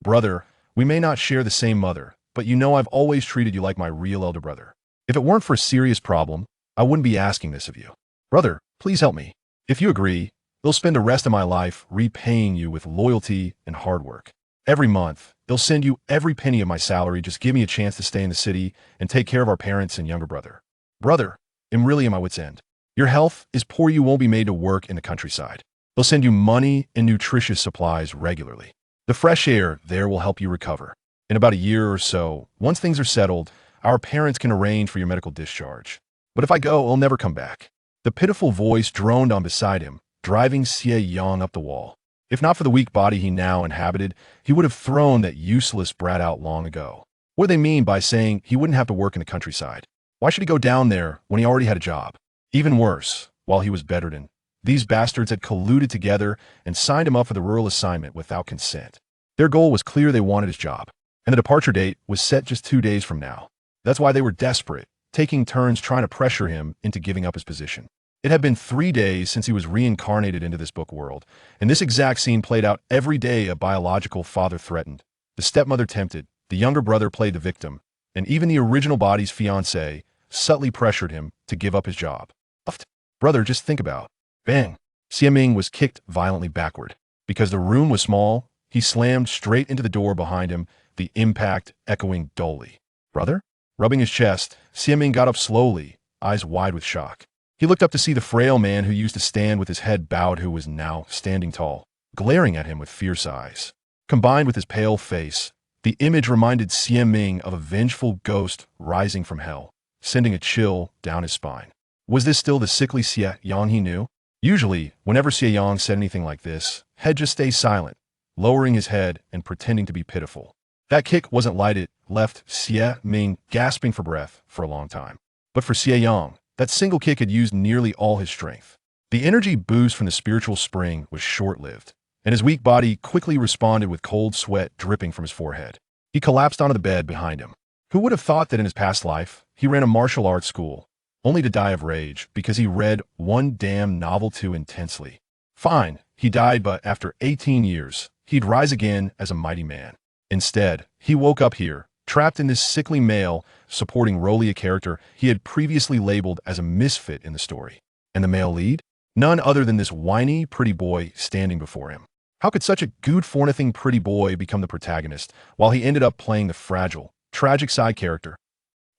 Brother, we may not share the same mother, but you know I've always treated you like my real elder brother. If it weren't for a serious problem, I wouldn't be asking this of you. Brother, please help me. If you agree, they'll spend the rest of my life repaying you with loyalty and hard work. Every month, they'll send you every penny of my salary. Just give me a chance to stay in the city and take care of our parents and younger brother. Brother, I'm really at my wit's end. Your health is poor. You won't be made to work in the countryside. They'll send you money and nutritious supplies regularly. The fresh air there will help you recover. In about a year or so, once things are settled, our parents can arrange for your medical discharge. But if I go, I'll never come back. The pitiful voice droned on beside him, driving Xie Yang up the wall. If not for the weak body he now inhabited, he would have thrown that useless brat out long ago. What do they mean by saying he wouldn't have to work in the countryside? Why should he go down there when he already had a job? Even worse, while he was bedridden, these bastards had colluded together and signed him up for the rural assignment without consent. Their goal was clear. They wanted his job, and the departure date was set just 2 days from now. That's why they were desperate, taking turns trying to pressure him into giving up his position. It had been 3 days since he was reincarnated into this book world, and this exact scene played out every day. A biological father threatened, the stepmother tempted, the younger brother played the victim, and even the original body's fiancé subtly pressured him to give up his job. Brother, just think about. Bang! Xie Yang was kicked violently backward. Because the room was small, he slammed straight into the door behind him, the impact echoing dully. Brother? Rubbing his chest, Xie Yang got up slowly, eyes wide with shock. He looked up to see the frail man who used to stand with his head bowed, who was now standing tall, glaring at him with fierce eyes. Combined with his pale face, the image reminded Xie Yang of a vengeful ghost rising from hell, sending a chill down his spine. Was this still the sickly Xie Yang he knew? Usually, whenever Xie Yang said anything like this, he'd just stay silent, lowering his head and pretending to be pitiful. That kick wasn't light. It left Xie Yang gasping for breath for a long time. But for Xie Yang, that single kick had used nearly all his strength. The energy boost from the spiritual spring was short-lived, and his weak body quickly responded with cold sweat dripping from his forehead. He collapsed onto the bed behind him. Who would have thought that in his past life, he ran a martial arts school, only to die of rage because he read one damn novel too intensely? Fine, he died, but after 18 years, he'd rise again as a mighty man. Instead, he woke up here, trapped in this sickly male, supporting Rolly, a character he had previously labeled as a misfit in the story. And the male lead? None other than this whiny, pretty boy standing before him. How could such a good-for-nothing pretty boy become the protagonist, while he ended up playing the fragile, tragic side character?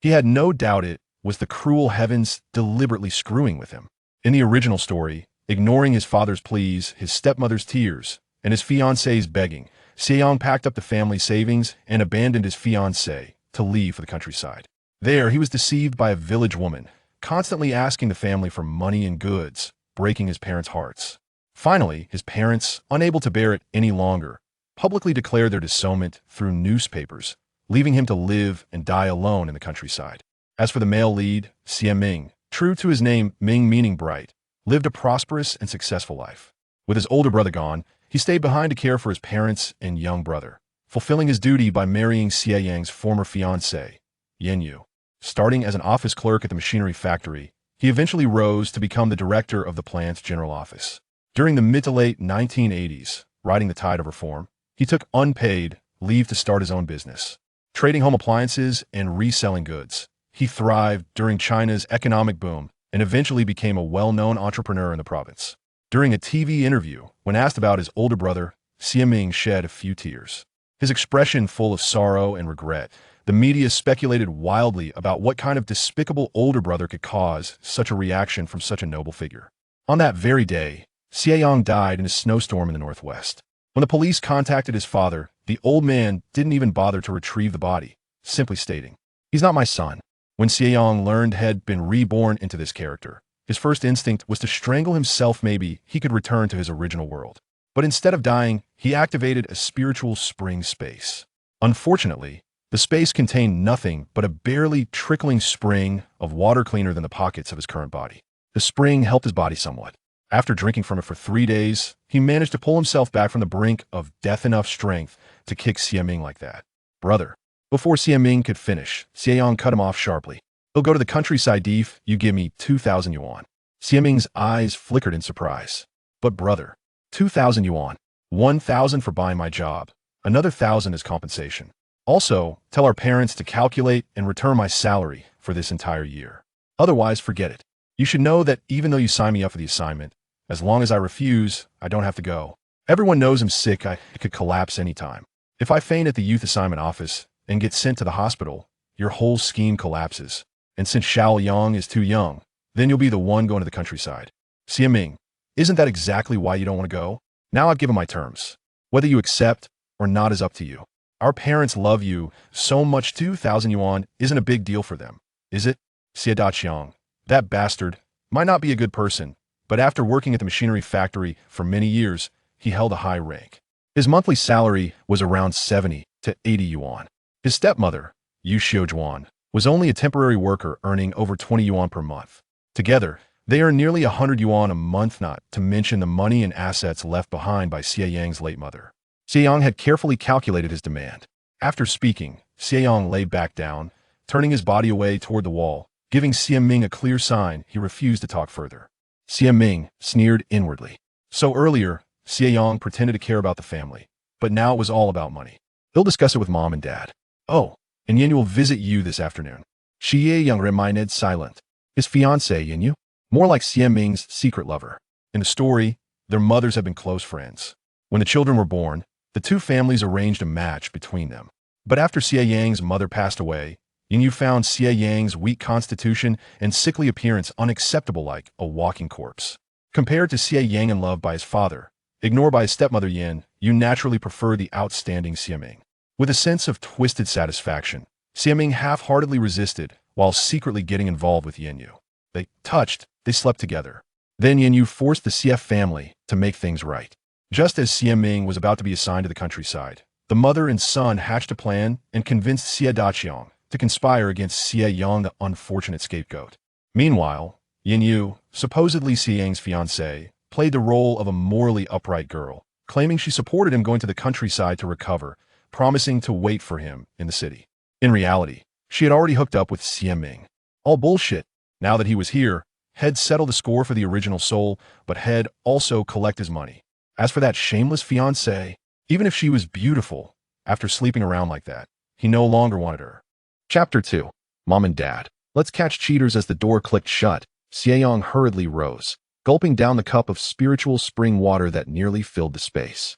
He had no doubt it was the cruel heavens deliberately screwing with him. In the original story, ignoring his father's pleas, his stepmother's tears, and his fiancé's begging, Xie Yang packed up the family savings and abandoned his fiancée to leave for the countryside. There, he was deceived by a village woman, constantly asking the family for money and goods, breaking his parents' hearts. Finally, his parents, unable to bear it any longer, publicly declared their disownment through newspapers, leaving him to live and die alone in the countryside. As for the male lead, Xie Yang, true to his name, Ming meaning bright, lived a prosperous and successful life. With his older brother gone, he stayed behind to care for his parents and young brother, fulfilling his duty by marrying Xie Yang's former fiancée, Yu. Starting as an office clerk at the machinery factory, he eventually rose to become the director of the plant's general office. During the mid to late 1980s, riding the tide of reform, he took unpaid leave to start his own business. Trading home appliances and reselling goods, he thrived during China's economic boom and eventually became a well-known entrepreneur in the province. During a TV interview, when asked about his older brother, Xie Yang shed a few tears. His expression full of sorrow and regret. The media speculated wildly about what kind of despicable older brother could cause such a reaction from such a noble figure. On that very day, Xie Yang died in a snowstorm in the northwest. When the police contacted his father, the old man didn't even bother to retrieve the body, simply stating, "He's not my son." When Xie Yang learned he'd been reborn into this character, his first instinct was to strangle himself. Maybe he could return to his original world. But instead of dying, he activated a spiritual spring space. Unfortunately, the space contained nothing but a barely trickling spring of water cleaner than the pockets of his current body. The spring helped his body somewhat. After drinking from it for 3 days, he managed to pull himself back from the brink of death, enough strength to kick Xie Yang like that. "Brother." Before Xie Yang could finish, Xie Yang cut him off sharply. "He'll go to the countryside if you give me 2,000 yuan. Xie Yang's eyes flickered in surprise. "But brother, 2,000 yuan. 1,000 for buying my job. Another 1,000 as compensation. Also, tell our parents to calculate and return my salary for this entire year. Otherwise, forget it. You should know that even though you sign me up for the assignment, as long as I refuse, I don't have to go. Everyone knows I'm sick. I could collapse anytime. If I faint at the youth assignment office and get sent to the hospital, your whole scheme collapses. And since Xie Yang is too young, then you'll be the one going to the countryside. Xie Ming, isn't that exactly why you don't want to go? Now I've given my terms. Whether you accept or not is up to you. Our parents love you so much 2,000 yuan isn't a big deal for them, is it? Xie Yang, that bastard, might not be a good person, but after working at the machinery factory for many years, he held a high rank. His monthly salary was around 70 to 80 yuan. His stepmother, Yu Xiujuan, was only a temporary worker earning over 20 yuan per month. Together, they earned nearly 100 yuan a month, not to mention the money and assets left behind by Xie Yang's late mother. Xie Yang had carefully calculated his demand. After speaking, Xie Yang lay back down, turning his body away toward the wall, giving Xie Ming a clear sign he refused to talk further. Xie Ming sneered inwardly. So earlier, Xie Yang pretended to care about the family, but now it was all about money. He'll discuss it with mom and dad. Oh, and Yin will visit you this afternoon. Xie Yang remained silent. His fiancée, Yin, more like Xie Ming's secret lover. In the story, their mothers had been close friends. When the children were born, the two families arranged a match between them. But after Xie Yang's mother passed away, Yin found Xie Yang's weak constitution and sickly appearance unacceptable, like a walking corpse. Compared to Xie Yang in love by his father, ignored by his stepmother Yin, you naturally prefer the outstanding Xie Ming. With a sense of twisted satisfaction, Xie Ming half-heartedly resisted while secretly getting involved with Yin Yu. They touched, they slept together. Then Yin Yu forced the Xie family to make things right. Just as Xie Ming was about to be assigned to the countryside, the mother and son hatched a plan and convinced Xie Yang to conspire against Xie Yang, the unfortunate scapegoat. Meanwhile, Yin Yu, supposedly Xie Yang's fiancée, played the role of a morally upright girl, claiming she supported him going to the countryside to recover, promising to wait for him in the city. In reality, she had already hooked up with Xie Ming. All bullshit. Now that he was here, Head settled the score for the original soul, but Head also collect his money. As for that shameless fiancée, even if she was beautiful, after sleeping around like that, he no longer wanted her. Chapter 2. Mom and Dad. Let's catch cheaters. As the door clicked shut, Xie Yang hurriedly rose, gulping down the cup of spiritual spring water that nearly filled the space.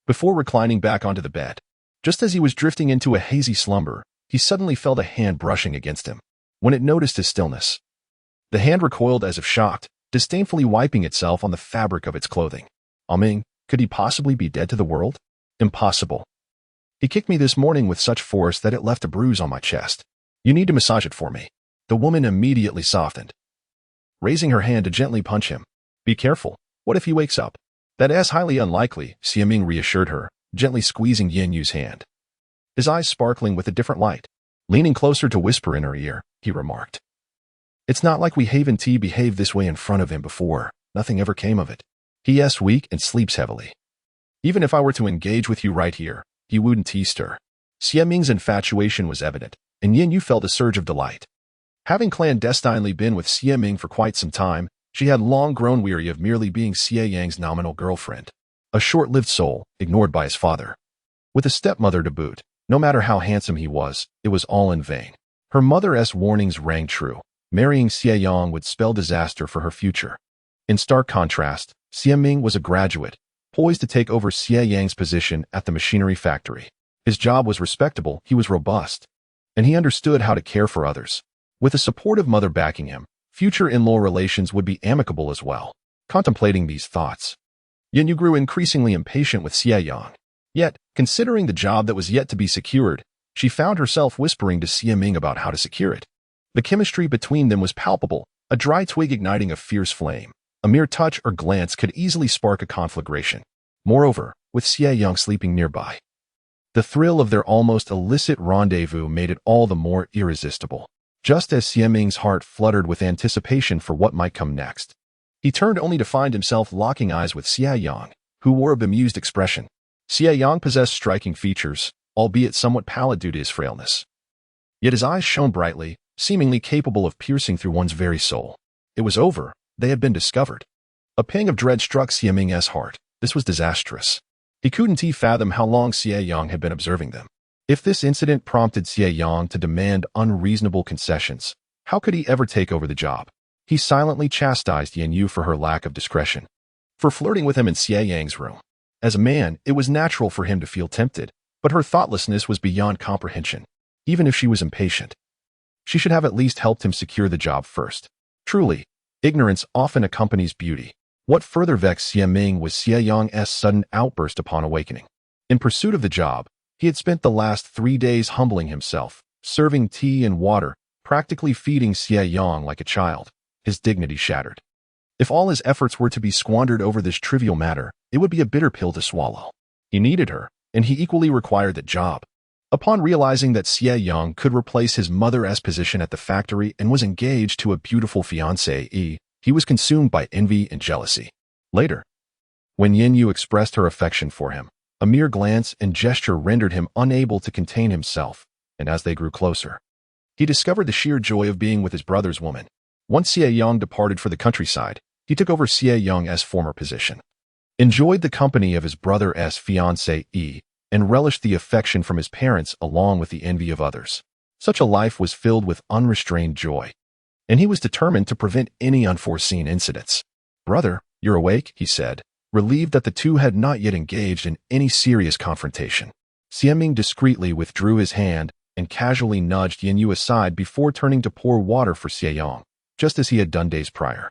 Before reclining back onto the bed, just as he was drifting into a hazy slumber, he suddenly felt a hand brushing against him. When it noticed his stillness, the hand recoiled as if shocked, disdainfully wiping itself on the fabric of its clothing. Ming, could he possibly be dead to the world? Impossible. He kicked me this morning with such force that it left a bruise on my chest. You need to massage it for me. The woman immediately softened, raising her hand to gently punch him. Be careful. What if he wakes up? That is highly unlikely, Xie Ming reassured her, gently squeezing Yin Yu's hand. His eyes sparkling with a different light. Leaning closer to whisper in her ear, he remarked. It's not like we Haven T behaved this way in front of him before. Nothing ever came of it. He is weak and sleeps heavily. Even if I were to engage with you right here, he wouldn't tease her. Xie Ming's infatuation was evident, and Yin Yu felt a surge of delight. Having clandestinely been with Xie Ming for quite some time, she had long grown weary of merely being Xie Yang's nominal girlfriend. A short-lived soul, ignored by his father. With a stepmother to boot, no matter how handsome he was, it was all in vain. Her mother's warnings rang true. Marrying Xie Yang would spell disaster for her future. In stark contrast, Xie Ming was a graduate, poised to take over Xie Yang's position at the machinery factory. His job was respectable, he was robust, and he understood how to care for others. With a supportive mother backing him, future in-law relations would be amicable as well. Contemplating these thoughts, Yin Yu grew increasingly impatient with Xie Yang. Yet, considering the job that was yet to be secured, she found herself whispering to Xie Ming about how to secure it. The chemistry between them was palpable, a dry twig igniting a fierce flame. A mere touch or glance could easily spark a conflagration. Moreover, with Xie Yang sleeping nearby, the thrill of their almost illicit rendezvous made it all the more irresistible. Just as Xie Ming's heart fluttered with anticipation for what might come next, he turned only to find himself locking eyes with Xie Yang, who wore a bemused expression. Xie Yang possessed striking features, albeit somewhat pallid due to his frailness. Yet his eyes shone brightly, seemingly capable of piercing through one's very soul. It was over. They had been discovered. A pang of dread struck Xie Ming's heart. This was disastrous. He couldn't fathom how long Xie Yang had been observing them. If this incident prompted Xie Yang to demand unreasonable concessions, how could he ever take over the job? He silently chastised Yin Yu for her lack of discretion, for flirting with him in Xie Yang's room. As a man, it was natural for him to feel tempted, but her thoughtlessness was beyond comprehension. Even if she was impatient, she should have at least helped him secure the job first. Truly, ignorance often accompanies beauty. What further vexed Xie Ming was Xie Yang's sudden outburst upon awakening. In pursuit of the job, he had spent the last 3 days humbling himself, serving tea and water, practically feeding Xie Yang like a child. His dignity shattered. If all his efforts were to be squandered over this trivial matter, it would be a bitter pill to swallow. He needed her, and he equally required the job. Upon realizing that Xie Yang could replace his mother's position at the factory and was engaged to a beautiful fiancée, he was consumed by envy and jealousy. Later, when Yin Yu expressed her affection for him, a mere glance and gesture rendered him unable to contain himself, and as they grew closer, he discovered the sheer joy of being with his brother's woman. Once Xie Yang departed for the countryside, he took over Xie Yang's former position, enjoyed the company of his brother's fiancée, and relished the affection from his parents along with the envy of others. Such a life was filled with unrestrained joy, and he was determined to prevent any unforeseen incidents. "Brother, you're awake," he said, relieved that the two had not yet engaged in any serious confrontation. Xie Ming discreetly withdrew his hand and casually nudged Yin Yu aside before turning to pour water for Xie Yang, just as he had done days prior.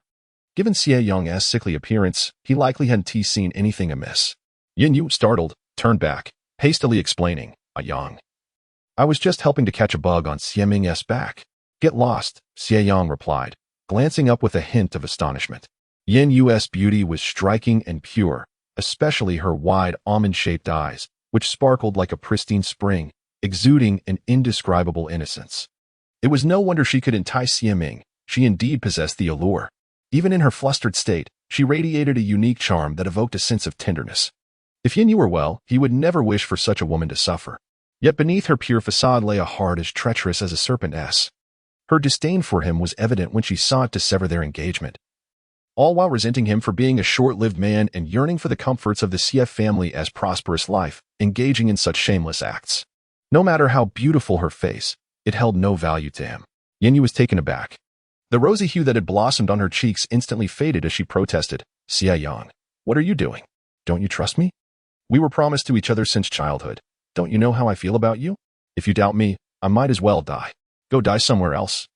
Given Xie Yang's sickly appearance, he likely hadn't seen anything amiss. Yin Yu, startled, turned back, hastily explaining, "Yang, I was just helping to catch a bug on Xie Ming's back." "Get lost," Xie Yang replied, glancing up with a hint of astonishment. Yin Yu's beauty was striking and pure, especially her wide almond-shaped eyes, which sparkled like a pristine spring, exuding an indescribable innocence. It was no wonder she could entice Xie Ming. She indeed possessed the allure. Even in her flustered state, she radiated a unique charm that evoked a sense of tenderness. If Yin Yu were well, he would never wish for such a woman to suffer. Yet beneath her pure facade lay a heart as treacherous as a serpent's. Her disdain for him was evident when she sought to sever their engagement, all while resenting him for being a short-lived man and yearning for the comforts of the Xie family as prosperous life, engaging in such shameless acts. No matter how beautiful her face, it held no value to him. Yin Yu was taken aback. The rosy hue that had blossomed on her cheeks instantly faded as she protested, "Xie Yang, what are you doing? Don't you trust me? We were promised to each other since childhood. Don't you know how I feel about you? If you doubt me, I might as well die. Go die somewhere else.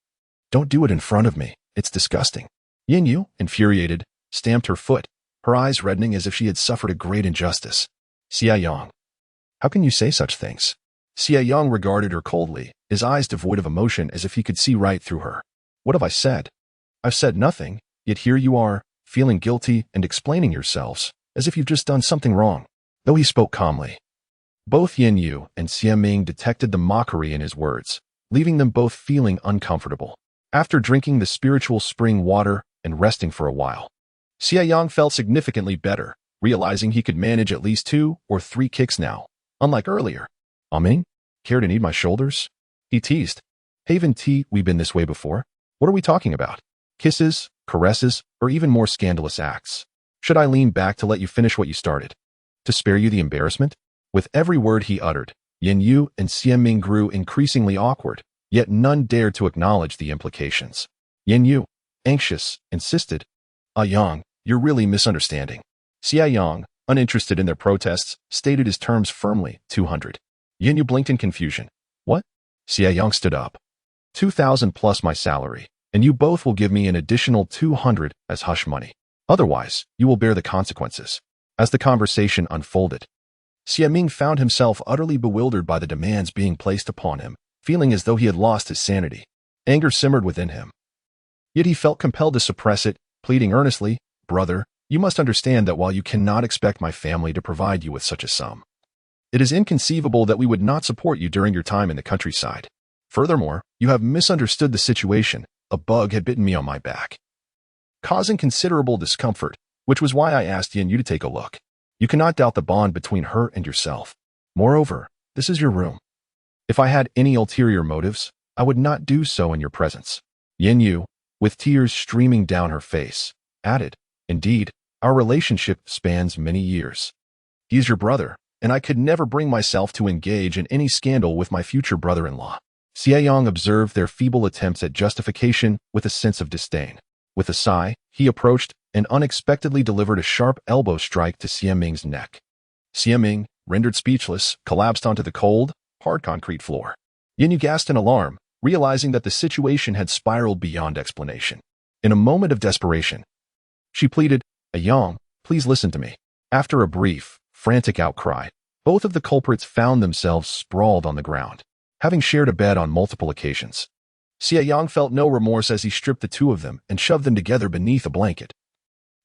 Don't do it in front of me. It's disgusting." Yin Yu, infuriated, stamped her foot, her eyes reddening as if she had suffered a great injustice. "Xie Yang, how can you say such things?" Xie Yang regarded her coldly, his eyes devoid of emotion as if he could see right through her. "What have I said? I've said nothing, yet here you are, feeling guilty and explaining yourselves, as if you've just done something wrong." Though he spoke calmly, both Yin Yu and Xie Ming detected the mockery in his words, leaving them both feeling uncomfortable. After drinking the spiritual spring water and resting for a while, Xie Yang felt significantly better, realizing he could manage at least 2 or 3 kicks now, unlike earlier. "Ming, care to knead my shoulders?" he teased. "Haven't we been this way before? What are we talking about? Kisses, caresses, or even more scandalous acts? Should I lean back to let you finish what you started? To spare you the embarrassment?" With every word he uttered, Yin Yu and Xie Ming grew increasingly awkward, yet none dared to acknowledge the implications. Yin Yu, anxious, insisted, "Yang, you're really misunderstanding." Xie Yang, uninterested in their protests, stated his terms firmly, 200. Yin Yu blinked in confusion. "What?" Xie Yang stood up. 2,000 plus my salary, and you both will give me an additional 200 as hush money. Otherwise, you will bear the consequences. As the conversation unfolded, Xie Ming found himself utterly bewildered by the demands being placed upon him, feeling as though he had lost his sanity. Anger simmered within him. Yet he felt compelled to suppress it, pleading earnestly, "Brother, you must understand that while you cannot expect my family to provide you with such a sum, it is inconceivable that we would not support you during your time in the countryside. Furthermore, you have misunderstood the situation. A bug had bitten me on my back, causing considerable discomfort, which was why I asked Yin Yu to take a look. You cannot doubt the bond between her and yourself. Moreover, this is your room. If I had any ulterior motives, I would not do so in your presence." Yin Yu, with tears streaming down her face, added, "Indeed, our relationship spans many years. He is your brother, and I could never bring myself to engage in any scandal with my future brother-in-law. Xie Yang observed their feeble attempts at justification with a sense of disdain. With a sigh, he approached and unexpectedly delivered a sharp elbow strike to Xie Ming's neck. Xie Ming, rendered speechless, collapsed onto the cold, hard concrete floor. Yin Yu gasped in alarm, realizing that the situation had spiraled beyond explanation. In a moment of desperation, she pleaded, Yang, please listen to me. After a brief, frantic outcry, both of the culprits found themselves sprawled on the ground, having shared a bed on multiple occasions. Xie Yang felt no remorse as he stripped the two of them and shoved them together beneath a blanket,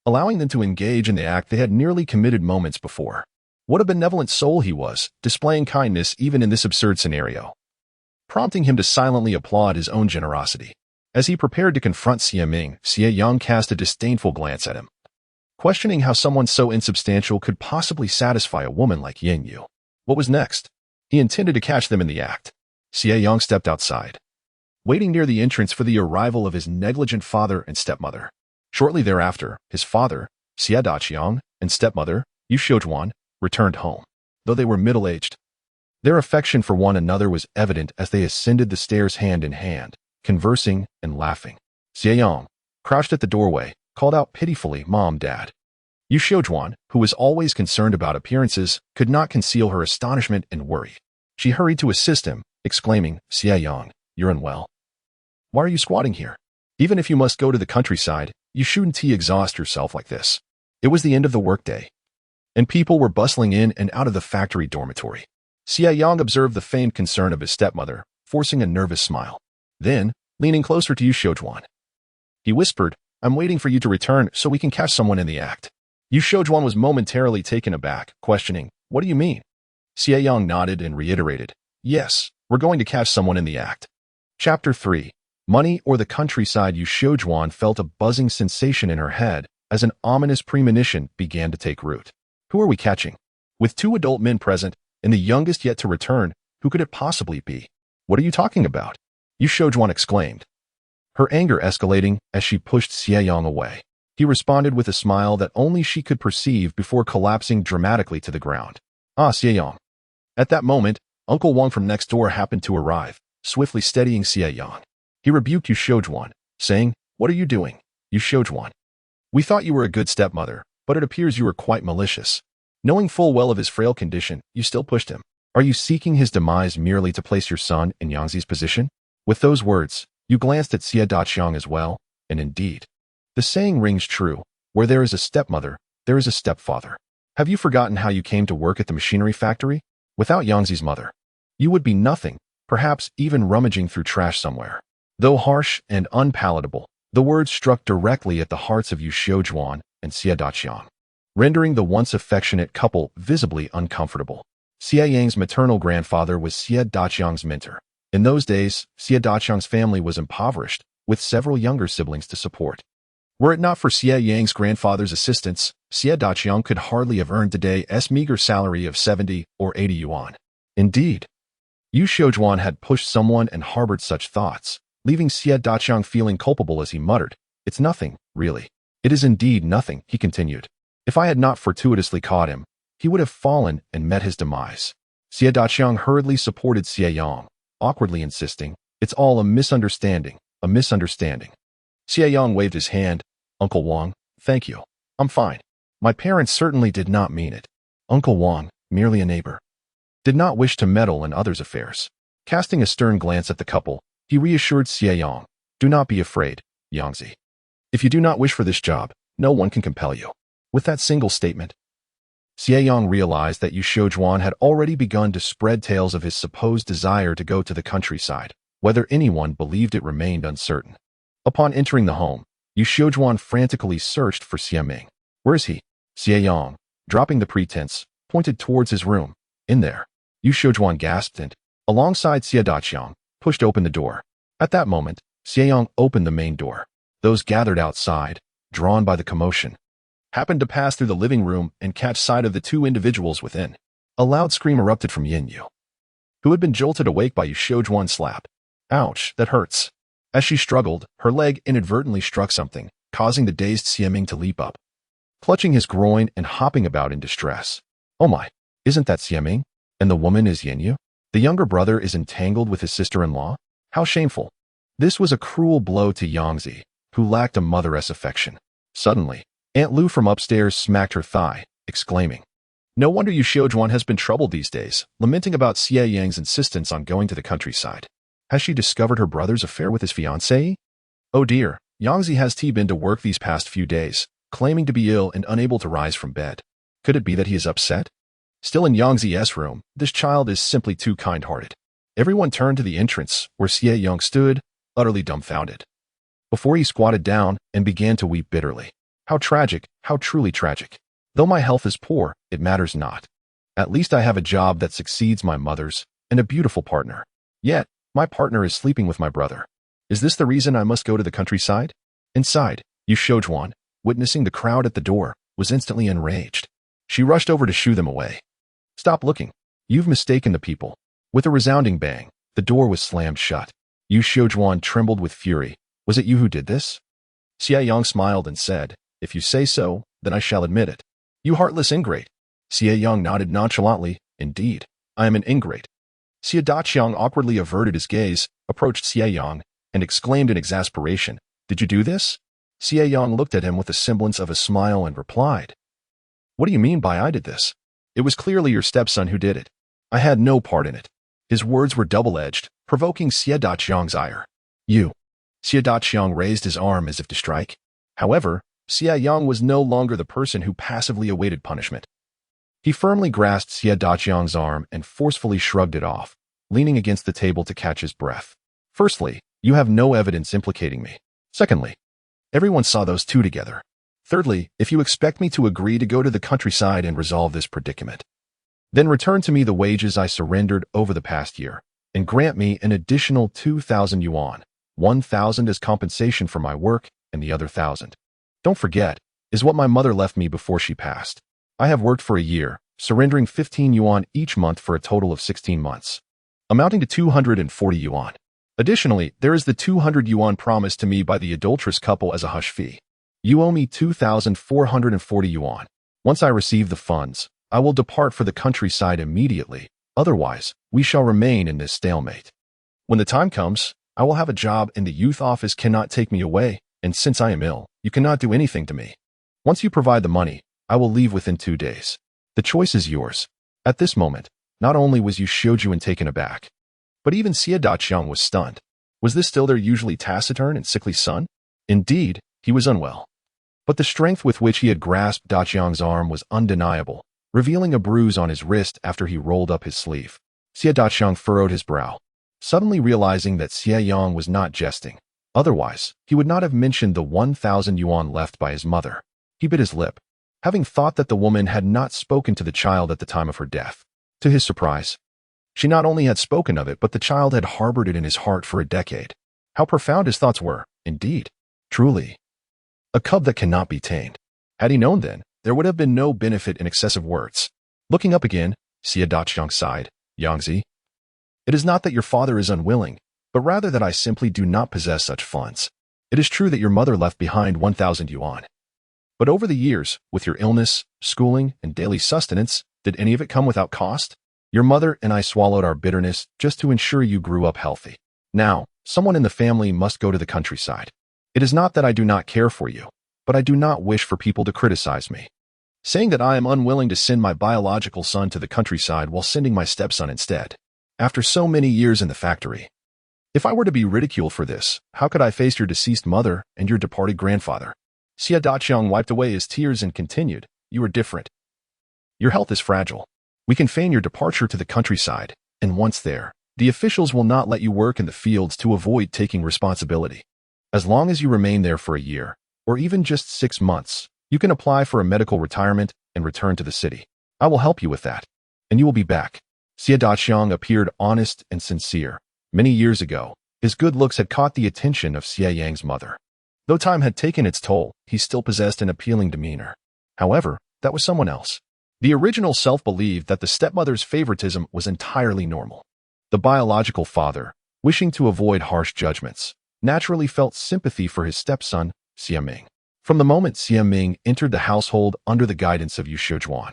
allowing them to engage in the act they had nearly committed moments before. What a benevolent soul he was, displaying kindness even in this absurd scenario, prompting him to silently applaud his own generosity. As he prepared to confront Xie Ming, Xie Yang cast a disdainful glance at him, questioning how someone so insubstantial could possibly satisfy a woman like Yin Yu. What was next? He intended to catch them in the act. Xie Yang stepped outside, waiting near the entrance for the arrival of his negligent father and stepmother. Shortly thereafter, his father, Xie Daqiang, and stepmother, Yu Xiujuan, returned home. Though they were middle-aged, their affection for one another was evident as they ascended the stairs hand in hand, conversing and laughing. Xie Yang, crouched at the doorway, called out pitifully, Mom, Dad. Yu Xiujuan, who was always concerned about appearances, could not conceal her astonishment and worry. She hurried to assist him, exclaiming, Xie Yang, you're unwell. Why are you squatting here? Even if you must go to the countryside, you shouldn't exhaust yourself like this. It was the end of the workday, and people were bustling in and out of the factory dormitory. Xie Yang observed the feigned concern of his stepmother, forcing a nervous smile. Then, leaning closer to Yu Xiujuan, he whispered, I'm waiting for you to return so we can catch someone in the act. Yu Xiujuan was momentarily taken aback, questioning, what do you mean? Xie Yang nodded and reiterated, yes, we're going to catch someone in the act. Chapter 3. Money or the countryside. Yu Xiujuan felt a buzzing sensation in her head as an ominous premonition began to take root. Who are we catching? With two adult men present, and the youngest yet to return, who could it possibly be? What are you talking about? Yu Xiujuan exclaimed, her anger escalating as she pushed Xie Yang away. He responded with a smile that only she could perceive before collapsing dramatically to the ground. Ah, Xie Yang. At that moment, Uncle Wang from next door happened to arrive, swiftly steadying Xie Yang. He rebuked Yu Xiujuan, saying, what are you doing, Yu Xiujuan? We thought you were a good stepmother, but it appears you were quite malicious. Knowing full well of his frail condition, you still pushed him. Are you seeking his demise merely to place your son in Yangzi's position? With those words, you glanced at Xie Daqiang as well, and indeed, the saying rings true, where there is a stepmother, there is a stepfather. Have you forgotten how you came to work at the machinery factory? Without Yangzi's mother, you would be nothing, perhaps even rummaging through trash somewhere. Though harsh and unpalatable, the words struck directly at the hearts of Yu Xiujuan and Xie Daqiang, rendering the once affectionate couple visibly uncomfortable. Xie Yang's maternal grandfather was Xie Daqiang's mentor. In those days, Xie Daqiang's family was impoverished, with several younger siblings to support. Were it not for Xie Yang's grandfather's assistance, Xie Daqiang could hardly have earned today's meager salary of 70 or 80 yuan. Indeed, Yu Xiujuan had pushed someone and harbored such thoughts, leaving Xie Daqiang feeling culpable as he muttered, it's nothing, really. It is indeed nothing, he continued. If I had not fortuitously caught him, he would have fallen and met his demise. Xie Daqiang hurriedly supported Xie Yang, awkwardly insisting, it's all a misunderstanding, a misunderstanding. Xie Yang waved his hand, Uncle Wang, thank you. I'm fine. My parents certainly did not mean it. Uncle Wang, merely a neighbor, did not wish to meddle in others' affairs. Casting a stern glance at the couple, he reassured Xie Yang, do not be afraid, Yangzi. If you do not wish for this job, no one can compel you. With that single statement, Xie Yang realized that Yu Xiujuan had already begun to spread tales of his supposed desire to go to the countryside. Whether anyone believed it remained uncertain. Upon entering the home, Yu Xiujuan frantically searched for Xie Ming. Where is he? Xie Yang, dropping the pretense, pointed towards his room. In there. Yu Xiujuan gasped and, alongside Xie Daqiang, pushed open the door. At that moment, Xie Yang opened the main door. Those gathered outside, drawn by the commotion, happened to pass through the living room and catch sight of the two individuals within. A loud scream erupted from Yin Yu, who had been jolted awake by Yu Xiujuan's slap. Ouch, that hurts. As she struggled, her leg inadvertently struck something, causing the dazed Xie Ming to leap up, clutching his groin and hopping about in distress. Oh my, isn't that Xie Yang? And the woman is Yanyu? The younger brother is entangled with his sister-in-law? How shameful. This was a cruel blow to Yangzi, who lacked a mother's affection. Suddenly, Aunt Lu from upstairs smacked her thigh, exclaiming, "No wonder Yu Xiujuan has been troubled these days, lamenting about Xie Yang's insistence on going to the countryside. Has she discovered her brother's affair with his fiancée? Oh dear, Yangzi has been to work these past few days, claiming to be ill and unable to rise from bed. Could it be that he is upset?" Still in Yangzi's room, this child is simply too kind-hearted. Everyone turned to the entrance, where Xie Yang stood, utterly dumbfounded. Before he squatted down and began to weep bitterly. How tragic, how truly tragic. Though my health is poor, it matters not. At least I have a job that succeeds my mother's, and a beautiful partner. Yet, my partner is sleeping with my brother. Is this the reason I must go to the countryside? Inside, Yu Xiujuan, witnessing the crowd at the door, was instantly enraged. She rushed over to shoo them away. Stop looking. You've mistaken the people. With a resounding bang, the door was slammed shut. Yu Xiujuan trembled with fury. Was it you who did this? Xie Yang smiled and said, "If you say so, then I shall admit it." You heartless ingrate. Xie Yang nodded nonchalantly. Indeed, I am an ingrate. Xie Daqiang awkwardly averted his gaze, approached Xie Yang, and exclaimed in exasperation, "Did you do this?" Xie Yang looked at him with a semblance of a smile and replied, "What do you mean by I did this? It was clearly your stepson who did it. I had no part in it." His words were double-edged, provoking Xie Daqiang's ire. "You." Xie Daqiang raised his arm as if to strike. However, Xie Yang was no longer the person who passively awaited punishment. He firmly grasped Xie Daqiang's arm and forcefully shrugged it off, leaning against the table to catch his breath. "Firstly, you have no evidence implicating me. Secondly, everyone saw those two together. Thirdly, if you expect me to agree to go to the countryside and resolve this predicament, then return to me the wages I surrendered over the past year, and grant me an additional 2,000 yuan, 1,000 as compensation for my work, and the other 1,000. Don't forget, is what my mother left me before she passed. I have worked for a year, surrendering 15 yuan each month for a total of 16 months, amounting to 240 yuan. Additionally, there is the 200 yuan promised to me by the adulterous couple as a hush fee. You owe me 2,440 yuan. Once I receive the funds, I will depart for the countryside immediately. Otherwise, we shall remain in this stalemate. When the time comes, I will have a job and the youth office cannot take me away, and since I am ill, you cannot do anything to me. Once you provide the money, I will leave within 2 days. The choice is yours." At this moment, not only was Yu Xiujuan taken aback, but even Xie Daqiang was stunned. Was this still their usually taciturn and sickly son? Indeed, he was unwell. But the strength with which he had grasped Daqiang's arm was undeniable, revealing a bruise on his wrist after he rolled up his sleeve. Xie Daqiang furrowed his brow, suddenly realizing that Xie Yang was not jesting. Otherwise, he would not have mentioned the 1,000 yuan left by his mother. He bit his lip, having thought that the woman had not spoken to the child at the time of her death. To his surprise, she not only had spoken of it, but the child had harbored it in his heart for a decade. How profound his thoughts were, indeed. Truly, a cub that cannot be tamed. Had he known then, there would have been no benefit in excessive words. Looking up again, Xie Daqiang sighed, "Yangzi, it is not that your father is unwilling, but rather that I simply do not possess such funds. It is true that your mother left behind 1,000 yuan. But over the years, with your illness, schooling, and daily sustenance, did any of it come without cost? Your mother and I swallowed our bitterness just to ensure you grew up healthy. Now, someone in the family must go to the countryside. It is not that I do not care for you, but I do not wish for people to criticize me, saying that I am unwilling to send my biological son to the countryside while sending my stepson instead, after so many years in the factory. If I were to be ridiculed for this, how could I face your deceased mother and your departed grandfather?" Xie Daqiang wiped away his tears and continued, "You are different. Your health is fragile. We can feign your departure to the countryside, and once there, the officials will not let you work in the fields to avoid taking responsibility. As long as you remain there for a year, or even just 6 months, you can apply for a medical retirement and return to the city. I will help you with that, and you will be back." Xie Daqiang appeared honest and sincere. Many years ago, his good looks had caught the attention of Xie Yang's mother. Though time had taken its toll, he still possessed an appealing demeanor. However, that was someone else. The original self believed that the stepmother's favoritism was entirely normal. The biological father, wishing to avoid harsh judgments, naturally felt sympathy for his stepson, Xie Ming. From the moment Xie Ming entered the household under the guidance of Yu Xiujuan,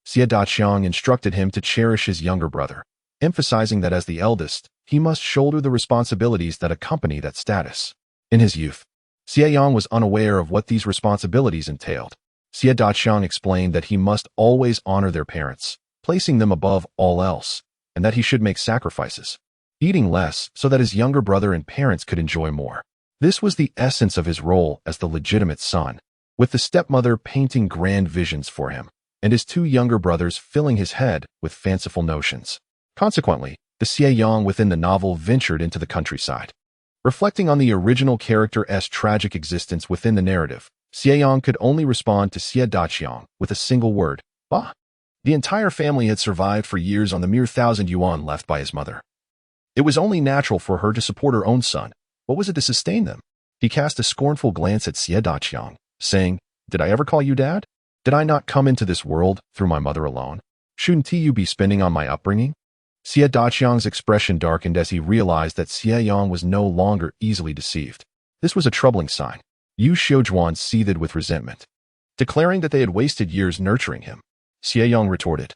Xie Yang instructed him to cherish his younger brother, emphasizing that as the eldest, he must shoulder the responsibilities that accompany that status. In his youth, Xie Yang was unaware of what these responsibilities entailed. Xie Yang explained that he must always honor their parents, placing them above all else, and that he should make sacrifices, eating less so that his younger brother and parents could enjoy more. This was the essence of his role as the legitimate son, with the stepmother painting grand visions for him, and his two younger brothers filling his head with fanciful notions. Consequently, the Xie Yang within the novel ventured into the countryside. Reflecting on the original character's tragic existence within the narrative, Xie Yang could only respond to Xie Yang with a single word, "Bah." The entire family had survived for years on the mere 1,000 yuan left by his mother. It was only natural for her to support her own son. What was it to sustain them? He cast a scornful glance at Xie Yang, saying, "Did I ever call you dad? Did I not come into this world through my mother alone? Shouldn't you be spending on my upbringing?" Xie Yang's expression darkened as he realized that Xie Yang was no longer easily deceived. This was a troubling sign. Yu Xiujuan seethed with resentment, declaring that they had wasted years nurturing him. Xie Yang retorted,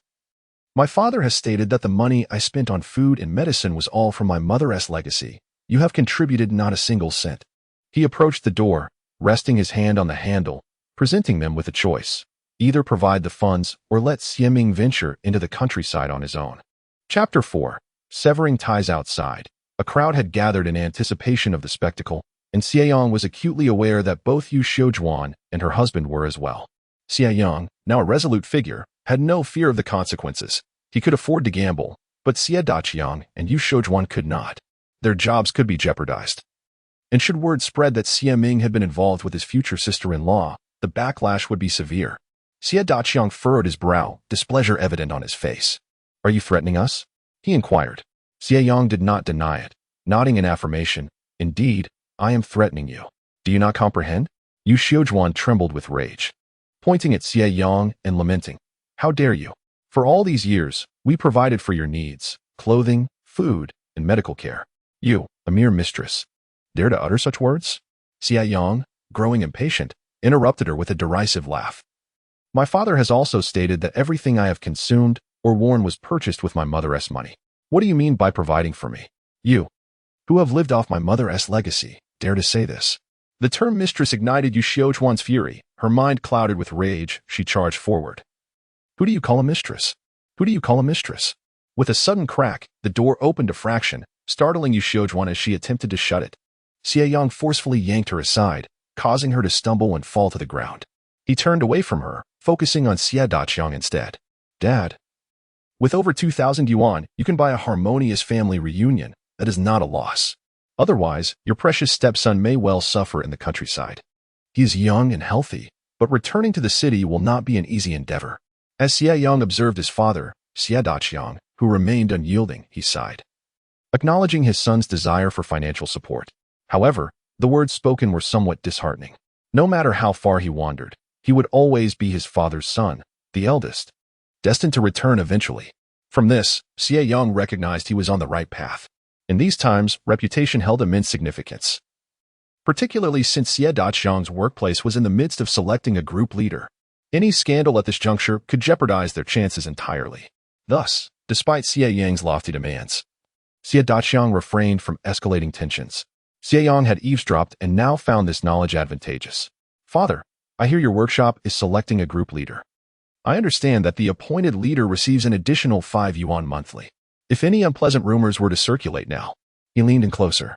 "My father has stated that the money I spent on food and medicine was all from my mother's legacy. You have contributed not a single cent." He approached the door, resting his hand on the handle, presenting them with a choice: either provide the funds or let Xie Ming venture into the countryside on his own. Chapter 4. Severing Ties Outside. A crowd had gathered in anticipation of the spectacle, and Xie Yang was acutely aware that both Yu Xiujuan and her husband were as well. Xie Yang, now a resolute figure, had no fear of the consequences. He could afford to gamble, but Xie Yang and Yu Xiujuan could not. Their jobs could be jeopardized. And should word spread that Xie Ming had been involved with his future sister-in-law, the backlash would be severe. Xie Yang furrowed his brow, displeasure evident on his face. "Are you threatening us?" he inquired. Xie Yang did not deny it, nodding in affirmation. "Indeed, I am threatening you. Do you not comprehend?" Yu Xiujuan trembled with rage, pointing at Xie Yang and lamenting, "How dare you? For all these years, we provided for your needs, clothing, food, and medical care. You, a mere mistress, dare to utter such words?" Xie Yang, growing impatient, interrupted her with a derisive laugh. "My father has also stated that everything I have consumed or worn was purchased with my mother's money. What do you mean by providing for me? You, who have lived off my mother's legacy, dare to say this?" The term mistress ignited Yu Xiujuan's fury. Her mind clouded with rage, she charged forward. "Who do you call a mistress? Who do you call a mistress?" With a sudden crack, the door opened a fraction, startling Yu Xiujuan as she attempted to shut it. Xie Yang forcefully yanked her aside, causing her to stumble and fall to the ground. He turned away from her, focusing on Xie Yang instead. "Dad, with over 2,000 yuan, you can buy a harmonious family reunion. That is not a loss. Otherwise, your precious stepson may well suffer in the countryside. He is young and healthy, but returning to the city will not be an easy endeavor." As Xie Yang observed his father, Xie Yang, who remained unyielding, he sighed, acknowledging his son's desire for financial support. However, the words spoken were somewhat disheartening. No matter how far he wandered, he would always be his father's son, the eldest, destined to return eventually. From this, Xie Yang recognized he was on the right path. In these times, reputation held immense significance, particularly since Xie Yang's workplace was in the midst of selecting a group leader. Any scandal at this juncture could jeopardize their chances entirely. Thus, despite Xie Yang's lofty demands, Xie Yang refrained from escalating tensions. Xie Yang had eavesdropped and now found this knowledge advantageous. "Father, I hear your workshop is selecting a group leader. I understand that the appointed leader receives an additional 5 yuan monthly. If any unpleasant rumors were to circulate now." He leaned in closer,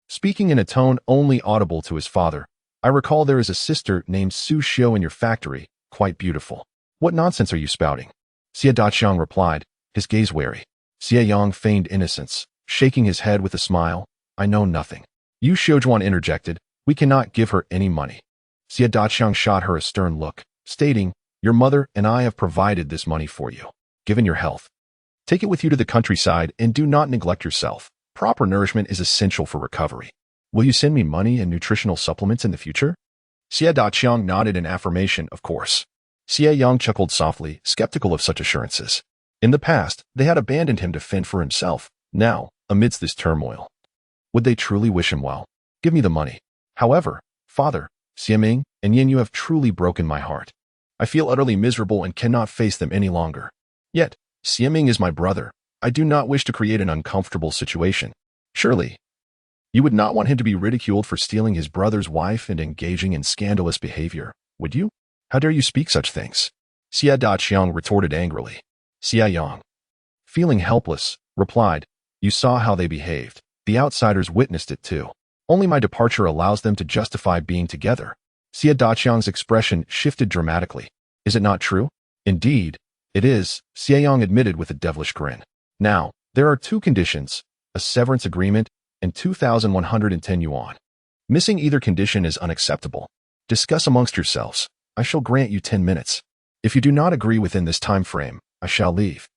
speaking in a tone only audible to his father. "I recall there is a sister named Su Xiu in your factory, quite beautiful. What nonsense are you spouting?" Xie Yang replied, his gaze wary. Xie Yang feigned innocence, shaking his head with a smile. "I know nothing." Yu Xiujuan interjected, "We cannot give her any money." Xie Yang shot her a stern look, stating, "Your mother and I have provided this money for you. Given your health, take it with you to the countryside and do not neglect yourself. Proper nourishment is essential for recovery. Will you send me money and nutritional supplements in the future?" Xie Yang nodded in affirmation, of course. Xie Yang chuckled softly, skeptical of such assurances. In the past, they had abandoned him to fend for himself. Now, amidst this turmoil, would they truly wish him well? "Give me the money. However, father, Xie Ming and Yin, you have truly broken my heart. I feel utterly miserable and cannot face them any longer. Yet, Xie Yang is my brother. I do not wish to create an uncomfortable situation. Surely, you would not want him to be ridiculed for stealing his brother's wife and engaging in scandalous behavior, would you? How dare you speak such things? Xie Yang retorted angrily. Xie Yang, feeling helpless, replied, you saw how they behaved. The outsiders witnessed it too. Only my departure allows them to justify being together. Xie Yang's expression shifted dramatically. Is it not true? Indeed, it is, Xie Yang admitted with a devilish grin. Now, there are two conditions, a severance agreement and 2,110 yuan. Missing either condition is unacceptable. Discuss amongst yourselves. I shall grant you 10 minutes. If you do not agree within this time frame, I shall leave.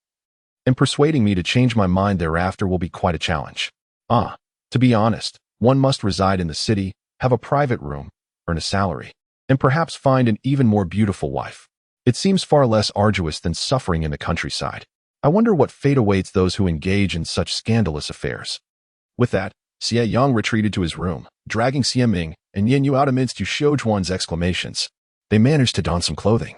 And persuading me to change my mind thereafter will be quite a challenge. To be honest, one must reside in the city, have a private room, earn a salary, and perhaps find an even more beautiful wife. It seems far less arduous than suffering in the countryside. I wonder what fate awaits those who engage in such scandalous affairs. With that, Xie Yang retreated to his room, dragging Xie Yang and Yin Yu out amidst Yushoujuan's exclamations. They managed to don some clothing.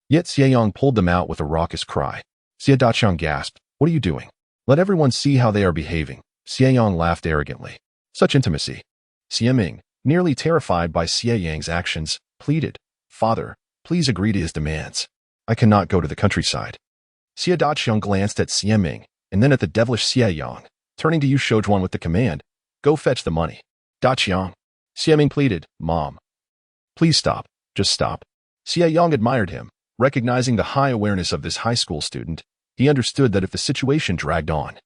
Yet Xie Yang pulled them out with a raucous cry. Xie Yang gasped, what are you doing? Let everyone see how they are behaving. Xie Yang laughed arrogantly. Such intimacy. Xie Yang, nearly terrified by Xie Yang's actions, pleaded, Father, please agree to his demands. I cannot go to the countryside. Xie Yang glanced at Xie Yang and then at the devilish Xie Yang, turning to Yushoujuan with the command, go fetch the money. Daqiang. Xie Yang pleaded, Mom. Please stop. Just stop. Xie Yang admired him. Recognizing the high awareness of this high school student, he understood that if the situation dragged on,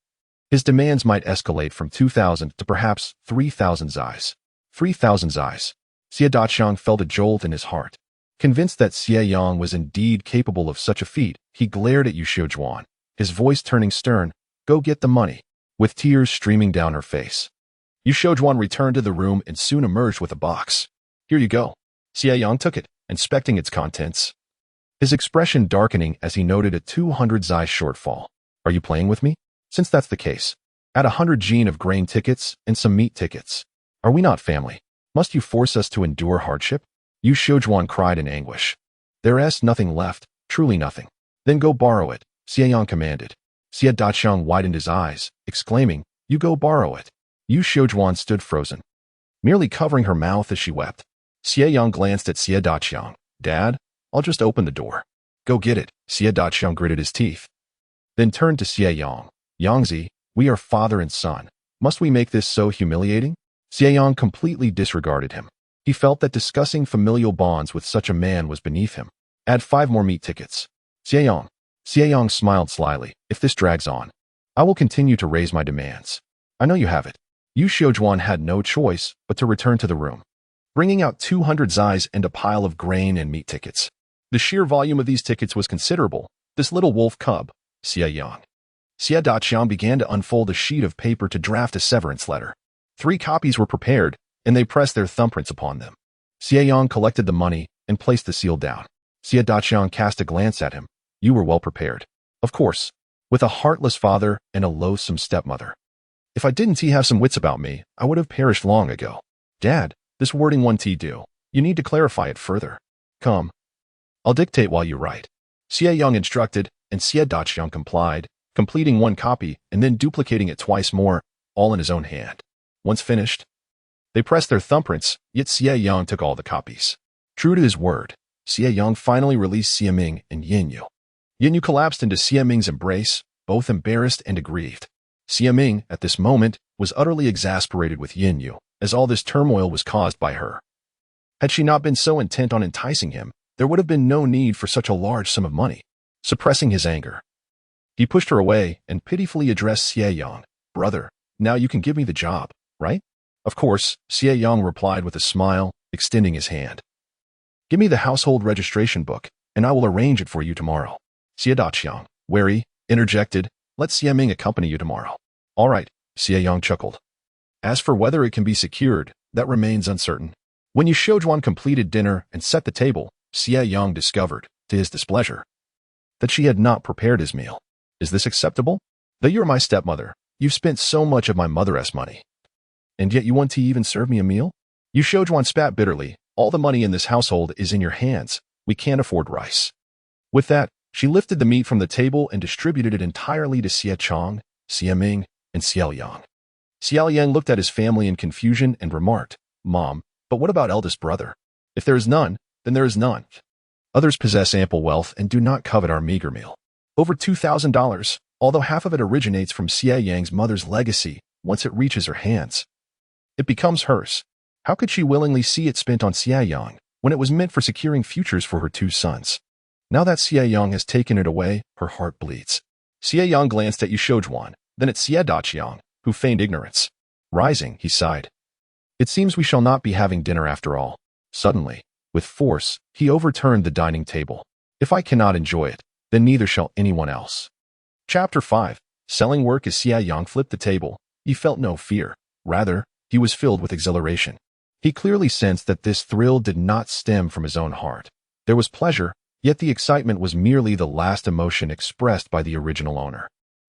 his demands might escalate from 2,000 to perhaps 3,000 zais. 3,000 zais. Xie Yang felt a jolt in his heart. Convinced that Xie Yang was indeed capable of such a feat, he glared at Yushoujuan, his voice turning stern, go get the money, with tears streaming down her face. Yushoujuan returned to the room and soon emerged with a box. Here you go. Xie Yang took it, inspecting its contents, his expression darkening as he noted a 200 zai shortfall. Are you playing with me? Since that's the case, add 100 jin of grain tickets and some meat tickets. Are we not family? Must you force us to endure hardship? Yushoujuan cried in anguish. There is nothing left, truly nothing. Then go borrow it, Xie Yang commanded. Xie Yang widened his eyes, exclaiming, you go borrow it. Yushoujuan stood frozen, merely covering her mouth as she wept. Xie Yang glanced at Xie Yang. Dad, I'll just open the door. Go get it, Xie Yang gritted his teeth. Then turned to Xie Yang. Yangzi, we are father and son. Must we make this so humiliating? Xie Yang completely disregarded him. He felt that discussing familial bonds with such a man was beneath him. Add 5 more meat tickets. Xie Yang. Xie Yang smiled slyly. If this drags on, I will continue to raise my demands. I know you have it. Yushoujuan had no choice but to return to the room, bringing out 200 zais and a pile of grain and meat tickets. The sheer volume of these tickets was considerable. This little wolf cub, Xie Yang. Xie Yang began to unfold a sheet of paper to draft a severance letter. 3 copies were prepared, and they pressed their thumbprints upon them. Xie Yang collected the money and placed the seal down. Xie Yang cast a glance at him. You were well prepared. Of course, with a heartless father and a loathsome stepmother. If I didn't have some wits about me, I would have perished long ago. Dad, this wording 1T do. You need to clarify it further. Come. I'll dictate while you write. Xie Yang instructed, and Xie Yang complied, completing 1 copy and then duplicating it twice more, all in his own hand. Once finished, they pressed their thumbprints, yet Xie Yang took all the copies. True to his word, Xie Yang finally released Xie Yang and Yin Yu. Yin Yu collapsed into Xie Yang's embrace, both embarrassed and aggrieved. Xie Yang, at this moment, was utterly exasperated with Yin Yu, as all this turmoil was caused by her. Had she not been so intent on enticing him, there would have been no need for such a large sum of money. Suppressing his anger, he pushed her away and pitifully addressed Xie Yang. Brother, now you can give me the job, right? Of course, Xie Yang replied with a smile, extending his hand. Give me the household registration book, and I will arrange it for you tomorrow. Xie Yang, wary, interjected, let Xie Yang accompany you tomorrow. All right, Xie Yang chuckled. As for whether it can be secured, that remains uncertain. When Yushoujuan completed dinner and set the table, Xie Yang discovered, to his displeasure, that she had not prepared his meal. Is this acceptable? Though you're my stepmother, you've spent so much of my mother's money. And yet you want to even serve me a meal? Yushoujuan spat bitterly. All the money in this household is in your hands. We can't afford rice. With that, she lifted the meat from the table and distributed it entirely to Xie Chang, Xie Ming, and Xie Yang. Xie Yang looked at his family in confusion and remarked, "Mom, but what about eldest brother? If there is none, then there is none. Others possess ample wealth and do not covet our meager meal. Over $2,000, although half of it originates from Xie Yang's mother's legacy, once it reaches her hands, it becomes hers. How could she willingly see it spent on Xie Yang when it was meant for securing futures for her two sons? Now that Xie Yang has taken it away, her heart bleeds." Xie Yang glanced at Yu Shoujuan, then at Xie Daqiang, who feigned ignorance. Rising, he sighed. "It seems we shall not be having dinner after all." Suddenly, with force, he overturned the dining table. "If I cannot enjoy it, then neither shall anyone else." Chapter 5. Selling work. As Xie Yang flipped the table, he felt no fear. Rather, he was filled with exhilaration. He clearly sensed that this thrill did not stem from his own heart. There was pleasure, yet the excitement was merely the last emotion expressed by the original owner.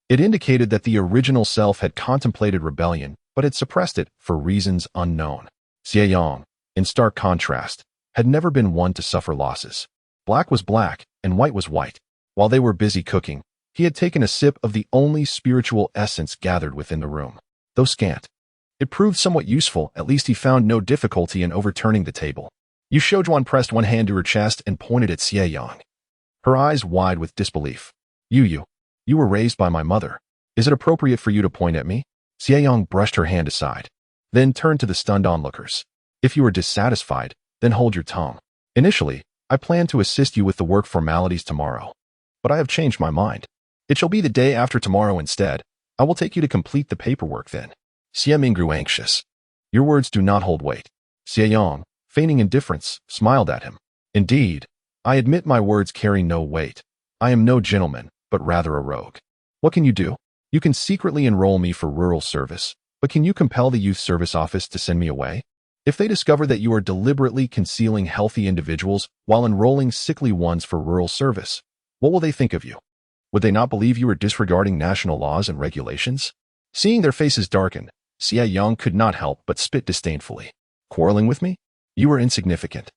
It indicated that the original self had contemplated rebellion, but had suppressed it for reasons unknown. Xie Yang, in stark contrast, had never been one to suffer losses. Black was black, and white was white. While they were busy cooking, he had taken a sip of the only spiritual essence gathered within the room. Though scant, it proved somewhat useful. At least he found no difficulty in overturning the table. Yu Shoujuan pressed one hand to her chest and pointed at Xie Yang, her eyes wide with disbelief. You were raised by my mother. Is it appropriate for you to point at me?" Xie Yang brushed her hand aside, then turned to the stunned onlookers. "If you are dissatisfied, then hold your tongue. Initially, I planned to assist you with the work formalities tomorrow, but I have changed my mind. It shall be the day after tomorrow instead. I will take you to complete the paperwork then." Xie Ming grew anxious. "Your words do not hold weight." Xie Yang, feigning indifference, smiled at him. "Indeed, I admit my words carry no weight. I am no gentleman, but rather a rogue. What can you do? You can secretly enroll me for rural service, but can you compel the youth service office to send me away? If they discover that you are deliberately concealing healthy individuals while enrolling sickly ones for rural service, what will they think of you? Would they not believe you are disregarding national laws and regulations?" Seeing their faces darken, Xie Yang could not help but spit disdainfully. "Quarreling with me? You are insignificant."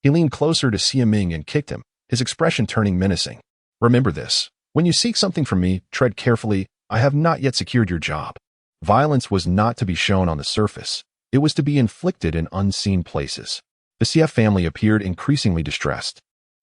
He leaned closer to Xie Ming and kicked him, his expression turning menacing. "Remember this. When you seek something from me, tread carefully. I have not yet secured your job." Violence was not to be shown on the surface. It was to be inflicted in unseen places. The Xie family appeared increasingly distressed,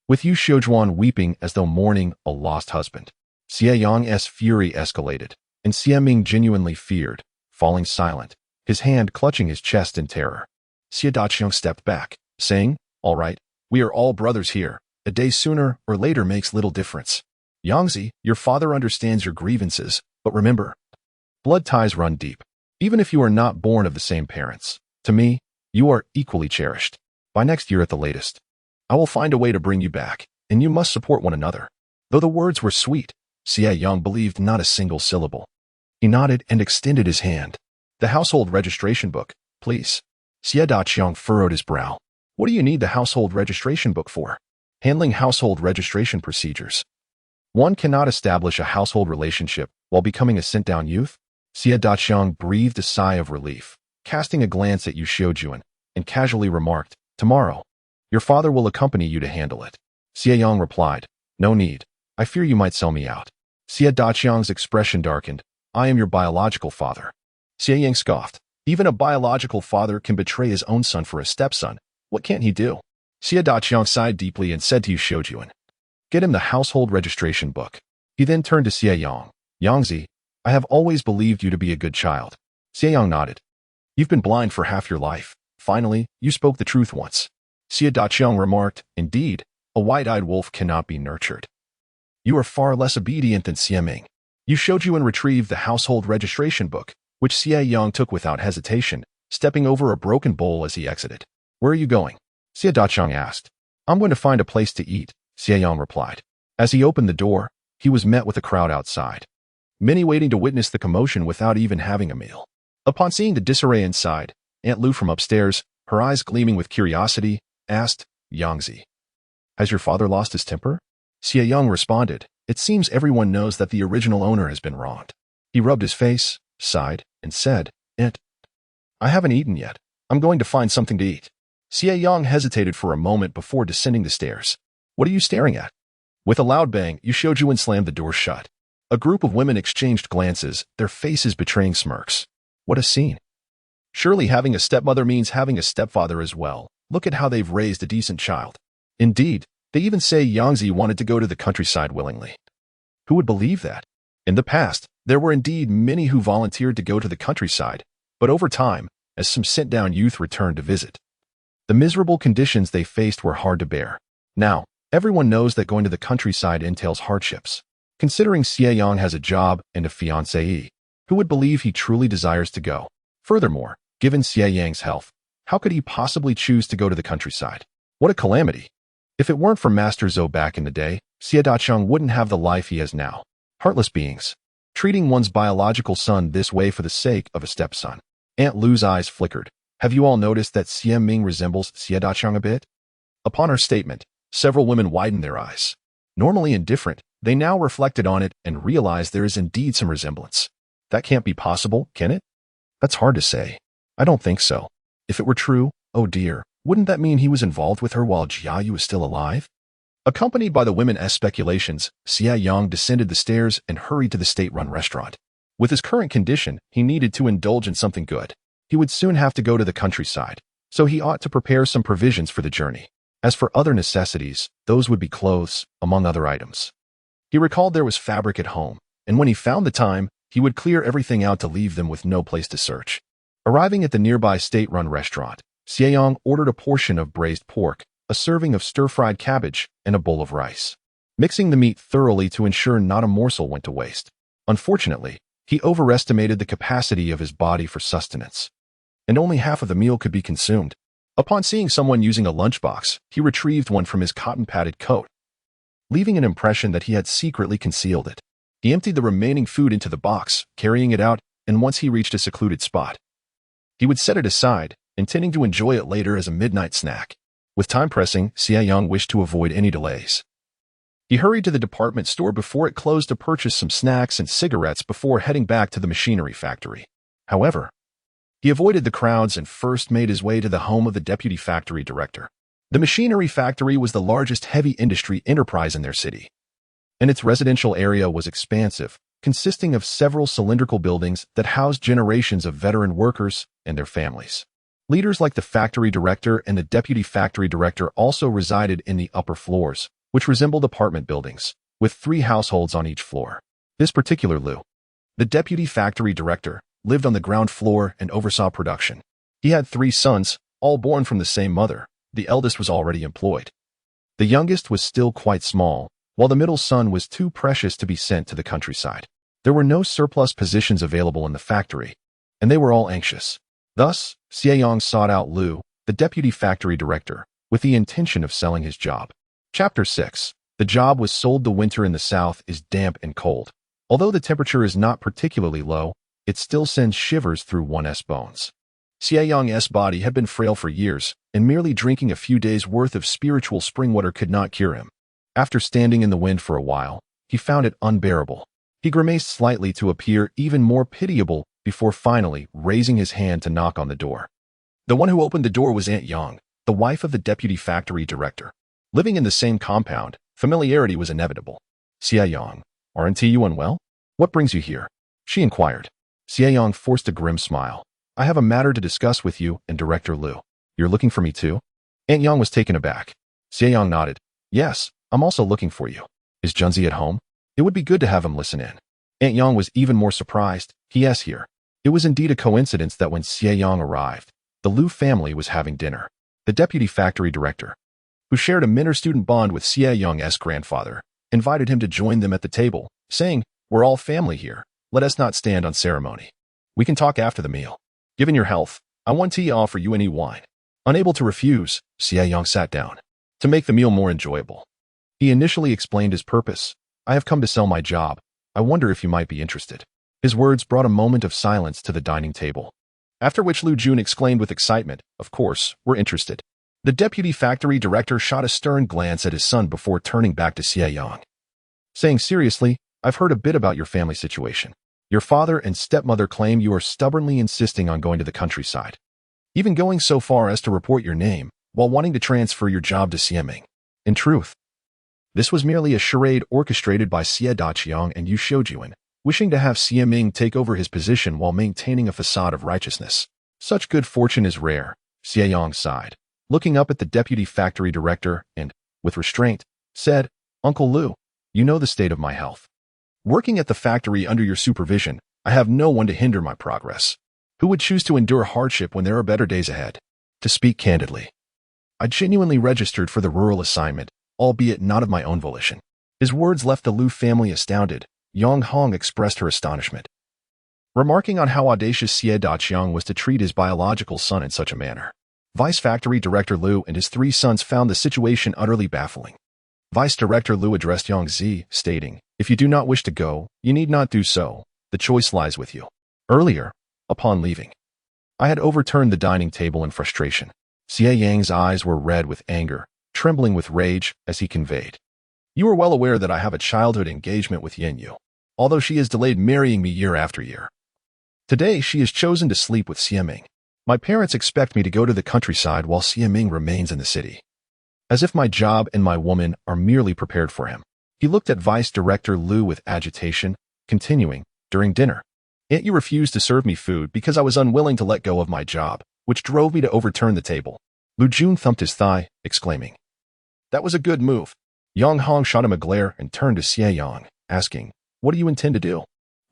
with Yu Shoujuan weeping as though mourning a lost husband. Xie Yang's fury escalated, and Xie Ming genuinely feared, falling silent, his hand clutching his chest in terror. Xie Daqiang stepped back, saying, "All right, we are all brothers here. A day sooner or later makes little difference. Yangzi, your father understands your grievances, but remember, blood ties run deep. Even if you are not born of the same parents, to me, you are equally cherished. By next year at the latest, I will find a way to bring you back, and you must support one another." Though the words were sweet, Xie Yang believed not a single syllable. He nodded and extended his hand. "The household registration book, please." Xie Daqiang furrowed his brow. "What do you need the household registration book for?" "Handling household registration procedures. One cannot establish a household relationship while becoming a sent-down youth." Xie Daqiang breathed a sigh of relief, casting a glance at Yu Shoujuan, and casually remarked, "Tomorrow, your father will accompany you to handle it." Xie Yang replied, "No need. I fear you might sell me out." Xie Daqiang's expression darkened. "I am your biological father." Xie Yang scoffed. "Even a biological father can betray his own son for a stepson. What can't he do?" Xie Daqiang sighed deeply and said to Yu Shoujuan, "Get him the household registration book." He then turned to Xie Yang. "Yangzi, I have always believed you to be a good child." Xie Yang nodded. "You've been blind for half your life. Finally, you spoke the truth once." Xie Daqiang remarked, "Indeed, a white-eyed wolf cannot be nurtured." "You are far less obedient than Xie Ming." Yu Shoujuan retrieved the household registration book, which Xie Yang took without hesitation, stepping over a broken bowl as he exited. "Where are you going?" Xie Daqiang asked. "I'm going to find a place to eat," Xie Yang replied. As he opened the door, he was met with a crowd outside, many waiting to witness the commotion without even having a meal. Upon seeing the disarray inside, Aunt Lu from upstairs, her eyes gleaming with curiosity, asked, "Yangzi, has your father lost his temper?" Xie Yang responded, "It seems everyone knows that the original owner has been wronged." He rubbed his face, sighed, and said, I haven't eaten yet. I'm going to find something to eat." Xie Yang hesitated for a moment before descending the stairs. What are you staring at? With a loud bang, Yuan slammed the door shut. A group of women exchanged glances, their faces betraying smirks. What a scene. Surely having a stepmother means having a stepfather as well. Look at how they've raised a decent child. Indeed, they even say Yangzi wanted to go to the countryside willingly. Who would believe that? In the past, there were indeed many who volunteered to go to the countryside, but over time, as some sent-down youth returned to visit, the miserable conditions they faced were hard to bear. Now, everyone knows that going to the countryside entails hardships. Considering Xie Yang has a job and a fiancée, who would believe he truly desires to go? Furthermore, given Xie Yang's health, how could he possibly choose to go to the countryside? What a calamity! If it weren't for Master Zhou back in the day, Xie Dacheng wouldn't have the life he has now. Heartless beings. Treating one's biological son this way for the sake of a stepson. Aunt Lu's eyes flickered. Have you all noticed that Xie Ming resembles Xie Dacheng a bit? Upon her statement, several women widened their eyes. Normally indifferent, they now reflected on it and realized there is indeed some resemblance. That can't be possible, can it? That's hard to say. I don't think so. If it were true, oh dear, wouldn't that mean he was involved with her while Jiayu was still alive? Accompanied by the women's speculations, Xie Yang descended the stairs and hurried to the state-run restaurant. With his current condition, he needed to indulge in something good. He would soon have to go to the countryside, so he ought to prepare some provisions for the journey. As for other necessities, those would be clothes, among other items. He recalled there was fabric at home, and when he found the time, he would clear everything out to leave them with no place to search. Arriving at the nearby state-run restaurant, Xie Yang ordered a portion of braised pork, a serving of stir-fried cabbage, and a bowl of rice, mixing the meat thoroughly to ensure not a morsel went to waste. Unfortunately, he overestimated the capacity of his body for sustenance, and only half of the meal could be consumed. Upon seeing someone using a lunchbox, he retrieved one from his cotton-padded coat, leaving an impression that he had secretly concealed it. He emptied the remaining food into the box, carrying it out, and once he reached a secluded spot, he would set it aside, intending to enjoy it later as a midnight snack. With time pressing, Xie Yang wished to avoid any delays. He hurried to the department store before it closed to purchase some snacks and cigarettes before heading back to the machinery factory. However, he avoided the crowds and first made his way to the home of the deputy factory director. The machinery factory was the largest heavy industry enterprise in their city, and its residential area was expansive, consisting of several cylindrical buildings that housed generations of veteran workers and their families. Leaders like the factory director and the deputy factory director also resided in the upper floors, which resembled apartment buildings, with 3 households on each floor. This particular Lu, the deputy factory director, lived on the ground floor and oversaw production. He had 3 sons, all born from the same mother. The eldest was already employed. The youngest was still quite small, while the middle son was too precious to be sent to the countryside. There were no surplus positions available in the factory, and they were all anxious. Thus, Xie Yang sought out Lu, the deputy factory director, with the intention of selling his job. Chapter 6. The job was sold. The winter in the south is damp and cold. Although the temperature is not particularly low, it still sends shivers through one's bones. Xie Yang's body had been frail for years, and merely drinking a few days' worth of spiritual spring water could not cure him. After standing in the wind for a while, he found it unbearable. He grimaced slightly to appear even more pitiable before finally raising his hand to knock on the door. The one who opened the door was Aunt Yang, the wife of the deputy factory director. Living in the same compound, familiarity was inevitable. Xie Yang, aren't you unwell? What brings you here? She inquired. Xie Yang forced a grim smile. I have a matter to discuss with you and Director Lu. You're looking for me too? Aunt Yang was taken aback. Xie Yang nodded. Yes, I'm also looking for you. Is Junzi at home? It would be good to have him listen in. Aunt Yang was even more surprised. Yes, here. It was indeed a coincidence that when Xie Yang arrived, the Lu family was having dinner. The deputy factory director, who shared a mentor-student bond with Xie Yang's grandfather, invited him to join them at the table, saying, We're all family here. Let us not stand on ceremony. We can talk after the meal. Given your health, I want to offer you any wine. Unable to refuse, Xie Yang sat down. To make the meal more enjoyable, he initially explained his purpose. I have come to sell my job. I wonder if you might be interested. His words brought a moment of silence to the dining table, after which Lu Jun exclaimed with excitement, Of course, we're interested. The deputy factory director shot a stern glance at his son before turning back to Xie Yang, saying seriously, I've heard a bit about your family situation. Your father and stepmother claim you are stubbornly insisting on going to the countryside, even going so far as to report your name while wanting to transfer your job to Xie Ming. In truth, This was merely a charade orchestrated by Xie Yang and Yu Xiujuan, wishing to have Xie Ming take over his position while maintaining a facade of righteousness. Such good fortune is rare, Xie Yang sighed, looking up at the deputy factory director and, with restraint, said, Uncle Lu, you know the state of my health. Working at the factory under your supervision, I have no one to hinder my progress. Who would choose to endure hardship when there are better days ahead? To speak candidly, I genuinely registered for the rural assignment, albeit not of my own volition. His words left the Lu family astounded. Yang Hong expressed her astonishment, remarking on how audacious Xie Yang was to treat his biological son in such a manner. Vice Factory Director Lu and his 3 sons found the situation utterly baffling. Vice Director Lu addressed Yang Zi, stating, if you do not wish to go, you need not do so. The choice lies with you. Earlier, upon leaving, I had overturned the dining table in frustration. Xie Yang's eyes were red with anger, trembling with rage as he conveyed, you are well aware that I have a childhood engagement with Yin Yu, although she has delayed marrying me year after year. Today, she has chosen to sleep with Xie Ming. My parents expect me to go to the countryside while Xie Ming remains in the city. As if my job and my woman are merely prepared for him. He looked at Vice Director Lu with agitation, continuing, during dinner, Aunt Yu refused to serve me food because I was unwilling to let go of my job, which drove me to overturn the table. Lu Jun thumped his thigh, exclaiming, that was a good move. Yang Hong shot him a glare and turned to Xie Yang, asking, what do you intend to do?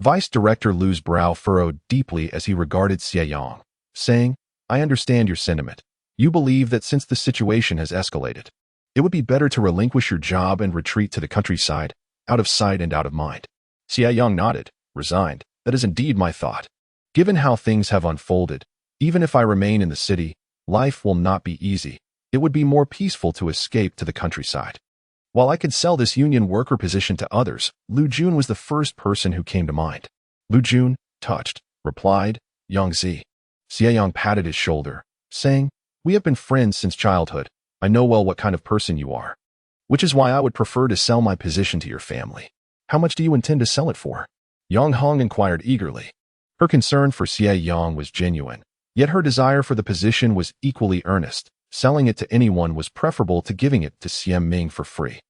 Vice Director Lu's brow furrowed deeply as he regarded Xie Yang, saying, I understand your sentiment. You believe that since the situation has escalated, it would be better to relinquish your job and retreat to the countryside, out of sight and out of mind. Xie Yang nodded, resigned. That is indeed my thought. Given how things have unfolded, even if I remain in the city, life will not be easy. It would be more peaceful to escape to the countryside. While I could sell this union worker position to others, Lu Jun was the first person who came to mind. Lu Jun, touched, replied, Yang Zi. Xie Yang patted his shoulder, saying, we have been friends since childhood. I know well what kind of person you are. Which is why I would prefer to sell my position to your family. How much do you intend to sell it for? Yang Hong inquired eagerly. Her concern for Xie Yang was genuine, yet her desire for the position was equally earnest. Selling it to anyone was preferable to giving it to Xie Ming for free.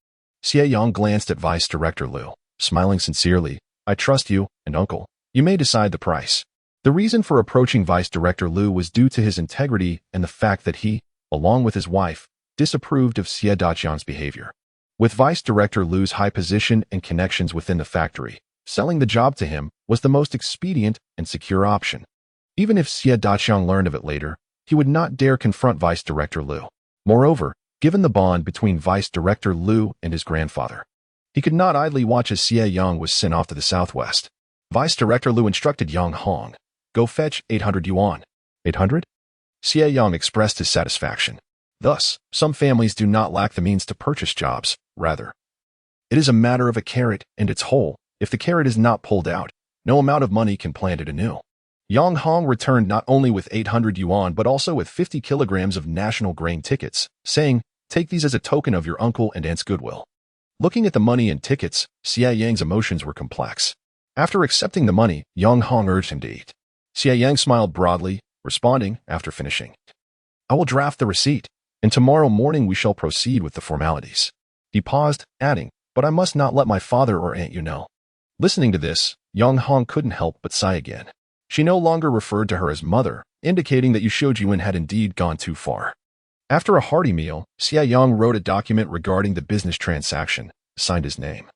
Xie Yang glanced at Vice Director Lu, smiling sincerely. I trust you, and uncle. You may decide the price. The reason for approaching Vice Director Lu was due to his integrity and the fact that he, along with his wife, disapproved of Xie Yang's behavior. With Vice Director Lu's high position and connections within the factory, selling the job to him was the most expedient and secure option. Even if Xie Yang learned of it later, he would not dare confront Vice Director Lu. Moreover, given the bond between Vice Director Lu and his grandfather, he could not idly watch as Xie Yang was sent off to the southwest. Vice Director Lu instructed Yang Hong, go fetch 800 yuan. 800? Xie Yang expressed his satisfaction. Thus, some families do not lack the means to purchase jobs. Rather, it is a matter of a carrot and its hole. If the carrot is not pulled out, no amount of money can plant it anew. Yang Hong returned not only with 800 yuan but also with 50 kilograms of national grain tickets, saying, take these as a token of your uncle and aunt's goodwill. Looking at the money and tickets, Xie Yang's emotions were complex. After accepting the money, Yang Hong urged him to eat. Xie Yang smiled broadly, responding, after finishing, I will draft the receipt, and tomorrow morning we shall proceed with the formalities. He paused, adding, but I must not let my father or aunt know. Listening to this, Yang Hong couldn't help but sigh again. She no longer referred to her as mother, indicating that Yu Xiujuan had indeed gone too far. After a hearty meal, Xie Yang wrote a document regarding the business transaction, signed his name,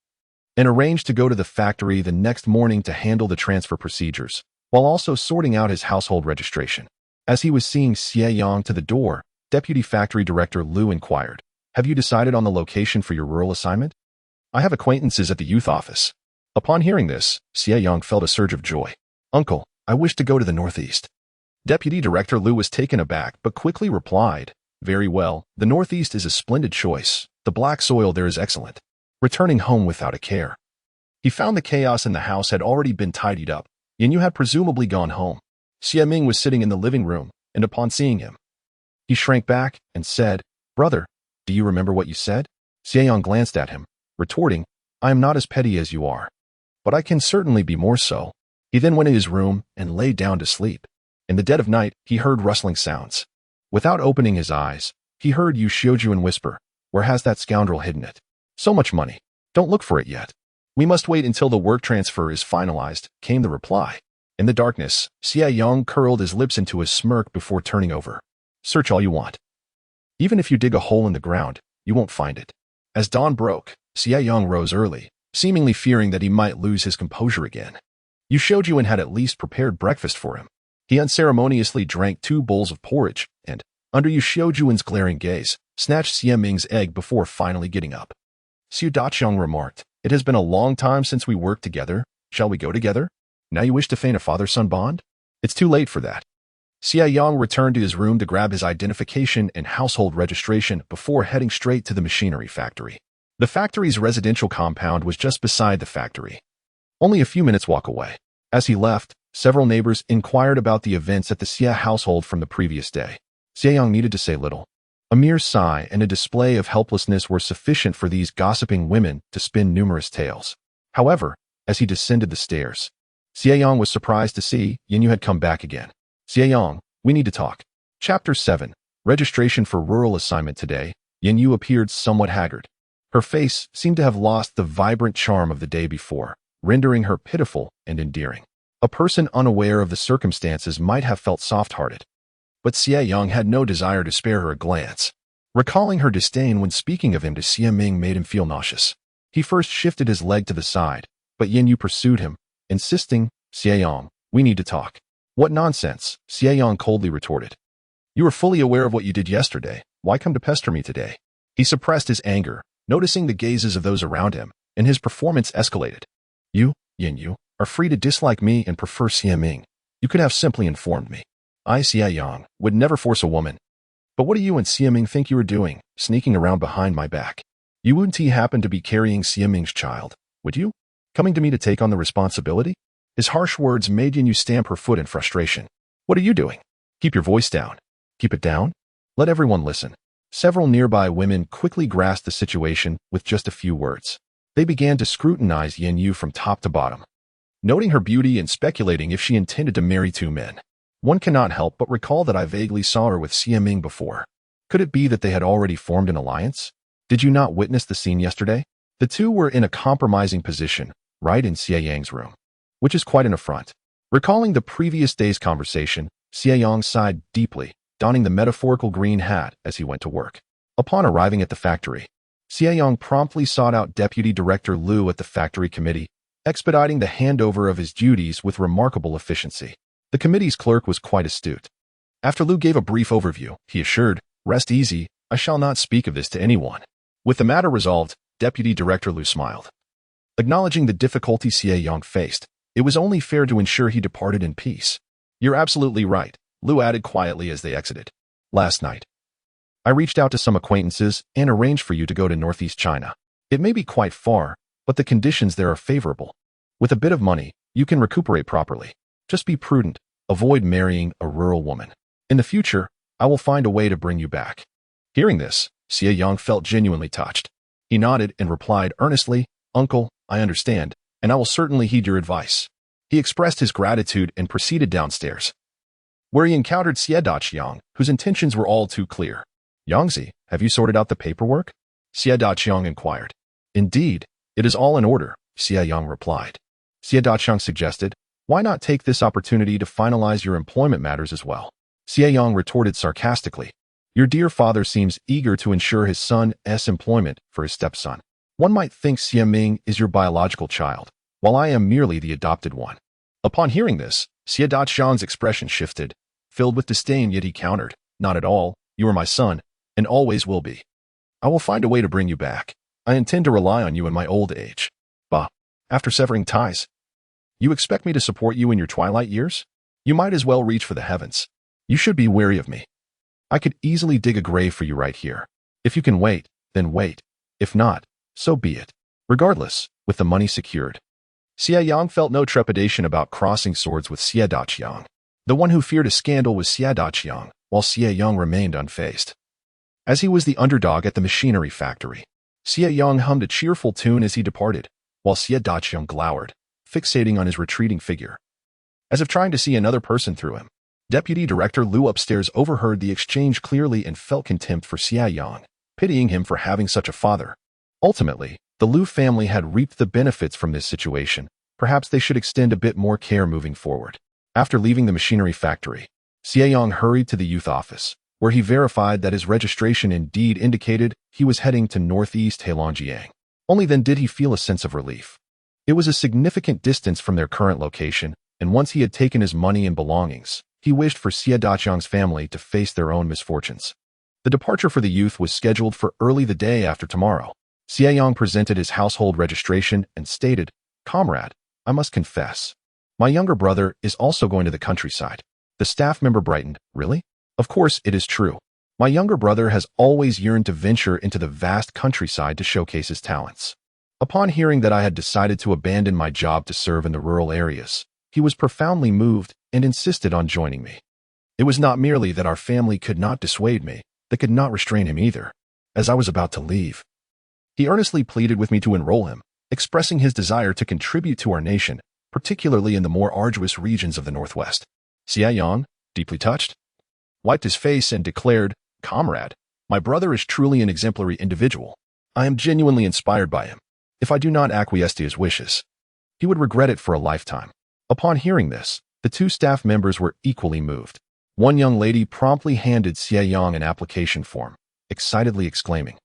and arranged to go to the factory the next morning to handle the transfer procedures, while also sorting out his household registration. As he was seeing Xie Yang to the door, Deputy Factory Director Lu inquired, have you decided on the location for your rural assignment? I have acquaintances at the youth office. Upon hearing this, Xie Yang felt a surge of joy. Uncle, I wish to go to the northeast. Deputy Director Lu was taken aback but quickly replied, very well, the northeast is a splendid choice. The black soil there is excellent. Returning home without a care. He found the chaos in the house had already been tidied up, and you had presumably gone home. Xie Ming was sitting in the living room, and upon seeing him, he shrank back and said, brother, do you remember what you said? Xie Yang glanced at him, retorting, I am not as petty as you are, but I can certainly be more so. He then went in his room and lay down to sleep. In the dead of night, he heard rustling sounds. Without opening his eyes, he heard Yu Xiujuan whisper, where has that scoundrel hidden it? So much money. Don't look for it yet. We must wait until the work transfer is finalized, came the reply. In the darkness, Xie Yang curled his lips into a smirk before turning over. Search all you want. Even if you dig a hole in the ground, you won't find it. As dawn broke, Xie Yang rose early, seemingly fearing that he might lose his composure again. Yu Shoujun had at least prepared breakfast for him. He unceremoniously drank 2 bowls of porridge and, under Yu Shoujun's glaring gaze, snatched Xie Ming's egg before finally getting up. Xie Daqiang remarked, "It has been a long time since we worked together. Shall we go together? Now you wish to feign a father-son bond? It's too late for that." Xie Yang returned to his room to grab his identification and household registration before heading straight to the machinery factory. The factory's residential compound was just beside the factory, only a few minutes' walk away. As he left, several neighbors inquired about the events at the Xie household from the previous day. Xie Yang needed to say little. A mere sigh and a display of helplessness were sufficient for these gossiping women to spin numerous tales. However, as he descended the stairs, Xie Yang was surprised to see Yu had come back again. "Xie Yang, we need to talk." Chapter 7. Registration for rural assignment today. Yu appeared somewhat haggard. Her face seemed to have lost the vibrant charm of the day before, rendering her pitiful and endearing. A person unaware of the circumstances might have felt soft-hearted. But Xie Yang had no desire to spare her a glance. Recalling her disdain when speaking of him to Xie Ming made him feel nauseous. He first shifted his leg to the side, but Yu pursued him, insisting, "Xie Yang, we need to talk." "What nonsense," Xie Yang coldly retorted. "You were fully aware of what you did yesterday. Why come to pester me today?" He suppressed his anger, noticing the gazes of those around him, and his performance escalated. "You, Yu, are free to dislike me and prefer Xie Ming. You could have simply informed me. I, Xie Yang, would never force a woman. But what do you and Xie Ming think you are doing, sneaking around behind my back? You wouldn't happen to be carrying Xie Ming's child, would you? Coming to me to take on the responsibility?" His harsh words made Yu stamp her foot in frustration. "What are you doing? Keep your voice down." "Keep it down? Let everyone listen." Several nearby women quickly grasped the situation with just a few words. They began to scrutinize Yu from top to bottom, noting her beauty and speculating if she intended to marry 2 men. "One cannot help but recall that I vaguely saw her with Xie Ming before. Could it be that they had already formed an alliance? Did you not witness the scene yesterday? The 2 were in a compromising position, right in Xie Yang's room, which is quite an affront." Recalling the previous day's conversation, Xie Yang sighed deeply, donning the metaphorical green hat as he went to work. Upon arriving at the factory, Xie Yang promptly sought out Deputy Director Lu at the factory committee, expediting the handover of his duties with remarkable efficiency. The committee's clerk was quite astute. After Lu gave a brief overview, he assured, "Rest easy, I shall not speak of this to anyone." With the matter resolved, Deputy Director Lu smiled. Acknowledging the difficulty Xie Yang faced, it was only fair to ensure he departed in peace. "You're absolutely right," Lu added quietly as they exited. "Last night, I reached out to some acquaintances and arranged for you to go to Northeast China. It may be quite far, but the conditions there are favorable. With a bit of money, you can recuperate properly. Just be prudent. Avoid marrying a rural woman. In the future, I will find a way to bring you back." Hearing this, Xie Yang felt genuinely touched. He nodded and replied earnestly, "Uncle, I understand, and I will certainly heed your advice." He expressed his gratitude and proceeded downstairs, where he encountered Xie Daqiang, whose intentions were all too clear. "Yangzi, have you sorted out the paperwork?" Xie Daqiang inquired. "Indeed, it is all in order," Xie Yang replied. Xie Daqiang suggested, "Why not take this opportunity to finalize your employment matters as well?" Xie Yang retorted sarcastically, "Your dear father seems eager to ensure his son's employment for his stepson. One might think Xie Ming is your biological child, while I am merely the adopted one." Upon hearing this, Xie Daqiang's expression shifted, filled with disdain, yet he countered, "Not at all. You are my son, and always will be. I will find a way to bring you back. I intend to rely on you in my old age." "Bah, after severing ties, you expect me to support you in your twilight years? You might as well reach for the heavens. You should be wary of me. I could easily dig a grave for you right here. If you can wait, then wait. If not, so be it." Regardless, with the money secured, Xie Yang felt no trepidation about crossing swords with Xie Daqiang. The one who feared a scandal was Xie Daqiang, while Xie Yang remained unfazed. As he was the underdog at the machinery factory, Xie Yang hummed a cheerful tune as he departed, while Xie Daqiang glowered, fixating on his retreating figure, as if trying to see another person through him. Deputy Director Lu upstairs overheard the exchange clearly and felt contempt for Xie Yang, pitying him for having such a father. Ultimately, the Liu family had reaped the benefits from this situation. Perhaps they should extend a bit more care moving forward. After leaving the machinery factory, Xie Yang hurried to the youth office, where he verified that his registration indeed indicated he was heading to northeast Heilongjiang. Only then did he feel a sense of relief. It was a significant distance from their current location, and once he had taken his money and belongings, he wished for Xie Daqiang's family to face their own misfortunes. The departure for the youth was scheduled for early the day after tomorrow. Xie Yang presented his household registration and stated, "Comrade, I must confess. My younger brother is also going to the countryside." The staff member brightened. "Really?" "Of course it is true. My younger brother has always yearned to venture into the vast countryside to showcase his talents. Upon hearing that I had decided to abandon my job to serve in the rural areas, he was profoundly moved and insisted on joining me. It was not merely that our family could not dissuade me, they could not restrain him either. As I was about to leave, he earnestly pleaded with me to enroll him, expressing his desire to contribute to our nation, particularly in the more arduous regions of the Northwest." Xie Yang, deeply touched, wiped his face and declared, "Comrade, my brother is truly an exemplary individual. I am genuinely inspired by him. If I do not acquiesce to his wishes, he would regret it for a lifetime." Upon hearing this, the two staff members were equally moved. One young lady promptly handed Xie Yang an application form, excitedly exclaiming,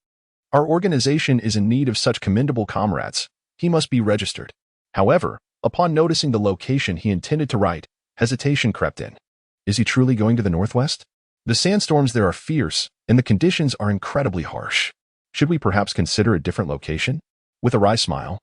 "Our organization is in need of such commendable comrades. He must be registered." However, upon noticing the location he intended to write, hesitation crept in. Is he truly going to the Northwest? The sandstorms there are fierce, and the conditions are incredibly harsh. Should we perhaps consider a different location? With a wry smile,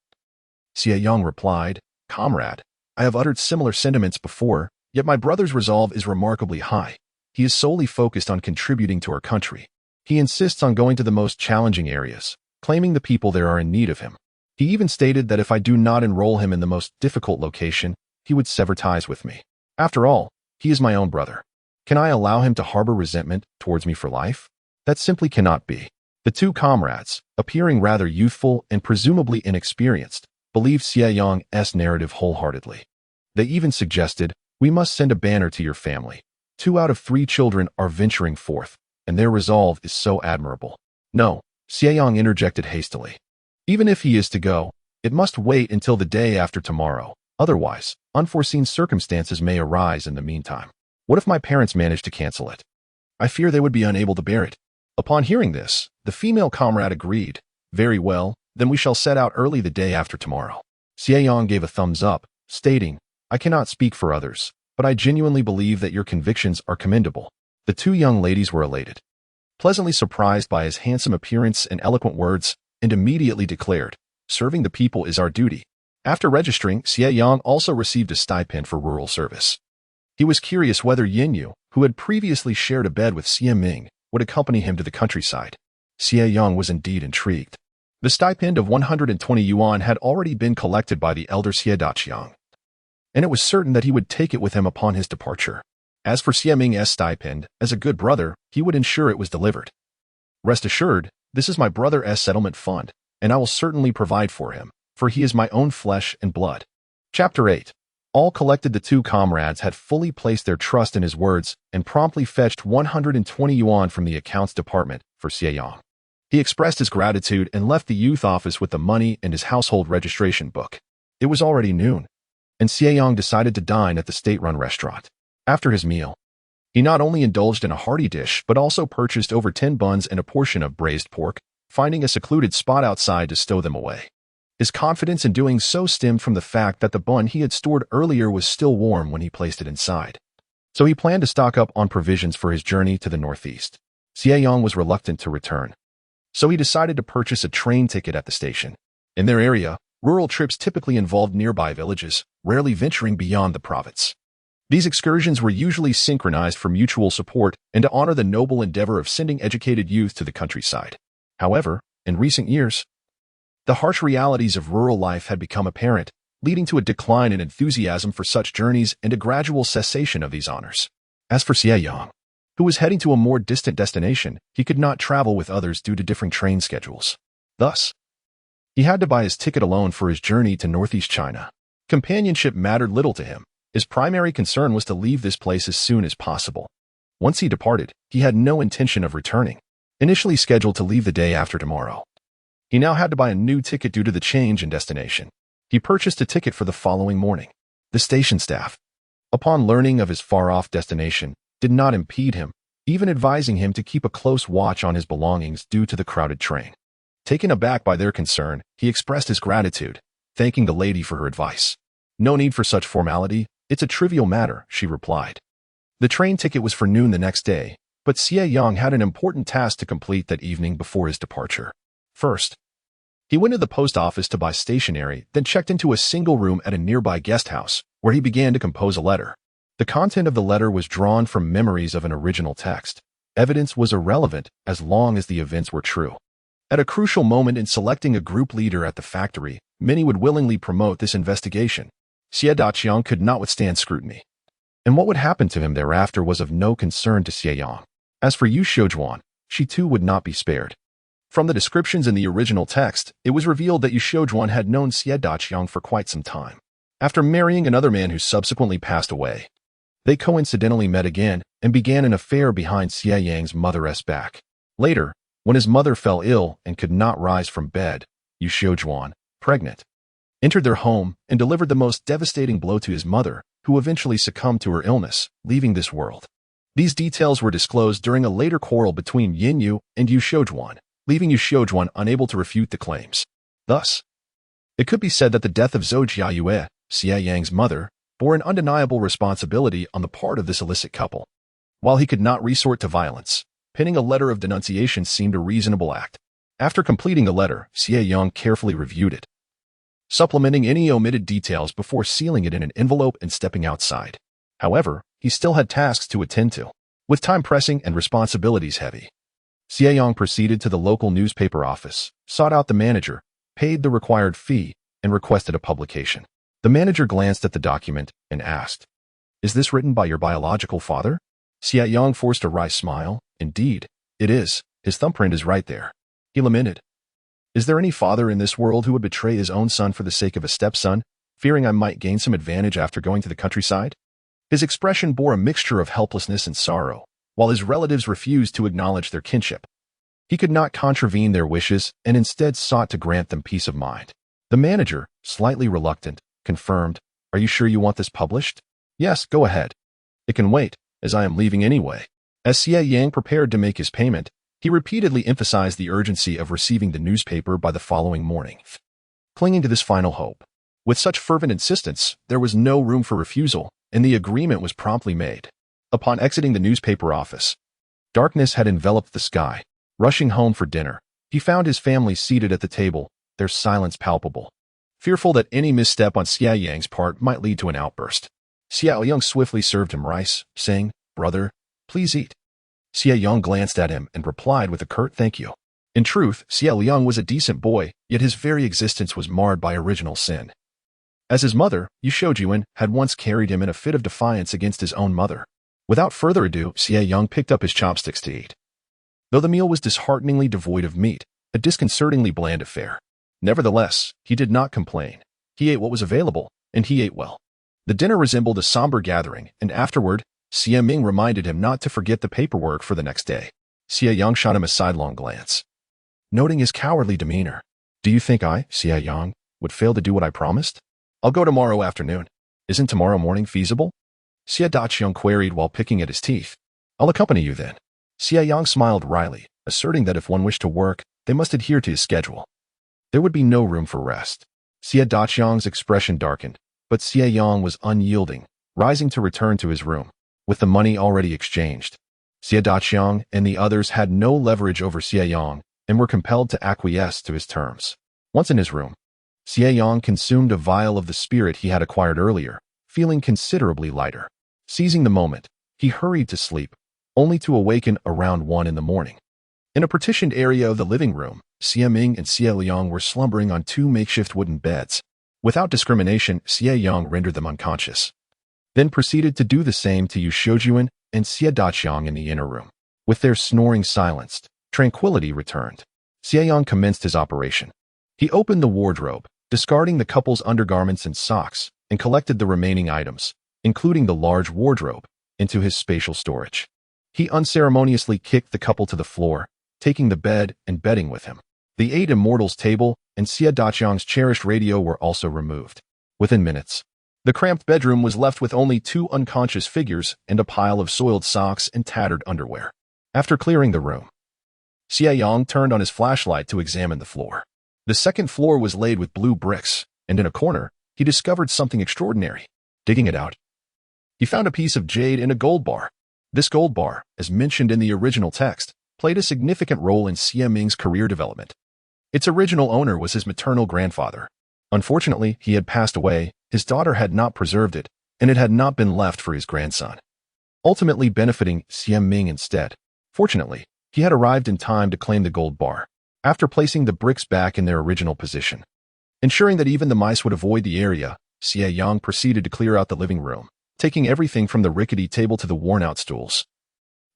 Xie Yang replied, "Comrade, I have uttered similar sentiments before, yet my brother's resolve is remarkably high. He is solely focused on contributing to our country. He insists on going to the most challenging areas, claiming the people there are in need of him. He even stated that if I do not enroll him in the most difficult location, he would sever ties with me. After all, he is my own brother. Can I allow him to harbor resentment towards me for life? That simply cannot be." The two comrades, appearing rather youthful and presumably inexperienced, believed Xie Yang's narrative wholeheartedly. They even suggested, "We must send a banner to your family. 2 out of 3 children are venturing forth, and their resolve is so admirable." "No," Xie Yang interjected hastily. "Even if he is to go, it must wait until the day after tomorrow. Otherwise, unforeseen circumstances may arise in the meantime. What if my parents manage to cancel it? I fear they would be unable to bear it." Upon hearing this, the female comrade agreed. "Very well, then we shall set out early the day after tomorrow." Xie Yang gave a thumbs up, stating, "I cannot speak for others, but I genuinely believe that your convictions are commendable." The two young ladies were elated, pleasantly surprised by his handsome appearance and eloquent words, and immediately declared, "Serving the people is our duty." After registering, Xie Yang also received a stipend for rural service. He was curious whether Yinyu, who had previously shared a bed with Xie Ming, would accompany him to the countryside. Xie Yang was indeed intrigued. The stipend of 120 yuan had already been collected by the elder Xie Daqiang, and it was certain that he would take it with him upon his departure. As for Xie Ming's stipend, as a good brother, he would ensure it was delivered. "Rest assured, this is my brother's settlement fund, and I will certainly provide for him, for he is my own flesh and blood." Chapter 8. All collected, the two comrades had fully placed their trust in his words and promptly fetched 120 yuan from the accounts department for Xie Yang. He expressed his gratitude and left the youth office with the money and his household registration book. It was already noon, and Xie Yang decided to dine at the state-run restaurant. After his meal, he not only indulged in a hearty dish but also purchased over 10 buns and a portion of braised pork, finding a secluded spot outside to stow them away. His confidence in doing so stemmed from the fact that the bun he had stored earlier was still warm when he placed it inside. So he planned to stock up on provisions for his journey to the northeast. Xie Yang was reluctant to return, so he decided to purchase a train ticket at the station. In their area, rural trips typically involved nearby villages, rarely venturing beyond the province. These excursions were usually synchronized for mutual support and to honor the noble endeavor of sending educated youth to the countryside. However, in recent years, the harsh realities of rural life had become apparent, leading to a decline in enthusiasm for such journeys and a gradual cessation of these honors. As for Xie Yang, who was heading to a more distant destination, he could not travel with others due to differing train schedules. Thus, he had to buy his ticket alone for his journey to northeast China. Companionship mattered little to him. His primary concern was to leave this place as soon as possible. Once he departed, he had no intention of returning. Initially scheduled to leave the day after tomorrow, He now had to buy a new ticket due to the change in destination. He purchased a ticket for the following morning. The station staff, upon learning of his far-off destination, did not impede him, even advising him to keep a close watch on his belongings due to the crowded train. Taken aback by their concern, he expressed his gratitude, thanking the lady for her advice. "No need for such formality, it's a trivial matter," she replied. The train ticket was for noon the next day, but Xie Yang had an important task to complete that evening before his departure. First, he went to the post office to buy stationery, then checked into a single room at a nearby guest house, where he began to compose a letter. The content of the letter was drawn from memories of an original text. Evidence was irrelevant as long as the events were true. At a crucial moment in selecting a group leader at the factory, many would willingly promote this investigation. Xie Yang could not withstand scrutiny, and what would happen to him thereafter was of no concern to Xie Yang. As for Yu Shoujuan, she too would not be spared. From the descriptions in the original text, it was revealed that Yu Shoujuan had known Xie Yang for quite some time. After marrying another man who subsequently passed away, they coincidentally met again and began an affair behind Xie Yang's mother's back. Later, when his mother fell ill and could not rise from bed, Yu Shoujuan, pregnant, entered their home and delivered the most devastating blow to his mother, who eventually succumbed to her illness, leaving this world. These details were disclosed during a later quarrel between Yin Yu and Yu Shoujuan, leaving Yu Shoujuan unable to refute the claims. Thus, it could be said that the death of Zhou Jiayue, Xie Yang's mother, bore an undeniable responsibility on the part of this illicit couple. While he could not resort to violence, penning a letter of denunciation seemed a reasonable act. After completing the letter, Xie Yang carefully reviewed it, supplementing any omitted details before sealing it in an envelope and stepping outside. However, he still had tasks to attend to, with time pressing and responsibilities heavy. Xie Yang proceeded to the local newspaper office, sought out the manager, paid the required fee, and requested a publication. The manager glanced at the document and asked, "Is this written by your biological father?" Xie Yang forced a wry smile. "Indeed, it is. His thumbprint is right there." He lamented, "Is there any father in this world who would betray his own son for the sake of a stepson, fearing I might gain some advantage after going to the countryside?" His expression bore a mixture of helplessness and sorrow, while his relatives refused to acknowledge their kinship. He could not contravene their wishes and instead sought to grant them peace of mind. The manager, slightly reluctant, confirmed, "Are you sure you want this published?" "Yes, go ahead. It can wait, as I am leaving anyway." As Xie Yang prepared to make his payment, he repeatedly emphasized the urgency of receiving the newspaper by the following morning, clinging to this final hope. With such fervent insistence, there was no room for refusal, and the agreement was promptly made. Upon exiting the newspaper office, darkness had enveloped the sky. Rushing home for dinner, he found his family seated at the table, their silence palpable. Fearful that any misstep on Xie Yang's part might lead to an outburst, Xie Yang swiftly served him rice, saying, "Brother, please eat." Xie Yang glanced at him and replied with a curt thank you. In truth, Xie Yang was a decent boy, yet his very existence was marred by original sin. As his mother, Yu Shoujuan, had once carried him in a fit of defiance against his own mother. Without further ado, Xie Yang picked up his chopsticks to eat. Though the meal was dishearteningly devoid of meat, a disconcertingly bland affair. Nevertheless, he did not complain. He ate what was available, and he ate well. The dinner resembled a somber gathering, and afterward, Xie Ming reminded him not to forget the paperwork for the next day. Xie Yang shot him a sidelong glance, noting his cowardly demeanor. "Do you think I, Xie Yang, would fail to do what I promised? I'll go tomorrow afternoon. Isn't tomorrow morning feasible?" Xie Yang queried while picking at his teeth. "I'll accompany you then." Xie Yang smiled wryly, asserting that if one wished to work, they must adhere to his schedule. There would be no room for rest. Xie Yang's expression darkened, but Xie Yang was unyielding, rising to return to his room. With the money already exchanged, Xie Yang and the others had no leverage over Xie Yang and were compelled to acquiesce to his terms. Once in his room, Xie Yang consumed a vial of the spirit he had acquired earlier, feeling considerably lighter. Seizing the moment, he hurried to sleep, only to awaken around 1 in the morning. In a partitioned area of the living room, Xie Ming and Xie Yang were slumbering on 2 makeshift wooden beds. Without discrimination, Xie Yang rendered them unconscious, then proceeded to do the same to Yu Shoujuan and Xie Yang in the inner room. With their snoring silenced, tranquility returned. Xie Yang commenced his operation. He opened the wardrobe, discarding the couple's undergarments and socks, and collected the remaining items, including the large wardrobe, into his spatial storage. He unceremoniously kicked the couple to the floor, taking the bed and bedding with him. The 8 Immortals table and Xie Yang cherished radio were also removed. Within minutes, the cramped bedroom was left with only 2 unconscious figures and a pile of soiled socks and tattered underwear. After clearing the room, Xie Yang turned on his flashlight to examine the floor. The second floor was laid with blue bricks, and in a corner, he discovered something extraordinary. Digging it out, he found a piece of jade in a gold bar. This gold bar, as mentioned in the original text, played a significant role in Xie Ming's career development. Its original owner was his maternal grandfather. Unfortunately, he had passed away, his daughter had not preserved it, and it had not been left for his grandson, ultimately benefiting Xie Ming instead. Fortunately, he had arrived in time to claim the gold bar, after placing the bricks back in their original position. Ensuring that even the mice would avoid the area, Xie Yang proceeded to clear out the living room, taking everything from the rickety table to the worn-out stools,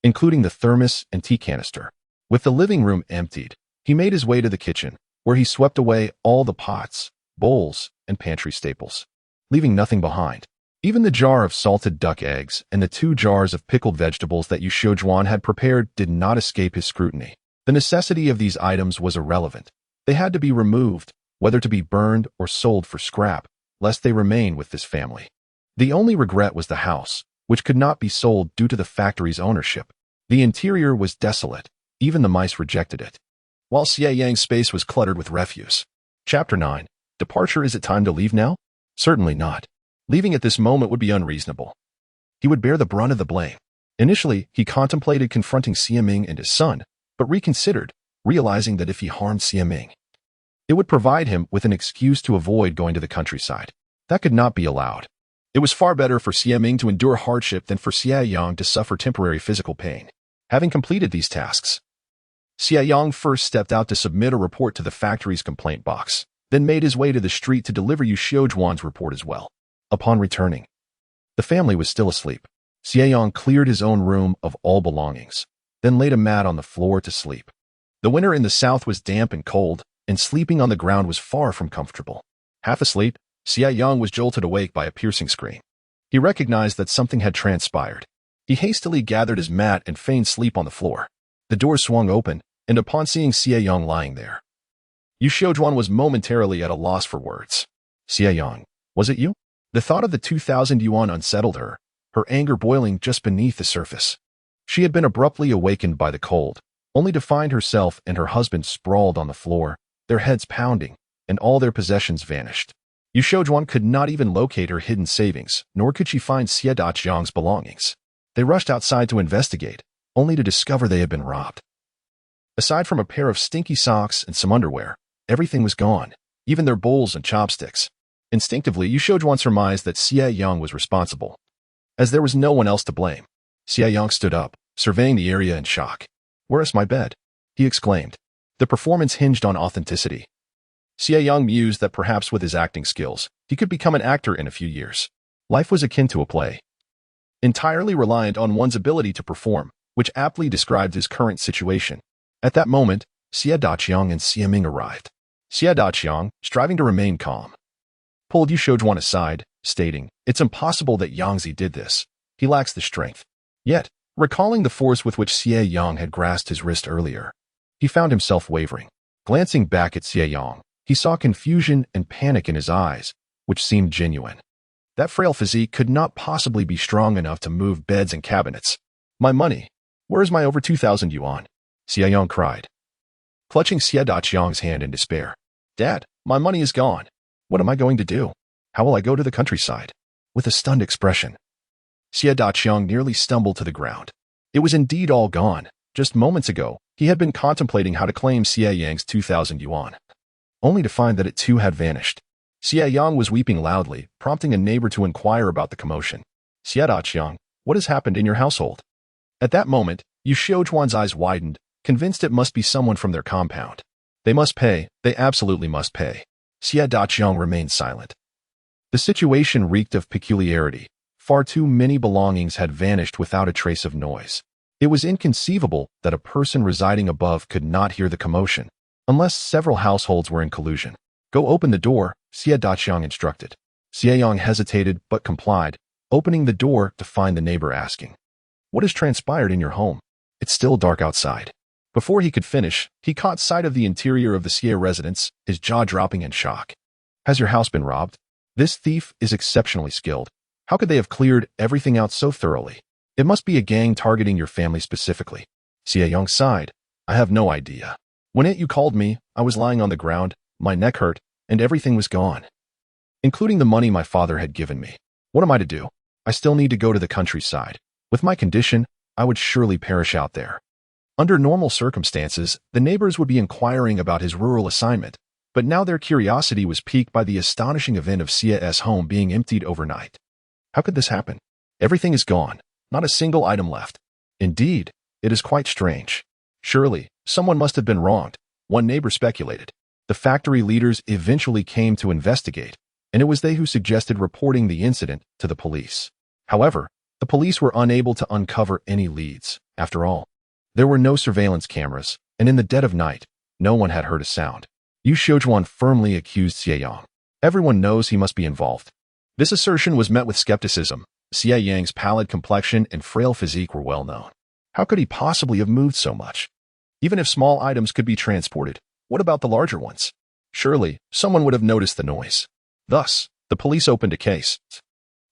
including the thermos and tea canister. With the living room emptied, he made his way to the kitchen, where he swept away all the pots, bowls, and pantry staples, leaving nothing behind. Even the jar of salted duck eggs and the 2 jars of pickled vegetables that Yuxiujuan had prepared did not escape his scrutiny. The necessity of these items was irrelevant. They had to be removed, whether to be burned or sold for scrap, lest they remain with this family. The only regret was the house, which could not be sold due to the factory's ownership. The interior was desolate. Even the mice rejected it, while Xie Yang's space was cluttered with refuse. Chapter 9. Departure. Is it time to leave now? Certainly not. Leaving at this moment would be unreasonable. He would bear the brunt of the blame. Initially, he contemplated confronting Xie Ming and his son, but reconsidered, realizing that if he harmed Xie Ming, it would provide him with an excuse to avoid going to the countryside. That could not be allowed. It was far better for Xie Ming to endure hardship than for Xie Yang to suffer temporary physical pain. Having completed these tasks, Xie Yang first stepped out to submit a report to the factory's complaint box, then made his way to the street to deliver Yuxiujuan's report as well. Upon returning, the family was still asleep. Xie Yang cleared his own room of all belongings, then laid a mat on the floor to sleep. The winter in the south was damp and cold, and sleeping on the ground was far from comfortable. Half asleep, Xie Yang was jolted awake by a piercing scream. He recognized that something had transpired. He hastily gathered his mat and feigned sleep on the floor. The door swung open, and upon seeing Xie Yang lying there, Yuxiujuan was momentarily at a loss for words. Xie Yang, was it you? The thought of the 2,000 yuan unsettled her, her anger boiling just beneath the surface. She had been abruptly awakened by the cold, only to find herself and her husband sprawled on the floor, their heads pounding, and all their possessions vanished. Yuxiujuan could not even locate her hidden savings, nor could she find Xie Yang's belongings. They rushed outside to investigate, only to discover they had been robbed. Aside from a pair of stinky socks and some underwear, everything was gone, even their bowls and chopsticks. Instinctively, Yuxiujuan surmised that Xie Yang was responsible, as there was no one else to blame. Xie Yang stood up, surveying the area in shock. "Where is my bed?" he exclaimed. The performance hinged on authenticity. Xie Yang mused that perhaps with his acting skills, he could become an actor in a few years. Life was akin to a play, entirely reliant on one's ability to perform, which aptly described his current situation. At that moment, Xie Yang and Xie Ming arrived. Xie Yang, striving to remain calm, pulled Yuxiujuan aside, stating, "It's impossible that Yangzi did this. He lacks the strength." Yet, recalling the force with which Xie Yang had grasped his wrist earlier, he found himself wavering. Glancing back at Xie Yang, he saw confusion and panic in his eyes, which seemed genuine. That frail physique could not possibly be strong enough to move beds and cabinets. "My money. Where is my over 2,000 yuan?" Xie Yang cried, clutching Xie Yang's hand in despair. "Dad, my money is gone. What am I going to do? How will I go to the countryside?" With a stunned expression, Xie Yang nearly stumbled to the ground. It was indeed all gone. Just moments ago, he had been contemplating how to claim Xie Yang's 2,000 yuan, only to find that it too had vanished. Xie Yang was weeping loudly, prompting a neighbor to inquire about the commotion. "Xie Yang, what has happened in your household?" At that moment, Yuxiujuan's eyes widened, convinced it must be someone from their compound. They must pay. They absolutely must pay. Xie Yang remained silent. The situation reeked of peculiarity. Far too many belongings had vanished without a trace of noise. It was inconceivable that a person residing above could not hear the commotion, unless several households were in collusion. "Go open the door," Xie Yang instructed. Xie Yang hesitated but complied, opening the door to find the neighbor asking, "What has transpired in your home? It's still dark outside." Before he could finish, he caught sight of the interior of the Xie residence, his jaw dropping in shock. Has your house been robbed? This thief is exceptionally skilled. How could they have cleared everything out so thoroughly? It must be a gang targeting your family specifically. Xie Yang sighed. I have no idea. When you called me, I was lying on the ground, my neck hurt, and everything was gone, including the money my father had given me. What am I to do? I still need to go to the countryside. With my condition, I would surely perish out there. Under normal circumstances, the neighbors would be inquiring about his rural assignment, but now their curiosity was piqued by the astonishing event of Xie's home being emptied overnight. How could this happen? Everything is gone, not a single item left. Indeed, it is quite strange. Surely, someone must have been wronged, one neighbor speculated. The factory leaders eventually came to investigate, and it was they who suggested reporting the incident to the police. However, the police were unable to uncover any leads. After all, there were no surveillance cameras, and in the dead of night, no one had heard a sound. Yu Shoujuan firmly accused Xie Yang. Everyone knows he must be involved. This assertion was met with skepticism. Xie Yang's pallid complexion and frail physique were well known. How could he possibly have moved so much? Even if small items could be transported, what about the larger ones? Surely, someone would have noticed the noise. Thus, the police opened a case.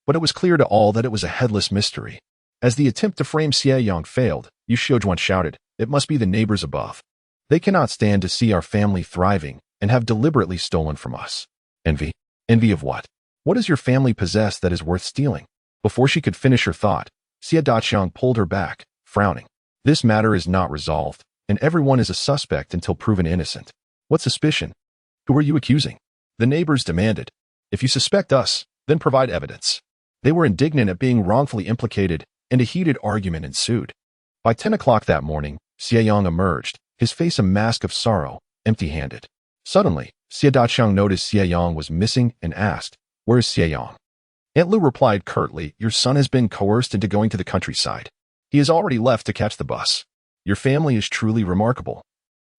But it was clear to all that it was a headless mystery. As the attempt to frame Xie Yang failed, Yu Shoujuan shouted, "It must be the neighbors above. They cannot stand to see our family thriving and have deliberately stolen from us. Envy? Envy of what? What does your family possess that is worth stealing?" Before she could finish her thought, Xie Daqiang pulled her back, frowning. This matter is not resolved, and everyone is a suspect until proven innocent. What suspicion? Who are you accusing? The neighbors demanded. If you suspect us, then provide evidence. They were indignant at being wrongfully implicated, and a heated argument ensued. By 10 o'clock that morning, Xie Yang emerged, his face a mask of sorrow, empty-handed. Suddenly, Xie Daqiang noticed Xie Yang was missing and asked, "Where is Xie Yang?" Aunt Lu replied curtly, "Your son has been coerced into going to the countryside. He has already left to catch the bus. Your family is truly remarkable.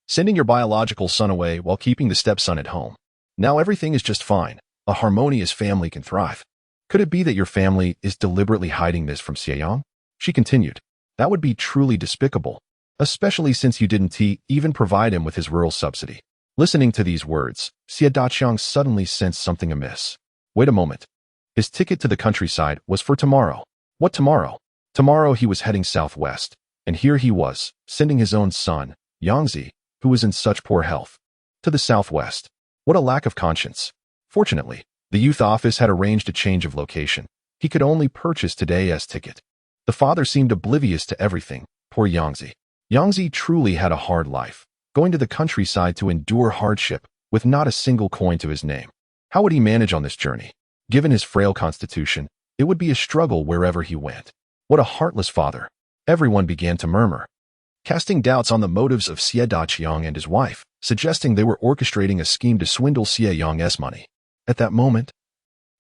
Sending your biological son away while keeping the stepson at home. Now everything is just fine. A harmonious family can thrive. Could it be that your family is deliberately hiding this from Xie Yang?" She continued, "That would be truly despicable, especially since you didn't even provide him with his rural subsidy." Listening to these words, Xie Daqiang suddenly sensed something amiss. Wait a moment. His ticket to the countryside was for tomorrow. What tomorrow? Tomorrow he was heading southwest, and here he was, sending his own son, Yangzi, who was in such poor health, to the southwest. What a lack of conscience. Fortunately, the youth office had arranged a change of location. He could only purchase today's ticket. The father seemed oblivious to everything. Poor Yangzi. Yangzi truly had a hard life, going to the countryside to endure hardship, with not a single coin to his name. How would he manage on this journey? Given his frail constitution, it would be a struggle wherever he went. What a heartless father. Everyone began to murmur, casting doubts on the motives of Xie Daqiang and his wife, suggesting they were orchestrating a scheme to swindle Xie Yang's money. At that moment,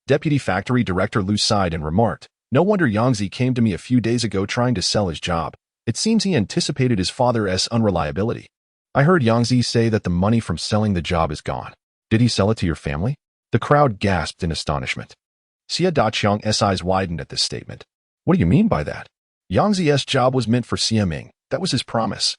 Deputy Factory Director Lu sighed and remarked, "No wonder Yangzi came to me a few days ago trying to sell his job. It seems he anticipated his father's unreliability. I heard Yangzi say that the money from selling the job is gone. Did he sell it to your family?" The crowd gasped in astonishment. Xie Daqiang's eyes widened at this statement. What do you mean by that? Yangzi's job was meant for Xie Ming. That was his promise.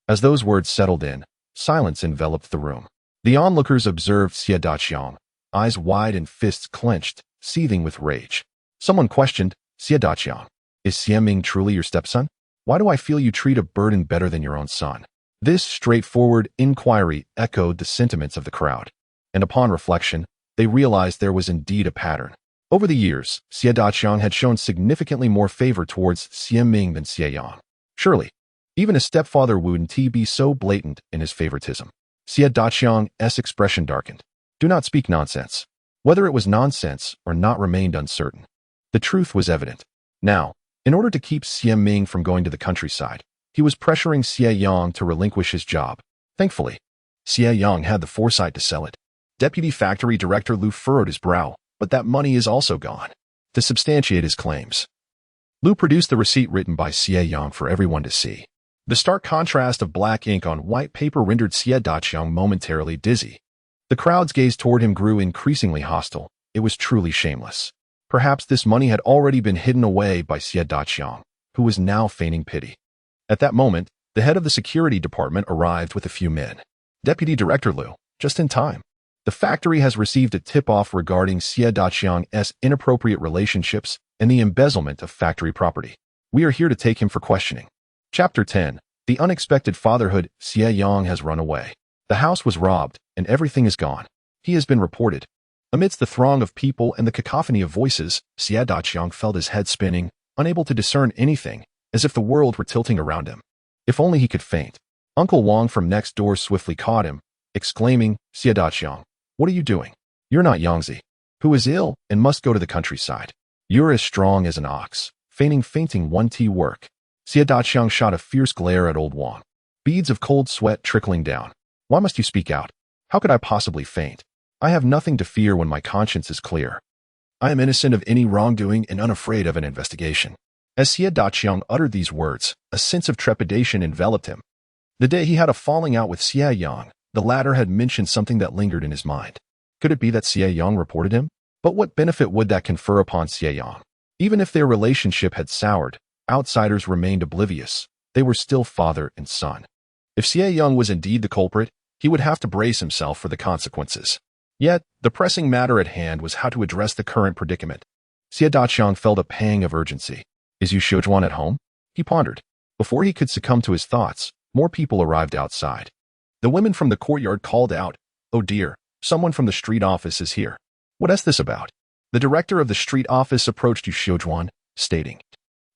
As those words settled in, silence enveloped the room. The onlookers observed Xie Daqiang, eyes wide and fists clenched, seething with rage. Someone questioned, "Xie Daqiang, is Xie Ming truly your stepson? Why do I feel you treat a burden better than your own son?" This straightforward inquiry echoed the sentiments of the crowd, and upon reflection, they realized there was indeed a pattern. Over the years, Xie Daqiang had shown significantly more favor towards Xie Ming than Xie Yang. Surely, even a stepfather wouldn't be so blatant in his favoritism. Xie Daqiang's expression darkened. Do not speak nonsense. Whether it was nonsense or not remained uncertain. The truth was evident. Now, in order to keep Xie Ming from going to the countryside, he was pressuring Xie Yang to relinquish his job. Thankfully, Xie Yang had the foresight to sell it. Deputy Factory Director Lu furrowed his brow, but that money is also gone. To substantiate his claims, Lu produced the receipt written by Xie Yang for everyone to see. The stark contrast of black ink on white paper rendered Xie Daqiang momentarily dizzy. The crowd's gaze toward him grew increasingly hostile. It was truly shameless. Perhaps this money had already been hidden away by Xie Daqiang, who was now feigning pity. At that moment, The head of the security department arrived with a few men. Deputy Director Liu, just in time. The factory has received a tip-off regarding Xie Daqiang's inappropriate relationships and the embezzlement of factory property. We are here to take him for questioning. Chapter 10. The unexpected fatherhood. Xie Yang has run away. The house was robbed, and everything is gone. He has been reported. Amidst the throng of people and the cacophony of voices, Xie Daqiang felt his head spinning, unable to discern anything, as if the world were tilting around him. If only he could faint. Uncle Wang from next door swiftly caught him, exclaiming, Xie Daqiang, what are you doing? You're not Yangzi, who is ill and must go to the countryside. You're as strong as an ox. Feigning fainting 1T work. Xie Daqiang shot a fierce glare at old Wang. Beads of cold sweat trickling down. Why must you speak out? How could I possibly faint? I have nothing to fear when my conscience is clear. I am innocent of any wrongdoing and unafraid of an investigation. As Xie Daqiang uttered these words, a sense of trepidation enveloped him. The day he had a falling out with Xie Yang, the latter had mentioned something that lingered in his mind. Could it be that Xie Yang reported him? But what benefit would that confer upon Xie Yang? Even if their relationship had soured, outsiders remained oblivious. They were still father and son. If Xie Yang was indeed the culprit, he would have to brace himself for the consequences. Yet, the pressing matter at hand was how to address the current predicament. Xie Daqiang felt a pang of urgency. Is Yu Xiujuan at home? He pondered. Before he could succumb to his thoughts, more people arrived outside. The women from the courtyard called out, "Oh dear, someone from the street office is here. What is this about?" The director of the street office approached Yu Xiujuan, stating,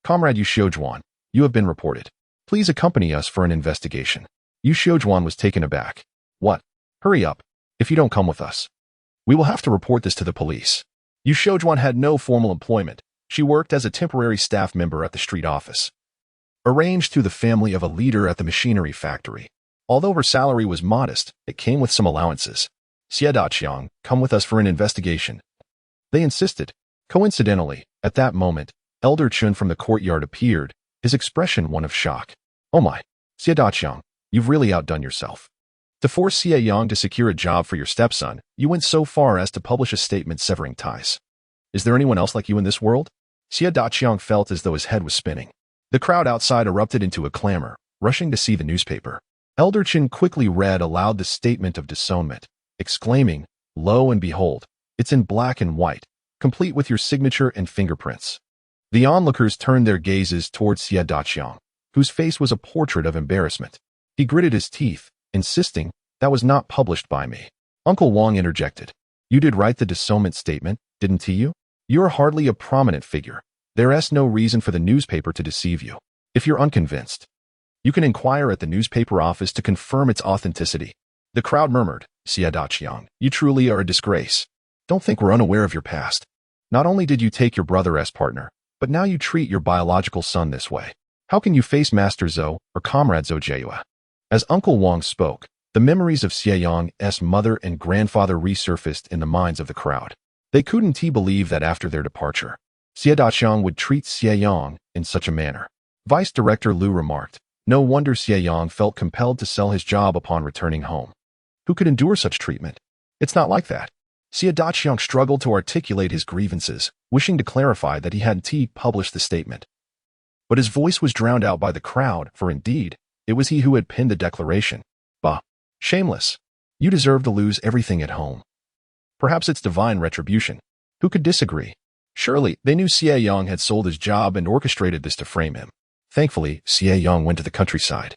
"Comrade Yu Xiujuan, you have been reported. Please accompany us for an investigation." Yu Xiujuan was taken aback. "What? Hurry up. If you don't come with us, we will have to report this to the police." Yu Xiujuan had no formal employment. She worked as a temporary staff member at the street office, arranged through the family of a leader at the machinery factory. Although her salary was modest, it came with some allowances. "Xie Daqiang, come with us for an investigation." They insisted. Coincidentally, at that moment, Elder Chun from the courtyard appeared, his expression one of shock. "Oh my, Xie Daqiang, you've really outdone yourself. To force Xie Yang to secure a job for your stepson, you went so far as to publish a statement severing ties. Is there anyone else like you in this world?" Xie Daqiang felt as though his head was spinning. The crowd outside erupted into a clamor, rushing to see the newspaper. Elder Chin quickly read aloud the statement of disownment, exclaiming, "Lo and behold, it's in black and white, complete with your signature and fingerprints." The onlookers turned their gazes towards Xie Daqiang, whose face was a portrait of embarrassment. He gritted his teeth, insisting, "That was not published by me." Uncle Wang interjected, "You did write the disownment statement, didn't you? You're hardly a prominent figure. There's no reason for the newspaper to deceive you. If you're unconvinced, you can inquire at the newspaper office to confirm its authenticity." The crowd murmured, "Xie Daqiang, you truly are a disgrace. Don't think we're unaware of your past. Not only did you take your brother as partner, but now you treat your biological son this way. How can you face Master Zhou or Comrade Zhou Jieyue?" As Uncle Wang spoke, the memories of Xie Yang's mother and grandfather resurfaced in the minds of the crowd. They couldn't believe that after their departure, Xie Daqiang would treat Xie Yang in such a manner. Vice Director Liu remarked, "No wonder Xie Yang felt compelled to sell his job upon returning home. Who could endure such treatment? It's not like that." Xie Daqiang struggled to articulate his grievances, wishing to clarify that he hadn't published the statement. But his voice was drowned out by the crowd, for indeed, it was he who had penned the declaration. "Bah! Shameless! You deserve to lose everything at home." Perhaps it's divine retribution. Who could disagree? Surely, they knew Xie Yang had sold his job and orchestrated this to frame him. Thankfully, Xie Yang went to the countryside.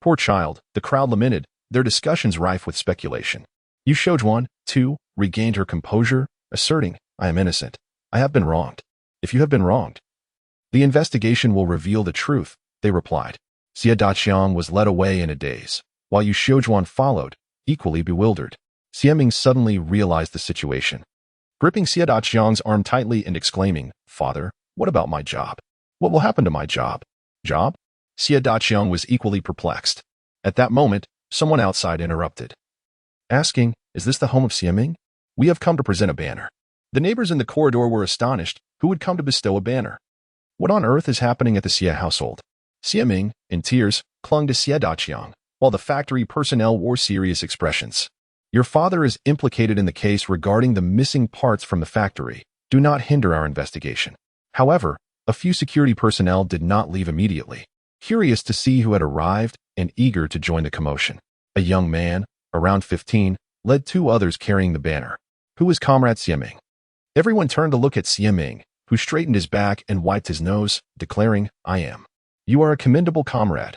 Poor child, the crowd lamented, their discussions rife with speculation. Yu Xiujuan, too, regained her composure, asserting, "I am innocent. I have been wronged. If you have been wronged, the investigation will reveal the truth," they replied. Xie Daqiang was led away in a daze, while Yu Xiujuan followed, equally bewildered. Xie Ming suddenly realized the situation. Gripping Xie Daqiang's arm tightly and exclaiming, "Father, what about my job? What will happen to my job?" "Job?" Xie Daqiang was equally perplexed. At that moment, someone outside interrupted, asking, "Is this the home of Xie Ming? We have come to present a banner." The neighbors in the corridor were astonished. Who would come to bestow a banner? What on earth is happening at the Xie household? Xie Ming, in tears, clung to Xie Daqiang, while the factory personnel wore serious expressions. "Your father is implicated in the case regarding the missing parts from the factory. Do not hinder our investigation." However, a few security personnel did not leave immediately. Curious to see who had arrived, and eager to join the commotion. A young man, around 15, led two others carrying the banner. Who was Comrade Xie Yang? Everyone turned to look at Xie Yang, who straightened his back and wiped his nose, declaring, "I am. You are a commendable comrade."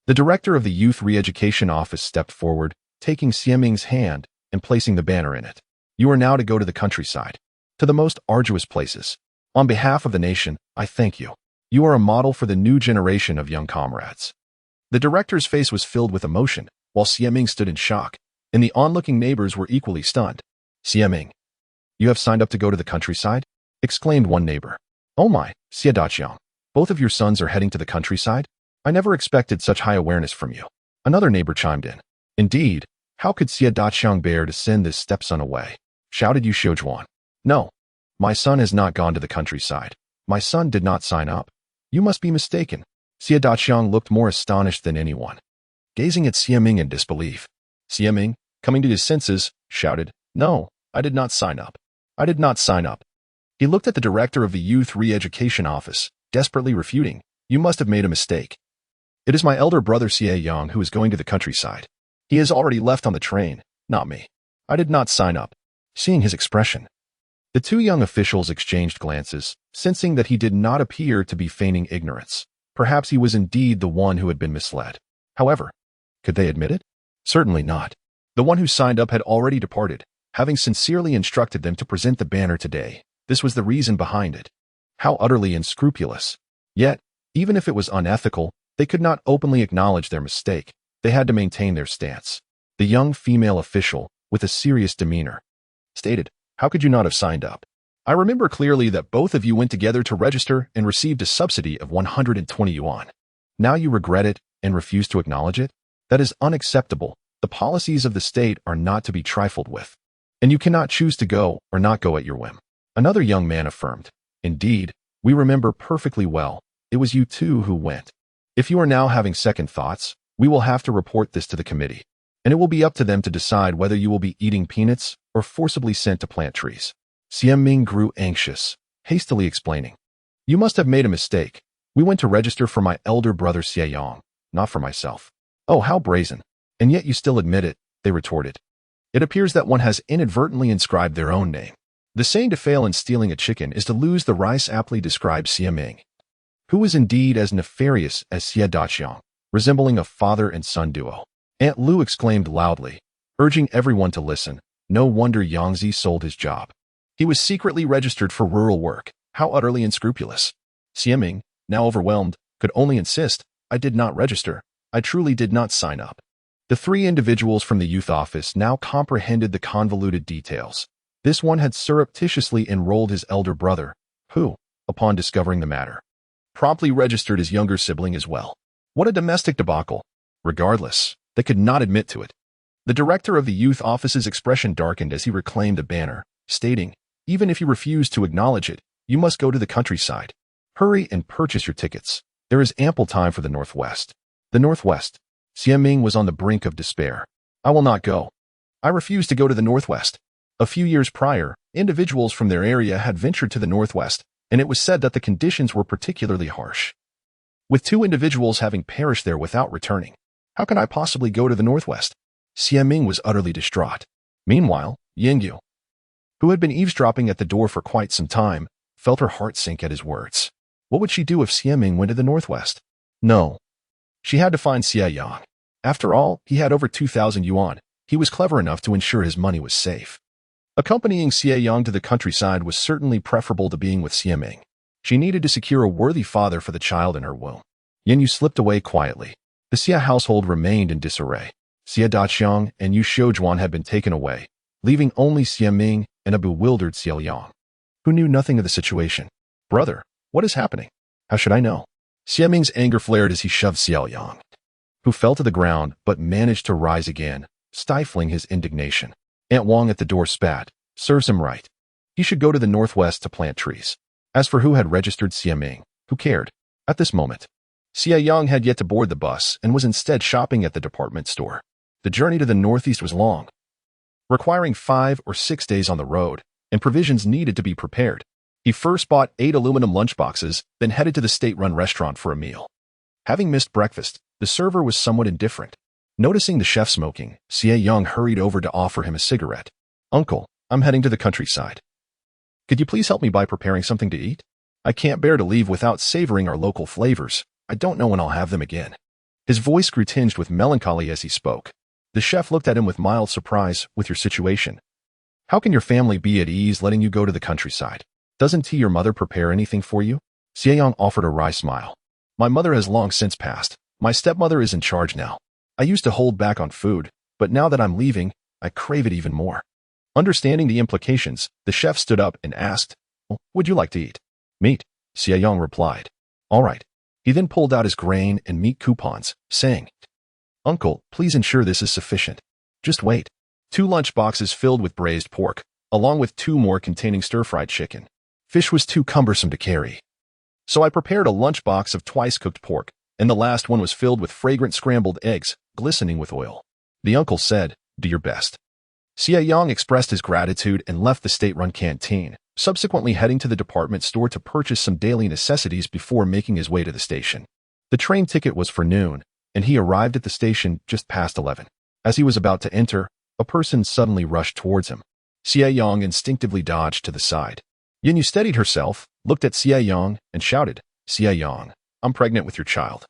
The director of the Youth Re-Education Office stepped forward, taking Xie Yang's hand and placing the banner in it. "You are now to go to the countryside, to the most arduous places. On behalf of the nation, I thank you. You are a model for the new generation of young comrades." The director's face was filled with emotion, while Xie Yang stood in shock, and the onlooking neighbors were equally stunned. "Xie Yang, you have signed up to go to the countryside?" exclaimed one neighbor. "Oh my, Xie Yang, both of your sons are heading to the countryside? I never expected such high awareness from you." Another neighbor chimed in. "Indeed, how could Xie Yang bear to send this stepson away?" shouted Yu Xiujuan. "No, my son has not gone to the countryside. My son did not sign up. You must be mistaken." Xie Yang looked more astonished than anyone, gazing at Xie Yang in disbelief. Xie Yang, coming to his senses, shouted, "No, I did not sign up. I did not sign up." He looked at the director of the Youth Re-Education Office, desperately refuting, "You must have made a mistake. It is my elder brother Xie Yang who is going to the countryside. He has already left on the train, not me. I did not sign up." Seeing his expression, the two young officials exchanged glances, sensing that he did not appear to be feigning ignorance. Perhaps he was indeed the one who had been misled. However, could they admit it? Certainly not. The one who signed up had already departed, having sincerely instructed them to present the banner today. This was the reason behind it. How utterly unscrupulous. Yet, even if it was unethical, they could not openly acknowledge their mistake. They had to maintain their stance. The young female official, with a serious demeanor, stated, "How could you not have signed up? I remember clearly that both of you went together to register and received a subsidy of 120 yuan. Now you regret it and refuse to acknowledge it? That is unacceptable. The policies of the state are not to be trifled with, and you cannot choose to go or not go at your whim." Another young man affirmed, "Indeed, we remember perfectly well. It was you two who went. If you are now having second thoughts, we will have to report this to the committee, and it will be up to them to decide whether you will be eating peanuts or forcibly sent to plant trees." Xie Yang grew anxious, hastily explaining, "You must have made a mistake. We went to register for my elder brother Xie Yang, not for myself." "Oh, how brazen. And yet you still admit it," they retorted. "It appears that one has inadvertently inscribed their own name. The saying to fail in stealing a chicken is to lose the rice aptly described Xie Yang, who was indeed as nefarious as Xie Yang, resembling a father and son duo." Aunt Lu exclaimed loudly, urging everyone to listen. No wonder Yangzi sold his job. He was secretly registered for rural work. How utterly unscrupulous. Xie Yang, now overwhelmed, could only insist, "I did not register. I truly did not sign up." The three individuals from the youth office now comprehended the convoluted details. This one had surreptitiously enrolled his elder brother, who, upon discovering the matter, promptly registered his younger sibling as well. What a domestic debacle. Regardless, they could not admit to it. The director of the youth office's expression darkened as he reclaimed the banner, stating, "Even if you refuse to acknowledge it, you must go to the countryside. Hurry and purchase your tickets. There is ample time for the Northwest." The Northwest. Xie Yang was on the brink of despair. "I will not go. I refuse to go to the Northwest." A few years prior, individuals from their area had ventured to the Northwest, and it was said that the conditions were particularly harsh, with two individuals having perished there without returning. "How can I possibly go to the Northwest?" Xie Yang was utterly distraught. Meanwhile, Yingyu, who had been eavesdropping at the door for quite some time, felt her heart sink at his words. What would she do if Xie Yang went to the Northwest? No. She had to find Xie Yang. After all, he had over 2,000 yuan. He was clever enough to ensure his money was safe. Accompanying Xie Yang to the countryside was certainly preferable to being with Xie Yang. She needed to secure a worthy father for the child in her womb. Yingyu slipped away quietly. The Xie household remained in disarray. Xie Yang and Yu Xiujuan had been taken away, leaving only Xie Yang and a bewildered Xie Yang, who knew nothing of the situation. "Brother, what is happening? How should I know?" Xie Yang's anger flared as he shoved Xie Yang, who fell to the ground but managed to rise again, stifling his indignation. Aunt Wang at the door spat, "Serves him right. He should go to the Northwest to plant trees." As for who had registered Xie Yang, who cared? At this moment, Xie Yang had yet to board the bus and was instead shopping at the department store. The journey to the Northeast was long, requiring 5 or 6 days on the road, and provisions needed to be prepared. He first bought 8 aluminum lunchboxes, then headed to the state-run restaurant for a meal. Having missed breakfast, the server was somewhat indifferent. Noticing the chef smoking, Xie Yang hurried over to offer him a cigarette. "Uncle, I'm heading to the countryside. Could you please help me by preparing something to eat? I can't bear to leave without savoring our local flavors. I don't know when I'll have them again." His voice grew tinged with melancholy as he spoke. The chef looked at him with mild surprise. "With your situation, how can your family be at ease letting you go to the countryside? Doesn't your mother prepare anything for you?" Xie Yang offered a wry smile. "My mother has long since passed. My stepmother is in charge now. I used to hold back on food, but now that I'm leaving, I crave it even more." Understanding the implications, the chef stood up and asked, "Well, would you like to eat?" "Meat," Xie Yang replied. "All right." He then pulled out his grain and meat coupons, saying, "Uncle, please ensure this is sufficient. Just wait." 2 lunch boxes filled with braised pork, along with 2 more containing stir-fried chicken. Fish was too cumbersome to carry. So I prepared a lunch box of twice-cooked pork, and the last one was filled with fragrant scrambled eggs, glistening with oil. The uncle said, "Do your best." Xie Yang expressed his gratitude and left the state-run canteen, subsequently heading to the department store to purchase some daily necessities before making his way to the station. The train ticket was for noon, and he arrived at the station just past 11. As he was about to enter, a person suddenly rushed towards him. Xie Yang instinctively dodged to the side. Yinyu steadied herself, looked at Xie Yang, and shouted, "Xie Yang, I'm pregnant with your child.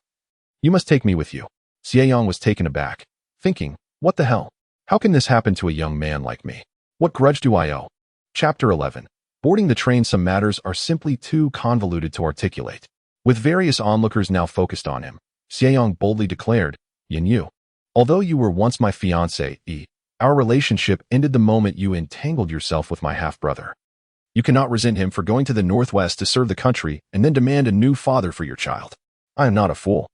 You must take me with you." Xie Yang was taken aback, thinking, "What the hell? How can this happen to a young man like me? What grudge do I owe?" Chapter 11. Boarding the train. Some matters are simply too convoluted to articulate. With various onlookers now focused on him, Xie Yang boldly declared, "Yinyu, although you were once my fiancé, our relationship ended the moment you entangled yourself with my half-brother. You cannot resent him for going to the Northwest to serve the country and then demand a new father for your child. I am not a fool.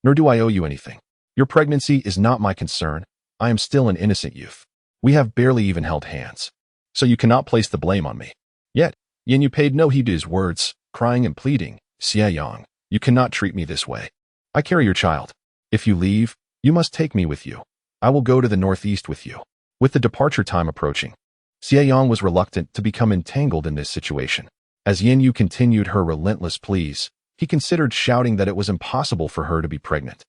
Nor do I owe you anything. Your pregnancy is not my concern. I am still an innocent youth. We have barely even held hands. So you cannot place the blame on me." Yet, Yinyu paid no heed to his words, crying and pleading, "Xie Yang, you cannot treat me this way. I carry your child. If you leave, you must take me with you. I will go to the northeast with you." With the departure time approaching, Xie Yang was reluctant to become entangled in this situation. As Yinyu continued her relentless pleas, he considered shouting that it was impossible for her to be pregnant,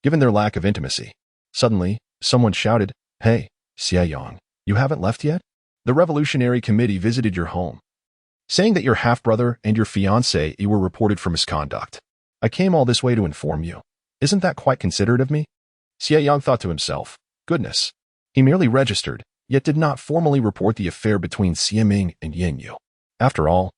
given their lack of intimacy. Suddenly, someone shouted, "Hey, Xie Yang, you haven't left yet? The Revolutionary Committee visited your home, saying that your half-brother and your fiancé were reported for misconduct. I came all this way to inform you. Isn't that quite considerate of me?" Xie Yang thought to himself, "Goodness." He merely registered, yet did not formally report the affair between Xie and Yinyu. After all,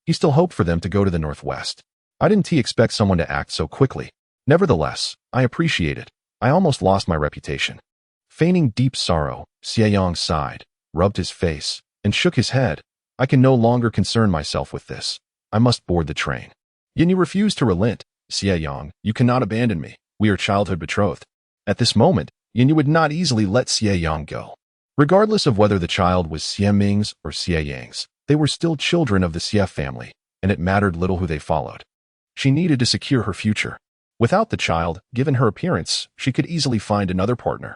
he still hoped for them to go to the Northwest. I didn't expect someone to act so quickly. Nevertheless, I appreciate it. I almost lost my reputation. Feigning deep sorrow, Xie Yang sighed, rubbed his face, and shook his head. "I can no longer concern myself with this. I must board the train." Yinyu refused to relent. "Xie Yang, you cannot abandon me. We are childhood betrothed." At this moment, Yinyu would not easily let Xie Yang go. Regardless of whether the child was Xie Ming's or Xie Yang's, they were still children of the Xie family, and it mattered little who they followed. She needed to secure her future. Without the child, given her appearance, she could easily find another partner.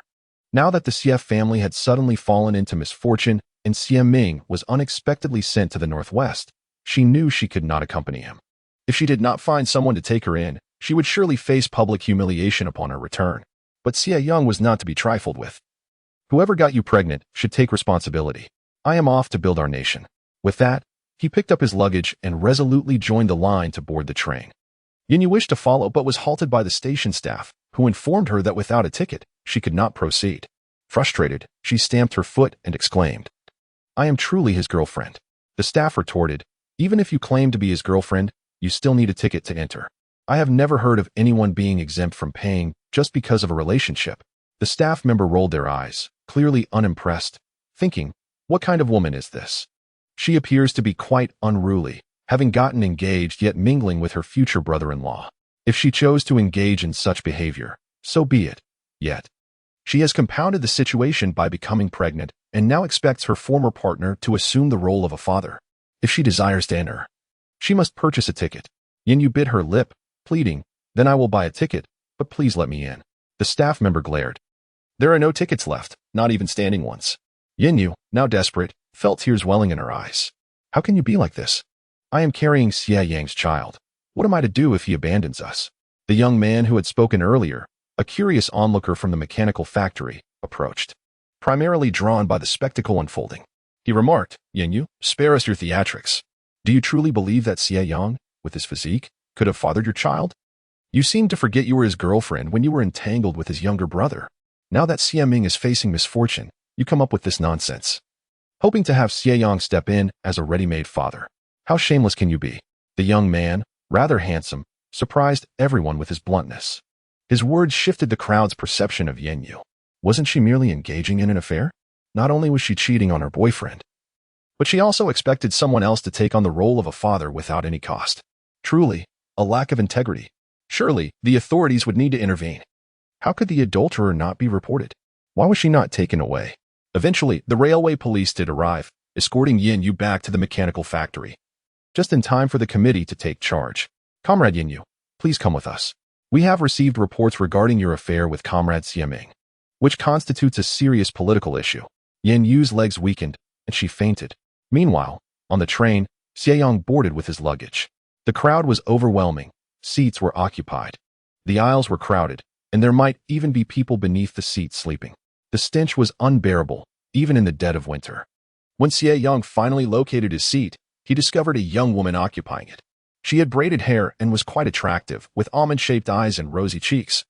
Now that the Xie family had suddenly fallen into misfortune and Xie Ming was unexpectedly sent to the Northwest, she knew she could not accompany him. If she did not find someone to take her in, she would surely face public humiliation upon her return. But Xie Yang was not to be trifled with. "Whoever got you pregnant should take responsibility. I am off to build our nation." With that, he picked up his luggage and resolutely joined the line to board the train. Yinyu wished to follow but was halted by the station staff, who informed her that without a ticket, she could not proceed. Frustrated, she stamped her foot and exclaimed, "I am truly his girlfriend." The staff retorted, "Even if you claim to be his girlfriend, you still need a ticket to enter. I have never heard of anyone being exempt from paying just because of a relationship." The staff member rolled their eyes, clearly unimpressed, thinking, "What kind of woman is this? She appears to be quite unruly, having gotten engaged yet mingling with her future brother-in-law. If she chose to engage in such behavior, so be it. Yet, she has compounded the situation by becoming pregnant and now expects her former partner to assume the role of a father. If she desires to enter, she must purchase a ticket." Yinyu bit her lip, pleading, "Then I will buy a ticket, but please let me in." The staff member glared. "There are no tickets left, not even standing ones." Yinyu, now desperate, felt tears welling in her eyes. "How can you be like this? I am carrying Xie Yang's child. What am I to do if he abandons us?" The young man who had spoken earlier, a curious onlooker from the mechanical factory, approached, primarily drawn by the spectacle unfolding. He remarked, "Yenyu, spare us your theatrics. Do you truly believe that Xie Yang, with his physique, could have fathered your child? You seem to forget you were his girlfriend when you were entangled with his younger brother. Now that Xie Ming is facing misfortune, you come up with this nonsense, hoping to have Xie Yang step in as a ready-made father. How shameless can you be?" The young man, rather handsome, surprised everyone with his bluntness. His words shifted the crowd's perception of Yenyu. Wasn't she merely engaging in an affair? Not only was she cheating on her boyfriend, but she also expected someone else to take on the role of a father without any cost. Truly, a lack of integrity. Surely, the authorities would need to intervene. How could the adulterer not be reported? Why was she not taken away? Eventually, the railway police did arrive, escorting Yenyu back to the mechanical factory, just in time for the committee to take charge. "Comrade Yenyu, please come with us. We have received reports regarding your affair with Comrade Xie Ming, which constitutes a serious political issue." Yenyu's legs weakened, and she fainted. Meanwhile, on the train, Xie Yang boarded with his luggage. The crowd was overwhelming. Seats were occupied. The aisles were crowded, and there might even be people beneath the seats sleeping. The stench was unbearable, even in the dead of winter. When Xie Yang finally located his seat, he discovered a young woman occupying it. She had braided hair and was quite attractive, with almond-shaped eyes and rosy cheeks,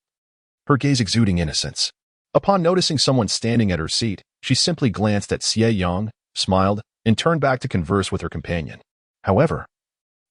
her gaze exuding innocence. Upon noticing someone standing at her seat, she simply glanced at Xie Yang, smiled, and turned back to converse with her companion. However,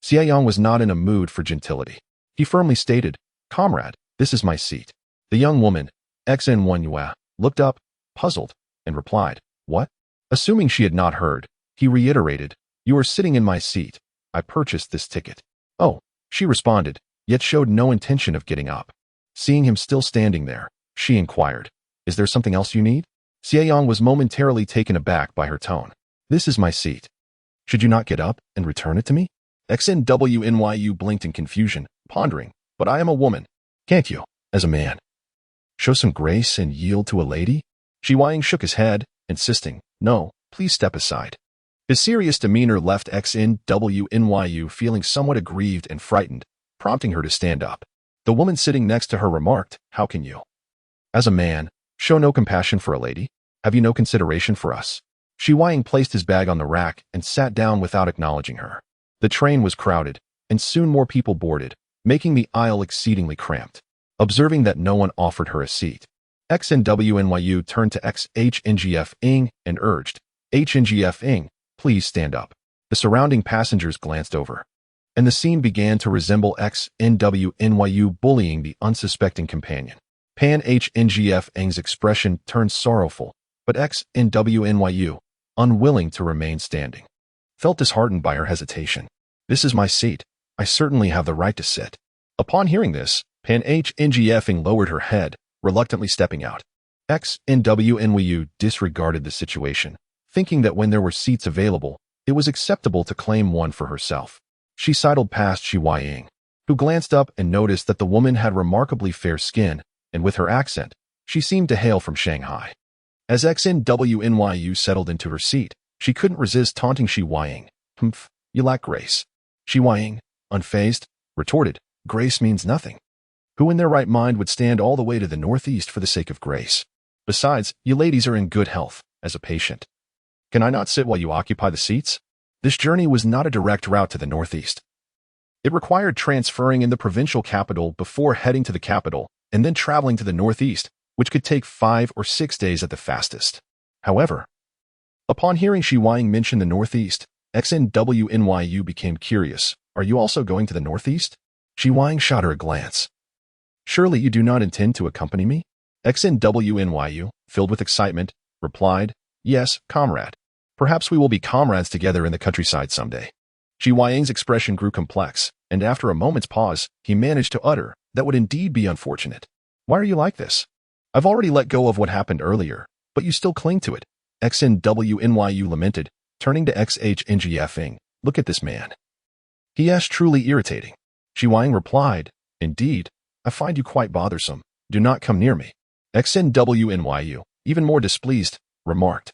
Xie Yang was not in a mood for gentility. He firmly stated, "Comrade, this is my seat." The young woman, Xn Yue, looked up, puzzled, and replied, "What?" Assuming she had not heard, he reiterated, "You are sitting in my seat. I purchased this ticket." "Oh," she responded, yet showed no intention of getting up. Seeing him still standing there, she inquired, "Is there something else you need?" Xie Yang was momentarily taken aback by her tone. "This is my seat. Should you not get up and return it to me?" XNWNYU blinked in confusion, pondering, "But I am a woman. Can't you, as a man, show some grace and yield to a lady?" Xie Yang shook his head, insisting, "No, please step aside." His serious demeanor left XNWNYU feeling somewhat aggrieved and frightened, prompting her to stand up. The woman sitting next to her remarked, "How can you, as a man, show no compassion for a lady? Have you no consideration for us?" Xie Yang placed his bag on the rack and sat down without acknowledging her. The train was crowded, and soon more people boarded, making the aisle exceedingly cramped. Observing that no one offered her a seat, XNWNYU turned to XHNGF Ing and urged, "HNGF Ing, please stand up." The surrounding passengers glanced over, and the scene began to resemble XNWNYU bullying the unsuspecting companion. Pan HNGF Ing's expression turned sorrowful, but XNWNYU, unwilling to remain standing, felt disheartened by her hesitation. "This is my seat. I certainly have the right to sit." Upon hearing this, Pan HNGF lowered her head, reluctantly stepping out. XNWNYU disregarded the situation, thinking that when there were seats available, it was acceptable to claim one for herself. She sidled past Xie Yang, who glanced up and noticed that the woman had remarkably fair skin, and with her accent, she seemed to hail from Shanghai. As XNWNYU settled into her seat, she couldn't resist taunting Xie Yang. "Humph, you lack grace." Xie Yang, unfazed, retorted, "Grace means nothing. Who in their right mind would stand all the way to the northeast for the sake of grace? Besides, you ladies are in good health, as a patient. Can I not sit while you occupy the seats?" This journey was not a direct route to the northeast. It required transferring in the provincial capital before heading to the capital, and then traveling to the northeast, which could take 5 or 6 days at the fastest. However, upon hearing Xie Yang mention the northeast, XNWNYU became curious. "Are you also going to the northeast?" Xie Yang shot her a glance. "Surely you do not intend to accompany me?" XNWNYU, filled with excitement, replied, "Yes, comrade. Perhaps we will be comrades together in the countryside someday." Xie Yang's expression grew complex, and after a moment's pause, he managed to utter, "That would indeed be unfortunate. Why are you like this? I've already let go of what happened earlier, but you still cling to it." XNWNYU lamented, turning to XHNGF. "Look at this man. He is truly irritating." Xie Yang replied, "Indeed, I find you quite bothersome. Do not come near me." XNWNYU, even more displeased, remarked,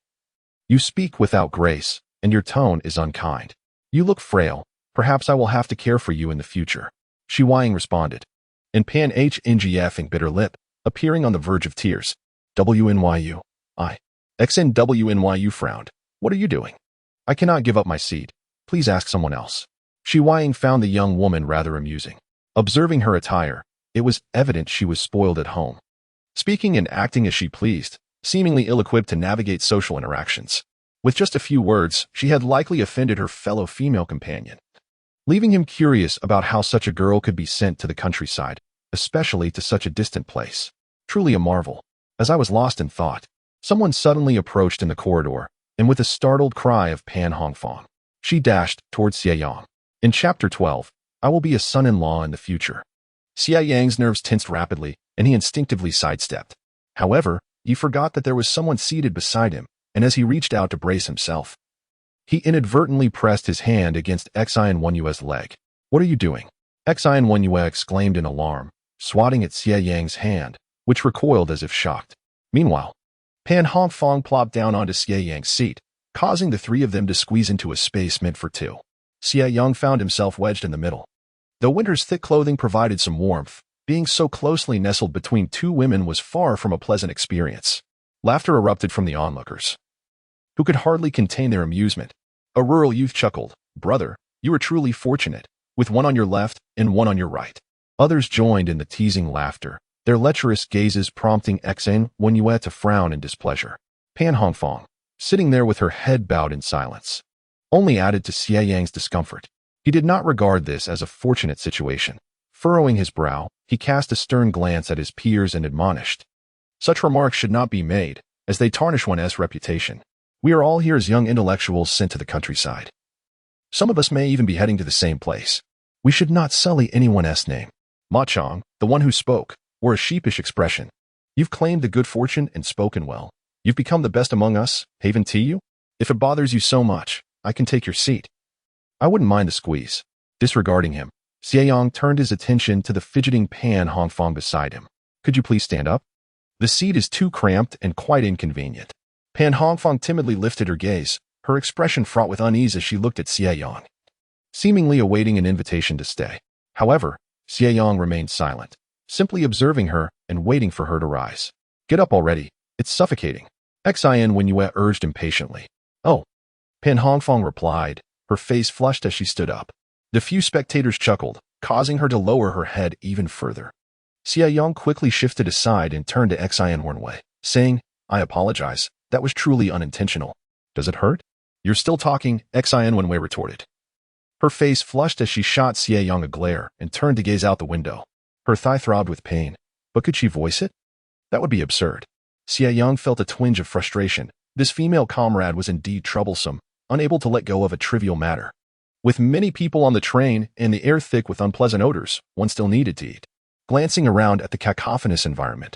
"You speak without grace, and your tone is unkind. You look frail. Perhaps I will have to care for you in the future." Xie Yang responded, and Pan HNGFing bitter lip, appearing on the verge of tears. WNYU. XNWNYU frowned. What are you doing? I cannot give up my seat. Please ask someone else. Xie Yang found the young woman rather amusing. Observing her attire, it was evident she was spoiled at home. Speaking and acting as she pleased, seemingly ill-equipped to navigate social interactions. With just a few words, she had likely offended her fellow female companion, leaving him curious about how such a girl could be sent to the countryside, especially to such a distant place. Truly a marvel. As I was lost in thought, someone suddenly approached in the corridor, and with a startled cry of Pan Hongfang, she dashed towards Xie Yang. In Chapter 12, I will be a son-in-law in the future. Xie Yang's nerves tensed rapidly, and he instinctively sidestepped. However, he forgot that there was someone seated beside him, and as he reached out to brace himself, he inadvertently pressed his hand against Xie Yue's leg. What are you doing? Xie Yue exclaimed in alarm, swatting at Xie Yang's hand, which recoiled as if shocked. Meanwhile, Pan Hongfang plopped down onto Xie Yang's seat, causing the three of them to squeeze into a space meant for two. Xie Yang found himself wedged in the middle. Though winter's thick clothing provided some warmth, being so closely nestled between two women was far from a pleasant experience. Laughter erupted from the onlookers, who could hardly contain their amusement. A rural youth chuckled. Brother, you are truly fortunate, with one on your left and one on your right. Others joined in the teasing laughter, their lecherous gazes prompting Xie Yang to frown in displeasure. Pan Hongfang, sitting there with her head bowed in silence, only added to Xie Yang's discomfort. He did not regard this as a fortunate situation. Furrowing his brow, he cast a stern glance at his peers and admonished. Such remarks should not be made, as they tarnish one's reputation. We are all here as young intellectuals sent to the countryside. Some of us may even be heading to the same place. We should not sully anyone's name. Ma Chong, the one who spoke, wore a sheepish expression. You've claimed the good fortune and spoken well. You've become the best among us, haven to you? If it bothers you so much, I can take your seat. I wouldn't mind the squeeze. Disregarding him, Xie Yang turned his attention to the fidgeting Pan Hongfang beside him. Could you please stand up? The seat is too cramped and quite inconvenient. Pan Hongfang timidly lifted her gaze, her expression fraught with unease as she looked at Xie Yang, seemingly awaiting an invitation to stay. However, Xie Yang remained silent, simply observing her and waiting for her to rise. Get up already. It's suffocating. Xie Yue urged impatiently. Oh. Pan Hongfang replied, her face flushed as she stood up. The few spectators chuckled, causing her to lower her head even further. Xie Yang quickly shifted aside and turned to Xie Yue, saying, I apologize. That was truly unintentional. Does it hurt? You're still talking, Xie Yue retorted. Her face flushed as she shot Xie Yang a glare and turned to gaze out the window. Her thigh throbbed with pain, but could she voice it? That would be absurd. Xie Yang felt a twinge of frustration. This female comrade was indeed troublesome, unable to let go of a trivial matter. With many people on the train and the air thick with unpleasant odors, one still needed to eat. Glancing around at the cacophonous environment,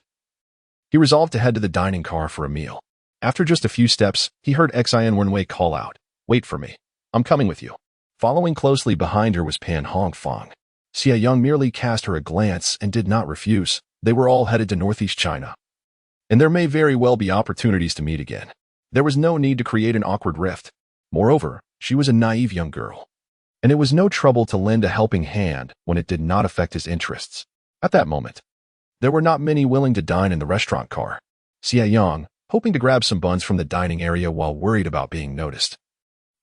he resolved to head to the dining car for a meal. After just a few steps, he heard Xie Yue call out, Wait for me. I'm coming with you. Following closely behind her was Pan Hongfang. Xie Yang merely cast her a glance and did not refuse. They were all headed to northeast China, and there may very well be opportunities to meet again. There was no need to create an awkward rift. Moreover, she was a naive young girl, and it was no trouble to lend a helping hand when it did not affect his interests. At that moment, there were not many willing to dine in the restaurant car. Xie Yang, hoping to grab some buns from the dining area while worried about being noticed,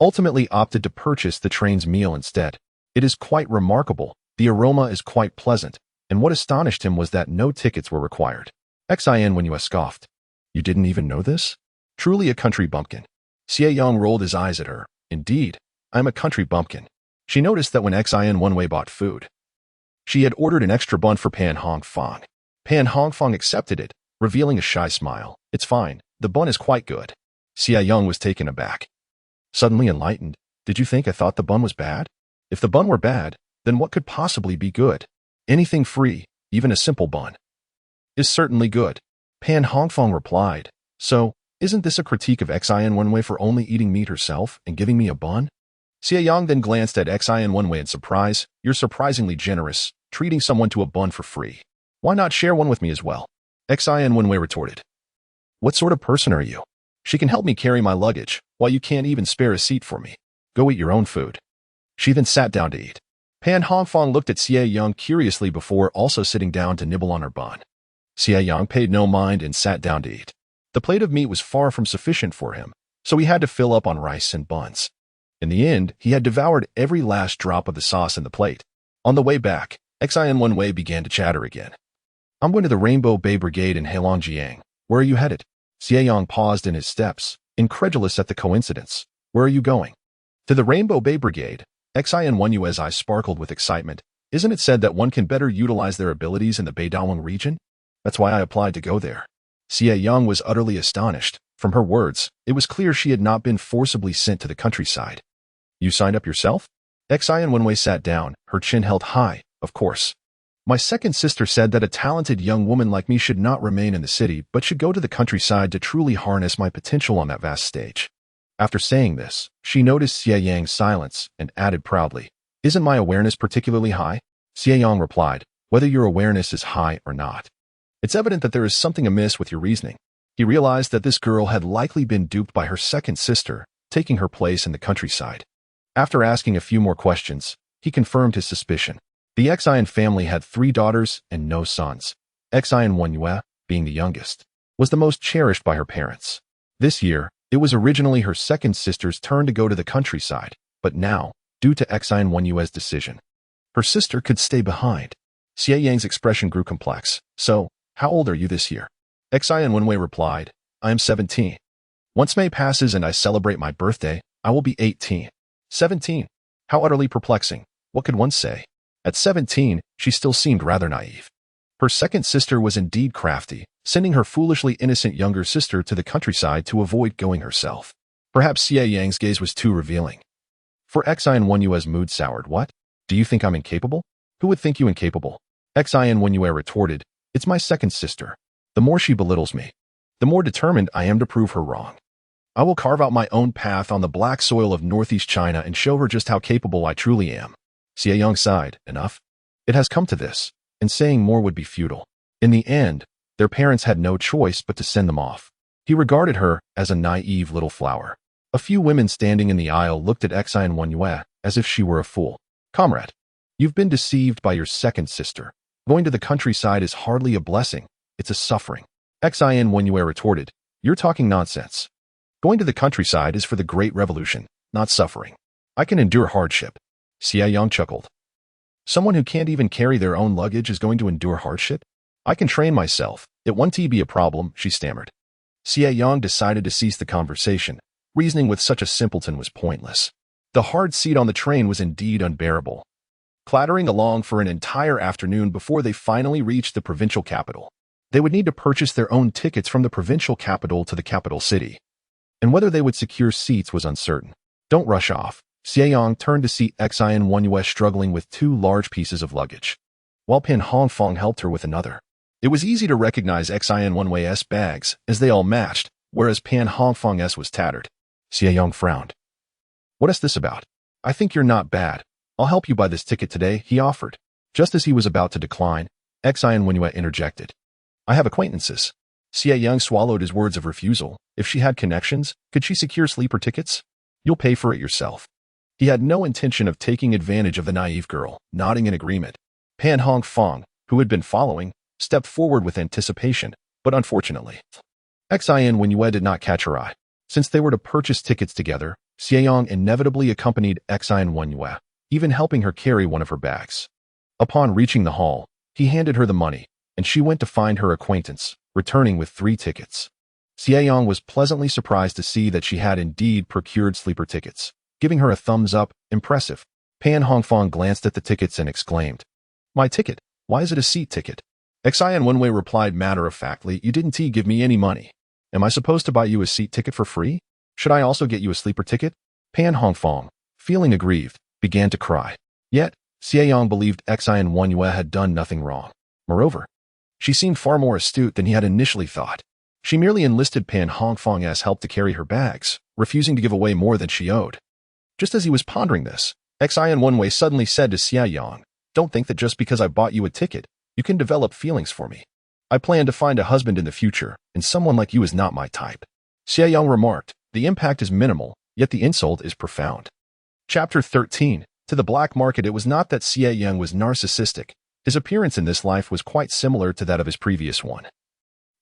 ultimately opted to purchase the train's meal instead. It is quite remarkable. The aroma is quite pleasant, and what astonished him was that no tickets were required. Xie Yue scoffed. You didn't even know this? Truly a country bumpkin. Xie Yang rolled his eyes at her. Indeed, I'm a country bumpkin. She noticed that when Xie Yue bought food, she had ordered an extra bun for Pan Hongfang. Pan Hongfang accepted it, revealing a shy smile. It's fine. The bun is quite good. Xie Yang was taken aback. Suddenly enlightened, did you think I thought the bun was bad? If the bun were bad, then what could possibly be good? Anything free, even a simple bun, is certainly good. Pan Hongfang replied. So, isn't this a critique of Xie Yue for only eating meat herself and giving me a bun? Xie Yang then glanced at Xie Yue in surprise. You're surprisingly generous, treating someone to a bun for free. Why not share one with me as well? Xie Yue retorted. What sort of person are you? She can help me carry my luggage, while you can't even spare a seat for me. Go eat your own food. She then sat down to eat. Pan Hongfang looked at Xie Yang curiously before also sitting down to nibble on her bun. Xie Yang paid no mind and sat down to eat. The plate of meat was far from sufficient for him, so he had to fill up on rice and buns. In the end, he had devoured every last drop of the sauce in the plate. On the way back, Xie and Wenwei began to chatter again. I'm going to the Rainbow Bay Brigade in Xie Yang. Where are you headed? Xie Yang paused in his steps, incredulous at the coincidence. Where are you going? To the Rainbow Bay Brigade. Xie and Wenyue's eyes sparkled with excitement. Isn't it said that one can better utilize their abilities in the Beidawang region? That's why I applied to go there. Xie Yang was utterly astonished. From her words, it was clear she had not been forcibly sent to the countryside. You signed up yourself? Xie and Wenwei sat down, her chin held high. Of course. My second sister said that a talented young woman like me should not remain in the city, but should go to the countryside to truly harness my potential on that vast stage. After saying this, she noticed Xie Yang's silence and added proudly, Isn't my awareness particularly high? Xie Yang replied, Whether your awareness is high or not. It's evident that there is something amiss with your reasoning. He realized that this girl had likely been duped by her second sister, taking her place in the countryside. After asking a few more questions, he confirmed his suspicion. The Xian family had 3 daughters and no sons. Xian Wenyue, being the youngest, was the most cherished by her parents. This year, it was originally her second sister's turn to go to the countryside, but now, due to Xian Wenyue's decision, her sister could stay behind. Xie Yang's expression grew complex. So, how old are you this year? Xian Wenwei replied, I am 17. Once May passes and I celebrate my birthday, I will be 18. 17. How utterly perplexing. What could one say? At 17, she still seemed rather naive. Her second sister was indeed crafty, sending her foolishly innocent younger sister to the countryside to avoid going herself. Perhaps Xie Yang's gaze was too revealing. For Xian Wenyue's mood soured. What? Do you think I'm incapable? Who would think you incapable? Xian Wenyue retorted, It's my second sister. The more she belittles me, the more determined I am to prove her wrong. I will carve out my own path on the black soil of northeast China and show her just how capable I truly am. Xie Yang sighed, Enough. It has come to this, and saying more would be futile. In the end, their parents had no choice but to send them off. He regarded her as a naive little flower. A few women standing in the aisle looked at Xian Wenyue as if she were a fool. Comrade, you've been deceived by your second sister. Going to the countryside is hardly a blessing, it's a suffering. Xian Wenyue retorted, You're talking nonsense. Going to the countryside is for the Great Revolution, not suffering. I can endure hardship. Xie Yang chuckled. Someone who can't even carry their own luggage is going to endure hardship? I can train myself. It won't be a problem, she stammered. Xie Yang decided to cease the conversation. Reasoning with such a simpleton was pointless. The hard seat on the train was indeed unbearable. Clattering along for an entire afternoon before they finally reached the provincial capital. They would need to purchase their own tickets from the provincial capital to the capital city. And whether they would secure seats was uncertain. Don't rush off. Xie Yang turned to see Xian Wenyue struggling with 2 large pieces of luggage, while Pan Hongfang helped her with another. It was easy to recognize Xian Wenyue's bags, as they all matched, whereas Pan Hongfang's was tattered. Xie Yang frowned. What is this about? I think you're not bad. I'll help you buy this ticket today, he offered. Just as he was about to decline, Xian Wenyue interjected. I have acquaintances. Xie Yang swallowed his words of refusal. If she had connections, could she secure sleeper tickets? You'll pay for it yourself. He had no intention of taking advantage of the naive girl, nodding in agreement. Pan Hongfang, who had been following, stepped forward with anticipation, but unfortunately, Xian Wenyue did not catch her eye. Since they were to purchase tickets together, Xie Yang inevitably accompanied Xian Wenyue, even helping her carry one of her bags. Upon reaching the hall, he handed her the money, and she went to find her acquaintance, returning with 3 tickets. Xie Yang was pleasantly surprised to see that she had indeed procured sleeper tickets, giving her a thumbs up, impressive. Pan Hongfang glanced at the tickets and exclaimed, My ticket? Why is it a seat ticket? Xian Wenwei replied matter-of-factly, You didn't give me any money. Am I supposed to buy you a seat ticket for free? Should I also get you a sleeper ticket? Pan Hongfang, feeling aggrieved, began to cry. Yet, Xie Yang believed Xian Wenyue had done nothing wrong. Moreover, she seemed far more astute than he had initially thought. She merely enlisted Pan Hongfang's help to carry her bags, refusing to give away more than she owed. Just as he was pondering this, Xian Wenwei suddenly said to Xie Yang, Don't think that just because I bought you a ticket, you can develop feelings for me. I plan to find a husband in the future, and someone like you is not my type. Xie Yang remarked, The impact is minimal, yet the insult is profound. Chapter 13. To the black market, it was not that Xie Yang was narcissistic. His appearance in this life was quite similar to that of his previous one,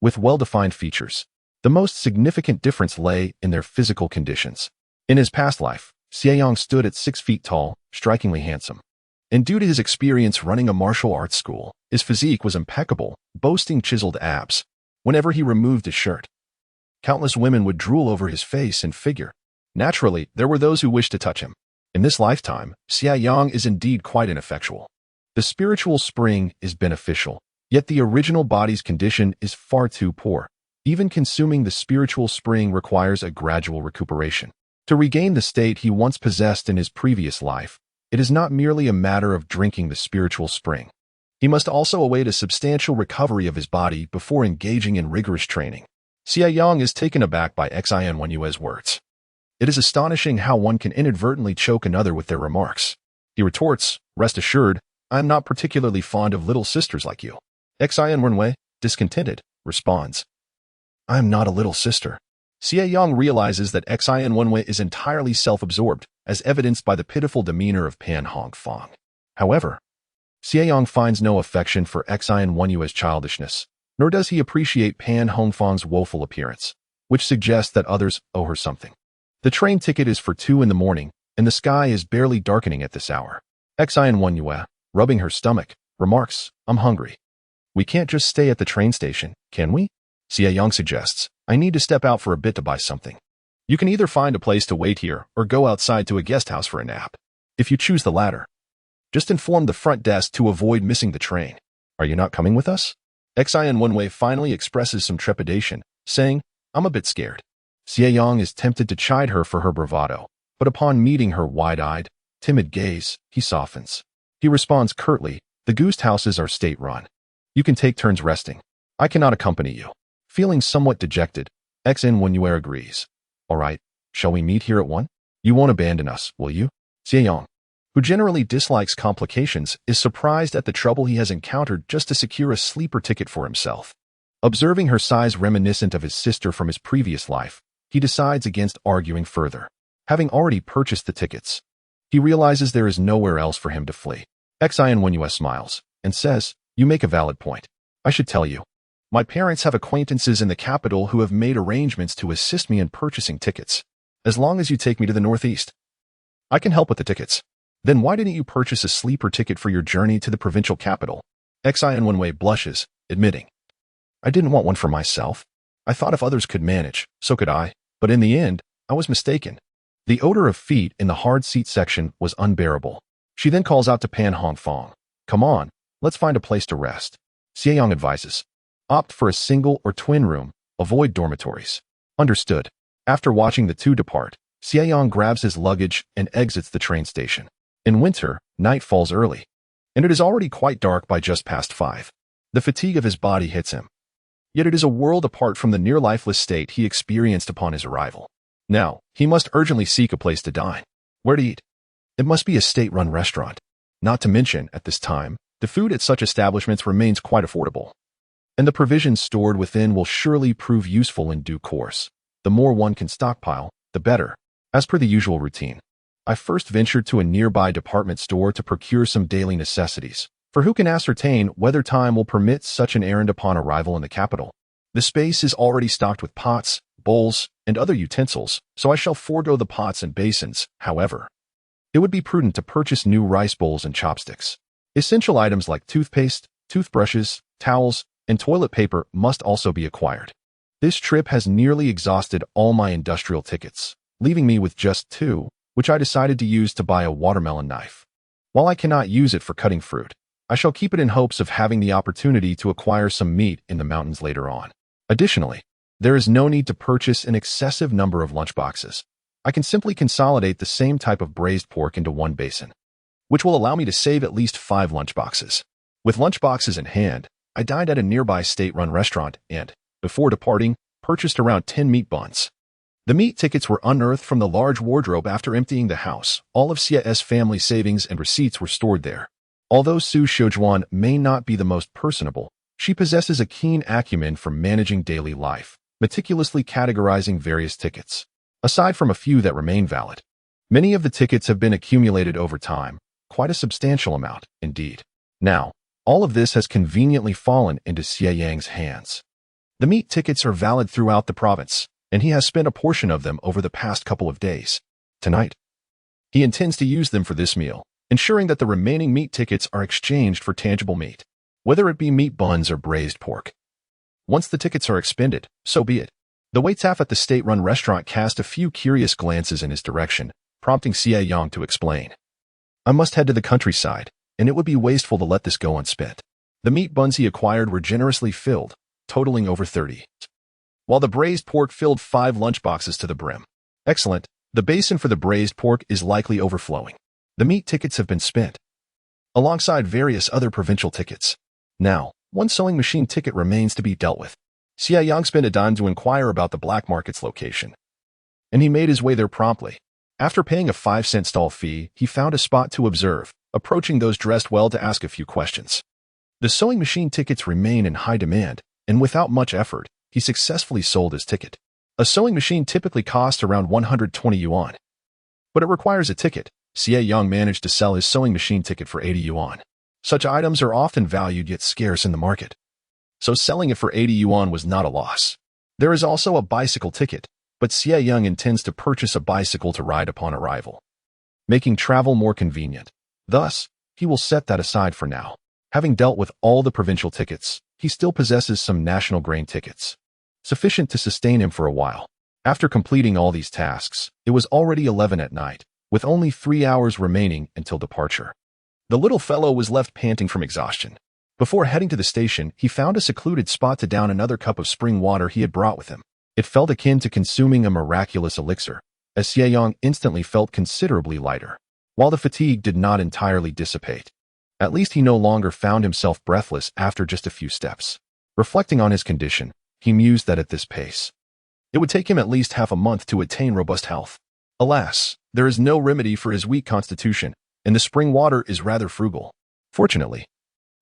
with well-defined features. The most significant difference lay in their physical conditions. In his past life, Xie Yang stood at 6 feet tall, strikingly handsome. And due to his experience running a martial arts school, his physique was impeccable, boasting chiseled abs. Whenever he removed his shirt, countless women would drool over his face and figure. Naturally, there were those who wished to touch him. In this lifetime, Xie Yang is indeed quite ineffectual. The spiritual spring is beneficial, yet the original body's condition is far too poor. Even consuming the spiritual spring requires a gradual recuperation. To regain the state he once possessed in his previous life, it is not merely a matter of drinking the spiritual spring. He must also await a substantial recovery of his body before engaging in rigorous training. Xie Yang is taken aback by Xie Yang words. It is astonishing how one can inadvertently choke another with their remarks. He retorts, "Rest assured, I am not particularly fond of little sisters like you." Xie Yang, discontented, responds, "I am not a little sister." Xie Yang realizes that Xie Yang is entirely self-absorbed, as evidenced by the pitiful demeanor of Pan Hongfang. However, Xie Yang finds no affection for Xie Yang's childishness, nor does he appreciate Pan Hongfang's woeful appearance, which suggests that others owe her something. The train ticket is for 2 in the morning, and the sky is barely darkening at this hour. Xie Yang, rubbing her stomach, remarks, "I'm hungry. We can't just stay at the train station, can we?" Xie Yang suggests, "I need to step out for a bit to buy something. You can either find a place to wait here or go outside to a guest house for a nap. If you choose the latter, just inform the front desk to avoid missing the train. Are you not coming with us?" Xie Yang finally expresses some trepidation, saying, "I'm a bit scared." Xie Yang is tempted to chide her for her bravado, but upon meeting her wide-eyed, timid gaze, he softens. He responds curtly, "The guest houses are state-run. You can take turns resting. I cannot accompany you." Feeling somewhat dejected, Xie Yang agrees. "All right, shall we meet here at 1? You won't abandon us, will you?" Xie Yang, who generally dislikes complications, is surprised at the trouble he has encountered just to secure a sleeper ticket for himself. Observing her size reminiscent of his sister from his previous life, he decides against arguing further. Having already purchased the tickets, he realizes there is nowhere else for him to flee. Xie Yang smiles and says, "You make a valid point. I should tell you. My parents have acquaintances in the capital who have made arrangements to assist me in purchasing tickets. As long as you take me to the northeast, I can help with the tickets." "Then why didn't you purchase a sleeper ticket for your journey to the provincial capital?" Xie Yang blushes, admitting, "I didn't want one for myself. I thought if others could manage, so could I. But in the end, I was mistaken." The odor of feet in the hard seat section was unbearable. She then calls out to Pan Hongfang, "Come on, let's find a place to rest." Xie Yang advises, "Opt for a single or twin room, avoid dormitories." Understood. After watching the two depart, Xie Yang grabs his luggage and exits the train station. In winter, night falls early, and it is already quite dark by just past 5. The fatigue of his body hits him. Yet it is a world apart from the near-lifeless state he experienced upon his arrival. Now, he must urgently seek a place to dine. Where to eat? It must be a state-run restaurant. Not to mention, at this time, the food at such establishments remains quite affordable. And the provisions stored within will surely prove useful in due course. The more one can stockpile, the better. As per the usual routine, I first ventured to a nearby department store to procure some daily necessities. For who can ascertain whether time will permit such an errand upon arrival in the capital? The space is already stocked with pots, bowls, and other utensils, so I shall forego the pots and basins. However, it would be prudent to purchase new rice bowls and chopsticks. Essential items like toothpaste, toothbrushes, towels, and toilet paper must also be acquired. This trip has nearly exhausted all my industrial tickets, leaving me with just 2, which I decided to use to buy a watermelon knife. While I cannot use it for cutting fruit, I shall keep it in hopes of having the opportunity to acquire some meat in the mountains later on. Additionally, there is no need to purchase an excessive number of lunchboxes. I can simply consolidate the same type of braised pork into one basin, which will allow me to save at least 5 lunchboxes. With lunchboxes in hand, I dined at a nearby state-run restaurant and, before departing, purchased around 10 meat buns. The meat tickets were unearthed from the large wardrobe after emptying the house. All of Xie's family savings and receipts were stored there. Although Su Shoujuan may not be the most personable, she possesses a keen acumen for managing daily life, meticulously categorizing various tickets, aside from a few that remain valid. Many of the tickets have been accumulated over time, quite a substantial amount, indeed. Now, all of this has conveniently fallen into Xie Yang's hands. The meat tickets are valid throughout the province, and he has spent a portion of them over the past couple of days. Tonight, he intends to use them for this meal, ensuring that the remaining meat tickets are exchanged for tangible meat, whether it be meat buns or braised pork. Once the tickets are expended, so be it. The waitstaff at the state-run restaurant cast a few curious glances in his direction, prompting Xie Yang to explain. I must head to the countryside, and it would be wasteful to let this go unspent. The meat buns he acquired were generously filled, totaling over 30. While the braised pork filled 5 lunchboxes to the brim. Excellent. The basin for the braised pork is likely overflowing. The meat tickets have been spent, alongside various other provincial tickets. Now, one sewing machine ticket remains to be dealt with. Xie Yang spent a dime to inquire about the black market's location, and he made his way there promptly. After paying a 5-cent stall fee, he found a spot to observe, approaching those dressed well to ask a few questions. The sewing machine tickets remain in high demand, and without much effort, he successfully sold his ticket. A sewing machine typically costs around 120 yuan, but it requires a ticket. Xie Yang managed to sell his sewing machine ticket for 80 yuan. Such items are often valued yet scarce in the market, so selling it for 80 yuan was not a loss. There is also a bicycle ticket, but Xie Yang intends to purchase a bicycle to ride upon arrival, making travel more convenient. Thus, he will set that aside for now. Having dealt with all the provincial tickets, he still possesses some national grain tickets, sufficient to sustain him for a while. After completing all these tasks, it was already 11 at night, with only 3 hours remaining until departure. The little fellow was left panting from exhaustion. Before heading to the station, he found a secluded spot to down another cup of spring water he had brought with him. It felt akin to consuming a miraculous elixir, as Xie Yang instantly felt considerably lighter. While the fatigue did not entirely dissipate, at least he no longer found himself breathless after just a few steps. Reflecting on his condition, he mused that at this pace, it would take him at least half a month to attain robust health. Alas, there is no remedy for his weak constitution, and the spring water is rather frugal. Fortunately,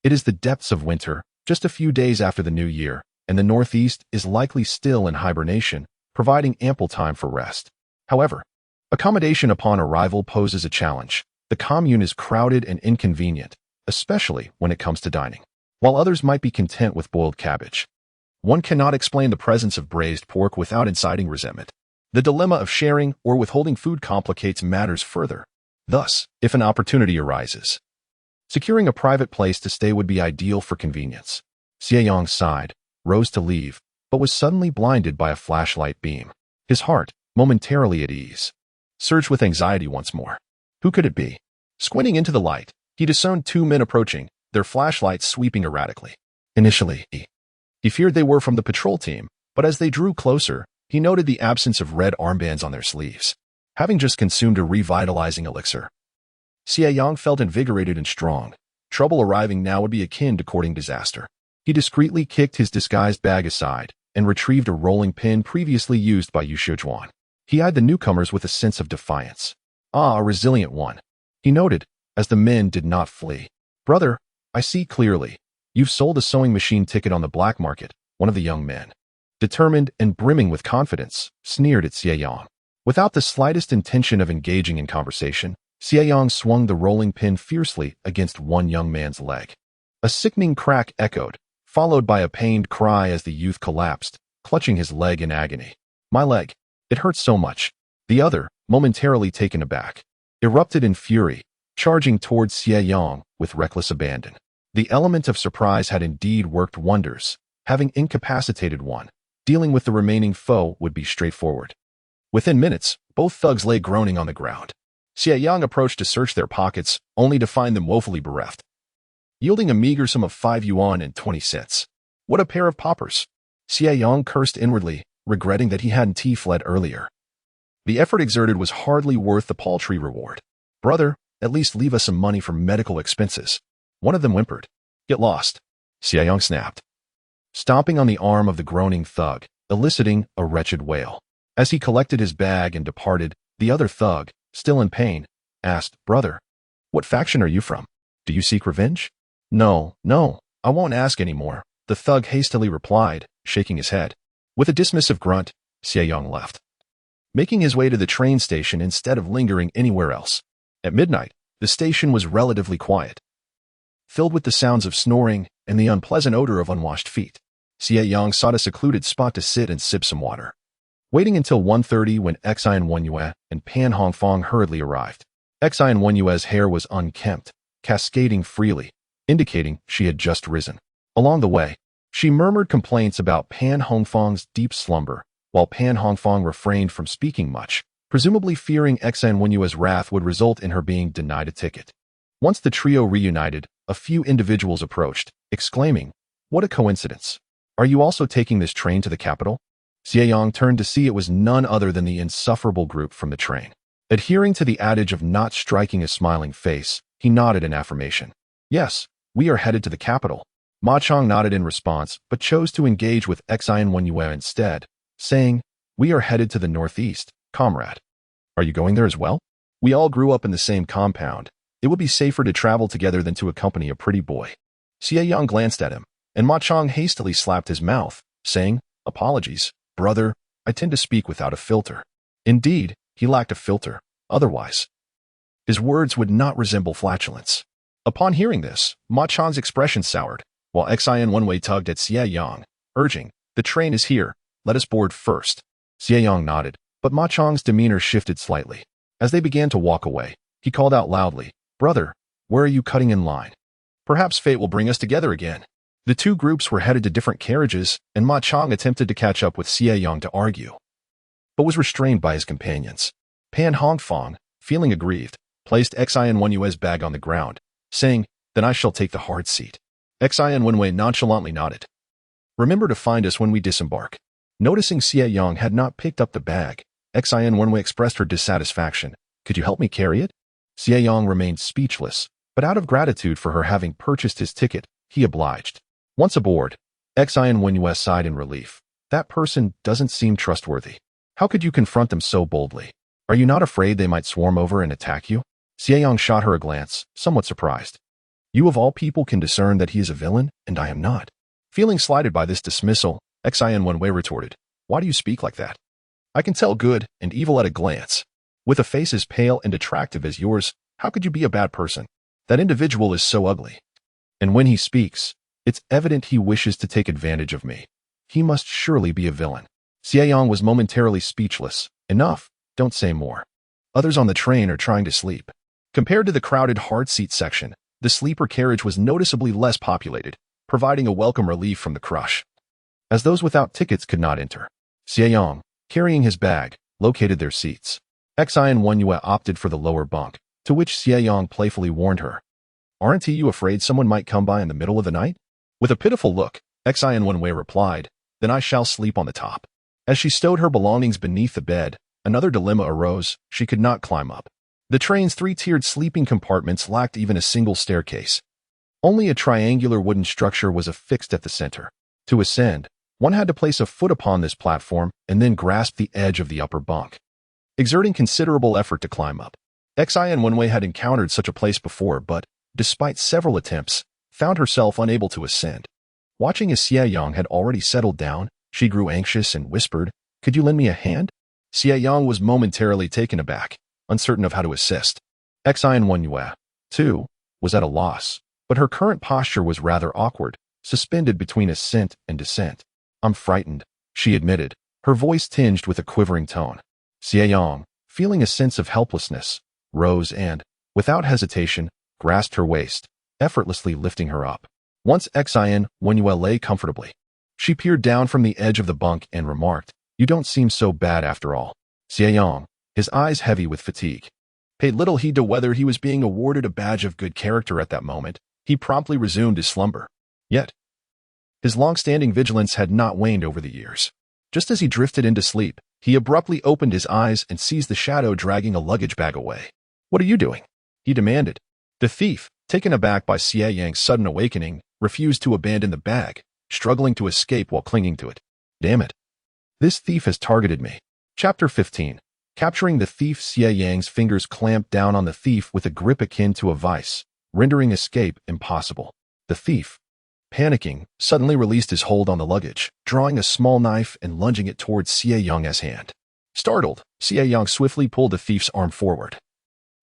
it is the depths of winter, just a few days after the new year, and the northeast is likely still in hibernation, providing ample time for rest. However, accommodation upon arrival poses a challenge. The commune is crowded and inconvenient, especially when it comes to dining. While others might be content with boiled cabbage, one cannot explain the presence of braised pork without inciting resentment. The dilemma of sharing or withholding food complicates matters further. Thus, if an opportunity arises, securing a private place to stay would be ideal for convenience. Xie Yang sighed, rose to leave, but was suddenly blinded by a flashlight beam. His heart, momentarily at ease, surged with anxiety once more. Who could it be? Squinting into the light, he discerned 2 men approaching, their flashlights sweeping erratically. Initially, he feared they were from the patrol team, but as they drew closer, he noted the absence of red armbands on their sleeves. Having just consumed a revitalizing elixir, Xie Yang felt invigorated and strong. Trouble arriving now would be akin to courting disaster. He discreetly kicked his disguised bag aside and retrieved a rolling pin previously used by Yu Shijuan. He eyed the newcomers with a sense of defiance. Ah, a resilient one, he noted, as the men did not flee. Brother, I see clearly. You've sold a sewing machine ticket on the black market, one of the young men, determined and brimming with confidence, sneered at Xie Yang. Without the slightest intention of engaging in conversation, Xie Yang swung the rolling pin fiercely against one young man's leg. A sickening crack echoed, followed by a pained cry as the youth collapsed, clutching his leg in agony. My leg. It hurts so much. The other, momentarily taken aback, erupted in fury, charging towards Xie Yang with reckless abandon. The element of surprise had indeed worked wonders. Having incapacitated one, dealing with the remaining foe would be straightforward. Within minutes, both thugs lay groaning on the ground. Xie Yang approached to search their pockets, only to find them woefully bereft, yielding a meager sum of 5 yuan and 20 cents. What a pair of paupers! Xie Yang cursed inwardly, regretting that he hadn't fled earlier. The effort exerted was hardly worth the paltry reward. Brother, at least leave us some money for medical expenses. One of them whimpered. Get lost, Xie Yang snapped, stomping on the arm of the groaning thug, eliciting a wretched wail. As he collected his bag and departed, the other thug, still in pain, asked, Brother, what faction are you from? Do you seek revenge? No, I won't ask any more, the thug hastily replied, shaking his head. With a dismissive grunt, Xie Yang left. making his way to the train station instead of lingering anywhere else. At midnight, the station was relatively quiet, filled with the sounds of snoring and the unpleasant odor of unwashed feet. Xie Yang sought a secluded spot to sit and sip some water, waiting until 1:30 when Xie and Wenyue and Pan Hongfang hurriedly arrived. Xie and Wenyue's hair was unkempt, cascading freely, indicating she had just risen. Along the way, she murmured complaints about Pan Hongfang's deep slumber, while Pan Hongfang refrained from speaking much, presumably fearing Xie and Wenyue's wrath would result in her being denied a ticket. Once the trio reunited, a few individuals approached, exclaiming, "What a coincidence! Are you also taking this train to the capital?" Xie Yang turned to see it was none other than the insufferable group from the train. Adhering to the adage of not striking a smiling face, he nodded in affirmation. "Yes, we are headed to the capital." Ma Chong nodded in response, but chose to engage with Xie and Wenyue instead, saying, "We are headed to the northeast, comrade. Are you going there as well? We all grew up in the same compound. It would be safer to travel together than to accompany a pretty boy." Xie Yang glanced at him, and Ma Chong hastily slapped his mouth, saying, "Apologies, brother, I tend to speak without a filter." Indeed, he lacked a filter. Otherwise, his words would not resemble flatulence. Upon hearing this, Ma Chong's expression soured, while Xie and Wenyue tugged at Xie Yang, urging, "The train is here. Let us board first." Xie Yang nodded, but Ma Chong's demeanor shifted slightly. As they began to walk away, he called out loudly, "Brother, where are you cutting in line? Perhaps fate will bring us together again." The two groups were headed to different carriages, and Ma Chong attempted to catch up with Xie Yang to argue, but was restrained by his companions. Pan Hongfang, feeling aggrieved, placed Xie and Wenyue's bag on the ground, saying, "Then I shall take the hard seat." Xie and Wenyue nonchalantly nodded. "Remember to find us when we disembark." Noticing Xie Yang had not picked up the bag, Xie and Wenyue expressed her dissatisfaction. "Could you help me carry it?" Xie Yang remained speechless, but out of gratitude for her having purchased his ticket, he obliged. Once aboard, Xie and Wenyue sighed in relief. "That person doesn't seem trustworthy. How could you confront them so boldly? Are you not afraid they might swarm over and attack you?" Xie Yang shot her a glance, somewhat surprised. "You of all people can discern that he is a villain, and I am not." Feeling slighted by this dismissal, Xie and Wenyue retorted, "Why do you speak like that? I can tell good and evil at a glance. With a face as pale and attractive as yours, how could you be a bad person? That individual is so ugly. And when he speaks, it's evident he wishes to take advantage of me. He must surely be a villain." Xie Yang was momentarily speechless. "Enough, don't say more. Others on the train are trying to sleep." Compared to the crowded hard seat section, the sleeper carriage was noticeably less populated, providing a welcome relief from the crush, as those without tickets could not enter. Xie Yang, carrying his bag, located their seats. Xie and Wenyue opted for the lower bunk, to which Xie Yang playfully warned her, "Aren't you afraid someone might come by in the middle of the night?" With a pitiful look, Xie and Wenyue replied, "Then I shall sleep on the top." As she stowed her belongings beneath the bed, another dilemma arose: she could not climb up. The train's three-tiered sleeping compartments lacked even a single staircase. Only a triangular wooden structure was affixed at the center. To ascend, one had to place a foot upon this platform and then grasp the edge of the upper bunk, exerting considerable effort to climb up. Xie and Wenyue had encountered such a place before, but, despite several attempts, found herself unable to ascend. Watching as Xie Yang had already settled down, she grew anxious and whispered, "Could you lend me a hand?" Xie Yang was momentarily taken aback, uncertain of how to assist. Xie and Wenyue, too, was at a loss, but her current posture was rather awkward, suspended between ascent and descent. "I'm frightened," she admitted, her voice tinged with a quivering tone. Xie Yang, feeling a sense of helplessness, rose and, without hesitation, grasped her waist, effortlessly lifting her up. Once Xie and Wenyue lay comfortably, she peered down from the edge of the bunk and remarked, "You don't seem so bad after all." Xie Yang, his eyes heavy with fatigue, paid little heed to whether he was being awarded a badge of good character at that moment. He promptly resumed his slumber. Yet, his long-standing vigilance had not waned over the years. Just as he drifted into sleep, he abruptly opened his eyes and seized the shadow dragging a luggage bag away. "What are you doing?" he demanded. The thief, taken aback by Xie Yang's sudden awakening, refused to abandon the bag, struggling to escape while clinging to it. "Damn it. This thief has targeted me." Chapter 15. Capturing the thief. Xie Yang's fingers clamped down on the thief with a grip akin to a vice, rendering escape impossible. The thief, panicking, suddenly released his hold on the luggage, drawing a small knife and lunging it towards Xie Yang's hand. Startled, Xie Yang swiftly pulled the thief's arm forward,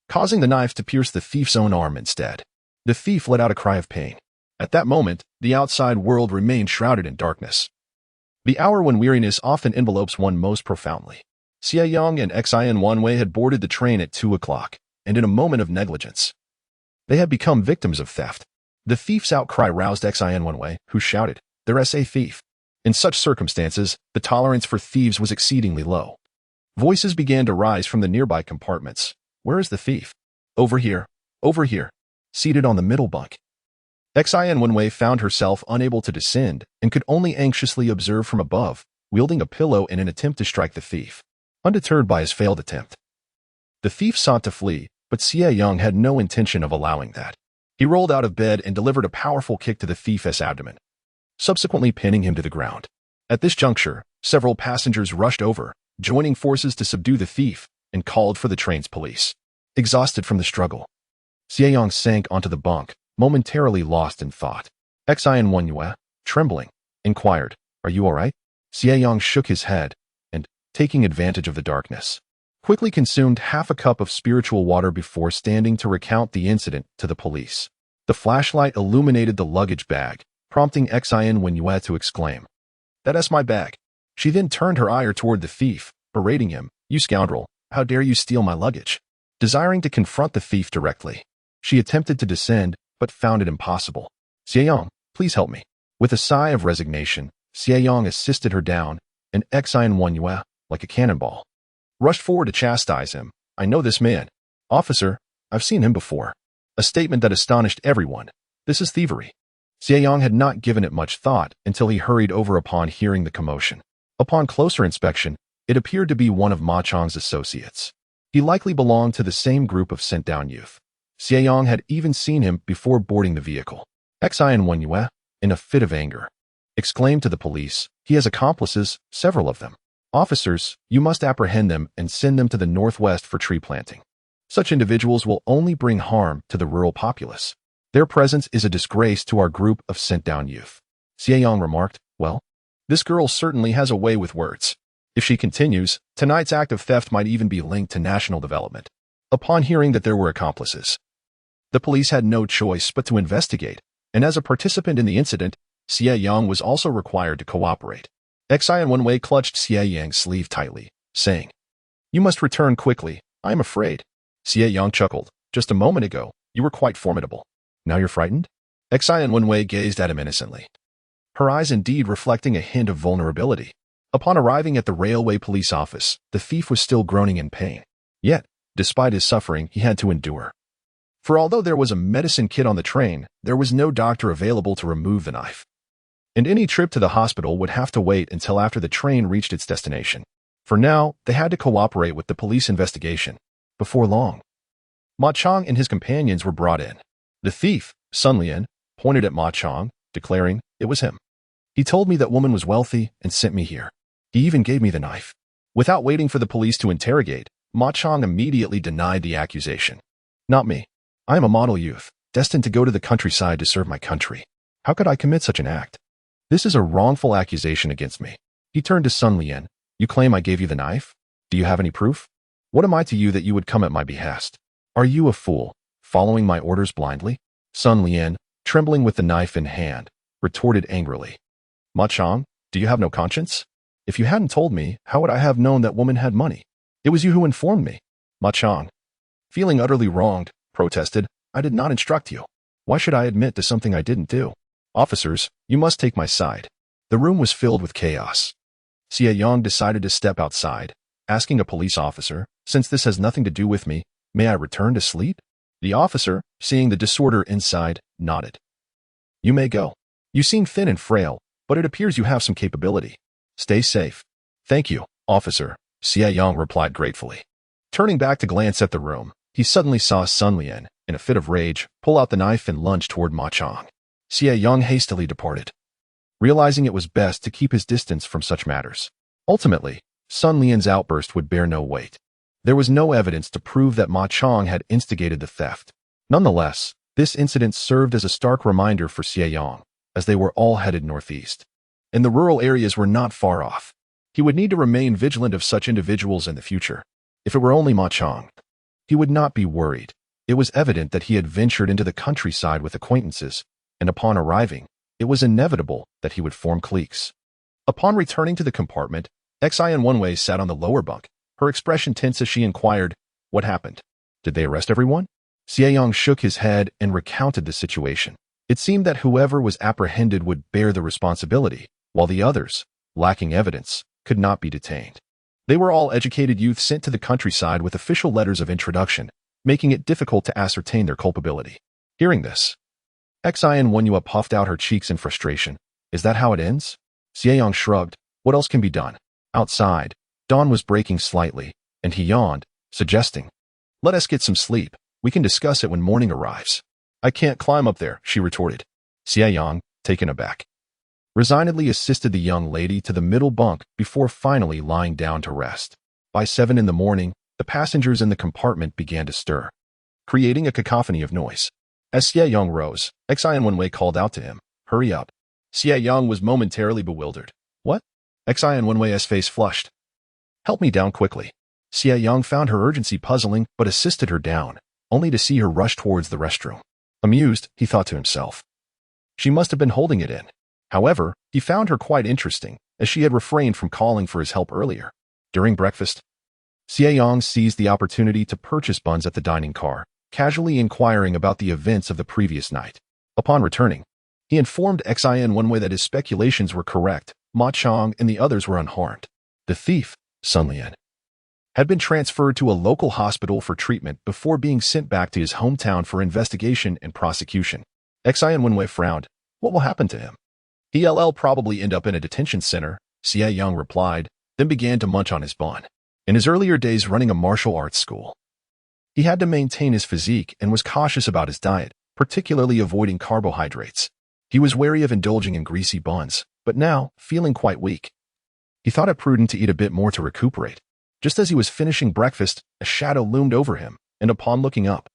causing the knife to pierce the thief's own arm instead. The thief let out a cry of pain. At that moment, the outside world remained shrouded in darkness. The hour when weariness often envelopes one most profoundly. Xie Yang and Xie Wanwei had boarded the train at 2 o'clock, and in a moment of negligence, they had become victims of theft. The thief's outcry roused Xie Wanwei, who shouted, "There's a thief!" In such circumstances, the tolerance for thieves was exceedingly low. Voices began to rise from the nearby compartments. "Where is the thief?" "Over here. Over here." Seated on the middle bunk. Xie Wanwei found herself unable to descend and could only anxiously observe from above, wielding a pillow in an attempt to strike the thief. Undeterred by his failed attempt, the thief sought to flee, but Xie Yang had no intention of allowing that. He rolled out of bed and delivered a powerful kick to the thief's abdomen, subsequently pinning him to the ground. At this juncture, several passengers rushed over, joining forces to subdue the thief, and called for the train's police. Exhausted from the struggle, Xie Yang sank onto the bunk, momentarily lost in thought. Xie Wanwei, trembling, inquired, "Are you all right?" Xie Yang shook his head, and, taking advantage of the darkness, quickly consumed half a cup of spiritual water before standing to recount the incident to the police. The flashlight illuminated the luggage bag, prompting Xie Wanwei to exclaim, "That's my bag." She then turned her ire toward the thief, berating him, "You scoundrel, how dare you steal my luggage?" Desiring to confront the thief directly, she attempted to descend, but found it impossible. "Xie Yang, please help me." With a sigh of resignation, Xie Yang assisted her down, and Xie Wanwei, like a cannonball, rushed forward to chastise him. "I know this man. Officer, I've seen him before." A statement that astonished everyone. This is thievery. Xie Yang had not given it much thought until he hurried over upon hearing the commotion. Upon closer inspection, it appeared to be one of Ma Chang's associates. He likely belonged to the same group of sent-down youth. Xie Yang had even seen him before boarding the vehicle. Xie Wanwei, in a fit of anger, exclaimed to the police, "He has accomplices, several of them. Officers, you must apprehend them and send them to the northwest for tree planting. Such individuals will only bring harm to the rural populace. Their presence is a disgrace to our group of sent-down youth." Xie Yang remarked, "Well, this girl certainly has a way with words. If she continues, tonight's act of theft might even be linked to national development." Upon hearing that there were accomplices, the police had no choice but to investigate, and as a participant in the incident, Xie Yang was also required to cooperate. Xie Wanwei clutched Xie Yang's sleeve tightly, saying, "You must return quickly, I am afraid." Xie Yang chuckled, "Just a moment ago, you were quite formidable. Now you're frightened?" Xie Wanwei gazed at him innocently, her eyes indeed reflecting a hint of vulnerability. Upon arriving at the railway police office, the thief was still groaning in pain. Yet, despite his suffering, he had to endure. For although there was a medicine kit on the train, there was no doctor available to remove the knife. And any trip to the hospital would have to wait until after the train reached its destination. For now, they had to cooperate with the police investigation. Before long, Ma Chang and his companions were brought in. The thief, Sun Lian, pointed at Ma Chang, declaring, "It was him. He told me that woman was wealthy and sent me here. He even gave me the knife." Without waiting for the police to interrogate, Ma Chang immediately denied the accusation. "Not me. I am a model youth, destined to go to the countryside to serve my country. How could I commit such an act? This is a wrongful accusation against me." He turned to Sun Lian. "You claim I gave you the knife? Do you have any proof? What am I to you that you would come at my behest? Are you a fool, following my orders blindly?" Sun Lian, trembling with the knife in hand, retorted angrily, "Ma Chang, do you have no conscience? If you hadn't told me, how would I have known that woman had money? It was you who informed me." Ma Chang, feeling utterly wronged, protested, "I did not instruct you. Why should I admit to something I didn't do? Officers, you must take my side." The room was filled with chaos. Xie Yang decided to step outside, asking a police officer, "Since this has nothing to do with me, may I return to sleep?" The officer, seeing the disorder inside, nodded. "You may go. You seem thin and frail, but it appears you have some capability. Stay safe." "Thank you, officer," Xie Yang replied gratefully. Turning back to glance at the room, he suddenly saw Sun Lian, in a fit of rage, pull out the knife and lunge toward Ma Chang. Xie Yang hastily departed, realizing it was best to keep his distance from such matters. Ultimately, Sun Lian's outburst would bear no weight. There was no evidence to prove that Ma Chang had instigated the theft. Nonetheless, this incident served as a stark reminder for Xie Yang, as they were all headed northeast. And the rural areas were not far off. He would need to remain vigilant of such individuals in the future. If it were only Ma Chong, he would not be worried. It was evident that he had ventured into the countryside with acquaintances, and upon arriving, it was inevitable that he would form cliques. Upon returning to the compartment, Xie and Wenwei sat on the lower bunk, her expression tense as she inquired, "What happened? Did they arrest everyone?" Xie Yang shook his head and recounted the situation. It seemed that whoever was apprehended would bear the responsibility, while the others, lacking evidence, could not be detained. They were all educated youth sent to the countryside with official letters of introduction, making it difficult to ascertain their culpability. Hearing this, Xie and Wenyu puffed out her cheeks in frustration. "Is that how it ends?" Xie Yang shrugged. "What else can be done?" Outside, dawn was breaking slightly, and he yawned, suggesting, "Let us get some sleep. We can discuss it when morning arrives." "I can't climb up there," she retorted. Xie Yang, taken aback, resignedly assisted the young lady to the middle bunk before finally lying down to rest. By 7 in the morning, the passengers in the compartment began to stir, creating a cacophony of noise. As Xie Yang rose, Xie and Wenwei called out to him, "Hurry up." Xie Yang was momentarily bewildered. "What?" Xie and Wenwei's face flushed. "Help me down quickly." Xie Yang found her urgency puzzling but assisted her down, only to see her rush towards the restroom. Amused, he thought to himself, she must have been holding it in. However, he found her quite interesting, as she had refrained from calling for his help earlier. During breakfast, Xie Yang seized the opportunity to purchase buns at the dining car, casually inquiring about the events of the previous night. Upon returning, he informed Xie and Wenwei that his speculations were correct. Ma Chong and the others were unharmed. The thief, Sun Lian, had been transferred to a local hospital for treatment before being sent back to his hometown for investigation and prosecution. Xie and Wenwei frowned. "What will happen to him?" "He'll probably end up in a detention center," Xie Yang replied, then began to munch on his bun. In his earlier days running a martial arts school, he had to maintain his physique and was cautious about his diet, particularly avoiding carbohydrates. He was wary of indulging in greasy buns, but now, feeling quite weak, he thought it prudent to eat a bit more to recuperate. Just as he was finishing breakfast, a shadow loomed over him, and upon looking up,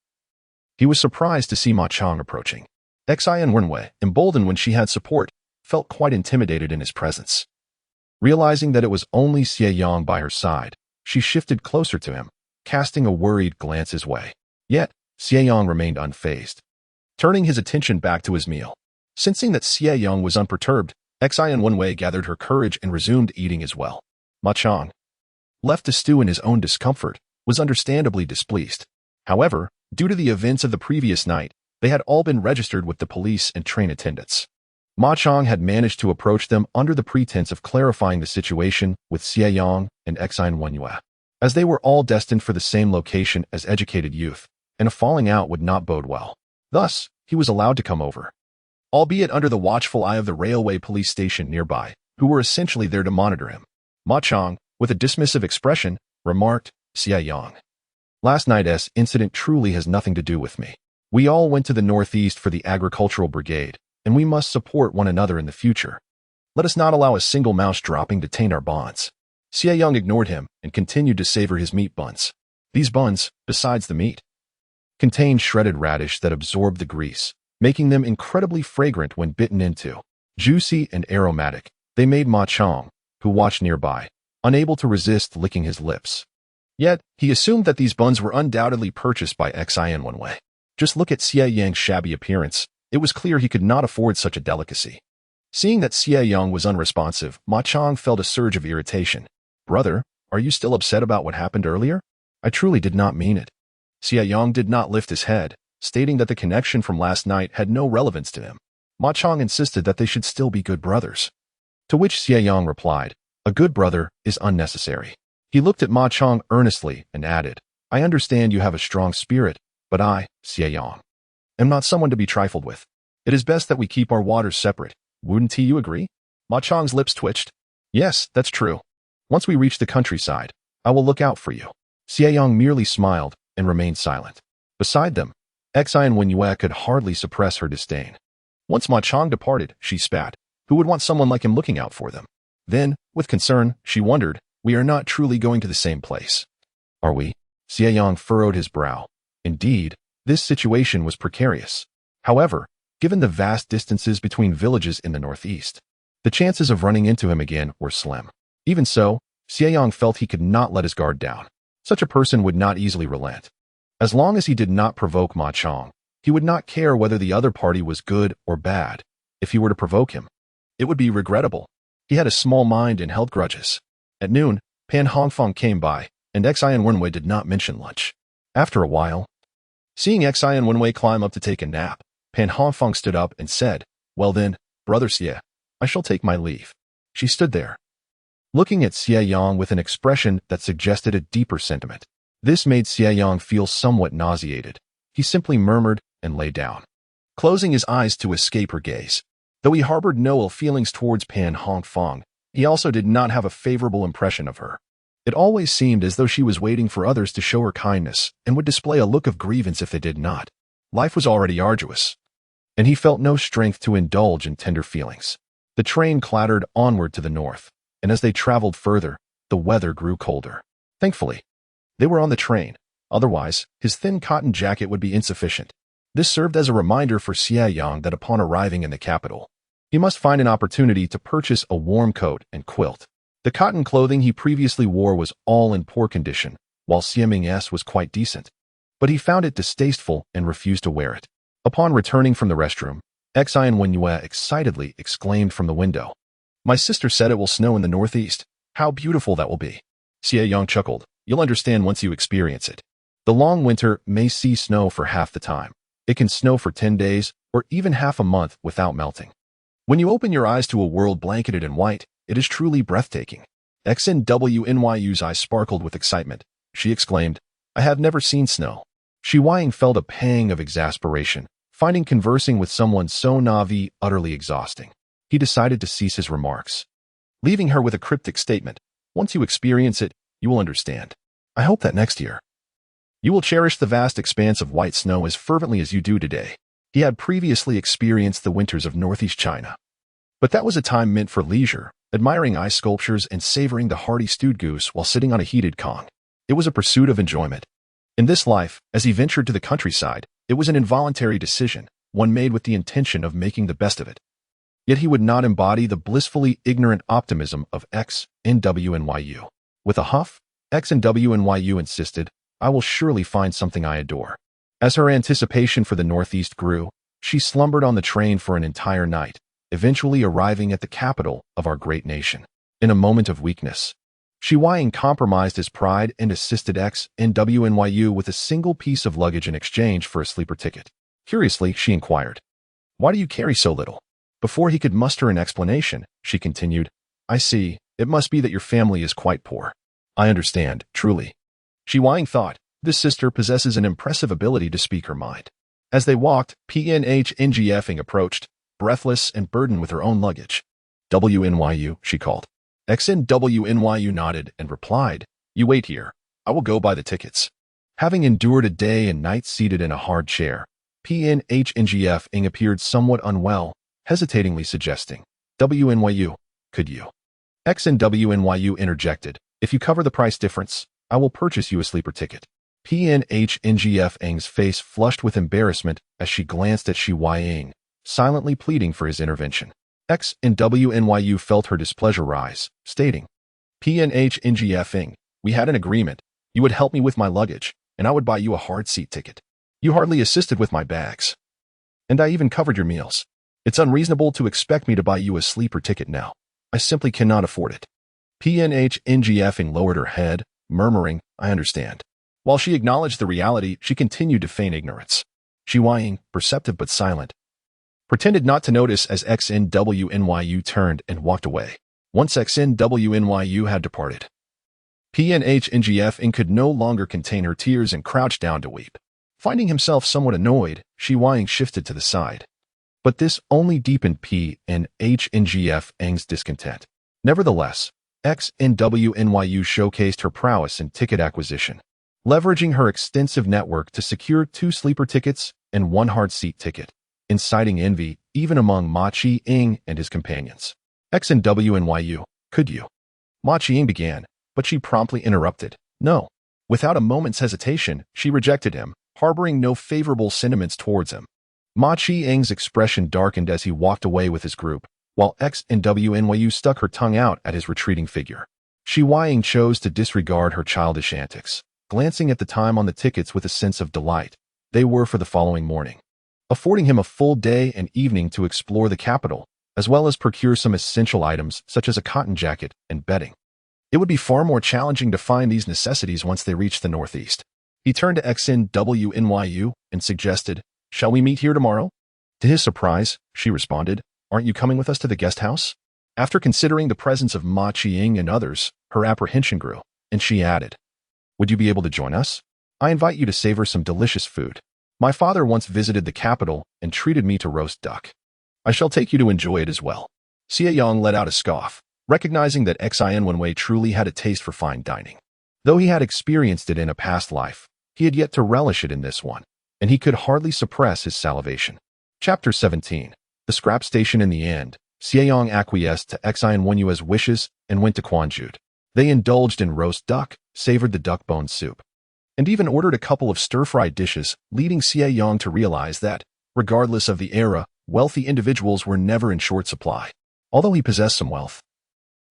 he was surprised to see Ma Chong approaching. Xie and Wenwei, emboldened when she had support, felt quite intimidated in his presence. Realizing that it was only Xie Yang by her side, she shifted closer to him, casting a worried glance his way. Yet, Xie Yang remained unfazed, turning his attention back to his meal. Sensing that Xie Yang was unperturbed, Xie and Wenwei gathered her courage and resumed eating as well. Ma Chong, left to stew in his own discomfort, was understandably displeased. However, due to the events of the previous night, they had all been registered with the police and train attendants. Ma Chong had managed to approach them under the pretense of clarifying the situation with Xie Yang and Xie and Wenyu, as they were all destined for the same location as educated youth, and a falling out would not bode well. Thus, he was allowed to come over, albeit under the watchful eye of the railway police station nearby, who were essentially there to monitor him. Ma Chong, with a dismissive expression, remarked, "Xie Yang, last night's incident truly has nothing to do with me. We all went to the northeast for the agricultural brigade, and we must support one another in the future. Let us not allow a single mouse dropping to taint our bonds." Xie Yang ignored him and continued to savor his meat buns. These buns, besides the meat, contained shredded radish that absorbed the grease, making them incredibly fragrant when bitten into. Juicy and aromatic, they made Ma Chong, who watched nearby, unable to resist licking his lips. Yet, he assumed that these buns were undoubtedly purchased by Xie and Wenwei. Just look at Xie Yang's shabby appearance. It was clear he could not afford such a delicacy. Seeing that Xie Yang was unresponsive, Ma Chong felt a surge of irritation. "Brother, are you still upset about what happened earlier? I truly did not mean it." Xie Yang did not lift his head, stating that the connection from last night had no relevance to him. Ma Chong insisted that they should still be good brothers. To which Xie Yang replied, "A good brother is unnecessary." He looked at Ma Chong earnestly and added, "I understand you have a strong spirit, but I, Xie Yang, am not someone to be trifled with. It is best that we keep our waters separate. Wouldn't you agree?" Ma Chong's lips twitched. "Yes, that's true. Once we reach the countryside, I will look out for you." Xie Yang merely smiled and remained silent. Beside them, Xie and Wenyu could hardly suppress her disdain. Once Ma Chong departed, she spat. Who would want someone like him looking out for them? Then, with concern, she wondered, "We are not truly going to the same place, are we?" Xie Yang furrowed his brow. Indeed, this situation was precarious. However, given the vast distances between villages in the northeast, the chances of running into him again were slim. Even so, Xie Yang felt he could not let his guard down. Such a person would not easily relent. As long as he did not provoke Ma Chong, he would not care whether the other party was good or bad. If he were to provoke him, it would be regrettable. He had a small mind and held grudges. At noon, Pan Hongfeng came by, and Xie and Wenwei did not mention lunch. After a while, seeing Xie and Wenwei climb up to take a nap, Pan Hongfeng stood up and said, "Well then, Brother Xie, I shall take my leave." She stood there, looking at Xie Yang with an expression that suggested a deeper sentiment. This made Xie Yang feel somewhat nauseated. He simply murmured and lay down, closing his eyes to escape her gaze. Though he harbored no ill feelings towards Pan Hongfeng, he also did not have a favorable impression of her. It always seemed as though she was waiting for others to show her kindness and would display a look of grievance if they did not. Life was already arduous, and he felt no strength to indulge in tender feelings. The train clattered onward to the north, and as they traveled further, the weather grew colder. Thankfully, they were on the train. Otherwise, his thin cotton jacket would be insufficient. This served as a reminder for Xie Yang that upon arriving in the capital, he must find an opportunity to purchase a warm coat and quilt. The cotton clothing he previously wore was all in poor condition, while Xieming's was quite decent. But he found it distasteful and refused to wear it. Upon returning from the restroom, Xie and Wenwei excitedly exclaimed from the window, "My sister said it will snow in the northeast. How beautiful that will be." Xie Yang chuckled. "You'll understand once you experience it. The long winter may see snow for half the time. It can snow for 10 days or even half a month without melting. When you open your eyes to a world blanketed in white, it is truly breathtaking." XNWNYU's eyes sparkled with excitement. She exclaimed, "I have never seen snow." Xie Yang felt a pang of exasperation, finding conversing with someone so naive utterly exhausting. He decided to cease his remarks, leaving her with a cryptic statement. "Once you experience it, you will understand. I hope that next year, you will cherish the vast expanse of white snow as fervently as you do today." He had previously experienced the winters of northeast China, but that was a time meant for leisure, admiring ice sculptures and savoring the hearty stewed goose while sitting on a heated kong. It was a pursuit of enjoyment. In this life, as he ventured to the countryside, it was an involuntary decision, one made with the intention of making the best of it. Yet he would not embody the blissfully ignorant optimism of XNWNYU. With a huff, XNWNYU insisted, "I will surely find something I adore." As her anticipation for the Northeast grew, she slumbered on the train for an entire night, eventually arriving at the capital of our great nation. In a moment of weakness, Xie Yang compromised his pride and assisted XNWNYU with a single piece of luggage in exchange for a sleeper ticket. Curiously, she inquired, "Why do you carry so little?" Before he could muster an explanation, she continued, "I see, it must be that your family is quite poor." "I understand, truly." Xie Yang thought, this sister possesses an impressive ability to speak her mind. As they walked, PNHNGFing approached, breathless and burdened with her own luggage. "WNYU," she called. XNWNYU nodded and replied, "You wait here. I will go buy the tickets." Having endured a day and night seated in a hard chair, PNHNGFing appeared somewhat unwell, hesitatingly suggesting, "WNYU, could you?" XNWNYU interjected, "If you cover the price difference, I will purchase you a sleeper ticket." PNHNGFing's face flushed with embarrassment as she glanced at Xie Yang, silently pleading for his intervention. XNWNYU felt her displeasure rise, stating, "PNHNGFing, we had an agreement. You would help me with my luggage, and I would buy you a hard seat ticket. You hardly assisted with my bags. And I even covered your meals. It's unreasonable to expect me to buy you a sleeper ticket now. I simply cannot afford it." PNHNGFing lowered her head, murmuring, "I understand." While she acknowledged the reality, she continued to feign ignorance. Xie Yang, perceptive but silent, pretended not to notice as XNWNYU turned and walked away. Once XNWNYU had departed, PNHNGFing could no longer contain her tears and crouched down to weep. Finding himself somewhat annoyed, Xie Yang shifted to the side. But this only deepened PNHNGFing's discontent. Nevertheless, XNWNYU showcased her prowess in ticket acquisition, leveraging her extensive network to secure 2 sleeper tickets and 1 hard seat ticket, inciting envy even among Ma Qi-ing and his companions. XNWNYU, could you? Ma Qi-ing began, but she promptly interrupted. No. Without a moment's hesitation, she rejected him, harboring no favorable sentiments towards him. Ma Qi-ing's expression darkened as he walked away with his group, while XNWNYU stuck her tongue out at his retreating figure. Xie Yang chose to disregard her childish antics, glancing at the time on the tickets with a sense of delight. They were for the following morning, affording him a full day and evening to explore the capital, as well as procure some essential items such as a cotton jacket and bedding. It would be far more challenging to find these necessities once they reached the northeast. He turned to XNWNYU and suggested, "Shall we meet here tomorrow?" To his surprise, she responded, "Aren't you coming with us to the guest house?" After considering the presence of Ma Qiying and others, her apprehension grew, and she added, "Would you be able to join us? I invite you to savor some delicious food. My father once visited the capital and treated me to roast duck. I shall take you to enjoy it as well." Xie Yang let out a scoff, recognizing that Xian Wenwei truly had a taste for fine dining. Though he had experienced it in a past life, he had yet to relish it in this one, and he could hardly suppress his salivation. Chapter 17. The Scrap Station. In the end, Xie Yang acquiesced to Xian Wenyue's wishes and went to Quanjut. They indulged in roast duck, savored the duck bone soup, and even ordered a couple of stir-fried dishes, leading Xie Yang to realize that, regardless of the era, wealthy individuals were never in short supply. Although he possessed some wealth,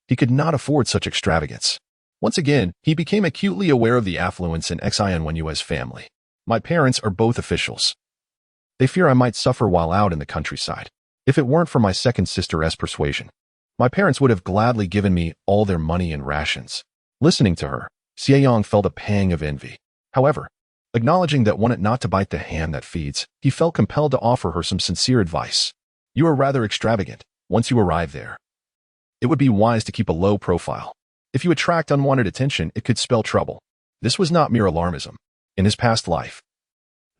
he could not afford such extravagance. Once again, he became acutely aware of the affluence in Xian Wenyue's family. "My parents are both officials. They fear I might suffer while out in the countryside. If it weren't for my second sister's persuasion, my parents would have gladly given me all their money and rations." Listening to her, Xie Yang felt a pang of envy. However, acknowledging that one ought not to bite the hand that feeds, he felt compelled to offer her some sincere advice. "You are rather extravagant. Once you arrive there, it would be wise to keep a low profile. If you attract unwanted attention, it could spell trouble." This was not mere alarmism. In his past life,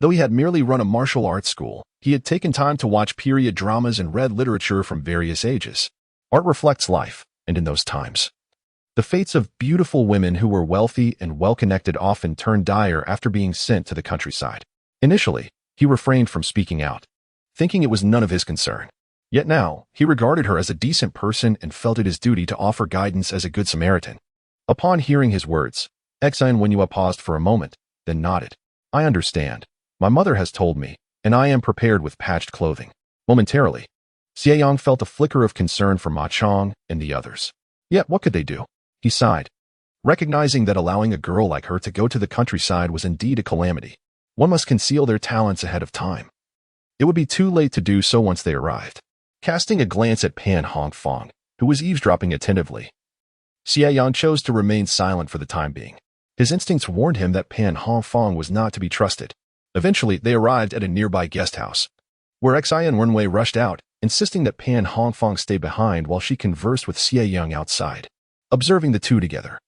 though he had merely run a martial arts school, he had taken time to watch period dramas and read literature from various ages. Art reflects life, and in those times, the fates of beautiful women who were wealthy and well-connected often turned dire after being sent to the countryside. Initially, he refrained from speaking out, thinking it was none of his concern. Yet now, he regarded her as a decent person and felt it his duty to offer guidance as a good Samaritan. Upon hearing his words, Xian Wenyue paused for a moment, then nodded. "I understand. My mother has told me, and I am prepared with patched clothing." Momentarily, Xie Yang felt a flicker of concern for Ma Chong and the others. Yet what could they do? He sighed, recognizing that allowing a girl like her to go to the countryside was indeed a calamity. One must conceal their talents ahead of time. It would be too late to do so once they arrived. Casting a glance at Pan Hongfang, who was eavesdropping attentively, Xie Yang chose to remain silent for the time being. His instincts warned him that Pan Hongfang was not to be trusted. Eventually, they arrived at a nearby guest house, where Xian Wenwei rushed out, insisting that Pan Hongfang stay behind while she conversed with Xie Yang outside. Observing the two together,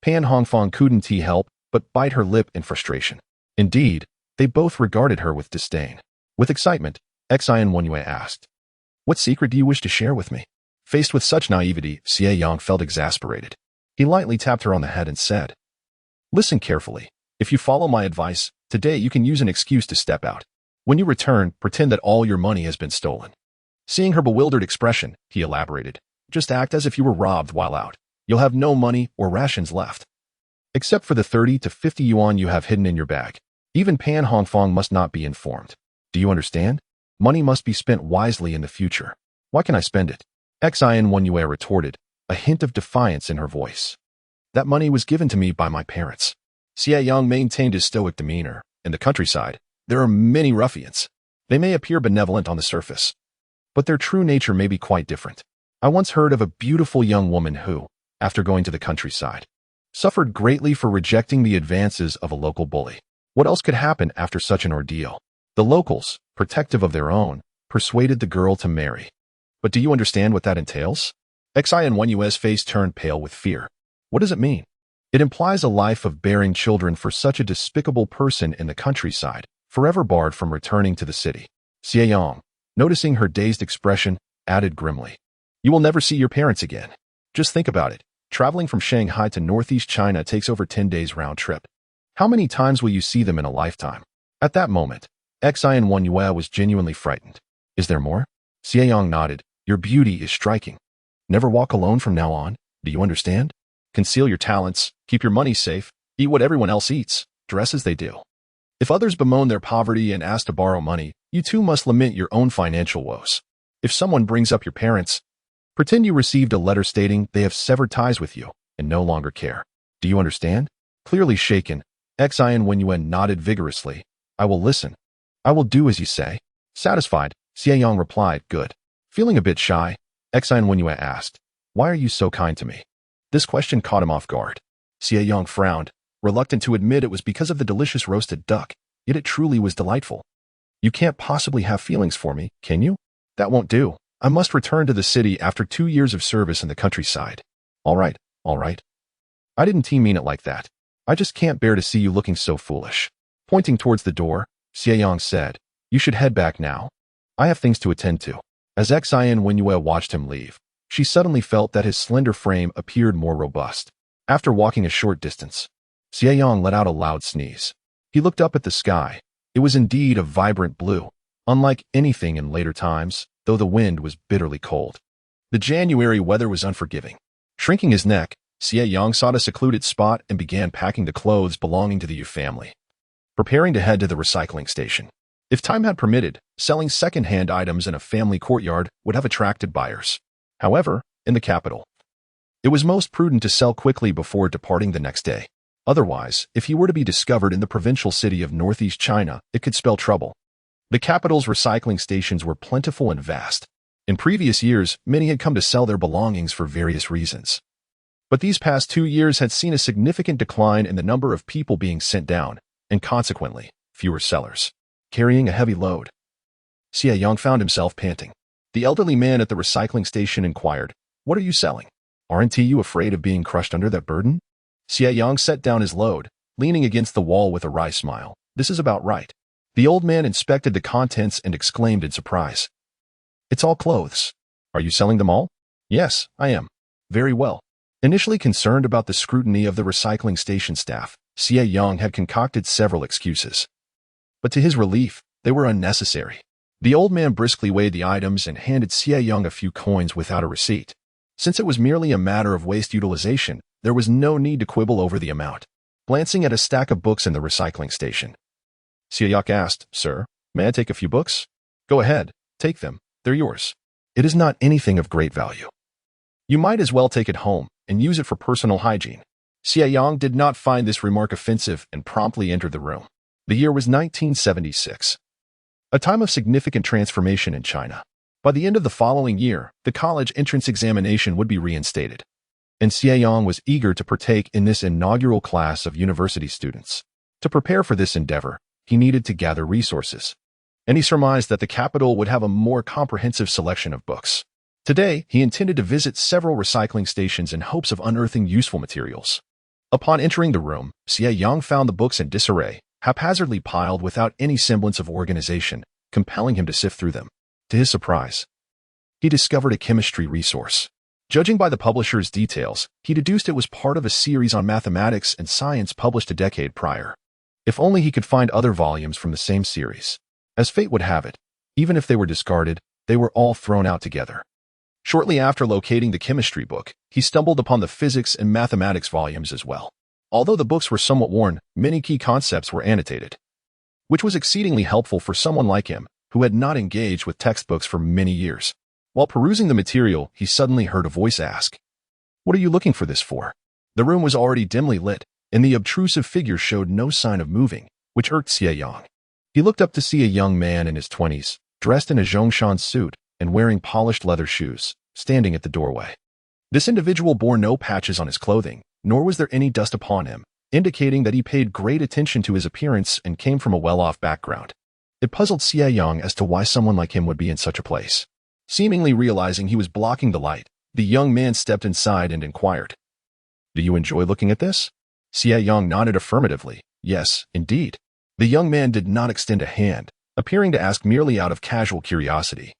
Pan Hongfang couldn't help but bite her lip in frustration. Indeed, they both regarded her with disdain. With excitement, Xian Wenwei asked, "What secret do you wish to share with me?" Faced with such naivety, Xie Yang felt exasperated. He lightly tapped her on the head and said, "Listen carefully. If you follow my advice, today you can use an excuse to step out. When you return, pretend that all your money has been stolen." Seeing her bewildered expression, he elaborated, "Just act as if you were robbed while out. You'll have no money or rations left, except for the 30 to 50 yuan you have hidden in your bag. Even Pan Hongfang must not be informed. Do you understand? Money must be spent wisely in the future." "Why can I spend it?" Xian Wenyue retorted, a hint of defiance in her voice. "That money was given to me by my parents." Xie Yang maintained his stoic demeanor. In the countryside, there are many ruffians. They may appear benevolent on the surface, but their true nature may be quite different. I once heard of a beautiful young woman who, after going to the countryside, suffered greatly for rejecting the advances of a local bully. What else could happen after such an ordeal? The locals, protective of their own, persuaded the girl to marry. But do you understand what that entails? Xian Wenyue's face turned pale with fear. What does it mean? It implies a life of bearing children for such a despicable person in the countryside, forever barred from returning to the city. Xie Yang, noticing her dazed expression, added grimly, "You will never see your parents again. Just think about it. Traveling from Shanghai to northeast China takes over 10 days round trip. How many times will you see them in a lifetime?" At that moment, Xian Wenyue was genuinely frightened. "Is there more?" Xie Yang nodded. "Your beauty is striking. Never walk alone from now on. Do you understand? Conceal your talents, keep your money safe, eat what everyone else eats, dress as they do. If others bemoan their poverty and ask to borrow money, you too must lament your own financial woes. If someone brings up your parents, pretend you received a letter stating they have severed ties with you. and no longer care. Do you understand? Clearly shaken, Xie Yang nodded vigorously. I will listen. I will do as you say. Satisfied, Xie Yang replied, good. Feeling a bit shy, Xie Yang asked, why are you so kind to me? This question caught him off guard. Xie Yang frowned, reluctant to admit it was because of the delicious roasted duck, yet it truly was delightful. You can't possibly have feelings for me, can you? That won't do. I must return to the city after 2 years of service in the countryside. All right, all right. I didn't mean it like that. I just can't bear to see you looking so foolish. Pointing towards the door, Xie Yang said, you should head back now. I have things to attend to. As Xie Yang watched him leave, she suddenly felt that his slender frame appeared more robust. After walking a short distance, Xie Yang let out a loud sneeze. He looked up at the sky. It was indeed a vibrant blue, unlike anything in later times, though the wind was bitterly cold. The January weather was unforgiving. Shrinking his neck, Xie Yang sought a secluded spot and began packing the clothes belonging to the Yu family, preparing to head to the recycling station. If time had permitted, selling second-hand items in a family courtyard would have attracted buyers. However, in the capital, it was most prudent to sell quickly before departing the next day. Otherwise, if he were to be discovered in the provincial city of northeast China, it could spell trouble. The capital's recycling stations were plentiful and vast. In previous years, many had come to sell their belongings for various reasons. But these past 2 years had seen a significant decline in the number of people being sent down, and consequently, fewer sellers. Carrying a heavy load, Xie Yang found himself panting. The elderly man at the recycling station inquired, what are you selling? Aren't you afraid of being crushed under that burden? Xie Yang set down his load, leaning against the wall with a wry smile. This is about right. The old man inspected the contents and exclaimed in surprise. It's all clothes. Are you selling them all? Yes, I am. Very well. Initially concerned about the scrutiny of the recycling station staff, Xie Yang had concocted several excuses. But to his relief, they were unnecessary. The old man briskly weighed the items and handed Xie Yang a few coins without a receipt. Since it was merely a matter of waste utilization, there was no need to quibble over the amount. Glancing at a stack of books in the recycling station, Xie Yang asked, Sir, may I take a few books? Go ahead, take them, they're yours. It is not anything of great value. You might as well take it home and use it for personal hygiene. Xie Yang did not find this remark offensive and promptly entered the room. The year was 1976, a time of significant transformation in China. By the end of the following year, the college entrance examination would be reinstated, and Xie Yang was eager to partake in this inaugural class of university students. To prepare for this endeavor, he needed to gather resources, and he surmised that the capital would have a more comprehensive selection of books. Today, he intended to visit several recycling stations in hopes of unearthing useful materials. Upon entering the room, Xie Yang found the books in disarray, haphazardly piled without any semblance of organization, compelling him to sift through them. To his surprise, he discovered a chemistry resource. Judging by the publisher's details, he deduced it was part of a series on mathematics and science published a decade prior. If only he could find other volumes from the same series. As fate would have it, even if they were discarded, they were all thrown out together. Shortly after locating the chemistry book, he stumbled upon the physics and mathematics volumes as well. Although the books were somewhat worn, many key concepts were annotated, which was exceedingly helpful for someone like him, who had not engaged with textbooks for many years. While perusing the material, he suddenly heard a voice ask, What are you looking for this for? The room was already dimly lit, and the obtrusive figure showed no sign of moving, which irked Xie Yang. He looked up to see a young man in his 20s, dressed in a Zhongshan suit and wearing polished leather shoes, standing at the doorway. This individual bore no patches on his clothing, nor was there any dust upon him, indicating that he paid great attention to his appearance and came from a well-off background. It puzzled Xie Yang as to why someone like him would be in such a place. Seemingly realizing he was blocking the light, the young man stepped inside and inquired, Do you enjoy looking at this? Xie Yang nodded affirmatively. Yes, indeed. The young man did not extend a hand, appearing to ask merely out of casual curiosity.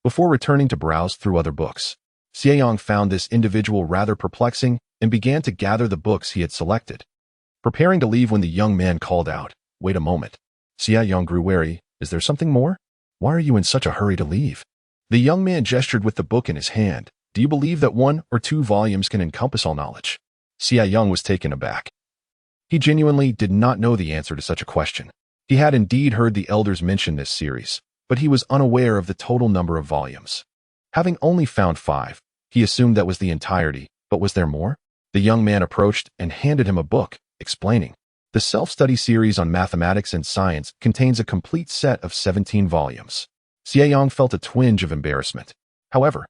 Before returning to browse through other books, Xie Yang found this individual rather perplexing and began to gather the books he had selected. Preparing to leave when the young man called out, Wait a moment. Xie Yang grew wary. Is there something more? Why are you in such a hurry to leave? The young man gestured with the book in his hand. Do you believe that 1 or 2 volumes can encompass all knowledge? Xie Yang was taken aback. He genuinely did not know the answer to such a question. He had indeed heard the elders mention this series, but he was unaware of the total number of volumes. Having only found 5, he assumed that was the entirety, but was there more? The young man approached and handed him a book, explaining, "The self-study series on mathematics and science contains a complete set of 17 volumes." Xie Yang felt a twinge of embarrassment. However,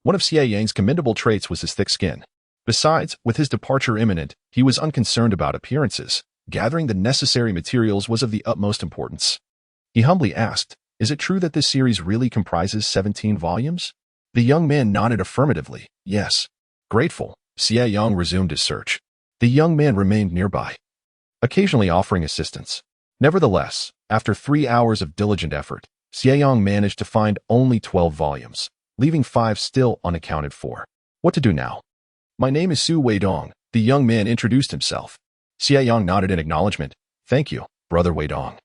one of Xie Yang's commendable traits was his thick skin. Besides, with his departure imminent, he was unconcerned about appearances. Gathering the necessary materials was of the utmost importance. He humbly asked, "Is it true that this series really comprises 17 volumes?" The young man nodded affirmatively. "Yes." Grateful, Xie Yang resumed his search. The young man remained nearby, occasionally offering assistance. Nevertheless, after 3 hours of diligent effort, Xie Yang managed to find only 12 volumes, leaving 5 still unaccounted for. What to do now? "My name is Su Weidong," the young man introduced himself. Xie Yang nodded in acknowledgement. "Thank you, Brother Weidong."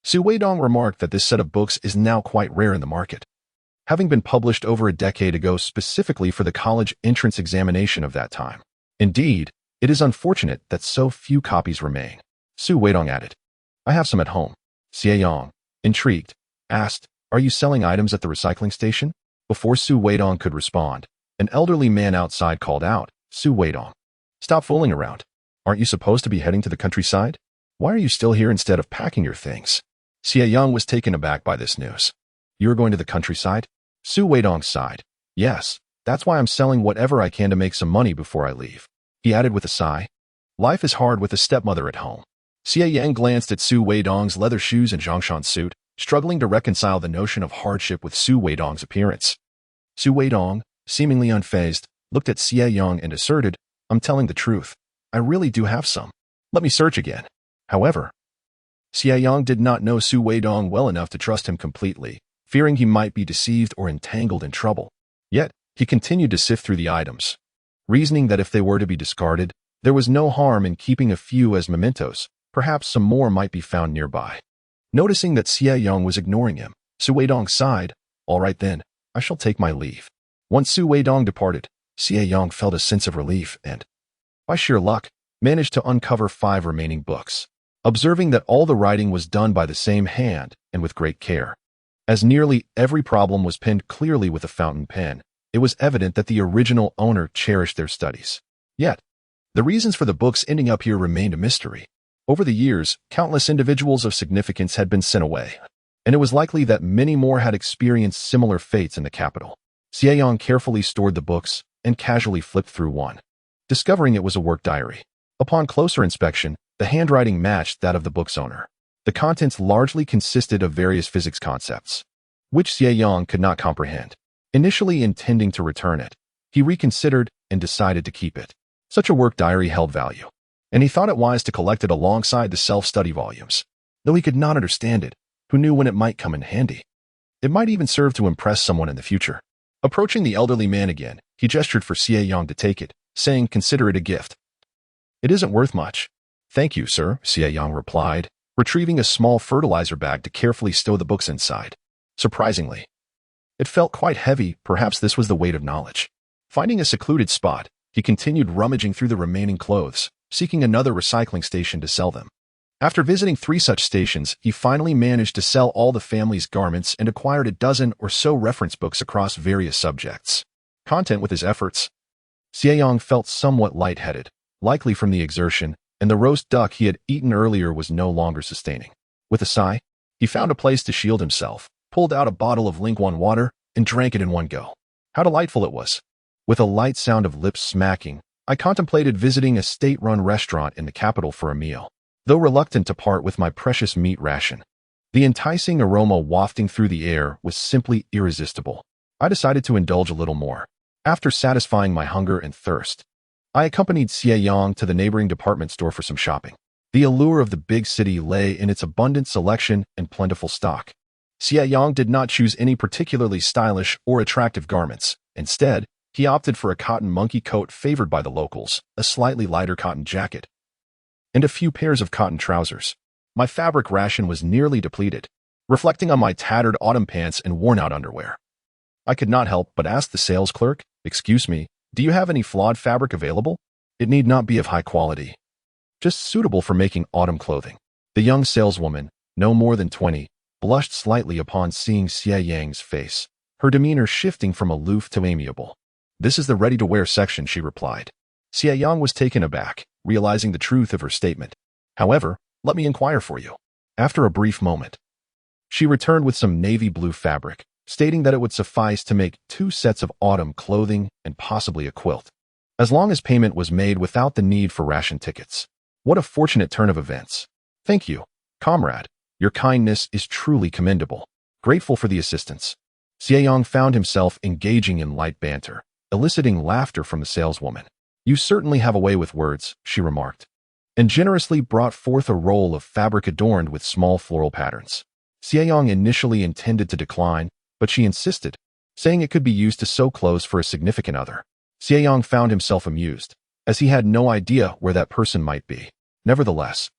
Su Weidong remarked that this set of books is now quite rare in the market, having been published over a decade ago specifically for the college entrance examination of that time. Indeed, it is unfortunate that so few copies remain. Su Weidong added, "I have some at home." Xie Yang, intrigued, asked, "Are you selling items at the recycling station?" Before Su Weidong could respond, an elderly man outside called out, "Su Weidong, stop fooling around. Aren't you supposed to be heading to the countryside? Why are you still here instead of packing your things?" Xie Yang was taken aback by this news. "You're going to the countryside?" Su Weidong sighed. "Yes, that's why I'm selling whatever I can to make some money before I leave." He added with a sigh, "Life is hard with a stepmother at home." Xie Yang glanced at Su Weidong's leather shoes and Zhongshan suit, struggling to reconcile the notion of hardship with Su Weidong's appearance. Su Weidong, seemingly unfazed, looked at Xie Yang and asserted, "I'm telling the truth. I really do have some. Let me search again." However, Xie Yang did not know Su Weidong well enough to trust him completely, fearing he might be deceived or entangled in trouble. Yet, he continued to sift through the items, reasoning that if they were to be discarded, there was no harm in keeping a few as mementos. Perhaps some more might be found nearby. Noticing that Xie Yang was ignoring him, Su Weidong sighed, "All right then, I shall take my leave." Once Su Weidong departed, Xie Yang felt a sense of relief and, by sheer luck, managed to uncover 5 remaining books. Observing that all the writing was done by the same hand and with great care, as nearly every problem was penned clearly with a fountain pen, it was evident that the original owner cherished their studies. Yet, the reasons for the books ending up here remained a mystery. Over the years, countless individuals of significance had been sent away, and it was likely that many more had experienced similar fates in the capital. Xie Yang carefully stored the books and casually flipped through one, discovering it was a work diary. Upon closer inspection, the handwriting matched that of the book's owner. The contents largely consisted of various physics concepts, which Xie Yang could not comprehend. Initially intending to return it, he reconsidered and decided to keep it. Such a work diary held value, and he thought it wise to collect it alongside the self-study volumes. Though he could not understand it, who knew when it might come in handy? It might even serve to impress someone in the future. Approaching the elderly man again, he gestured for Xie Yang to take it, saying, "Consider it a gift." "It isn't worth much." "Thank you, sir," Xie Yang replied, retrieving a small fertilizer bag to carefully stow the books inside. Surprisingly, it felt quite heavy. Perhaps this was the weight of knowledge. Finding a secluded spot, he continued rummaging through the remaining clothes, seeking another recycling station to sell them. After visiting 3 such stations, he finally managed to sell all the family's garments and acquired a dozen or so reference books across various subjects. Content with his efforts, Xie Yang felt somewhat lightheaded, likely from the exertion, and the roast duck he had eaten earlier was no longer sustaining. With a sigh, he found a place to shield himself, pulled out a bottle of Lingguan water, and drank it in one go. How delightful it was! With a light sound of lips smacking, I contemplated visiting a state-run restaurant in the capital for a meal, though reluctant to part with my precious meat ration. The enticing aroma wafting through the air was simply irresistible. I decided to indulge a little more. After satisfying my hunger and thirst, I accompanied Xie Yang to the neighboring department store for some shopping. The allure of the big city lay in its abundant selection and plentiful stock. Xie Yang did not choose any particularly stylish or attractive garments. Instead, he opted for a cotton monkey coat favored by the locals, a slightly lighter cotton jacket, and a few pairs of cotton trousers. My fabric ration was nearly depleted, reflecting on my tattered autumn pants and worn-out underwear. I could not help but ask the sales clerk, "Excuse me, do you have any flawed fabric available? It need not be of high quality, just suitable for making autumn clothing." The young saleswoman, no more than 20, blushed slightly upon seeing Xie Yang's face, her demeanor shifting from aloof to amiable. "This is the ready-to-wear section," she replied. Xie Yang was taken aback, realizing the truth of her statement. However, let me inquire for you. After a brief moment, she returned with some navy blue fabric, stating that it would suffice to make 2 sets of autumn clothing and possibly a quilt, as long as payment was made without the need for ration tickets. What a fortunate turn of events. Thank you, comrade. Your kindness is truly commendable. Grateful for the assistance. Xie Yang found himself engaging in light banter, eliciting laughter from the saleswoman. You certainly have a way with words, she remarked, and generously brought forth a roll of fabric adorned with small floral patterns. Xie Yang initially intended to decline, but she insisted, saying it could be used to sew clothes for a significant other. Xie Yang found himself amused, as he had no idea where that person might be. Nevertheless,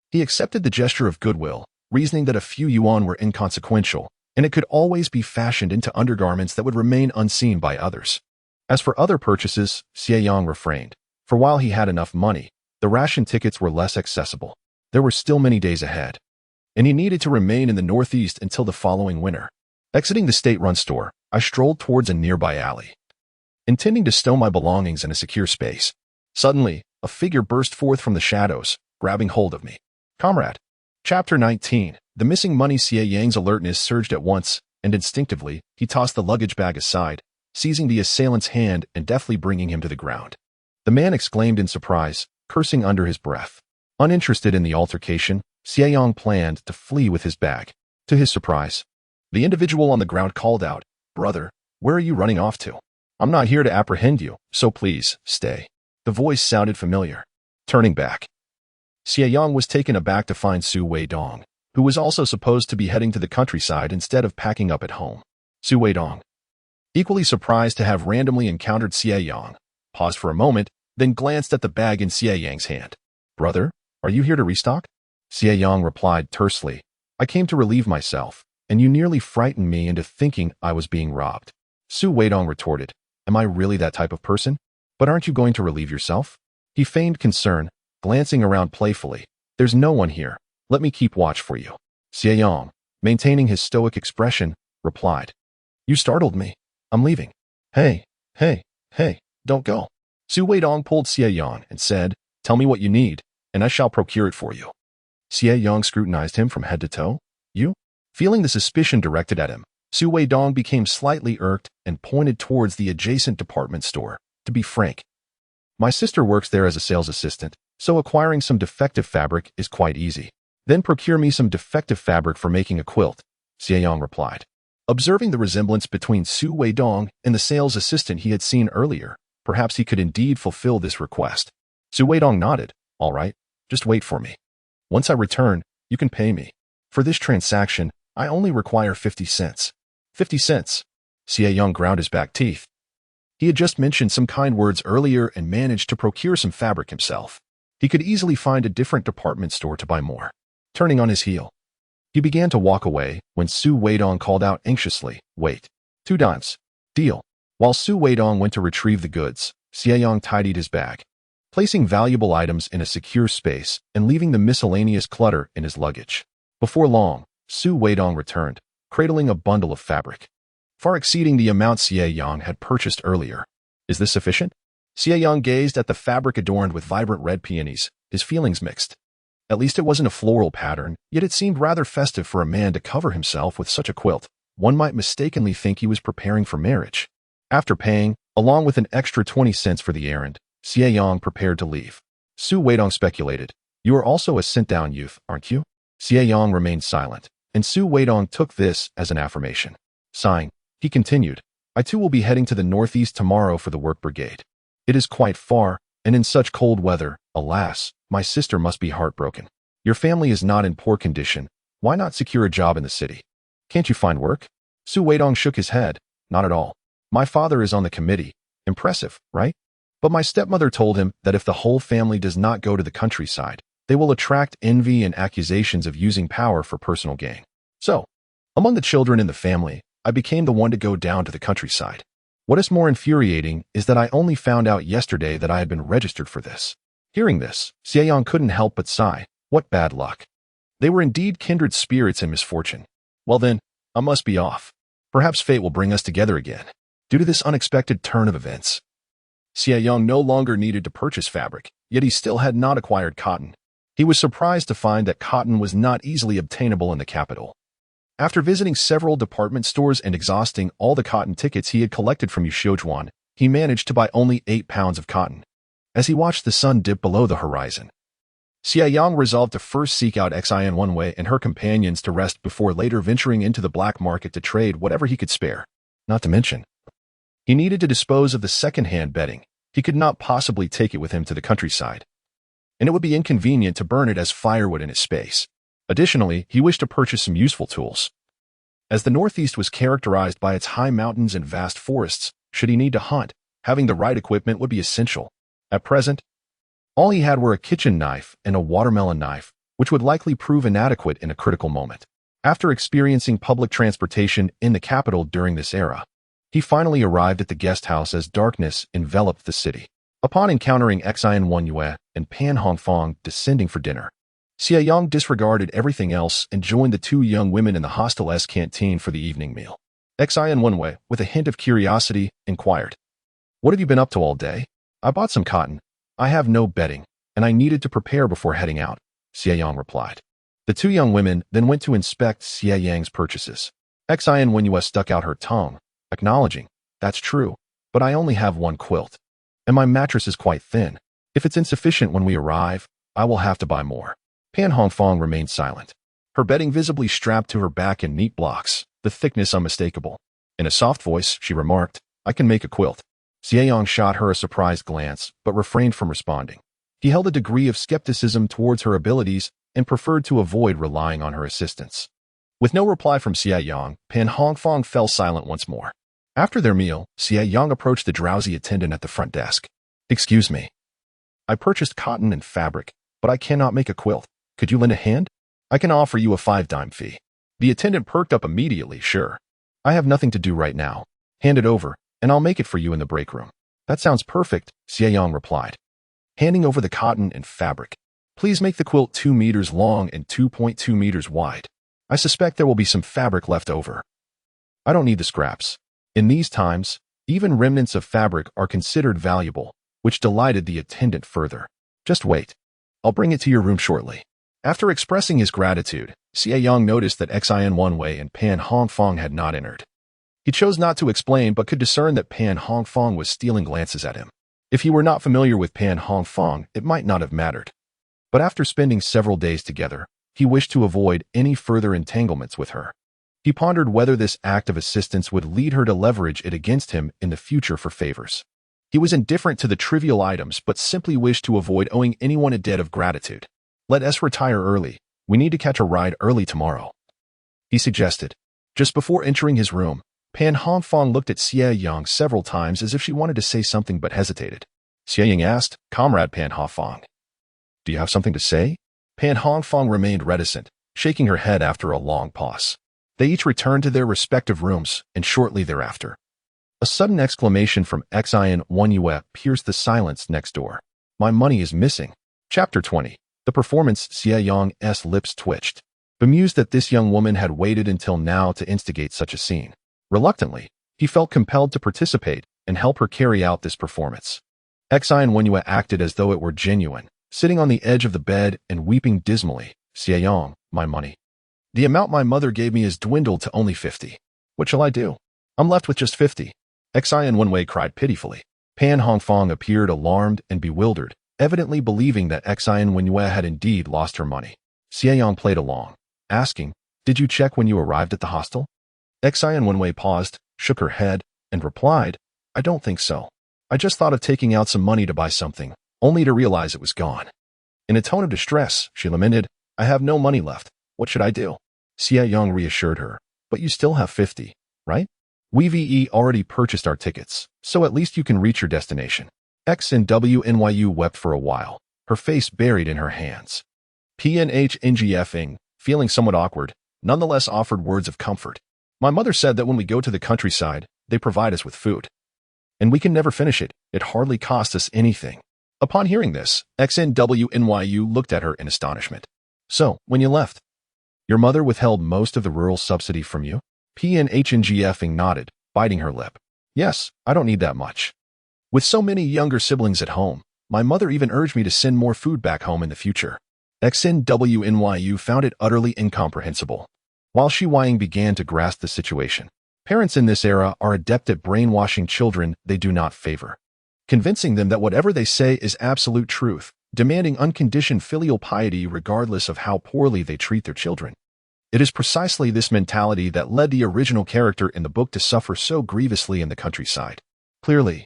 he accepted the gesture of goodwill, reasoning that a few yuan were inconsequential, and it could always be fashioned into undergarments that would remain unseen by others. As for other purchases, Xie Yang refrained, for while he had enough money, the ration tickets were less accessible. There were still many days ahead, and he needed to remain in the Northeast until the following winter. Exiting the state-run store, I strolled towards a nearby alley, intending to stow my belongings in a secure space. Suddenly, a figure burst forth from the shadows, grabbing hold of me. Comrade. Chapter 19. The missing money. Xie Yang's alertness surged at once, and instinctively, he tossed the luggage bag aside, seizing the assailant's hand and deftly bringing him to the ground. The man exclaimed in surprise, cursing under his breath. Uninterested in the altercation, Xie Yang planned to flee with his bag. To his surprise, the individual on the ground called out, "Brother, where are you running off to? I'm not here to apprehend you, so please, stay." The voice sounded familiar. Turning back, Xie Yang was taken aback to find Su Weidong, who was also supposed to be heading to the countryside instead of packing up at home. Su Weidong, equally surprised to have randomly encountered Xie Yang, paused for a moment, then glanced at the bag in Xie Yang's hand. "Brother, are you here to restock?" Xie Yang replied tersely, "I came to relieve myself, and you nearly frightened me into thinking I was being robbed." Su Weidong retorted, "Am I really that type of person? But aren't you going to relieve yourself?" He feigned concern, glancing around playfully. "There's no one here. Let me keep watch for you." Xie Yang, maintaining his stoic expression, replied, "You startled me. I'm leaving." Hey, don't go." Su Weidong pulled Xie Yang and said, "Tell me what you need, and I shall procure it for you." Xie Yang scrutinized him from head to toe. "You?" Feeling the suspicion directed at him, Su Weidong became slightly irked and pointed towards the adjacent department store. "To be frank, my sister works there as a sales assistant, so acquiring some defective fabric is quite easy." "Then procure me some defective fabric for making a quilt," Xie Yang replied. Observing the resemblance between Su Weidong and the sales assistant he had seen earlier, perhaps he could indeed fulfill this request. Su Weidong nodded. "All right, just wait for me. Once I return, you can pay me. For this transaction, I only require 50 cents. 50 cents. Xie Yang ground his back teeth. He had just mentioned some kind words earlier and managed to procure some fabric himself. He could easily find a different department store to buy more. Turning on his heel, he began to walk away when Su Weidong called out anxiously, "Wait. 2 dimes. Deal." While Su Weidong went to retrieve the goods, Xie Yang tidied his bag, placing valuable items in a secure space and leaving the miscellaneous clutter in his luggage. Before long, Su Weidong returned, cradling a bundle of fabric, far exceeding the amount Xie Yang had purchased earlier. "Is this sufficient?" Xie Yang gazed at the fabric adorned with vibrant red peonies, his feelings mixed. At least it wasn't a floral pattern, yet it seemed rather festive for a man to cover himself with such a quilt. One might mistakenly think he was preparing for marriage. After paying, along with an extra 20 cents for the errand, Xie Yang prepared to leave. Su Weidong speculated, "You are also a sent-down youth, aren't you?" Xie Yang remained silent, and Su Weidong took this as an affirmation. Sighing, he continued, "I too will be heading to the Northeast tomorrow for the work brigade. It is quite far, and in such cold weather, alas, my sister must be heartbroken. Your family is not in poor condition. Why not secure a job in the city? Can't you find work?" Su Weidong shook his head. "Not at all. My father is on the committee. Impressive, right? But my stepmother told him that if the whole family does not go to the countryside, they will attract envy and accusations of using power for personal gain. So, among the children in the family, I became the one to go down to the countryside. What is more infuriating is that I only found out yesterday that I had been registered for this." Hearing this, Xie Yang couldn't help but sigh. What bad luck. They were indeed kindred spirits in misfortune. Well then, I must be off. Perhaps fate will bring us together again. Due to this unexpected turn of events. Xie Yang no longer needed to purchase fabric, yet he still had not acquired cotton. He was surprised to find that cotton was not easily obtainable in the capital. After visiting several department stores and exhausting all the cotton tickets he had collected from Yushojuan, he managed to buy only 8 pounds of cotton. As he watched the sun dip below the horizon, Xie Yang resolved to first seek out Xie Yang and her companions to rest before later venturing into the black market to trade whatever he could spare. Not to mention, he needed to dispose of the second-hand bedding. He could not possibly take it with him to the countryside, and it would be inconvenient to burn it as firewood in its space. Additionally, he wished to purchase some useful tools. As the Northeast was characterized by its high mountains and vast forests, should he need to hunt, having the right equipment would be essential. At present, all he had were a kitchen knife and a watermelon knife, which would likely prove inadequate in a critical moment. After experiencing public transportation in the capital during this era, he finally arrived at the guest house as darkness enveloped the city. Upon encountering Xie Yang and Pan Hongfang descending for dinner, Xie Yang disregarded everything else and joined the two young women in the hostel's canteen for the evening meal. Xie Yang, with a hint of curiosity, inquired, "What have you been up to all day?" "I bought some cotton. I have no bedding, and I needed to prepare before heading out," Xie Yang replied. The two young women then went to inspect Xie Yang's purchases. Xie Yang stuck out her tongue, acknowledging, "That's true, but I only have one quilt, and my mattress is quite thin. If it's insufficient when we arrive, I will have to buy more." Pan Hongfang remained silent, her bedding visibly strapped to her back in neat blocks, the thickness unmistakable. In a soft voice, she remarked, "I can make a quilt." Xie Yang shot her a surprised glance, but refrained from responding. He held a degree of skepticism towards her abilities and preferred to avoid relying on her assistance. With no reply from Xie Yang, Pan Hongfang fell silent once more. After their meal, Xie Yang approached the drowsy attendant at the front desk. "Excuse me. I purchased cotton and fabric, but I cannot make a quilt. Could you lend a hand? I can offer you a 5-dime fee." The attendant perked up immediately. "Sure. I have nothing to do right now. Hand it over, and I'll make it for you in the break room." "That sounds perfect," Xie Yang replied, handing over the cotton and fabric. "Please make the quilt 2 meters long and 2.2 meters wide. I suspect there will be some fabric left over. I don't need the scraps." In these times, even remnants of fabric are considered valuable, which delighted the attendant further. "Just wait. I'll bring it to your room shortly." After expressing his gratitude, Xie Yang noticed that Xie Yang and Pan Hongfang had not entered. He chose not to explain but could discern that Pan Hongfang was stealing glances at him. If he were not familiar with Pan Hongfang, it might not have mattered. But after spending several days together, he wished to avoid any further entanglements with her. He pondered whether this act of assistance would lead her to leverage it against him in the future for favors. He was indifferent to the trivial items but simply wished to avoid owing anyone a debt of gratitude. "Let us retire early. We need to catch a ride early tomorrow," he suggested. Just before entering his room, Pan Hongfang looked at Xie Yang several times as if she wanted to say something but hesitated. Xie Yang asked, "Comrade Pan Hongfang, do you have something to say?" Pan Hongfang remained reticent, shaking her head after a long pause. They each returned to their respective rooms, and shortly thereafter, a sudden exclamation from Xie Yang pierced the silence next door. "My money is missing." Chapter 20. The performance. Xie Yang's lips twitched, bemused that this young woman had waited until now to instigate such a scene. Reluctantly, he felt compelled to participate and help her carry out this performance. Xie Yang acted as though it were genuine, sitting on the edge of the bed and weeping dismally. "Xie Yang, my money. The amount my mother gave me has dwindled to only 50. What shall I do? I'm left with just 50. Xie Yang cried pitifully. Pan Hongfang appeared alarmed and bewildered, evidently believing that Xie Yang had indeed lost her money. Xie Yang played along, asking, "Did you check when you arrived at the hostel?" Xie Yang paused, shook her head, and replied, "I don't think so. I just thought of taking out some money to buy something, only to realize it was gone." In a tone of distress, she lamented, "I have no money left. What should I do?" Xie Yang reassured her, "But you still have 50, right? We've already purchased our tickets, so at least you can reach your destination." XNWNYU wept for a while, her face buried in her hands. PNHNGFing, feeling somewhat awkward, nonetheless offered words of comfort. "My mother said that when we go to the countryside, they provide us with food. And we can never finish it. It hardly costs us anything." Upon hearing this, XNWNYU looked at her in astonishment. "So, when you left, your mother withheld most of the rural subsidy from you?" PNHNGFing nodded, biting her lip. "Yes, I don't need that much. With so many younger siblings at home, my mother even urged me to send more food back home in the future. XNWNYU found it utterly incomprehensible. While Xie Yang began to grasp the situation, parents in this era are adept at brainwashing children they do not favor, convincing them that whatever they say is absolute truth, demanding unconditioned filial piety regardless of how poorly they treat their children. It is precisely this mentality that led the original character in the book to suffer so grievously in the countryside. Clearly,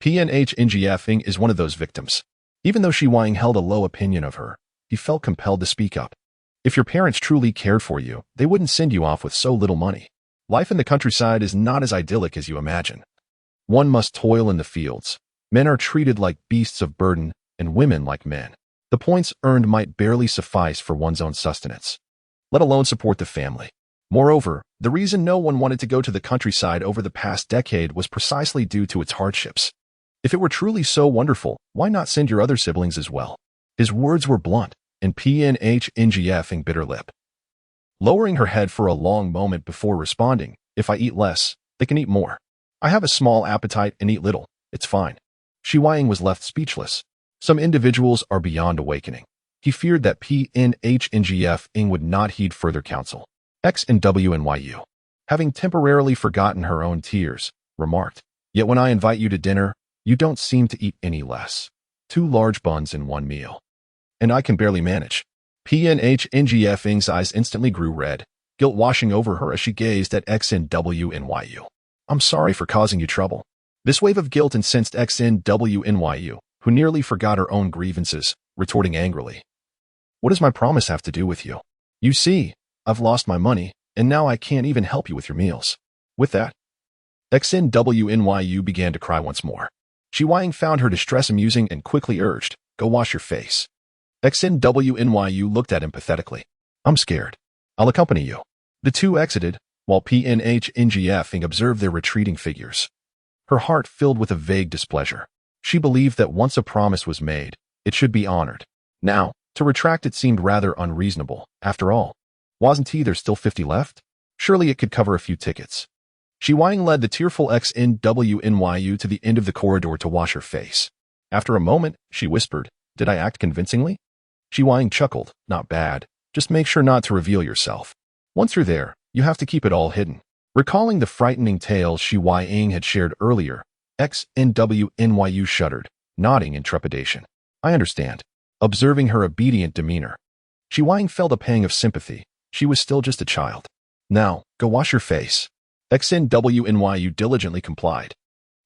PNHNGFing is one of those victims. Even though Xie Yang held a low opinion of her, he felt compelled to speak up. If your parents truly cared for you, they wouldn't send you off with so little money. Life in the countryside is not as idyllic as you imagine. One must toil in the fields. Men are treated like beasts of burden, and women like men. The points earned might barely suffice for one's own sustenance, let alone support the family. Moreover, the reason no one wanted to go to the countryside over the past decade was precisely due to its hardships. If it were truly so wonderful, why not send your other siblings as well? His words were blunt, and PNHNGFing bit her lip. Lowering her head for a long moment before responding, if I eat less, they can eat more. I have a small appetite and eat little. It's fine. Xie Yang was left speechless. Some individuals are beyond awakening. He feared that PNHNGFing would not heed further counsel. XNWNYU, having temporarily forgotten her own tears, remarked, "Yet when I invite you to dinner, you don't seem to eat any less. 2 large buns in one meal. And I can barely manage." PNHNGFing's eyes instantly grew red, guilt washing over her as she gazed at XNWNYU. "I'm sorry for causing you trouble." This wave of guilt incensed XNWNYU, who nearly forgot her own grievances, retorting angrily, "What does my promise have to do with you? You see, I've lost my money, and now I can't even help you with your meals." With that, XNWNYU began to cry once more. Xie Yang found her distress amusing and quickly urged, "Go wash your face." XNWNYU looked at him pathetically. "I'm scared. I'll accompany you." The two exited, while PNHNGFing observed their retreating figures. Her heart filled with a vague displeasure. She believed that once a promise was made, it should be honored. Now, to retract it seemed rather unreasonable. After all, wasn't there still 50 left? Surely it could cover a few tickets. Xie Yang led the tearful XNWNYU to the end of the corridor to wash her face. After a moment, she whispered, "Did I act convincingly?" Xie Yang chuckled, "Not bad. Just make sure not to reveal yourself. Once you're there, you have to keep it all hidden." Recalling the frightening tales Xie Yang had shared earlier, XNWNYU shuddered, nodding in trepidation. "I understand." Observing her obedient demeanor, Xie Yang felt a pang of sympathy. She was still just a child. "Now, go wash your face." XNWNYU diligently complied.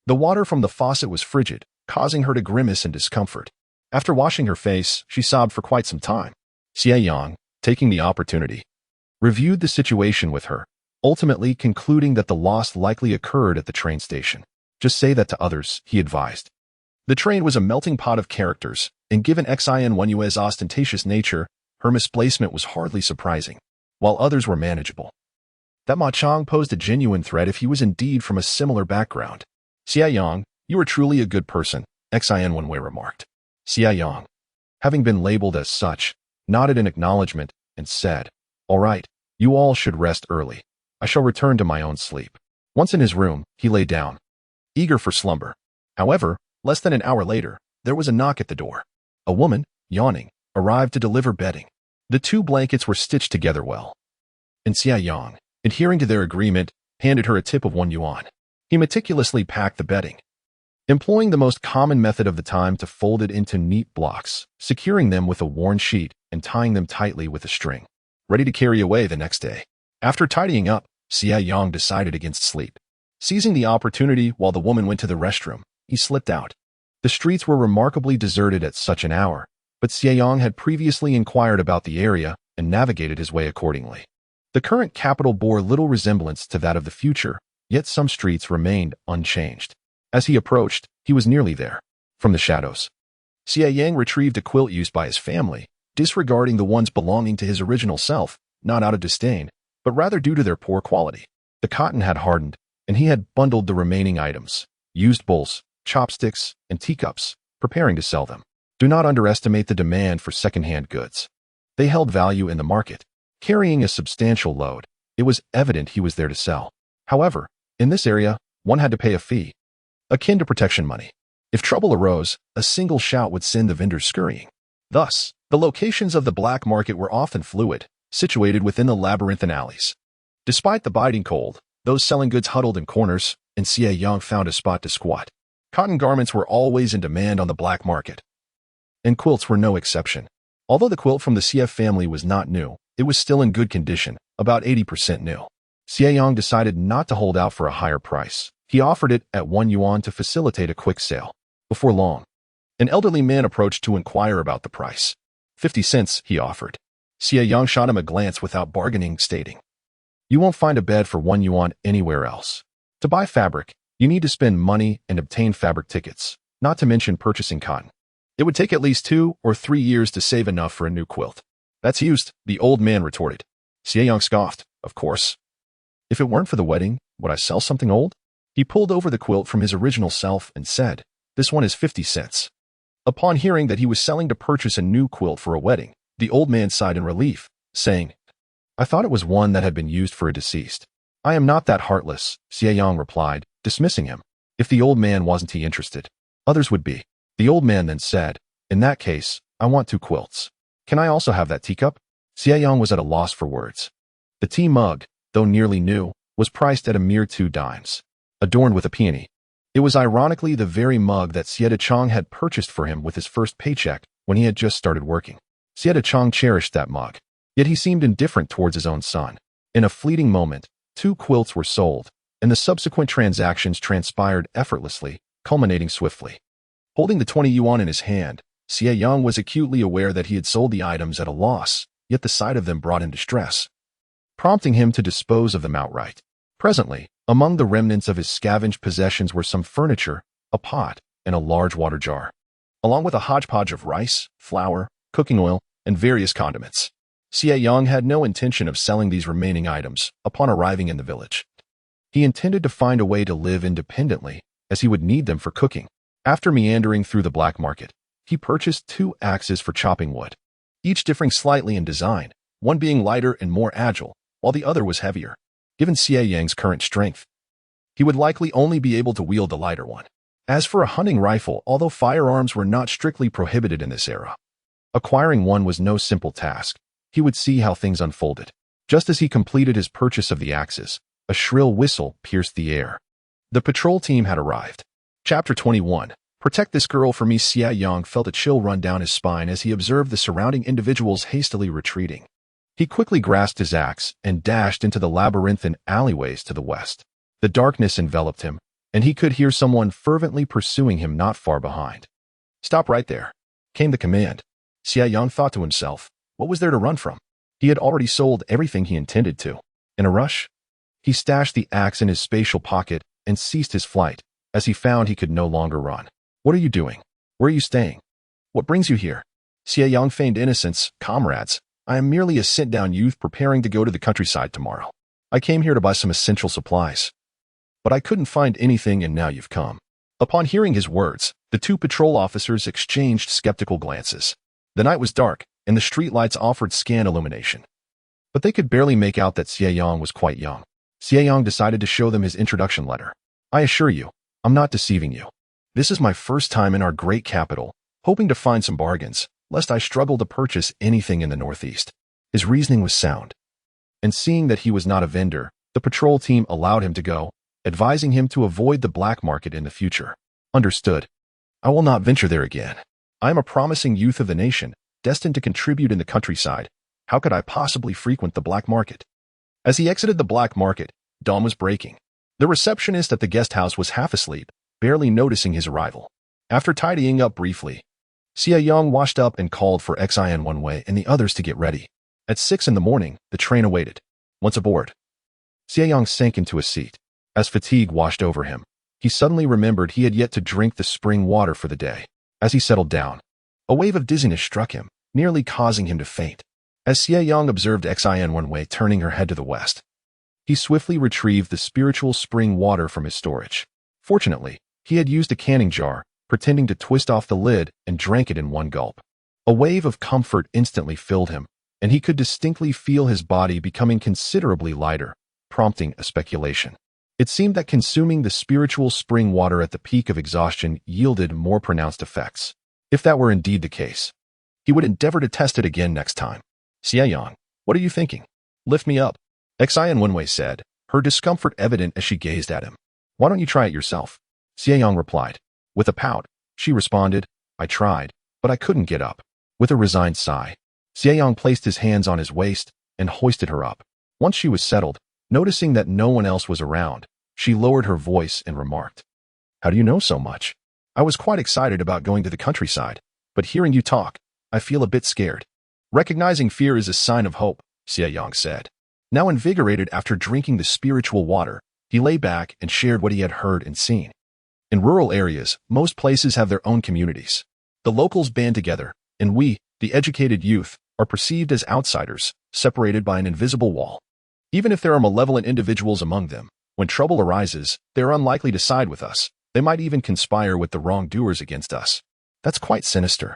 The water from the faucet was frigid, causing her to grimace in discomfort. After washing her face, she sobbed for quite some time. Xie Yang, taking the opportunity, reviewed the situation with her, ultimately concluding that the loss likely occurred at the train station. "Just say that to others," he advised. The train was a melting pot of characters, and given XIN1U's ostentatious nature, her misplacement was hardly surprising, while others were manageable. That Ma Chang posed a genuine threat if he was indeed from a similar background. "Xie Yang, you are truly a good person," XIN1 remarked. Xie Yang, having been labeled as such, nodded in acknowledgement and said, "All right, you all should rest early. I shall return to my own sleep." Once in his room, he lay down, eager for slumber. However, less than an hour later, there was a knock at the door. A woman, yawning, arrived to deliver bedding. The 2 blankets were stitched together well, and Xie Yang, adhering to their agreement, handed her a tip of 1 yuan. He meticulously packed the bedding, employing the most common method of the time to fold it into neat blocks, securing them with a worn sheet and tying them tightly with a string, ready to carry away the next day. After tidying up, Xie Yang decided against sleep. Seizing the opportunity while the woman went to the restroom, he slipped out. The streets were remarkably deserted at such an hour, but Xie Yang had previously inquired about the area and navigated his way accordingly. The current capital bore little resemblance to that of the future, yet some streets remained unchanged. As he approached, he was nearly there. From the shadows, Xie Yang retrieved a quilt used by his family, disregarding the ones belonging to his original self, not out of disdain, but rather due to their poor quality. The cotton had hardened, and he had bundled the remaining items, used bowls, chopsticks, and teacups, preparing to sell them. Do not underestimate the demand for second-hand goods. They held value in the market. Carrying a substantial load, it was evident he was there to sell. However, in this area, one had to pay a fee. akin to protection money. If trouble arose, a single shout would send the vendors scurrying. Thus, the locations of the black market were often fluid, situated within the labyrinthine alleys. Despite the biting cold, those selling goods huddled in corners, and Xie Yang found a spot to squat. Cotton garments were always in demand on the black market, and quilts were no exception. Although the quilt from the Xie family was not new, it was still in good condition, about 80% new. Xie Yang decided not to hold out for a higher price. He offered it at 1 yuan to facilitate a quick sale. Before long, an elderly man approached to inquire about the price. 50 cents, he offered. Xie Yang shot him a glance without bargaining, stating, "You won't find a bed for 1 yuan anywhere else. To buy fabric, you need to spend money and obtain fabric tickets, not to mention purchasing cotton. It would take at least 2 or 3 years to save enough for a new quilt." "That's used," the old man retorted. Xie Yang scoffed, "Of course. If it weren't for the wedding, would I sell something old?" He pulled over the quilt from his original self and said, "This one is 50 cents. Upon hearing that he was selling to purchase a new quilt for a wedding, the old man sighed in relief, saying, "I thought it was one that had been used for a deceased." "I am not that heartless," Xie Yang replied, dismissing him. If the old man wasn't interested, others would be. The old man then said, "In that case, I want 2 quilts. Can I also have that teacup?" Xie Yang was at a loss for words. The tea mug, though nearly new, was priced at a mere 2 dimes, adorned with a peony. It was ironically the very mug that Xie Chang had purchased for him with his first paycheck when he had just started working. Xie Chang cherished that mug, yet he seemed indifferent towards his own son. In a fleeting moment, 2 quilts were sold, and the subsequent transactions transpired effortlessly, culminating swiftly. Holding the 20 yuan in his hand, Xie Yang was acutely aware that he had sold the items at a loss, yet the sight of them brought him distress, prompting him to dispose of them outright. Presently, among the remnants of his scavenged possessions were some furniture, a pot, and a large water jar, along with a hodgepodge of rice, flour, cooking oil, and various condiments. Xie Yang had no intention of selling these remaining items upon arriving in the village. He intended to find a way to live independently, as he would need them for cooking. After meandering through the black market, he purchased 2 axes for chopping wood, each differing slightly in design, one being lighter and more agile, while the other was heavier. Given Xie Yang's current strength, he would likely only be able to wield the lighter one. As for a hunting rifle, although firearms were not strictly prohibited in this era, acquiring one was no simple task. He would see how things unfolded. Just as he completed his purchase of the axes, a shrill whistle pierced the air. The patrol team had arrived. Chapter 21. Protect this girl for me. Xie Yang felt a chill run down his spine as he observed the surrounding individuals hastily retreating. He quickly grasped his axe and dashed into the labyrinthine alleyways to the west. The darkness enveloped him, and he could hear someone fervently pursuing him not far behind. "Stop right there," came the command. Xie Yang thought to himself, what was there to run from? He had already sold everything he intended to. In a rush, he stashed the axe in his spatial pocket and ceased his flight, as he found he could no longer run. "What are you doing? Where are you staying? What brings you here?" Xie Yang feigned innocence. "Comrades, I am merely a sit-down youth preparing to go to the countryside tomorrow. I came here to buy some essential supplies. But I couldn't find anything, and now you've come." Upon hearing his words, the 2 patrol officers exchanged skeptical glances. The night was dark, and the streetlights offered scant illumination. But they could barely make out that Xie Yang was quite young. Xie Yang decided to show them his introduction letter. "I assure you, I'm not deceiving you. This is my first time in our great capital, hoping to find some bargains, lest I struggle to purchase anything in the Northeast." His reasoning was sound. And seeing that he was not a vendor, the patrol team allowed him to go, advising him to avoid the black market in the future. "Understood. I will not venture there again. I am a promising youth of the nation, destined to contribute in the countryside. How could I possibly frequent the black market?" As he exited the black market, dawn was breaking. The receptionist at the guest house was half asleep, barely noticing his arrival. After tidying up briefly, Xie Yang washed up and called for Xin one way and the others to get ready. At 6 in the morning, the train awaited. Once aboard, Xie Yang sank into a seat. As fatigue washed over him, he suddenly remembered he had yet to drink the spring water for the day. As he settled down, a wave of dizziness struck him, nearly causing him to faint. As Xie Yang observed Xin one way turning her head to the west, he swiftly retrieved the spiritual spring water from his storage. Fortunately, he had used a canning jar, pretending to twist off the lid, and drank it in one gulp. A wave of comfort instantly filled him, and he could distinctly feel his body becoming considerably lighter, prompting a speculation. It seemed that consuming the spiritual spring water at the peak of exhaustion yielded more pronounced effects. If that were indeed the case, he would endeavor to test it again next time. Xie Yang, what are you thinking? Lift me up, Xie Wenwei said, her discomfort evident as she gazed at him. Why don't you try it yourself? Xie Yang replied. With a pout, she responded, I tried, but I couldn't get up. With a resigned sigh, Xie Yang placed his hands on his waist and hoisted her up. Once she was settled, noticing that no one else was around, she lowered her voice and remarked, How do you know so much? I was quite excited about going to the countryside, but hearing you talk, I feel a bit scared. Recognizing fear is a sign of hope, Xie Yang said. Now invigorated after drinking the spiritual water, he lay back and shared what he had heard and seen. In rural areas, most places have their own communities. The locals band together, and we, the educated youth, are perceived as outsiders, separated by an invisible wall. Even if there are malevolent individuals among them, when trouble arises, they are unlikely to side with us. They might even conspire with the wrongdoers against us. That's quite sinister,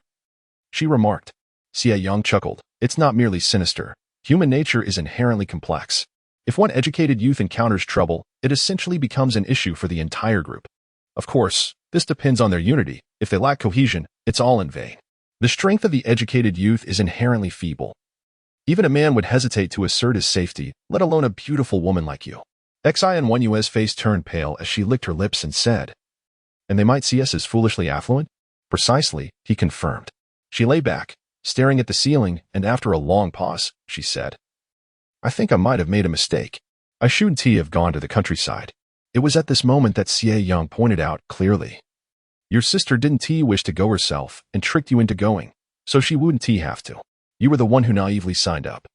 she remarked. Xie Yang chuckled. It's not merely sinister. Human nature is inherently complex. If one educated youth encounters trouble, it essentially becomes an issue for the entire group. Of course, this depends on their unity. If they lack cohesion, it's all in vain. The strength of the educated youth is inherently feeble. Even a man would hesitate to assert his safety, let alone a beautiful woman like you. Xie Wenyue's face turned pale as she licked her lips and said, And they might see us as foolishly affluent? Precisely, he confirmed. She lay back, staring at the ceiling, and after a long pause, she said, I think I might have made a mistake. I shouldn't have gone to the countryside. It was at this moment that Xie Yang pointed out clearly. Your sister didn't wish to go herself and tricked you into going, so she wouldn't have to. You were the one who naively signed up.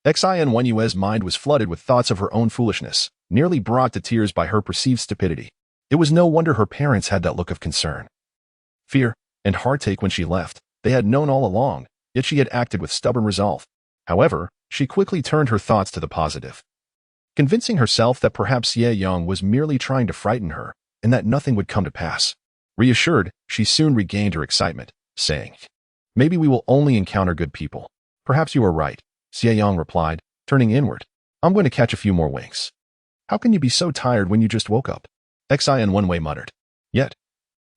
Xie Wenyue's mind was flooded with thoughts of her own foolishness, nearly brought to tears by her perceived stupidity. It was no wonder her parents had that look of concern, fear, and heartache when she left. They had known all along, yet she had acted with stubborn resolve. However, she quickly turned her thoughts to the positive, convincing herself that perhaps Xie Yang was merely trying to frighten her, and that nothing would come to pass. Reassured, she soon regained her excitement, saying, Maybe we will only encounter good people. Perhaps you are right, Xie Yang replied, turning inward. I'm going to catch a few more winks. How can you be so tired when you just woke up? Xie Wenwei muttered. Yet,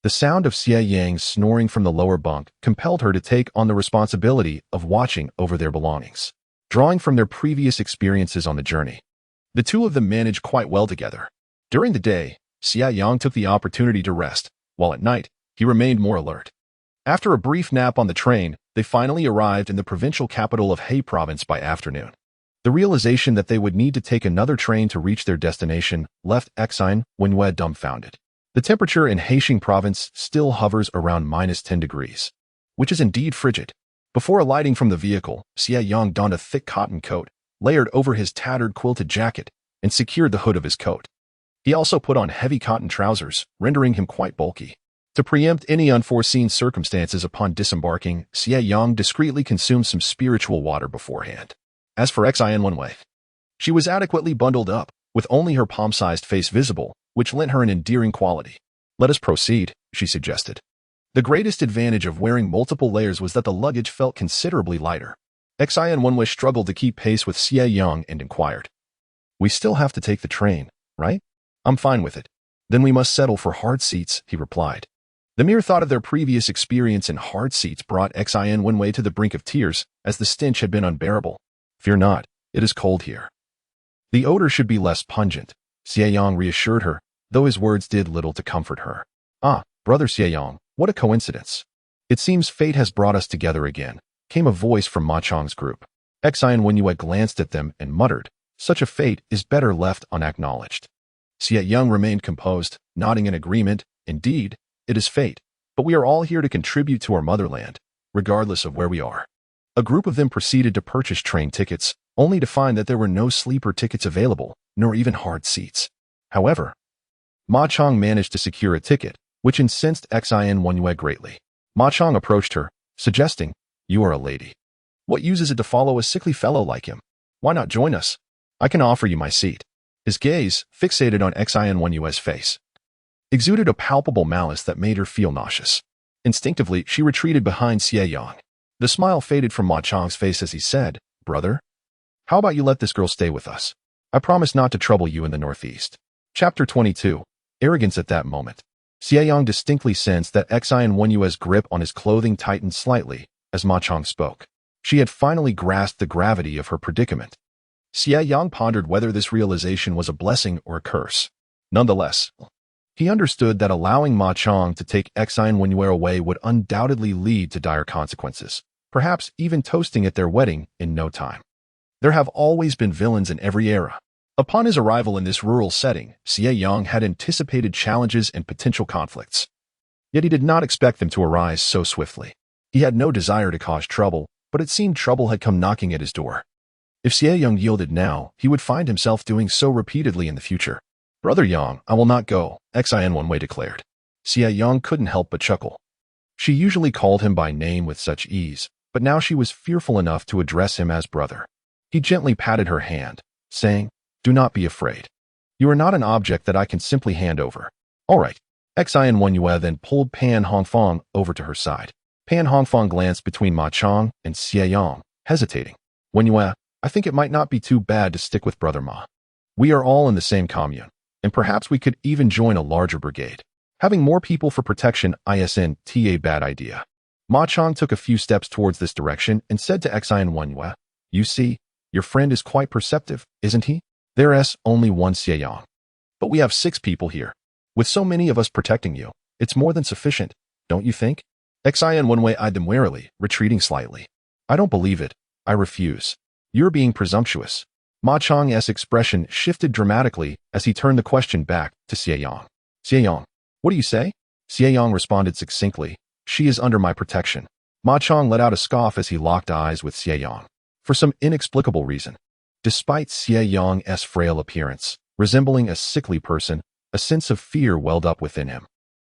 the sound of Xie Yang snoring from the lower bunk compelled her to take on the responsibility of watching over their belongings. Drawing from their previous experiences on the journey, the two of them managed quite well together. During the day, Xie Yang took the opportunity to rest, while at night, he remained more alert. After a brief nap on the train, they finally arrived in the provincial capital of He Province by afternoon. The realization that they would need to take another train to reach their destination left Xie Wenwei dumbfounded. The temperature in Heishing Province still hovers around -10 degrees, which is indeed frigid. Before alighting from the vehicle, Xie Yang donned a thick cotton coat, layered over his tattered quilted jacket, and secured the hood of his coat. He also put on heavy cotton trousers, rendering him quite bulky. To preempt any unforeseen circumstances upon disembarking, Xie Yang discreetly consumed some spiritual water beforehand. As for Xie Wenwei, she was adequately bundled up, with only her palm-sized face visible, which lent her an endearing quality. Let us proceed, she suggested. The greatest advantage of wearing multiple layers was that the luggage felt considerably lighter. Xie Wenwei struggled to keep pace with Xie Yang and inquired, We still have to take the train, right? I'm fine with it. Then we must settle for hard seats, he replied. The mere thought of their previous experience in hard seats brought Xie Wenwei to the brink of tears, as the stench had been unbearable. Fear not, it is cold here. The odor should be less pungent, Xie Yang reassured her, though his words did little to comfort her. Ah, brother Xie Yang, what a coincidence. It seems fate has brought us together again, came a voice from Ma Chong's group. Xie Wenwei glanced at them and muttered, Such a fate is better left unacknowledged. Xie Yang remained composed, nodding in agreement. Indeed, it is fate, but we are all here to contribute to our motherland, regardless of where we are. A group of them proceeded to purchase train tickets, only to find that there were no sleeper tickets available, nor even hard seats. However, Ma Chong managed to secure a ticket, which incensed Xie Wenwei greatly. Ma Chong approached her, suggesting, You are a lady. What use is it to follow a sickly fellow like him? Why not join us? I can offer you my seat. His gaze, fixated on Xie Wenwei's face, exuded a palpable malice that made her feel nauseous. Instinctively, she retreated behind Xie Yang. The smile faded from Ma Chong's face as he said, Brother, how about you let this girl stay with us? I promise not to trouble you in the northeast. Chapter 22. Arrogance at that moment. Xie Yang distinctly sensed that Xie Wenyue's grip on his clothing tightened slightly as Ma Chong spoke. She had finally grasped the gravity of her predicament. Xie Yang pondered whether this realization was a blessing or a curse. Nonetheless, he understood that allowing Ma Chong to take Xie Wenyue away would undoubtedly lead to dire consequences, perhaps even toasting at their wedding in no time. There have always been villains in every era. Upon his arrival in this rural setting, Xie Yang had anticipated challenges and potential conflicts. Yet he did not expect them to arise so swiftly. He had no desire to cause trouble, but it seemed trouble had come knocking at his door. If Xie Yang yielded now, he would find himself doing so repeatedly in the future. "Brother Yang, I will not go," Xie Wenyue declared. Xie Yang couldn't help but chuckle. She usually called him by name with such ease, but now she was fearful enough to address him as brother. He gently patted her hand, saying, "Do not be afraid. You are not an object that I can simply hand over." "All right." Xie Wenyue then pulled Pan Hongfang over to her side. Pan Hongfang glanced between Ma Chong and Xie Yang, hesitating. "Wenyue, I think it might not be too bad to stick with Brother Ma. We are all in the same commune, and perhaps we could even join a larger brigade. Having more people for protection isn't a bad idea." Ma Chong took a few steps towards this direction and said to Xie Wenyue, "You see, your friend is quite perceptive, isn't he? There's only one Xie Yang. But we have 6 people here. With so many of us protecting you, it's more than sufficient, don't you think?" Xie Wenyue eyed them warily, retreating slightly. "I don't believe it. I refuse. You're being presumptuous." Ma Chong's expression shifted dramatically as he turned the question back to Xie Yang. "Xie Yang, what do you say?" Xie Yang responded succinctly, "She is under my protection." Ma Chong let out a scoff as he locked eyes with Xie Yang. For some inexplicable reason, despite Xie Yang's frail appearance, resembling a sickly person, a sense of fear welled up within him.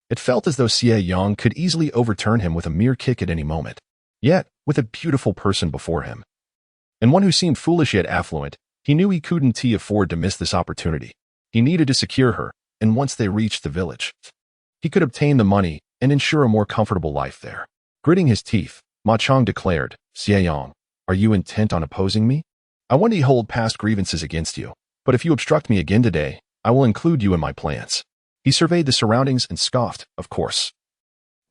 It felt as though Xie Yang could easily overturn him with a mere kick at any moment. Yet, with a beautiful person before him, and one who seemed foolish yet affluent, he knew he couldn't afford to miss this opportunity. He needed to secure her, and once they reached the village, he could obtain the money and ensure a more comfortable life there. Gritting his teeth, Ma Chong declared, "Xie Yang, are you intent on opposing me? I want to hold past grievances against you, but if you obstruct me again today, I will include you in my plans." He surveyed the surroundings and scoffed, "Of course.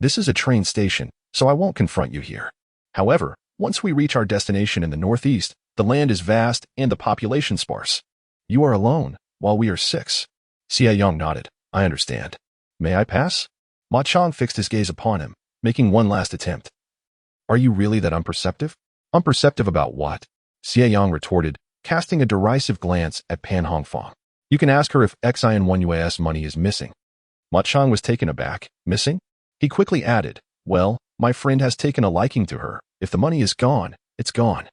This is a train station, so I won't confront you here. However, once we reach our destination in the northeast, the land is vast and the population sparse. You are alone, while we are 6. Xie Yang nodded. "I understand. May I pass?" Ma Chong fixed his gaze upon him, making one last attempt. "Are you really that unperceptive?" "Unperceptive about what?" Xie Yang retorted, casting a derisive glance at Pan Hongfang. "You can ask her if Xie Wenyue's money is missing." Ma Chong was taken aback. "Missing?" He quickly added, "Well, my friend has taken a liking to her. If the money is gone, it's gone.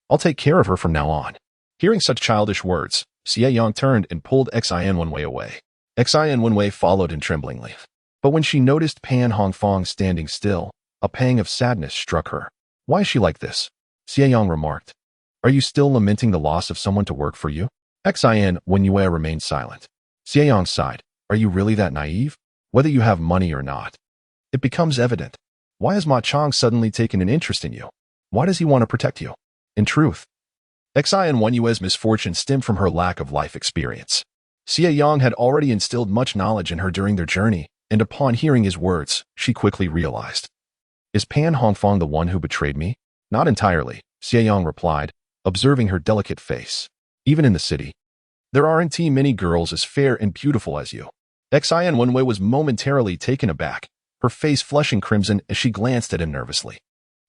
I'll take care of her from now on." Hearing such childish words, Xie Yang turned and pulled Xie Wenyue away. Xie Wenyue followed him tremblingly. But when she noticed Pan Hongfang standing still, a pang of sadness struck her. "Why is she like this?" Xie Yang remarked. "Are you still lamenting the loss of someone to work for you?" Xie Wenyue remained silent. Xie Yang sighed. "Are you really that naive? Whether you have money or not, it becomes evident. Why has Ma Chong suddenly taken an interest in you? Why does he want to protect you?" In truth, Xie Wenyue's misfortune stemmed from her lack of life experience. Xie Yang had already instilled much knowledge in her during their journey, and upon hearing his words, she quickly realized. "Is Pan Hongfang the one who betrayed me?" "Not entirely," Xie Yang replied, observing her delicate face. "Even in the city, there aren't many girls as fair and beautiful as you." Xie Wenyue was momentarily taken aback, her face flushing crimson as she glanced at him nervously.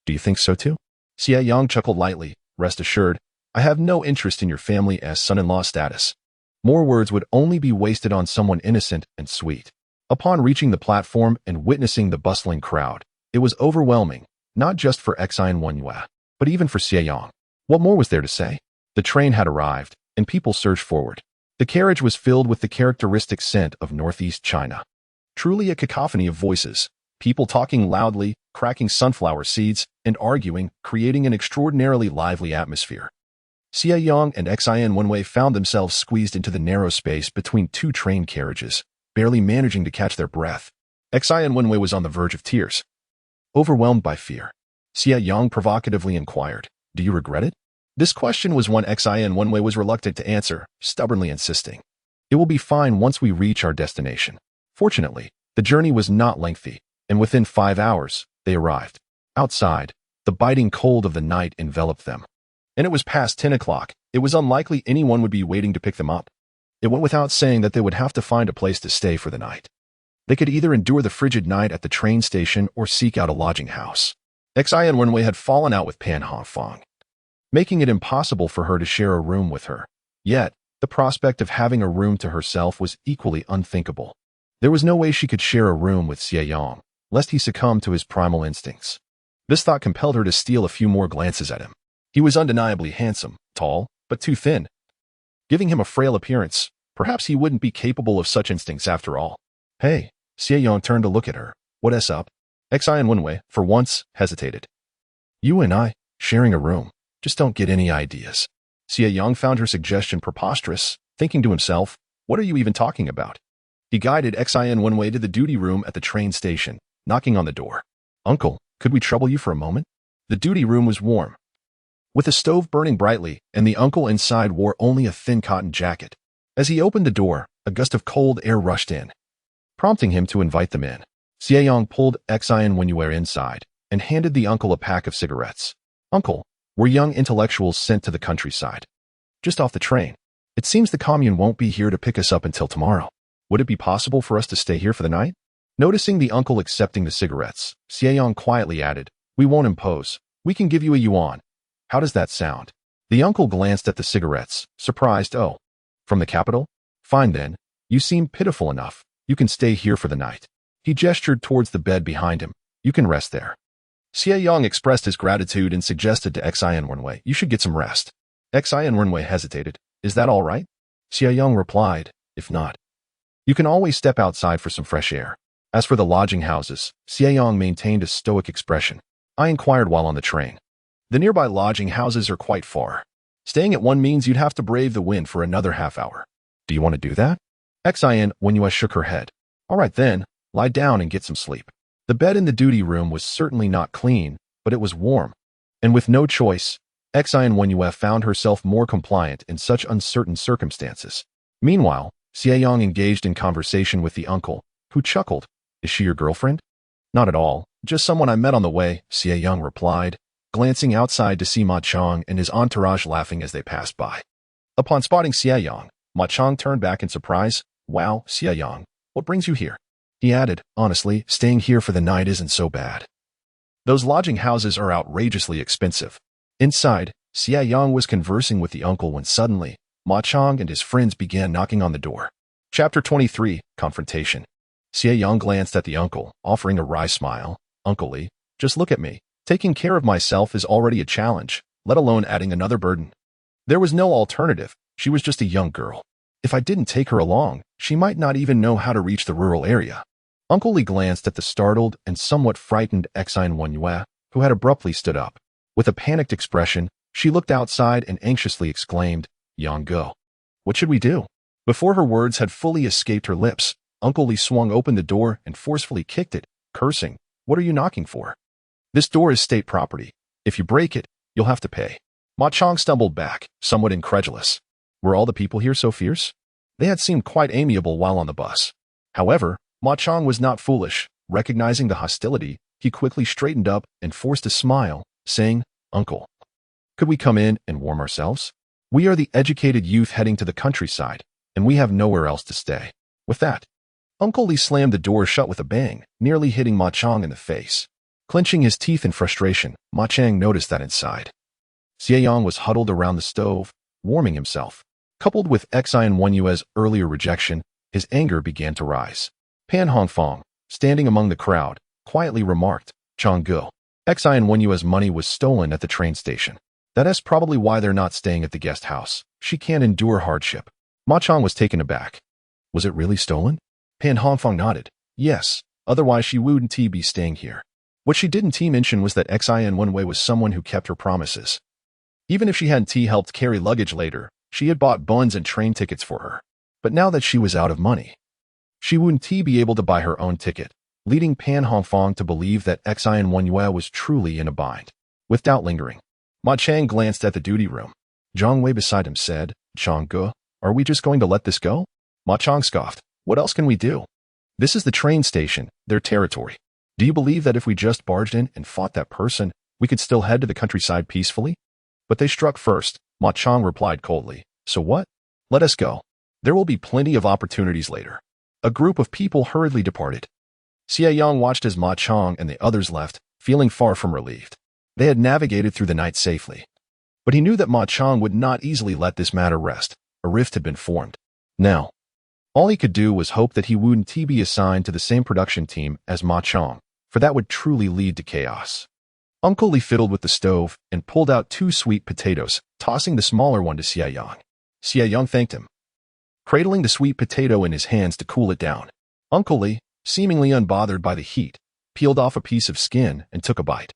"Do you think so too?" Xie Yang chuckled lightly. "Rest assured, I have no interest in your family as son-in-law status. More words would only be wasted on someone innocent and sweet." Upon reaching the platform and witnessing the bustling crowd, it was overwhelming, not just for Xie Wenyue, but even for Xie Yang. What more was there to say? The train had arrived, and people surged forward. The carriage was filled with the characteristic scent of northeast China. Truly a cacophony of voices, people talking loudly, cracking sunflower seeds, and arguing, creating an extraordinarily lively atmosphere. Xie Yang and Xie Wenyue found themselves squeezed into the narrow space between 2 train carriages, barely managing to catch their breath. Xie Wenyue was on the verge of tears. Overwhelmed by fear, Xie Yang provocatively inquired, "Do you regret it?" This question was one Xie Wenyue was reluctant to answer, stubbornly insisting. It will be fine once we reach our destination. Fortunately, the journey was not lengthy, and within 5 hours, they arrived. Outside, the biting cold of the night enveloped them. And it was past 10 o'clock. It was unlikely anyone would be waiting to pick them up. It went without saying that they would have to find a place to stay for the night. They could either endure the frigid night at the train station or seek out a lodging house. Xie and Wenwei had fallen out with Pan Hongfang, making it impossible for her to share a room with her. Yet, the prospect of having a room to herself was equally unthinkable. There was no way she could share a room with Xie Yang, lest he succumb to his primal instincts. This thought compelled her to steal a few more glances at him. He was undeniably handsome, tall, but too thin, giving him a frail appearance. Perhaps he wouldn't be capable of such instincts after all. Hey, Xie Yang turned to look at her. What's up? Xie and Wenwei, for once, hesitated. You and I, sharing a room. Just don't get any ideas. Xie Yang found her suggestion preposterous, thinking to himself, what are you even talking about? He guided Xie and Wenwei to the duty room at the train station, knocking on the door. Uncle, could we trouble you for a moment? The duty room was warm, with a stove burning brightly, and the uncle inside wore only a thin cotton jacket. As he opened the door, a gust of cold air rushed in, prompting him to invite them in. Xie Yang pulled Xie and Wenwei inside and handed the uncle a pack of cigarettes. Uncle, we're young intellectuals sent to the countryside, just off the train. It seems the commune won't be here to pick us up until tomorrow. Would it be possible for us to stay here for the night? Noticing the uncle accepting the cigarettes, Xie Yang quietly added, we won't impose. We can give you a yuan. How does that sound? The uncle glanced at the cigarettes, surprised. Oh, from the capital? Fine then. You seem pitiful enough. You can stay here for the night. He gestured towards the bed behind him. You can rest there. Xie Yang expressed his gratitude and suggested to Xie and Wenwei, you should get some rest. Xie and Wenwei hesitated. Is that all right? Xie Yang replied, if not, you can always step outside for some fresh air. As for the lodging houses, Xie Yang maintained a stoic expression. I inquired while on the train. The nearby lodging houses are quite far. Staying at one means you'd have to brave the wind for another half hour. Do you want to do that? Xie and Wenwei shook her head. All right then, lie down and get some sleep. The bed in the duty room was certainly not clean, but it was warm. And with no choice, Xie and Wenwei found herself more compliant in such uncertain circumstances. Meanwhile, Xie Yang engaged in conversation with the uncle, who chuckled. Is she your girlfriend? Not at all, just someone I met on the way, Xie Yang replied, glancing outside to see Ma Chong and his entourage laughing as they passed by. Upon spotting Xie Yang, Ma Chong turned back in surprise. Wow, Xie Yang, what brings you here? He added, honestly, staying here for the night isn't so bad. Those lodging houses are outrageously expensive. Inside, Xie Yang was conversing with the uncle when suddenly, Ma Chong and his friends began knocking on the door. Chapter 23, Confrontation. Xie Yang glanced at the uncle, offering a wry smile. Uncle Li, just look at me. Taking care of myself is already a challenge, let alone adding another burden. There was no alternative. She was just a young girl. If I didn't take her along, she might not even know how to reach the rural area. Uncle Li glanced at the startled and somewhat frightened Xie and Wenwei, who had abruptly stood up. With a panicked expression, she looked outside and anxiously exclaimed, Yang go. What should we do? Before her words had fully escaped her lips, Uncle Li swung open the door and forcefully kicked it, cursing, What are you knocking for? This door is state property. If you break it, you'll have to pay. Ma Chong stumbled back, somewhat incredulous. Were all the people here so fierce? They had seemed quite amiable while on the bus. However, Ma Chong was not foolish. Recognizing the hostility, he quickly straightened up and forced a smile, saying, Uncle, could we come in and warm ourselves? We are the educated youth heading to the countryside, and we have nowhere else to stay. With that, Uncle Li slammed the door shut with a bang, nearly hitting Ma Chong in the face. Clenching his teeth in frustration, Ma Chang noticed that inside, Xie Yang was huddled around the stove, warming himself. Coupled with Xie and Wenwei's earlier rejection, his anger began to rise. Pan Hongfang, standing among the crowd, quietly remarked, Changgu, Xie and Wenwei's money was stolen at the train station. That's probably why they're not staying at the guest house. She can't endure hardship. Ma Chong was taken aback. Was it really stolen? Pan Hongfang nodded. Yes, otherwise she wouldn't be staying here. What she didn't mention was that Xie and Wenwei was someone who kept her promises. Even if she hadn't helped carry luggage later, she had bought buns and train tickets for her. But now that she was out of money, she wouldn't be able to buy her own ticket, leading Pan Hongfang to believe that Xie and Wenwei was truly in a bind. With doubt lingering, Ma Chang glanced at the duty room. Zhang Wei beside him said, Changgu, are we just going to let this go? Ma Chong scoffed. What else can we do? This is the train station, their territory. Do you believe that if we just barged in and fought that person, we could still head to the countryside peacefully? But they struck first, Ma Chong replied coldly. So what? Let us go. There will be plenty of opportunities later. A group of people hurriedly departed. Xie Yang watched as Ma Chong and the others left, feeling far from relieved. They had navigated through the night safely. But he knew that Ma Chong would not easily let this matter rest. A rift had been formed. Now, all he could do was hope that he wouldn't be assigned to the same production team as Ma Chong, for that would truly lead to chaos. Uncle Li fiddled with the stove and pulled out 2 sweet potatoes, tossing the smaller one to Xie Yang. Xie Yang thanked him, cradling the sweet potato in his hands to cool it down. Uncle Li, seemingly unbothered by the heat, peeled off a piece of skin and took a bite.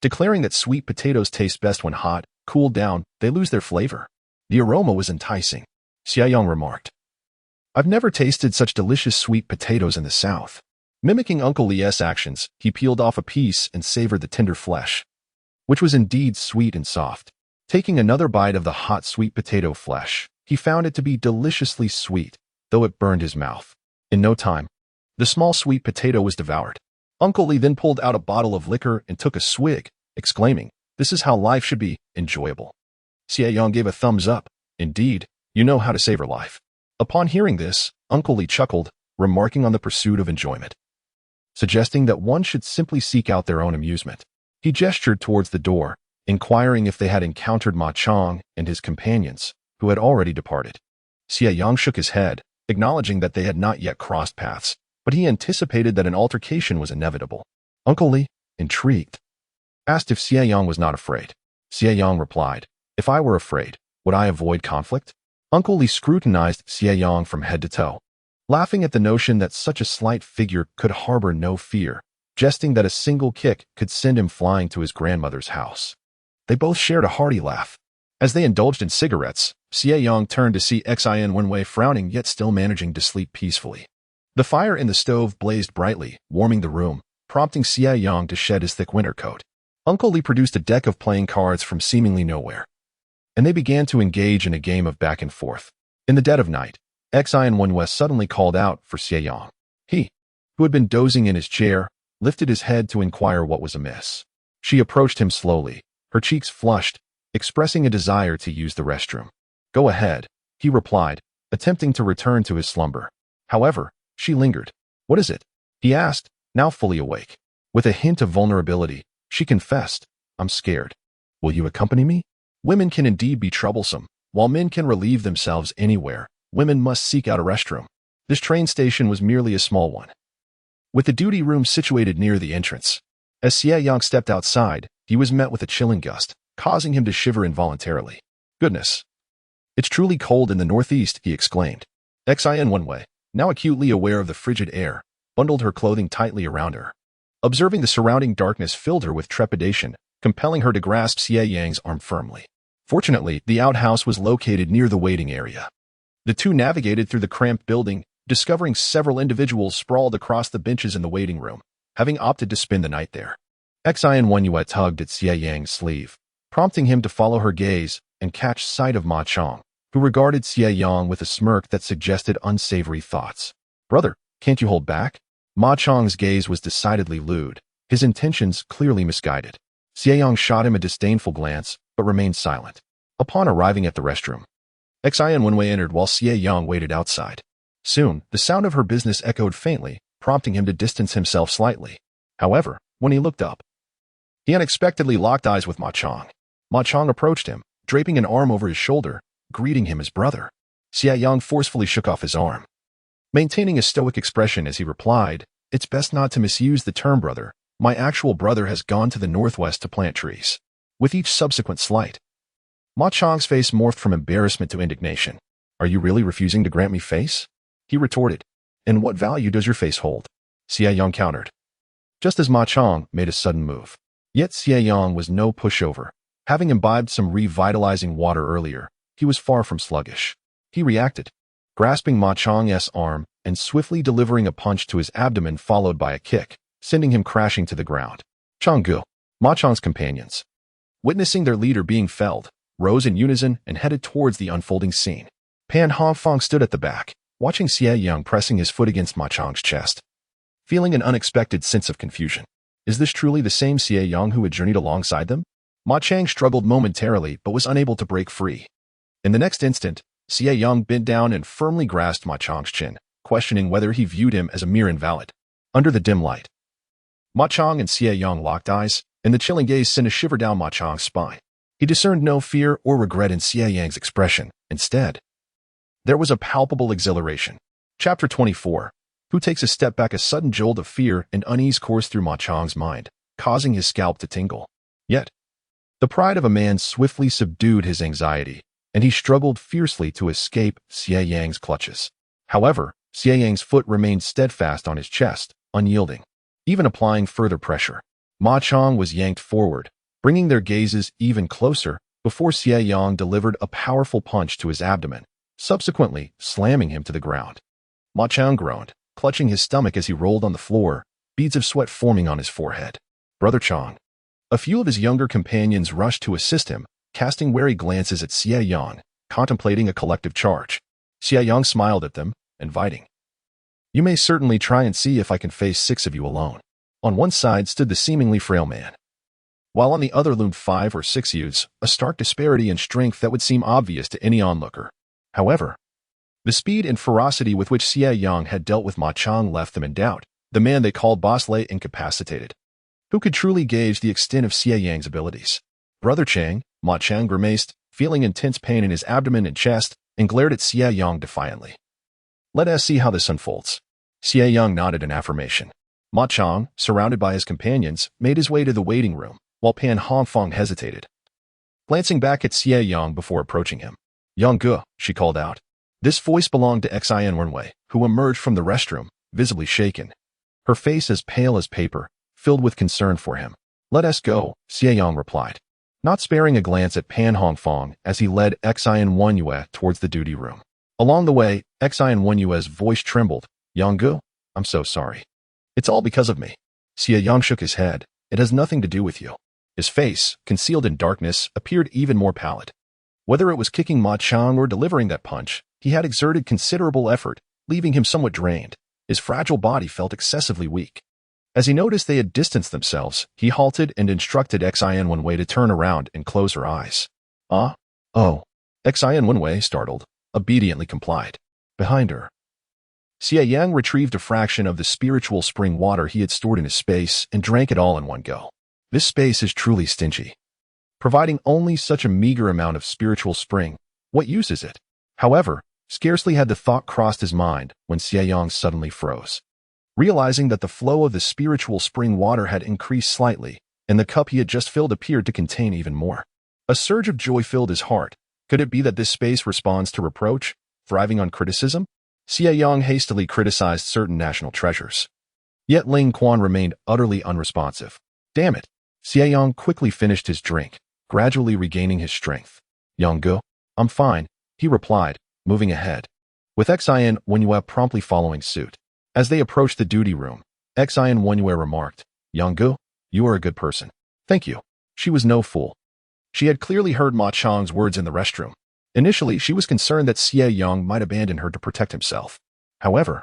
Declaring that sweet potatoes taste best when hot, cooled down, they lose their flavor. The aroma was enticing. Xie Yang remarked, I've never tasted such delicious sweet potatoes in the South. Mimicking Uncle Li's actions, he peeled off a piece and savored the tender flesh, which was indeed sweet and soft. Taking another bite of the hot sweet potato flesh, he found it to be deliciously sweet, though it burned his mouth. In no time, the small sweet potato was devoured. Uncle Li then pulled out a bottle of liquor and took a swig, exclaiming, This is how life should be, enjoyable. Xie Yang gave a thumbs up. Indeed, you know how to savor life. Upon hearing this, Uncle Li chuckled, remarking on the pursuit of enjoyment, suggesting that one should simply seek out their own amusement. He gestured towards the door, inquiring if they had encountered Ma Chong and his companions, who had already departed. Xie Yang shook his head, acknowledging that they had not yet crossed paths, but he anticipated that an altercation was inevitable. Uncle Li, intrigued, asked if Xie Yang was not afraid. Xie Yang replied, If I were afraid, would I avoid conflict? Uncle Li scrutinized Xie Yang from head to toe, laughing at the notion that such a slight figure could harbor no fear, jesting that a single kick could send him flying to his grandmother's house. They both shared a hearty laugh. As they indulged in cigarettes, Xie Yang turned to see Xie Wenwei frowning yet still managing to sleep peacefully. The fire in the stove blazed brightly, warming the room, prompting Xie Yang to shed his thick winter coat. Uncle Li produced a deck of playing cards from seemingly nowhere, and they began to engage in a game of back and forth. In the dead of night, Xie Wenwei suddenly called out for Xie Yang. He, who had been dozing in his chair, lifted his head to inquire what was amiss. She approached him slowly, her cheeks flushed, expressing a desire to use the restroom. Go ahead, he replied, attempting to return to his slumber. However, she lingered. What is it? He asked, now fully awake. With a hint of vulnerability, she confessed, I'm scared. Will you accompany me? Women can indeed be troublesome. While men can relieve themselves anywhere, women must seek out a restroom. This train station was merely a small one, with the duty room situated near the entrance. As Xie Yang stepped outside, he was met with a chilling gust, causing him to shiver involuntarily. Goodness! It's truly cold in the northeast, he exclaimed. Xie Wenwei, now acutely aware of the frigid air, bundled her clothing tightly around her. Observing the surrounding darkness filled her with trepidation, compelling her to grasp Xie Yang's arm firmly. Fortunately, the outhouse was located near the waiting area. The two navigated through the cramped building, discovering several individuals sprawled across the benches in the waiting room, having opted to spend the night there. Xie Wenwei tugged at Xie Yang's sleeve, prompting him to follow her gaze and catch sight of Ma Chong, who regarded Xie Yang with a smirk that suggested unsavory thoughts. Brother, can't you hold back? Ma Chong's gaze was decidedly lewd, his intentions clearly misguided. Xie Yang shot him a disdainful glance, but remained silent. Upon arriving at the restroom, Xie Wenwei entered while Xie Yang waited outside. Soon, the sound of her business echoed faintly, prompting him to distance himself slightly. However, when he looked up, he unexpectedly locked eyes with Ma Chong. Ma Chong approached him, draping an arm over his shoulder, greeting him as brother. Xie Yang forcefully shook off his arm, maintaining a stoic expression as he replied, It's best not to misuse the term brother. My actual brother has gone to the northwest to plant trees. With each subsequent slight, Ma Chong's face morphed from embarrassment to indignation. Are you really refusing to grant me face? He retorted. And what value does your face hold? Xie Yang countered, just as Ma Chong made a sudden move. Yet Xie Yang was no pushover. Having imbibed some revitalizing water earlier, he was far from sluggish. He reacted, grasping Ma Chong's arm and swiftly delivering a punch to his abdomen followed by a kick, sending him crashing to the ground. Changgu, Ma Chong's companions, witnessing their leader being felled, rose in unison and headed towards the unfolding scene. Pan Hongfang stood at the back, watching Xie Yang pressing his foot against Ma Chang's chest, feeling an unexpected sense of confusion. Is this truly the same Xie Yang who had journeyed alongside them? Ma Chang struggled momentarily but was unable to break free. In the next instant, Xie Yang bent down and firmly grasped Ma Chang's chin, questioning whether he viewed him as a mere invalid. Under the dim light, Ma Chang and Xie Yang locked eyes, and the chilling gaze sent a shiver down Ma Chang's spine. He discerned no fear or regret in Xie Yang's expression. Instead, there was a palpable exhilaration. Chapter 24. Who takes a step back? A sudden jolt of fear and unease coursed through Ma Chang's mind, causing his scalp to tingle. Yet, the pride of a man swiftly subdued his anxiety, and he struggled fiercely to escape Xie Yang's clutches. However, Xie Yang's foot remained steadfast on his chest, unyielding. Even applying further pressure, Ma Chang was yanked forward, bringing their gazes even closer before Xie Yang delivered a powerful punch to his abdomen, subsequently slamming him to the ground. Ma Chang groaned, clutching his stomach as he rolled on the floor, beads of sweat forming on his forehead. Brother Chang. A few of his younger companions rushed to assist him, casting wary glances at Xie Yang, contemplating a collective charge. Xie Yang smiled at them, inviting. You may certainly try and see if I can face 6 of you alone. On one side stood the seemingly frail man, while on the other loomed 5 or 6 youths, a stark disparity in strength that would seem obvious to any onlooker. However, the speed and ferocity with which Xie Yang had dealt with Ma Chang left them in doubt. The man they called boss lay incapacitated. Who could truly gauge the extent of Xie Yang's abilities? Brother Chang, Ma Chang grimaced, feeling intense pain in his abdomen and chest, and glared at Xie Yang defiantly. Let us see how this unfolds. Xie Yang nodded in affirmation. Ma Chang, surrounded by his companions, made his way to the waiting room, while Pan Hongfeng hesitated, glancing back at Xie Yang before approaching him. Yang Ge, she called out. This voice belonged to Xie Wenwei, who emerged from the restroom, visibly shaken, her face as pale as paper, filled with concern for him. Let us go, Xie Yang replied, not sparing a glance at Pan Hongfeng as he led Xie Wenwei towards the duty room. Along the way, Xie Wenwei's voice trembled. Yang Ge, I'm so sorry. It's all because of me. Xie Yang shook his head. It has nothing to do with you. His face, concealed in darkness, appeared even more pallid. Whether it was kicking Ma Chang or delivering that punch, he had exerted considerable effort, leaving him somewhat drained. His fragile body felt excessively weak. As he noticed they had distanced themselves, he halted and instructed Xie Wenwei to turn around and close her eyes. Ah? Oh. Xie Wenwei, startled, obediently complied. Behind her, Xie Yang retrieved a fraction of the spiritual spring water he had stored in his space and drank it all in one go. This space is truly stingy, providing only such a meager amount of spiritual spring. What use is it? However, scarcely had the thought crossed his mind when Xie Yang suddenly froze. Realizing that the flow of the spiritual spring water had increased slightly, and the cup he had just filled appeared to contain even more. A surge of joy filled his heart. Could it be that this space responds to reproach, thriving on criticism? Xie Yang hastily criticized certain national treasures. Yet Ling Quan remained utterly unresponsive. Damn it! Xie Yang quickly finished his drink, gradually regaining his strength. Yang Ge, I'm fine, he replied, moving ahead, with Xie Wenwei promptly following suit. As they approached the duty room, Xie Wenwei remarked, Yang Ge, you are a good person. Thank you. She was no fool. She had clearly heard Ma Chang's words in the restroom. Initially, she was concerned that Xie Yang might abandon her to protect himself. However,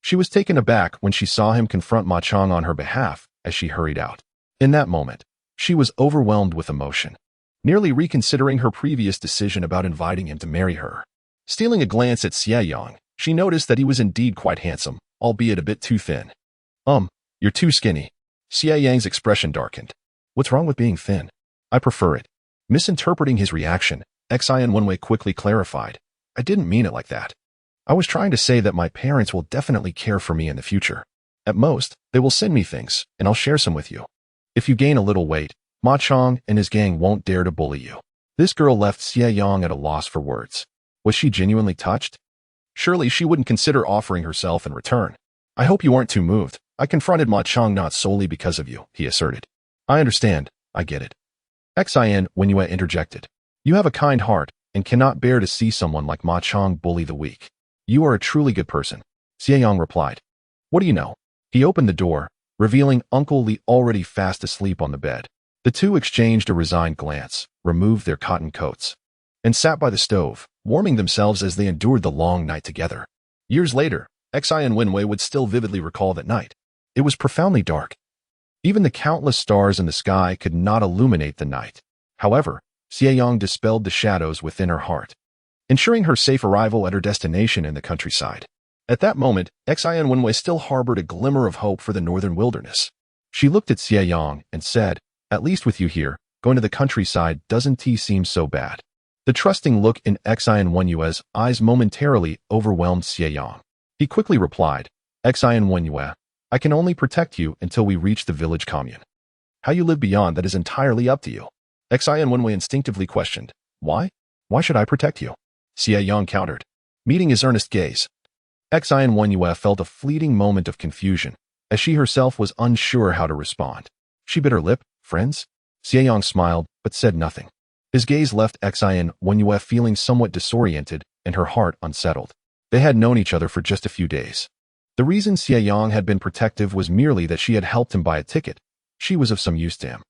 she was taken aback when she saw him confront Ma Chang on her behalf as she hurried out. In that moment, she was overwhelmed with emotion, nearly reconsidering her previous decision about inviting him to marry her. Stealing a glance at Xie Yang, she noticed that he was indeed quite handsome, albeit a bit too thin. You're too skinny. Xie Yang's expression darkened. What's wrong with being thin? I prefer it. Misinterpreting his reaction, Xie Wenwei quickly clarified. I didn't mean it like that. I was trying to say that my parents will definitely care for me in the future. At most, they will send me things, and I'll share some with you. If you gain a little weight, Ma Chang and his gang won't dare to bully you. This girl left Xie Yang at a loss for words. Was she genuinely touched? Surely she wouldn't consider offering herself in return. I hope you aren't too moved. I confronted Ma Chang not solely because of you, he asserted. I understand. I get it. Xie Wenwei interjected. You have a kind heart and cannot bear to see someone like Ma Chang bully the weak. You are a truly good person, Xie Yang replied. What do you know? He opened the door, revealing Uncle Li already fast asleep on the bed. The two exchanged a resigned glance, removed their cotton coats, and sat by the stove, warming themselves as they endured the long night together. Years later, Xie and Wenwei would still vividly recall that night. It was profoundly dark. Even the countless stars in the sky could not illuminate the night. However, Xie Yang dispelled the shadows within her heart, ensuring her safe arrival at her destination in the countryside. At that moment, Xie and Wenwei still harbored a glimmer of hope for the northern wilderness. She looked at Xie Yang and said, "At least with you here, going to the countryside doesn't seem so bad." The trusting look in Xie and Wenyue's eyes momentarily overwhelmed Xie Yang. He quickly replied, "Xie and Wenyue, I can only protect you until we reach the village commune. How you live beyond that is entirely up to you." Xie and Wenwei instinctively questioned, "Why? Why should I protect you?" Xie Yang countered, meeting his earnest gaze. Xie and Wenyue felt a fleeting moment of confusion, as she herself was unsure how to respond. She bit her lip. "Friends?" Xie Yang smiled, but said nothing. His gaze left Xie and Wenyue feeling somewhat disoriented and her heart unsettled. They had known each other for just a few days. The reason Xie Yang had been protective was merely that she had helped him buy a ticket. She was of some use to him.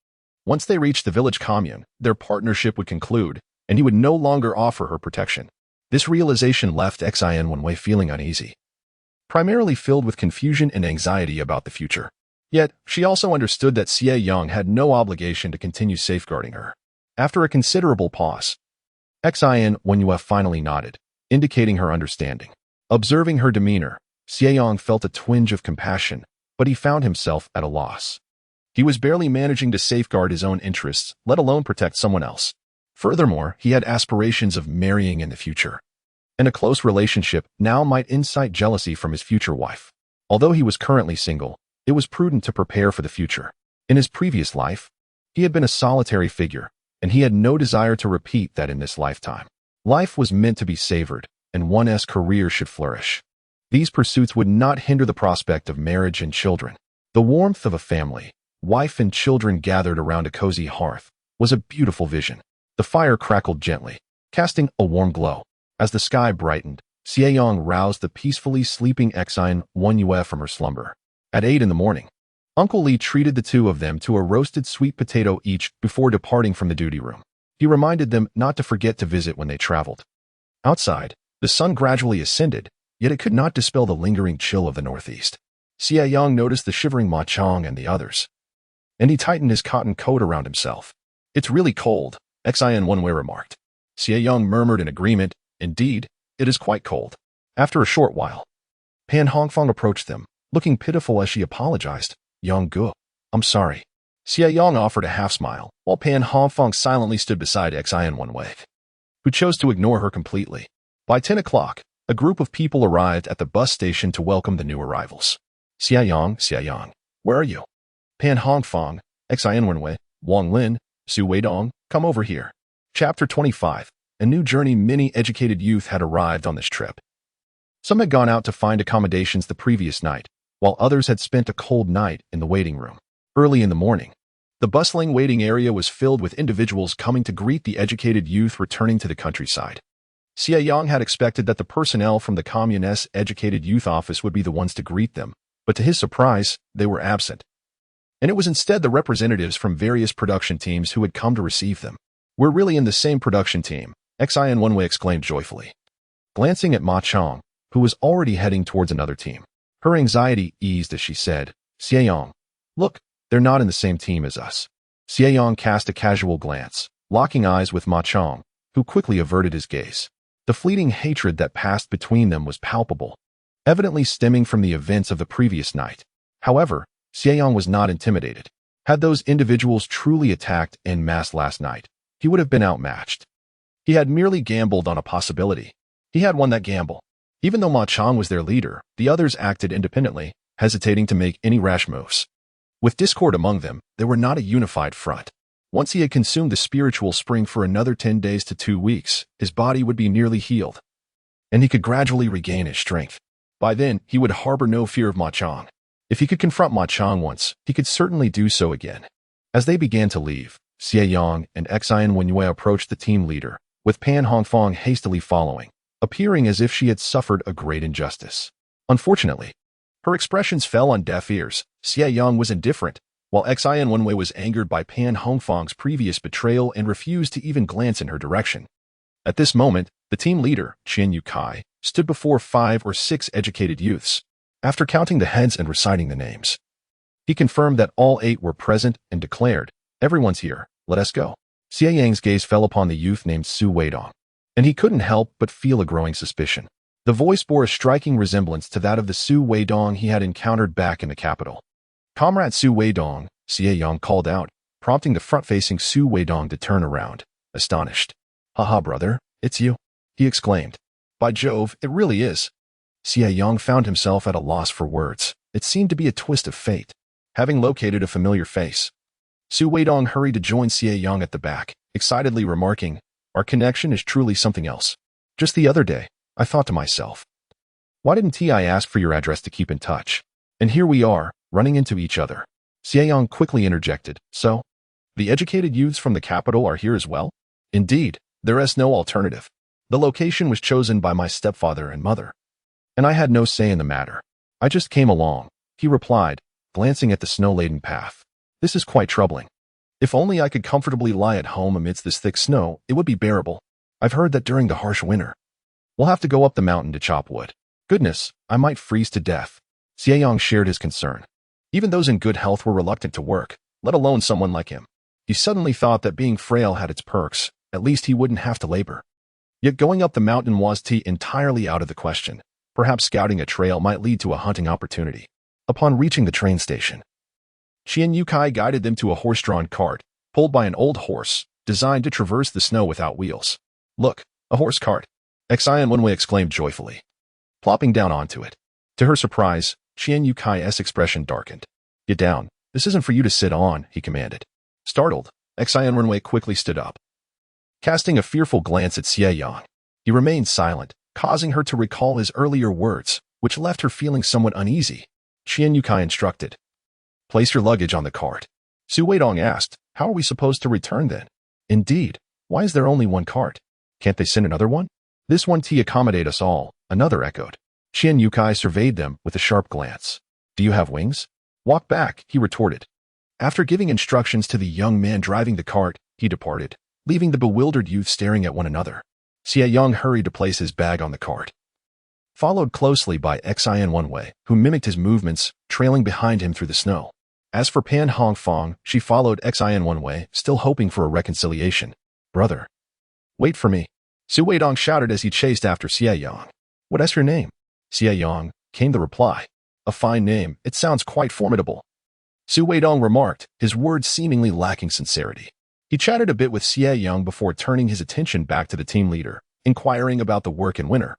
Once they reached the village commune, their partnership would conclude, and he would no longer offer her protection. This realization left Xie and Wenwei feeling uneasy, primarily filled with confusion and anxiety about the future. Yet, she also understood that Xie Yang had no obligation to continue safeguarding her. After a considerable pause, Xie and Wenyue finally nodded, indicating her understanding. Observing her demeanor, Xie Yang felt a twinge of compassion, but he found himself at a loss. He was barely managing to safeguard his own interests, let alone protect someone else. Furthermore, he had aspirations of marrying in the future, and a close relationship now might incite jealousy from his future wife. Although he was currently single, it was prudent to prepare for the future. In his previous life, he had been a solitary figure, and he had no desire to repeat that in this lifetime. Life was meant to be savored, and one's career should flourish. These pursuits would not hinder the prospect of marriage and children. The warmth of a family, wife and children gathered around a cozy hearth, was a beautiful vision. The fire crackled gently, casting a warm glow. As the sky brightened, Xie Yang roused the peacefully sleeping Xie and Wenyue from her slumber. At 8 in the morning, Uncle Li treated the two of them to a roasted sweet potato each before departing from the duty room. He reminded them not to forget to visit when they traveled. Outside, the sun gradually ascended, yet it could not dispel the lingering chill of the northeast. Xie Yang noticed the shivering Ma Chong and the others, and he tightened his cotton coat around himself. "It's really cold," Xie and Wenwei remarked. Xie Yang murmured in agreement, "Indeed, it is quite cold." After a short while, Pan Hongfang approached them, looking pitiful as she apologized. "Yang Gu, I'm sorry." Xie Yang offered a half-smile, while Pan Hongfang silently stood beside Xie and Wenwei, who chose to ignore her completely. By 10 o'clock, a group of people arrived at the bus station to welcome the new arrivals. Xie Yang, where are you?" "Pan Hongfang, Xie and Wenwei, Wang Lin, Su Weidong, come over here." Chapter 25. A new journey. Many educated youth had arrived on this trip. Some had gone out to find accommodations the previous night, while others had spent a cold night in the waiting room. Early in the morning, the bustling waiting area was filled with individuals coming to greet the educated youth returning to the countryside. Xie Yang had expected that the personnel from the commune's educated youth office would be the ones to greet them, but to his surprise, they were absent. And it was instead the representatives from various production teams who had come to receive them. "We're really in the same production team," Xie and Wenwei exclaimed joyfully, glancing at Ma Chong, who was already heading towards another team. Her anxiety eased as she said, "Xie Yang, look, they're not in the same team as us." Xie Yang cast a casual glance, locking eyes with Ma Chong, who quickly averted his gaze. The fleeting hatred that passed between them was palpable, evidently stemming from the events of the previous night. However, Xie Yang was not intimidated. Had those individuals truly attacked en masse last night, he would have been outmatched. He had merely gambled on a possibility. He had won that gamble. Even though Ma Chong was their leader, the others acted independently, hesitating to make any rash moves. With discord among them, they were not a unified front. Once he had consumed the spiritual spring for another 10 days to 2 weeks, his body would be nearly healed, and he could gradually regain his strength. By then, he would harbor no fear of Ma Chong. If he could confront Ma Chong once, he could certainly do so again. As they began to leave, Xie Yang and Xie and Wenwei approached the team leader, with Pan Hongfang hastily following, appearing as if she had suffered a great injustice. Unfortunately, her expressions fell on deaf ears. Xie Yang was indifferent, while Xie and Wenwei was angered by Pan Hongfang's previous betrayal and refused to even glance in her direction. At this moment, the team leader, Xie Yang, stood before 5 or 6 educated youths. After counting the heads and reciting the names, he confirmed that all 8 were present and declared, "Everyone's here, let us go." Xie Yang's gaze fell upon the youth named Su Weidong, and he couldn't help but feel a growing suspicion. The voice bore a striking resemblance to that of the Su Weidong he had encountered back in the capital. "Comrade Su Weidong," Xie Yang called out, prompting the front-facing Su Weidong to turn around, astonished. "Haha, brother, it's you," he exclaimed. "By Jove, it really is." Xie Yang found himself at a loss for words. It seemed to be a twist of fate. Having located a familiar face, Su Weidong hurried to join Xie Yang at the back, excitedly remarking, "Our connection is truly something else. Just the other day, I thought to myself, why didn't I ask for your address to keep in touch? And here we are, running into each other." Xie Yang quickly interjected, "So, the educated youths from the capital are here as well?" "Indeed, there is no alternative. The location was chosen by my stepfather and mother, and I had no say in the matter. I just came along," he replied, glancing at the snow-laden path. "This is quite troubling. If only I could comfortably lie at home amidst this thick snow, it would be bearable. I've heard that during the harsh winter, we'll have to go up the mountain to chop wood. Goodness, I might freeze to death." Xie Yang shared his concern. Even those in good health were reluctant to work, let alone someone like him. He suddenly thought that being frail had its perks. At least he wouldn't have to labor. Yet going up the mountain was entirely out of the question. Perhaps scouting a trail might lead to a hunting opportunity. Upon reaching the train station, Xie Yang guided them to a horse-drawn cart, pulled by an old horse, designed to traverse the snow without wheels. "Look, a horse cart," Xie Yang exclaimed joyfully, plopping down onto it. To her surprise, Xie Yang's expression darkened. "Get down. This isn't for you to sit on," he commanded. Startled, Xie Yang quickly stood up. Casting a fearful glance at Xie Yang, he remained silent, causing her to recall his earlier words, which left her feeling somewhat uneasy. Xie Yang instructed, "Place your luggage on the cart." Su Weidong asked, "How are we supposed to return then?" "Indeed, why is there only one cart? Can't they send another one?" "This one to accommodate us all," another echoed. Xie Yang surveyed them with a sharp glance. "Do you have wings?" "Walk back," he retorted. After giving instructions to the young man driving the cart, he departed, leaving the bewildered youth staring at one another. Xie Yang hurried to place his bag on the cart, followed closely by Xie Yang, who mimicked his movements, trailing behind him through the snow. As for Pan Hongfang, she followed Xie Yang, still hoping for a reconciliation. "Brother, wait for me," Su Weidong shouted as he chased after Xie Yang. "What is your name?" "Xie Yang," came the reply. "A fine name. It sounds quite formidable," Su Weidong remarked, his words seemingly lacking sincerity. He chatted a bit with Xie Yang before turning his attention back to the team leader, inquiring about the work in winter,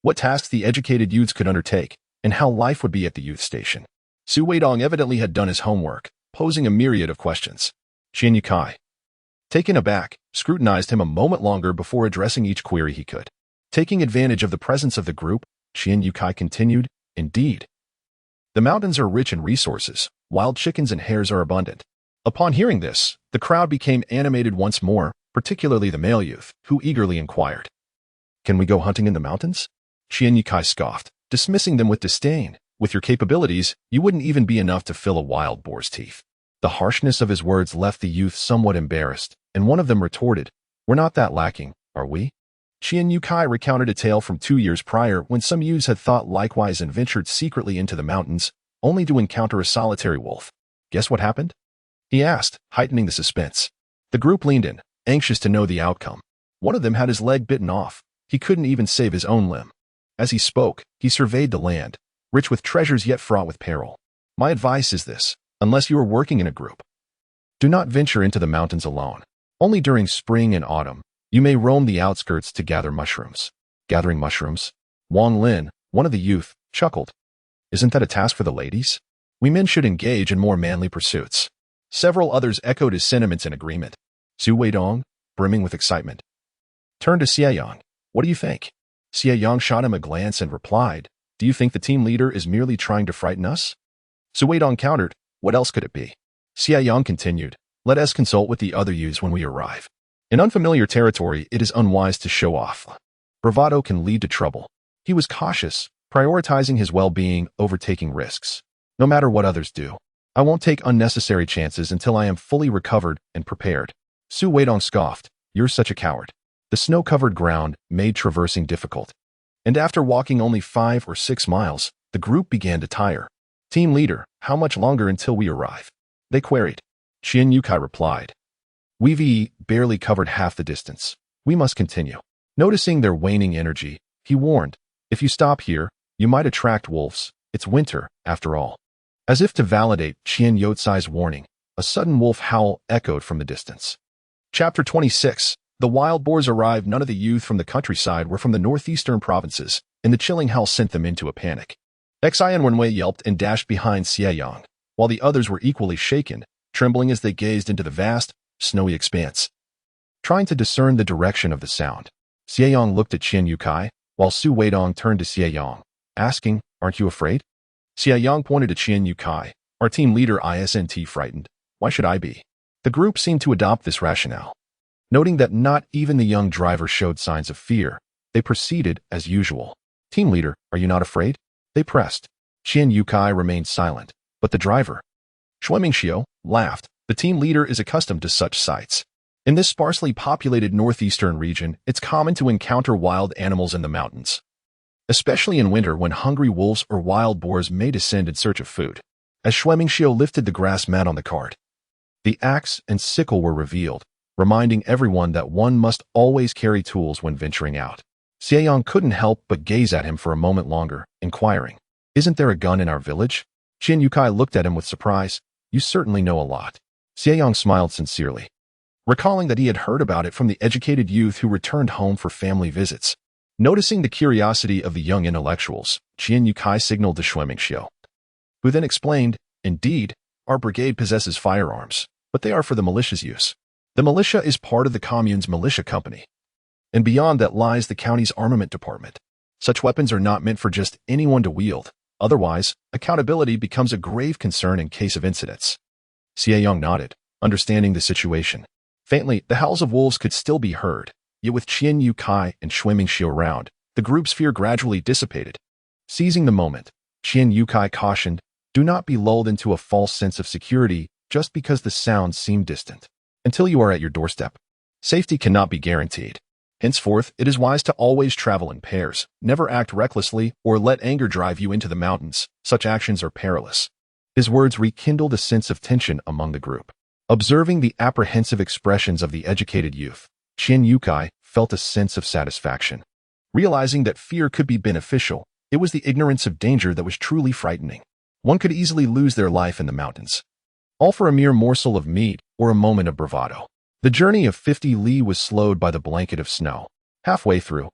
what tasks the educated youths could undertake, and how life would be at the youth station. Su Weidong evidently had done his homework, posing a myriad of questions. Xie Yang, taken aback, scrutinized him a moment longer before addressing each query he could. Taking advantage of the presence of the group, Xie Yang continued, "Indeed, the mountains are rich in resources, wild chickens and hares are abundant." Upon hearing this, the crowd became animated once more, particularly the male youth, who eagerly inquired, "Can we go hunting in the mountains?" Xie Yang scoffed, dismissing them with disdain. "With your capabilities, you wouldn't even be enough to fill a wild boar's teeth." The harshness of his words left the youth somewhat embarrassed, and one of them retorted, "We're not that lacking, are we?" Xie Yang recounted a tale from 2 years prior when some youths had thought likewise and ventured secretly into the mountains, only to encounter a solitary wolf. "Guess what happened?" he asked, heightening the suspense. The group leaned in, anxious to know the outcome. One of them had his leg bitten off. He couldn't even save his own limb. As he spoke, he surveyed the land, rich with treasures yet fraught with peril. "My advice is this: unless you are working in a group, do not venture into the mountains alone. Only during spring and autumn, you may roam the outskirts to gather mushrooms." "Gathering mushrooms?" Wang Lin, one of the youth, chuckled. "Isn't that a task for the ladies? We men should engage in more manly pursuits." Several others echoed his sentiments in agreement. Su Weidong, brimming with excitement, turned to Xie Yang. "What do you think?" Xie Yang shot him a glance and replied, "Do you think the team leader is merely trying to frighten us?" Su Weidong countered, "What else could it be?" Xie Yang continued, "Let us consult with the other youths when we arrive. In unfamiliar territory, it is unwise to show off. Bravado can lead to trouble." He was cautious, prioritizing his well-being over taking risks. "No matter what others do, I won't take unnecessary chances until I am fully recovered and prepared." Su Weidong scoffed, "You're such a coward." The snow-covered ground made traversing difficult. And after walking only 5 or 6 miles, the group began to tire. Team leader, how much longer until we arrive? They queried. Xie Yang replied. We've barely covered half the distance. We must continue. Noticing their waning energy, he warned, if you stop here, you might attract wolves. It's winter, after all. As if to validate Qian Yotsai's warning, a sudden wolf howl echoed from the distance. Chapter 26. The wild boars arrived. None of the youth from the countryside were from the northeastern provinces, and the chilling howl sent them into a panic. Xie Yang yelped and dashed behind Xie Yang, while the others were equally shaken, trembling as they gazed into the vast, snowy expanse. Trying to discern the direction of the sound, Xie Yang looked at Qian Yukai, while Su Weidong turned to Xie Yang, asking, aren't you afraid? Xie Yang pointed to Qian Yukai, our team leader. Isn't frightened? Why should I be? The group seemed to adopt this rationale. Noting that not even the young driver showed signs of fear, they proceeded as usual. Team leader, are you not afraid? They pressed. Qian Yukai remained silent, but the driver, Shuemingxiu, laughed. The team leader is accustomed to such sights. In this sparsely populated northeastern region, it's common to encounter wild animals in the mountains, especially in winter when hungry wolves or wild boars may descend in search of food. As Shuemingxiu lifted the grass mat on the cart, the axe and sickle were revealed, reminding everyone that one must always carry tools when venturing out. Xie Yang couldn't help but gaze at him for a moment longer, inquiring, isn't there a gun in our village? Qian Yukai looked at him with surprise. You certainly know a lot. Xie Yang smiled sincerely, recalling that he had heard about it from the educated youth who returned home for family visits. Noticing the curiosity of the young intellectuals, Qian Yukai signaled to Shuemingxiu, who then explained, indeed, our brigade possesses firearms, but they are for the militia's use. The militia is part of the commune's militia company, and beyond that lies the county's armament department. Such weapons are not meant for just anyone to wield. Otherwise, accountability becomes a grave concern in case of incidents. Xie Yang nodded, understanding the situation. Faintly, the howls of wolves could still be heard, yet with Qian Yukai and Shuemingxiu around, the group's fear gradually dissipated. Seizing the moment, Qian Yukai cautioned, do not be lulled into a false sense of security just because the sounds seem distant. Until you are at your doorstep, safety cannot be guaranteed. Henceforth, it is wise to always travel in pairs, never act recklessly, or let anger drive you into the mountains. Such actions are perilous. His words rekindled a sense of tension among the group. Observing the apprehensive expressions of the educated youth, Qian Yukai felt a sense of satisfaction. Realizing that fear could be beneficial, it was the ignorance of danger that was truly frightening. One could easily lose their life in the mountains, all for a mere morsel of meat or a moment of bravado. The journey of 50 li was slowed by the blanket of snow. Halfway through,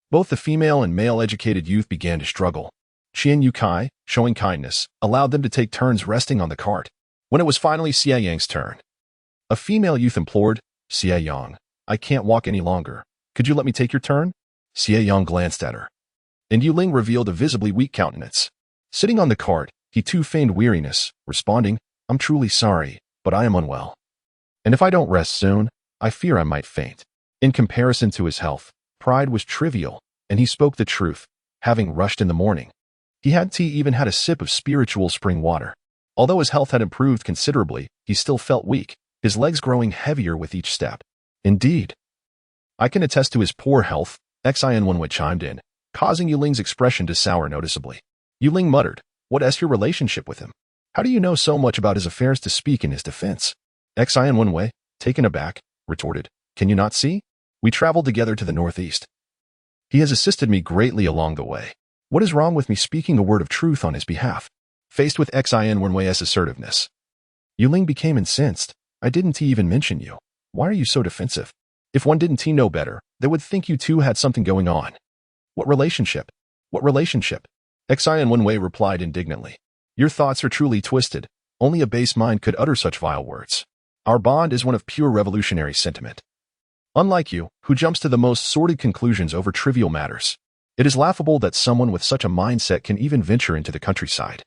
both the female and male educated youth began to struggle. Qian Yukai, showing kindness, allowed them to take turns resting on the cart. When it was finally Xie Yang's turn, a female youth implored, Xie Yang, I can't walk any longer. Could you let me take your turn? Xie Yang glanced at her, and Yuling revealed a visibly weak countenance. Sitting on the cart, he too feigned weariness, responding, I'm truly sorry, but I am unwell. And if I don't rest soon, I fear I might faint. In comparison to his health, pride was trivial, and he spoke the truth, having rushed in the morning. He had even had a sip of spiritual spring water. Although his health had improved considerably, he still felt weak, his legs growing heavier with each step. Indeed, I can attest to his poor health, Xie Yang chimed in, causing Yuling's expression to sour noticeably. Yuling muttered, what is your relationship with him? How do you know so much about his affairs to speak in his defense? Xie Yang, taken aback, retorted, can you not see? We traveled together to the northeast. He has assisted me greatly along the way. What is wrong with me speaking a word of truth on his behalf? Faced with Xie Yang's assertiveness, Yuling became incensed. I didn't even mention you. Why are you so defensive? If one didn't know better, they would think you two had something going on. What relationship? What relationship? Xie Yang replied indignantly. Your thoughts are truly twisted. Only a base mind could utter such vile words. Our bond is one of pure revolutionary sentiment. Unlike you, who jumps to the most sordid conclusions over trivial matters. It is laughable that someone with such a mindset can even venture into the countryside.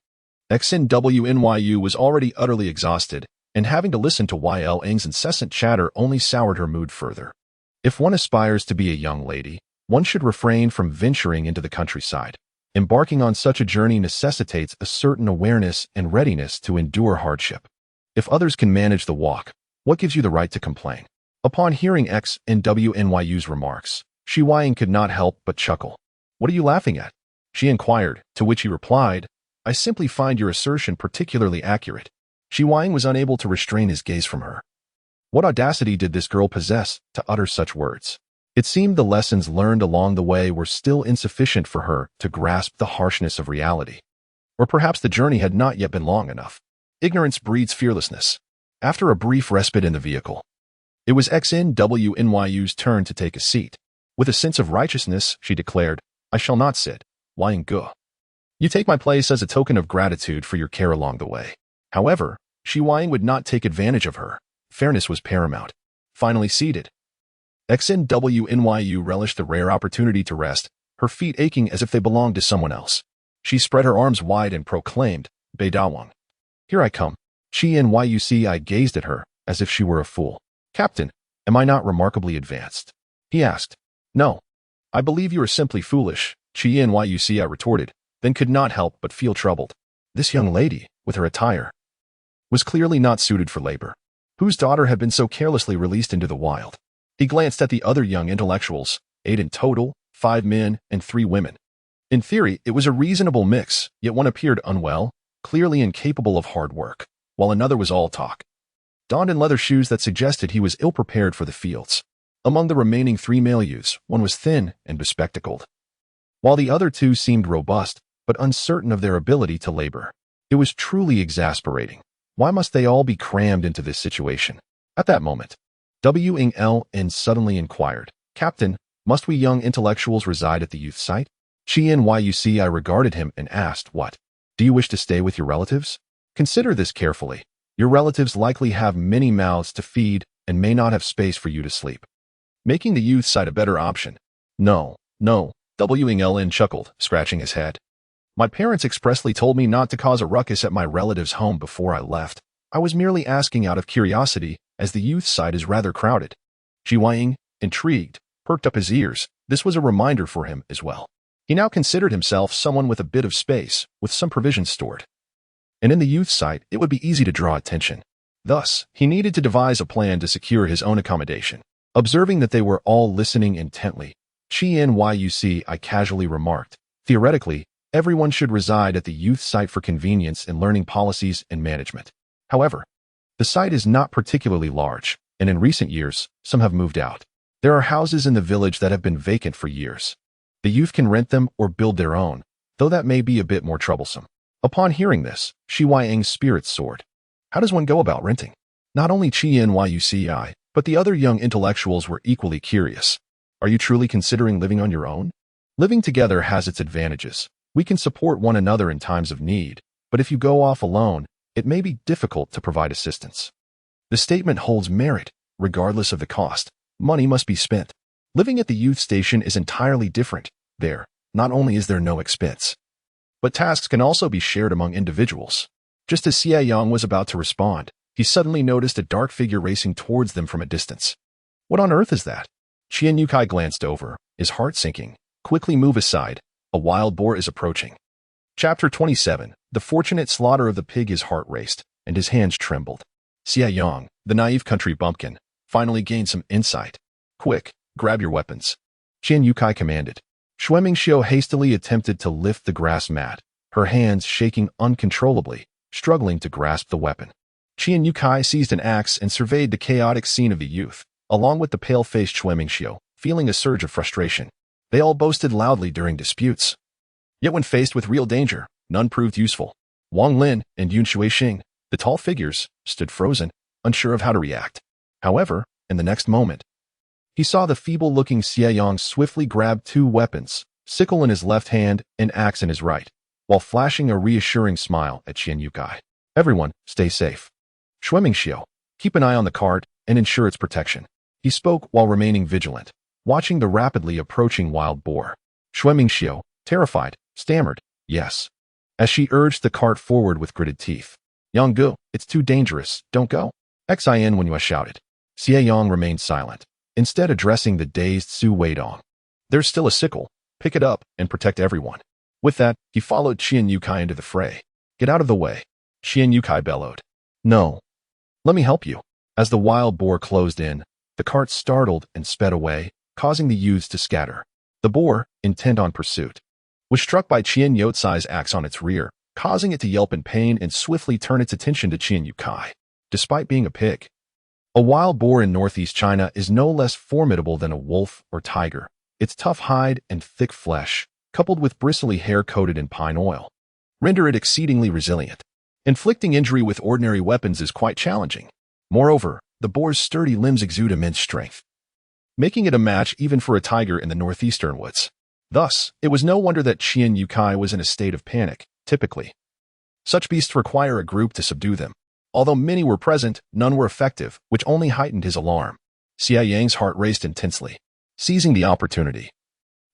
XNWNYU was already utterly exhausted, and having to listen to YL Ng's incessant chatter only soured her mood further. If one aspires to be a young lady, one should refrain from venturing into the countryside. Embarking on such a journey necessitates a certain awareness and readiness to endure hardship. If others can manage the walk, what gives you the right to complain? Upon hearing X and WNYU's remarks, Xie Yang could not help but chuckle. "What are you laughing at?" she inquired, to which he replied, "I simply find your assertion particularly accurate." Xie Yang was unable to restrain his gaze from her. What audacity did this girl possess to utter such words? It seemed the lessons learned along the way were still insufficient for her to grasp the harshness of reality. Or perhaps the journey had not yet been long enough. Ignorance breeds fearlessness. After a brief respite in the vehicle, it was XNWNYU's turn to take a seat. With a sense of righteousness, she declared, "I shall not sit. Yang Gu. You take my place as a token of gratitude for your care along the way." However, Xie Yang would not take advantage of her. Fairness was paramount. Finally seated, XNWNYU relished the rare opportunity to rest, her feet aching as if they belonged to someone else. She spread her arms wide and proclaimed, "Bei Dawang. Here I come." XNYUCI gazed at her, as if she were a fool. "Captain, am I not remarkably advanced?" he asked. "No. I believe you are simply foolish," XNYUCI retorted, then could not help but feel troubled. This young lady, with her attire, was clearly not suited for labor. Whose daughter had been so carelessly released into the wild? He glanced at the other young intellectuals, 8 in total, 5 men and 3 women. In theory, it was a reasonable mix, yet one appeared unwell, clearly incapable of hard work, while another was all talk, donned in leather shoes that suggested he was ill-prepared for the fields. Among the remaining 3 male youths, one was thin and bespectacled, while the other 2 seemed robust, but uncertain of their ability to labor. It was truly exasperating. Why must they all be crammed into this situation? At that moment, WNLN suddenly inquired, "Captain, must we young intellectuals reside at the youth site?" XNYUCI regarded him and asked, "What? Do you wish to stay with your relatives? Consider this carefully. Your relatives likely have many mouths to feed and may not have space for you to sleep, making the youth site a better option." No, WNLN chuckled, scratching his head. "My parents expressly told me not to cause a ruckus at my relative's home before I left. I was merely asking out of curiosity, as the youth site is rather crowded." Xie Yang, intrigued, perked up his ears. This was a reminder for him as well. He now considered himself someone with a bit of space, with some provisions stored. And in the youth site, it would be easy to draw attention. Thus, he needed to devise a plan to secure his own accommodation. Observing that they were all listening intently, XNYUCI casually remarked, "Theoretically, everyone should reside at the youth site for convenience in learning policies and management. However, the site is not particularly large, and in recent years, some have moved out. There are houses in the village that have been vacant for years. The youth can rent them or build their own, though that may be a bit more troublesome." Upon hearing this, Xie Yang's spirits soared. How does one go about renting? Not only XNYUCI, but the other young intellectuals were equally curious. Are you truly considering living on your own? Living together has its advantages. We can support one another in times of need, but if you go off alone, it may be difficult to provide assistance. The statement holds merit, regardless of the cost. Money must be spent. Living at the youth station is entirely different. There, not only is there no expense, but tasks can also be shared among individuals. Just as Xie Yang was about to respond, he suddenly noticed a dark figure racing towards them from a distance. What on earth is that? XNYUCI glanced over, his heart sinking. Quickly move aside. A wild boar is approaching. Chapter 27. The fortunate slaughter of the pig. His heart raced, and his hands trembled. Xie Yang, the naive country bumpkin, finally gained some insight. "Quick, grab your weapons," XNYUCI commanded. Xuemingxiu hastily attempted to lift the grass mat, her hands shaking uncontrollably, struggling to grasp the weapon. XNYUCI seized an axe and surveyed the chaotic scene of the youth, along with the pale-faced Xuemingxiu, feeling a surge of frustration. They all boasted loudly during disputes. Yet when faced with real danger, none proved useful. Wang Lin and Yun Shuixing, the tall figures, stood frozen, unsure of how to react. However, in the next moment, he saw the feeble-looking Xie Yang swiftly grab 2 weapons, sickle in his left hand and axe in his right, while flashing a reassuring smile at XNYUCI. "Everyone, stay safe. Xuemingxiu, keep an eye on the cart and ensure its protection." He spoke while remaining vigilant, watching the rapidly approaching wild boar. Xuemingxiu, terrified, stammered, "Yes," as she urged the cart forward with gritted teeth. "Yang Gu, it's too dangerous, don't go." Xin Wenyue shouted. Xie Yang remained silent, instead addressing the dazed Su Weidong. "There's still a sickle. Pick it up and protect everyone." With that, he followed XNYUCI into the fray. "Get out of the way," XNYUCI bellowed. "No. Let me help you." As the wild boar closed in, The cart startled and sped away, causing the youths to scatter. The boar, intent on pursuit, was struck by Qian Yotsai's axe on its rear, causing it to yelp in pain and swiftly turn its attention to Qian Yukai. Despite being a pig, a wild boar in northeast China is no less formidable than a wolf or tiger. Its tough hide and thick flesh, coupled with bristly hair coated in pine oil, render it exceedingly resilient. Inflicting injury with ordinary weapons is quite challenging. Moreover, the boar's sturdy limbs exude immense strength, making it a match even for a tiger in the northeastern woods. Thus, it was no wonder that Qian Yukai was in a state of panic. Typically, such beasts require a group to subdue them. Although many were present, none were effective, which only heightened his alarm. Xie Yang's heart raced intensely. Seizing the opportunity,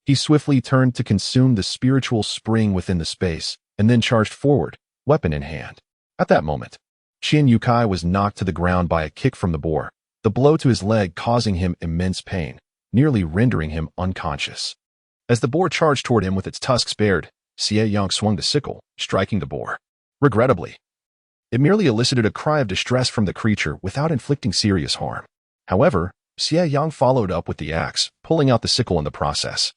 he swiftly turned to consume the spiritual spring within the space, and then charged forward, weapon in hand. At that moment, Qian Yukai was knocked to the ground by a kick from the boar, the blow to his leg causing him immense pain, nearly rendering him unconscious. As the boar charged toward him with its tusks bared, Xie Yang swung the sickle, striking the boar. Regrettably, it merely elicited a cry of distress from the creature without inflicting serious harm. However, Xie Yang followed up with the axe, pulling out the sickle in the process.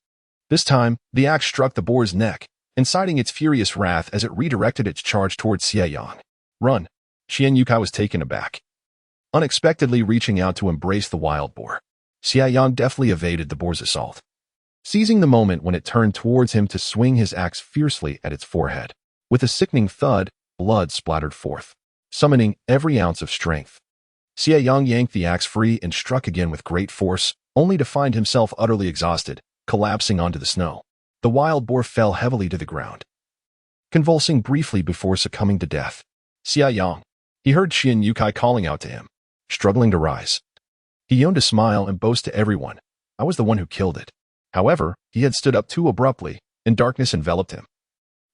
This time, the axe struck the boar's neck, inciting its furious wrath as it redirected its charge towards Xie Yang. Run! Qian Yukai was taken aback, unexpectedly reaching out to embrace the wild boar. Xie Yang deftly evaded the boar's assault, seizing the moment when it turned towards him to swing his axe fiercely at its forehead. With a sickening thud, blood splattered forth, summoning every ounce of strength. Xie Yang yanked the axe free and struck again with great force, only to find himself utterly exhausted, collapsing onto the snow. The wild boar fell heavily to the ground, convulsing briefly before succumbing to death. Xie Yang. He heard Qian Yukai calling out to him, struggling to rise. He yawned to smile and boast to everyone, "I was the one who killed it." However, he had stood up too abruptly, and darkness enveloped him,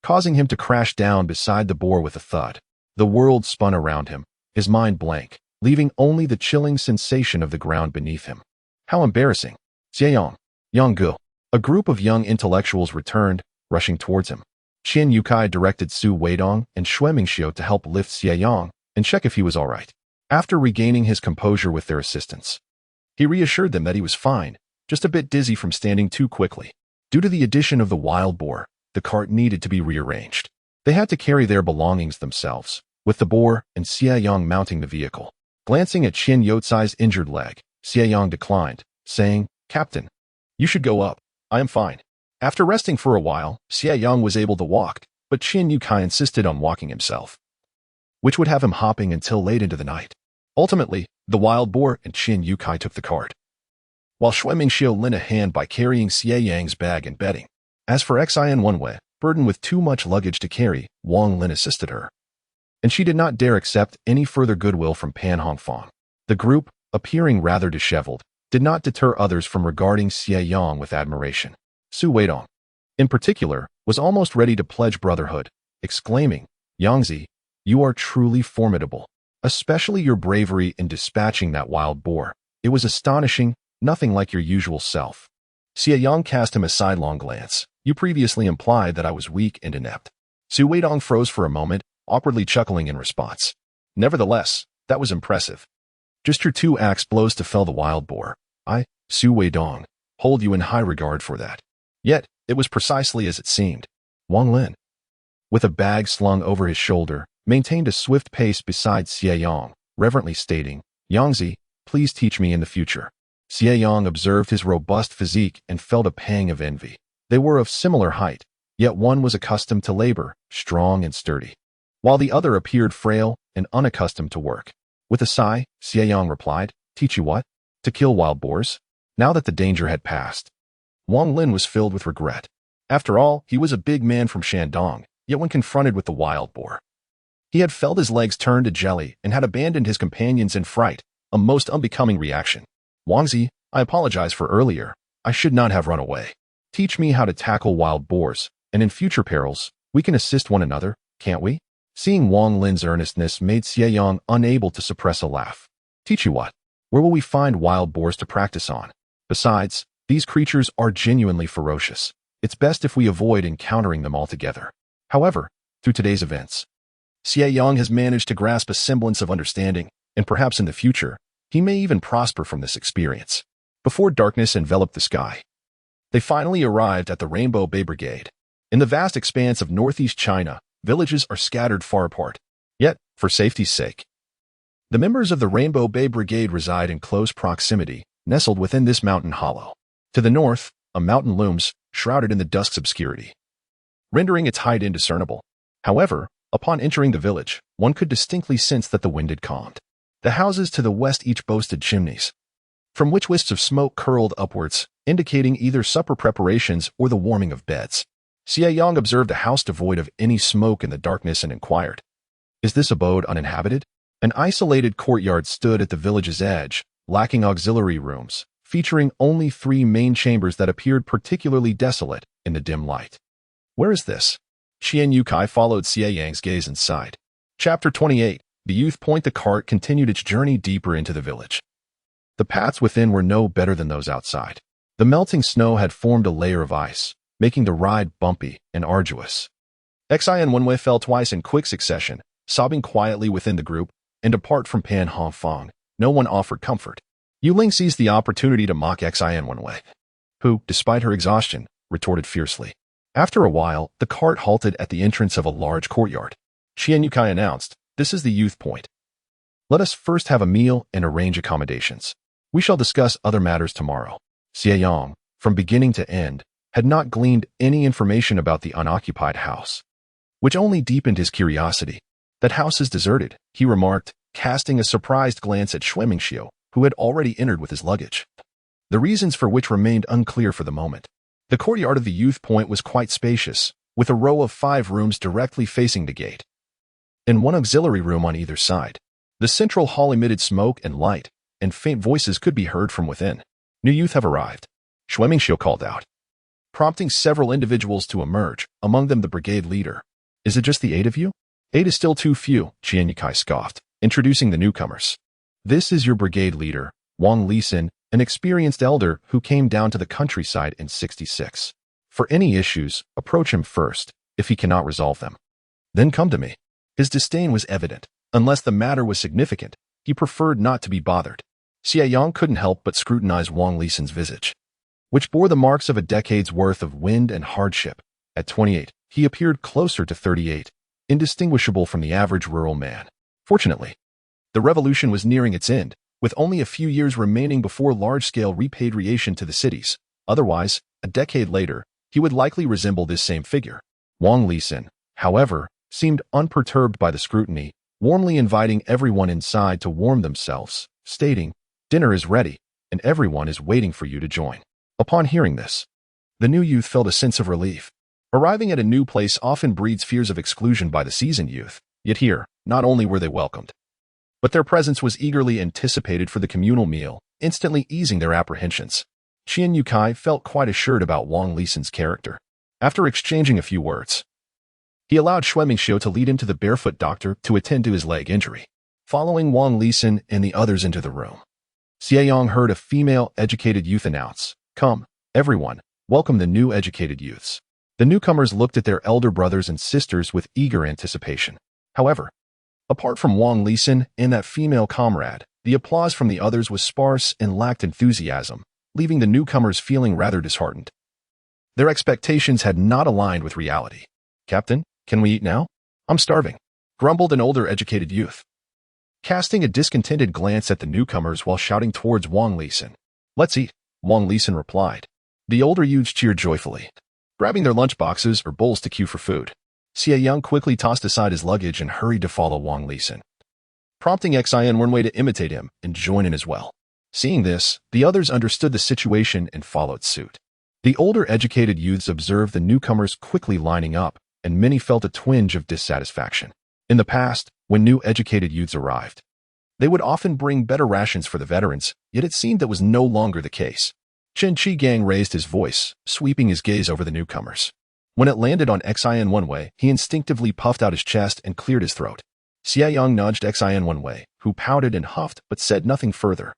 causing him to crash down beside the boar with a thud. The world spun around him, his mind blank, leaving only the chilling sensation of the ground beneath him. How embarrassing. Xie Yang. Yanggu. A group of young intellectuals returned, rushing towards him. Qian Yukai directed Su Weidong and Xue Mingxiu to help lift Xie Yang and check if he was all right. After regaining his composure with their assistance, he reassured them that he was fine, just a bit dizzy from standing too quickly. Due to the addition of the wild boar, the cart needed to be rearranged. They had to carry their belongings themselves, with the boar and Xie Yang mounting the vehicle. Glancing at Qian Yotsai's injured leg, Xie Yang declined, saying, "Captain, you should go up. I am fine." After resting for a while, Xie Yang was able to walk, but Qian Yukai insisted on walking himself, which would have him hopping until late into the night. Ultimately, the wild boar and Qian Yukai took the cart, while Xue Mingxiu lent a hand by carrying Xie Yang's bag and bedding. As for Xian Wenwei, burdened with too much luggage to carry, Wang Lin assisted her, and she did not dare accept any further goodwill from Pan Hongfang. The group, appearing rather disheveled, did not deter others from regarding Xie Yang with admiration. Su Weidong, in particular, was almost ready to pledge brotherhood, exclaiming, "Yangzi, you are truly formidable, especially your bravery in dispatching that wild boar. It was astonishing, nothing like your usual self." Xie Yang cast him a sidelong glance. "You previously implied that I was weak and inept." Su Weidong froze for a moment, awkwardly chuckling in response. "Nevertheless, that was impressive. Just your 2 axe blows to fell the wild boar. I, Su Weidong, hold you in high regard for that." Yet, it was precisely as it seemed. Wang Lin, with a bag slung over his shoulder, maintained a swift pace beside Xie Yang, reverently stating, "Yangzi, please teach me in the future." Xie Yang observed his robust physique and felt a pang of envy. They were of similar height, yet one was accustomed to labor, strong and sturdy, while the other appeared frail and unaccustomed to work. With a sigh, Xie Yang replied, "Teach you what? To kill wild boars?" Now that the danger had passed, Wang Lin was filled with regret. After all, he was a big man from Shandong, yet when confronted with the wild boar, he had felt his legs turn to jelly and had abandoned his companions in fright, a most unbecoming reaction. "Wangzi, I apologize for earlier. I should not have run away. Teach me how to tackle wild boars, and in future perils, we can assist one another, can't we?" Seeing Wang Lin's earnestness made Xie Yang unable to suppress a laugh. "Teach you what? Where will we find wild boars to practice on? Besides, these creatures are genuinely ferocious. It's best if we avoid encountering them altogether." However, through today's events, Xie Yang has managed to grasp a semblance of understanding, and perhaps in the future, He may even prosper from this experience. Before darkness enveloped the sky, they finally arrived at the Rainbow Bay Brigade. In the vast expanse of northeast China, villages are scattered far apart. Yet, for safety's sake, the members of the Rainbow Bay Brigade reside in close proximity, nestled within this mountain hollow. To the north, a mountain looms, shrouded in the dusk's obscurity, rendering its height indiscernible. However, upon entering the village, one could distinctly sense that the wind had calmed. The houses to the west each boasted chimneys, from which wisps of smoke curled upwards, indicating either supper preparations or the warming of beds. Xie Yang observed a house devoid of any smoke in the darkness and inquired, "Is this abode uninhabited?" An isolated courtyard stood at the village's edge, lacking auxiliary rooms, featuring only 3 main chambers that appeared particularly desolate in the dim light. "Where is this?" Qian Yukai followed Xie Yang's gaze and sighed. Chapter 28. The youth point. The cart continued its journey deeper into the village. The paths within were no better than those outside. The melting snow had formed a layer of ice, making the ride bumpy and arduous. Xie and Wenwei fell twice in quick succession, sobbing quietly within the group, and apart from Pan Hongfang, no one offered comfort. Yu Ling seized the opportunity to mock Xie and Wenwei, who, despite her exhaustion, retorted fiercely. After a while, the cart halted at the entrance of a large courtyard. Qian Yukai announced, "This is the youth point. Let us first have a meal and arrange accommodations. We shall discuss other matters tomorrow." Xie Yang, from beginning to end, had not gleaned any information about the unoccupied house, which only deepened his curiosity. "That house is deserted," he remarked, casting a surprised glance at Xie Mingxiu, who had already entered with his luggage, the reasons for which remained unclear for the moment. The courtyard of the youth point was quite spacious, with a row of 5 rooms directly facing the gate, and 1 auxiliary room on either side. The central hall emitted smoke and light, and faint voices could be heard from within. "New youth have arrived," Xie Mingxiu called out, prompting several individuals to emerge, among them the brigade leader. "Is it just the 8 of you?" "8 is still too few," Qian Yukai scoffed, introducing the newcomers. "This is your brigade leader, Wang Lisin, an experienced elder who came down to the countryside in 66. For any issues, approach him first, if he cannot resolve them. Then come to me." His disdain was evident. Unless the matter was significant, he preferred not to be bothered. Xie Yang couldn't help but scrutinize Wang Lisin's visage, which bore the marks of a decade's worth of wind and hardship. At 28, he appeared closer to 38, indistinguishable from the average rural man. Fortunately, the revolution was nearing its end, with only a few years remaining before large-scale repatriation to the cities. Otherwise, a decade later, he would likely resemble this same figure. Wang Lisin, however, seemed unperturbed by the scrutiny, warmly inviting everyone inside to warm themselves, stating, "Dinner is ready, and everyone is waiting for you to join." Upon hearing this, the new youth felt a sense of relief. Arriving at a new place often breeds fears of exclusion by the seasoned youth, yet here, not only were they welcomed, but their presence was eagerly anticipated for the communal meal, instantly easing their apprehensions. Qian Yukai felt quite assured about Wang Lisin's character. After exchanging a few words, he allowed Xie Mingxiu to lead him to the barefoot doctor to attend to his leg injury. Following Wang Lisin and the others into the room, Xie Yang heard a female educated youth announce, "Come, everyone, welcome the new educated youths." The newcomers looked at their elder brothers and sisters with eager anticipation. However, apart from Wang Lisin and that female comrade, the applause from the others was sparse and lacked enthusiasm, leaving the newcomers feeling rather disheartened. Their expectations had not aligned with reality. "Captain, can we eat now? I'm starving," grumbled an older educated youth, casting a discontented glance at the newcomers while shouting towards Wang Lisin. "Let's eat," Wang Lisin replied. The older youths cheered joyfully, grabbing their lunchboxes or bowls to queue for food. Xie Yang quickly tossed aside his luggage and hurried to follow Wang Lisin, prompting Xie and Wenwei to imitate him and join in as well. Seeing this, the others understood the situation and followed suit. The older educated youths observed the newcomers quickly lining up, and many felt a twinge of dissatisfaction. In the past, when new educated youths arrived, they would often bring better rations for the veterans, yet it seemed that was no longer the case. Chen Qigang raised his voice, sweeping his gaze over the newcomers. When it landed on Xie and Wenwei, he instinctively puffed out his chest and cleared his throat. Xie Yang nudged Xie and Wenwei, who pouted and huffed but said nothing further.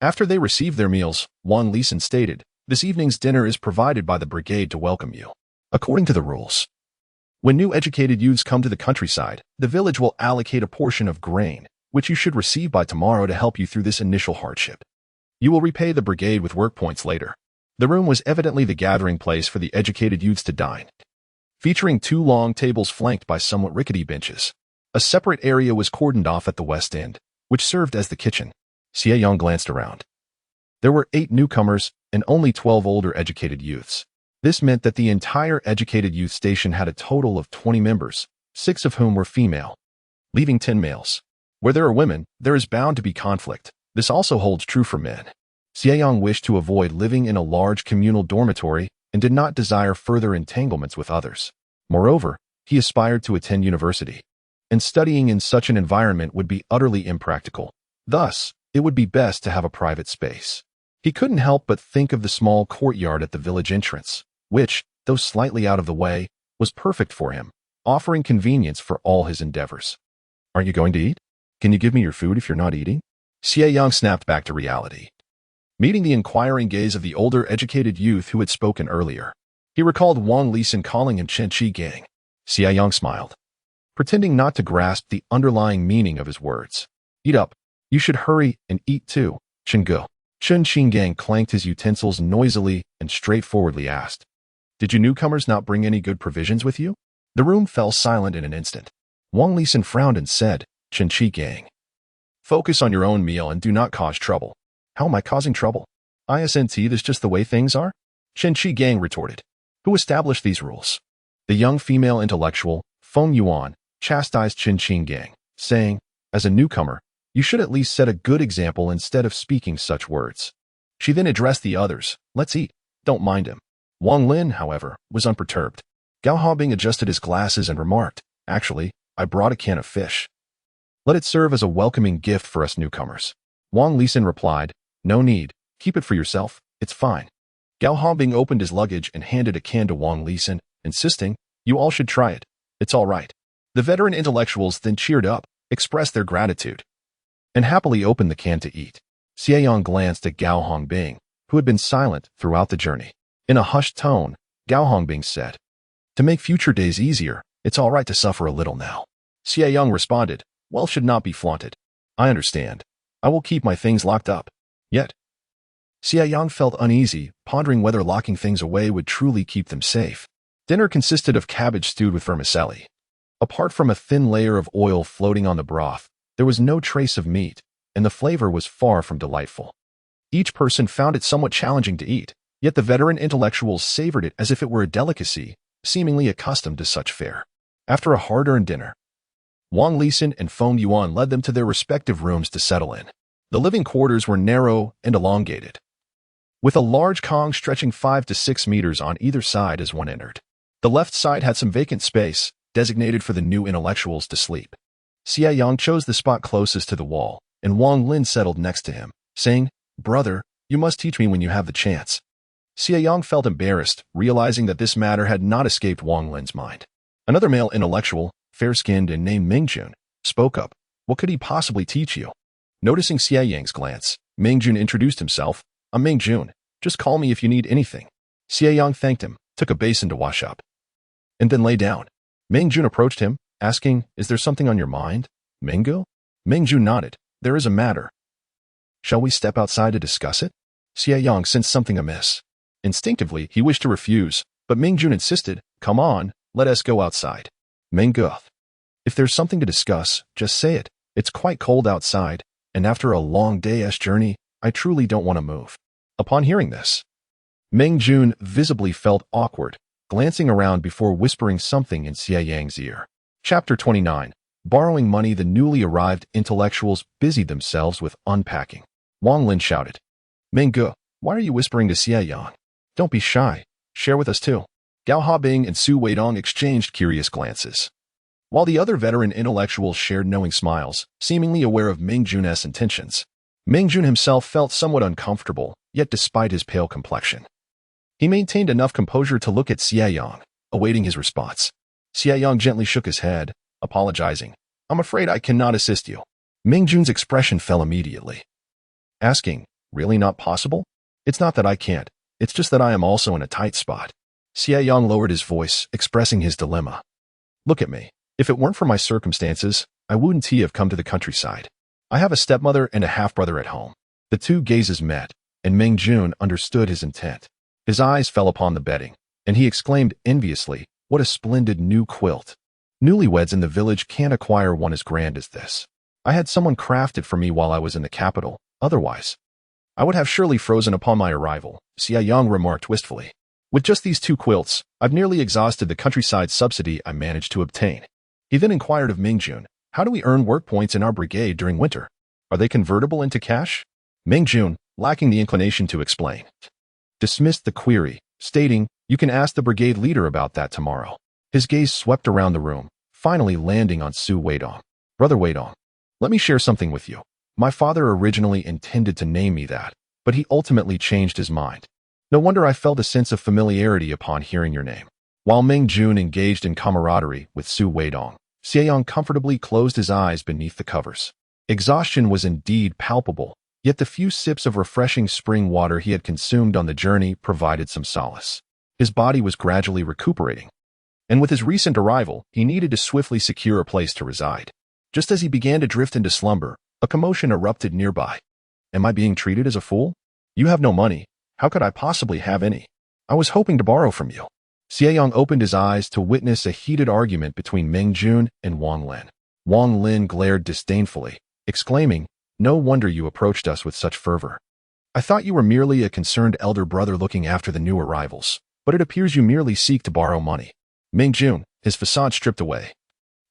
After they received their meals, Wang Lisin stated, "This evening's dinner is provided by the brigade to welcome you. According to the rules, when new educated youths come to the countryside, the village will allocate a portion of grain, which you should receive by tomorrow to help you through this initial hardship. You will repay the brigade with work points later. The room was evidently the gathering place for the educated youths to dine, featuring 2 long tables flanked by somewhat rickety benches. A separate area was cordoned off at the west end, which served as the kitchen. Xie Yang glanced around. There were 8 newcomers and only 12 older educated youths. This meant that the entire educated youth station had a total of 20 members, 6 of whom were female, leaving 10 males. Where there are women, there is bound to be conflict. This also holds true for men. Xie Yang wished to avoid living in a large communal dormitory and did not desire further entanglements with others. Moreover, he aspired to attend university, and studying in such an environment would be utterly impractical. Thus, it would be best to have a private space. He couldn't help but think of the small courtyard at the village entrance, which, though slightly out of the way, was perfect for him, offering convenience for all his endeavors. Aren't you going to eat? Can you give me your food if you're not eating? Xie Yang snapped back to reality, meeting the inquiring gaze of the older educated youth who had spoken earlier. He recalled Wang Lisan calling him Chen Xie Yang. Xie Yang smiled, pretending not to grasp the underlying meaning of his words. Eat up. You should hurry and eat too, Chen Ge. Chen Xie Yang clanked his utensils noisily and straightforwardly asked, Did you newcomers not bring any good provisions with you? The room fell silent in an instant. Wang Lisan frowned and said, Chen Xie Yang, focus on your own meal and do not cause trouble. How am I causing trouble? Isn't this just the way things are? Chen Xie Yang retorted. Who established these rules? The young female intellectual, Feng Yuan, chastised Chen Xie Yang, saying, As a newcomer, you should at least set a good example instead of speaking such words. She then addressed the others. Let's eat. Don't mind him. Wang Lin, however, was unperturbed. Gao Haobing adjusted his glasses and remarked, Actually, I brought a can of fish. Let it serve as a welcoming gift for us newcomers. Wang Lisan replied, No need. Keep it for yourself. It's fine. Gao Haobing opened his luggage and handed a can to Wang Lisan, insisting, You all should try it. It's all right. The veteran intellectuals then cheered up, expressed their gratitude, and happily opened the can to eat. Xie Yang glanced at Gao Hongbing, who had been silent throughout the journey. In a hushed tone, Gao Hongbing said, To make future days easier, it's all right to suffer a little now. Xie Yang responded, Wealth should not be flaunted. I understand. I will keep my things locked up. Yet, Xie Yang felt uneasy, pondering whether locking things away would truly keep them safe. Dinner consisted of cabbage stewed with vermicelli. Apart from a thin layer of oil floating on the broth, there was no trace of meat, and the flavor was far from delightful. Each person found it somewhat challenging to eat, yet the veteran intellectuals savored it as if it were a delicacy, seemingly accustomed to such fare. After a hard-earned dinner, Wang Lisan and Feng Yuan led them to their respective rooms to settle in. The living quarters were narrow and elongated, with a large Kong stretching 5 to 6 meters on either side as one entered. The left side had some vacant space, designated for the new intellectuals to sleep. Xie Yang chose the spot closest to the wall, and Wang Lin settled next to him, saying, Brother, you must teach me when you have the chance. Xie Yang felt embarrassed, realizing that this matter had not escaped Wang Lin's mind. Another male intellectual, fair-skinned and named Mingjun, spoke up. What could he possibly teach you? Noticing Xie Yang's glance, Mingjun introduced himself. I'm Mingjun. Just call me if you need anything. Xie Yang thanked him, took a basin to wash up, and then lay down. Mingjun approached him, asking, Is there something on your mind, Mingo? Mingjun nodded. There is a matter. Shall we step outside to discuss it? Xie Yang sensed something amiss. Instinctively, he wished to refuse, but Mingjun insisted, Come on, let us go outside. Mingo, if there's something to discuss, just say it. It's quite cold outside, and after a long day's journey, I truly don't want to move. Upon hearing this, Mingjun visibly felt awkward, glancing around before whispering something in Xie Yang's ear. Chapter 29. Borrowing money. The newly arrived intellectuals busied themselves with unpacking. Wang Lin shouted, Mingo, why are you whispering to Xie Yang? Don't be shy. Share with us too. Gao Haobing and Su Weidong exchanged curious glances, while the other veteran intellectuals shared knowing smiles, seemingly aware of Mingjun's intentions. Mingjun himself felt somewhat uncomfortable, yet despite his pale complexion, he maintained enough composure to look at Xie Yang, awaiting his response. Xie Yang gently shook his head, apologizing. I'm afraid I cannot assist you. Mingjun's expression fell immediately, asking, Really not possible? It's not that I can't, it's just that I am also in a tight spot. Xie Yang lowered his voice, expressing his dilemma. Look at me. If it weren't for my circumstances, I wouldn't have come to the countryside. I have a stepmother and a half-brother at home. The two gazes met, and Ming Jun understood his intent. His eyes fell upon the bedding, and he exclaimed enviously, "What a splendid new quilt. Newlyweds in the village can't acquire one as grand as this. I had someone craft it for me while I was in the capital, otherwise I would have surely frozen upon my arrival," Xie Yang remarked wistfully. "With just these two quilts, I've nearly exhausted the countryside subsidy I managed to obtain." He then inquired of Ming Jun, "How do we earn work points in our brigade during winter? Are they convertible into cash?" Ming Jun, lacking the inclination to explain, dismissed the query, stating, "You can ask the brigade leader about that tomorrow." His gaze swept around the room, finally landing on Su Weidong. "Brother Weidong, let me share something with you. My father originally intended to name me that, but he ultimately changed his mind. No wonder I felt a sense of familiarity upon hearing your name." While Ming Jun engaged in camaraderie with Su Weidong, Xie Yang comfortably closed his eyes beneath the covers. Exhaustion was indeed palpable, yet the few sips of refreshing spring water he had consumed on the journey provided some solace. His body was gradually recuperating, and with his recent arrival, he needed to swiftly secure a place to reside. Just as he began to drift into slumber, a commotion erupted nearby. "Am I being treated as a fool? You have no money. How could I possibly have any? I was hoping to borrow from you." Xie Yang opened his eyes to witness a heated argument between Ming Jun and Wang Lin. Wang Lin glared disdainfully, exclaiming, "No wonder you approached us with such fervor. I thought you were merely a concerned elder brother looking after the new arrivals, but it appears you merely seek to borrow money." Ming Jun, his facade stripped away,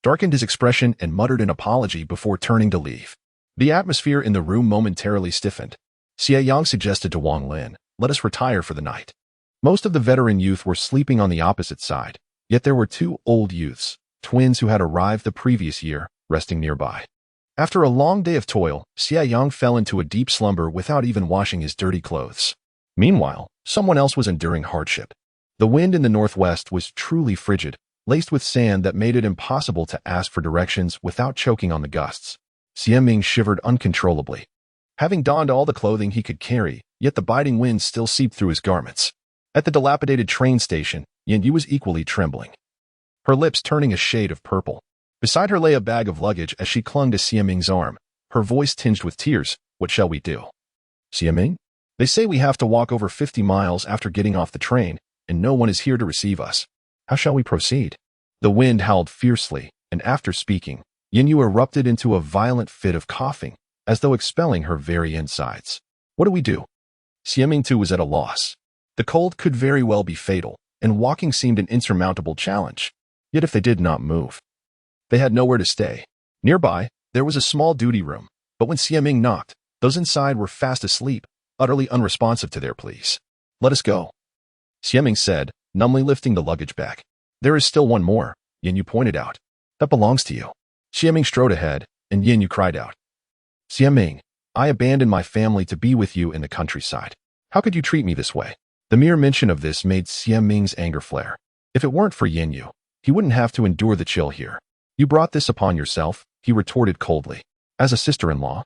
darkened his expression and muttered an apology before turning to leave. The atmosphere in the room momentarily stiffened. Xie Yang suggested to Wang Lin, "Let us retire for the night." Most of the veteran youth were sleeping on the opposite side, yet there were two old youths, twins who had arrived the previous year, resting nearby. After a long day of toil, Xie Yang fell into a deep slumber without even washing his dirty clothes. Meanwhile, someone else was enduring hardship. The wind in the northwest was truly frigid, laced with sand that made it impossible to ask for directions without choking on the gusts. Xie Ming shivered uncontrollably. Having donned all the clothing he could carry, yet the biting wind still seeped through his garments. At the dilapidated train station, Yin Yu was equally trembling, her lips turning a shade of purple. Beside her lay a bag of luggage as she clung to Xie Ming's arm, her voice tinged with tears. "What shall we do?" "Xie Ming? They say we have to walk over 50 miles after getting off the train, and no one is here to receive us. How shall we proceed?" The wind howled fiercely, and after speaking, Yin Yu erupted into a violent fit of coughing, as though expelling her very insides. "What do we do?" Xie Ming too was at a loss. The cold could very well be fatal, and walking seemed an insurmountable challenge. Yet if they did not move, they had nowhere to stay. Nearby, there was a small duty room, but when Xie Ming knocked, those inside were fast asleep, utterly unresponsive to their pleas. "Let us go," Xie Ming said, numbly lifting the luggage bag. "There is still one more," Yin Yu pointed out. "That belongs to you." Xie Ming strode ahead, and Yin Yu cried out, "Xie Ming, I abandoned my family to be with you in the countryside. How could you treat me this way?" The mere mention of this made Xie Ming's anger flare. If it weren't for Yin Yu, he wouldn't have to endure the chill here. "You brought this upon yourself," he retorted coldly. "As a sister-in-law?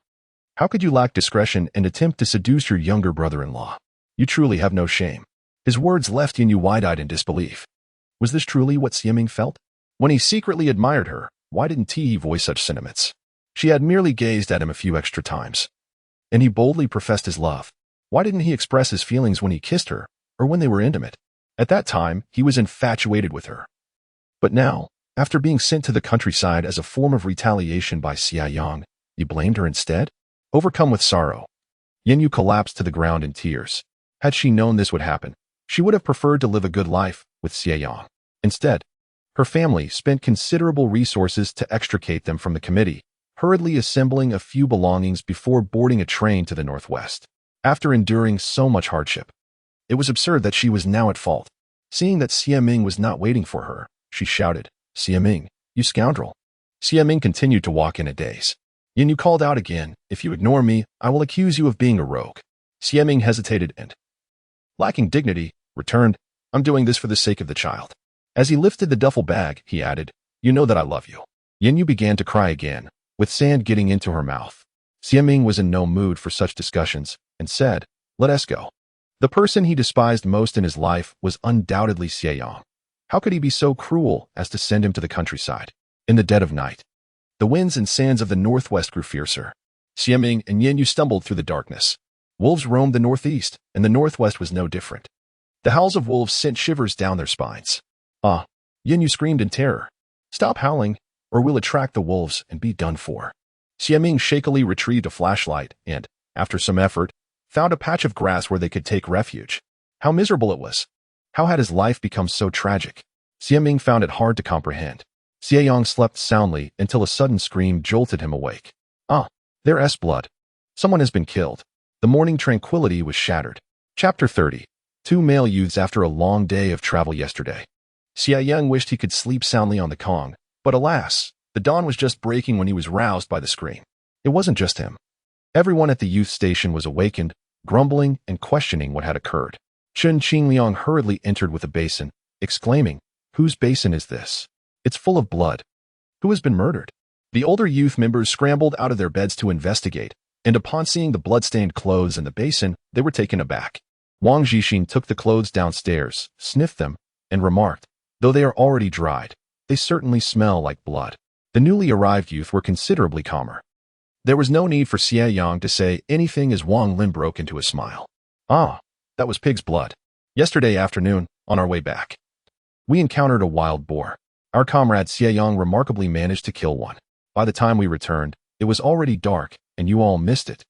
How could you lack discretion and attempt to seduce your younger brother-in-law? You truly have no shame." His words left Yin Yu wide-eyed in disbelief. Was this truly what Xie Ming felt? When he secretly admired her, why didn't he voice such sentiments? She had merely gazed at him a few extra times, and he boldly professed his love. Why didn't he express his feelings when he kissed her, or when they were intimate? At that time, he was infatuated with her. But now, after being sent to the countryside as a form of retaliation by Xie Yang, he blamed her instead? Overcome with sorrow, Yin Yu collapsed to the ground in tears. Had she known this would happen, she would have preferred to live a good life with Xie Yang. Instead, her family spent considerable resources to extricate them from the committee, hurriedly assembling a few belongings before boarding a train to the northwest. After enduring so much hardship, it was absurd that she was now at fault. Seeing that Xie Ming was not waiting for her, she shouted, "Xie Ming, you scoundrel." Xie Ming continued to walk in a daze. Yin Yu called out again, "If you ignore me, I will accuse you of being a rogue." Xie Ming hesitated and, lacking dignity, returned, "I'm doing this for the sake of the child." As he lifted the duffel bag, he added, "You know that I love you." Yin Yu began to cry again, with sand getting into her mouth. Xie Ming was in no mood for such discussions, and said, "Let us go." The person he despised most in his life was undoubtedly Xie Yang. How could he be so cruel as to send him to the countryside? In the dead of night, the winds and sands of the northwest grew fiercer. Xie Yang and Yin Yu stumbled through the darkness. Wolves roamed the northeast, and the northwest was no different. The howls of wolves sent shivers down their spines. Ah! Yin Yu screamed in terror. Stop howling, or we'll attract the wolves and be done for. Xie Yang shakily retrieved a flashlight and, after some effort, found a patch of grass where they could take refuge. How miserable it was. How had his life become so tragic? Xie Yang found it hard to comprehend. Xie Yang slept soundly until a sudden scream jolted him awake. Ah! There's blood. Someone has been killed. The morning tranquility was shattered. Chapter 30. Two male youths after a long day of travel yesterday. Xie Yang wished he could sleep soundly on the Kong, but alas, the dawn was just breaking when he was roused by the scream. It wasn't just him. Everyone at the youth station was awakened, grumbling and questioning what had occurred. Chen Qingliang hurriedly entered with a basin, exclaiming, "Whose basin is this? It's full of blood. Who has been murdered?" The older youth members scrambled out of their beds to investigate, and upon seeing the blood-stained clothes in the basin, they were taken aback. Wang Zhixin took the clothes downstairs, sniffed them, and remarked, "Though they are already dried, they certainly smell like blood." The newly arrived youth were considerably calmer. There was no need for Xie Yang to say anything as Wang Lin broke into a smile. "Ah, that was pig's blood. Yesterday afternoon, on our way back, we encountered a wild boar. Our comrade Xie Yang remarkably managed to kill one. By the time we returned, it was already dark, and you all missed it.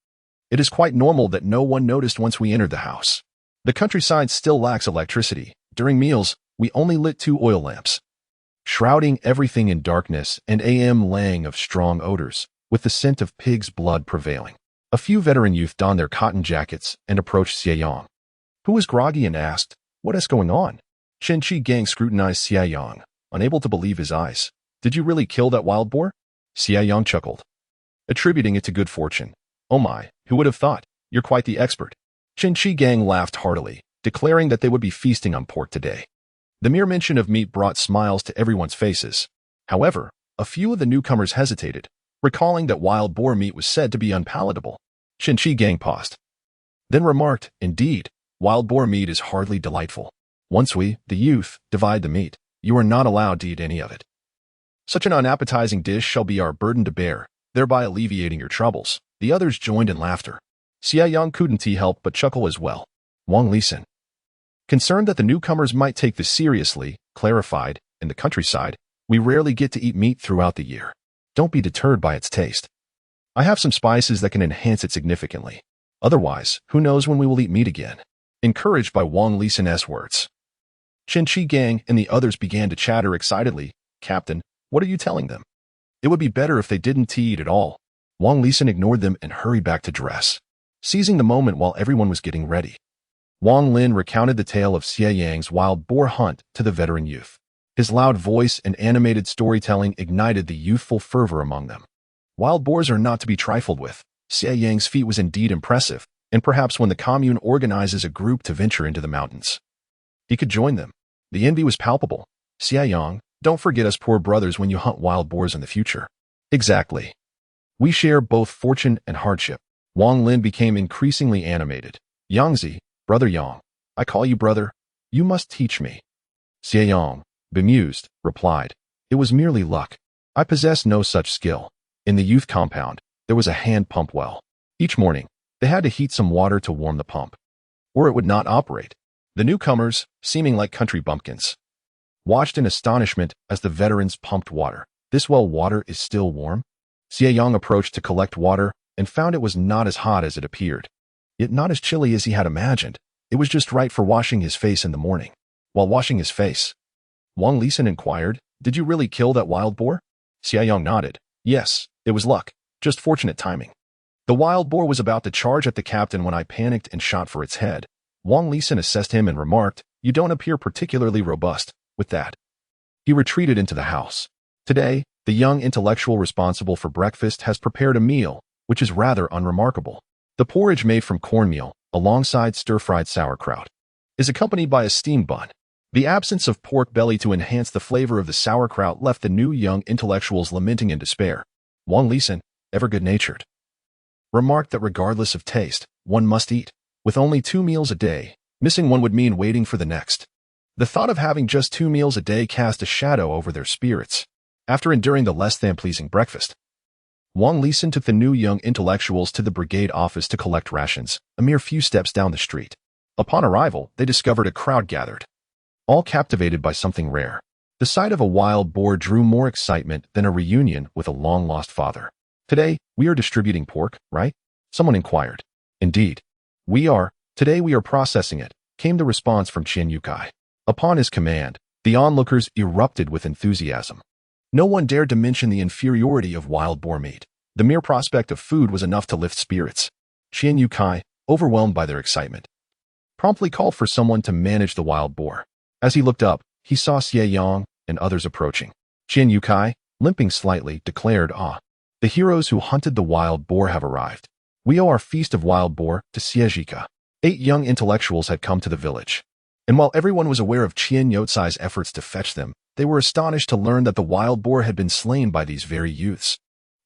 It is quite normal that no one noticed once we entered the house. The countryside still lacks electricity. During meals, we only lit 2 oil lamps, shrouding everything in darkness and laying of strong odors, with the scent of pig's blood prevailing. A few veteran youth donned their cotton jackets and approached Xie Yang, who was groggy, and asked, "What is going on?" Chen Qi scrutinized Xie Yang, unable to believe his eyes. "Did you really kill that wild boar?" Xie Yang chuckled, attributing it to good fortune. "Oh my, who would have thought? You're quite the expert." Chen Qi laughed heartily, declaring that they would be feasting on pork today. The mere mention of meat brought smiles to everyone's faces. However, a few of the newcomers hesitated, recalling that wild boar meat was said to be unpalatable. Chen Qi paused, then remarked, "Indeed, wild boar meat is hardly delightful. Once we, the youth, divide the meat, you are not allowed to eat any of it. Such an unappetizing dish shall be our burden to bear, thereby alleviating your troubles." The others joined in laughter. Xie Yang couldn't help but chuckle as well. Wang Lisan, concerned that the newcomers might take this seriously, clarified, "In the countryside, we rarely get to eat meat throughout the year. Don't be deterred by its taste. I have some spices that can enhance it significantly. Otherwise, who knows when we will eat meat again." Encouraged by Wang Lisan's words, Chen Qi and the others began to chatter excitedly. "Captain, what are you telling them? It would be better if they didn't eat at all." Wang Lisan ignored them and hurried back to dress. Seizing the moment while everyone was getting ready, Wang Lin recounted the tale of Xie Yang's wild boar hunt to the veteran youth. His loud voice and animated storytelling ignited the youthful fervor among them. Wild boars are not to be trifled with. Xie Yang's feat was indeed impressive, and perhaps when the commune organizes a group to venture into the mountains, he could join them. The envy was palpable. "Xie Yang, don't forget us poor brothers when you hunt wild boars in the future." "Exactly. We share both fortune and hardship." Wang Lin became increasingly animated. "Yangzi, brother Yang, I call you brother. You must teach me." Xie Yang, bemused, replied, "It was merely luck. I possess no such skill." In the youth compound, there was a hand pump well. Each morning, they had to heat some water to warm the pump, or it would not operate. The newcomers, seeming like country bumpkins, watched in astonishment as the veterans pumped water. "This well water is still warm?" Xie Yang approached to collect water and found it was not as hot as it appeared, yet not as chilly as he had imagined. It was just right for washing his face in the morning. While washing his face, Wang Lisan inquired, "Did you really kill that wild boar?" Xie Yang nodded. "Yes, it was luck, just fortunate timing. The wild boar was about to charge at the captain when I panicked and shot for its head." Wang Lisan assessed him and remarked, "You don't appear particularly robust." With that, he retreated into the house. Today, the young intellectual responsible for breakfast has prepared a meal, which is rather unremarkable. The porridge made from cornmeal, alongside stir-fried sauerkraut, is accompanied by a steamed bun. The absence of pork belly to enhance the flavor of the sauerkraut left the new young intellectuals lamenting in despair. Wang Lisan, ever good-natured, remarked that regardless of taste, one must eat. With only 2 meals a day, missing one would mean waiting for the next. The thought of having just 2 meals a day cast a shadow over their spirits. After enduring the less-than-pleasing breakfast, Wang Lisan took the new young intellectuals to the brigade office to collect rations, a mere few steps down the street. Upon arrival, they discovered a crowd gathered, all captivated by something rare. The sight of a wild boar drew more excitement than a reunion with a long-lost father. Today, we are distributing pork, right? Someone inquired. Indeed. We are. Today we are processing it, came the response from Qian Yukai. Upon his command, the onlookers erupted with enthusiasm. No one dared to mention the inferiority of wild boar meat. The mere prospect of food was enough to lift spirits. Qian Yukai, overwhelmed by their excitement, promptly called for someone to manage the wild boar. As he looked up, he saw Xie Yang and others approaching. Qian Yukai, limping slightly, declared, the heroes who hunted the wild boar have arrived. We owe our feast of wild boar to Xie. 8 young intellectuals had come to the village. And while everyone was aware of Qian Yotsai's efforts to fetch them, they were astonished to learn that the wild boar had been slain by these very youths.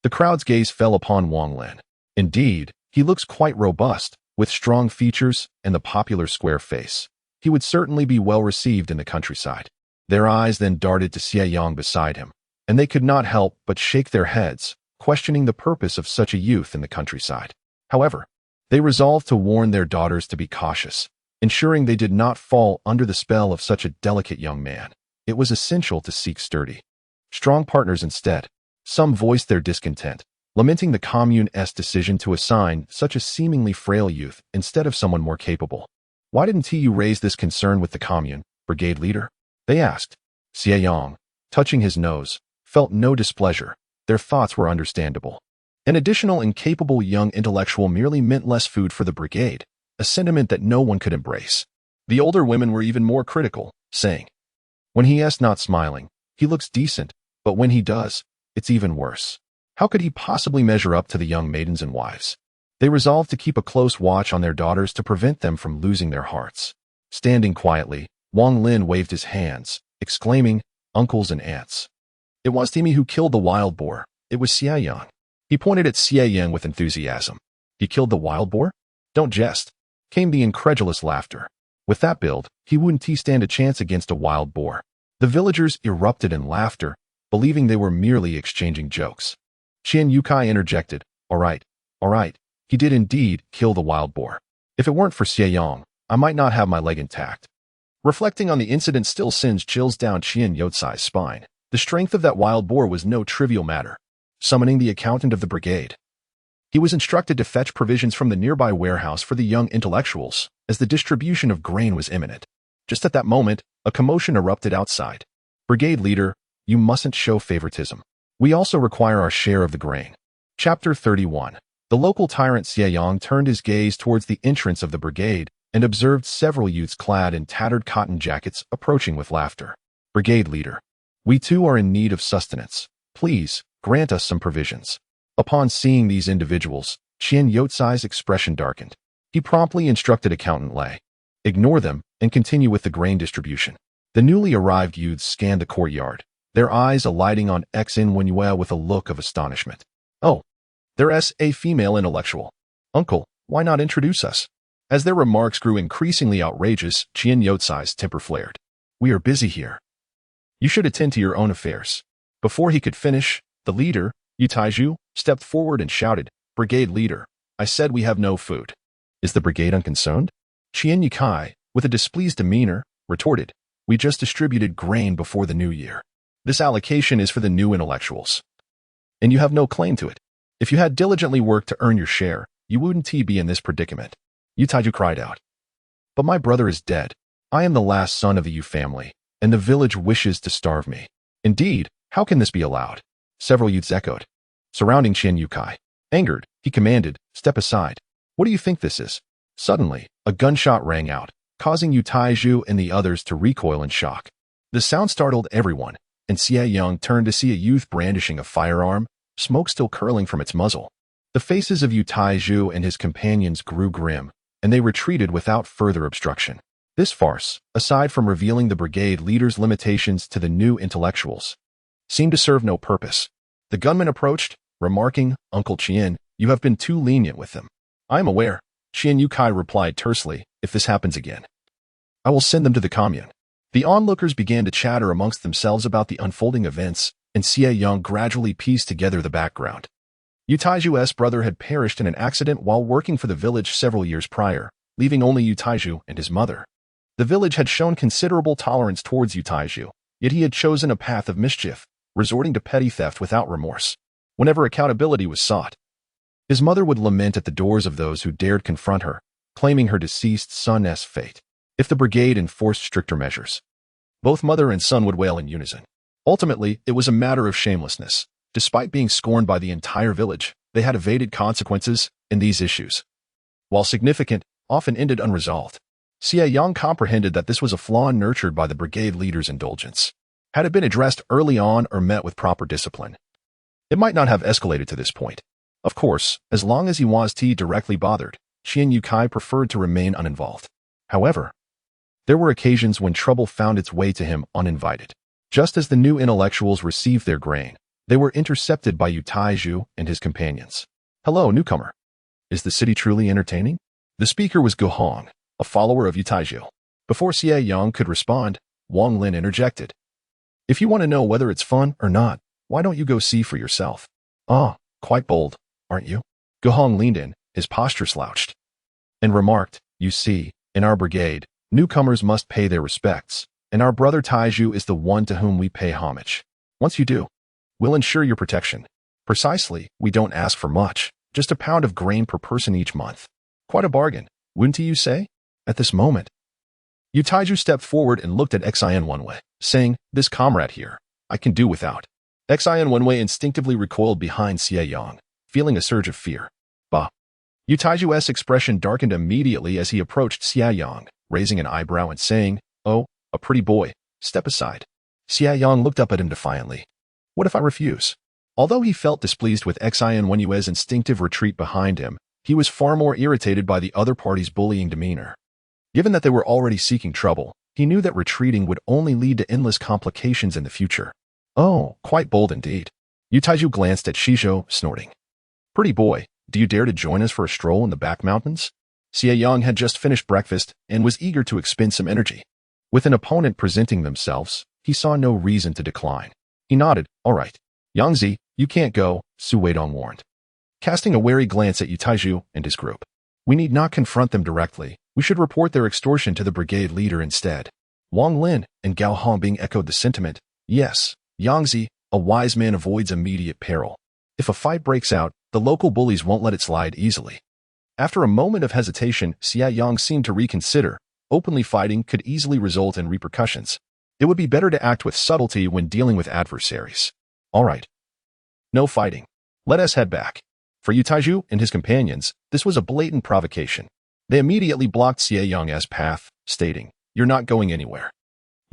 The crowd's gaze fell upon Wang Lin. Indeed, he looks quite robust, with strong features and the popular square face. He would certainly be well received in the countryside. Their eyes then darted to Xie Yang beside him, and they could not help but shake their heads, questioning the purpose of such a youth in the countryside. However, they resolved to warn their daughters to be cautious, ensuring they did not fall under the spell of such a delicate young man. It was essential to seek sturdy, strong partners instead. Some voiced their discontent, lamenting the commune's decision to assign such a seemingly frail youth instead of someone more capable. Why didn't you raise this concern with the commune, brigade leader? They asked. Xie Yang, touching his nose, felt no displeasure. Their thoughts were understandable. An additional incapable young intellectual merely meant less food for the brigade, a sentiment that no one could embrace. The older women were even more critical, saying, when he is not smiling, he looks decent, but when he does, it's even worse. How could he possibly measure up to the young maidens and wives? They resolved to keep a close watch on their daughters to prevent them from losing their hearts. Standing quietly, Wang Lin waved his hands, exclaiming, uncles and aunts. It was Timmy who killed the wild boar. It was Xie Yang. He pointed at Xie Yang with enthusiasm. He killed the wild boar? Don't jest. Came the incredulous laughter. With that build, he wouldn't stand a chance against a wild boar. The villagers erupted in laughter, believing they were merely exchanging jokes. Qian Yukai interjected, all right. He did indeed kill the wild boar. If it weren't for Xie Yang, I might not have my leg intact. Reflecting on the incident still sends chills down Qian Yotsai's spine. The strength of that wild boar was no trivial matter. Summoning the accountant of the brigade, he was instructed to fetch provisions from the nearby warehouse for the young intellectuals, as the distribution of grain was imminent. Just at that moment, a commotion erupted outside. Brigade leader, you mustn't show favoritism. We also require our share of the grain. Chapter 31. The local tyrant Xie Yang turned his gaze towards the entrance of the brigade and observed several youths clad in tattered cotton jackets approaching with laughter. Brigade leader, we too are in need of sustenance. Please, grant us some provisions. Upon seeing these individuals, Qian Yotsai's expression darkened. He promptly instructed Accountant Lei, ignore them and continue with the grain distribution. The newly arrived youths scanned the courtyard, their eyes alighting on Xin Wenyue with a look of astonishment. Oh, there's a female intellectual. Uncle, why not introduce us? As their remarks grew increasingly outrageous, Qian Yotsai's temper flared. We are busy here. You should attend to your own affairs. Before he could finish, the leader, Yu Taiju, stepped forward and shouted, Brigade leader, I said we have no food. Is the brigade unconcerned? Qian Yukai, with a displeased demeanor, retorted, we just distributed grain before the new year. This allocation is for the new intellectuals. And you have no claim to it. If you had diligently worked to earn your share, you wouldn't be in this predicament. Yu Taiju cried out. But my brother is dead. I am the last son of the Yu family, and the village wishes to starve me. Indeed, how can this be allowed? Several youths echoed. Surrounding Qian Yukai. Angered, he commanded, step aside. What do you think this is? Suddenly, a gunshot rang out, causing Yu Taiju and the others to recoil in shock. The sound startled everyone, and Xie Yang turned to see a youth brandishing a firearm, smoke still curling from its muzzle. The faces of Yu Taiju and his companions grew grim, and they retreated without further obstruction. This farce, aside from revealing the brigade leader's limitations to the new intellectuals, seemed to serve no purpose. The gunman approached, remarking, Uncle Qian, you have been too lenient with them. I am aware, Qian Yukai replied tersely, if this happens again, I will send them to the commune. The onlookers began to chatter amongst themselves about the unfolding events, and Xie Yang gradually pieced together the background. Yutaiju's brother had perished in an accident while working for the village several years prior, leaving only Yutaiju and his mother. The village had shown considerable tolerance towards Yutaiju, yet he had chosen a path of mischief, resorting to petty theft without remorse. Whenever accountability was sought, his mother would lament at the doors of those who dared confront her, claiming her deceased son's fate. If the brigade enforced stricter measures, both mother and son would wail in unison. Ultimately, it was a matter of shamelessness. Despite being scorned by the entire village, they had evaded consequences, and these issues, while significant, often ended unresolved. Xie Yang comprehended that this was a flaw nurtured by the brigade leader's indulgence. Had it been addressed early on or met with proper discipline, it might not have escalated to this point. Of course, as long as he was directly bothered, Qian Yukai preferred to remain uninvolved. However, there were occasions when trouble found its way to him uninvited. Just as the new intellectuals received their grain, they were intercepted by Yutaiju and his companions. "Hello, newcomer. Is the city truly entertaining?" The speaker was Gohong, a follower of Yutaiju. Before Xie Yang could respond, Wang Lin interjected. "If you want to know whether it's fun or not, why don't you go see for yourself?" "Ah, quite bold, aren't you?" Gohong leaned in, his posture slouched, and remarked, "You see, in our brigade, newcomers must pay their respects, and our brother Taiju is the one to whom we pay homage. Once you do, we'll ensure your protection. Precisely, we don't ask for much, just a pound of grain per person each month. Quite a bargain, wouldn't you say?" At this moment, Yutaiju stepped forward and looked at Xie Wenwei, saying, "This comrade here, I can do without." Xie Wenwei instinctively recoiled behind Xie Yang, feeling a surge of fear. Bah! Yutaiju's expression darkened immediately as he approached Xie Yang, raising an eyebrow and saying, "Oh, a pretty boy, step aside." Xie Yang looked up at him defiantly. "What if I refuse?" Although he felt displeased with Xie Wenwei's instinctive retreat behind him, he was far more irritated by the other party's bullying demeanor. Given that they were already seeking trouble, he knew that retreating would only lead to endless complications in the future. "Oh, quite bold indeed." Yutaiju glanced at Shizhou, snorting. "Pretty boy, do you dare to join us for a stroll in the back mountains?" Xie Yang had just finished breakfast and was eager to expend some energy. With an opponent presenting themselves, he saw no reason to decline. He nodded, "All right. Yangzi, you can't go," Su Weidong warned, casting a wary glance at Yutaiju and his group. "We need not confront them directly. We should report their extortion to the brigade leader instead." Wang Lin and Gao Hongbing echoed the sentiment. "Yes, Yangzi, a wise man avoids immediate peril. If a fight breaks out, the local bullies won't let it slide easily." After a moment of hesitation, Xie Yang seemed to reconsider. Openly fighting could easily result in repercussions. It would be better to act with subtlety when dealing with adversaries. "All right. No fighting. Let us head back." For Yutaiju and his companions, this was a blatant provocation. They immediately blocked Xie Yang's path, stating, "You're not going anywhere."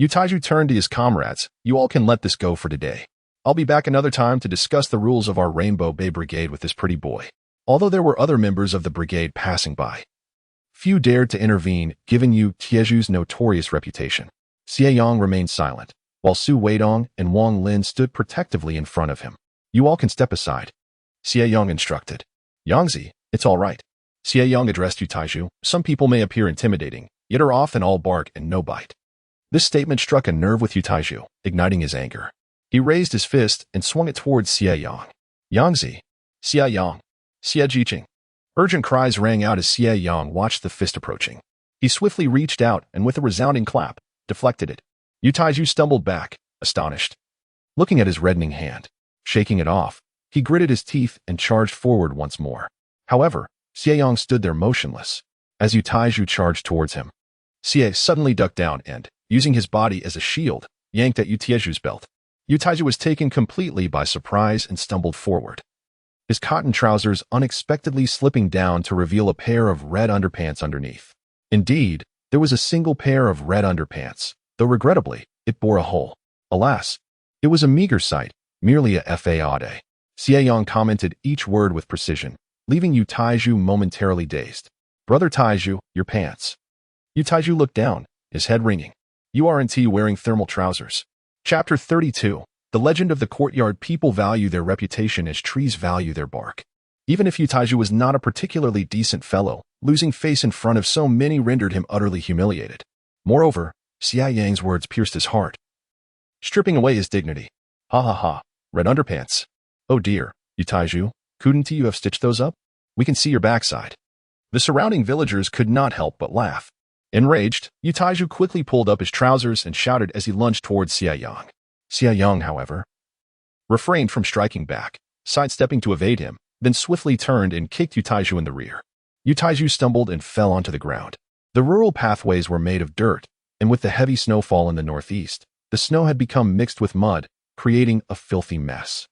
Yutaiju turned to his comrades. "You all can let this go for today. I'll be back another time to discuss the rules of our Rainbow Bay Brigade with this pretty boy." Although there were other members of the brigade passing by, few dared to intervene, given Yutaiju's notorious reputation. Xie Yang remained silent, while Su Weidong and Wang Lin stood protectively in front of him. "You all can step aside," Xie Yang instructed. "Yangzi, it's all right." Xie Yang addressed Yutaiju. "Some people may appear intimidating, yet are often all bark and no bite." This statement struck a nerve with Yutaiju, igniting his anger. He raised his fist and swung it towards Xie Yang. "Yangzi, Xie Yang, Xie Jiqing." Urgent cries rang out as Xie Yang watched the fist approaching. He swiftly reached out and with a resounding clap, deflected it. Yutaiju stumbled back, astonished. Looking at his reddening hand, shaking it off, he gritted his teeth and charged forward once more. However, Xie Yang stood there motionless. As Yutaiju charged towards him, Xie suddenly ducked down and, using his body as a shield, yanked at Yutaiju's belt. Yutaiju was taken completely by surprise and stumbled forward, his cotton trousers unexpectedly slipping down to reveal a pair of red underpants underneath. Indeed, there was a single pair of red underpants, though regrettably, it bore a hole. Alas, it was a meager sight, merely a fade. Xie Yang commented each word with precision, leaving Yutaiju momentarily dazed. "Brother Taiju, your pants." Yutaiju looked down, his head ringing. "You aren't wearing thermal trousers." Chapter 32. The legend of the courtyard. People value their reputation as trees value their bark. Even if Yutaiju was not a particularly decent fellow, losing face in front of so many rendered him utterly humiliated. Moreover, Xie Yang's words pierced his heart, stripping away his dignity. "Ha ha ha, red underpants. Oh dear, Yutaiju, Couldn't you have stitched those up? We can see your backside." The surrounding villagers could not help but laugh. Enraged, Yutaiju quickly pulled up his trousers and shouted as he lunged towards Xie Yang. Xie Yang, however, refrained from striking back, sidestepping to evade him, then swiftly turned and kicked Yutaiju in the rear. Yutaiju stumbled and fell onto the ground. The rural pathways were made of dirt, and with the heavy snowfall in the northeast, the snow had become mixed with mud, creating a filthy mess.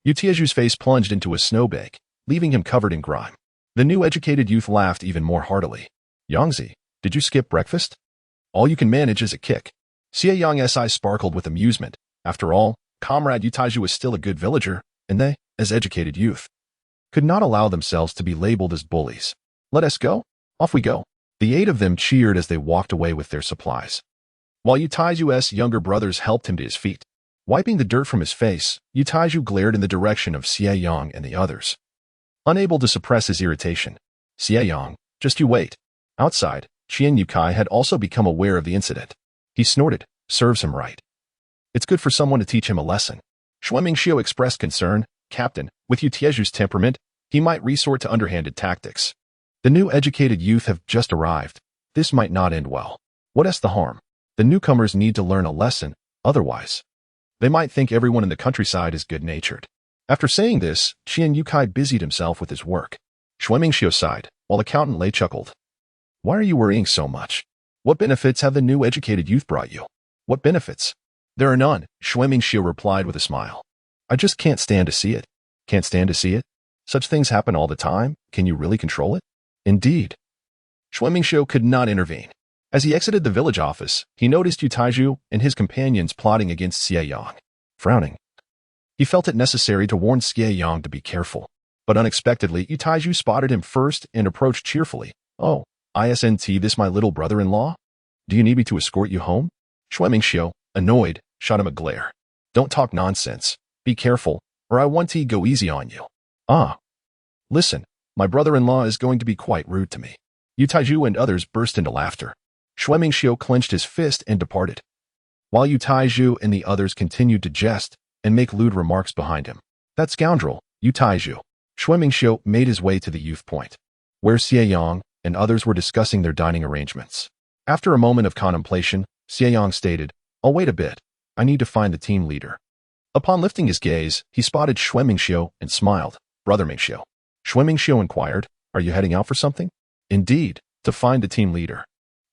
Yutaiju's face plunged into a snowbank, leaving him covered in grime. The new educated youth laughed even more heartily. "Yangzi, did you skip breakfast? All you can manage is a kick." Xie Yang's eyes sparkled with amusement. After all, Comrade Yutaiju was still a good villager, and they, as educated youth, could not allow themselves to be labeled as bullies. "Let us go. Off we go." The 8 of them cheered as they walked away with their supplies, while Yutaiju's younger brothers helped him to his feet. Wiping the dirt from his face, Yutaiju glared in the direction of Xie Yang and the others, unable to suppress his irritation. "Xie Yang, just you wait." Outside, Qian Yukai had also become aware of the incident. He snorted, "Serves him right. It's good for someone to teach him a lesson." Shuemingxiu expressed concern. "Captain, with Yutaiju's temperament, he might resort to underhanded tactics. The new educated youth have just arrived. This might not end well. What's the harm? The newcomers need to learn a lesson, otherwise they might think everyone in the countryside is good-natured." After saying this, Qian Yukai busied himself with his work. Shuemingxiu sighed, while Accountant Lei chuckled. "Why are you worrying so much? What benefits have the new educated youth brought you?" "What benefits? There are none," Shuemingxiu replied with a smile. "I just can't stand to see it." "Can't stand to see it? Such things happen all the time. Can you really control it?" "Indeed." Shuemingxiu could not intervene. As he exited the village office, he noticed Yutaiju and his companions plotting against Xie Yang. Frowning, he felt it necessary to warn Xie Yang to be careful. But unexpectedly, Yutaiju spotted him first and approached cheerfully. "Oh, isn't this my little brother-in-law? Do you need me to escort you home?" Shuemingxiu, annoyed, shot him a glare. "Don't talk nonsense. Be careful, or I want to go easy on you." "Ah. Listen, my brother-in-law is going to be quite rude to me." Yutaiju and others burst into laughter. Shuemingxiu clenched his fist and departed, while Yutaiju and the others continued to jest and make lewd remarks behind him. "That scoundrel, Yutaiju." Shuemingxiu made his way to the youth point, where Xie Yang and others were discussing their dining arrangements. After a moment of contemplation, Xie Yang stated, "I'll wait a bit. I need to find the team leader." Upon lifting his gaze, he spotted Shuemingxiu and smiled. "Brother Mingxiu." Shuemingxiu inquired, "Are you heading out for something?" "Indeed, to find the team leader."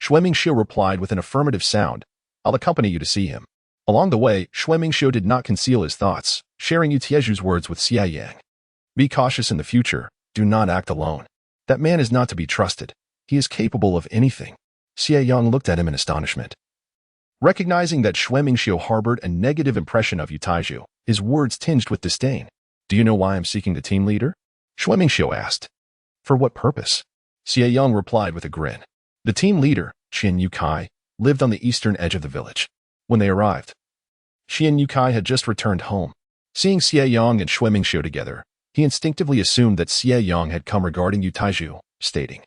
Shuemingxiu replied with an affirmative sound. "I'll accompany you to see him." Along the way, Shuemingxiu did not conceal his thoughts, sharing Yutaiju's words with Xie Yang. "Be cautious in the future. Do not act alone. That man is not to be trusted. He is capable of anything." Xie Yang looked at him in astonishment. Recognizing that Shuemingxiu harbored a negative impression of Yutaiju, his words tinged with disdain. "Do you know why I'm seeking the team leader?" Shuemingxiu asked. "For what purpose?" Xie Yang replied with a grin. The team leader, Qian Yukai, lived on the eastern edge of the village. When they arrived, Qian Yukai had just returned home. Seeing Xie Yang and Shuemingxiu together, he instinctively assumed that Xie Yang had come regarding Yutaiju, stating,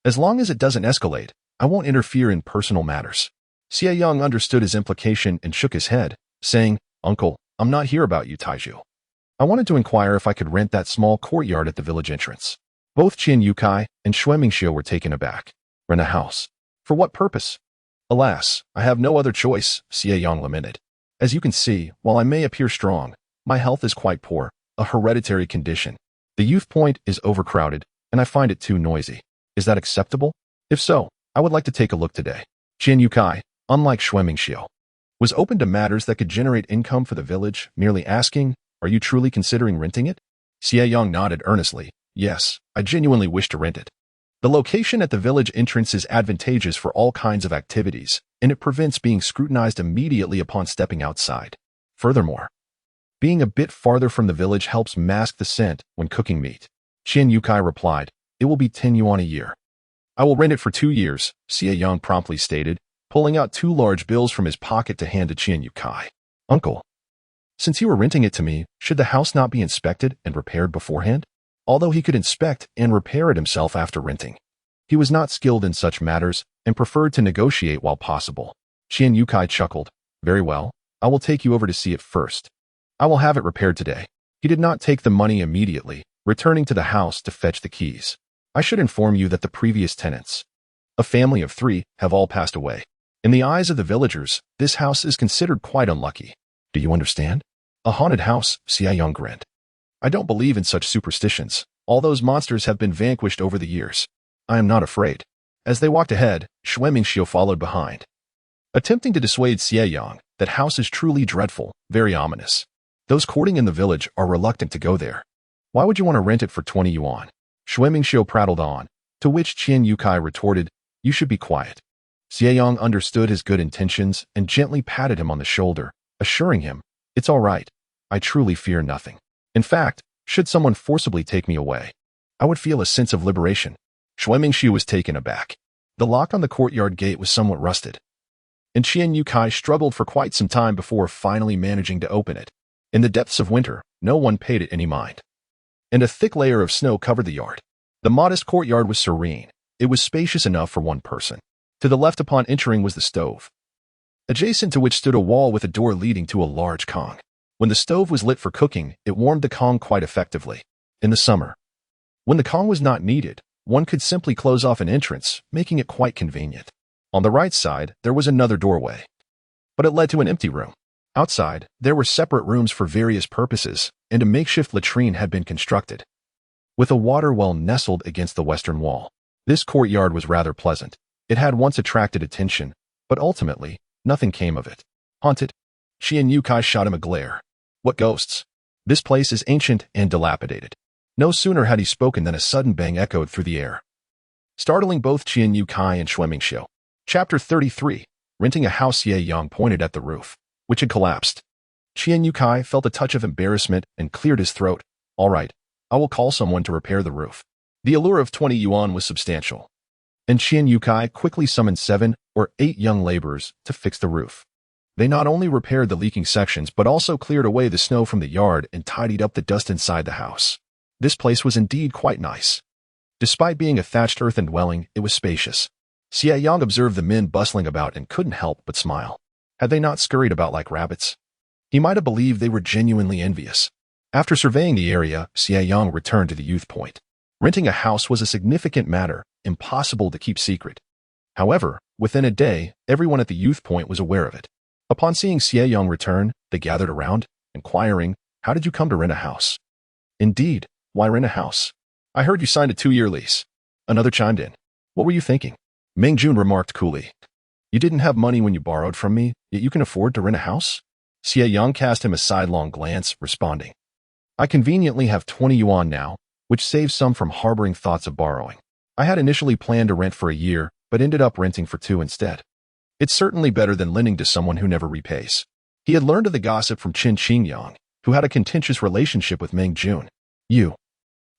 "As long as it doesn't escalate, I won't interfere in personal matters." Xie Yang understood his implication and shook his head, saying, "Uncle, I'm not here about Yutaiju. I wanted to inquire if I could rent that small courtyard at the village entrance." Both Qian Yukai and Shuemingxiu were taken aback. "Rent a house? For what purpose?" "Alas, I have no other choice," Xie Yang lamented. "As you can see, while I may appear strong, my health is quite poor, a hereditary condition. The youth point is overcrowded, and I find it too noisy. Is that acceptable? If so, I would like to take a look today." Qian Yukai, unlike Shuemingxiu, was open to matters that could generate income for the village, merely asking, "Are you truly considering renting it?" Xie Yang nodded earnestly. "Yes, I genuinely wish to rent it. The location at the village entrance is advantageous for all kinds of activities, and it prevents being scrutinized immediately upon stepping outside. Furthermore, being a bit farther from the village helps mask the scent when cooking meat." Qian Yukai replied, "It will be 10 yuan a year." "I will rent it for 2 years," Xie Yang promptly stated, pulling out 2 large bills from his pocket to hand to Qian Yukai. "Uncle, since you are renting it to me, should the house not be inspected and repaired beforehand?" Although he could inspect and repair it himself after renting, he was not skilled in such matters and preferred to negotiate while possible. Qian Yukai chuckled. "Very well, I will take you over to see it first. I will have it repaired today." He did not take the money immediately, returning to the house to fetch the keys. I should inform you that the previous tenants, a family of 3, have all passed away. In the eyes of the villagers, this house is considered quite unlucky. Do you understand? A haunted house, Xie Yang grinned. I don't believe in such superstitions. All those monsters have been vanquished over the years. I am not afraid. As they walked ahead, Xie Mingxiu followed behind, attempting to dissuade Xie Yang. That house is truly dreadful, very ominous. Those courting in the village are reluctant to go there. Why would you want to rent it for 20 yuan? Xie Mingxiu prattled on, to which Qian Yukai retorted, you should be quiet. Xie Yang understood his good intentions and gently patted him on the shoulder, assuring him, it's all right. I truly fear nothing. In fact, should someone forcibly take me away, I would feel a sense of liberation. Xie Mingxiu was taken aback. The lock on the courtyard gate was somewhat rusted, and Qian Yukai struggled for quite some time before finally managing to open it. In the depths of winter, no one paid it any mind, and a thick layer of snow covered the yard. The modest courtyard was serene. It was spacious enough for one person. To the left upon entering was the stove, adjacent to which stood a wall with a door leading to a large kong. When the stove was lit for cooking, it warmed the kong quite effectively. In the summer, when the kong was not needed, one could simply close off an entrance, making it quite convenient. On the right side, there was another doorway, but it led to an empty room. Outside, there were separate rooms for various purposes, and a makeshift latrine had been constructed, with a water well nestled against the western wall. This courtyard was rather pleasant. It had once attracted attention, but ultimately, nothing came of it. Haunted? Qian Yukai shot him a glare. What ghosts? This place is ancient and dilapidated. No sooner had he spoken than a sudden bang echoed through the air, startling both Qian Yukai and Xie Mingxiu. Chapter 33. Renting a house. Xie Yang pointed at the roof, which had collapsed. Qian Yukai felt a touch of embarrassment and cleared his throat. All right, I will call someone to repair the roof. The allure of 20 yuan was substantial, and Qian Yukai quickly summoned 7 or 8 young laborers to fix the roof. They not only repaired the leaking sections but also cleared away the snow from the yard and tidied up the dust inside the house. This place was indeed quite nice. Despite being a thatched earthen dwelling, it was spacious. Xie Yang observed the men bustling about and couldn't help but smile. Had they not scurried about like rabbits, he might have believed they were genuinely envious. After surveying the area, Xie Yang returned to the youth point. Renting a house was a significant matter, impossible to keep secret. However, within a day, everyone at the youth point was aware of it. Upon seeing Xie Yang return, they gathered around, inquiring, how did you come to rent a house? Indeed, why rent a house? I heard you signed a 2-year lease. Another chimed in. What were you thinking? Meng Jun remarked coolly. You didn't have money when you borrowed from me, yet you can afford to rent a house? Xie Yang cast him a sidelong glance, responding. I conveniently have 20 yuan now, which saves some from harboring thoughts of borrowing. I had initially planned to rent for a year, but ended up renting for 2 instead. It's certainly better than lending to someone who never repays. He had learned of the gossip from Xie Yang, who had a contentious relationship with Meng Jun. You.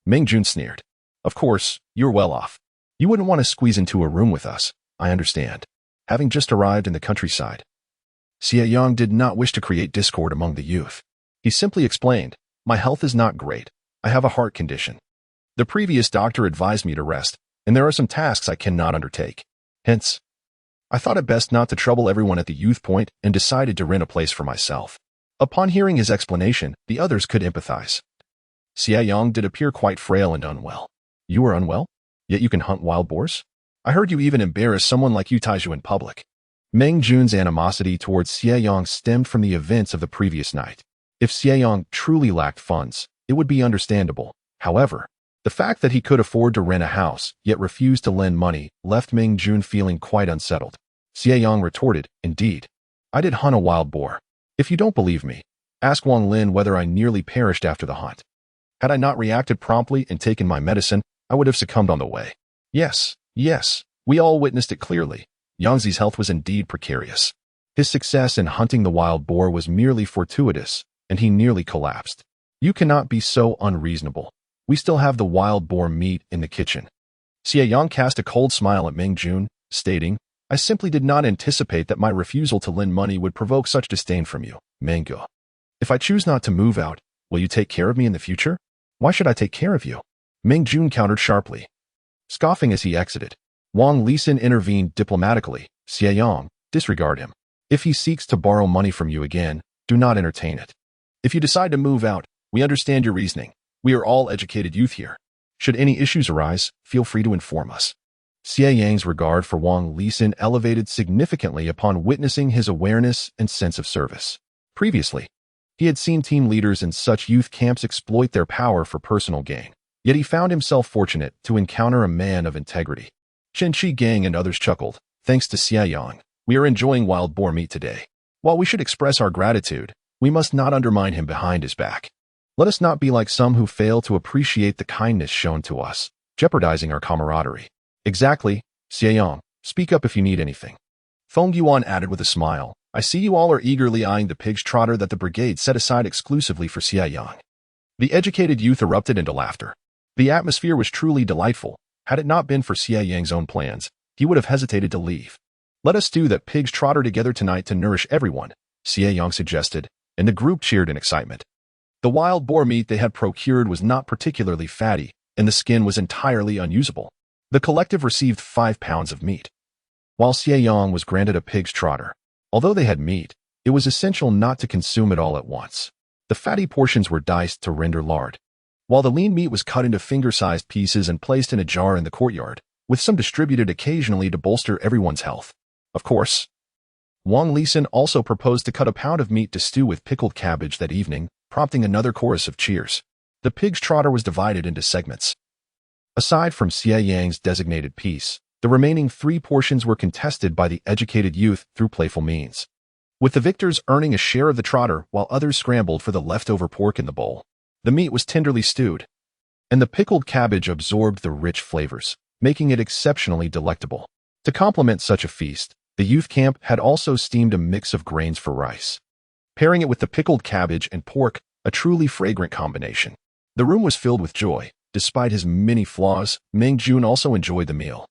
Meng Jun sneered. Of course, you're well off. You wouldn't want to squeeze into a room with us, I understand. Having just arrived in the countryside, Xie Yang did not wish to create discord among the youth. He simply explained, my health is not great. I have a heart condition. The previous doctor advised me to rest, and there are some tasks I cannot undertake. Hence, I thought it best not to trouble everyone at the youth point and decided to rent a place for myself. Upon hearing his explanation, the others could empathize. Xie Yang did appear quite frail and unwell. You are unwell? Yet you can hunt wild boars? I heard you even embarrass someone like Yu Taiju in public. Meng Jun's animosity towards Xie Yang stemmed from the events of the previous night. If Xie Yang truly lacked funds, it would be understandable. However, the fact that he could afford to rent a house, yet refused to lend money, left Meng Jun feeling quite unsettled. Xie Yang retorted, indeed. I did hunt a wild boar. If you don't believe me, ask Wang Lin whether I nearly perished after the hunt. Had I not reacted promptly and taken my medicine, I would have succumbed on the way. Yes, we all witnessed it clearly. Yangzi's health was indeed precarious. His success in hunting the wild boar was merely fortuitous, and he nearly collapsed. You cannot be so unreasonable. We still have the wild boar meat in the kitchen. Xie Yang cast a cold smile at Meng Jun, stating, I simply did not anticipate that my refusal to lend money would provoke such disdain from you, Mango. If I choose not to move out, will you take care of me in the future? Why should I take care of you? Meng Jun countered sharply. Scoffing as he exited, Wang Lisin intervened diplomatically. Xie Yang, disregard him. If he seeks to borrow money from you again, do not entertain it. If you decide to move out, we understand your reasoning. We are all educated youth here. Should any issues arise, feel free to inform us. Xie Yang's regard for Wang Lisin elevated significantly upon witnessing his awareness and sense of service. Previously, he had seen team leaders in such youth camps exploit their power for personal gain, yet he found himself fortunate to encounter a man of integrity. Chen Qi Gang and others chuckled. Thanks to Xie Yang, we are enjoying wild boar meat today. While we should express our gratitude, we must not undermine him behind his back. Let us not be like some who fail to appreciate the kindness shown to us, jeopardizing our camaraderie. Exactly, Xie Yang. Speak up if you need anything. Feng Yuan added with a smile. I see you all are eagerly eyeing the pig's trotter that the brigade set aside exclusively for Xie Yang. The educated youth erupted into laughter. The atmosphere was truly delightful. Had it not been for Xie Yang's own plans, he would have hesitated to leave. Let us do that pig's trotter together tonight to nourish everyone, Xie Yang suggested, and the group cheered in excitement. The wild boar meat they had procured was not particularly fatty, and the skin was entirely unusable. The collective received 5 pounds of meat, while Xie Yang was granted a pig's trotter. Although they had meat, it was essential not to consume it all at once. The fatty portions were diced to render lard, while the lean meat was cut into finger-sized pieces and placed in a jar in the courtyard, with some distributed occasionally to bolster everyone's health. Of course, Wang Lisin also proposed to cut a pound of meat to stew with pickled cabbage that evening, prompting another chorus of cheers. The pig's trotter was divided into segments. Aside from Xie Yang's designated piece, the remaining 3 portions were contested by the educated youth through playful means, with the victors earning a share of the trotter while others scrambled for the leftover pork in the bowl. The meat was tenderly stewed, and the pickled cabbage absorbed the rich flavors, making it exceptionally delectable. To complement such a feast, the youth camp had also steamed a mix of grains for rice, pairing it with the pickled cabbage and pork, a truly fragrant combination. The room was filled with joy. Despite his many flaws, Meng Jun also enjoyed the meal,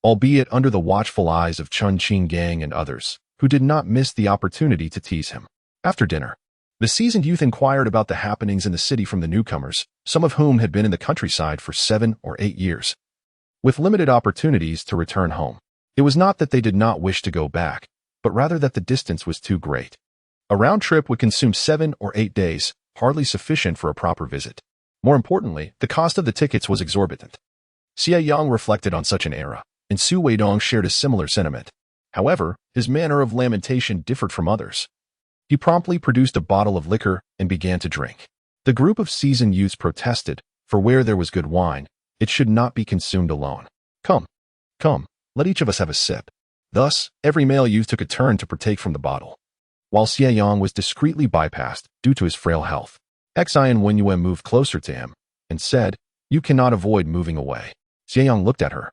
albeit under the watchful eyes of Chen Qi Gang and others, who did not miss the opportunity to tease him. After dinner, the seasoned youth inquired about the happenings in the city from the newcomers, some of whom had been in the countryside for 7 or 8 years, with limited opportunities to return home. It was not that they did not wish to go back, but rather that the distance was too great. A round trip would consume 7 or 8 days, hardly sufficient for a proper visit. More importantly, the cost of the tickets was exorbitant. Xie Yang reflected on such an era, and Su Weidong shared a similar sentiment. However, his manner of lamentation differed from others. He promptly produced a bottle of liquor and began to drink. The group of seasoned youths protested, for where there was good wine, it should not be consumed alone. Come, let each of us have a sip. Thus, every male youth took a turn to partake from the bottle, while Xie Yang was discreetly bypassed due to his frail health. Xie and Wenyue moved closer to him and said, "You cannot avoid moving away." Xie Yang looked at her,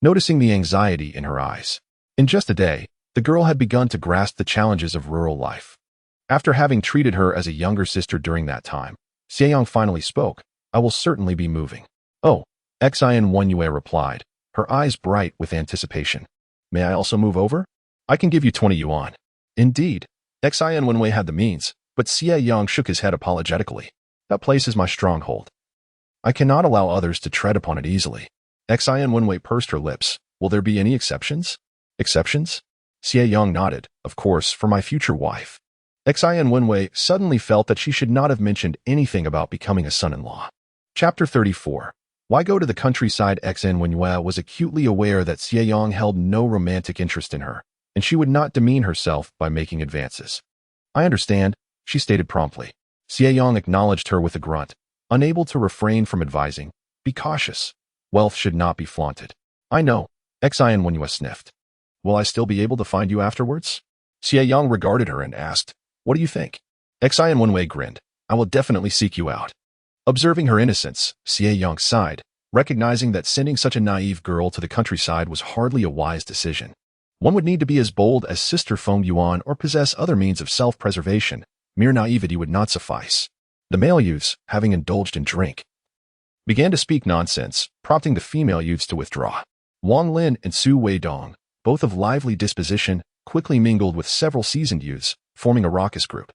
noticing the anxiety in her eyes. In just a day, the girl had begun to grasp the challenges of rural life. After having treated her as a younger sister during that time, Xie Yang finally spoke. "I will certainly be moving." "Oh," Xie and Wenyue replied, her eyes bright with anticipation. "May I also move over? I can give you 20 yuan. Indeed, Xie and Wenyue had the means, but Xie Yang shook his head apologetically. "That place is my stronghold. I cannot allow others to tread upon it easily." Xie and Wenyue pursed her lips. "Will there be any exceptions?" "Exceptions?" Xie Yang nodded. "Of course, for my future wife." Xie and Wenyue suddenly felt that she should not have mentioned anything about becoming a son-in-law. Chapter 34. Why go to the countryside? Xie and Wenyue was acutely aware that Xie Yang held no romantic interest in her, and she would not demean herself by making advances. "I understand," she stated promptly. Xie Yang acknowledged her with a grunt, unable to refrain from advising, "Be cautious. Wealth should not be flaunted." "I know," Xie and Wenyue sniffed. "Will I still be able to find you afterwards?" Xie Yang regarded her and asked, "What do you think?" Xie and Wenyue grinned. "I will definitely seek you out." Observing her innocence, Xie Yang sighed, recognizing that sending such a naive girl to the countryside was hardly a wise decision. One would need to be as bold as Sister Feng Yuan or possess other means of self-preservation. Mere naivety would not suffice. The male youths, having indulged in drink, began to speak nonsense, prompting the female youths to withdraw. Wang Lin and Su Weidong, both of lively disposition, quickly mingled with several seasoned youths, forming a raucous group.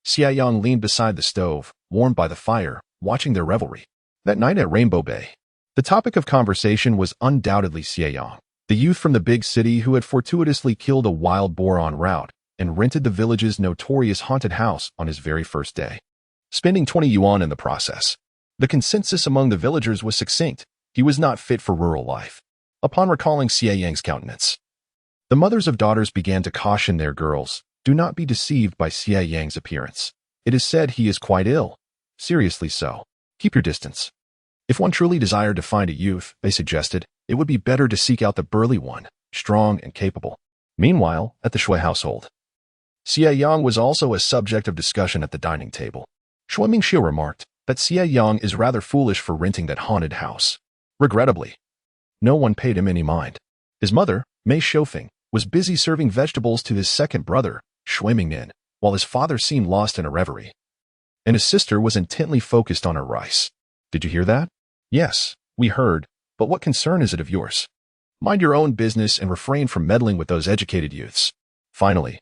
Xie Yang leaned beside the stove, warmed by the fire, watching their revelry. That night at Rainbow Bay, the topic of conversation was undoubtedly Xie Yang, the youth from the big city who had fortuitously killed a wild boar en route and rented the village's notorious haunted house on his very first day, spending 20 yuan in the process. The consensus among the villagers was succinct. He was not fit for rural life. Upon recalling Xie Yang's countenance, the mothers of daughters began to caution their girls, do not be deceived by Xie Yang's appearance. It is said he is quite ill. Seriously so. Keep your distance. If one truly desired to find a youth, they suggested, it would be better to seek out the burly one, strong and capable. Meanwhile, at the Shui household, Xie Yang was also a subject of discussion at the dining table. Shui Mingxiu remarked that Xie Yang is rather foolish for renting that haunted house. Regrettably, no one paid him any mind. His mother, Mei Shoufeng, was busy serving vegetables to his second brother, Shui Mingnin, while his father seemed lost in a reverie. And his sister was intently focused on her rice. Did you hear that? Yes, we heard, but what concern is it of yours? Mind your own business and refrain from meddling with those educated youths. Finally,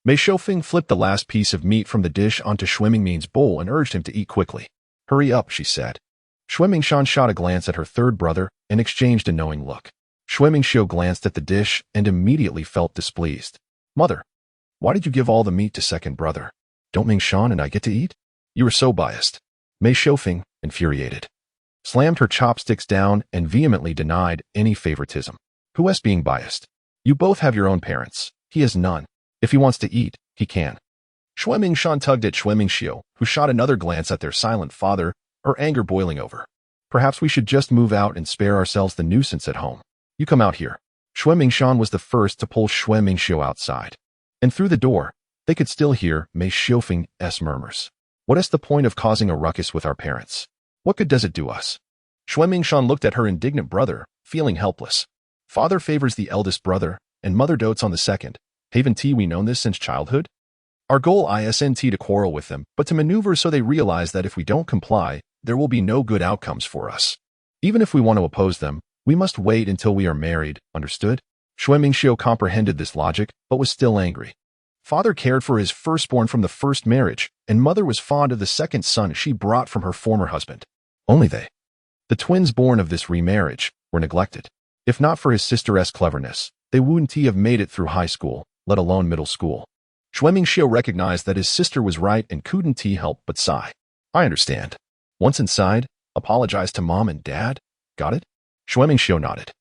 Mei Shoufeng flipped the last piece of meat from the dish onto Shui Mingnin's bowl and urged him to eat quickly. Hurry up, she said. Shui Mingshan shot a glance at her third brother and exchanged a knowing look. Shui Mingxiu glanced at the dish and immediately felt displeased. Mother, why did you give all the meat to second brother? Don't Mingshan and I get to eat? You are so biased. Mei Shoufeng, infuriated, slammed her chopsticks down and vehemently denied any favoritism. Who is being biased? You both have your own parents. He has none. If he wants to eat, he can. Shui Mingshan tugged at Shui Mingxiu, who shot another glance at their silent father, her anger boiling over. Perhaps we should just move out and spare ourselves the nuisance at home. You come out here. Shui Mingshan was the first to pull Shui Mingxiu outside. And through the door, they could still hear Mei Shoufeng's murmurs. What is the point of causing a ruckus with our parents? What good does it do us? Shui Mingshan looked at her indignant brother, feeling helpless. Father favors the eldest brother, and mother dotes on the second. Haven't we known this since childhood? Our goal isn't to quarrel with them, but to maneuver so they realize that if we don't comply, there will be no good outcomes for us. Even if we want to oppose them, we must wait until we are married, understood? Shui Mingxiu comprehended this logic, but was still angry. Father cared for his firstborn from the first marriage, and mother was fond of the second son she brought from her former husband. Only they, the twins born of this remarriage, were neglected. If not for his sister's cleverness, they wouldn't have made it through high school, let alone middle school. Shui Mingxiu recognized that his sister was right and couldn't help but sigh. I understand. Once inside, apologize to mom and dad. Got it? Shui Mingxiu nodded,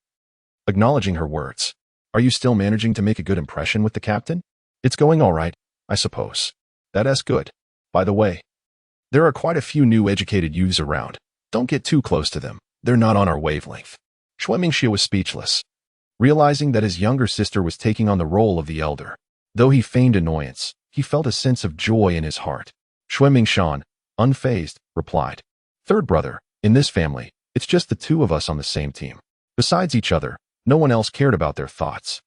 acknowledging her words. Are you still managing to make a good impression with the captain? It's going all right, I suppose. That's good. By the way, there are quite a few new educated youths around. Don't get too close to them. They're not on our wavelength. Shui Mingxiu was speechless, realizing that his younger sister was taking on the role of the elder. Though he feigned annoyance, he felt a sense of joy in his heart. Shui Mingshan, unfazed, replied, Third brother, in this family, it's just the two of us on the same team. Besides each other, no one else cared about their thoughts.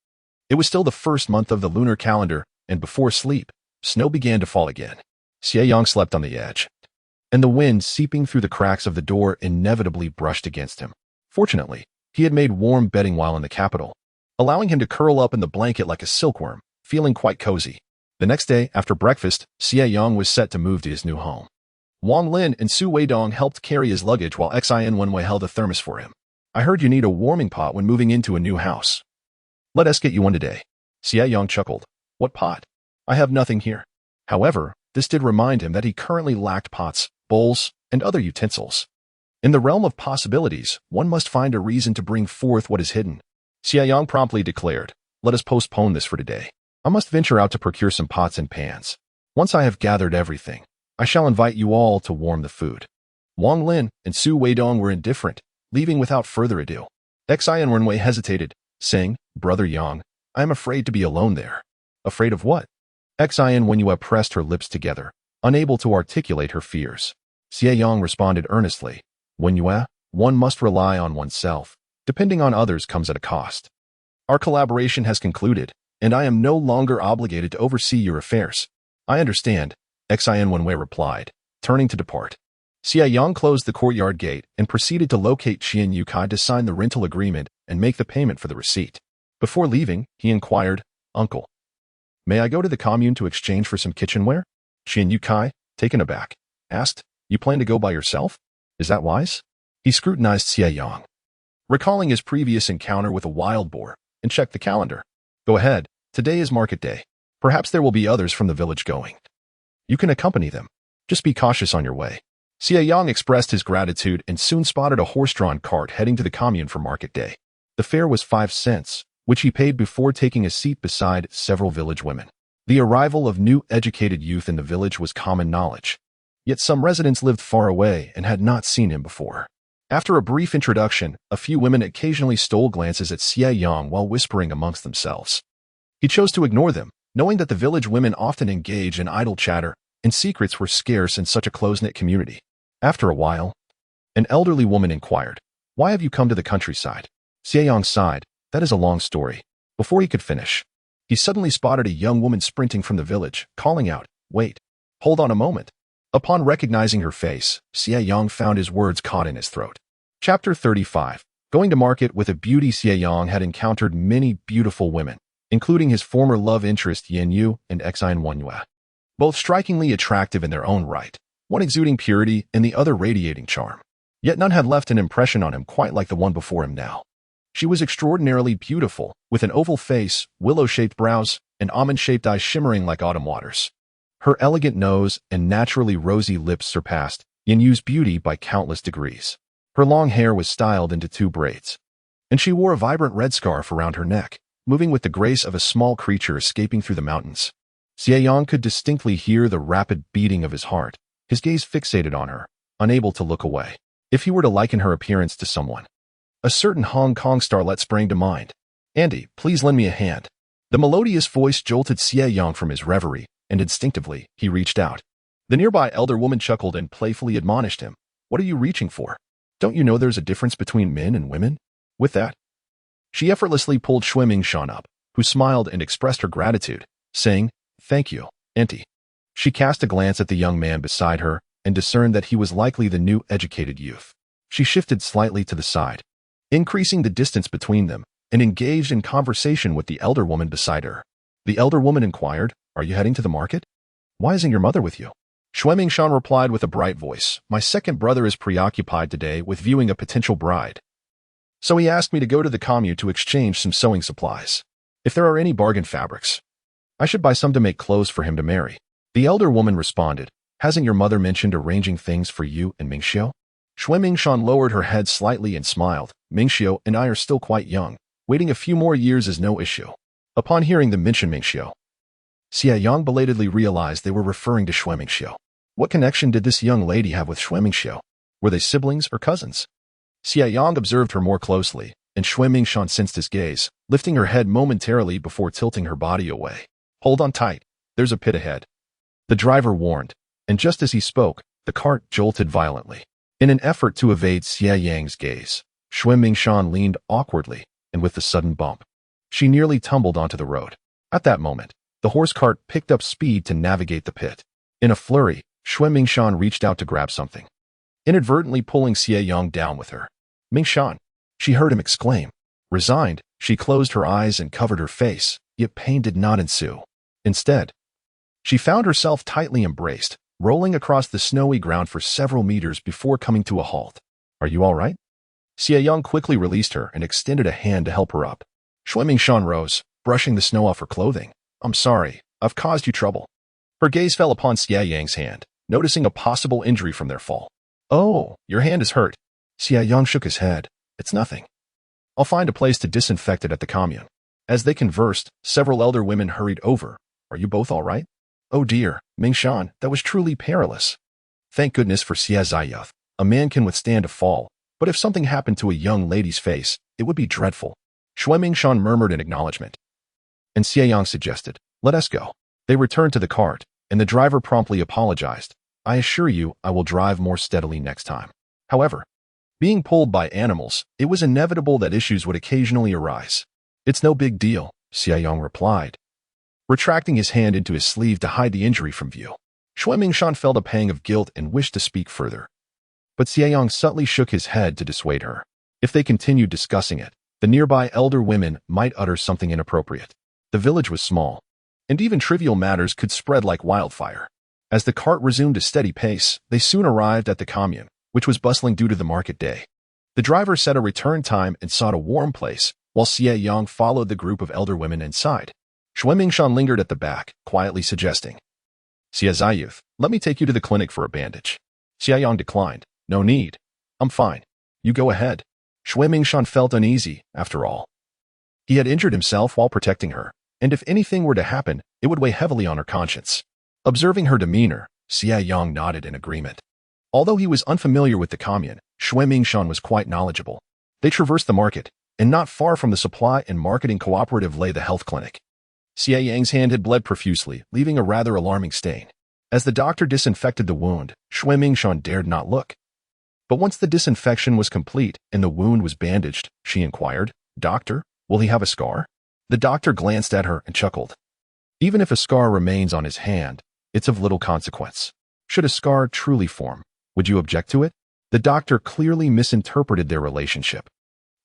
It was still the first month of the lunar calendar, and before sleep, snow began to fall again. Xie Yang slept on the edge, and the wind seeping through the cracks of the door inevitably brushed against him. Fortunately, he had made warm bedding while in the capital, allowing him to curl up in the blanket like a silkworm, feeling quite cozy. The next day, after breakfast, Xie Yang was set to move to his new home. Wang Lin and Su Weidong helped carry his luggage while Xie Wenwei held a thermos for him. I heard you need a warming pot when moving into a new house. Let us get you one today. Xie Yang chuckled. What pot? I have nothing here. However, this did remind him that he currently lacked pots, bowls, and other utensils. In the realm of possibilities, one must find a reason to bring forth what is hidden. Xie Yang promptly declared, let us postpone this for today. I must venture out to procure some pots and pans. Once I have gathered everything, I shall invite you all to warm the food. Wang Lin and Su Weidong were indifferent, leaving without further ado. Xie Wenwei hesitated, saying, Brother Yang, I am afraid to be alone there. Afraid of what? Xie Wenwei pressed her lips together, unable to articulate her fears. Xie Yang responded earnestly, Wenwei, one must rely on oneself. Depending on others comes at a cost. Our collaboration has concluded, and I am no longer obligated to oversee your affairs. I understand, Xie Wenwei replied, turning to depart. Xie Yang closed the courtyard gate and proceeded to locate Qian Yukai to sign the rental agreement and make the payment for the receipt. Before leaving, he inquired, Uncle, may I go to the commune to exchange for some kitchenware? Qian Yukai, taken aback, asked, You plan to go by yourself? Is that wise? He scrutinized Xie Yang, recalling his previous encounter with a wild boar, and checked the calendar. Go ahead, today is market day. Perhaps there will be others from the village going. You can accompany them. Just be cautious on your way. Xie Yang expressed his gratitude and soon spotted a horse-drawn cart heading to the commune for market day. The fare was 5 cents, which he paid before taking a seat beside several village women. The arrival of new educated youth in the village was common knowledge. Yet some residents lived far away and had not seen him before. After a brief introduction, a few women occasionally stole glances at Xie Yang while whispering amongst themselves. He chose to ignore them, knowing that the village women often engage in idle chatter, and secrets were scarce in such a close-knit community. After a while, an elderly woman inquired, "Why have you come to the countryside?" Xie Yang sighed, "That is a long story." Before he could finish, he suddenly spotted a young woman sprinting from the village, calling out, "Wait, hold on a moment." Upon recognizing her face, Xie Yang found his words caught in his throat. Chapter 35. Going to market with a beauty. Xie Yang had encountered many beautiful women, including his former love interest Yin Yu and Xine Wanyue. Both strikingly attractive in their own right, one exuding purity and the other radiating charm. Yet none had left an impression on him quite like the one before him now. She was extraordinarily beautiful, with an oval face, willow-shaped brows, and almond-shaped eyes shimmering like autumn waters. Her elegant nose and naturally rosy lips surpassed Yin Yu's beauty by countless degrees. Her long hair was styled into 2 braids, and she wore a vibrant red scarf around her neck, moving with the grace of a small creature escaping through the mountains. Xie Yang could distinctly hear the rapid beating of his heart, his gaze fixated on her, unable to look away. If he were to liken her appearance to someone, a certain Hong Kong starlet sprang to mind. "Andy, please lend me a hand." The melodious voice jolted Xie Yang from his reverie, and instinctively, he reached out. The nearby elder woman chuckled and playfully admonished him. "What are you reaching for? Don't you know there's a difference between men and women?" With that, she effortlessly pulled Xue Mingshan up, who smiled and expressed her gratitude, saying, "Thank you, Auntie." She cast a glance at the young man beside her and discerned that he was likely the new educated youth. She shifted slightly to the side, increasing the distance between them, and engaged in conversation with the elder woman beside her. The elder woman inquired, "Are you heading to the market? Why isn't your mother with you?" Xue Mingshan replied with a bright voice, "My second brother is preoccupied today with viewing a potential bride. So he asked me to go to the commune to exchange some sewing supplies. If there are any bargain fabrics, I should buy some to make clothes for him to marry." The elder woman responded, "Hasn't your mother mentioned arranging things for you and Mingxiu?" Xue Mingshan lowered her head slightly and smiled. "Mingxiu and I are still quite young. Waiting a few more years is no issue." Upon hearing them mention Mingxiu, Xie Yang belatedly realized they were referring to Xue Mingxiu. What connection did this young lady have with Xue Mingxiu? Were they siblings or cousins? Xie Yang observed her more closely, and Xue Mingshan sensed his gaze, lifting her head momentarily before tilting her body away. "Hold on tight. There's a pit ahead." The driver warned, and just as he spoke, the cart jolted violently. In an effort to evade Xie Yang's gaze, Xue Mingshan leaned awkwardly, and with a sudden bump, she nearly tumbled onto the road. At that moment, the horse cart picked up speed to navigate the pit. In a flurry, Xue Mingshan reached out to grab something, inadvertently pulling Xie Yang down with her. "Mingshan!" She heard him exclaim. Resigned, she closed her eyes and covered her face, yet pain did not ensue. Instead, she found herself tightly embraced, rolling across the snowy ground for several meters before coming to a halt. "Are you all right?" Xie Yang quickly released her and extended a hand to help her up. Xue Mingshan rose, brushing the snow off her clothing. "I'm sorry, I've caused you trouble." Her gaze fell upon Xie Yang's hand, noticing a possible injury from their fall. "Oh, your hand is hurt." Xie Yang shook his head. "It's nothing. I'll find a place to disinfect it at the commune." As they conversed, several elder women hurried over. "Are you both all right?" "Oh dear, Mingshan, that was truly perilous." "Thank goodness for Xie Zayuth. A man can withstand a fall, but if something happened to a young lady's face, it would be dreadful." Xue Mingshan murmured in acknowledgement, and Xie Yang suggested, "Let us go." They returned to the cart, and the driver promptly apologized. "I assure you I will drive more steadily next time." However, being pulled by animals, it was inevitable that issues would occasionally arise. "It's no big deal," Xie Yang replied, retracting his hand into his sleeve to hide the injury from view. Xue Mingshan felt a pang of guilt and wished to speak further, but Xie Yang subtly shook his head to dissuade her. If they continued discussing it, the nearby elder women might utter something inappropriate. The village was small, and even trivial matters could spread like wildfire. As the cart resumed a steady pace, they soon arrived at the commune, which was bustling due to the market day. The driver set a return time and sought a warm place, while Xie Yang followed the group of elder women inside. Xue Mingshan lingered at the back, quietly suggesting, "Xie Zayuth, let me take you to the clinic for a bandage." Xie Yang declined. No need. I'm fine. You go ahead. Xue Mingshan felt uneasy, after all. He had injured himself while protecting her, and if anything were to happen, it would weigh heavily on her conscience. Observing her demeanor, Xie Yang nodded in agreement. Although he was unfamiliar with the commune, Xue Mingshan was quite knowledgeable. They traversed the market, and not far from the supply and marketing cooperative lay the health clinic. Xie Yang's hand had bled profusely, leaving a rather alarming stain. As the doctor disinfected the wound, Xue Mingshan dared not look. But once the disinfection was complete and the wound was bandaged, she inquired, "Doctor, will he have a scar?" The doctor glanced at her and chuckled. "Even if a scar remains on his hand, it's of little consequence. Should a scar truly form, would you object to it?" The doctor clearly misinterpreted their relationship,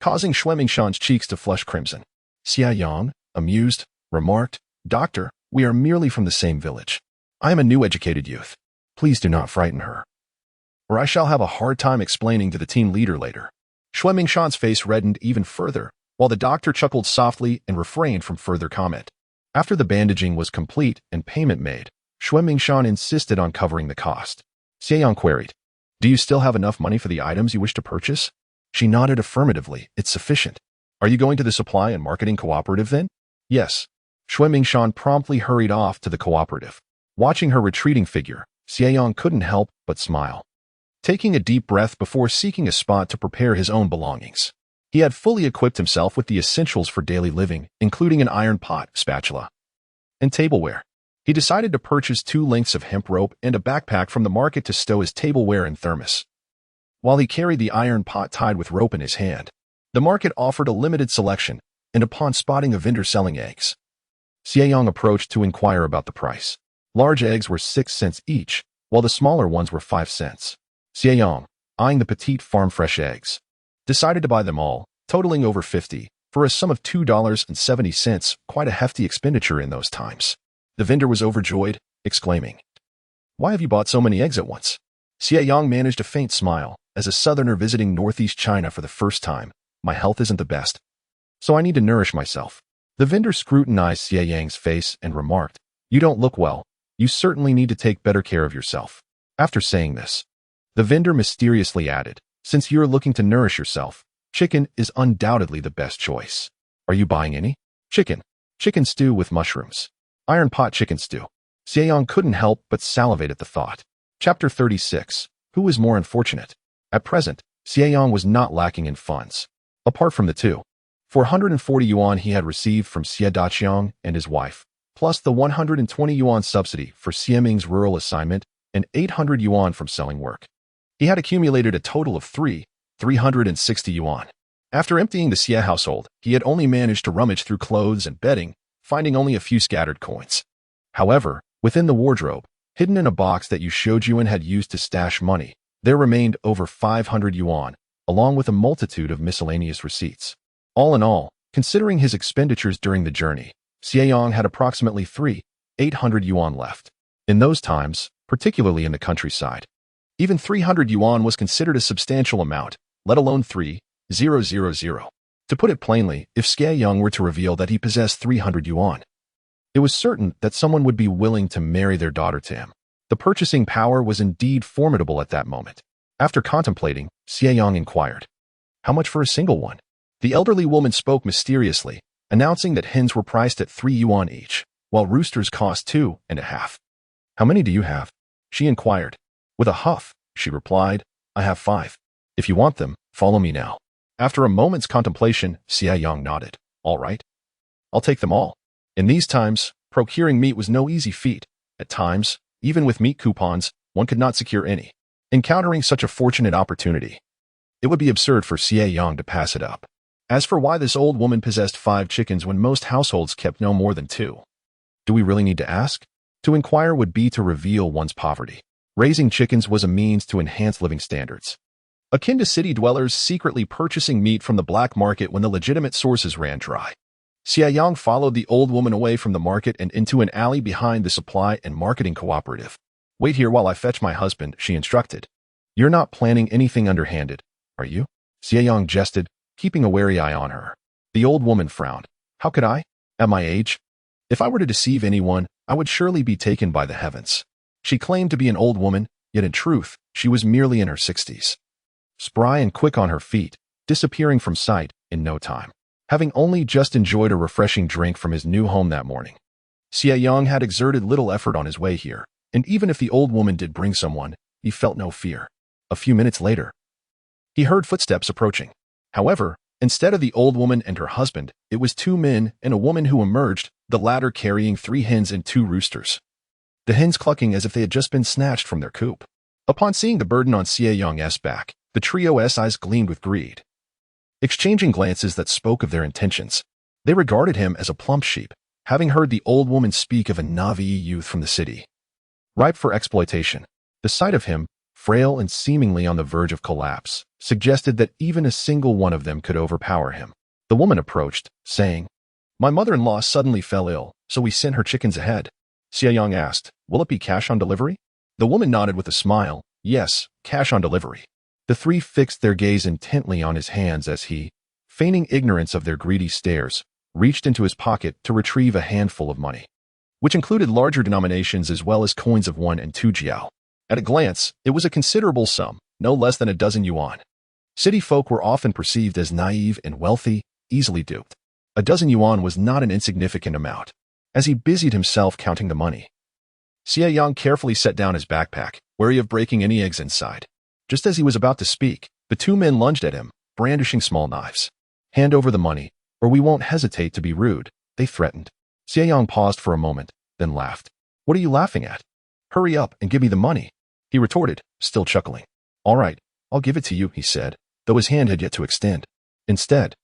causing Xue Mingshan's cheeks to flush crimson. Xie Yang, amused, remarked, "Doctor, we are merely from the same village. I am a new educated youth. Please do not frighten her, or I shall have a hard time explaining to the team leader later." Xue Mingshan's face reddened even further, while the doctor chuckled softly and refrained from further comment. After the bandaging was complete and payment made, Xue Mingshan insisted on covering the cost. Xie Yang queried, "Do you still have enough money for the items you wish to purchase?" She nodded affirmatively. "It's sufficient." "Are you going to the supply and marketing cooperative then?" "Yes." Xue Mingshan promptly hurried off to the cooperative. Watching her retreating figure, Xie Yang couldn't help but smile. Taking a deep breath before seeking a spot to prepare his own belongings, he had fully equipped himself with the essentials for daily living, including an iron pot, spatula, and tableware. He decided to purchase 2 lengths of hemp rope and a backpack from the market to stow his tableware and thermos. While he carried the iron pot tied with rope in his hand, the market offered a limited selection, and upon spotting a vendor selling eggs, Xie Yang approached to inquire about the price. Large eggs were 6 cents each, while the smaller ones were 5 cents. Xie Yang, eyeing the petite farm fresh eggs, decided to buy them all, totaling over 50, for a sum of $2.70, quite a hefty expenditure in those times. The vendor was overjoyed, exclaiming, "Why have you bought so many eggs at once?" Xie Yang managed a faint smile. "As a southerner visiting northeast China for the first time, my health isn't the best, so I need to nourish myself." The vendor scrutinized Xie Yang's face and remarked, "You don't look well. You certainly need to take better care of yourself." After saying this, the vendor mysteriously added, "Since you're looking to nourish yourself, chicken is undoubtedly the best choice. Are you buying any?" "Chicken. Chicken stew with mushrooms. Iron pot chicken stew." Xie Yang couldn't help but salivate at the thought. Chapter 36. Who is more unfortunate? At present, Xie Yang was not lacking in funds. Apart from the 440 yuan he had received from Xie Daqiang and his wife, plus the 120 yuan subsidy for Xie Ming's rural assignment and 800 yuan from selling work, he had accumulated a total of 360 yuan. After emptying the Xie household, he had only managed to rummage through clothes and bedding, finding only a few scattered coins. However, within the wardrobe, hidden in a box that Yu Shoujuan had used to stash money, there remained over 500 yuan, along with a multitude of miscellaneous receipts. All in all, considering his expenditures during the journey, Xie Yang had approximately 800 yuan left. In those times, particularly in the countryside, even 300 yuan was considered a substantial amount, let alone 3,000. To put it plainly, if Xie Yang were to reveal that he possessed 300 yuan, it was certain that someone would be willing to marry their daughter to him. The purchasing power was indeed formidable at that moment. After contemplating, Xie Yang inquired, "How much for a single one?" The elderly woman spoke mysteriously, announcing that hens were priced at 3 yuan each, while roosters cost 2.5. "How many do you have?" she inquired. With a huff, she replied, "I have 5. If you want them, follow me now." After a moment's contemplation, Xie Yang nodded. "All right. I'll take them all." In these times, procuring meat was no easy feat. At times, even with meat coupons, one could not secure any. Encountering such a fortunate opportunity, it would be absurd for Xie Yang to pass it up. As for why this old woman possessed 5 chickens when most households kept no more than 2, do we really need to ask? To inquire would be to reveal one's poverty. Raising chickens was a means to enhance living standards, akin to city dwellers secretly purchasing meat from the black market when the legitimate sources ran dry. Xie Yang followed the old woman away from the market and into an alley behind the supply and marketing cooperative. "Wait here while I fetch my husband," she instructed. "You're not planning anything underhanded, are you?" Xie Yang jested, keeping a wary eye on her. The old woman frowned. "How could I? At my age? If I were to deceive anyone, I would surely be taken by the heavens." She claimed to be an old woman, yet in truth, she was merely in her 60s. Spry and quick on her feet, disappearing from sight in no time. Having only just enjoyed a refreshing drink from his new home that morning, Xie Yang had exerted little effort on his way here, and even if the old woman did bring someone, he felt no fear. A few minutes later, he heard footsteps approaching. However, instead of the old woman and her husband, it was two men and a woman who emerged, the latter carrying 3 hens and 2 roosters. The hens clucking as if they had just been snatched from their coop. Upon seeing the burden on Xie Yang's back, the trio's eyes gleamed with greed. Exchanging glances that spoke of their intentions, they regarded him as a plump sheep, having heard the old woman speak of a Navi youth from the city, ripe for exploitation. The sight of him, frail and seemingly on the verge of collapse, suggested that even a single one of them could overpower him. The woman approached, saying, "My mother-in-law suddenly fell ill, so we sent her chickens ahead." Xie Yang asked, "Will it be cash on delivery?" The woman nodded with a smile, "Yes, cash on delivery." The 3 fixed their gaze intently on his hands as he, feigning ignorance of their greedy stares, reached into his pocket to retrieve a handful of money, which included larger denominations as well as coins of 1 and 2 jiao. At a glance, it was a considerable sum, no less than a dozen yuan. City folk were often perceived as naive and wealthy, easily duped. A dozen yuan was not an insignificant amount. As he busied himself counting the money, Xie Yang carefully set down his backpack, wary of breaking any eggs inside. Just as he was about to speak, the 2 men lunged at him, brandishing small knives. "Hand over the money, or we won't hesitate to be rude," they threatened. Xie Yang paused for a moment, then laughed. "What are you laughing at? Hurry up and give me the money," he retorted, still chuckling. "All right, I'll give it to you," he said, though his hand had yet to extend. Instead,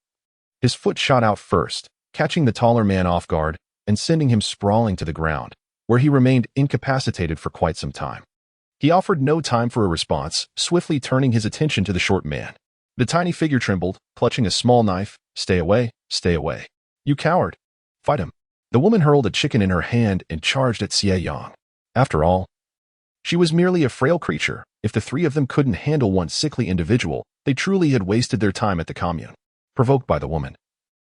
his foot shot out first, catching the taller man off guard and sending him sprawling to the ground, where he remained incapacitated for quite some time. He offered no time for a response, swiftly turning his attention to the short man. The tiny figure trembled, clutching a small knife. "Stay away, stay away. You coward. Fight him." The woman hurled a chicken in her hand and charged at Xie Yang. After all, she was merely a frail creature. If the 3 of them couldn't handle one sickly individual, they truly had wasted their time at the commune. Provoked by the woman,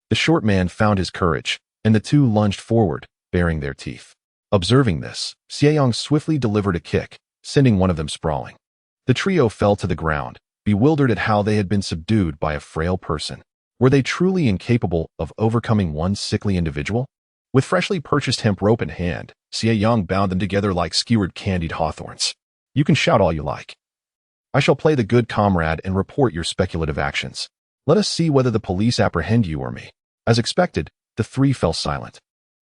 the short man found his courage, and the 2 lunged forward, baring their teeth. Observing this, Xie Yang swiftly delivered a kick, sending one of them sprawling. The trio fell to the ground, bewildered at how they had been subdued by a frail person. Were they truly incapable of overcoming one sickly individual? With freshly purchased hemp rope in hand, Xie Yang bound them together like skewered candied hawthorns. "You can shout all you like. I shall play the good comrade and report your speculative actions. Let us see whether the police apprehend you or me." As expected, the 3 fell silent,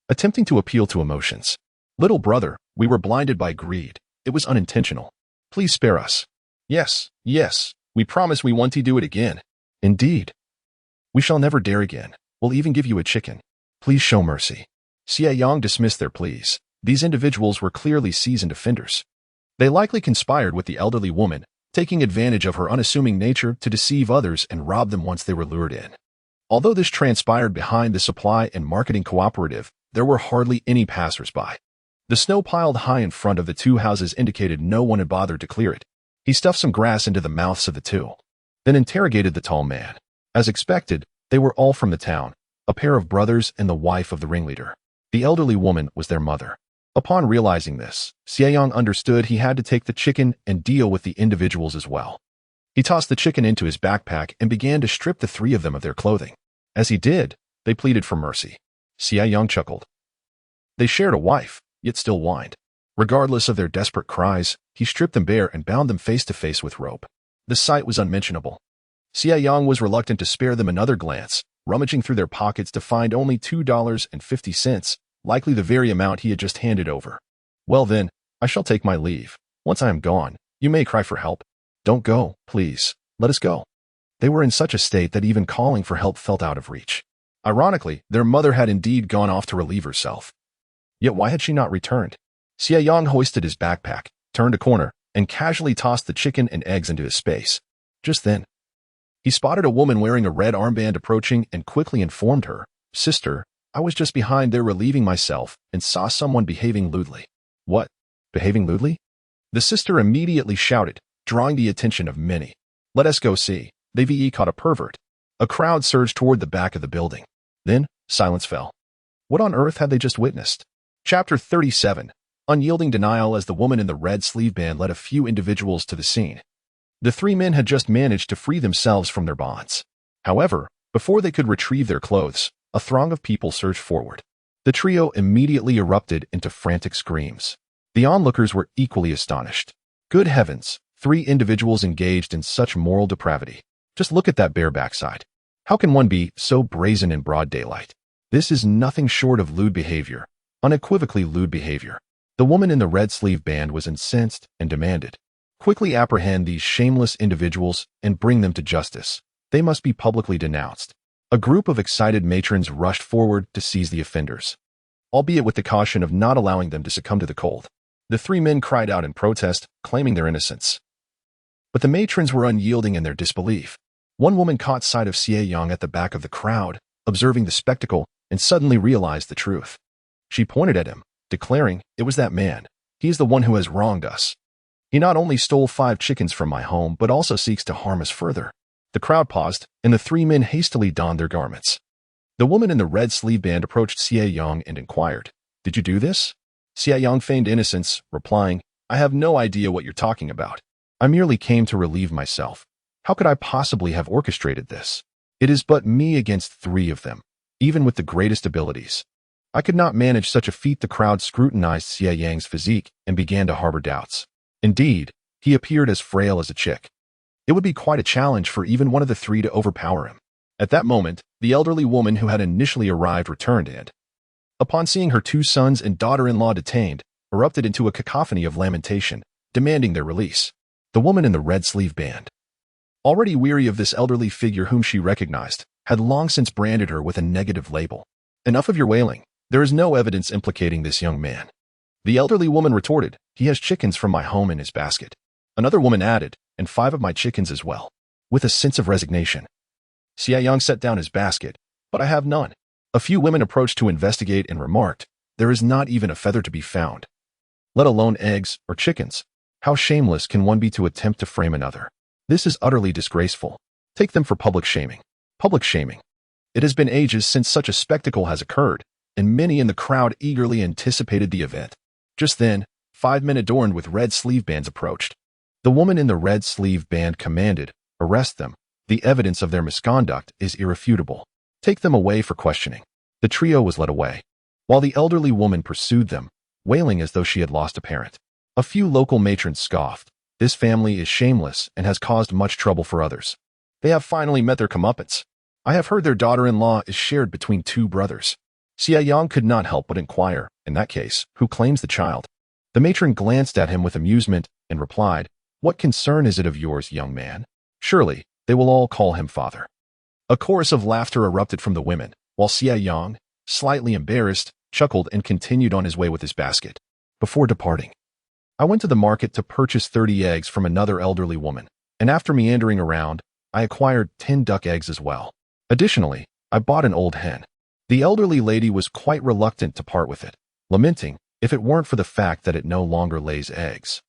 attempting to appeal to emotions. "Little brother, we were blinded by greed. It was unintentional. Please spare us." "Yes, yes, we promise we won't do it again." "Indeed. We shall never dare again. We'll even give you a chicken. Please show mercy." Xie Yang dismissed their pleas. These individuals were clearly seasoned offenders. They likely conspired with the elderly woman, taking advantage of her unassuming nature to deceive others and rob them once they were lured in. Although this transpired behind the supply and marketing cooperative, there were hardly any passers-by. The snow piled high in front of the 2 houses indicated no one had bothered to clear it. He stuffed some grass into the mouths of the 2, then interrogated the tall man. As expected, they were all from the town, a pair of brothers and the wife of the ringleader. The elderly woman was their mother. Upon realizing this, Xie Yang understood he had to take the chicken and deal with the individuals as well. He tossed the chicken into his backpack and began to strip the 3 of them of their clothing. As he did, they pleaded for mercy. Xie Yang chuckled. They shared a wife, yet still whined. Regardless of their desperate cries, he stripped them bare and bound them face to face with rope. The sight was unmentionable. Xie Yang was reluctant to spare them another glance, rummaging through their pockets to find only $2.50, likely the very amount he had just handed over. "Well then, I shall take my leave. Once I am gone, you may cry for help. Don't go, please. Let us go." They were in such a state that even calling for help felt out of reach. Ironically, their mother had indeed gone off to relieve herself. Yet why had she not returned? Xie Yang hoisted his backpack, turned a corner, and casually tossed the chicken and eggs into his space. Just then, he spotted a woman wearing a red armband approaching and quickly informed her, "Sister, I was just behind there relieving myself and saw someone behaving lewdly." "What? Behaving lewdly?" The sister immediately shouted, drawing the attention of many. "Let us go see. They've caught a pervert." A crowd surged toward the back of the building. Then, silence fell. What on earth had they just witnessed? Chapter 37. Unyielding denial as the woman in the red sleeve band led a few individuals to the scene. The three men had just managed to free themselves from their bonds. However, before they could retrieve their clothes, a throng of people surged forward. The trio immediately erupted into frantic screams. The onlookers were equally astonished. Good heavens, three individuals engaged in such moral depravity. Just look at that bare backside. How can one be so brazen in broad daylight? This is nothing short of lewd behavior, unequivocally lewd behavior. The woman in the red sleeve band was incensed and demanded, "Quickly apprehend these shameless individuals and bring them to justice. They must be publicly denounced." A group of excited matrons rushed forward to seize the offenders, albeit with the caution of not allowing them to succumb to the cold. The three men cried out in protest, claiming their innocence. But the matrons were unyielding in their disbelief. One woman caught sight of Xie Yang at the back of the crowd, observing the spectacle, and suddenly realized the truth. She pointed at him, declaring, "It was that man. He is the one who has wronged us. He not only stole 5 chickens from my home, but also seeks to harm us further." The crowd paused, and the three men hastily donned their garments. The woman in the red sleeve band approached Xie Yang and inquired, "Did you do this?" Xie Yang feigned innocence, replying, "I have no idea what you're talking about. I merely came to relieve myself. How could I possibly have orchestrated this? It is but me against 3 of them, even with the greatest abilities. I could not manage such a feat." The crowd scrutinized Xie Yang's physique and began to harbor doubts. Indeed, he appeared as frail as a chick. It would be quite a challenge for even one of the 3 to overpower him. At that moment, the elderly woman who had initially arrived returned and, upon seeing her 2 sons and daughter-in-law detained, erupted into a cacophony of lamentation, demanding their release. The woman in the red sleeve band, already weary of this elderly figure whom she recognized, had long since branded her with a negative label. "Enough of your wailing. There is no evidence implicating this young man." The elderly woman retorted, "He has chickens from my home in his basket." Another woman added, "And 5 of my chickens as well." With a sense of resignation, Xie Yang set down his basket, "But I have none." A few women approached to investigate and remarked, "There is not even a feather to be found, let alone eggs or chickens. How shameless can one be to attempt to frame another? This is utterly disgraceful. Take them for public shaming." Public shaming. It has been ages since such a spectacle has occurred, and many in the crowd eagerly anticipated the event. Just then, 5 men adorned with red sleeve bands approached. The woman in the red sleeve band commanded, "Arrest them. The evidence of their misconduct is irrefutable. Take them away for questioning." The trio was led away, while the elderly woman pursued them, wailing as though she had lost a parent. A few local matrons scoffed, "This family is shameless and has caused much trouble for others. They have finally met their comeuppance. I have heard their daughter-in-law is shared between 2 brothers." Xie Yang could not help but inquire, "In that case, who claims the child?" The matron glanced at him with amusement and replied, "What concern is it of yours, young man? Surely, they will all call him father." A chorus of laughter erupted from the women, while Xie Yang, slightly embarrassed, chuckled and continued on his way with his basket. Before departing, "I went to the market to purchase 30 eggs from another elderly woman, and after meandering around, I acquired 10 duck eggs as well. Additionally, I bought an old hen." The elderly lady was quite reluctant to part with it, lamenting, "If it weren't for the fact that it no longer lays eggs,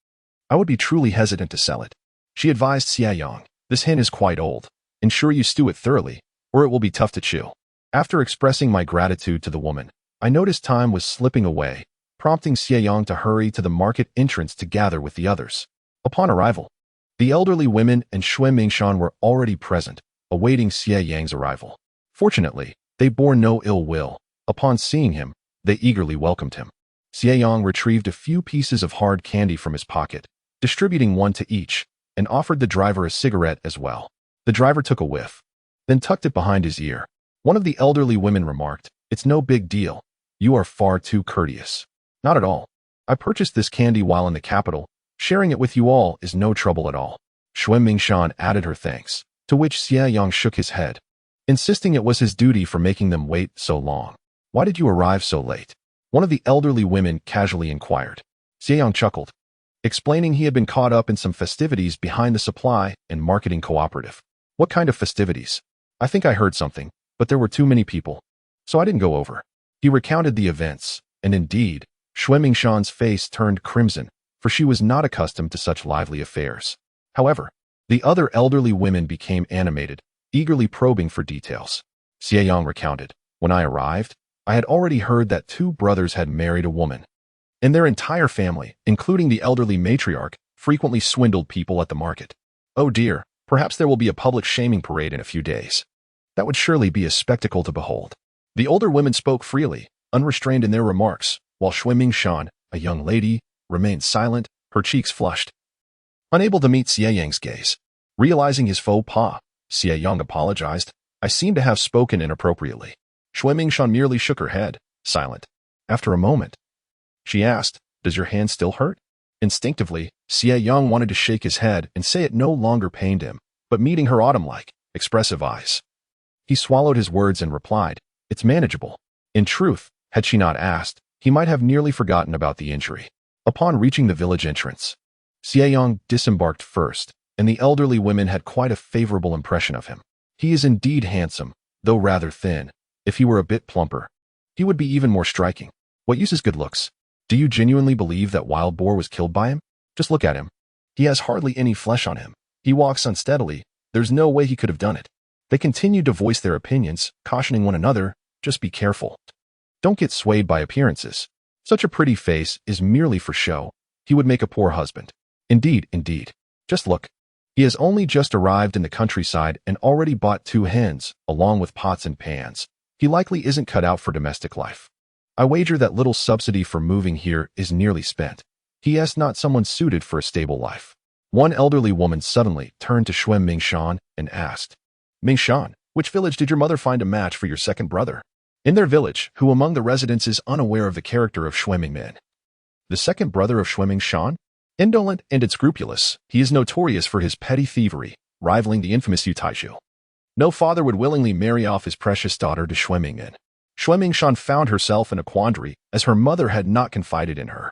I would be truly hesitant to sell it." She advised Xie Yang, "This hen is quite old. Ensure you stew it thoroughly, or it will be tough to chew." After expressing my gratitude to the woman, I noticed time was slipping away, prompting Xie Yang to hurry to the market entrance to gather with the others. Upon arrival, the elderly women and Xue Mingshan were already present, awaiting Xie Yang's arrival. Fortunately, they bore no ill will. Upon seeing him, they eagerly welcomed him. Xie Yang retrieved a few pieces of hard candy from his pocket, distributing 1 to each, and offered the driver a cigarette as well. The driver took a whiff, then tucked it behind his ear. One of the elderly women remarked, "It's no big deal. You are far too courteous." "Not at all. I purchased this candy while in the capital. Sharing it with you all is no trouble at all." Xue Mingshan added her thanks, to which Xie Yang shook his head, insisting it was his duty for making them wait so long. "Why did you arrive so late?" one of the elderly women casually inquired. Xie Yang chuckled, explaining he had been caught up in some festivities behind the supply and marketing cooperative. "What kind of festivities?" "I think I heard something, but there were too many people, so I didn't go over." He recounted the events, and indeed, Xue Mingshan's face turned crimson, for she was not accustomed to such lively affairs. However, the other elderly women became animated, eagerly probing for details. Xie Yang recounted, "When I arrived, I had already heard that 2 brothers had married a woman. and their entire family, including the elderly matriarch, frequently swindled people at the market. Oh dear, perhaps there will be a public shaming parade in a few days. That would surely be a spectacle to behold. The older women spoke freely, unrestrained in their remarks, while Xue Mingshan, a young lady, remained silent, her cheeks flushed. Unable to meet Xie Yang's gaze. Realizing his faux pas, Xie Yang apologized. I seem to have spoken inappropriately. Xue Mingshan merely shook her head, silent. After a moment, she asked, "Does your hand still hurt?" Instinctively, Xie Yang wanted to shake his head and say it no longer pained him, but meeting her autumn-like, expressive eyes, he swallowed his words and replied, "It's manageable." In truth, had she not asked, he might have nearly forgotten about the injury. Upon reaching the village entrance, Xie Yang disembarked first, and the elderly women had quite a favorable impression of him. He is indeed handsome, though rather thin. If he were a bit plumper, he would be even more striking. What use is good looks? Do you genuinely believe that wild boar was killed by him? Just look at him. He has hardly any flesh on him. He walks unsteadily. There's no way he could have done it. They continued to voice their opinions, cautioning one another, just be careful. Don't get swayed by appearances. Such a pretty face is merely for show. He would make a poor husband. Indeed, indeed. Just look. He has only just arrived in the countryside and already bought 2 hens, along with pots and pans. He likely isn't cut out for domestic life. I wager that little subsidy for moving here is nearly spent. He is not someone suited for a stable life. One elderly woman suddenly turned to Xue Mingshan and asked, "Mingshan, which village did your mother find a match for your second brother?" "In their village, who among the residents is unaware of the character of Xue Mingmin?" "The second brother of Xue Mingshan? Indolent and unscrupulous, he is notorious for his petty thievery, rivaling the infamous Yu Taizhu. No father would willingly marry off his precious daughter to Xue Mingmin." Xue Mingshan found herself in a quandary, as her mother had not confided in her.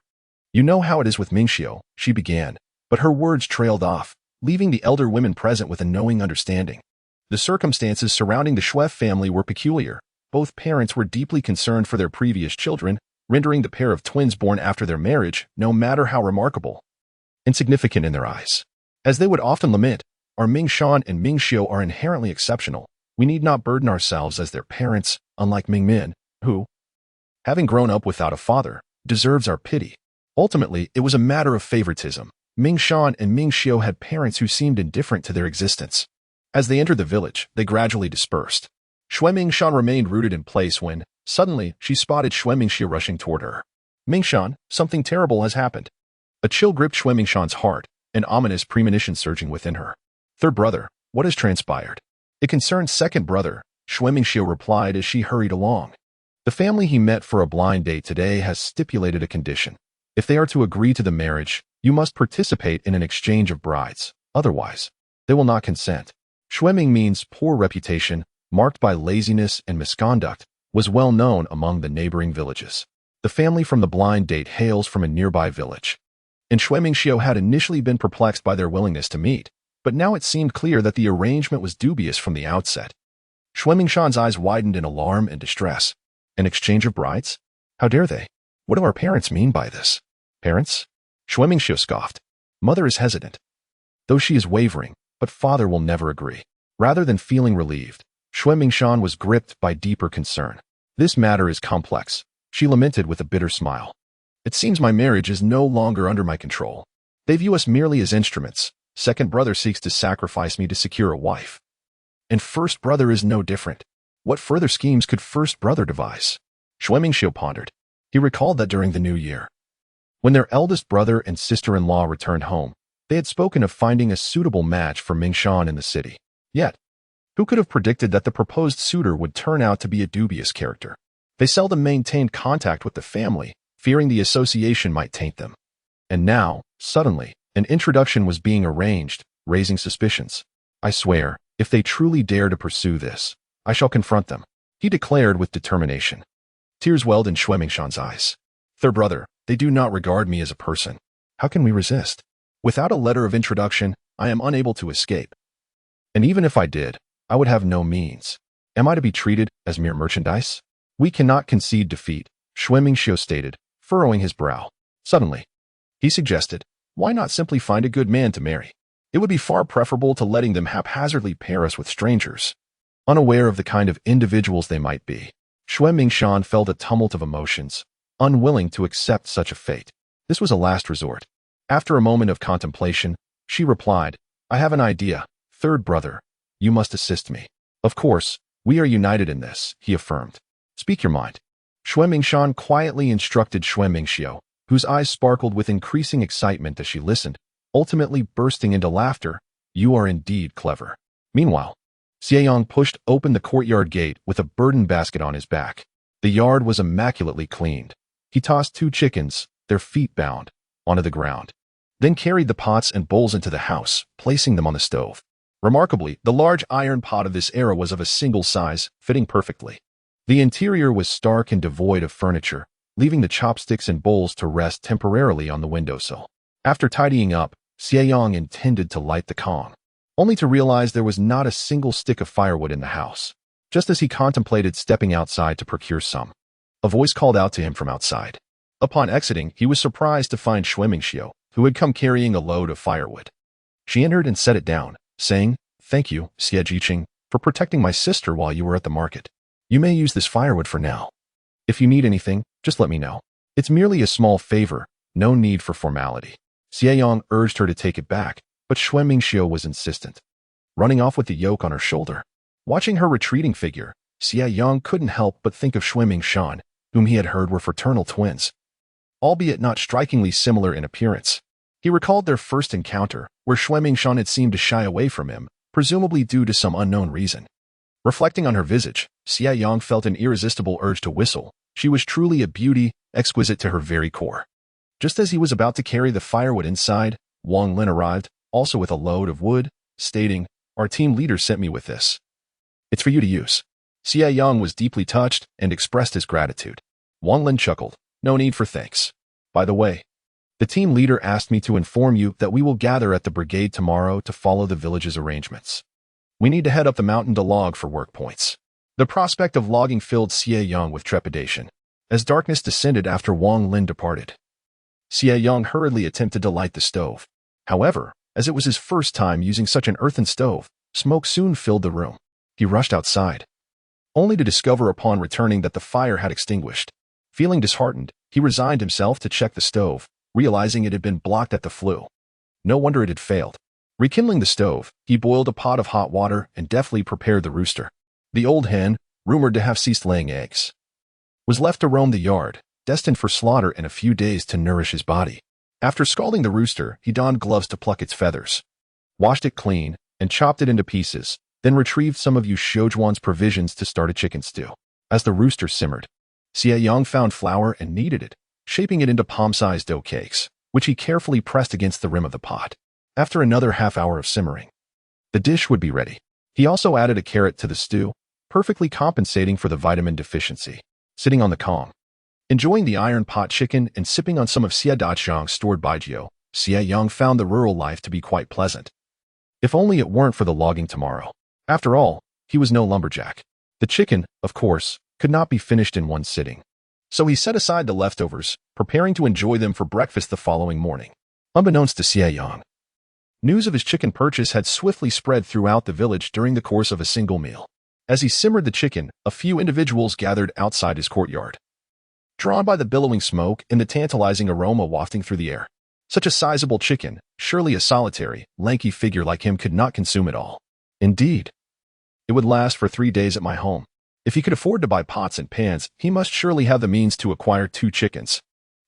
"You know how it is with Mingxiu," she began, but her words trailed off, leaving the elder women present with a knowing understanding. The circumstances surrounding the Xue family were peculiar. Both parents were deeply concerned for their previous children, rendering the pair of twins born after their marriage, no matter how remarkable, insignificant in their eyes. As they would often lament, "Our Mingshan and Mingxiu are inherently exceptional. We need not burden ourselves as their parents, unlike Mingmin, who, having grown up without a father, deserves our pity." Ultimately, it was a matter of favoritism. Mingshan and Mingxiu had parents who seemed indifferent to their existence. As they entered the village, they gradually dispersed. Xue Mingshan remained rooted in place when, suddenly, she spotted Xue Mingxiu rushing toward her. "Mingshan, something terrible has happened." A chill gripped Xue Mingshan's heart, an ominous premonition surging within her. "Third brother, what has transpired?" "It concerns second brother," Xue Mingxiu replied as she hurried along. "The family he met for a blind date today has stipulated a condition. If they are to agree to the marriage, you must participate in an exchange of brides. Otherwise, they will not consent." Xue Mingmin's poor reputation, marked by laziness and misconduct, was well known among the neighboring villages. The family from the blind date hails from a nearby village, and Xue Mingxiu had initially been perplexed by their willingness to meet, but now it seemed clear that the arrangement was dubious from the outset. Xue Mingshan's eyes widened in alarm and distress. "An exchange of brides? How dare they? What do our parents mean by this?" "Parents?" Xue Mingxiu scoffed. "Mother is hesitant, though she is wavering, but father will never agree." Rather than feeling relieved, Xue Mingshan was gripped by deeper concern. "This matter is complex," she lamented with a bitter smile. "It seems my marriage is no longer under my control. They view us merely as instruments. Second brother seeks to sacrifice me to secure a wife. And first brother is no different. What further schemes could first brother devise?" Xue Mingxiu pondered. He recalled that during the New Year, when their eldest brother and sister-in-law returned home, they had spoken of finding a suitable match for Mingshan in the city. Yet, who could have predicted that the proposed suitor would turn out to be a dubious character? They seldom maintained contact with the family, fearing the association might taint them. And now, suddenly, an introduction was being arranged, raising suspicions. "I swear, if they truly dare to pursue this, I shall confront them," he declared with determination. Tears welled in Xue Mingshan's eyes. "Third brother, they do not regard me as a person. How can we resist? Without a letter of introduction, I am unable to escape. And even if I did, I would have no means. Am I to be treated as mere merchandise?" "We cannot concede defeat," Xue Mingxiu stated, furrowing his brow. Suddenly, he suggested, "Why not simply find a good man to marry? It would be far preferable to letting them haphazardly pair us with strangers, unaware of the kind of individuals they might be." Xue Mingshan felt a tumult of emotions. unwilling to accept such a fate. This was a last resort. After a moment of contemplation, she replied, "I have an idea, third brother. You must assist me." "Of course, we are united in this," he affirmed. "Speak your mind." Xue Mingshan quietly instructed Xue Mingxiu, whose eyes sparkled with increasing excitement as she listened, ultimately bursting into laughter. "You are indeed clever." Meanwhile, Xie Yang pushed open the courtyard gate with a burden basket on his back. The yard was immaculately cleaned. He tossed 2 chickens, their feet bound, onto the ground, then carried the pots and bowls into the house, placing them on the stove. Remarkably, the large iron pot of this era was of a single size, fitting perfectly. The interior was stark and devoid of furniture, leaving the chopsticks and bowls to rest temporarily on the windowsill. After tidying up, Xie Yang intended to light the Kong, only to realize there was not a single stick of firewood in the house. Just as he contemplated stepping outside to procure some, a voice called out to him from outside. Upon exiting, he was surprised to find Xue Mingxiu, who had come carrying a load of firewood. She entered and set it down, saying, "Thank you, Xie Jiqing, for protecting my sister while you were at the market. You may use this firewood for now. If you need anything, just let me know. It's merely a small favor, no need for formality." Xie Yang urged her to take it back, but Xue Mingxiu was insistent, running off with the yoke on her shoulder. Watching her retreating figure, Xie Yang couldn't help but think of Xue Mingshan, whom he had heard were fraternal twins, albeit not strikingly similar in appearance. He recalled their first encounter, where Xue Mingshan had seemed to shy away from him, presumably due to some unknown reason. Reflecting on her visage, Xie Yang felt an irresistible urge to whistle. She was truly a beauty, exquisite to her very core. Just as he was about to carry the firewood inside, Wang Lin arrived, also with a load of wood, stating, "Our team leader sent me with this. It's for you to use." Xie Yang was deeply touched and expressed his gratitude. Wang Lin chuckled, "No need for thanks. By the way, the team leader asked me to inform you that we will gather at the brigade tomorrow to follow the village's arrangements. We need to head up the mountain to log for work points." The prospect of logging filled Xie Yang with trepidation. As darkness descended after Wang Lin departed, Xie Yang hurriedly attempted to light the stove. However, as it was his first time using such an earthen stove, smoke soon filled the room. He rushed outside, only to discover upon returning that the fire had extinguished. Feeling disheartened, he resigned himself to check the stove, realizing it had been blocked at the flue. No wonder it had failed. Rekindling the stove, he boiled a pot of hot water and deftly prepared the rooster. The old hen, rumored to have ceased laying eggs, was left to roam the yard, destined for slaughter in a few days to nourish his body. After scalding the rooster, he donned gloves to pluck its feathers, washed it clean, and chopped it into pieces, then retrieved some of Yu Shoujuan's provisions to start a chicken stew. As the rooster simmered, Xie Yang found flour and kneaded it, shaping it into palm-sized dough cakes, which he carefully pressed against the rim of the pot. After another half-hour of simmering, the dish would be ready. He also added a carrot to the stew, perfectly compensating for the vitamin deficiency. Sitting on the Kong, enjoying the iron pot chicken and sipping on some of Xie Daqiang's stored baijiu, Xie Yang found the rural life to be quite pleasant. If only it weren't for the logging tomorrow. After all, he was no lumberjack. The chicken, of course, could not be finished in one sitting. So he set aside the leftovers, preparing to enjoy them for breakfast the following morning. Unbeknownst to Xie Yang, news of his chicken purchase had swiftly spread throughout the village during the course of a single meal. As he simmered the chicken, a few individuals gathered outside his courtyard, drawn by the billowing smoke and the tantalizing aroma wafting through the air. Such a sizable chicken, surely a solitary, lanky figure like him could not consume it all. Indeed, it would last for 3 days at my home. If he could afford to buy pots and pans, he must surely have the means to acquire 2 chickens.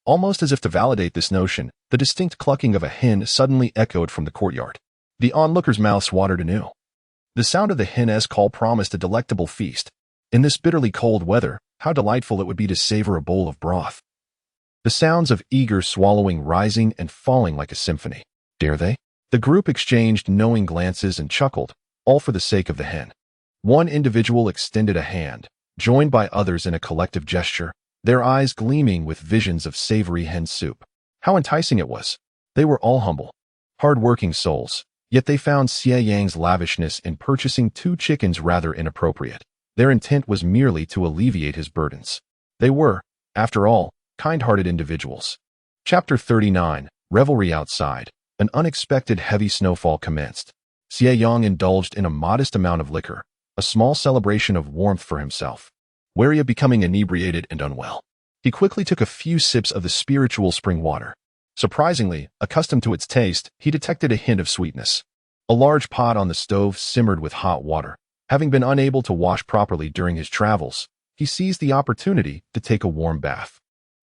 Almost as if to validate this notion, the distinct clucking of a hen suddenly echoed from the courtyard. The onlookers' mouths watered anew. The sound of the hen's call promised a delectable feast. In this bitterly cold weather, how delightful it would be to savor a bowl of broth. The sounds of eager swallowing rising and falling like a symphony. Dare they? The group exchanged knowing glances and chuckled, all for the sake of the hen. One individual extended a hand, joined by others in a collective gesture, their eyes gleaming with visions of savory hen soup. How enticing it was. They were all humble, hard-working souls, yet they found Xie Yang's lavishness in purchasing 2 chickens rather inappropriate. Their intent was merely to alleviate his burdens. They were, after all, kind-hearted individuals. Chapter 39, Revelry Outside. An unexpected heavy snowfall commenced. Xie Yang indulged in a modest amount of liquor, a small celebration of warmth for himself, wary of becoming inebriated and unwell. He quickly took a few sips of the spiritual spring water. Surprisingly, accustomed to its taste, he detected a hint of sweetness. A large pot on the stove simmered with hot water. Having been unable to wash properly during his travels, he seized the opportunity to take a warm bath.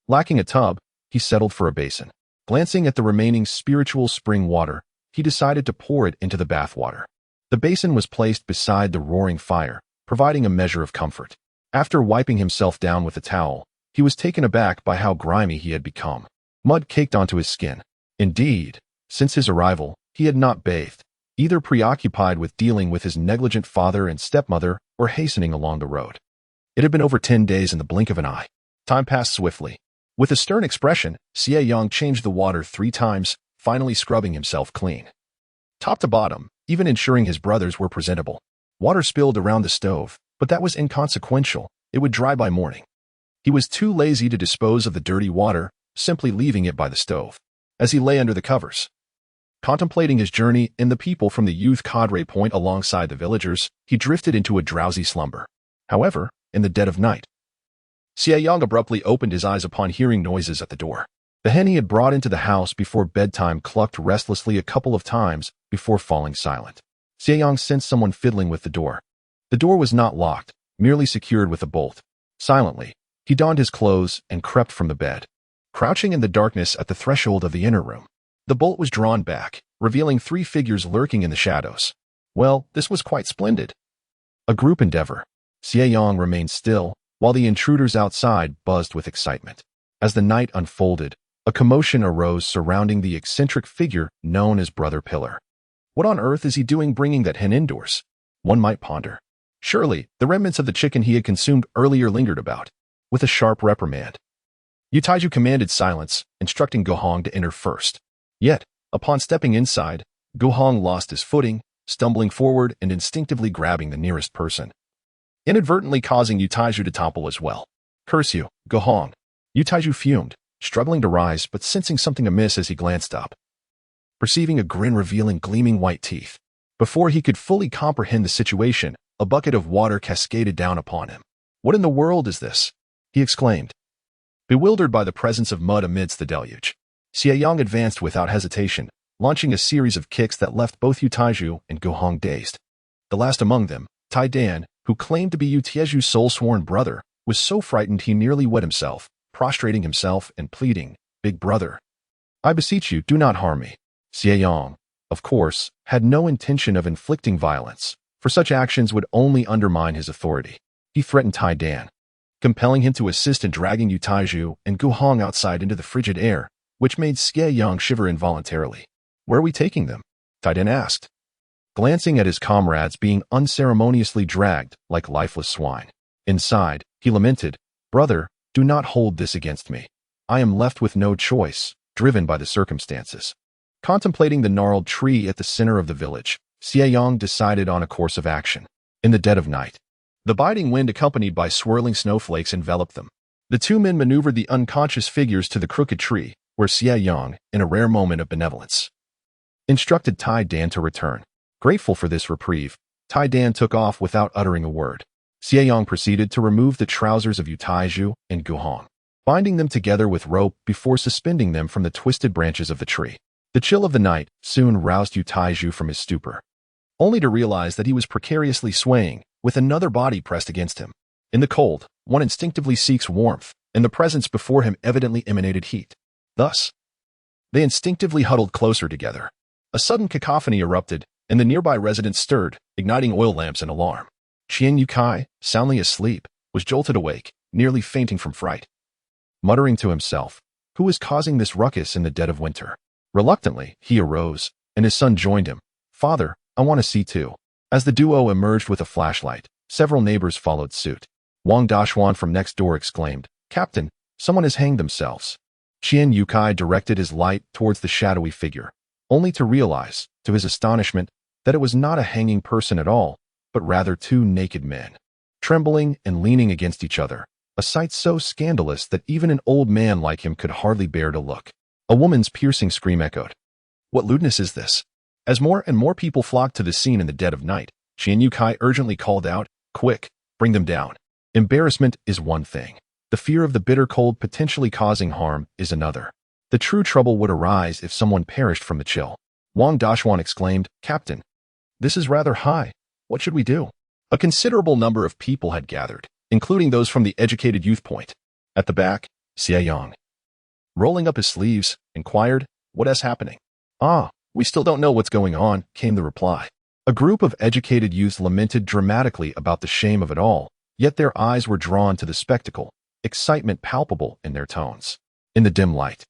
Lacking a tub, he settled for a basin. Glancing at the remaining spiritual spring water, he decided to pour it into the bath water. The basin was placed beside the roaring fire, providing a measure of comfort. After wiping himself down with a towel, he was taken aback by how grimy he had become. Mud caked onto his skin. Indeed, since his arrival, he had not bathed, either preoccupied with dealing with his negligent father and stepmother or hastening along the road. It had been over 10 days in the blink of an eye. Time passed swiftly. With a stern expression, Xie Yang changed the water 3 times, finally scrubbing himself clean. Top to bottom, even ensuring his brothers were presentable. Water spilled around the stove, but that was inconsequential. It would dry by morning. He was too lazy to dispose of the dirty water, simply leaving it by the stove. As he lay under the covers, contemplating his journey and the people from the youth cadre point alongside the villagers, he drifted into a drowsy slumber. However, in the dead of night, Xie Yang abruptly opened his eyes upon hearing noises at the door. The hen he had brought into the house before bedtime clucked restlessly a couple of times before falling silent. Xie Yang sensed someone fiddling with the door. The door was not locked, merely secured with a bolt. Silently, he donned his clothes and crept from the bed. Crouching in the darkness at the threshold of the inner room, the bolt was drawn back, revealing 3 figures lurking in the shadows. Well, this was quite splendid. A group endeavor. Xie Yang remained still, while the intruders outside buzzed with excitement. As the night unfolded, a commotion arose surrounding the eccentric figure known as Brother Pillar. What on earth is he doing bringing that hen indoors? One might ponder. Surely, the remnants of the chicken he had consumed earlier lingered about. With a sharp reprimand, Yutaiju commanded silence, instructing Gohong to enter first. Yet, upon stepping inside, Gohong lost his footing, stumbling forward and instinctively grabbing the nearest person, inadvertently causing Yutaiju to topple as well. Curse you, Gohong. Yutaiju fumed, struggling to rise but sensing something amiss as he glanced up, perceiving a grin revealing gleaming white teeth. Before he could fully comprehend the situation, a bucket of water cascaded down upon him. What in the world is this? He exclaimed, bewildered by the presence of mud amidst the deluge. Xie Yang advanced without hesitation, launching a series of kicks that left both Yutaiju and Gohong dazed. The last among them, Tai Dan, who claimed to be Yutaiju's sole-sworn brother, was so frightened he nearly wet himself, prostrating himself and pleading, "Big brother, I beseech you, do not harm me." Xie Yang, of course, had no intention of inflicting violence, for such actions would only undermine his authority. He threatened Tai Dan, compelling him to assist in dragging Yutaiju and Gohong outside into the frigid air, which made Xie Yang shiver involuntarily. "Where are we taking them?" Tai Dan asked, glancing at his comrades being unceremoniously dragged like lifeless swine. Inside, he lamented, "Brother, do not hold this against me. I am left with no choice, driven by the circumstances." Contemplating the gnarled tree at the center of the village, Xie Yang decided on a course of action. In the dead of night, the biting wind accompanied by swirling snowflakes enveloped them. The 2 men maneuvered the unconscious figures to the crooked tree, where Xie Yang, in a rare moment of benevolence, instructed Tai Dan to return. Grateful for this reprieve, Tai Dan took off without uttering a word. Xie Yang proceeded to remove the trousers of Yutaiju and Gohong, binding them together with rope before suspending them from the twisted branches of the tree. The chill of the night soon roused Yutaiju from his stupor, only to realize that he was precariously swaying, with another body pressed against him. In the cold, one instinctively seeks warmth, and the presence before him evidently emanated heat. Thus, they instinctively huddled closer together. A sudden cacophony erupted, and the nearby residents stirred, igniting oil lamps in alarm. Qian Yukai, soundly asleep, was jolted awake, nearly fainting from fright. Muttering to himself, who was causing this ruckus in the dead of winter? Reluctantly, he arose, and his son joined him. "Father, I want to see too." As the duo emerged with a flashlight, several neighbors followed suit. Wang Dashuan from next door exclaimed, "Captain, someone has hanged themselves." Qian Yukai directed his light towards the shadowy figure, only to realize, to his astonishment, that it was not a hanging person at all, but rather 2 naked men, trembling and leaning against each other, a sight so scandalous that even an old man like him could hardly bear to look. A woman's piercing scream echoed. What lewdness is this? As more and more people flocked to the scene in the dead of night, Qian Yukai urgently called out, "Quick, bring them down." Embarrassment is one thing, The fear of the bitter cold potentially causing harm is another. The true trouble would arise if someone perished from the chill. Wang Dashuan exclaimed, "Captain, this is rather high. What should we do?" A considerable number of people had gathered, including those from the educated youth point. At the back, Xie Yang, rolling up his sleeves, inquired, "What is happening?" "Ah, we still don't know what's going on," came the reply. A group of educated youth lamented dramatically about the shame of it all, yet their eyes were drawn to the spectacle, excitement palpable in their tones. In the dim light,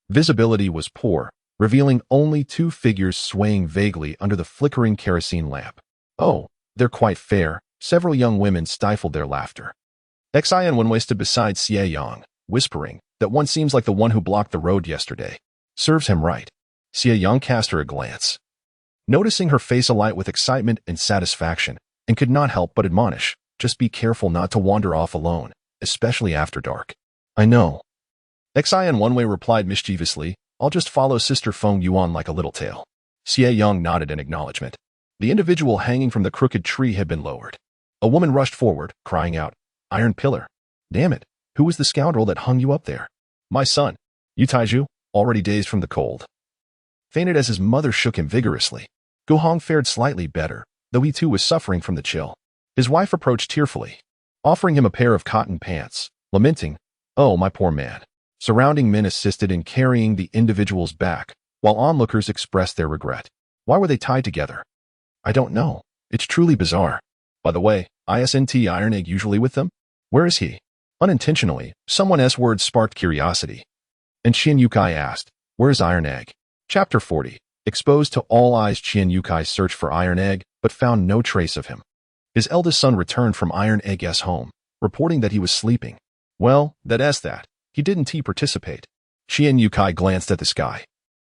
visibility was poor, revealing only two figures swaying vaguely under the flickering kerosene lamp. "Oh, they're quite fair," several young women stifled their laughter. Xie Yang stood beside Xie Yang, whispering that one seems like the one who blocked the road yesterday. Serves him right. Xie Yang cast her a glance, noticing her face alight with excitement and satisfaction, and could not help but admonish, "Just be careful not to wander off alone, especially after dark." "I know." Xie Yang replied mischievously, "I'll just follow Sister Feng Yuan like a little tail." Xie Yang nodded in acknowledgement. The individual hanging from the crooked tree had been lowered. A woman rushed forward, crying out, "Iron pillar! Damn it! Who was the scoundrel that hung you up there?" "My son, Yu Taiju, already dazed from the cold," fainted as his mother shook him vigorously. Gu Hong fared slightly better, though he too was suffering from the chill. His wife approached tearfully, offering him a pair of cotton pants, lamenting, "Oh, my poor man." Surrounding men assisted in carrying the individuals back, while onlookers expressed their regret. Why were they tied together? "I don't know. It's truly bizarre. By the way, isn't Iron Egg usually with them? Where is he?" Unintentionally, someone's words sparked curiosity. And Qian Yukai asked, "Where's Iron Egg?" Chapter 40. Exposed to all eyes, Qian Yukai searched for Iron Egg, but found no trace of him. His eldest son returned from Iron Egg's home, reporting that he was sleeping. "Well, that's that. He didn't participate." Qian Yukai glanced at the sky,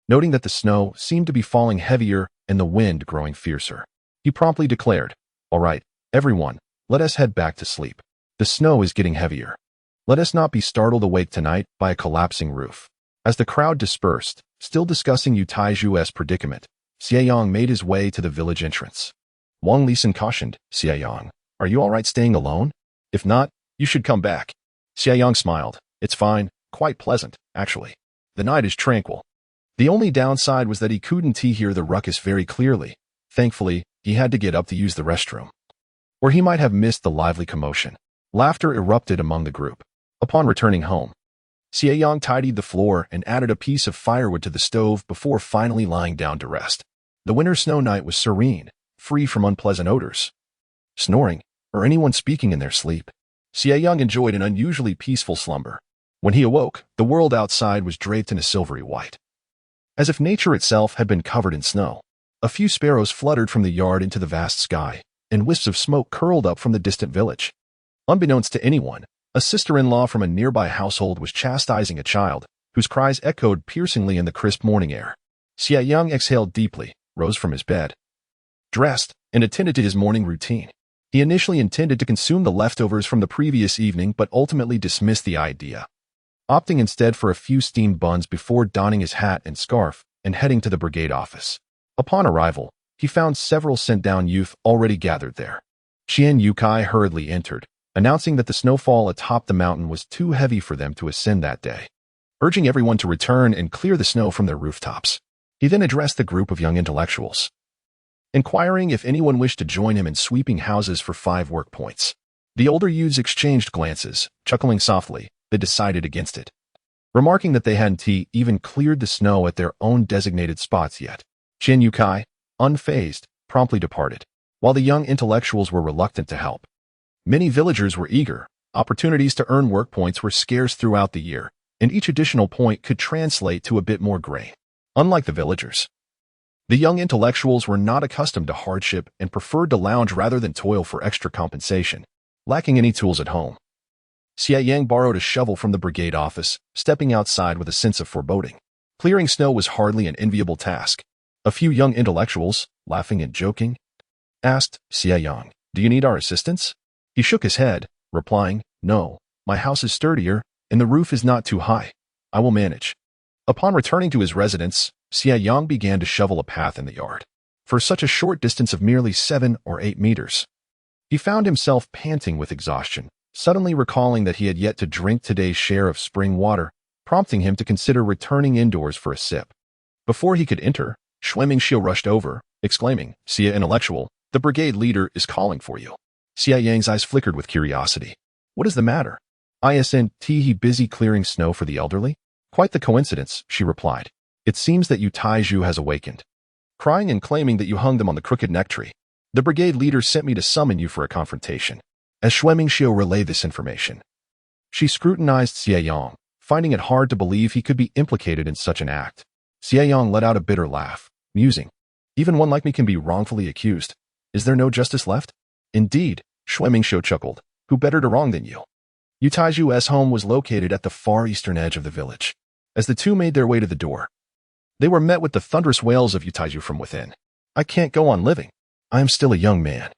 noting that the snow seemed to be falling heavier and the wind growing fiercer. He promptly declared, "All right, everyone, let us head back to sleep. The snow is getting heavier. Let us not be startled awake tonight by a collapsing roof." As the crowd dispersed, still discussing Yu Taiju's predicament, Xie Yang made his way to the village entrance. Wang Lisan cautioned, "Xie Yang, are you all right staying alone? If not, you should come back." Xie Yang smiled. "It's fine, quite pleasant, actually. The night is tranquil." The only downside was that he couldn't hear the ruckus very clearly. Thankfully, he had to get up to use the restroom, or he might have missed the lively commotion. Laughter erupted among the group. Upon returning home, Xie Yang tidied the floor and added a piece of firewood to the stove before finally lying down to rest. The winter snow night was serene, free from unpleasant odors, snoring, or anyone speaking in their sleep. Xie Yang enjoyed an unusually peaceful slumber. When he awoke, the world outside was draped in a silvery white, as if nature itself had been covered in snow. A few sparrows fluttered from the yard into the vast sky, and wisps of smoke curled up from the distant village. Unbeknownst to anyone, a sister-in-law from a nearby household was chastising a child, whose cries echoed piercingly in the crisp morning air. Xie Yang exhaled deeply, rose from his bed, dressed, and attended to his morning routine. He initially intended to consume the leftovers from the previous evening but ultimately dismissed the idea, opting instead for a few steamed buns before donning his hat and scarf and heading to the brigade office. Upon arrival, he found several sent-down youth already gathered there. Qian Yukai hurriedly entered, announcing that the snowfall atop the mountain was too heavy for them to ascend that day, urging everyone to return and clear the snow from their rooftops. He then addressed the group of young intellectuals, inquiring if anyone wished to join him in sweeping houses for 5 work points. The older youths exchanged glances, chuckling softly. They decided against it, remarking that they hadn't even cleared the snow at their own designated spots yet. Qian Yukai, unfazed, promptly departed, while the young intellectuals were reluctant to help. Many villagers were eager. Opportunities to earn work points were scarce throughout the year, and each additional point could translate to a bit more grain. Unlike the villagers, the young intellectuals were not accustomed to hardship and preferred to lounge rather than toil for extra compensation, lacking any tools at home. Xie Yang borrowed a shovel from the brigade office, stepping outside with a sense of foreboding. Clearing snow was hardly an enviable task. A few young intellectuals, laughing and joking, asked, "Xie Yang, do you need our assistance?" He shook his head, replying, "No, my house is sturdier, and the roof is not too high. I will manage." Upon returning to his residence, Xie Yang began to shovel a path in the yard. For such a short distance of merely 7 or 8 meters, he found himself panting with exhaustion, suddenly recalling that he had yet to drink today's share of spring water, prompting him to consider returning indoors for a sip. Before he could enter, Xie rushed over, exclaiming, "Xie Intellectual, the brigade leader is calling for you." Xie Yang's eyes flickered with curiosity. "What is the matter? Isn't he busy clearing snow for the elderly?" "Quite the coincidence," she replied. "It seems that Yu Taiju has awakened, crying and claiming that you hung them on the crooked neck tree. The brigade leader sent me to summon you for a confrontation." As Xie relayed this information, she scrutinized Xie Yang, finding it hard to believe he could be implicated in such an act. Xie Yang let out a bitter laugh, musing, "Even one like me can be wrongfully accused. Is there no justice left?" "Indeed," Xie chuckled. "Who better to wrong than you?" Yu Taiju's home was located at the far eastern edge of the village. As the two made their way to the door, they were met with the thunderous wails of Yu Taiju from within. "I can't go on living. I am still a young man.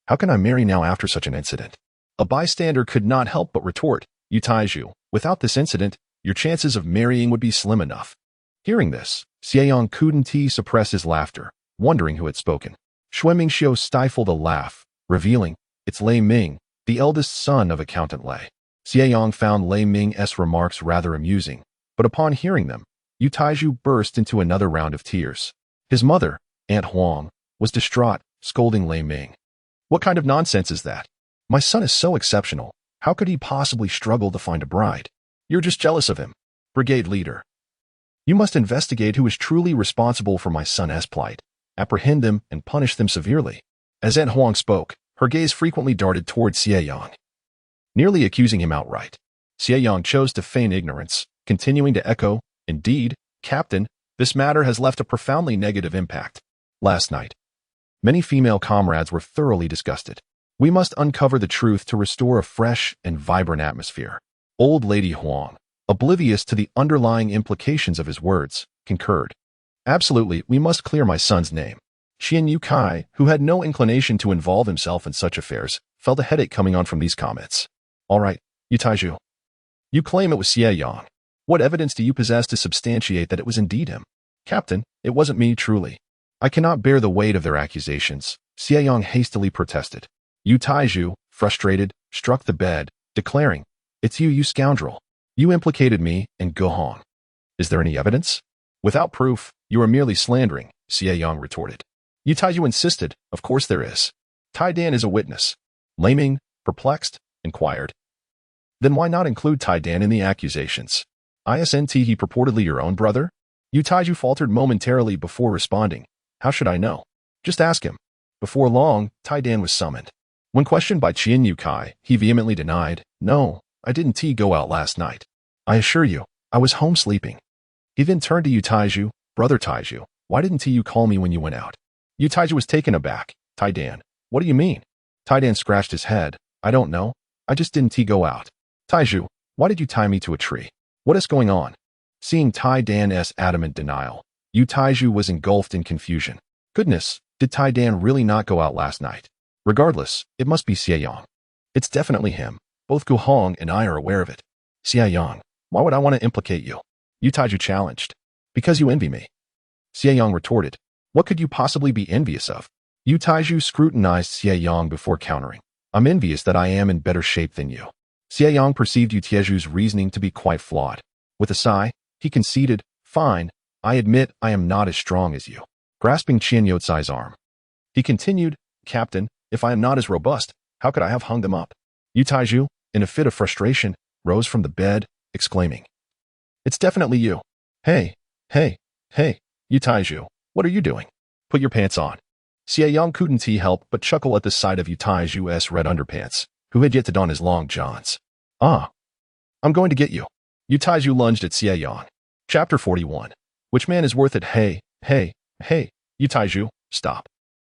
How can I marry now after such an incident?" A bystander could not help but retort, "Yu Taiju, without this incident, your chances of marrying would be slim enough." Hearing this, Xie Yang couldn't suppress his laughter, wondering who had spoken. Xie stifled a laugh, revealing, "It's Lei Ming, the eldest son of Accountant Lei." Xie Yang found Lei Ming's remarks rather amusing, but upon hearing them, Yu Taiju burst into another round of tears. His mother, Aunt Huang, was distraught, scolding Lei Ming. "What kind of nonsense is that? My son is so exceptional. How could he possibly struggle to find a bride? You're just jealous of him. Brigade leader, you must investigate who is truly responsible for my son's plight, apprehend them, and punish them severely." As Aunt Huang spoke, her gaze frequently darted toward Xie Yang, nearly accusing him outright. Xie Yang chose to feign ignorance, continuing to echo, "Indeed, Captain, this matter has left a profoundly negative impact. Last night, many female comrades were thoroughly disgusted. We must uncover the truth to restore a fresh and vibrant atmosphere." Old Lady Huang, oblivious to the underlying implications of his words, concurred. "Absolutely, we must clear my son's name." Xian Yukai, who had no inclination to involve himself in such affairs, felt a headache coming on from these comments. "All right, Yu Taiju. You claim it was Xie Yang. What evidence do you possess to substantiate that it was indeed him?" "Captain, it wasn't me, truly. I cannot bear the weight of their accusations," Xie Yang hastily protested. Yu Taiju, frustrated, struck the bed, declaring, "It's you, you scoundrel. You implicated me and Go Hong. Is there any evidence?" "Without proof, you are merely slandering," Xie Yang retorted. Yu Taiju insisted, "Of course there is. Tai Dan is a witness." Lei Ming, perplexed, inquired, "Then why not include Tai Dan in the accusations? Isn't he purportedly your own brother?" Yu Taiju faltered momentarily before responding, "How should I know? Just ask him." Before long, Tai Dan was summoned. When questioned by Qian Yukai, he vehemently denied, "No, I didn't go out last night. I assure you, I was home sleeping." He then turned to Yu Taiju, "Brother Taiju, why didn't you call me when you went out?" Yu Taiju was taken aback. "Tai Dan, what do you mean?" Tai Dan scratched his head. "I don't know. I just didn't go out." "Taiju, why did you tie me to a tree? What is going on?" Seeing Tai Dan's adamant denial, Yu Taiju was engulfed in confusion. Goodness, did Tai Dan really not go out last night? Regardless, it must be Xie Yang. It's definitely him. Both Gu Hong and I are aware of it. "Xie Yang, why would I want to implicate you?" Yu Taiju challenged. "Because you envy me." Xie Yang retorted. "What could you possibly be envious of?" Yu Taiju scrutinized Xie Yang before countering. "I'm envious that I am in better shape than you." Xie Yang perceived Yu Taiju's reasoning to be quite flawed. With a sigh, he conceded, "Fine, I admit I am not as strong as you." Grasping Qian Yotsai's arm, he continued, "Captain, if I am not as robust, how could I have hung them up?" Yu Taiju, in a fit of frustration, rose from the bed, exclaiming, "It's definitely you. Hey, Yu Taiju, what are you doing? Put your pants on." Xie Yang couldn't help but chuckle at the sight of Yu Taiju's red underpants, who had yet to don his long johns. "Ah, I'm going to get you." Yu Taiju lunged at Xie Yang. Chapter 41. Which man is worth it? Hey, Yu Taiju, stop.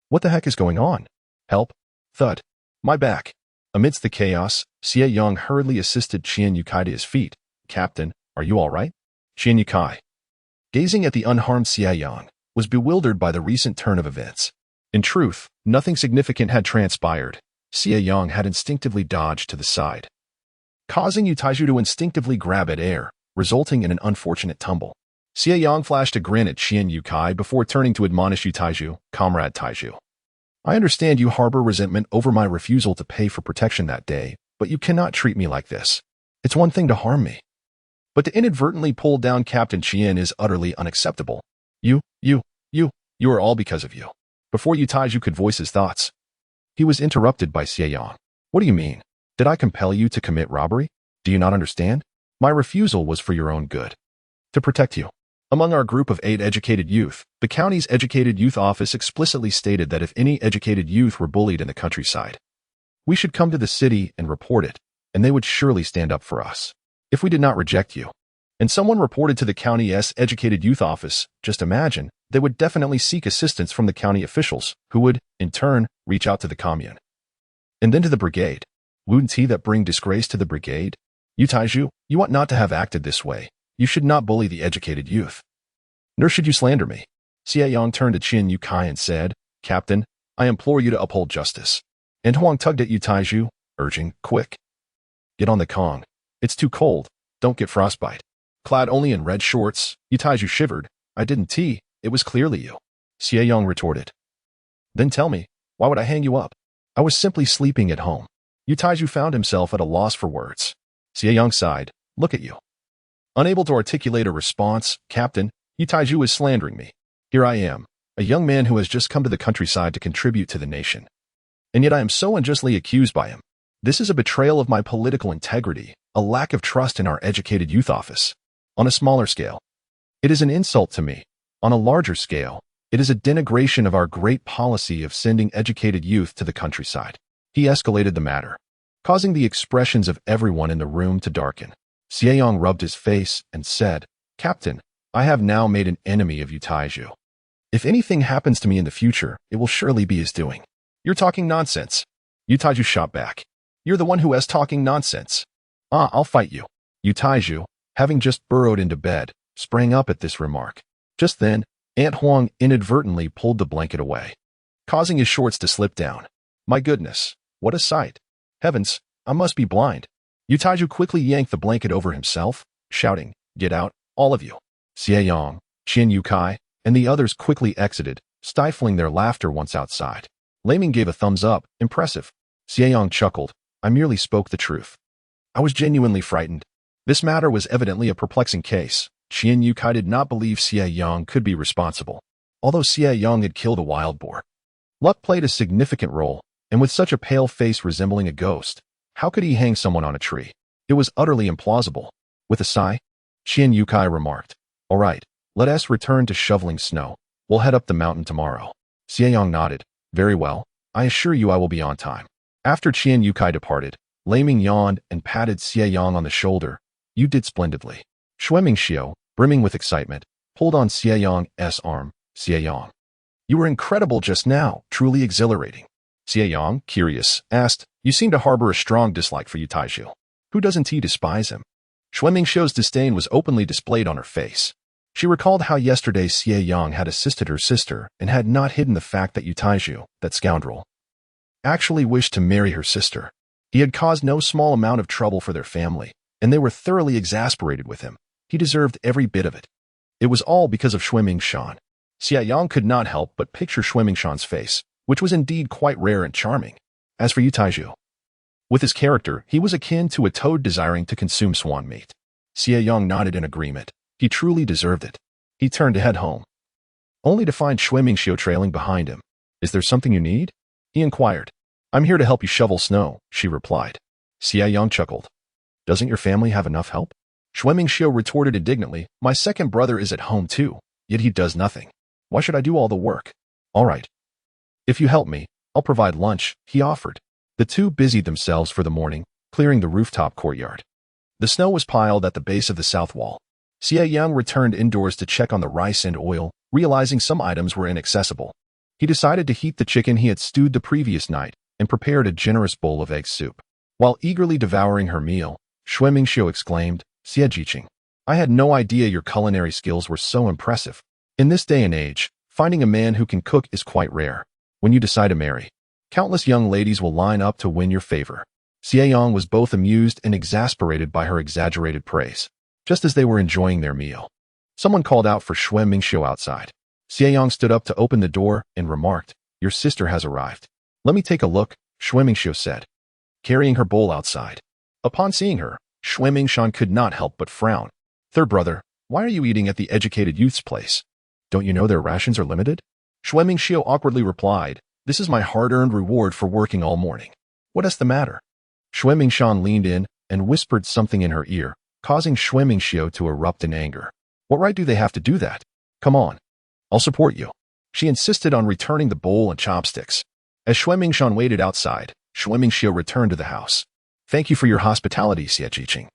What the heck is going on? Help. Thud. My back. Amidst the chaos, Xie Yang hurriedly assisted Qian Yukai to his feet. "Captain, are you all right?" Qian Yukai, gazing at the unharmed Xie Yang, was bewildered by the recent turn of events. In truth, nothing significant had transpired. Xie Yang had instinctively dodged to the side, causing Yu Taiju to instinctively grab at air, resulting in an unfortunate tumble. Xie Yang flashed a grin at Qian Yukai before turning to admonish Yu Taiju, "Comrade Taiju, I understand you harbor resentment over my refusal to pay for protection that day, but you cannot treat me like this. It's one thing to harm me, but to inadvertently pull down Captain Qian is utterly unacceptable. You are all because of you. Before Taiju could voice his thoughts, he was interrupted by Xie Yang. What do you mean? Did I compel you to commit robbery? Do you not understand? My refusal was for your own good, to protect you. Among our group of 8 educated youth, the county's educated youth office explicitly stated that if any educated youth were bullied in the countryside, we should come to the city and report it, and they would surely stand up for us. If we did not reject you, and someone reported to the county's educated youth office, just imagine, they would definitely seek assistance from the county officials, who would, in turn, reach out to the commune. And then to the brigade. Wouldn't he that bring disgrace to the brigade? Taiju, you ought not to have acted this way. You should not bully the educated youth. Nor should you slander me. Xie Yang turned to Qin Yukai and said, Captain, I implore you to uphold justice. And Huang tugged at Taiju, urging, quick. Get on the Kong. It's too cold. Don't get frostbite. Clad only in red shorts, Taiju shivered. I didn't tea. It was clearly you. Xie Yang retorted. Then tell me, why would I hang you up? I was simply sleeping at home. Taiju found himself at a loss for words. Xie Yang sighed. Look at you. Unable to articulate a response, Captain, Taiju is slandering me. Here I am, a young man who has just come to the countryside to contribute to the nation. And yet I am so unjustly accused by him. This is a betrayal of my political integrity, a lack of trust in our educated youth office. On a smaller scale, it is an insult to me. On a larger scale, it is a denigration of our great policy of sending educated youth to the countryside. He escalated the matter, causing the expressions of everyone in the room to darken. Xie Yang rubbed his face and said, Captain, I have now made an enemy of Taiju. If anything happens to me in the future, it will surely be his doing. You're talking nonsense. Taiju shot back. You're the one who is talking nonsense. I'll fight you. Taiju, having just burrowed into bed, sprang up at this remark. Just then, Aunt Huang inadvertently pulled the blanket away, causing his shorts to slip down. My goodness, what a sight. Heavens, I must be blind. Taiju quickly yanked the blanket over himself, shouting, Get out, all of you. Xie Yang, Qin Yukai, and the others quickly exited, stifling their laughter once outside. Laming gave a thumbs up, impressive. Xie Yang chuckled, I merely spoke the truth. I was genuinely frightened. This matter was evidently a perplexing case. Qin Yukai did not believe Xie Yang could be responsible, although Xie Yang had killed a wild boar. Luck played a significant role, and with such a pale face resembling a ghost, how could he hang someone on a tree? It was utterly implausible. With a sigh, Qin Yukai remarked, All right, let us return to shoveling snow. We'll head up the mountain tomorrow. Xie Yang nodded. Very well. I assure you I will be on time. After Qin Yukai departed, Laming yawned and patted Xie Yang on the shoulder. You did splendidly. Xiao, brimming with excitement, pulled on Xie Yang's arm. Xie Yang, you were incredible just now, truly exhilarating. Xie Yang, curious, asked, You seem to harbor a strong dislike for Taiju. Who doesn't he despise him? Xiao's disdain was openly displayed on her face. She recalled how yesterday Xie Yang had assisted her sister and had not hidden the fact that Taiju, that scoundrel, actually wished to marry her sister. He had caused no small amount of trouble for their family, and they were thoroughly exasperated with him. He deserved every bit of it. It was all because of Shan. Xie Yang could not help but picture Shan's face, which was indeed quite rare and charming. As for Taiju, with his character, he was akin to a toad desiring to consume swan meat. Xie Yang nodded in agreement. He truly deserved it. He turned to head home, only to find Xiao trailing behind him. Is there something you need? He inquired. I'm here to help you shovel snow, she replied. Xie Yang chuckled. Doesn't your family have enough help? Xiao retorted indignantly, My second brother is at home too, yet he does nothing. Why should I do all the work? All right. If you help me, I'll provide lunch, he offered. The two busied themselves for the morning, clearing the rooftop courtyard. The snow was piled at the base of the south wall. Xie Yang returned indoors to check on the rice and oil, realizing some items were inaccessible. He decided to heat the chicken he had stewed the previous night and prepared a generous bowl of egg soup. While eagerly devouring her meal, Xiao exclaimed, Xie Jiqing, I had no idea your culinary skills were so impressive. In this day and age, finding a man who can cook is quite rare. When you decide to marry, countless young ladies will line up to win your favor. Xie Yang was both amused and exasperated by her exaggerated praise. Just as they were enjoying their meal, someone called out for Xiao outside. Xie Yang stood up to open the door and remarked, Your sister has arrived. Let me take a look, Xiao said. carrying her bowl outside. Upon seeing her, Xie Yang could not help but frown. "Third brother, why are you eating at the educated youth's place? Don't you know their rations are limited?" Xie Yang awkwardly replied, "This is my hard-earned reward for working all morning. What is the matter?" Xie Yang leaned in and whispered something in her ear, causing Xie Yang to erupt in anger. "What right do they have to do that? Come on. I'll support you." She insisted on returning the bowl and chopsticks. As Xie Yang waited outside, Xie Yang returned to the house. "Thank you for your hospitality, Xie Yang.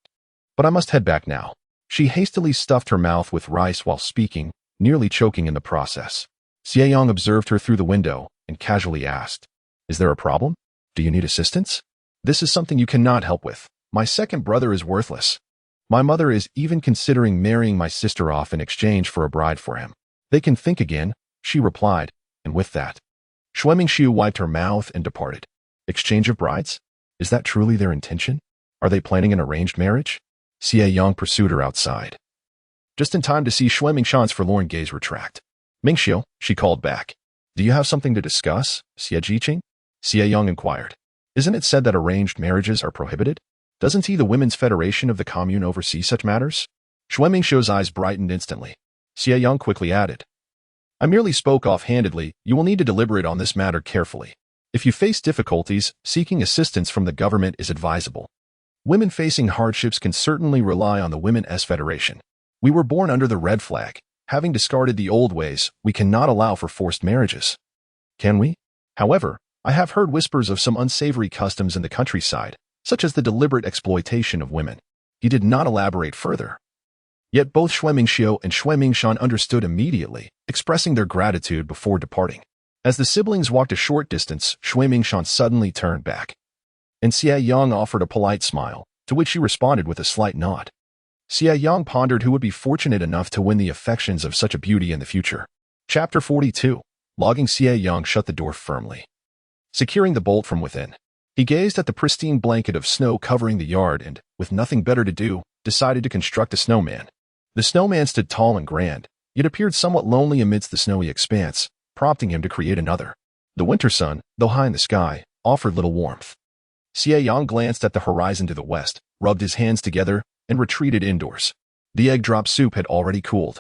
But I must head back now." She hastily stuffed her mouth with rice while speaking, nearly choking in the process. Xie Yang observed her through the window and casually asked, "Is there a problem? Do you need assistance?" "This is something you cannot help with. My second brother is worthless. My mother is even considering marrying my sister off in exchange for a bride for him. They can think again," she replied, and with that, Xie Yang wiped her mouth and departed. Exchange of brides? Is that truly their intention? Are they planning an arranged marriage? Xie Yang pursued her outside, just in time to see Xie Yang's forlorn gaze retract. "Mingxiu," she called back. "Do you have something to discuss, Xie Yang?" Xie Yang inquired. "Isn't it said that arranged marriages are prohibited? Doesn't the Women's Federation of the Commune oversee such matters?" Xie Yang's eyes brightened instantly. Xie Yang quickly added, "I merely spoke offhandedly. You will need to deliberate on this matter carefully. If you face difficulties, seeking assistance from the government is advisable. Women facing hardships can certainly rely on the Women's Federation. We were born under the red flag. Having discarded the old ways, we cannot allow for forced marriages. Can we? However, I have heard whispers of some unsavory customs in the countryside, such as the deliberate exploitation of women." He did not elaborate further. Yet both Xie Yang and Xie Yang understood immediately, expressing their gratitude before departing. As the siblings walked a short distance, Xie Yang suddenly turned back, and Xie Yang offered a polite smile, to which she responded with a slight nod. Xie Yang pondered who would be fortunate enough to win the affections of such a beauty in the future. Chapter 42. Logging. Xie Yang shut the door firmly, securing the bolt from within. He gazed at the pristine blanket of snow covering the yard and, with nothing better to do, decided to construct a snowman. The snowman stood tall and grand, yet appeared somewhat lonely amidst the snowy expanse, prompting him to create another. The winter sun, though high in the sky, offered little warmth. Xie Yang glanced at the horizon to the west, rubbed his hands together, and retreated indoors. The egg drop soup had already cooled,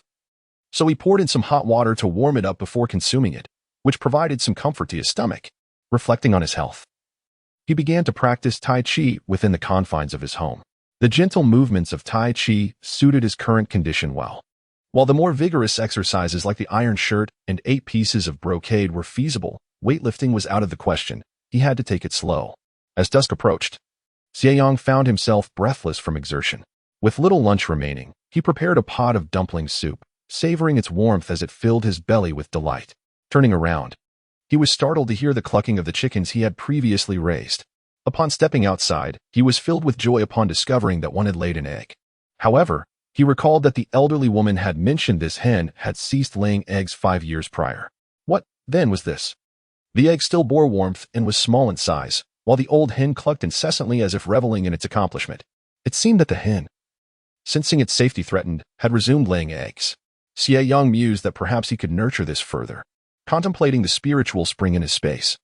so he poured in some hot water to warm it up before consuming it, which provided some comfort to his stomach. Reflecting on his health, he began to practice Tai Chi within the confines of his home. The gentle movements of Tai Chi suited his current condition well, while the more vigorous exercises like the iron shirt and 8 pieces of brocade were feasible. Weightlifting was out of the question. He had to take it slow. As dusk approached, Xie Yang found himself breathless from exertion. With little lunch remaining, he prepared a pot of dumpling soup, savoring its warmth as it filled his belly with delight. Turning around, he was startled to hear the clucking of the chickens he had previously raised. Upon stepping outside, he was filled with joy upon discovering that one had laid an egg. However, he recalled that the elderly woman had mentioned this hen had ceased laying eggs 5 years prior. What, then, was this? The egg still bore warmth and was small in size, while the old hen clucked incessantly as if reveling in its accomplishment. It seemed that the hen, sensing its safety threatened, had resumed laying eggs. Xie Yang mused that perhaps he could nurture this further. Contemplating the spiritual spring in his space,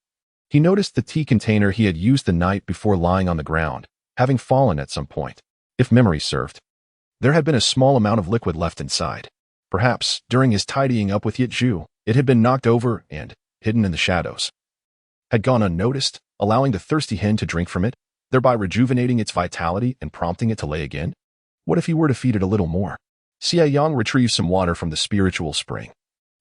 he noticed the tea container he had used the night before lying on the ground, having fallen at some point. If memory served, there had been a small amount of liquid left inside. Perhaps, during his tidying up with Yitju, it had been knocked over and, hidden in the shadows, had gone unnoticed, allowing the thirsty hen to drink from it, thereby rejuvenating its vitality and prompting it to lay again. What if he were to feed it a little more? Xie Yang retrieved some water from the spiritual spring,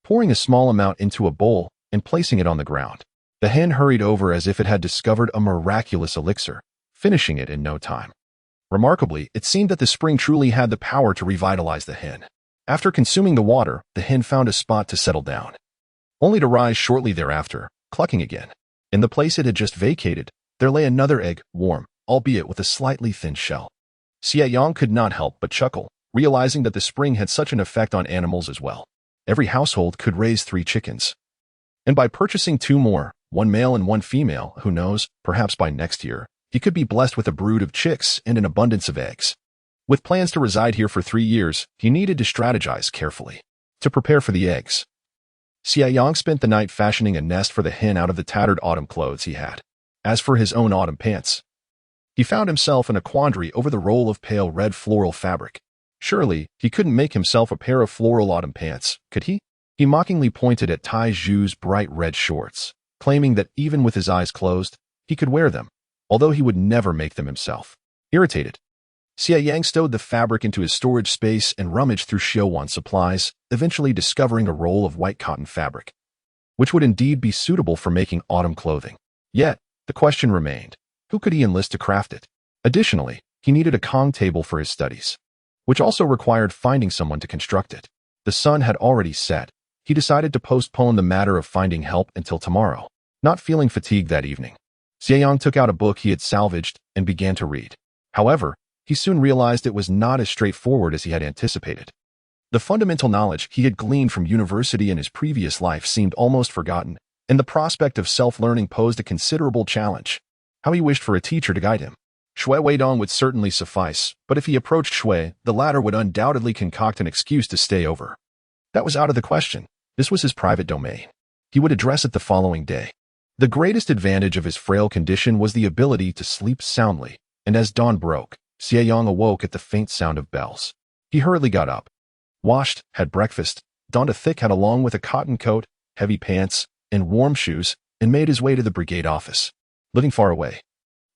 pouring a small amount into a bowl and placing it on the ground. The hen hurried over as if it had discovered a miraculous elixir, finishing it in no time. Remarkably, it seemed that the spring truly had the power to revitalize the hen. After consuming the water, the hen found a spot to settle down, only to rise shortly thereafter, clucking again. In the place it had just vacated, there lay another egg, warm, albeit with a slightly thin shell. Xie Yang could not help but chuckle, realizing that the spring had such an effect on animals as well. Every household could raise 3 chickens. And by purchasing 2 more, 1 male and 1 female, who knows, perhaps by next year, he could be blessed with a brood of chicks and an abundance of eggs. With plans to reside here for 3 years, he needed to strategize carefully to prepare for the eggs. Xie Yang spent the night fashioning a nest for the hen out of the tattered autumn clothes he had. As for his own autumn pants, He found himself in a quandary over the roll of pale red floral fabric. Surely, he couldn't make himself a pair of floral autumn pants, could he? He mockingly pointed at Tai Zhu's bright red shorts, claiming that even with his eyes closed, he could wear them, although he would never make them himself. Irritated, Xie Yang stowed the fabric into his storage space and rummaged through Xiaowan supplies, eventually discovering a roll of white cotton fabric, which would indeed be suitable for making autumn clothing. Yet, the question remained, who could he enlist to craft it? Additionally, he needed a Kong table for his studies, which also required finding someone to construct it. The sun had already set. He decided to postpone the matter of finding help until tomorrow. Not feeling fatigued that evening, Xie Yang took out a book he had salvaged and began to read. However, he soon realized it was not as straightforward as he had anticipated. The fundamental knowledge he had gleaned from university in his previous life seemed almost forgotten, and the prospect of self-learning posed a considerable challenge. How he wished for a teacher to guide him. Shui Weidong would certainly suffice, but if he approached Shui, the latter would undoubtedly concoct an excuse to stay over. That was out of the question. This was his private domain. He would address it the following day. The greatest advantage of his frail condition was the ability to sleep soundly, and as dawn broke, Xie Yang awoke at the faint sound of bells. He hurriedly got up, washed, had breakfast, donned a thick hat along with a cotton coat, heavy pants, and warm shoes, and made his way to the brigade office. Living far away,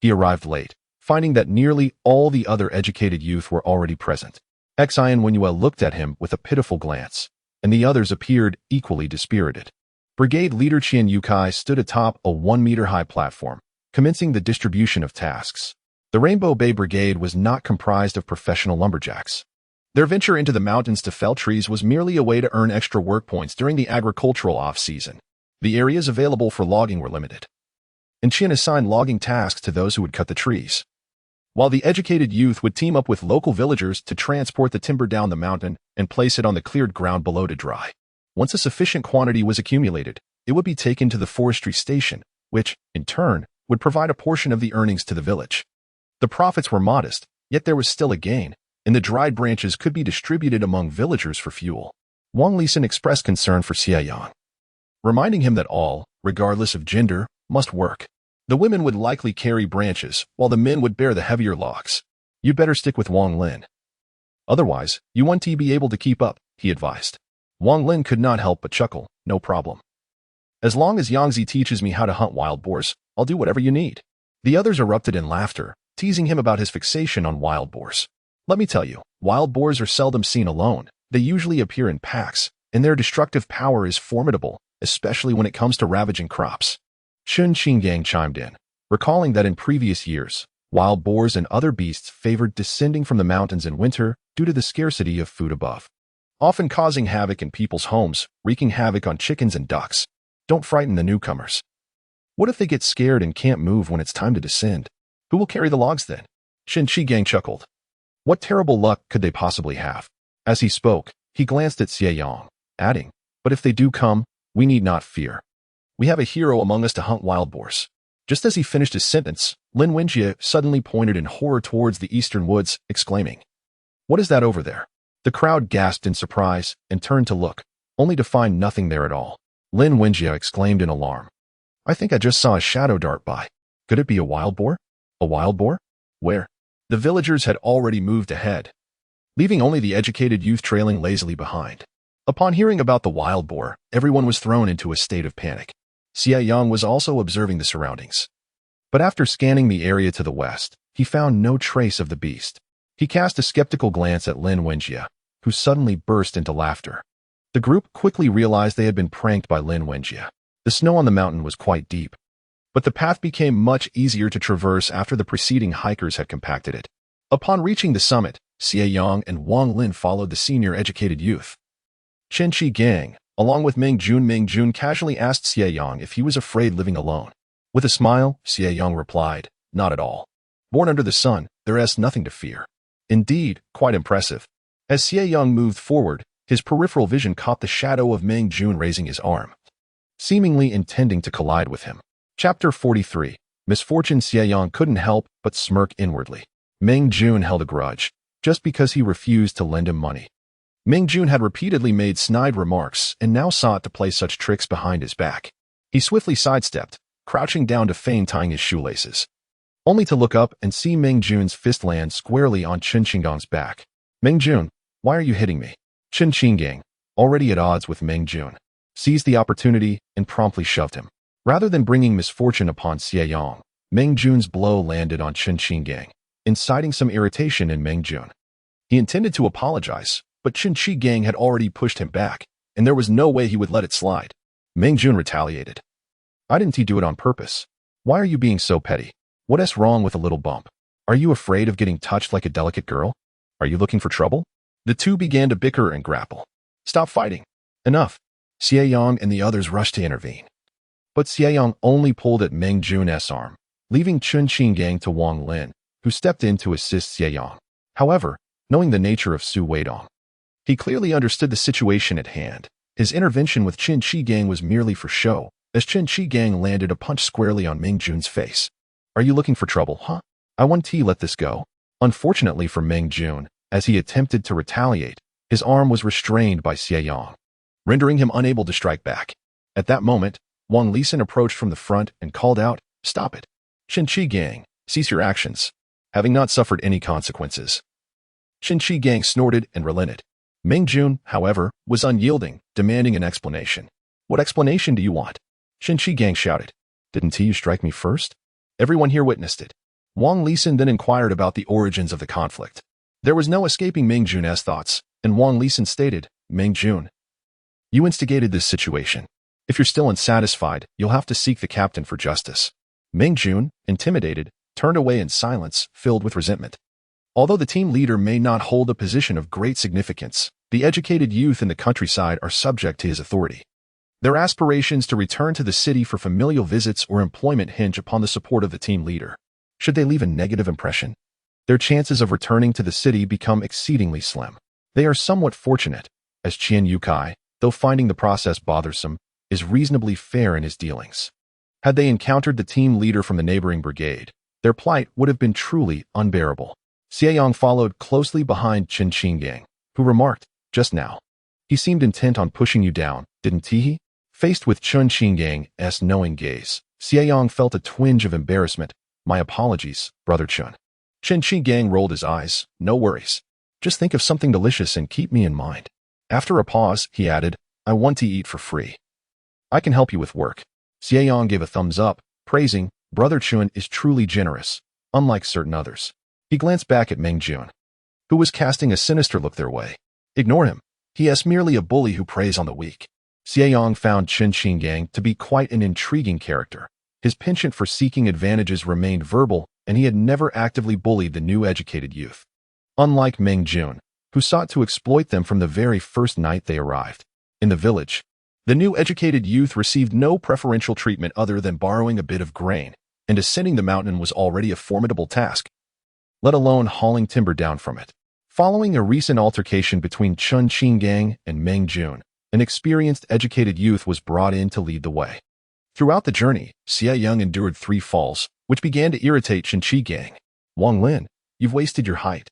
he arrived late, finding that nearly all the other educated youth were already present. Xie and Wenyue looked at him with a pitiful glance, and the others appeared equally dispirited. Brigade leader Qian Yukai stood atop a 1-meter-high platform, commencing the distribution of tasks. The Rainbow Bay Brigade was not comprised of professional lumberjacks. Their venture into the mountains to fell trees was merely a way to earn extra work points during the agricultural off-season. The areas available for logging were limited, and Qian assigned logging tasks to those who would cut the trees, while the educated youth would team up with local villagers to transport the timber down the mountain and place it on the cleared ground below to dry. Once a sufficient quantity was accumulated, it would be taken to the forestry station, which, in turn, would provide a portion of the earnings to the village. The profits were modest, yet there was still a gain, and the dried branches could be distributed among villagers for fuel. Wang Lisan expressed concern for Xie Yang, reminding him that all, regardless of gender, must work. The women would likely carry branches, while the men would bear the heavier logs. You'd better stick with Wang Lin. Otherwise, you won't be able to keep up, he advised. Wang Lin could not help but chuckle. No problem. As long as Yangzi teaches me how to hunt wild boars, I'll do whatever you need. The others erupted in laughter, teasing him about his fixation on wild boars. Let me tell you, wild boars are seldom seen alone. They usually appear in packs, and their destructive power is formidable, especially when it comes to ravaging crops. Xie Yang chimed in, recalling that in previous years, wild boars and other beasts favored descending from the mountains in winter due to the scarcity of food above, often causing havoc in people's homes, wreaking havoc on chickens and ducks. Don't frighten the newcomers. What if they get scared and can't move when it's time to descend? Who will carry the logs then? Xie Yang chuckled. What terrible luck could they possibly have? As he spoke, he glanced at Xie Yang, adding, but if they do come, we need not fear. We have a hero among us to hunt wild boars. Just as he finished his sentence, Lin Wenjie suddenly pointed in horror towards the eastern woods, exclaiming, "What is that over there?" The crowd gasped in surprise and turned to look, only to find nothing there at all. Lin Wenjie exclaimed in alarm, "I think I just saw a shadow dart by. Could it be a wild boar? A wild boar? Where?" The villagers had already moved ahead, leaving only the educated youth trailing lazily behind. Upon hearing about the wild boar, everyone was thrown into a state of panic. Xie Yang was also observing the surroundings, but after scanning the area to the west, he found no trace of the beast. He cast a skeptical glance at Lin Wenjie, who suddenly burst into laughter. The group quickly realized they had been pranked by Lin Wenjie. The snow on the mountain was quite deep, but the path became much easier to traverse after the preceding hikers had compacted it. Upon reaching the summit, Xie Yang and Wang Lin followed the senior educated youth. Chen Gang, along with Meng Jun casually asked Xie Yang if he was afraid living alone. With a smile, Xie Yang replied, "Not at all. Born under the sun, there is nothing to fear." Indeed, quite impressive. As Xie Yang moved forward, his peripheral vision caught the shadow of Meng Jun raising his arm, seemingly intending to collide with him. Chapter 43. Misfortune. Xie Yang couldn't help but smirk inwardly. Meng Jun held a grudge, just because he refused to lend him money. Meng Jun had repeatedly made snide remarks and now sought to play such tricks behind his back. He swiftly sidestepped, crouching down to feign tying his shoelaces. only to look up and see Meng Jun's fist land squarely on Chen Qinggang's back. Meng Jun, why are you hitting me? Chen Qinggang, already at odds with Meng Jun, seized the opportunity and promptly shoved him. Rather than bringing misfortune upon Xie Yang, Meng Jun's blow landed on Chen Qinggang, inciting some irritation in Meng Jun. He intended to apologize, but Chen Qinggang had already pushed him back, and there was no way he would let it slide. Meng Jun retaliated. "Why didn't he do it on purpose? Why are you being so petty? What's wrong with a little bump? Are you afraid of getting touched like a delicate girl? Are you looking for trouble?" The two began to bicker and grapple. "Stop fighting. Enough." Xie Yang and the others rushed to intervene. But Xie Yang only pulled at Meng Jun's arm, leaving Chen Qinggang to Wang Lin, who stepped in to assist Xie Yang. However, knowing the nature of Su Weidong, he clearly understood the situation at hand. His intervention with Chen Qinggang was merely for show, as Chen Qinggang landed a punch squarely on Meng Jun's face. "Are you looking for trouble, huh? I want to let this go." Unfortunately for Meng Jun, as he attempted to retaliate, his arm was restrained by Xie Yang, rendering him unable to strike back. At that moment, Wang Lisan approached from the front and called out, "Stop it. Chen Qinggang, cease your actions," having not suffered any consequences. Chen Qinggang snorted and relented. Meng Jun, however, was unyielding, demanding an explanation. "What explanation do you want?" Chen Qinggang shouted. "Didn't you strike me first?" Everyone here witnessed it. Wang Lisan then inquired about the origins of the conflict. There was no escaping Meng Jun's thoughts, and Wang Lisan stated, "Meng Jun, you instigated this situation. If you're still unsatisfied, you'll have to seek the captain for justice." Meng Jun, intimidated, turned away in silence, filled with resentment. Although the team leader may not hold a position of great significance, the educated youth in the countryside are subject to his authority. Their aspirations to return to the city for familial visits or employment hinge upon the support of the team leader. Should they leave a negative impression, their chances of returning to the city become exceedingly slim. They are somewhat fortunate, as Qian Yukai, though finding the process bothersome, is reasonably fair in his dealings. Had they encountered the team leader from the neighboring brigade, their plight would have been truly unbearable. Xie Yang followed closely behind Chen Qinggang, who remarked, "Just now, he seemed intent on pushing you down, didn't he?" Faced with Chen Qinggang's knowing gaze, Xie Yang felt a twinge of embarrassment. "My apologies, Brother Chen." Chen Qinggang rolled his eyes. "No worries. Just think of something delicious and keep me in mind." After a pause, he added, "I want to eat for free. I can help you with work." Xie Yang gave a thumbs up, praising, "Brother Chen is truly generous, unlike certain others." He glanced back at Meng Jun, who was casting a sinister look their way. "Ignore him. He is merely a bully who preys on the weak." Xie Yang found Chen Qinggang to be quite an intriguing character. His penchant for seeking advantages remained verbal, and he had never actively bullied the new educated youth. Unlike Meng Jun, who sought to exploit them from the very first night they arrived. In the village, the new educated youth received no preferential treatment other than borrowing a bit of grain, and ascending the mountain was already a formidable task, let alone hauling timber down from it. Following a recent altercation between Chen Qinggang and Meng Jun, an experienced educated youth was brought in to lead the way. Throughout the journey, Xie Yang endured 3 falls, which began to irritate Chen Qinggang. "Wang Lin, you've wasted your height."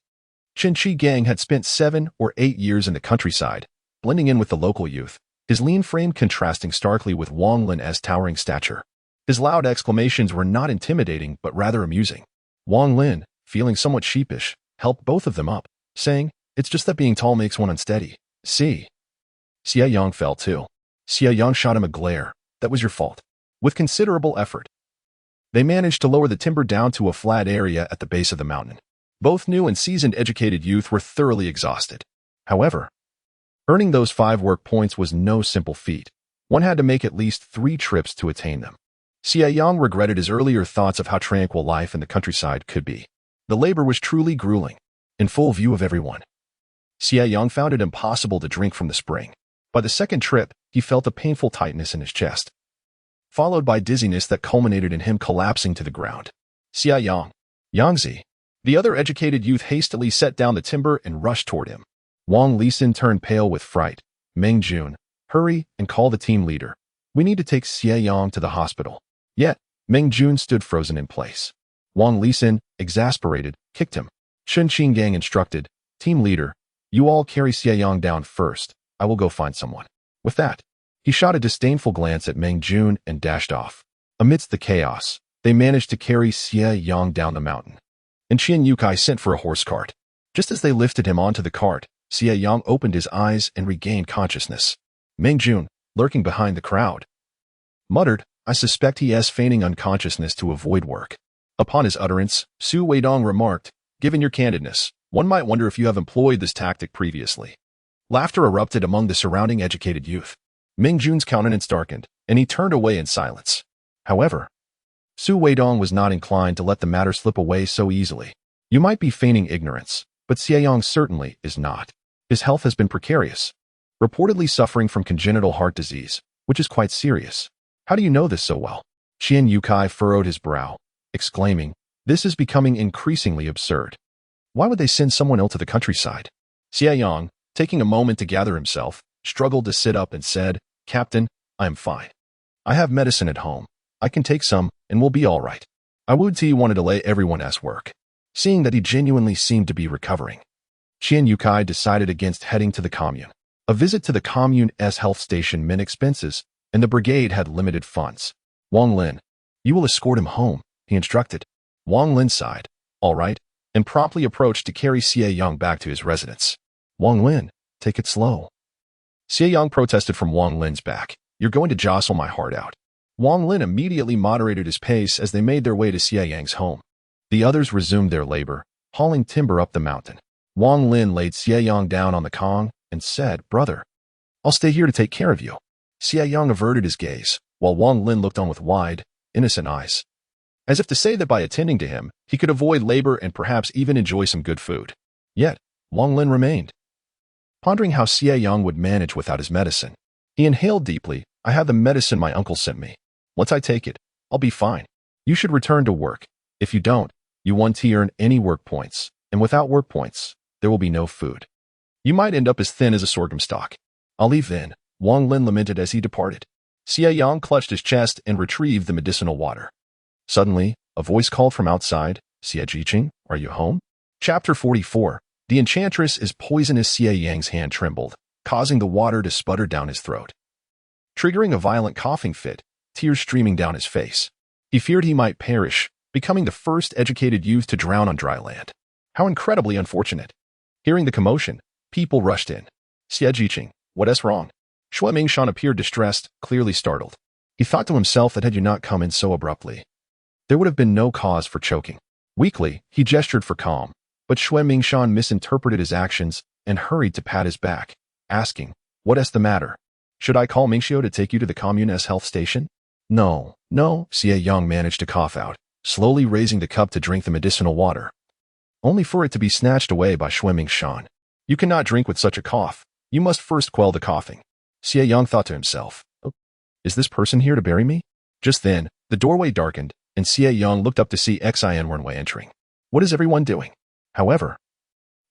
Chen Qinggang had spent 7 or 8 years in the countryside, blending in with the local youth, his lean frame contrasting starkly with Wang Lin's towering stature. His loud exclamations were not intimidating but rather amusing. Wang Lin, feeling somewhat sheepish, helped both of them up, saying, "It's just that being tall makes one unsteady. See." Xie Yang fell too. Xie Yang shot him a glare. "That was your fault." With considerable effort, they managed to lower the timber down to a flat area at the base of the mountain. Both new and seasoned educated youth were thoroughly exhausted. However, earning those 5 work points was no simple feat. One had to make at least 3 trips to attain them. Xie Yang regretted his earlier thoughts of how tranquil life in the countryside could be. The labor was truly grueling, in full view of everyone. Xie Yang found it impossible to drink from the spring. By the second trip, he felt a painful tightness in his chest, followed by dizziness that culminated in him collapsing to the ground. Xie Yang, Yangzi. The other educated youth hastily set down the timber and rushed toward him. Wang Lisan turned pale with fright. "Meng Jun, hurry and call the team leader. We need to take Xie Yang to the hospital." Yet, Meng Jun stood frozen in place. Wang Lisan, exasperated, kicked him. Chen Qinggang instructed, "Team leader, you all carry Xie Yang down first. I will go find someone." With that, he shot a disdainful glance at Meng Jun and dashed off. Amidst the chaos, They managed to carry Xie Yang down the mountain, and Qian Yukai sent for a horse cart. Just as they lifted him onto the cart, Xie Yang opened his eyes and regained consciousness. Ming Jun, lurking behind the crowd, muttered, "I suspect he is feigning unconsciousness to avoid work." Upon his utterance, Su Weidong remarked, "Given your candidness, one might wonder if you have employed this tactic previously." Laughter erupted among the surrounding educated youth. Ming Jun's countenance darkened, and he turned away in silence. However, Su Weidong was not inclined to let the matter slip away so easily. "You might be feigning ignorance, but Xie Yang certainly is not. His health has been precarious, reportedly suffering from congenital heart disease, which is quite serious." "How do you know this so well?" Qian Yukai furrowed his brow, exclaiming, "This is becoming increasingly absurd. Why would they send someone ill to the countryside?" Xie Yang, taking a moment to gather himself, struggled to sit up and said, "Captain, I am fine. I have medicine at home. I can take some, and we'll be all right." Wu Ti wanted to lay everyone else's work, seeing that he genuinely seemed to be recovering. Qian Yukai decided against heading to the commune. A visit to the commune's health station meant expenses, and the brigade had limited funds. "Wang Lin, you will escort him home," he instructed. Wang Lin sighed, "All right," and promptly approached to carry Xie Yang back to his residence. "Wang Lin, take it slow." Xie Yang protested from Wang Lin's back. "You're going to jostle my heart out." Wang Lin immediately moderated his pace as they made their way to Xie Yang's home. The others resumed their labor, hauling timber up the mountain. Wang Lin laid Xie Yang down on the kong and said, "Brother, I'll stay here to take care of you." Xie Yang averted his gaze, while Wang Lin looked on with wide, innocent eyes, as if to say that by attending to him, he could avoid labor and perhaps even enjoy some good food. Yet, Wang Lin remained, pondering how Xie Yang would manage without his medicine. He inhaled deeply. "I have the medicine my uncle sent me. Once I take it, I'll be fine. You should return to work. If you don't, you won't earn any work points, and without work points, there will be no food. You might end up as thin as a sorghum stalk. I'll leave then," Wang Lin lamented as he departed. Xie Yang clutched his chest and retrieved the medicinal water. Suddenly, a voice called from outside, "Xie Jiqing, are you home?" Chapter 44. The enchantress is poisonous. Xie Yang's hand trembled, causing the water to sputter down his throat, triggering a violent coughing fit, tears streaming down his face. He feared he might perish, becoming the first educated youth to drown on dry land. How incredibly unfortunate. Hearing the commotion, people rushed in. "Xie Jiqing, what is wrong?" Shui Mingshan appeared distressed, clearly startled. He thought to himself that had you not come in so abruptly, there would have been no cause for choking. Weakly, he gestured for calm, but Shui Mingshan misinterpreted his actions and hurried to pat his back, asking, "What is the matter? Should I call Mingxiu to take you to the commune's health station?" No, Xie Yang managed to cough out, slowly raising the cup to drink the medicinal water, only for it to be snatched away by Shui Mingshan. "You cannot drink with such a cough. You must first quell the coughing." Xie Yang thought to himself, "Oh, is this person here to bury me?" Just then, the doorway darkened, and Xie Yang looked up to see Xie Wenwei entering. What is everyone doing? However,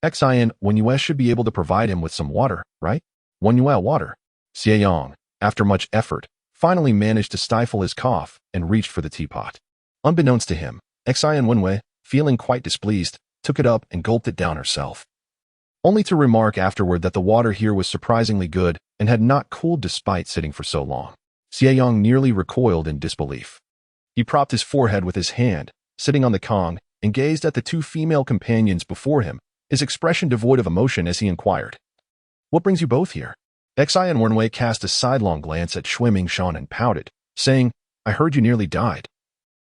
Xie Wenwei should be able to provide him with some water, right? Wenwei water. Xie Yang, after much effort, finally managed to stifle his cough and reached for the teapot. Unbeknownst to him, Xie Wenwei, feeling quite displeased, took it up and gulped it down herself, only to remark afterward that the water here was surprisingly good and had not cooled despite sitting for so long. Xie Yang nearly recoiled in disbelief. He propped his forehead with his hand, sitting on the kong, and gazed at the two female companions before him, his expression devoid of emotion as he inquired, "What brings you both here?" Xie Wenwei cast a sidelong glance at Shui Mingshan and pouted, saying, "I heard you nearly died,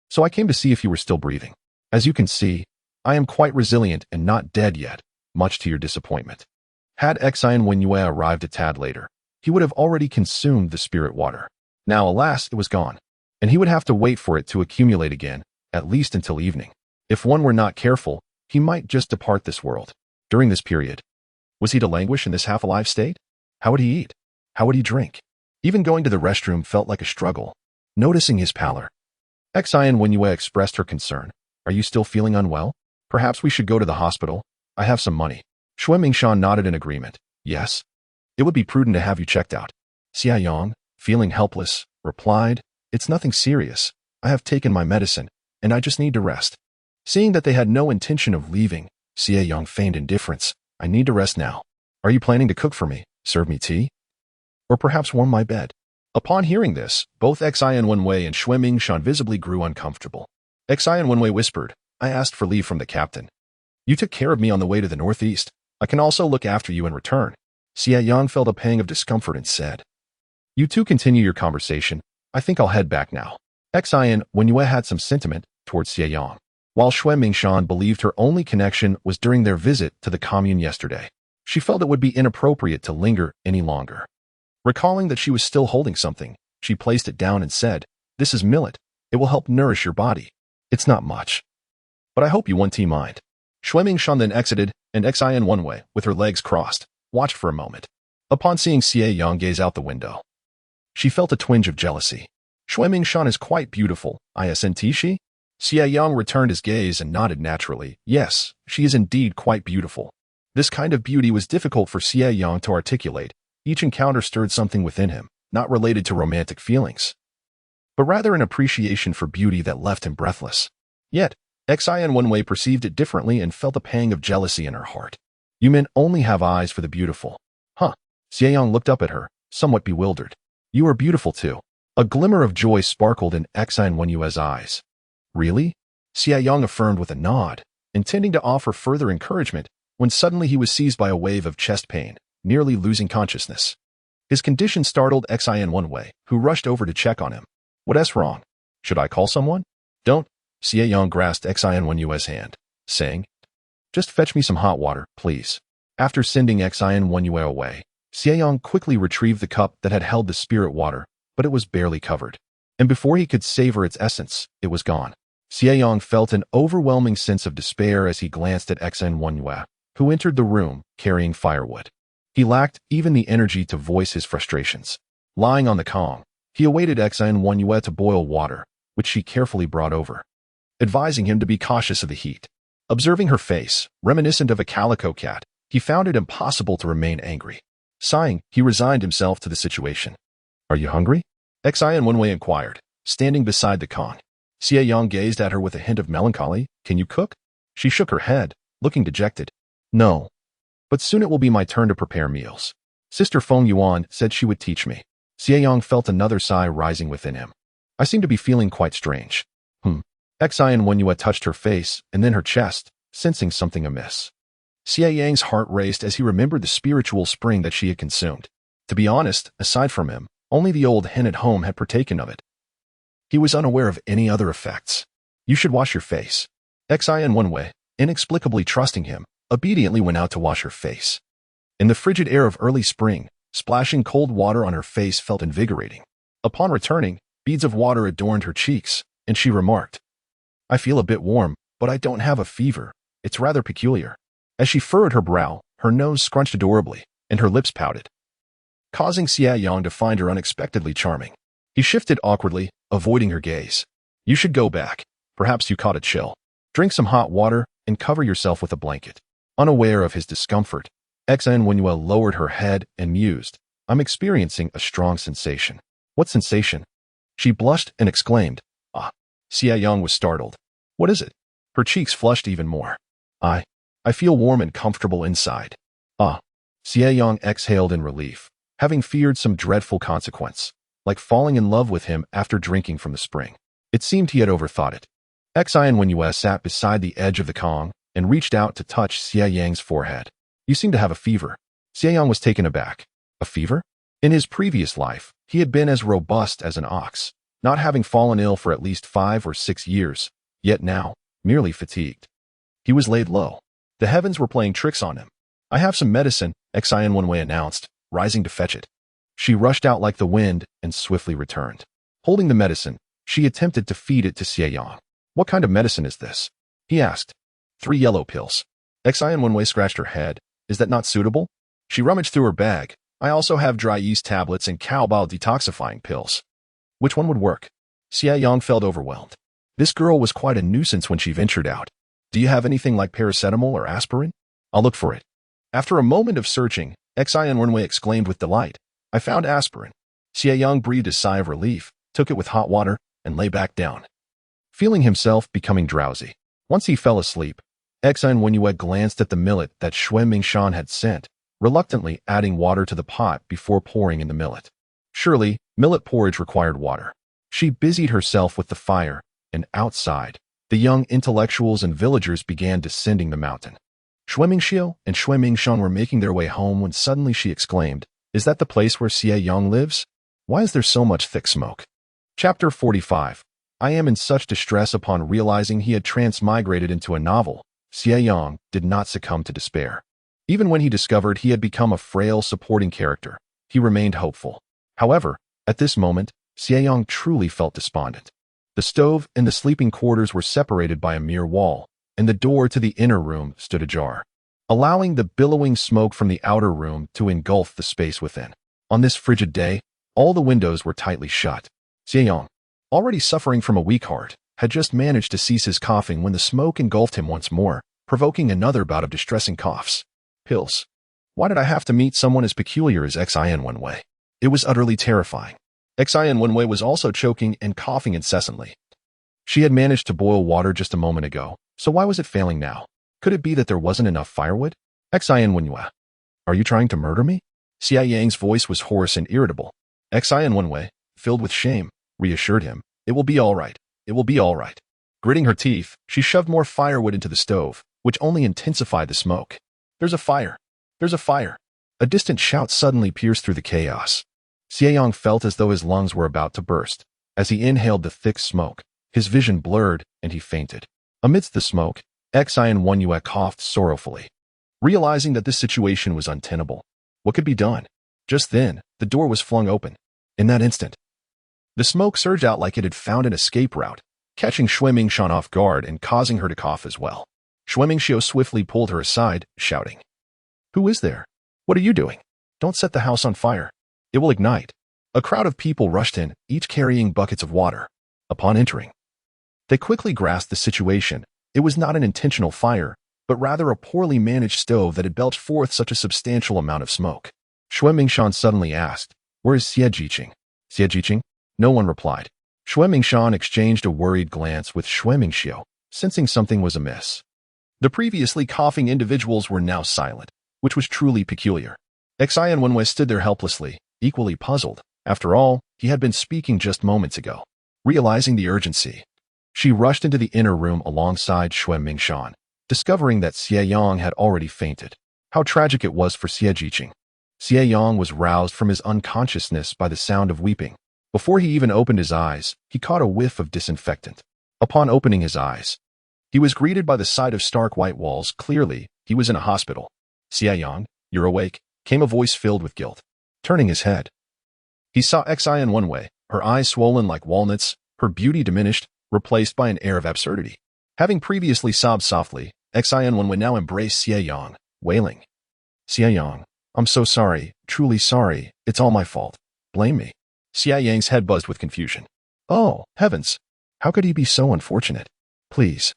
so I came to see if you were still breathing. As you can see, I am quite resilient and not dead yet, much to your disappointment." Had Xie Wenwei arrived a tad later, he would have already consumed the spirit water. Now, alas, it was gone, and he would have to wait for it to accumulate again, at least until evening. If one were not careful, he might just depart this world. During this period, was he to languish in this half-alive state? How would he eat? How would he drink? Even going to the restroom felt like a struggle. Noticing his pallor, Xie Wenwei expressed her concern. "Are you still feeling unwell? Perhaps we should go to the hospital. I have some money." Shui Mingshan nodded in agreement. "Yes. It would be prudent to have you checked out." Xie Yang, feeling helpless, replied, "It's nothing serious. I have taken my medicine, and I just need to rest." Seeing that they had no intention of leaving, Xie Yang feigned indifference. "I need to rest now. Are you planning to cook for me, serve me tea, or perhaps warm my bed?" Upon hearing this, both Xie Wenwei and Shui Mingshan visibly grew uncomfortable. Xie and Wenwei whispered. I asked for leave from the captain. You took care of me on the way to the northeast. I can also look after you in return. Xie Yang felt a pang of discomfort and said, You two continue your conversation. I think I'll head back now. Xie and Wenwei had some sentiment towards Xie Yang, while Xue Mingshan believed her only connection was during their visit to the commune yesterday. She felt it would be inappropriate to linger any longer. Recalling that she was still holding something, she placed it down and said, This is millet. It will help nourish your body. It's not much, but I hope you won't mind. Xue Mingshan then exited, and Xie and Wenwei, with her legs crossed, watched for a moment. Upon seeing Xie Yang gaze out the window, she felt a twinge of jealousy. Xue Mingshan is quite beautiful, isn't she? Xie Yang returned his gaze and nodded naturally. Yes, she is indeed quite beautiful. This kind of beauty was difficult for Xie Yang to articulate. Each encounter stirred something within him, not related to romantic feelings, but rather an appreciation for beauty that left him breathless. Yet, Xie and Wenwei perceived it differently and felt a pang of jealousy in her heart. You men only have eyes for the beautiful. Huh? Xie Yang looked up at her, somewhat bewildered. You are beautiful too. A glimmer of joy sparkled in Xie and Wenwei's eyes. Really? Xie Yang affirmed with a nod, intending to offer further encouragement, when suddenly he was seized by a wave of chest pain, nearly losing consciousness. His condition startled Xie and Wenwei, who rushed over to check on him. What's wrong? Should I call someone? Don't. Xie Yang grasped Xie and Wenwei's hand, saying, Just fetch me some hot water, please. After sending Xie and Wenwei away, Xie Yang quickly retrieved the cup that had held the spirit water, but it was barely covered. And before he could savor its essence, it was gone. Xie Yang felt an overwhelming sense of despair as he glanced at Xie and Wenwei, who entered the room carrying firewood. He lacked even the energy to voice his frustrations. Lying on the Kong, he awaited Xie and Wenwei to boil water, which she carefully brought over, advising him to be cautious of the heat. Observing her face, reminiscent of a calico cat, he found it impossible to remain angry. Sighing, he resigned himself to the situation. Are you hungry? Xie and Wenwei inquired, standing beside the Kong. Xie Yang gazed at her with a hint of melancholy. Can you cook? She shook her head, looking dejected. No. But soon it will be my turn to prepare meals. Sister Feng Yuan said she would teach me. Xie Yang felt another sigh rising within him. I seem to be feeling quite strange. Xie and Wenwei touched her face and then her chest, sensing something amiss. Xie Yang's heart raced as he remembered the spiritual spring that she had consumed. To be honest, aside from him, only the old hen at home had partaken of it. He was unaware of any other effects. You should wash your face. Xie and Wenwei, inexplicably trusting him, obediently went out to wash her face. In the frigid air of early spring, splashing cold water on her face felt invigorating. Upon returning, beads of water adorned her cheeks, and she remarked, I feel a bit warm, but I don't have a fever. It's rather peculiar. As she furrowed her brow, her nose scrunched adorably, and her lips pouted, causing Xie Yang to find her unexpectedly charming. He shifted awkwardly, avoiding her gaze. You should go back. Perhaps you caught a chill. Drink some hot water and cover yourself with a blanket. Unaware of his discomfort, Xie and Wenwei lowered her head and mused. I'm experiencing a strong sensation. What sensation? She blushed and exclaimed. Ah. Xie Yang was startled. What is it? Her cheeks flushed even more. I feel warm and comfortable inside. Ah. Xie Yang exhaled in relief, having feared some dreadful consequence, like falling in love with him after drinking from the spring. It seemed he had overthought it. Xie and Wenwei sat beside the edge of the Kong and reached out to touch Xie Yang's forehead. You seem to have a fever. Xie Yang was taken aback. A fever? In his previous life, he had been as robust as an ox, not having fallen ill for at least 5 or 6 years, yet now, merely fatigued. He was laid low. The heavens were playing tricks on him. I have some medicine, Xie and Wenwei announced, rising to fetch it. She rushed out like the wind and swiftly returned. Holding the medicine, she attempted to feed it to Xie Yang. What kind of medicine is this? He asked. 3 yellow pills. Xie and Wenwei scratched her head. Is that not suitable? She rummaged through her bag. I also have dry yeast tablets and cow bile detoxifying pills. Which one would work? Xie Yang felt overwhelmed. This girl was quite a nuisance when she ventured out. Do you have anything like paracetamol or aspirin? I'll look for it. After a moment of searching, Xie and Wenwei exclaimed with delight. I found aspirin. Xie Yang breathed a sigh of relief, took it with hot water, and lay back down, feeling himself becoming drowsy. Once he fell asleep, Xie and Wenwei glanced at the millet that Xue Mingshan had sent, reluctantly adding water to the pot before pouring in the millet. Surely, millet porridge required water. She busied herself with the fire, and outside, The young intellectuals and villagers began descending the mountain. Xue Mingxiu and Xue Mingshan were making their way home when suddenly she exclaimed, "Is that the place where Xie Yang lives? Why is there so much thick smoke?" Chapter 45. I am in such distress. Upon realizing he had transmigrated into a novel, Xie Yang did not succumb to despair. Even when he discovered he had become a frail supporting character, he remained hopeful. However, at this moment, Xie Yang truly felt despondent. The stove and the sleeping quarters were separated by a mere wall, and the door to the inner room stood ajar, allowing the billowing smoke from the outer room to engulf the space within. On this frigid day, all the windows were tightly shut. Xie Yang, already suffering from a weak heart, had just managed to cease his coughing when the smoke engulfed him once more, provoking another bout of distressing coughs. Pills. Why did I have to meet someone as peculiar as Xie Wenwei? It was utterly terrifying. Xie Wenwei was also choking and coughing incessantly. She had managed to boil water just a moment ago, so why was it failing now? Could it be that there wasn't enough firewood? Xie Wenwei, are you trying to murder me? Xie Yang's voice was hoarse and irritable. Xie Wenwei, filled with shame, reassured him, "It will be all right. It will be all right." Gritting her teeth, she shoved more firewood into the stove, which only intensified the smoke. "There's a fire! There's a fire!" A distant shout suddenly pierced through the chaos. Xie Yang felt as though his lungs were about to burst. As he inhaled the thick smoke, his vision blurred and he fainted. Amidst the smoke, Xie Wenwei coughed sorrowfully. Realizing that this situation was untenable, what could be done? Just then, the door was flung open. In that instant, the smoke surged out like it had found an escape route, catching Xue Mingshan off guard and causing her to cough as well. Xue Mingxiu swiftly pulled her aside, shouting, "Who is there? What are you doing? Don't set the house on fire. It will ignite." A crowd of people rushed in, each carrying buckets of water. Upon entering, they quickly grasped the situation. It was not an intentional fire, but rather a poorly managed stove that had belched forth such a substantial amount of smoke. Xue Mingshan suddenly asked, "Where is Xie Jiqing?" "Xie Jiqing?" No one replied. Xue Mingshan exchanged a worried glance with Xue Mingxiu, sensing something was amiss. The previously coughing individuals were now silent, which was truly peculiar. Xie Wenwei stood there helplessly, equally puzzled. After all, he had been speaking just moments ago. Realizing the urgency, she rushed into the inner room alongside Xue Mingshan, discovering that Xie Yang had already fainted. How tragic it was for Xie Jiqing. Xie Yang was roused from his unconsciousness by the sound of weeping. Before he even opened his eyes, he caught a whiff of disinfectant. Upon opening his eyes, he was greeted by the sight of stark white walls. Clearly, he was in a hospital. "Xie Yang, you're awake," came a voice filled with guilt. Turning his head, he saw Xie Wenwei, her eyes swollen like walnuts, her beauty diminished, replaced by an air of absurdity. Having previously sobbed softly, Xie Wenwei now embraced Xie Yang, wailing, "Xie Yang, I'm so sorry, truly sorry, it's all my fault. Blame me." Xie Yang's head buzzed with confusion. "Oh, heavens! How could he be so unfortunate? Please,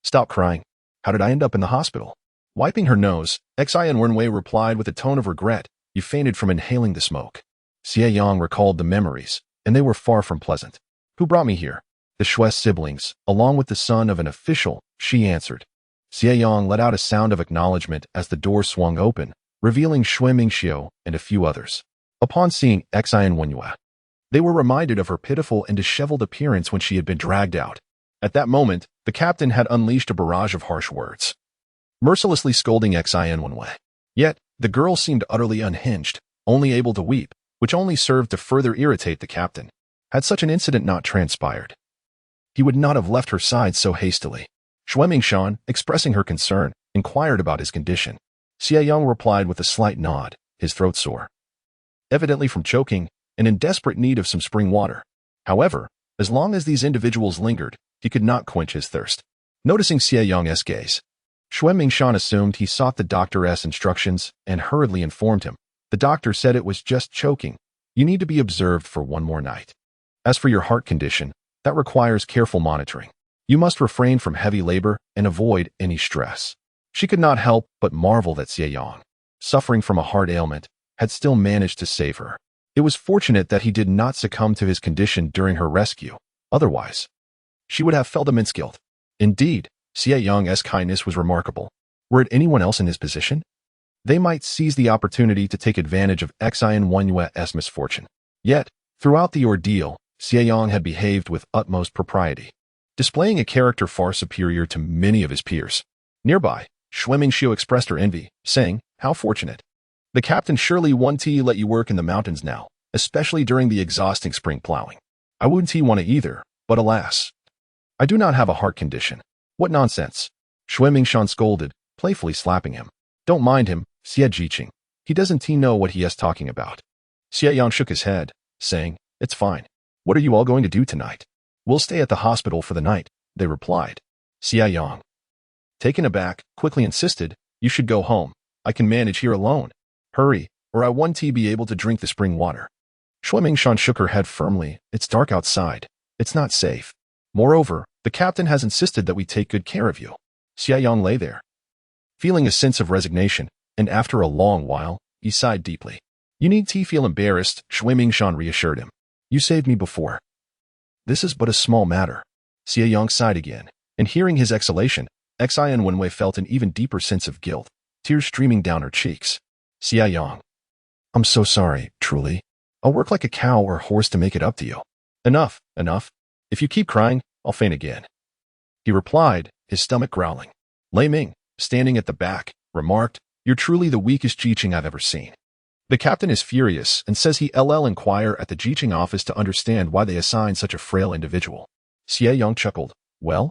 stop crying. How did I end up in the hospital?" Wiping her nose, Xie Wenwei replied with a tone of regret, "You fainted from inhaling the smoke." Xie Yang recalled the memories, and they were far from pleasant. "Who brought me here?" "The Xue siblings, along with the son of an official," she answered. Xie Yang let out a sound of acknowledgement as the door swung open, revealing Xue Mingxiu and a few others. Upon seeing Xie Wenwei, they were reminded of her pitiful and disheveled appearance when she had been dragged out. At that moment, the captain had unleashed a barrage of harsh words, mercilessly scolding Xie Wenwei. Yet, the girl seemed utterly unhinged, only able to weep, which only served to further irritate the captain. Had such an incident not transpired, he would not have left her side so hastily. Xue Mingshan, expressing her concern, inquired about his condition. Xie Yang replied with a slight nod, his throat sore, evidently from choking, and in desperate need of some spring water. However, as long as these individuals lingered, he could not quench his thirst. Noticing Xie Yang's gaze, Xue Mingshan assumed he sought the doctor's instructions and hurriedly informed him. The doctor said it was just choking. You need to be observed for one more night. As for your heart condition, that requires careful monitoring. You must refrain from heavy labor and avoid any stress. She could not help but marvel that Xie Yang, suffering from a heart ailment, had still managed to save her. It was fortunate that he did not succumb to his condition during her rescue. Otherwise, she would have felt immense guilt. Indeed, Xie Yang's kindness was remarkable. Were it anyone else in his position, they might seize the opportunity to take advantage of Xie Wenwei's misfortune. Yet, throughout the ordeal, Xie Yang had behaved with utmost propriety. displaying a character far superior to many of his peers. Nearby, Xue Mingxiu expressed her envy, saying, "How fortunate. The captain surely won't let you work in the mountains now, especially during the exhausting spring plowing. I wouldn't want to either, but alas, I do not have a heart condition." "What nonsense!" Xue Mingshan scolded, playfully slapping him. "Don't mind him, Xie Jiqing. He doesn't know what he is talking about." Xie Yang shook his head, saying, "It's fine. What are you all going to do tonight?" "We'll stay at the hospital for the night," they replied. Xie Yang, taken aback, quickly insisted, "You should go home. I can manage here alone. Hurry, or I won't be able to drink the spring water." Xue Mingshan shook her head firmly. "It's dark outside. It's not safe. Moreover, the captain has insisted that we take good care of you." Xie Yang lay there, feeling a sense of resignation, and after a long while, he sighed deeply. "You need to feel embarrassed," Xue Mingshan reassured him. "You saved me before. This is but a small matter." Xie Yang sighed again, and hearing his exhalation, Xian Wenwei felt an even deeper sense of guilt, tears streaming down her cheeks. "Xie Yang, I'm so sorry, truly. I'll work like a cow or horse to make it up to you." Enough. If you keep crying, I'll faint again," he replied, his stomach growling. Lei Ming, standing at the back, remarked, "You're truly the weakest Jiqing I've ever seen. The captain is furious and says he'll inquire at the Jiqing office to understand why they assign such a frail individual." Xie Yang chuckled. "Well,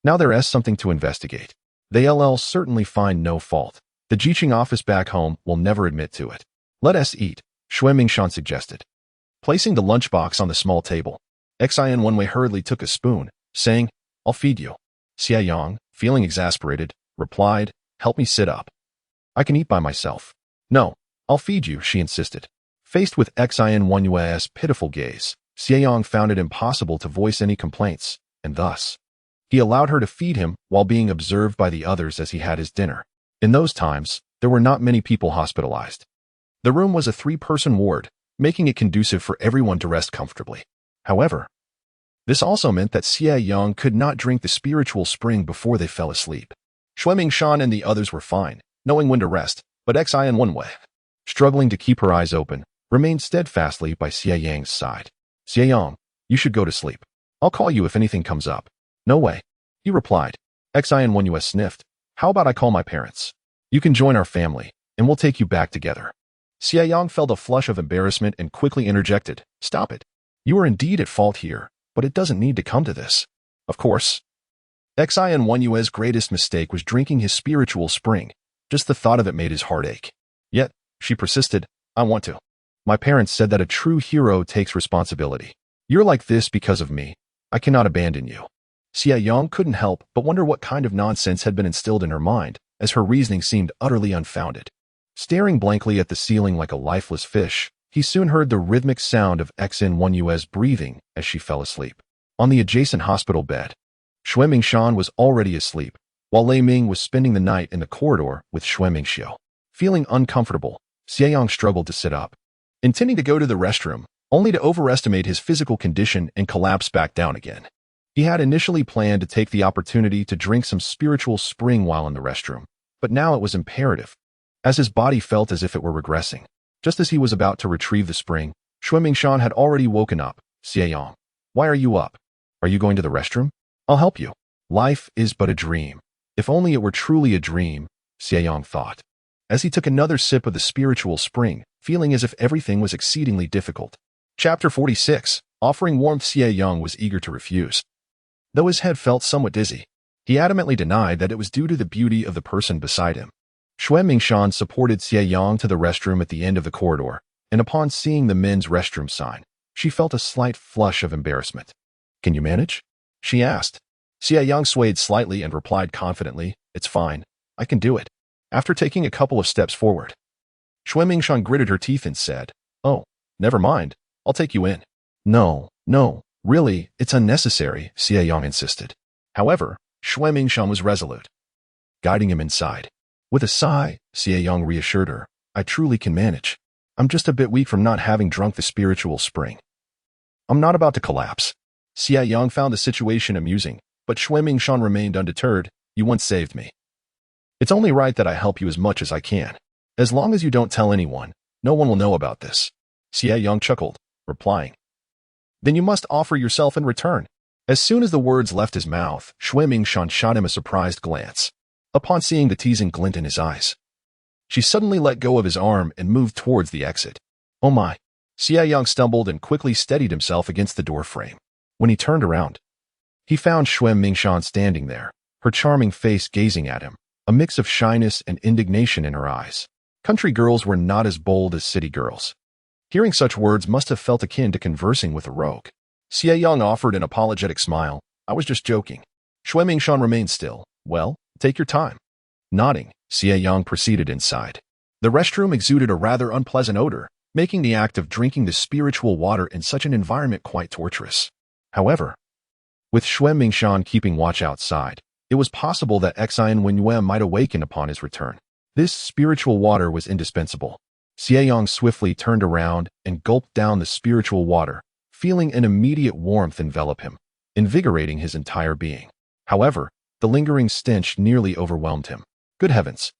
now there is something to investigate. They'll certainly find no fault. The Jiqing office back home will never admit to it. Let us eat," Xue Mingshan suggested. Placing the lunchbox on the small table, Xian Wenwei hurriedly took a spoon, saying, "I'll feed you." Xie Yang, feeling exasperated, replied, "Help me sit up. I can eat by myself." "No, I'll feed you," she insisted. Faced with Xian Wenwei's pitiful gaze, Xie Yang found it impossible to voice any complaints, and thus, he allowed her to feed him while being observed by the others as he had his dinner. In those times, there were not many people hospitalized. The room was a 3-person ward, making it conducive for everyone to rest comfortably. However, this also meant that Xie Yang could not drink the spiritual spring before they fell asleep. Xue Mingshan and the others were fine, knowing when to rest, but Xian Wenwei, struggling to keep her eyes open, remained steadfastly by Xie Yang's side. "Xie Yang, you should go to sleep. I'll call you if anything comes up." "No way," he replied. Xian Wenwei sniffed. "How about I call my parents? You can join our family, and we'll take you back together." Xie Yang felt a flush of embarrassment and quickly interjected, "Stop it. You are indeed at fault here, but it doesn't need to come to this." Of course, Xian Wenwei's greatest mistake was drinking his spiritual spring. Just the thought of it made his heart ache. Yet, she persisted, "I want to. My parents said that a true hero takes responsibility. You're like this because of me. I cannot abandon you." Xie Yang couldn't help but wonder what kind of nonsense had been instilled in her mind, as her reasoning seemed utterly unfounded. Staring blankly at the ceiling like a lifeless fish, he soon heard the rhythmic sound of Xian Wenwei's breathing as she fell asleep. On the adjacent hospital bed, Xue Mingshan was already asleep, while Lei Ming was spending the night in the corridor with Xue Mingxiu. Feeling uncomfortable, Xie Yang struggled to sit up, intending to go to the restroom, only to overestimate his physical condition and collapse back down again. He had initially planned to take the opportunity to drink some spiritual spring while in the restroom, but now it was imperative, as his body felt as if it were regressing. Just as he was about to retrieve the spring, Xue Mingshan had already woken up. "Xie Yang, why are you up? Are you going to the restroom? I'll help you." Life is but a dream. If only it were truly a dream, Xie Yang thought, as he took another sip of the spiritual spring, feeling as if everything was exceedingly difficult. Chapter 46. Offering warmth. Xie Yang was eager to refuse. Though his head felt somewhat dizzy, he adamantly denied that it was due to the beauty of the person beside him. Xue Mingshan supported Xie Yang to the restroom at the end of the corridor, and upon seeing the men's restroom sign, she felt a slight flush of embarrassment. "Can you manage?" she asked. Xie Yang swayed slightly and replied confidently, "It's fine. I can do it." After taking a couple of steps forward, Xue Mingshan gritted her teeth and said, "Oh, never mind. I'll take you in." No, really, it's unnecessary," Xie Yang insisted. However, Xue Mingshan was resolute, guiding him inside. With a sigh, Xie Yang reassured her, "I truly can manage. I'm just a bit weak from not having drunk the spiritual spring. I'm not about to collapse." Xie Yang found the situation amusing, but Xue Mingshan remained undeterred. "You once saved me. It's only right that I help you as much as I can. As long as you don't tell anyone, no one will know about this." Xie Yang chuckled, replying, "Then you must offer yourself in return." As soon as the words left his mouth, Xue Mingshan shot him a surprised glance. Upon seeing the teasing glint in his eyes, she suddenly let go of his arm and moved towards the exit. Oh my! Xie Yang stumbled and quickly steadied himself against the door frame. When he turned around, he found Xue Mingshan standing there, her charming face gazing at him, a mix of shyness and indignation in her eyes. Country girls were not as bold as city girls. Hearing such words must have felt akin to conversing with a rogue. Xie Yang offered an apologetic smile. I was just joking. Xue Mingshan remained still. Well, take your time. Nodding, Xie Yang proceeded inside. The restroom exuded a rather unpleasant odor, making the act of drinking the spiritual water in such an environment quite torturous. However, with Xue Mingshan keeping watch outside, it was possible that Xie Wengyue might awaken upon his return. This spiritual water was indispensable. Xie Yang swiftly turned around and gulped down the spiritual water, feeling an immediate warmth envelop him, invigorating his entire being. However, the lingering stench nearly overwhelmed him. Good heavens!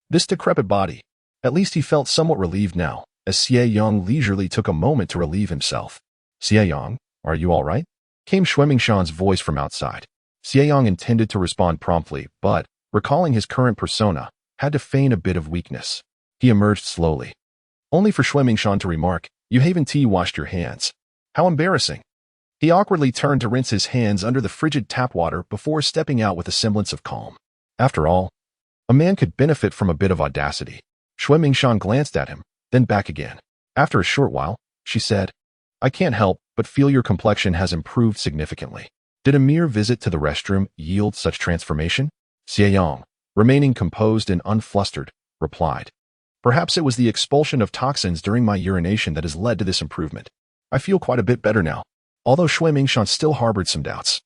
This decrepit body. At least he felt somewhat relieved now, as Xie Yang leisurely took a moment to relieve himself. Xie Yang, are you all right? Came Xue Mingshan's voice from outside. Xie Yang intended to respond promptly, but, recalling his current persona, had to feign a bit of weakness. He emerged slowly, only for Xue Mingshan to remark, you haven't washed your hands. How embarrassing. He awkwardly turned to rinse his hands under the frigid tap water before stepping out with a semblance of calm. After all, a man could benefit from a bit of audacity. Xue Mingshan glanced at him, then back again. After a short while, she said, I can't help but feel your complexion has improved significantly. Did a mere visit to the restroom yield such transformation? Xie Yang, remaining composed and unflustered, replied, perhaps it was the expulsion of toxins during my urination that has led to this improvement. I feel quite a bit better now. Although Xue Mingshan still harbored some doubts,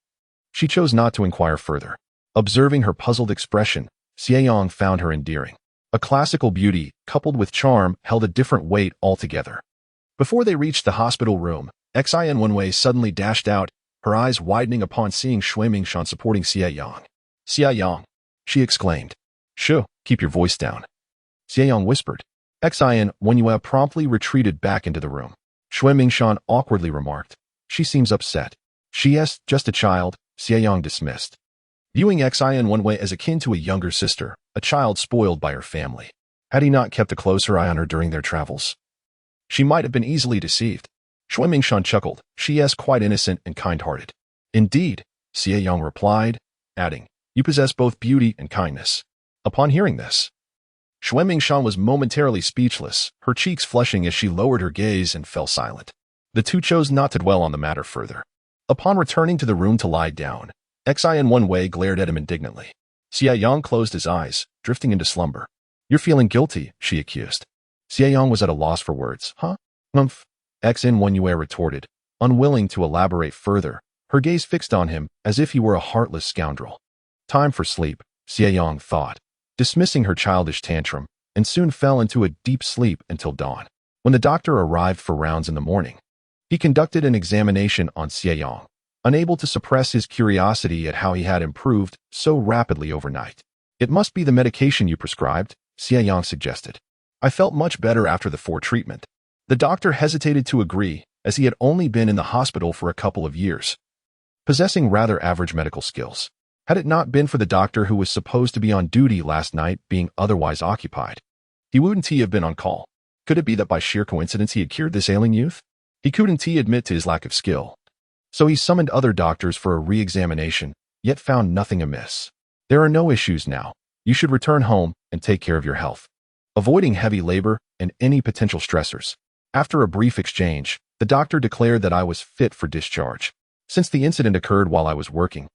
she chose not to inquire further. Observing her puzzled expression, Xie Yang found her endearing. A classical beauty, coupled with charm, held a different weight altogether. Before they reached the hospital room, Xie Wenwei suddenly dashed out, her eyes widening upon seeing Xue Mingshan supporting Xie Yang. Xie Yang, she exclaimed. Shoo, keep your voice down. Xie Yang whispered. Xie Wenwei promptly retreated back into the room. Xue Mingshan awkwardly remarked, she seems upset. She's just a child, Xie Yang dismissed, viewing Xie Wenwei as akin to a younger sister, a child spoiled by her family. Had he not kept a closer eye on her during their travels, she might have been easily deceived. Xue Mingshan chuckled. She is quite innocent and kind-hearted. Indeed, Xie Yang replied, adding, you possess both beauty and kindness. Upon hearing this, Xue Mingshan was momentarily speechless, her cheeks flushing as she lowered her gaze and fell silent. The two chose not to dwell on the matter further. Upon returning to the room to lie down, Xie Wenwei glared at him indignantly. Xie Yang closed his eyes, drifting into slumber. You're feeling guilty, she accused. Xie Yang was at a loss for words. Huh? Xie Wenwei retorted, unwilling to elaborate further, her gaze fixed on him as if he were a heartless scoundrel. Time for sleep, Xie Yang thought, dismissing her childish tantrum, and soon fell into a deep sleep until dawn. When the doctor arrived for rounds in the morning, he conducted an examination on Xie Yang, unable to suppress his curiosity at how he had improved so rapidly overnight. It must be the medication you prescribed, Xie Yang suggested. I felt much better after the 4 treatment. The doctor hesitated to agree, as he had only been in the hospital for a couple of years, possessing rather average medical skills. Had it not been for the doctor who was supposed to be on duty last night being otherwise occupied, he wouldn't have been on call. Could it be that by sheer coincidence he had cured this ailing youth? He couldn't admit to his lack of skill. So he summoned other doctors for a re-examination, yet found nothing amiss. There are no issues now. You should return home and take care of your health, avoiding heavy labor and any potential stressors. After a brief exchange, the doctor declared that I was fit for discharge. Since the incident occurred while I was working,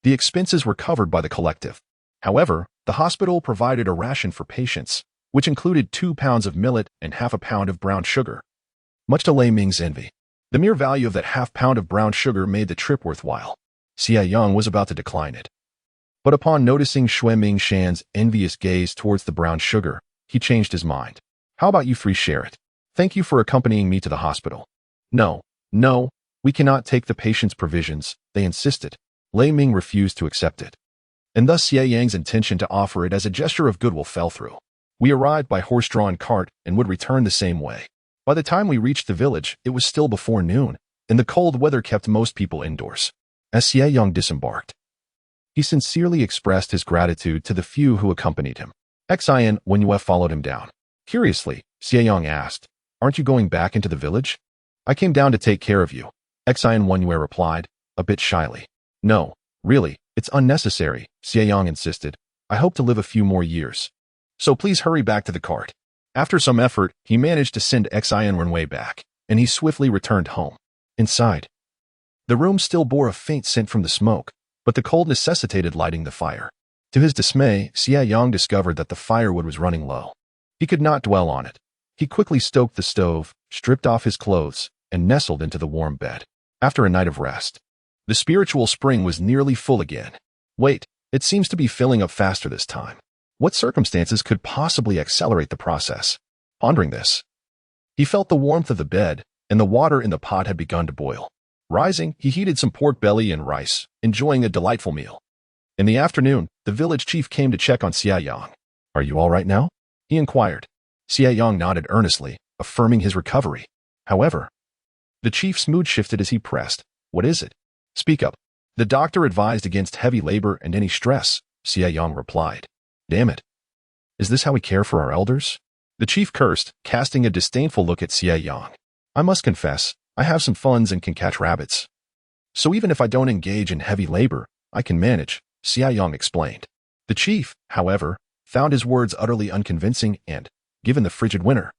the expenses were covered by the collective. However, the hospital provided a ration for patients, which included 2 pounds of millet and half a pound of brown sugar. Much to Lei Ming's envy, the mere value of that half pound of brown sugar made the trip worthwhile. Xie Yang was about to decline it, but upon noticing Xue Mingshan's envious gaze towards the brown sugar, he changed his mind. How about you 3 share it? Thank you for accompanying me to the hospital. No, we cannot take the patient's provisions, they insisted. Lei Ming refused to accept it, and thus Xie Yang's intention to offer it as a gesture of goodwill fell through. We arrived by horse-drawn cart and would return the same way. By the time we reached the village, it was still before noon, and the cold weather kept most people indoors. As Xie Yang disembarked, he sincerely expressed his gratitude to the few who accompanied him. Xian Wenyue followed him down. Curiously, Xie Yang asked, "Aren't you going back into the village?" "I came down to take care of you," Xian Wenyue replied, a bit shyly. "No, really, it's unnecessary," Xie Yang insisted. "I hope to live a few more years. So please hurry back to the cart." After some effort, he managed to send Xian Wenyue back, and he swiftly returned home. Inside, the room still bore a faint scent from the smoke, but the cold necessitated lighting the fire. To his dismay, Xie Yang discovered that the firewood was running low. He could not dwell on it. He quickly stoked the stove, stripped off his clothes, and nestled into the warm bed. After a night of rest, the spiritual spring was nearly full again. Wait, it seems to be filling up faster this time. What circumstances could possibly accelerate the process? Pondering this, he felt the warmth of the bed, and the water in the pot had begun to boil. Rising, he heated some pork belly and rice, enjoying a delightful meal. In the afternoon, the village chief came to check on Xie Yang. "Are you all right now?" he inquired. Xie Yang nodded earnestly, affirming his recovery. However, the chief's mood shifted as he pressed. "What is it? Speak up." "The doctor advised against heavy labor and any stress," Xie Yang replied. "Damn it. Is this how we care for our elders?" The chief cursed, casting a disdainful look at Xie Yang. "I must confess, I have some funds and can catch rabbits. So even if I don't engage in heavy labor, I can manage," Xie Yang explained. The chief, however, found his words utterly unconvincing and, given the frigid winter,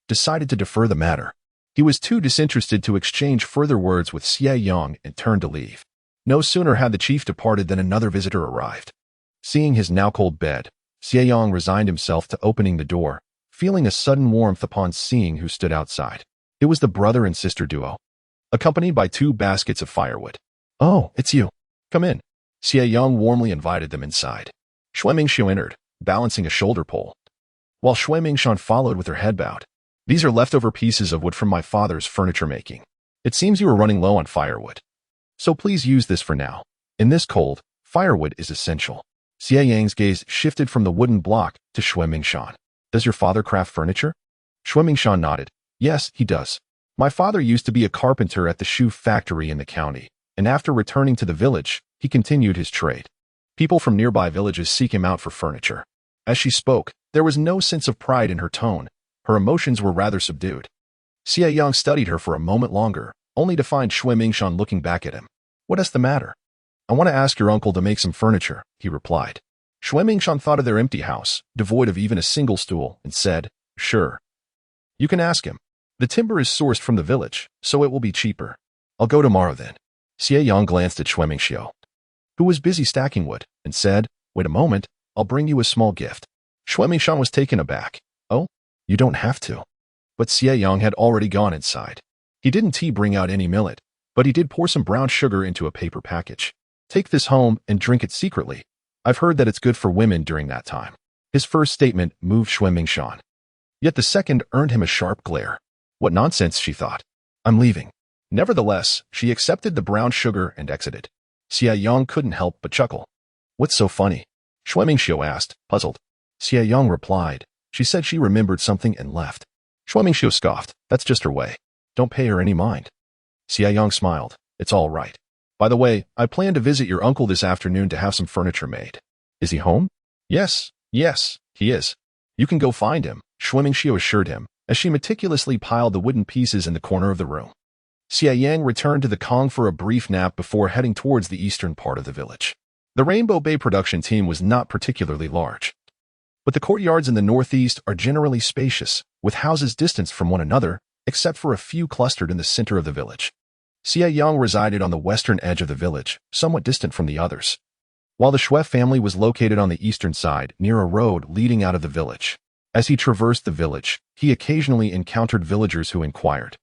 decided to defer the matter. He was too disinterested to exchange further words with Xie Yang and turned to leave. No sooner had the chief departed than another visitor arrived. Seeing his now cold bed, Xie Yang resigned himself to opening the door, feeling a sudden warmth upon seeing who stood outside. It was the brother and sister duo, accompanied by 2 baskets of firewood. "Oh, it's you. Come in." Xie Yang warmly invited them inside. Shui Mingxiu entered, balancing a shoulder pole, while Shui Mingshan followed with her head bowed. "These are leftover pieces of wood from my father's furniture making. It seems you are running low on firewood. So please use this for now. In this cold, firewood is essential." Xie Yang's gaze shifted from the wooden block to Shui Mingshan. "Does your father craft furniture?" Shui Mingshan nodded. "Yes, he does. My father used to be a carpenter at the shoe factory in the county, and after returning to the village, he continued his trade. People from nearby villages seek him out for furniture." As she spoke, there was no sense of pride in her tone. Her emotions were rather subdued. Xie Yang studied her for a moment longer, only to find Shui Mingshan looking back at him. "What is the matter?" "I want to ask your uncle to make some furniture," he replied. Shui Mingshan thought of their empty house, devoid of even a single stool, and said, "Sure. You can ask him. The timber is sourced from the village, so it will be cheaper. I'll go tomorrow then." Xie Yang glanced at Shui Mingxiu, who was busy stacking wood, and said, "Wait a moment, I'll bring you a small gift." Shui Mingshan was taken aback. "Oh, you don't have to." But Xie Yang had already gone inside. He didn't bring out any millet, but he did pour some brown sugar into a paper package. "Take this home and drink it secretly. I've heard that it's good for women during that time." His first statement moved Shui Mingshan. Yet the second earned him a sharp glare. What nonsense, she thought. "I'm leaving." Nevertheless, she accepted the brown sugar and exited. Xie Yang couldn't help but chuckle. "What's so funny?" Shui Mingxiu asked, puzzled. Xie Yang replied. She said she remembered something and left. Shui Mingxiu scoffed. "That's just her way. Don't pay her any mind." Xie Yang smiled. "It's all right. By the way, I plan to visit your uncle this afternoon to have some furniture made." "Is he home?" Yes, he is. You can go find him," Shui Mingxiu assured him, as she meticulously piled the wooden pieces in the corner of the room. Xie Yang returned to the Kong for a brief nap before heading towards the eastern part of the village. The Rainbow Bay production team was not particularly large, but the courtyards in the northeast are generally spacious, with houses distanced from one another, except for a few clustered in the center of the village. Xie Yang resided on the western edge of the village, somewhat distant from the others, while the Shui family was located on the eastern side, near a road leading out of the village. As he traversed the village, he occasionally encountered villagers who inquired,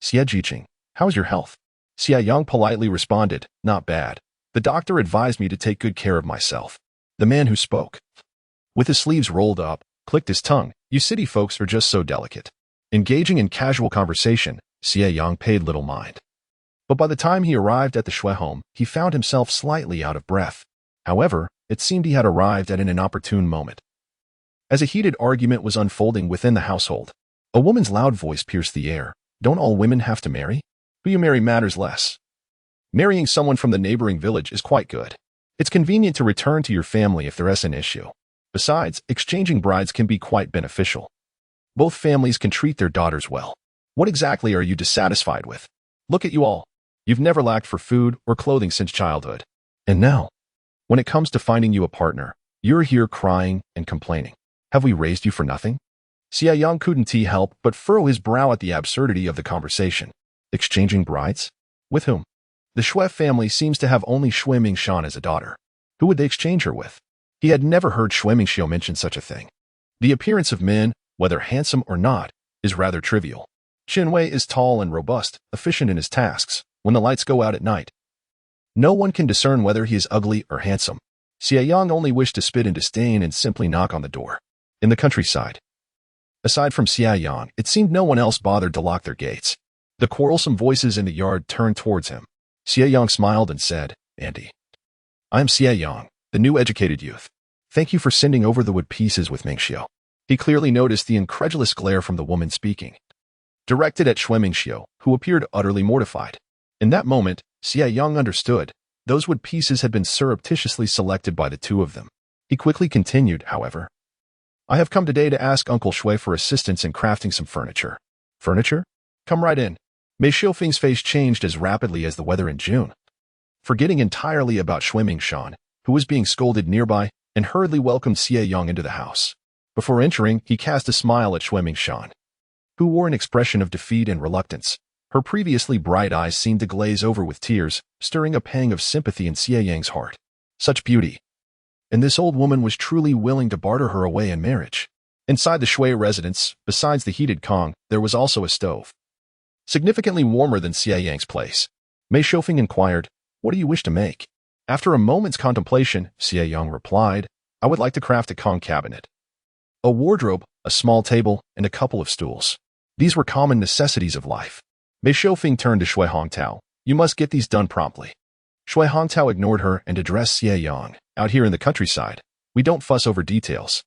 "Xie Jiqing, how's your health?" Xie Yang politely responded, "Not bad. The doctor advised me to take good care of myself." The man who spoke, with his sleeves rolled up, clicked his tongue. "You city folks are just so delicate." Engaging in casual conversation, Xie Yang paid little mind. But by the time he arrived at the Shui home, he found himself slightly out of breath. However, it seemed he had arrived at an inopportune moment. As a heated argument was unfolding within the household, a woman's loud voice pierced the air. "Don't all women have to marry? Who you marry matters less." Marrying someone from the neighboring village is quite good. It's convenient to return to your family if there's an issue. Besides, exchanging brides can be quite beneficial. Both families can treat their daughters well. What exactly are you dissatisfied with? Look at you all. You've never lacked for food or clothing since childhood. And now, when it comes to finding you a partner, you're here crying and complaining. Have we raised you for nothing? Xie Yang couldn't help but furrow his brow at the absurdity of the conversation. Exchanging brides? With whom? The Xue family seems to have only Xue Mingshan as a daughter. Who would they exchange her with? He had never heard Xue Mingxiu mention such a thing. The appearance of men, whether handsome or not, is rather trivial. Qinwei is tall and robust, efficient in his tasks, when the lights go out at night. No one can discern whether he is ugly or handsome. Xie Yang only wished to spit in disdain and simply knock on the door. In the countryside. Aside from Xie Yang, it seemed no one else bothered to lock their gates. The quarrelsome voices in the yard turned towards him. Xie Yang smiled and said, "Andy, I am Xie Yang, the new educated youth. Thank you for sending over the wood pieces with Mingxiu." He clearly noticed the incredulous glare from the woman speaking, directed at Xue Mingxiu, who appeared utterly mortified. In that moment, Xie Yang understood. Those wood pieces had been surreptitiously selected by the two of them. He quickly continued, however. "I have come today to ask Uncle Xue for assistance in crafting some furniture." "Furniture? Come right in." Mei Xiufeng's face changed as rapidly as the weather in June. Forgetting entirely about Xue Mingshan, who was being scolded nearby, and hurriedly welcomed Xie Yang into the house. Before entering, he cast a smile at Xue Mingshan, who wore an expression of defeat and reluctance. Her previously bright eyes seemed to glaze over with tears, stirring a pang of sympathy in Xie Yang's heart. Such beauty. And this old woman was truly willing to barter her away in marriage. Inside the Xue residence, besides the heated Kong, there was also a stove. Significantly warmer than Xie Yang's place. Mei Xiufeng inquired, "What do you wish to make?" After a moment's contemplation, Xie Yang replied, "I would like to craft a Kong cabinet. A wardrobe, a small table, and a couple of stools. These were common necessities of life." Mei Xiufeng turned to Shui Hongtao. "You must get these done promptly." Shui Hongtao ignored her and addressed Xie Yang. "Out here in the countryside, we don't fuss over details.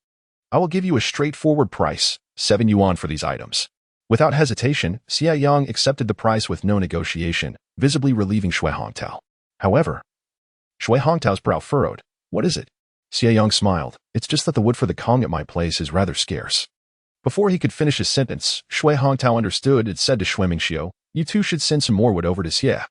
I will give you a straightforward price, 7 yuan for these items." Without hesitation, Xie Yang accepted the price with no negotiation, visibly relieving Shui Hongtao. However, Shui Hongtao's brow furrowed. "What is it?" Xie Yang smiled. "It's just that the wood for the Kong at my place is rather scarce." Before he could finish his sentence, Shui Hongtao understood and said to Xue Mingxiu, "You two should send some more wood over to Xie.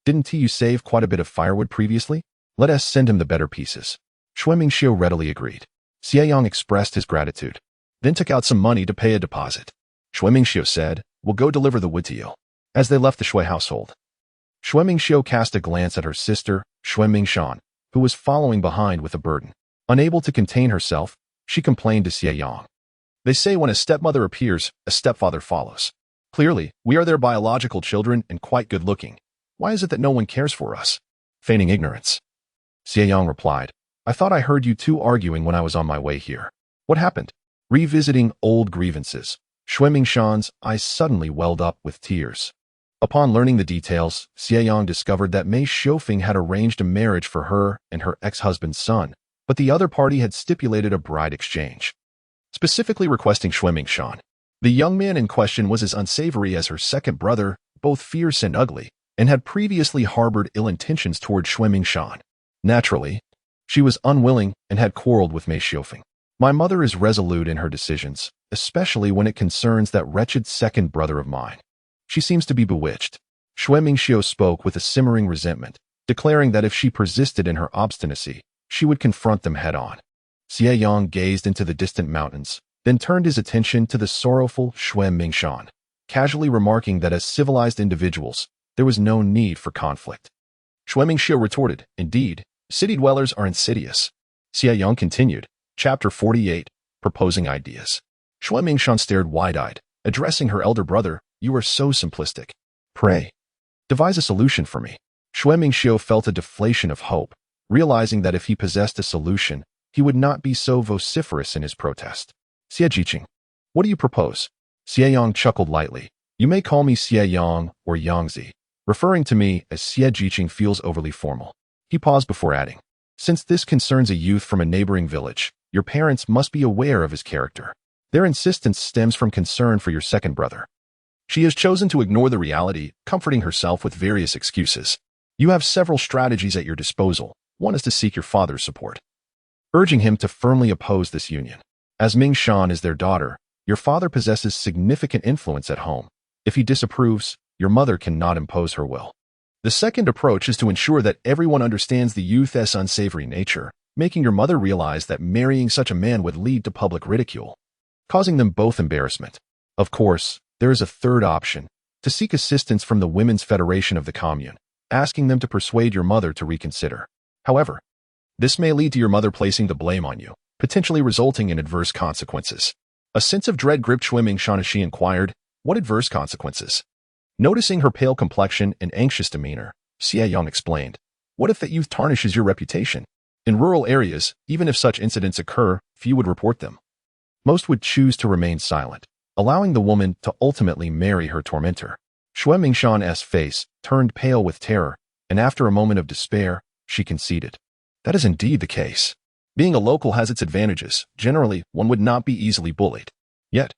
Didn't you save quite a bit of firewood previously? Let us send him the better pieces." Xue Mingxiu readily agreed. Xie Yang expressed his gratitude, then took out some money to pay a deposit. Xue Mingxiu said, "We'll go deliver the wood to you." As they left the Xue household, Xue Mingxiu cast a glance at her sister, Xue Mingshan, who was following behind with a burden. Unable to contain herself, she complained to Xie Yang. "They say when a stepmother appears, a stepfather follows. Clearly, we are their biological children and quite good-looking. Why is it that no one cares for us?" Feigning ignorance, Xie Yang replied, "I thought I heard you two arguing when I was on my way here. What happened?" Revisiting old grievances, Xue Mingshan's eyes suddenly welled up with tears. Upon learning the details, Xie Yang discovered that Mei Xiufeng had arranged a marriage for her and her ex-husband's son, but the other party had stipulated a bride exchange, specifically requesting Xue Mingshan. The young man in question was as unsavory as her second brother, both fierce and ugly, and had previously harbored ill intentions toward Xue Mingshan. Naturally, she was unwilling and had quarreled with Mei Xiufeng. "My mother is resolute in her decisions, especially when it concerns that wretched second brother of mine. She seems to be bewitched." Xue Mingxiu spoke with a simmering resentment, declaring that if she persisted in her obstinacy, she would confront them head-on. Xie Yang gazed into the distant mountains, then turned his attention to the sorrowful Xue Mingshan, casually remarking that as civilized individuals, there was no need for conflict. Xue Mingxiu retorted, "Indeed, city dwellers are insidious." Xie Yang continued, Chapter 48, Proposing Ideas. Xue Mingshan stared wide-eyed, addressing her elder brother, "You are so simplistic. Pray, devise a solution for me." Xue Mingxiu felt a deflation of hope, realizing that if he possessed a solution, he would not be so vociferous in his protest. "Xie Jiqing, what do you propose?" Xie Yang chuckled lightly. "You may call me Xie Yang or Yangzi. Referring to me as Xie Jiqing feels overly formal." He paused before adding, "Since this concerns a youth from a neighboring village, your parents must be aware of his character. Their insistence stems from concern for your second brother. She has chosen to ignore the reality, comforting herself with various excuses. You have several strategies at your disposal. One is to seek your father's support, urging him to firmly oppose this union. As Ming Shan is their daughter, your father possesses significant influence at home. If he disapproves, your mother cannot impose her will. The second approach is to ensure that everyone understands the youth's unsavory nature, making your mother realize that marrying such a man would lead to public ridicule, causing them both embarrassment. Of course, there is a third option, to seek assistance from the Women's Federation of the Commune, asking them to persuade your mother to reconsider. However, this may lead to your mother placing the blame on you, potentially resulting in adverse consequences. A sense of dread gripped Xie Yang as she inquired, "What adverse consequences?" Noticing her pale complexion and anxious demeanor, Xie Yang explained, "What if that youth tarnishes your reputation? In rural areas, even if such incidents occur, few would report them. Most would choose to remain silent, allowing the woman to ultimately marry her tormentor." Xue Mingshan's face turned pale with terror, and after a moment of despair, she conceded, "That is indeed the case. Being a local has its advantages. Generally, one would not be easily bullied." Yet,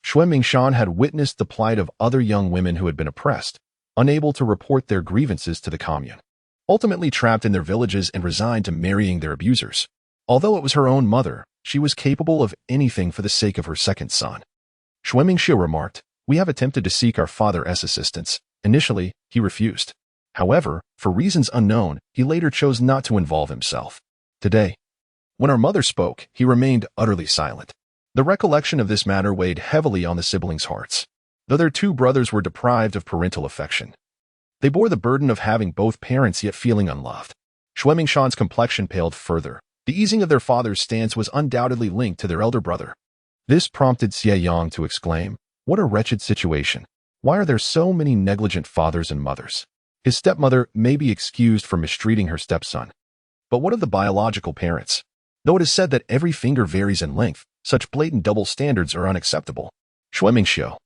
Xue Mingshan had witnessed the plight of other young women who had been oppressed, unable to report their grievances to the commune, ultimately trapped in their villages and resigned to marrying their abusers. Although it was her own mother, she was capable of anything for the sake of her second son. Xue Mingxiu remarked, "We have attempted to seek our father's assistance. Initially, he refused. However, for reasons unknown, he later chose not to involve himself. Today, when our mother spoke, he remained utterly silent." The recollection of this matter weighed heavily on the siblings' hearts. Though their two brothers were deprived of parental affection, they bore the burden of having both parents yet feeling unloved. Xue Mingshan's complexion paled further. The easing of their father's stance was undoubtedly linked to their elder brother. This prompted Xie Yang to exclaim, "What a wretched situation. Why are there so many negligent fathers and mothers?" His stepmother may be excused for mistreating her stepson. But what of the biological parents? Though it is said that every finger varies in length, such blatant double standards are unacceptable. Xue Mingxiu,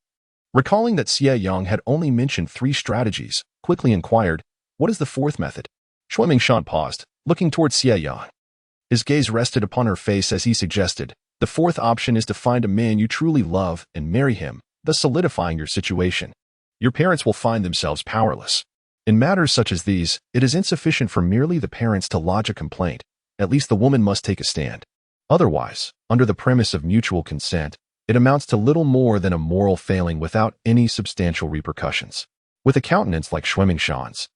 recalling that Xie Yang had only mentioned 3 strategies, quickly inquired, "What is the 4th method?" Xue Mingshan paused, looking towards Xie Yang. His gaze rested upon her face as he suggested, "The 4th option is to find a man you truly love and marry him, thus solidifying your situation. Your parents will find themselves powerless. In matters such as these, it is insufficient for merely the parents to lodge a complaint. At least the woman must take a stand. Otherwise, under the premise of mutual consent, it amounts to little more than a moral failing without any substantial repercussions." With a countenance like Xue Mingshan's,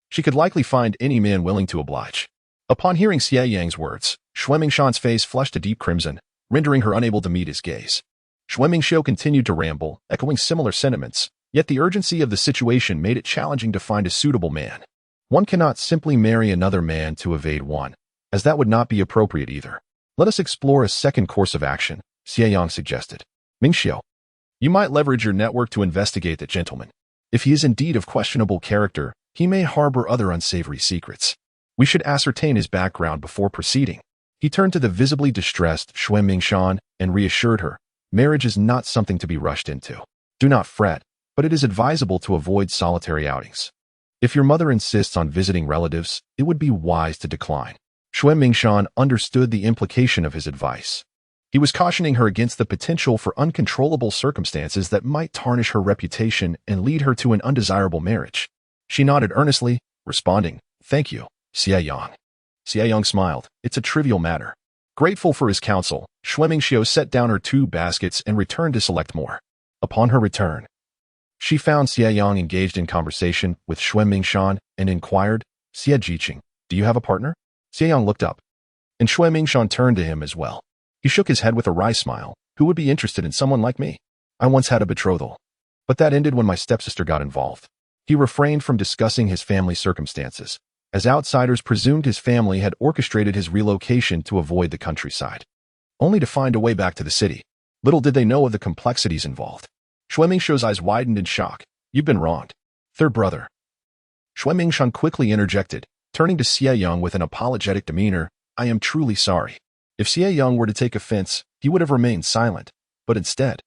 she could likely find any man willing to oblige. Upon hearing Xie Yang's words, Xue Mingshan's face flushed a deep crimson, rendering her unable to meet his gaze. Xue Mingxiu continued to ramble, echoing similar sentiments, yet the urgency of the situation made it challenging to find a suitable man. One cannot simply marry another man to evade one, as that would not be appropriate either. "Let us explore a second course of action," Xie Yang suggested. "Mingxiu, you might leverage your network to investigate the gentleman. If he is indeed of questionable character, he may harbor other unsavory secrets. We should ascertain his background before proceeding." He turned to the visibly distressed Xue Mingshan and reassured her, "Marriage is not something to be rushed into. Do not fret, but it is advisable to avoid solitary outings. If your mother insists on visiting relatives, it would be wise to decline." Xue Mingshan understood the implication of his advice. He was cautioning her against the potential for uncontrollable circumstances that might tarnish her reputation and lead her to an undesirable marriage. She nodded earnestly, responding, "Thank you, Xie Yang." Xie Yang smiled. "It's a trivial matter." Grateful for his counsel, Xue Mingxiu set down her 2 baskets and returned to select more. Upon her return, she found Xie Yang engaged in conversation with Xue Mingshan and inquired, "Xie Jiqing, do you have a partner?" Xie Yang looked up, and Xue Mingshan turned to him as well. He shook his head with a wry smile. "Who would be interested in someone like me? I once had a betrothal, but that ended when my stepsister got involved." He refrained from discussing his family circumstances, as outsiders presumed his family had orchestrated his relocation to avoid the countryside, only to find a way back to the city. Little did they know of the complexities involved. Xue Mingxiu's eyes widened in shock. "You've been wronged. Third brother." Xue Mingshan quickly interjected, turning to Xie Yang with an apologetic demeanor, "I am truly sorry." If Xie Yang were to take offense, he would have remained silent, but instead,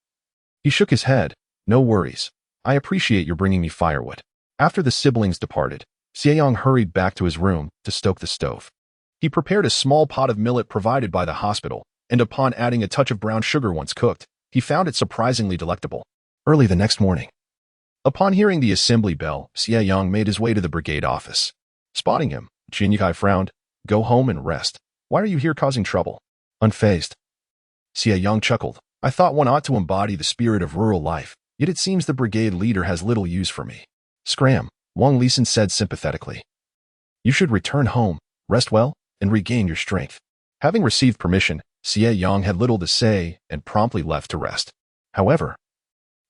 he shook his head. "No worries. I appreciate your bringing me firewood." After the siblings departed, Xie Yang hurried back to his room to stoke the stove. He prepared a small pot of millet provided by the hospital, and upon adding a touch of brown sugar once cooked, he found it surprisingly delectable. Early the next morning, Upon hearing the assembly bell, Xie Yang made his way to the brigade office. Spotting him, Xie Yang frowned. Go home and rest. Why are you here causing trouble? Unfazed. Xie Yang chuckled. I thought one ought to embody the spirit of rural life, yet it seems the brigade leader has little use for me. Scram, Wang Lisan said sympathetically. You should return home, rest well, and regain your strength. Having received permission, Xie Yang had little to say and promptly left to rest. However,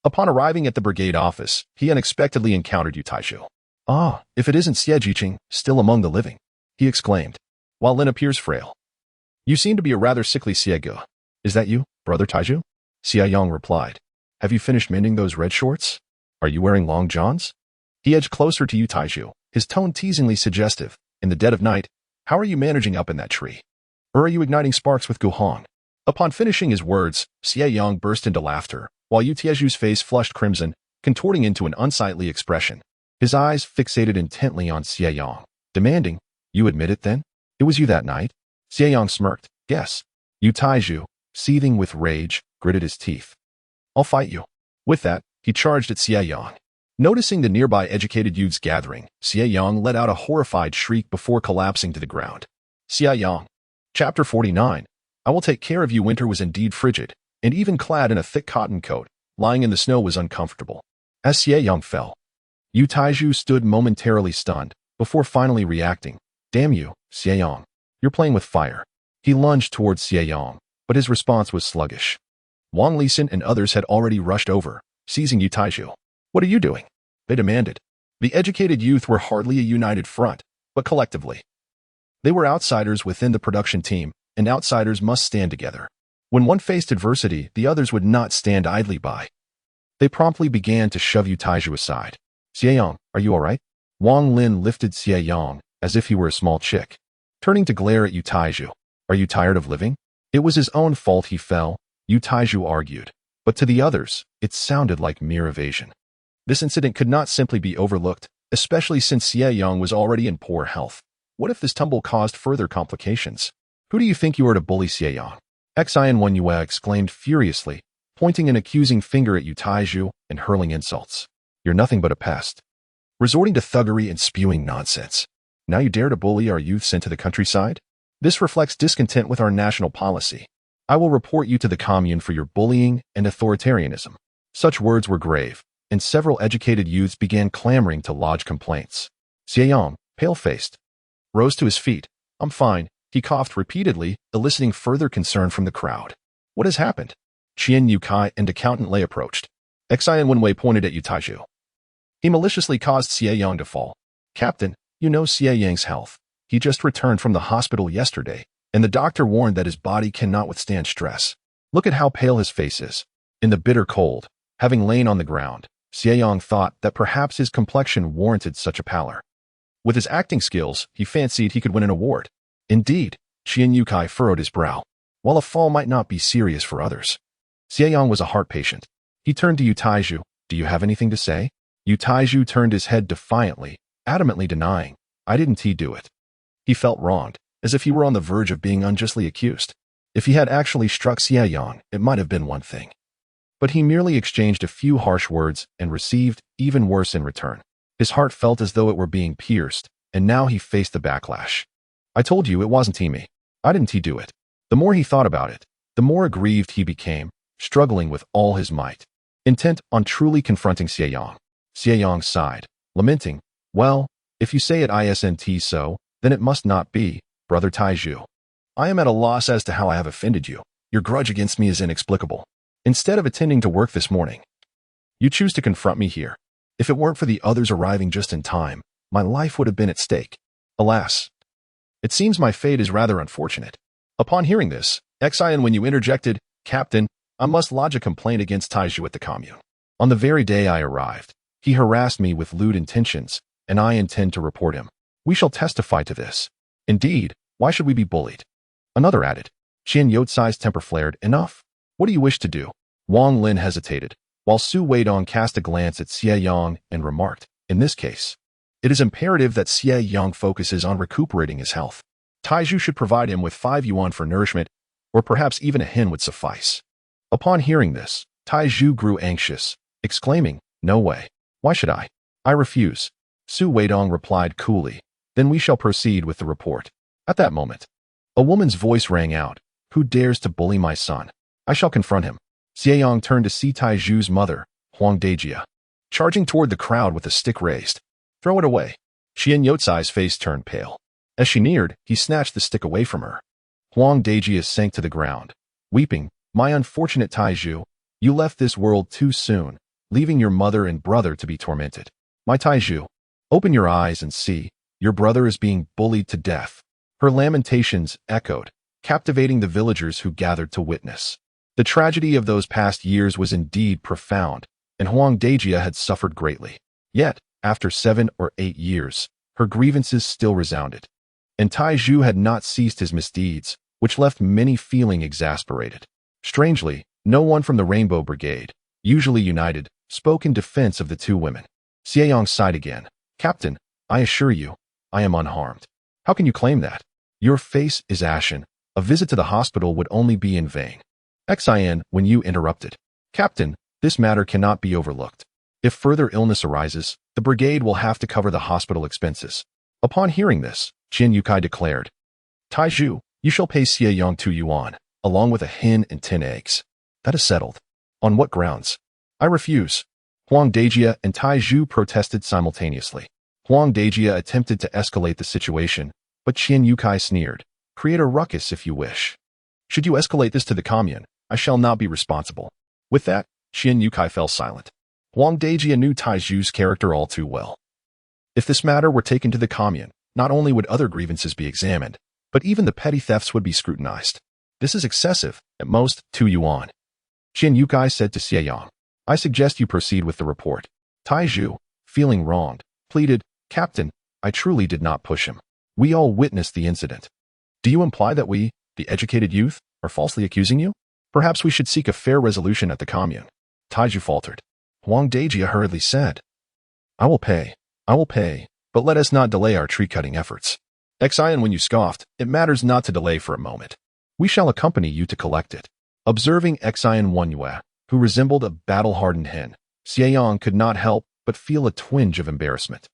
upon arriving at the brigade office, he unexpectedly encountered Yu Taizhu. Ah, if it isn't Xie Jiqing, still among the living, he exclaimed, while Lin appears frail. You seem to be a rather sickly Xie Ge. Is that you, brother Taizhu? Xie Yang replied. Have you finished mending those red shorts? Are you wearing long johns? He edged closer to Yu Taizhu, his tone teasingly suggestive. In the dead of night, how are you managing up in that tree? Or are you igniting sparks with Guhong? Upon finishing his words, Xie Yang burst into laughter, while Yu Taizhu's face flushed crimson, contorting into an unsightly expression. His eyes fixated intently on Xie Yang, demanding, You admit it then? It was you that night? Xie Yang smirked. Yes. Yu Taizhu, seething with rage, gritted his teeth. I'll fight you. With that, he charged at Xie Yang. Noticing the nearby educated youths gathering, Xie Yang let out a horrified shriek before collapsing to the ground. Xie Yang. Chapter 49. I will take care of you. Winter was indeed frigid, and even clad in a thick cotton coat, lying in the snow was uncomfortable. As Xie Yang fell, Yu Taizhu stood momentarily stunned, before finally reacting. Damn you, Xie Yang. You're playing with fire. He lunged towards Xie Yang, but his response was sluggish. Wang Lisan and others had already rushed over, seizing Yu Taizhu. What are you doing? They demanded. The educated youth were hardly a united front, but collectively. They were outsiders within the production team, and outsiders must stand together. When one faced adversity, the others would not stand idly by. They promptly began to shove Yu Taizhu aside. Xie Yang, are you all right? Wang Lin lifted Xie Yang, as if he were a small chick. Turning to glare at Yu Taizhu. Are you tired of living? It was his own fault he fell, Yu Taizhu argued. But to the others, it sounded like mere evasion. This incident could not simply be overlooked, especially since Xie Yang was already in poor health. What if this tumble caused further complications? Who do you think you are to bully Xie Yang? Xian Wenyue exclaimed furiously, pointing an accusing finger at Yu Taizhu and hurling insults. You're nothing but a pest. Resorting to thuggery and spewing nonsense. Now you dare to bully our youth sent to the countryside? This reflects discontent with our national policy. I will report you to the commune for your bullying and authoritarianism. Such words were grave, and several educated youths began clamoring to lodge complaints. Xie Yang, pale-faced, rose to his feet. I'm fine, he coughed repeatedly, eliciting further concern from the crowd. What has happened? Qian Yukai and accountant Lei approached. Xian Wenwei pointed at Yu Taizhu. He maliciously caused Xie Yang to fall. Captain, you know Xie Yang's health. He just returned from the hospital yesterday, and the doctor warned that his body cannot withstand stress. Look at how pale his face is. In the bitter cold, having lain on the ground, Xie Yang thought that perhaps his complexion warranted such a pallor. With his acting skills, he fancied he could win an award. Indeed, Qian Yukai furrowed his brow. While a fall might not be serious for others, Xie Yang was a heart patient. He turned to Yu Taizhu. Do you have anything to say? Yu Taizhu turned his head defiantly, adamantly denying. I didn't do it. He felt wronged, as if he were on the verge of being unjustly accused. If he had actually struck Xie Yang, it might have been one thing. But he merely exchanged a few harsh words and received even worse in return. His heart felt as though it were being pierced, and now he faced the backlash. I told you it wasn't me. I didn't do it. The more he thought about it, the more aggrieved he became, struggling with all his might, intent on truly confronting Xie Yang. Xie Yang sighed, lamenting, well, if you say it isn't so, then it must not be, brother Taizhu. I am at a loss as to how I have offended you. Your grudge against me is inexplicable. Instead of attending to work this morning, you choose to confront me here. If it weren't for the others arriving just in time, my life would have been at stake. Alas, it seems my fate is rather unfortunate. Upon hearing this, Xian Wenyu interjected, Captain, I must lodge a complaint against Taizhu at the commune. On the very day I arrived, he harassed me with lewd intentions, and I intend to report him. We shall testify to this. Indeed, why should we be bullied? Another added. Qian Yotsai's temper flared. Enough. What do you wish to do? Wang Lin hesitated, while Su Weidong cast a glance at Xie Yang and remarked, in this case, it is imperative that Xie Yang focuses on recuperating his health. Taizhu should provide him with 5 yuan for nourishment, or perhaps even a hen would suffice. Upon hearing this, Taizhu grew anxious, exclaiming, no way. Why should I? I refuse. Su Weidong replied coolly. Then we shall proceed with the report. At that moment, a woman's voice rang out. Who dares to bully my son? I shall confront him. Xie Yang turned to see Taiju's mother, Huang Dejia, charging toward the crowd with a stick raised. Throw it away. Xian Yotsai's face turned pale. As she neared, he snatched the stick away from her. Huang Dejia sank to the ground, weeping. My unfortunate Taiju, you left this world too soon, leaving your mother and brother to be tormented. My Taiju, open your eyes and see, your brother is being bullied to death. Her lamentations echoed, captivating the villagers who gathered to witness. The tragedy of those past years was indeed profound, and Huang Dejia had suffered greatly. Yet, after 7 or 8 years, her grievances still resounded. And Taiju had not ceased his misdeeds, which left many feeling exasperated. Strangely, no one from the Rainbow Brigade, usually united, spoke in defense of the two women. Xie Yang sighed again. Captain, I assure you, I am unharmed. How can you claim that? Your face is ashen. A visit to the hospital would only be in vain. Xie, when you interrupted. Captain, this matter cannot be overlooked. If further illness arises, the brigade will have to cover the hospital expenses. Upon hearing this, Qin Yukai declared, Taiju, you shall pay Xie Yang 2 yuan, along with a hen and 10 eggs. That is settled. On what grounds? I refuse. Huang Dejia and Taiju protested simultaneously. Huang Dejia attempted to escalate the situation, but Qin Yukai sneered. Create a ruckus if you wish. Should you escalate this to the commune, I shall not be responsible. With that, Qin Yukai fell silent. Huang Dejia knew Taiju's character all too well. If this matter were taken to the commune, not only would other grievances be examined, but even the petty thefts would be scrutinized. This is excessive, at most 2 yuan. Qin Yukai said to Xie Yang, I suggest you proceed with the report. Taiju, feeling wronged, pleaded, Captain, I truly did not push him. We all witnessed the incident. Do you imply that we, the educated youth, are falsely accusing you? Perhaps we should seek a fair resolution at the commune. Taiju faltered. Huang Dejia hurriedly said, I will pay, but let us not delay our tree-cutting efforts. Xie, when you scoffed, it matters not to delay for a moment. We shall accompany you to collect it. Observing Xie Wanyue, who resembled a battle-hardened hen, Xie Yang could not help but feel a twinge of embarrassment.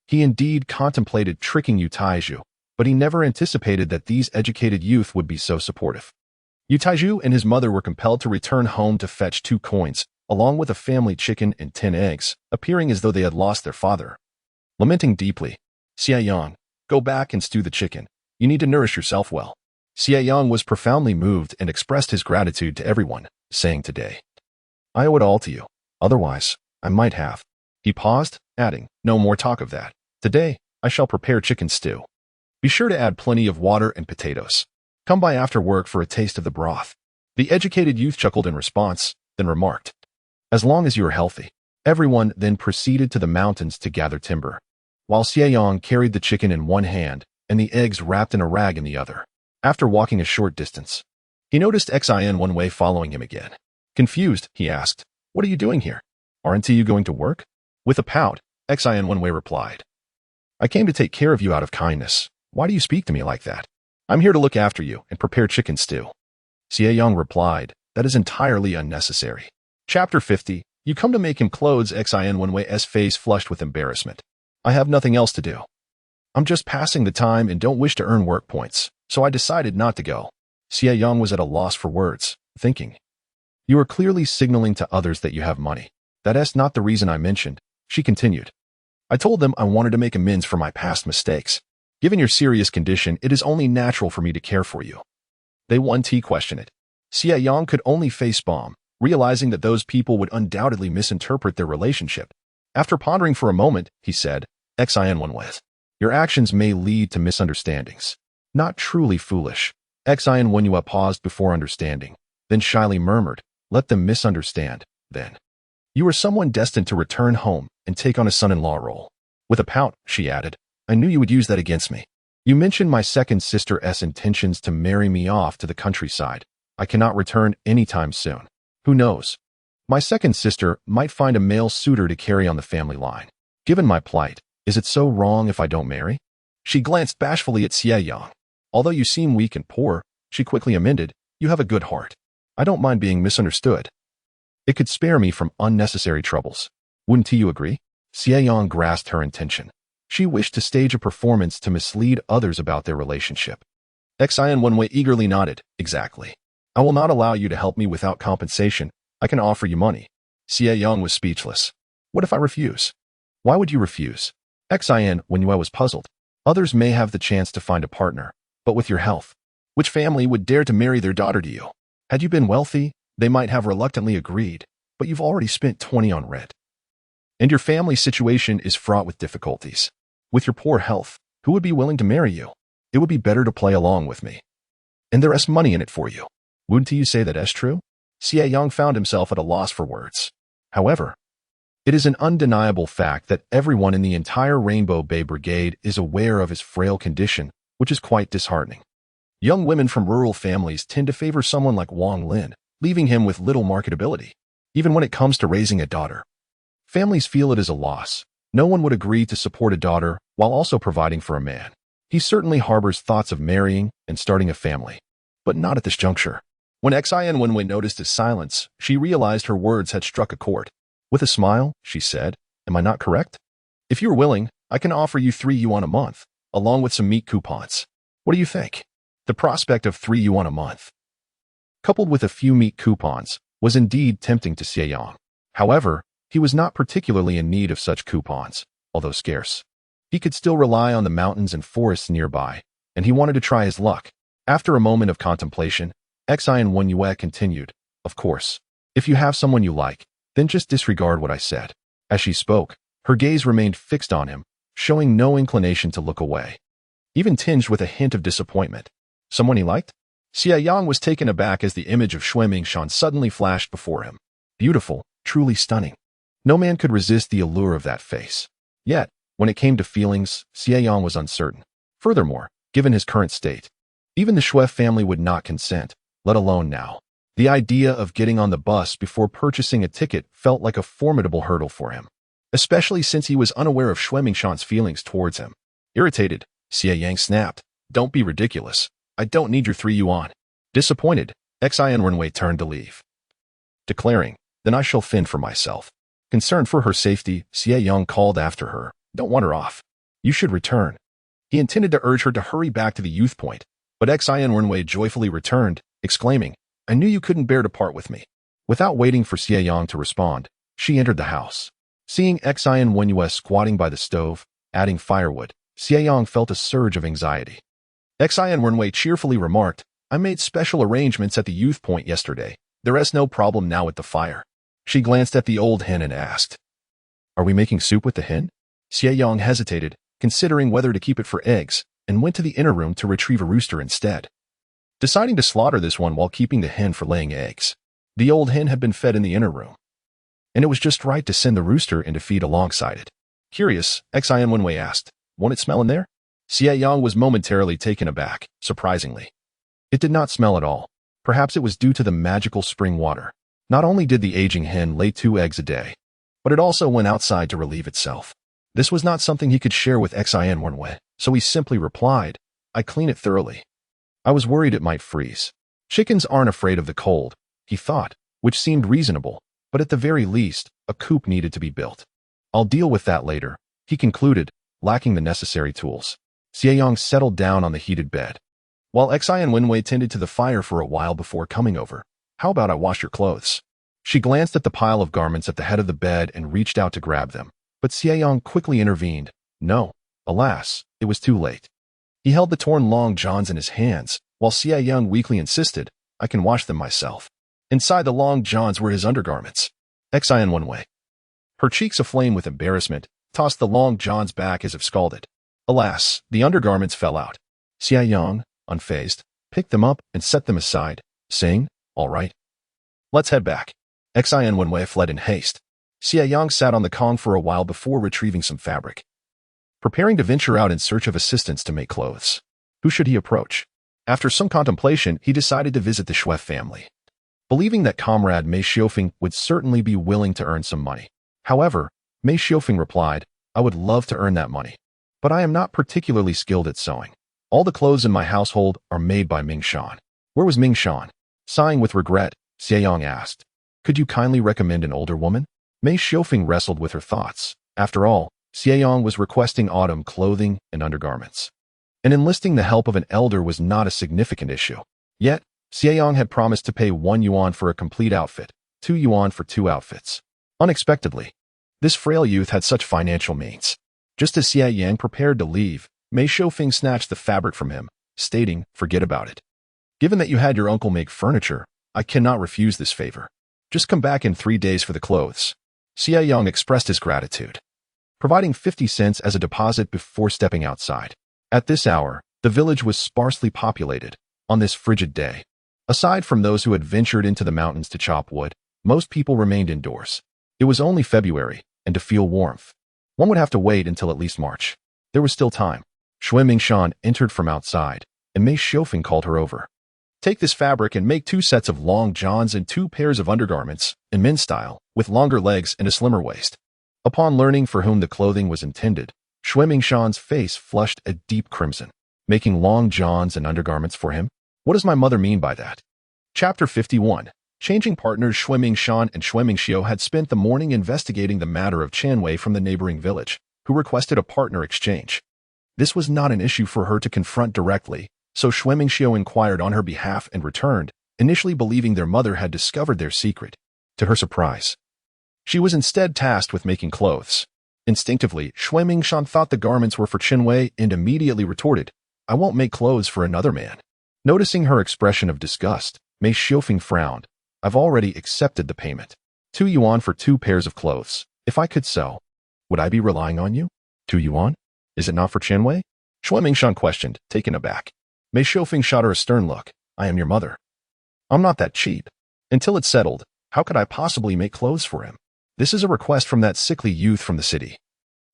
He indeed contemplated tricking Yu Taiju, but he never anticipated that these educated youth would be so supportive. Yu Taiju and his mother were compelled to return home to fetch 2 coins, along with a family chicken and 10 eggs, appearing as though they had lost their father. Lamenting deeply, Xie Yang, go back and stew the chicken. You need to nourish yourself well. Xie Yang was profoundly moved and expressed his gratitude to everyone, saying today, I owe it all to you. Otherwise, I might have. He paused, adding, no more talk of that. Today, I shall prepare chicken stew. Be sure to add plenty of water and potatoes. Come by after work for a taste of the broth. The educated youth chuckled in response, then remarked, as long as you are healthy. Everyone then proceeded to the mountains to gather timber, while Xie Yang carried the chicken in one hand and the eggs wrapped in a rag in the other. After walking a short distance, he noticed Xie Wanyue following him again. Confused, he asked, what are you doing here? Aren't you going to work? With a pout, Xie Wanyue replied, I came to take care of you out of kindness. Why do you speak to me like that? I'm here to look after you and prepare chicken stew. Xie Yang replied, that is entirely unnecessary. Chapter 50, you come to make him clothes. Xie Wanyue's face flushed with embarrassment. I have nothing else to do. I'm just passing the time and don't wish to earn work points, so I decided not to go. Xie Yang was at a loss for words, thinking, you are clearly signaling to others that you have money. That is not the reason I mentioned. She continued, I told them I wanted to make amends for my past mistakes. Given your serious condition, it is only natural for me to care for you. They 1T question it. Xie Yang could only facepalm, realizing that those people would undoubtedly misinterpret their relationship. After pondering for a moment, he said, Xie Wanyue, your actions may lead to misunderstandings. Not truly foolish. Xie Wanyue paused before understanding, then shyly murmured, let them misunderstand, then. You are someone destined to return home and take on a son-in-law role. With a pout, she added, I knew you would use that against me. You mentioned my second sister's intentions to marry me off to the countryside. I cannot return anytime soon. Who knows? My second sister might find a male suitor to carry on the family line. Given my plight, is it so wrong if I don't marry? She glanced bashfully at Xie Yang. Although you seem weak and poor, she quickly amended, you have a good heart. I don't mind being misunderstood. It could spare me from unnecessary troubles. Wouldn't you agree? Xie Yang grasped her intention. She wished to stage a performance to mislead others about their relationship. Xie Yang eagerly nodded. Exactly. I will not allow you to help me without compensation. I can offer you money. Xie Yang was speechless. What if I refuse? Why would you refuse? Xie Yang was puzzled. Others may have the chance to find a partner, but with your health, which family would dare to marry their daughter to you? Had you been wealthy, they might have reluctantly agreed, but you've already spent 20 on rent. And your family situation is fraught with difficulties. With your poor health, who would be willing to marry you? It would be better to play along with me. And there is money in it for you. Wouldn't you say that is true? Xie Yang found himself at a loss for words. However, it is an undeniable fact that everyone in the entire Rainbow Bay Brigade is aware of his frail condition, which is quite disheartening. Young women from rural families tend to favor someone like Wang Lin, leaving him with little marketability. Even when it comes to raising a daughter, families feel it is a loss. No one would agree to support a daughter while also providing for a man. He certainly harbors thoughts of marrying and starting a family, but not at this juncture. When Xie Yang noticed his silence, she realized her words had struck a chord. With a smile, she said, "Am I not correct? If you're willing, I can offer you 3 yuan a month, along with some meat coupons. What do you think?" The prospect of 3 yuan a month, coupled with a few meat coupons, was indeed tempting to Xie Yang. However, he was not particularly in need of such coupons, although scarce. He could still rely on the mountains and forests nearby, and he wanted to try his luck. After a moment of contemplation, Xie Yang continued, "Of course, if you have someone you like, then just disregard what I said." As she spoke, her gaze remained fixed on him, showing no inclination to look away, even tinged with a hint of disappointment. Someone he liked? Xie Yang was taken aback as the image of Xue Mingshan suddenly flashed before him. Beautiful, truly stunning. No man could resist the allure of that face. Yet, when it came to feelings, Xie Yang was uncertain. Furthermore, given his current state, even the Xue family would not consent, let alone now. The idea of getting on the bus before purchasing a ticket felt like a formidable hurdle for him, especially since he was unaware of Xue Mingshan's feelings towards him. Irritated, Xie Yang snapped, "Don't be ridiculous. I don't need your 3 yuan. Disappointed, Xie Yang turned to leave, declaring, "Then I shall fend for myself." Concerned for her safety, Xie Yang called after her, "Don't wander off. You should return." He intended to urge her to hurry back to the youth point, but Xie Yang joyfully returned, exclaiming, "I knew you couldn't bear to part with me." Without waiting for Xie Yang to respond, she entered the house. Seeing Xie Yang squatting by the stove, adding firewood, Xie Yang felt a surge of anxiety. Xie Yang cheerfully remarked, "I made special arrangements at the youth point yesterday. There is no problem now with the fire." She glanced at the old hen and asked, "Are we making soup with the hen?" Xie Yang hesitated, considering whether to keep it for eggs, and went to the inner room to retrieve a rooster instead, deciding to slaughter this one while keeping the hen for laying eggs. The old hen had been fed in the inner room, and it was just right to send the rooster in to feed alongside it. Curious, Xie Yang asked, "Won't it smell in there?" Xie Yang was momentarily taken aback, surprisingly. It did not smell at all. Perhaps it was due to the magical spring water. Not only did the aging hen lay 2 eggs a day, but it also went outside to relieve itself. This was not something he could share with Xie Yang, so he simply replied, "I clean it thoroughly. I was worried it might freeze." Chickens aren't afraid of the cold, he thought, which seemed reasonable, but at the very least, a coop needed to be built. "I'll deal with that later," he concluded, lacking the necessary tools. Xie Yang settled down on the heated bed, while Xie Yang tended to the fire for a while before coming over. "How about I wash your clothes?" She glanced at the pile of garments at the head of the bed and reached out to grab them, but Xie Yang quickly intervened. No, alas, it was too late. He held the torn long johns in his hands, while Xie Yang weakly insisted, "I can wash them myself." Inside the long johns were his undergarments. Xie Yang, her cheeks aflame with embarrassment, tossed the long johns back as if scalded. Alas, the undergarments fell out. Xie Yang, unfazed, picked them up and set them aside, saying, "All right. Let's head back." Xie Yang fled in haste. Xie Yang sat on the Kong for a while before retrieving some fabric, preparing to venture out in search of assistance to make clothes. Who should he approach? After some contemplation, he decided to visit the Xue family, believing that comrade Mei Xiufeng would certainly be willing to earn some money. However, Mei Xiufeng replied, "I would love to earn that money, but I am not particularly skilled at sewing. All the clothes in my household are made by Mingshan." Where was Mingshan? Sighing with regret, Xie Yang asked, "Could you kindly recommend an older woman?" Mei Xiufeng wrestled with her thoughts, After all, Xie Yang was requesting autumn clothing and undergarments, and enlisting the help of an elder was not a significant issue. Yet, Xie Yang had promised to pay 1 yuan for a complete outfit, 2 yuan for 2 outfits. Unexpectedly, this frail youth had such financial means. Just as Xie Yang prepared to leave, Mei Shoufeng snatched the fabric from him, stating, "Forget about it. Given that you had your uncle make furniture, I cannot refuse this favor. Just come back in 3 days for the clothes." Xie Yang expressed his gratitude, providing 50 cents as a deposit before stepping outside. At this hour, the village was sparsely populated. On this frigid day, aside from those who had ventured into the mountains to chop wood, most people remained indoors. It was only February, and to feel warmth, one would have to wait until at least March. There was still time. Xue Mingshan entered from outside, and Mei Shoufeng called her over. "Take this fabric and make 2 sets of long johns and 2 pairs of undergarments, in men's style, with longer legs and a slimmer waist." Upon learning for whom the clothing was intended, Xue Mingshan's face flushed a deep crimson. "Making long johns and undergarments for him? What does my mother mean by that?" Chapter 51. Changing partners. Xue Mingshan and Xue Mingxiu had spent the morning investigating the matter of Chanwei from the neighboring village, who requested a partner exchange. This was not an issue for her to confront directly, so Xue Mingxiu inquired on her behalf and returned, initially believing their mother had discovered their secret. To her surprise, she was instead tasked with making clothes. Instinctively, Xue Mingshan thought the garments were for Chanwei and immediately retorted, "I won't make clothes for another man." Noticing her expression of disgust, Mei Shoufeng frowned. "I've already accepted the payment. 2 yuan for 2 pairs of clothes. If I could sew, would I be relying on you? 2 yuan? Is it not for Chanwei?" Xue Mingshan questioned, taken aback. Mei Shoufeng shot her a stern look. "I am your mother. I'm not that cheap. Until it's settled, how could I possibly make clothes for him? This is a request from that sickly youth from the city,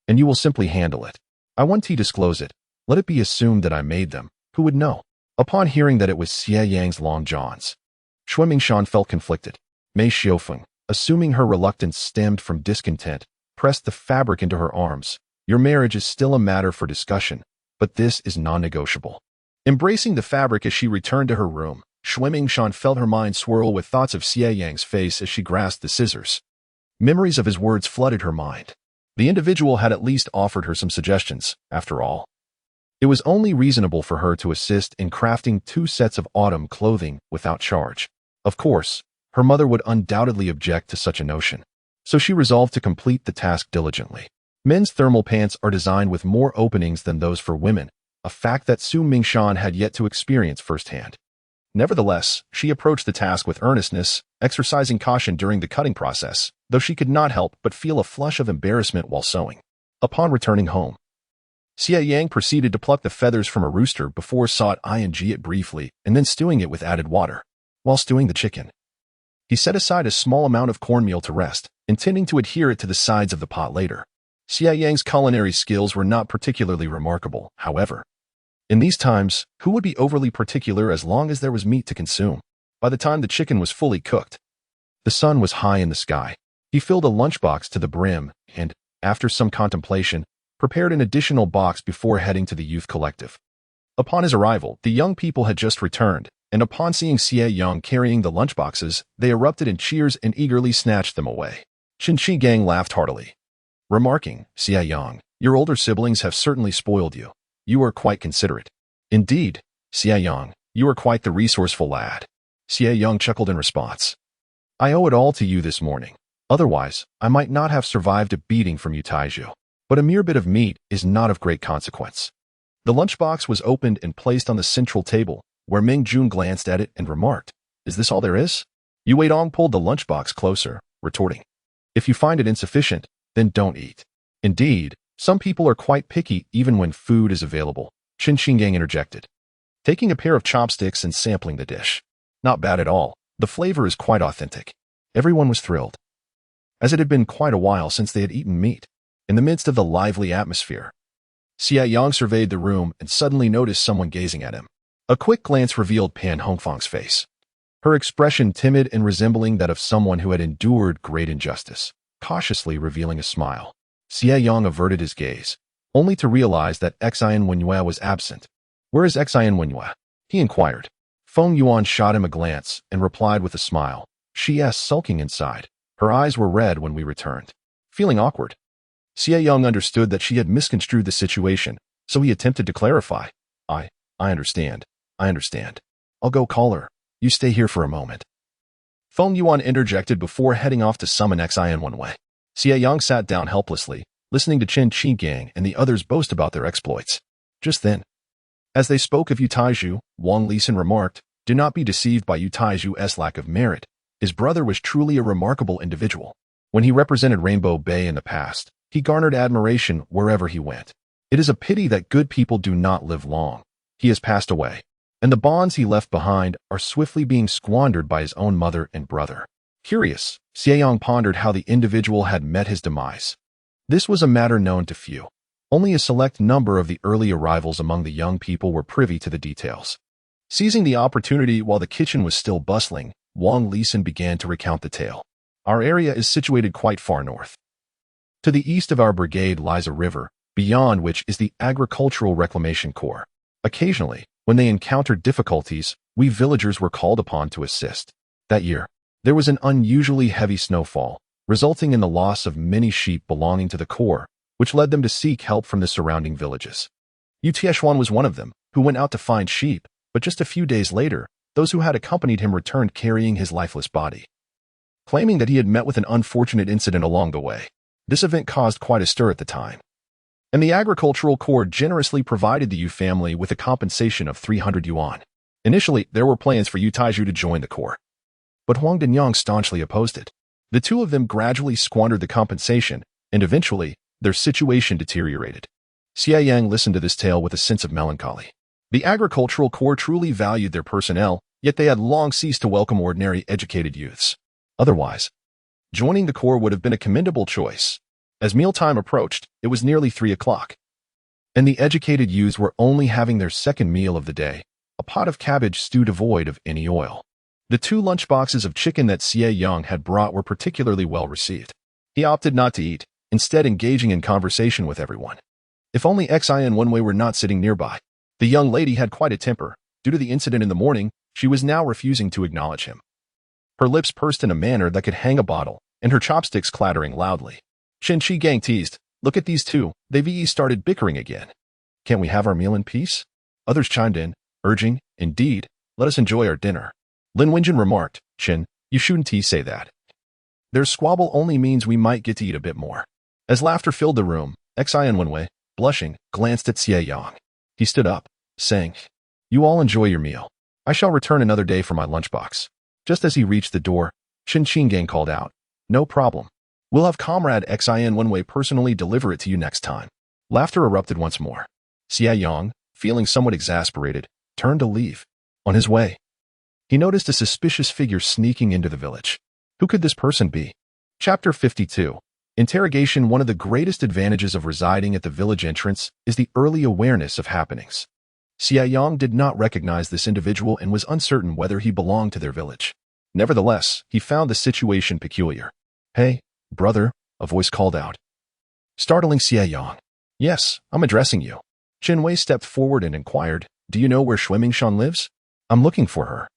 and you will simply handle it. I want to disclose it. Let it be assumed that I made them. Who would know?" Upon hearing that it was Xie Yang's long johns, Xue Mingshan felt conflicted. Mei Shoufeng, assuming her reluctance stemmed from discontent, pressed the fabric into her arms. "Your marriage is still a matter for discussion, but this is non-negotiable." Embracing the fabric as she returned to her room, Xue Mingshan felt her mind swirl with thoughts of Xie Yang's face as she grasped the scissors. Memories of his words flooded her mind. The individual had at least offered her some suggestions, after all. It was only reasonable for her to assist in crafting 2 sets of autumn clothing without charge. Of course, her mother would undoubtedly object to such a notion, so she resolved to complete the task diligently. Men's thermal pants are designed with more openings than those for women, a fact that Xue Mingshan had yet to experience firsthand. Nevertheless, she approached the task with earnestness, exercising caution during the cutting process, though she could not help but feel a flush of embarrassment while sewing. Upon returning home, Xie Yang proceeded to pluck the feathers from a rooster before sauteing it briefly and then stewing it with added water. While stewing the chicken, he set aside a small amount of cornmeal to rest, intending to adhere it to the sides of the pot later. Xie Yang's culinary skills were not particularly remarkable, however. In these times, who would be overly particular as long as there was meat to consume? By the time the chicken was fully cooked, the sun was high in the sky. He filled a lunchbox to the brim and, after some contemplation, prepared an additional box before heading to the youth collective. Upon his arrival, the young people had just returned, and upon seeing Xie Yang carrying the lunchboxes, they erupted in cheers and eagerly snatched them away. Qi Gang laughed heartily, remarking, "Xie Yang, your older siblings have certainly spoiled you. You are quite considerate." "Indeed, Xie Yang, you are quite the resourceful lad." Xie Yang chuckled in response. "I owe it all to you this morning. Otherwise, I might not have survived a beating from you, Taiju. But a mere bit of meat is not of great consequence." The lunchbox was opened and placed on the central table, where Ming Jun glanced at it and remarked, "Is this all there is?" Yu Weidong pulled the lunchbox closer, retorting, "If you find it insufficient, then don't eat." "Indeed, some people are quite picky even when food is available," Qin Gang interjected, taking a pair of chopsticks and sampling the dish. "Not bad at all. The flavor is quite authentic." Everyone was thrilled, as it had been quite a while since they had eaten meat. In the midst of the lively atmosphere, Xie Yang surveyed the room and suddenly noticed someone gazing at him. A quick glance revealed Pan Hongfang's face, her expression timid and resembling that of someone who had endured great injustice, cautiously revealing a smile. Xie Yang averted his gaze, only to realize that Xie Wenhua was absent. "Where is Xie Wenhua?" he inquired. Feng Yuan shot him a glance and replied with a smile. "She is sulking inside. Her eyes were red when we returned." Feeling awkward, Xie Yang understood that she had misconstrued the situation, so he attempted to clarify. I understand. I understand. I'll go call her. You stay here for a moment. Feng Yuan interjected before heading off to summon Xin Wenwei. Xie Yang sat down helplessly, listening to Xie Yang and the others boast about their exploits. Just then, as they spoke of Yu Taizhu, Wang Lisan remarked, "Do not be deceived by Yu Taizhu's lack of merit. His brother was truly a remarkable individual. When he represented Rainbow Bay in the past, he garnered admiration wherever he went. It is a pity that good people do not live long. He has passed away, and the bonds he left behind are swiftly being squandered by his own mother and brother." Curious, Xie Yang pondered how the individual had met his demise. This was a matter known to few. Only a select number of the early arrivals among the young people were privy to the details. Seizing the opportunity while the kitchen was still bustling, Wang Lisan began to recount the tale. Our area is situated quite far north. To the east of our brigade lies a river, beyond which is the Agricultural Reclamation Corps. Occasionally, when they encountered difficulties, we villagers were called upon to assist. That year, there was an unusually heavy snowfall, resulting in the loss of many sheep belonging to the Corps, which led them to seek help from the surrounding villages. Yu Tieshuan was one of them, who went out to find sheep, but just a few days later, those who had accompanied him returned carrying his lifeless body, claiming that he had met with an unfortunate incident along the way. This event caused quite a stir at the time, and the Agricultural Corps generously provided the Yu family with a compensation of 300 yuan. Initially, there were plans for Yu Taizhu to join the Corps, but Huang Dinyang staunchly opposed it. The two of them gradually squandered the compensation, and eventually, their situation deteriorated. Xie Yang listened to this tale with a sense of melancholy. The Agricultural Corps truly valued their personnel, yet they had long ceased to welcome ordinary educated youths. Otherwise, joining the Corps would have been a commendable choice. As mealtime approached, it was nearly 3 o'clock, and the educated youths were only having their second meal of the day, a pot of cabbage stew devoid of any oil. The 2 lunchboxes of chicken that Xie Yang had brought were particularly well received. He opted not to eat, instead engaging in conversation with everyone. If only Xin Wenwei were not sitting nearby. The young lady had quite a temper. Due to the incident in the morning, she was now refusing to acknowledge him. Her lips pursed in a manner that could hang a bottle, and her chopsticks clattering loudly. Xie Yang teased, "Look at these two, they've started bickering again. Can't we have our meal in peace?" Others chimed in, urging, "Indeed, let us enjoy our dinner." Lin Wenjin remarked, "Qin, you shouldn't say that. Their squabble only means we might get to eat a bit more." As laughter filled the room, Xin Wenwei, blushing, glanced at Xie Yang. He stood up, saying, "You all enjoy your meal. I shall return another day for my lunchbox." Just as he reached the door, Qin Gang called out, "No problem. We'll have comrade Xin Wenwei personally deliver it to you next time." Laughter erupted once more. Xie Yang, feeling somewhat exasperated, turned to leave. On his way, he noticed a suspicious figure sneaking into the village. Who could this person be? Chapter 52. Interrogation. One of the greatest advantages of residing at the village entrance is the early awareness of happenings. Xie Yang did not recognize this individual and was uncertain whether he belonged to their village. Nevertheless, he found the situation peculiar. "Hey, brother," a voice called out, startling Xie Yang. "Yes, I'm addressing you." Qin Wei stepped forward and inquired, "Do you know where Shui Mingshan lives?" "I'm looking for her."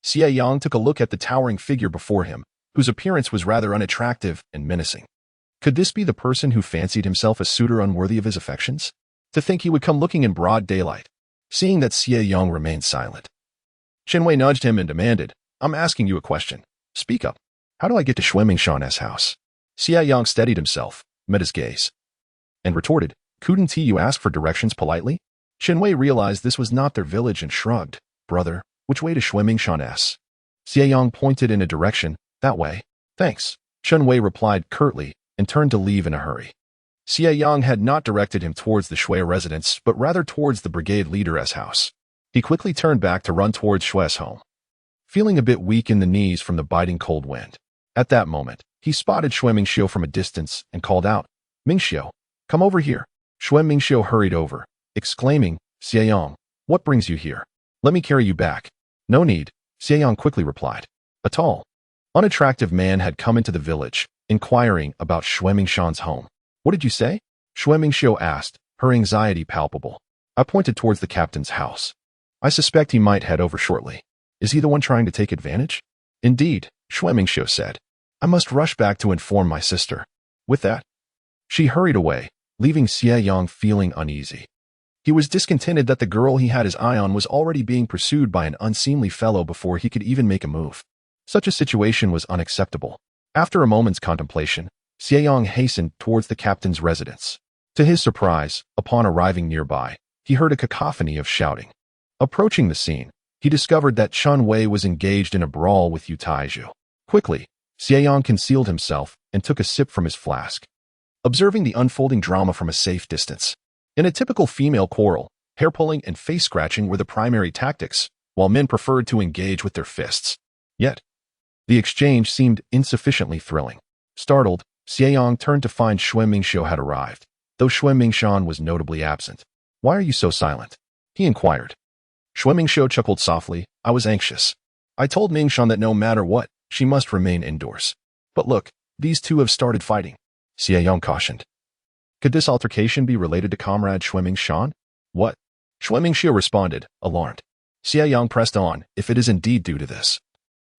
Xie Yang took a look at the towering figure before him, whose appearance was rather unattractive and menacing. Could this be the person who fancied himself a suitor unworthy of his affections? To think he would come looking in broad daylight. Seeing that Xie Yang remained silent, Qin Wei nudged him and demanded, "I'm asking you a question. Speak up. How do I get to Shui Mingshan's house?" Xie Yang steadied himself, met his gaze, and retorted, "Couldn't you ask for directions politely?" Qin Wei realized this was not their village and shrugged. "Brother, which way to Shui Mingshan's?" Xie Yang pointed in a direction. "That way." "Thanks." Qin Wei replied curtly and turned to leave in a hurry. Xie Yang had not directed him towards the Shui residence, but rather towards the brigade leader's house. He quickly turned back to run towards Shui's home, feeling a bit weak in the knees from the biting cold wind. At that moment, he spotted Shui Mingxiu from a distance and called out, "Mingxiu, come over here." Shui Mingxiu hurried over, exclaiming, "Xie Yang, what brings you here? Let me carry you back." "No need," Xie Yang quickly replied. A tall, unattractive man had come into the village, inquiring about Shui Mingshan's home. "What did you say?" Shui Mingxiu asked, her anxiety palpable. I pointed towards the captain's house. "I suspect he might head over shortly. Is he the one trying to take advantage?" "Indeed," Shui Mingxiu said. "I must rush back to inform my sister." With that, She hurried away, leaving Xie Yang feeling uneasy. He was discontented that the girl he had his eye on was already being pursued by an unseemly fellow before he could even make a move. Such a situation was unacceptable. After a moment's contemplation, Xie Yang hastened towards the captain's residence. To his surprise, upon arriving nearby, he heard a cacophony of shouting. Approaching the scene, he discovered that Chun Wei was engaged in a brawl with Yu Taiju. Quickly, Xie Yang concealed himself and took a sip from his flask, observing the unfolding drama from a safe distance. In a typical female quarrel, hair-pulling and face-scratching were the primary tactics, while men preferred to engage with their fists. Yet, the exchange seemed insufficiently thrilling. Startled, Xie Yang turned to find Xue Mingxiu had arrived, though Xue Mingshan was notably absent. "Why are you so silent?" he inquired. Xue Mingxiu chuckled softly. "I was anxious. I told Mingshan that no matter what, she must remain indoors. But look, these two have started fighting," Xie Yang cautioned. "Could this altercation be related to comrade Xue Mingshan?" "What?" Xue Mingxiu responded, alarmed. Xie Yang pressed on. "If it is indeed due to this,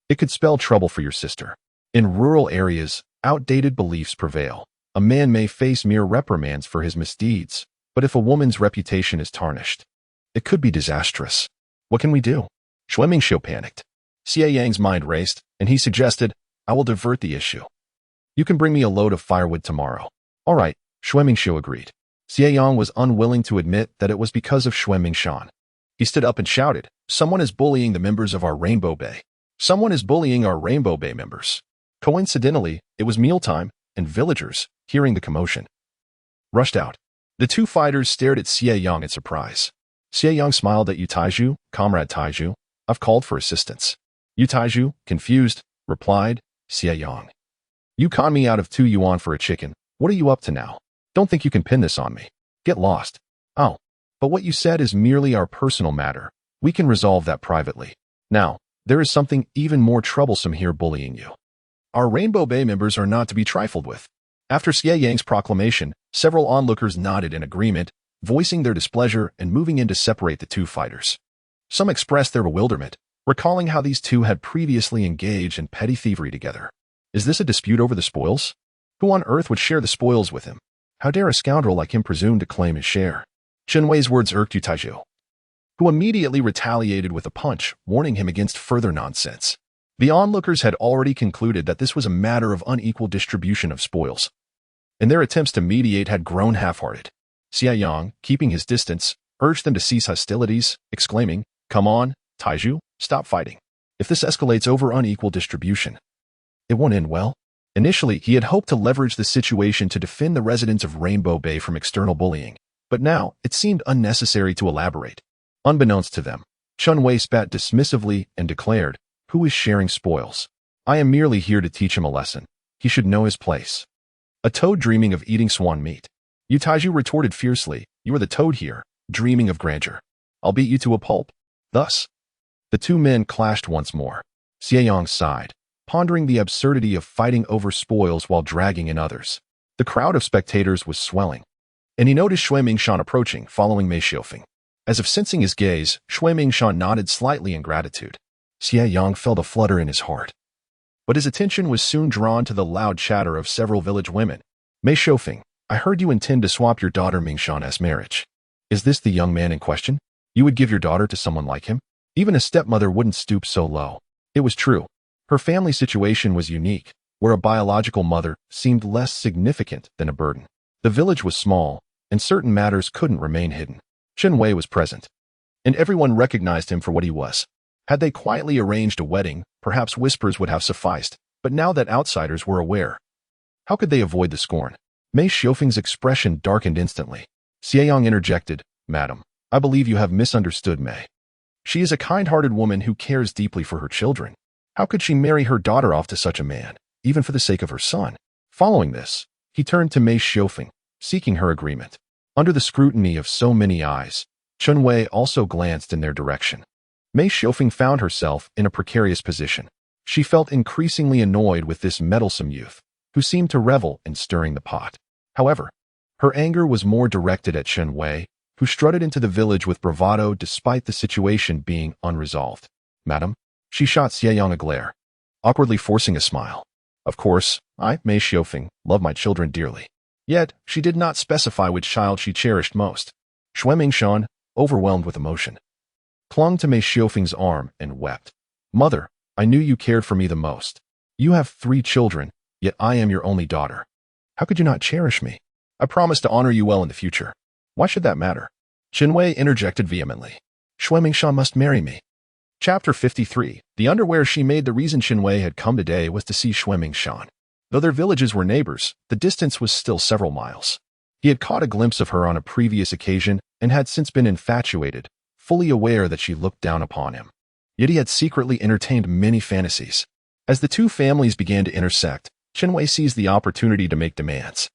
it could spell trouble for your sister. In rural areas, outdated beliefs prevail. A man may face mere reprimands for his misdeeds, but if a woman's reputation is tarnished, it could be disastrous. What can we do?" Xue Mingxiu panicked. Xie Yang's mind raced, and he suggested, "I will divert the issue. You can bring me a load of firewood tomorrow." "All right," Xue Mingxiu agreed. Xie Yang was unwilling to admit that it was because of Xue Mingshan. He stood up and shouted, "Someone is bullying the members of our Rainbow Bay. Someone is bullying our Rainbow Bay members." Coincidentally, it was mealtime, and villagers, hearing the commotion, rushed out. The two fighters stared at Xie Yang in surprise. Xie Yang smiled at Yu Taiju. "Comrade Taiju, I've called for assistance." Yu Taiju, confused, replied, "Xie Yang, you conned me out of 2 yuan for a chicken. What are you up to now? Don't think you can pin this on me. Get lost." "Oh, but what you said is merely our personal matter. We can resolve that privately. Now, there is something even more troublesome here bullying you. Our Rainbow Bay members are not to be trifled with." After Xie Yang's proclamation, several onlookers nodded in agreement, voicing their displeasure and moving in to separate the two fighters. Some expressed their bewilderment, recalling how these two had previously engaged in petty thievery together. Is this a dispute over the spoils? Who on earth would share the spoils with him? How dare a scoundrel like him presume to claim his share? Chen Wei's words irked Yu Taiju, who immediately retaliated with a punch, warning him against further nonsense. The onlookers had already concluded that this was a matter of unequal distribution of spoils, and their attempts to mediate had grown half-hearted. Xie Yang, keeping his distance, urged them to cease hostilities, exclaiming, "Come on, Taiju, stop fighting. If this escalates over unequal distribution, it won't end well." Initially, he had hoped to leverage the situation to defend the residents of Rainbow Bay from external bullying, but now it seemed unnecessary to elaborate. Unbeknownst to them, Chun Wei spat dismissively and declared, "Who is sharing spoils? I am merely here to teach him a lesson. He should know his place. A toad dreaming of eating swan meat." Yu Taiju retorted fiercely, "You are the toad here, dreaming of grandeur. I'll beat you to a pulp." Thus, the two men clashed once more. Xie Yang sighed, pondering the absurdity of fighting over spoils while dragging in others. The crowd of spectators was swelling, and he noticed Xue Mingshan approaching, following Mei Xiufeng. As if sensing his gaze, Xue Mingshan nodded slightly in gratitude. Xie Yang felt a flutter in his heart, but his attention was soon drawn to the loud chatter of several village women. "Mei Xiufeng, I heard you intend to swap your daughter Mingshan as marriage. Is this the young man in question? You would give your daughter to someone like him? Even a stepmother wouldn't stoop so low." It was true. Her family situation was unique, where a biological mother seemed less significant than a burden. The village was small, and certain matters couldn't remain hidden. Chen Wei was present, and everyone recognized him for what he was. Had they quietly arranged a wedding, perhaps whispers would have sufficed, but now that outsiders were aware, how could they avoid the scorn? Mei Xiufeng's expression darkened instantly. Xie Yang interjected, "Madam, I believe you have misunderstood Mei. She is a kind-hearted woman who cares deeply for her children. How could she marry her daughter off to such a man, even for the sake of her son?" Following this, he turned to Mei Xiufeng, seeking her agreement. Under the scrutiny of so many eyes, Chun Wei also glanced in their direction. Mei Xiufeng found herself in a precarious position. She felt increasingly annoyed with this meddlesome youth, who seemed to revel in stirring the pot. However, her anger was more directed at Chun Wei, who strutted into the village with bravado despite the situation being unresolved. "Madam," she shot Xie Yang a glare, awkwardly forcing a smile. "Of course, I, Mei Xiufeng, love my children dearly. Yet, she did not specify which child she cherished most. Xue Mingshan, overwhelmed with emotion, clung to Mei Xiufeng's arm and wept. Mother, I knew you cared for me the most. You have 3 children, yet I am your only daughter. How could you not cherish me? I promise to honor you well in the future. Why should that matter? Qinwei interjected vehemently. Xue Mingshan must marry me. Chapter 53. The underwear she made. The reason Qinwei had come today was to see Xue Mingshan. Though their villages were neighbors, the distance was still several miles. He had caught a glimpse of her on a previous occasion and had since been infatuated, fully aware that she looked down upon him. Yet he had secretly entertained many fantasies. As the two families began to intersect, Qinwei seized the opportunity to make demands.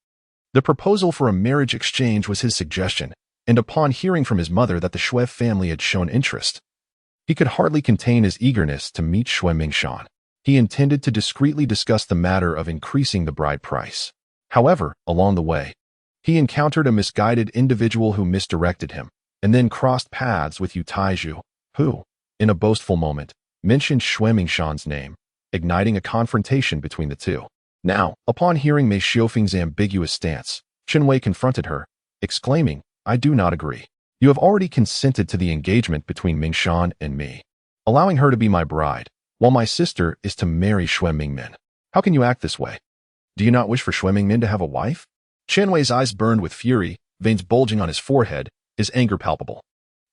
The proposal for a marriage exchange was his suggestion, and upon hearing from his mother that the Xue family had shown interest, he could hardly contain his eagerness to meet Xue Mingshan. He intended to discreetly discuss the matter of increasing the bride price. However, along the way, he encountered a misguided individual who misdirected him, and then crossed paths with Yu Taizhu, who, in a boastful moment, mentioned Xue Mingshan's name, igniting a confrontation between the two. Now, upon hearing Mei Xiufeng's ambiguous stance, Qinwei confronted her, exclaiming, I do not agree. You have already consented to the engagement between Mingshan and me, allowing her to be my bride, while my sister is to marry Xue Mingmin. How can you act this way? Do you not wish for Xue Mingmin to have a wife? Qinwei's eyes burned with fury, veins bulging on his forehead, his anger palpable.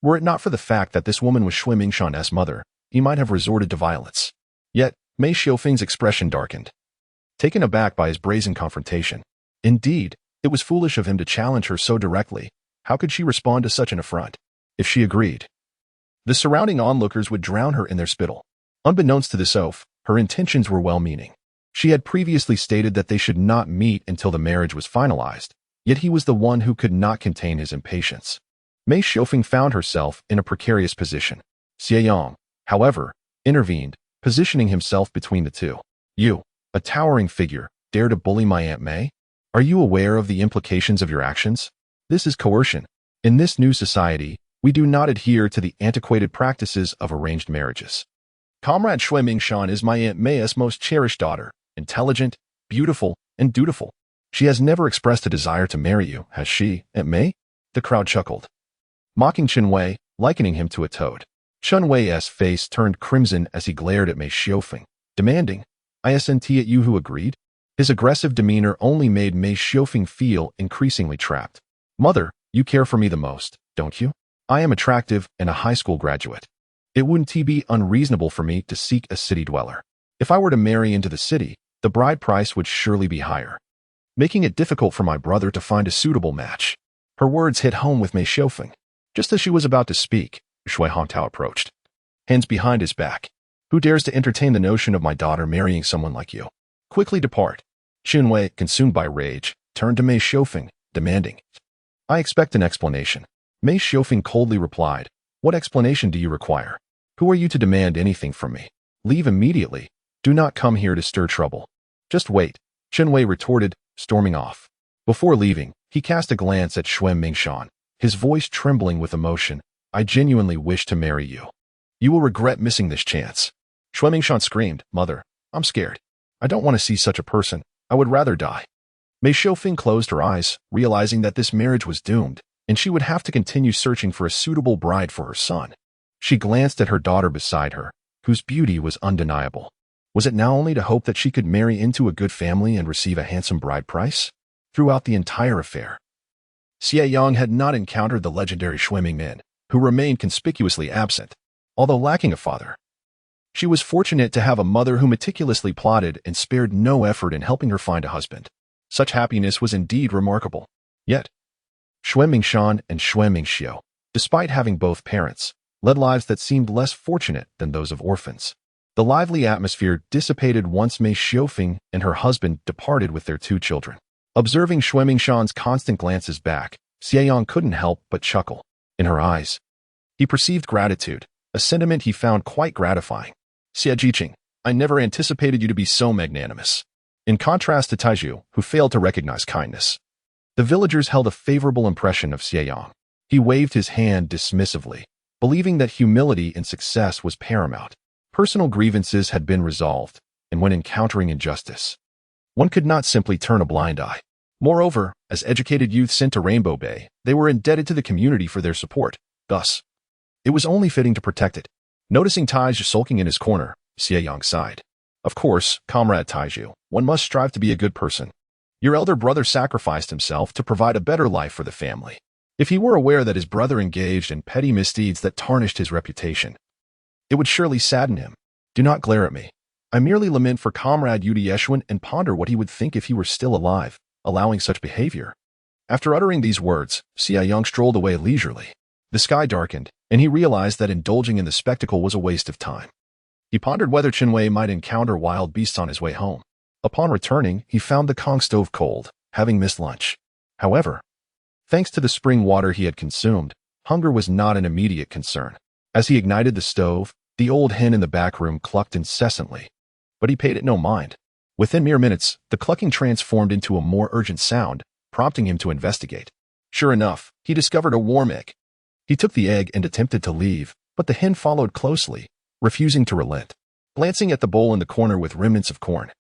Were it not for the fact that this woman was Xue Mingshan's mother, he might have resorted to violence. Yet, Mei Xiufeng's expression darkened, taken aback by his brazen confrontation. Indeed, it was foolish of him to challenge her so directly. How could she respond to such an affront? If she agreed, the surrounding onlookers would drown her in their spittle. Unbeknownst to this oaf, her intentions were well-meaning. She had previously stated that they should not meet until the marriage was finalized, yet he was the one who could not contain his impatience. Mei Xiufeng found herself in a precarious position. Xie Yang, however, intervened, positioning himself between the two. You, a towering figure, dare to bully my Aunt Mei? Are you aware of the implications of your actions? This is coercion. In this new society, we do not adhere to the antiquated practices of arranged marriages. Comrade Xue Mingshan is my Aunt Mei's most cherished daughter, intelligent, beautiful, and dutiful. She has never expressed a desire to marry you, has she, Aunt Mei? The crowd chuckled, mocking Qinwei, likening him to a toad. Qinwei's face turned crimson as he glared at Mei Xiufeng, demanding, "Isn't it you who agreed?" His aggressive demeanor only made Mei Xiufeng feel increasingly trapped. Mother, you care for me the most, don't you? I am attractive and a high school graduate. It wouldn't be unreasonable for me to seek a city dweller. If I were to marry into the city, the bride price would surely be higher, making it difficult for my brother to find a suitable match. Her words hit home with Mei Xiufeng. Just as she was about to speak, Xue Hongtao approached, hands behind his back. Who dares to entertain the notion of my daughter marrying someone like you? Quickly depart. Qinwei, consumed by rage, turned to Mei Xiufeng, demanding, I expect an explanation. Mei Xiufeng coldly replied, What explanation do you require? Who are you to demand anything from me? Leave immediately. Do not come here to stir trouble. Just wait, Qinwei retorted, storming off. Before leaving, he cast a glance at Xue Mingshan, his voice trembling with emotion. I genuinely wish to marry you. You will regret missing this chance. Xue Mingshan screamed, Mother, I'm scared. I don't want to see such a person. I would rather die. Mei Xiufeng closed her eyes, realizing that this marriage was doomed, and she would have to continue searching for a suitable bride for her son. She glanced at her daughter beside her, whose beauty was undeniable. Was it now only to hope that she could marry into a good family and receive a handsome bride price? Throughout the entire affair, Xie Yang had not encountered the legendary Xue Mingmin, who remained conspicuously absent, although lacking a father. She was fortunate to have a mother who meticulously plotted and spared no effort in helping her find a husband. Such happiness was indeed remarkable. Yet, Xue Mingshan and Xue Mingxiu, despite having both parents, led lives that seemed less fortunate than those of orphans. The lively atmosphere dissipated once Mei Xiufeng and her husband departed with their 2 children. Observing Xue Mingshan's constant glances back, Xie Yang couldn't help but chuckle. In her eyes, he perceived gratitude, a sentiment he found quite gratifying. Xie Jiqing, I never anticipated you to be so magnanimous. In contrast to Taizhu, who failed to recognize kindness, the villagers held a favorable impression of Xie Yang. He waved his hand dismissively, believing that humility in success was paramount. Personal grievances had been resolved, and when encountering injustice, one could not simply turn a blind eye. Moreover, as educated youth sent to Rainbow Bay, they were indebted to the community for their support. Thus, it was only fitting to protect it. Noticing Taiju sulking in his corner, Xie Yang sighed. Of course, comrade Taiju, one must strive to be a good person. Your elder brother sacrificed himself to provide a better life for the family. If he were aware that his brother engaged in petty misdeeds that tarnished his reputation, it would surely sadden him. Do not glare at me. I merely lament for comrade Yeshwin and ponder what he would think if he were still alive, allowing such behavior. After uttering these words, Xie Yang strolled away leisurely. The sky darkened, and he realized that indulging in the spectacle was a waste of time. He pondered whether Chinwei might encounter wild beasts on his way home. Upon returning, he found the Kong stove cold, having missed lunch. However, thanks to the spring water he had consumed, hunger was not an immediate concern. As he ignited the stove, the old hen in the back room clucked incessantly. But he paid it no mind. Within mere minutes, the clucking transformed into a more urgent sound, prompting him to investigate. Sure enough, he discovered a warm egg. He took the egg and attempted to leave, but the hen followed closely, refusing to relent. Glancing at the bowl in the corner with remnants of corn,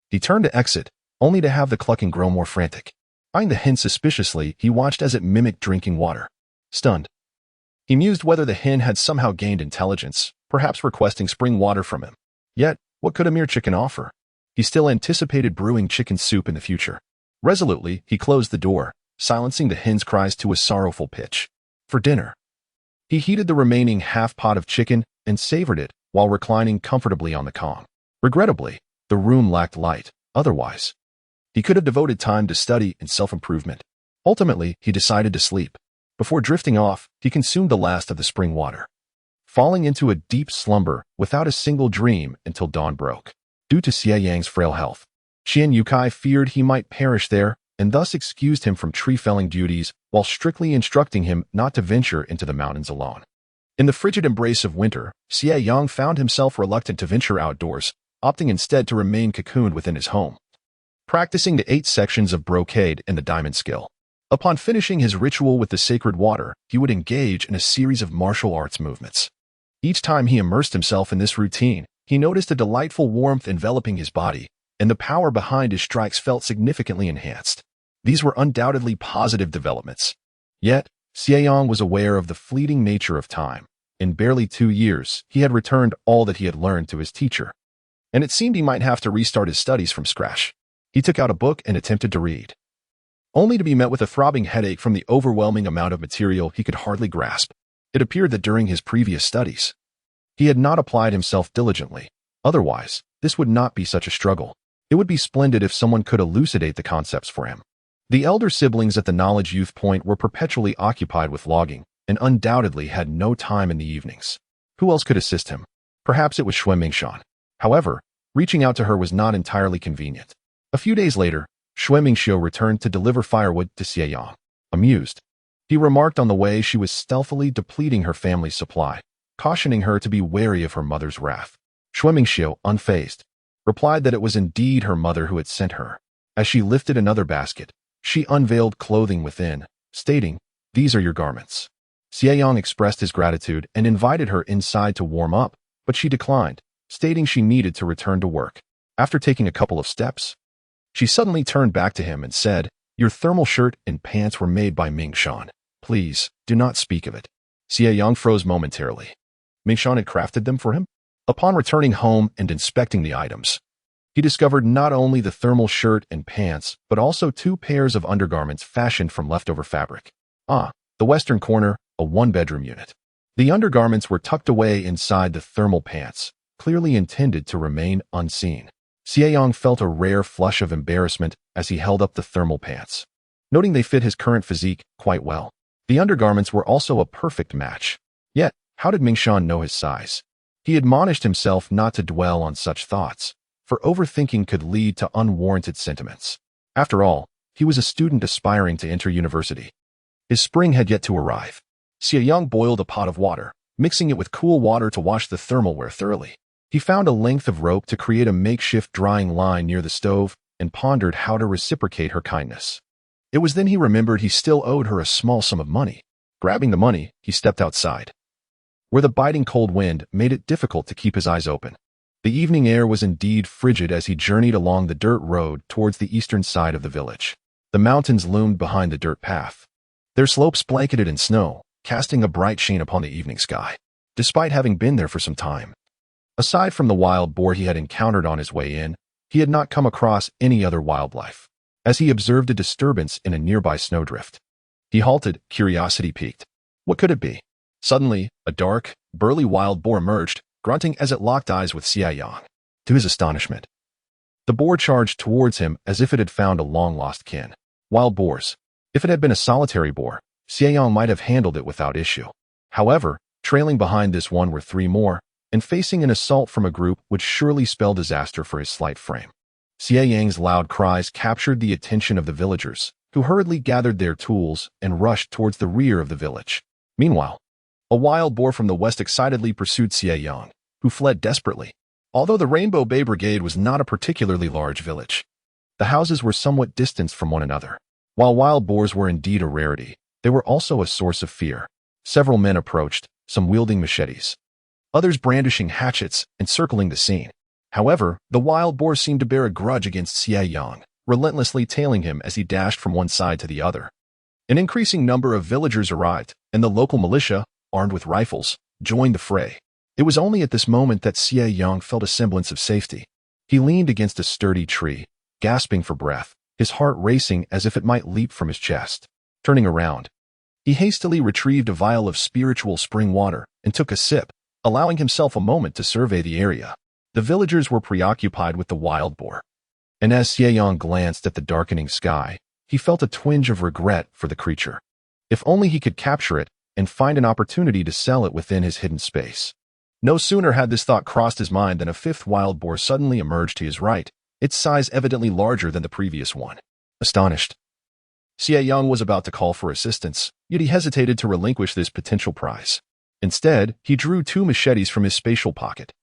he turned to exit, only to have the clucking grow more frantic. Eyeing the hen suspiciously, he watched as it mimicked drinking water. Stunned, he mused whether the hen had somehow gained intelligence, perhaps requesting spring water from him. Yet, what could a mere chicken offer? He still anticipated brewing chicken soup in the future. Resolutely, he closed the door, silencing the hen's cries to a sorrowful pitch. For dinner, he heated the remaining half-pot of chicken and savored it while reclining comfortably on the Kong. Regrettably, the room lacked light. Otherwise, he could have devoted time to study and self-improvement. Ultimately, he decided to sleep. Before drifting off, he consumed the last of the spring water, falling into a deep slumber without a single dream until dawn broke. Due to Xie Yang's frail health, Qian Yukai feared he might perish there and thus excused him from tree-felling duties while strictly instructing him not to venture into the mountains alone. In the frigid embrace of winter, Xie Yang found himself reluctant to venture outdoors, opting instead to remain cocooned within his home, practicing the 8 sections of brocade and the diamond skill. Upon finishing his ritual with the sacred water, he would engage in a series of martial arts movements. Each time he immersed himself in this routine, he noticed a delightful warmth enveloping his body, and the power behind his strikes felt significantly enhanced. These were undoubtedly positive developments. Yet, Xie Yang was aware of the fleeting nature of time. In barely 2 years, he had returned all that he had learned to his teacher, and it seemed he might have to restart his studies from scratch. He took out a book and attempted to read, only to be met with a throbbing headache from the overwhelming amount of material he could hardly grasp. It appeared that during his previous studies, he had not applied himself diligently. Otherwise, this would not be such a struggle. It would be splendid if someone could elucidate the concepts for him. The elder siblings at the Knowledge Youth Point were perpetually occupied with logging, and undoubtedly had no time in the evenings. Who else could assist him? Perhaps it was Xue Mingshan. However, reaching out to her was not entirely convenient. A few days later, Xue Mingxiu returned to deliver firewood to Xie Yang. Amused, he remarked on the way she was stealthily depleting her family's supply, cautioning her to be wary of her mother's wrath. Xue Mingxiu, unfazed, replied that it was indeed her mother who had sent her. As she lifted another basket, she unveiled clothing within, stating, "These are your garments." Xie Yang expressed his gratitude and invited her inside to warm up, but she declined, stating she needed to return to work. After taking a couple of steps, she suddenly turned back to him and said, "Your thermal shirt and pants were made by Mingshan. Please, do not speak of it." Xie Yang froze momentarily. Mingshan had crafted them for him? Upon returning home and inspecting the items, he discovered not only the thermal shirt and pants, but also 2 pairs of undergarments fashioned from leftover fabric. The western corner, a 1-bedroom unit. The undergarments were tucked away inside the thermal pants, clearly intended to remain unseen. Xie Yang felt a rare flush of embarrassment as he held up the thermal pants, noting they fit his current physique quite well. The undergarments were also a perfect match. Yet, how did Mingshan know his size? He admonished himself not to dwell on such thoughts, for overthinking could lead to unwarranted sentiments. After all, he was a student aspiring to enter university. His spring had yet to arrive. Xie Yang boiled a pot of water, mixing it with cool water to wash the thermalware thoroughly. He found a length of rope to create a makeshift drying line near the stove and pondered how to reciprocate her kindness. It was then he remembered he still owed her a small sum of money. Grabbing the money, he stepped outside, where the biting cold wind made it difficult to keep his eyes open. The evening air was indeed frigid as he journeyed along the dirt road towards the eastern side of the village. The mountains loomed behind the dirt path, their slopes blanketed in snow, casting a bright sheen upon the evening sky. Despite having been there for some time, aside from the wild boar he had encountered on his way in, he had not come across any other wildlife. As he observed a disturbance in a nearby snowdrift, he halted, curiosity piqued. What could it be? Suddenly, a dark, burly wild boar emerged, grunting as it locked eyes with Xie Yang. To his astonishment, the boar charged towards him as if it had found a long-lost kin. Wild boars. If it had been a solitary boar, Xie Yang might have handled it without issue. However, trailing behind this one were 3 more, and facing an assault from a group would surely spell disaster for his slight frame. Xie Yang's loud cries captured the attention of the villagers, who hurriedly gathered their tools and rushed towards the rear of the village. Meanwhile, a wild boar from the west excitedly pursued Xie Yang, who fled desperately. Although the Rainbow Bay Brigade was not a particularly large village, the houses were somewhat distanced from one another. While wild boars were indeed a rarity, they were also a source of fear. Several men approached, some wielding machetes, others brandishing hatchets and circling the scene. However, the wild boar seemed to bear a grudge against Xie Yang, relentlessly tailing him as he dashed from one side to the other. An increasing number of villagers arrived, and the local militia, armed with rifles, joined the fray. It was only at this moment that Xie Yang felt a semblance of safety. He leaned against a sturdy tree, gasping for breath, his heart racing as if it might leap from his chest. Turning around, he hastily retrieved a vial of spiritual spring water and took a sip, allowing himself a moment to survey the area. The villagers were preoccupied with the wild boar, and as Xie Yang glanced at the darkening sky, he felt a twinge of regret for the creature. If only he could capture it and find an opportunity to sell it within his hidden space. No sooner had this thought crossed his mind than a 5th wild boar suddenly emerged to his right, its size evidently larger than the previous one. Astonished, Xie Yang was about to call for assistance, yet he hesitated to relinquish this potential prize. Instead, he drew 2 machetes from his spatial pocket,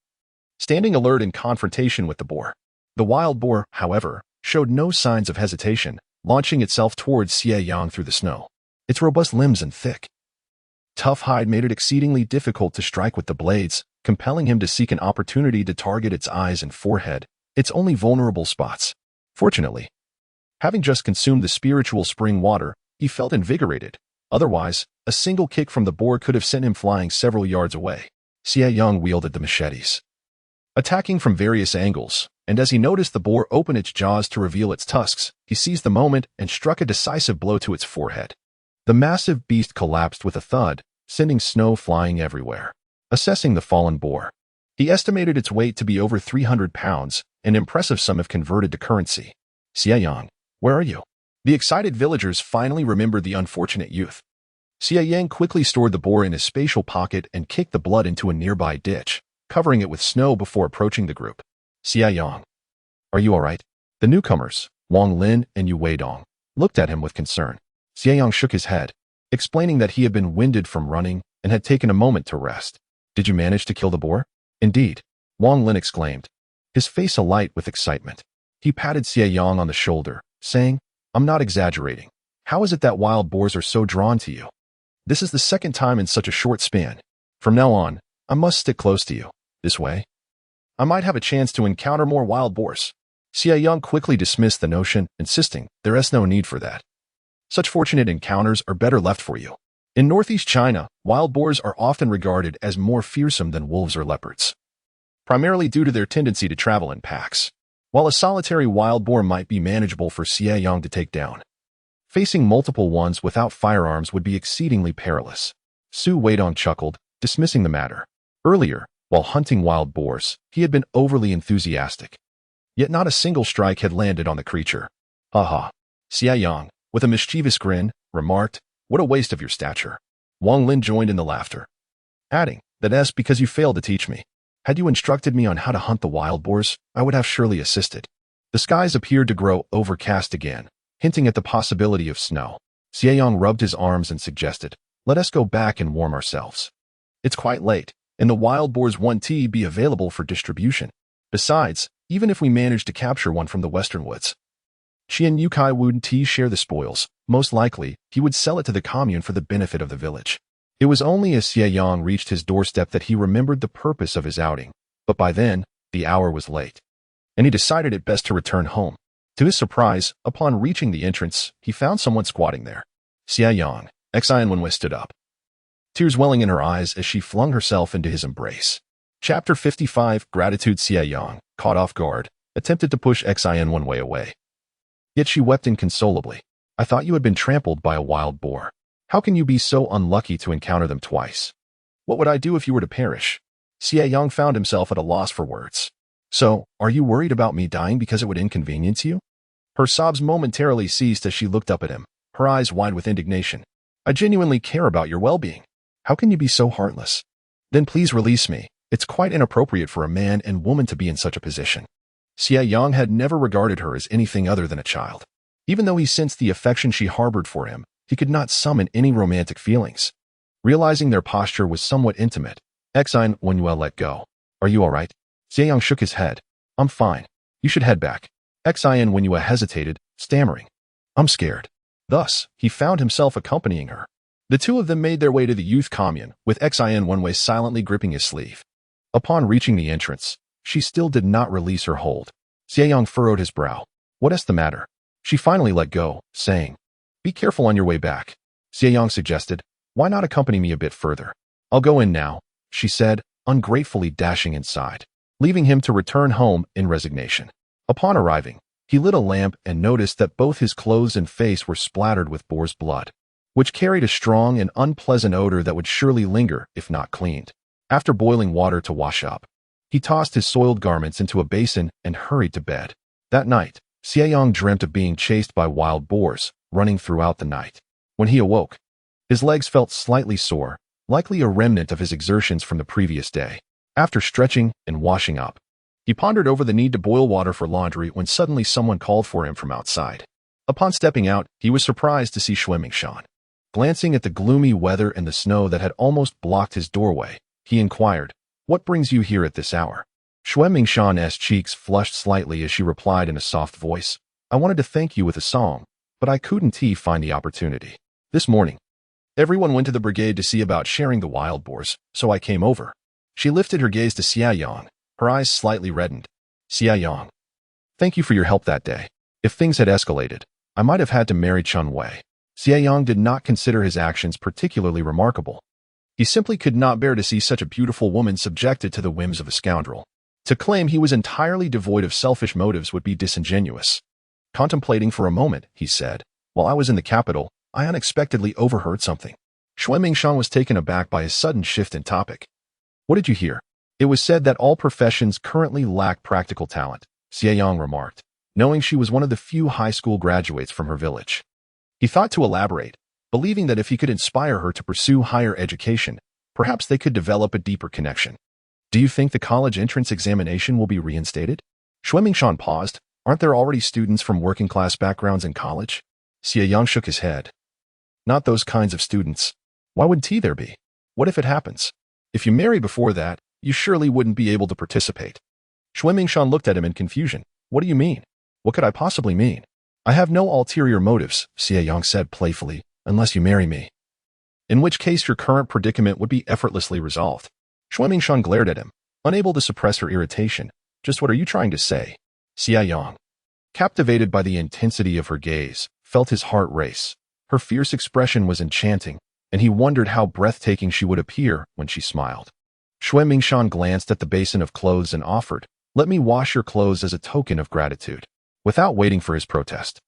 standing alert in confrontation with the boar. The wild boar, however, showed no signs of hesitation, launching itself towards Xie Yang through the snow. Its robust limbs and thick, tough hide made it exceedingly difficult to strike with the blades, compelling him to seek an opportunity to target its eyes and forehead, its only vulnerable spots. Fortunately, having just consumed the spiritual spring water, he felt invigorated. Otherwise, a single kick from the boar could have sent him flying several yards away. Xie Yang wielded the machetes, attacking from various angles, and as he noticed the boar open its jaws to reveal its tusks, he seized the moment and struck a decisive blow to its forehead. The massive beast collapsed with a thud, sending snow flying everywhere. Assessing the fallen boar, he estimated its weight to be over 300 pounds, an impressive sum if converted to currency. Xie Yang, where are you? The excited villagers finally remembered the unfortunate youth. Xie Yang quickly stored the boar in his spatial pocket and kicked the blood into a nearby ditch, covering it with snow before approaching the group. Xie Yang, are you all right? The newcomers, Wang Lin and Yu Weidong, looked at him with concern. Xie Yang shook his head, explaining that he had been winded from running and had taken a moment to rest. Did you manage to kill the boar? Indeed, Wang Lin exclaimed, his face alight with excitement. He patted Xie Yang on the shoulder, saying, I'm not exaggerating. How is it that wild boars are so drawn to you? This is the 2nd time in such a short span. From now on, I must stick close to you. This way, I might have a chance to encounter more wild boars. Xie Yang quickly dismissed the notion, insisting there is no need for that. Such fortunate encounters are better left for you. In northeast China, wild boars are often regarded as more fearsome than wolves or leopards, primarily due to their tendency to travel in packs. While a solitary wild boar might be manageable for Xie Yang to take down, facing multiple ones without firearms would be exceedingly perilous. Su Weidong chuckled, dismissing the matter. Earlier, while hunting wild boars, he had been overly enthusiastic. Yet not a single strike had landed on the creature. Ha. Xie Yang, with a mischievous grin, remarked, what a waste of your stature. Wang Lin joined in the laughter, adding, that's because you failed to teach me. Had you instructed me on how to hunt the wild boars, I would have surely assisted. The skies appeared to grow overcast again, hinting at the possibility of snow. Xie Yang rubbed his arms and suggested, let us go back and warm ourselves. It's quite late, and the wild boars won't be available for distribution. Besides, even if we manage to capture one from the western woods, Qian Yukai wouldn't share the spoils. Most likely, he would sell it to the commune for the benefit of the village. It was only as Xie Yang reached his doorstep that he remembered the purpose of his outing, but by then, the hour was late, and he decided it best to return home. To his surprise, upon reaching the entrance, he found someone squatting there. Xie Yang, Xie Yang stood up, tears welling in her eyes as she flung herself into his embrace. Chapter 55, Gratitude. Xie Yang, caught off guard, attempted to push Xie Yang away. Yet she wept inconsolably. I thought you had been trampled by a wild boar. How can you be so unlucky to encounter them twice? What would I do if you were to perish? Xie Yang found himself at a loss for words. So, are you worried about me dying because it would inconvenience you? Her sobs momentarily ceased as she looked up at him, her eyes wide with indignation. I genuinely care about your well-being. How can you be so heartless? Then please release me. It's quite inappropriate for a man and woman to be in such a position. Xie Yang had never regarded her as anything other than a child. Even though he sensed the affection she harbored for him, he could not summon any romantic feelings. Realizing their posture was somewhat intimate, Xie Yang let go. Are you all right? Xie Yang shook his head. I'm fine. You should head back. Xie Yang hesitated, stammering. I'm scared. Thus, he found himself accompanying her. The two of them made their way to the youth commune, with Xie Yang silently gripping his sleeve. Upon reaching the entrance, she still did not release her hold. Xie Yang furrowed his brow. What is the matter? She finally let go, saying, Be careful on your way back. Xie Yang suggested, Why not accompany me a bit further? I'll go in now, she said, ungratefully dashing inside, leaving him to return home in resignation. Upon arriving, he lit a lamp and noticed that both his clothes and face were splattered with boar's blood, which carried a strong and unpleasant odor that would surely linger if not cleaned. After boiling water to wash up, he tossed his soiled garments into a basin and hurried to bed. That night, Xie Yang dreamt of being chased by wild boars, running throughout the night. When he awoke, his legs felt slightly sore, likely a remnant of his exertions from the previous day. After stretching and washing up, he pondered over the need to boil water for laundry when suddenly someone called for him from outside. Upon stepping out, he was surprised to see Xie Yang. Glancing at the gloomy weather and the snow that had almost blocked his doorway, he inquired, What brings you here at this hour? Xie Yang's cheeks flushed slightly as she replied in a soft voice, I wanted to thank you with a song, but I couldn't find the opportunity. This morning, everyone went to the brigade to see about sharing the wild boars, so I came over. She lifted her gaze to Xie Yang, her eyes slightly reddened. Xie Yang, thank you for your help that day. If things had escalated, I might have had to marry Chun Wei. Xie Yang did not consider his actions particularly remarkable. He simply could not bear to see such a beautiful woman subjected to the whims of a scoundrel. To claim he was entirely devoid of selfish motives would be disingenuous. Contemplating for a moment, he said, While I was in the capital, I unexpectedly overheard something. Xie Yang was taken aback by his sudden shift in topic. What did you hear? It was said that all professions currently lack practical talent, Xie Yang remarked, knowing she was one of the few high school graduates from her village. He thought to elaborate, believing that if he could inspire her to pursue higher education, perhaps they could develop a deeper connection. Do you think the college entrance examination will be reinstated? Xie Yang paused. Aren't there already students from working-class backgrounds in college? Xie Yang shook his head. Not those kinds of students. Why would there be? What if it happens? If you marry before that, you surely wouldn't be able to participate. Xie Yang looked at him in confusion. What do you mean? What could I possibly mean? I have no ulterior motives, Xie Yang said playfully, unless you marry me. In which case your current predicament would be effortlessly resolved. Xie Yang glared at him, unable to suppress her irritation. Just what are you trying to say? Xie Yang, captivated by the intensity of her gaze, felt his heart race. Her fierce expression was enchanting, and he wondered how breathtaking she would appear when she smiled. Xie Yang glanced at the basin of clothes and offered, Let me wash your clothes as a token of gratitude. Without waiting for his protest,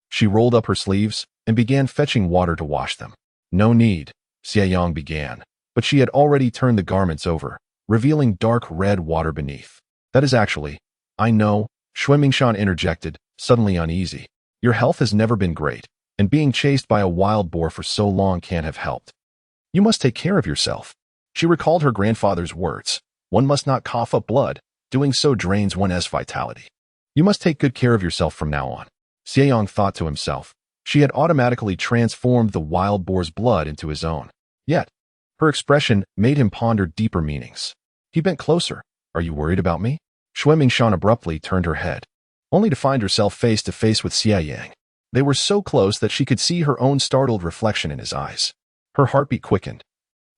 she rolled up her sleeves and began fetching water to wash them. No need, Xie Yang began, but she had already turned the garments over, revealing dark red water beneath. That is actually, I know, Xie Yang interjected, suddenly uneasy. Your health has never been great, and being chased by a wild boar for so long can't have helped. You must take care of yourself. She recalled her grandfather's words. One must not cough up blood, doing so drains one's vitality. You must take good care of yourself from now on. Xie Yang thought to himself. She had automatically transformed the wild boar's blood into his own. Yet, her expression made him ponder deeper meanings. He bent closer. Are you worried about me? Xie Yang abruptly turned her head, only to find herself face to face with Xie Yang. They were so close that she could see her own startled reflection in his eyes. Her heartbeat quickened,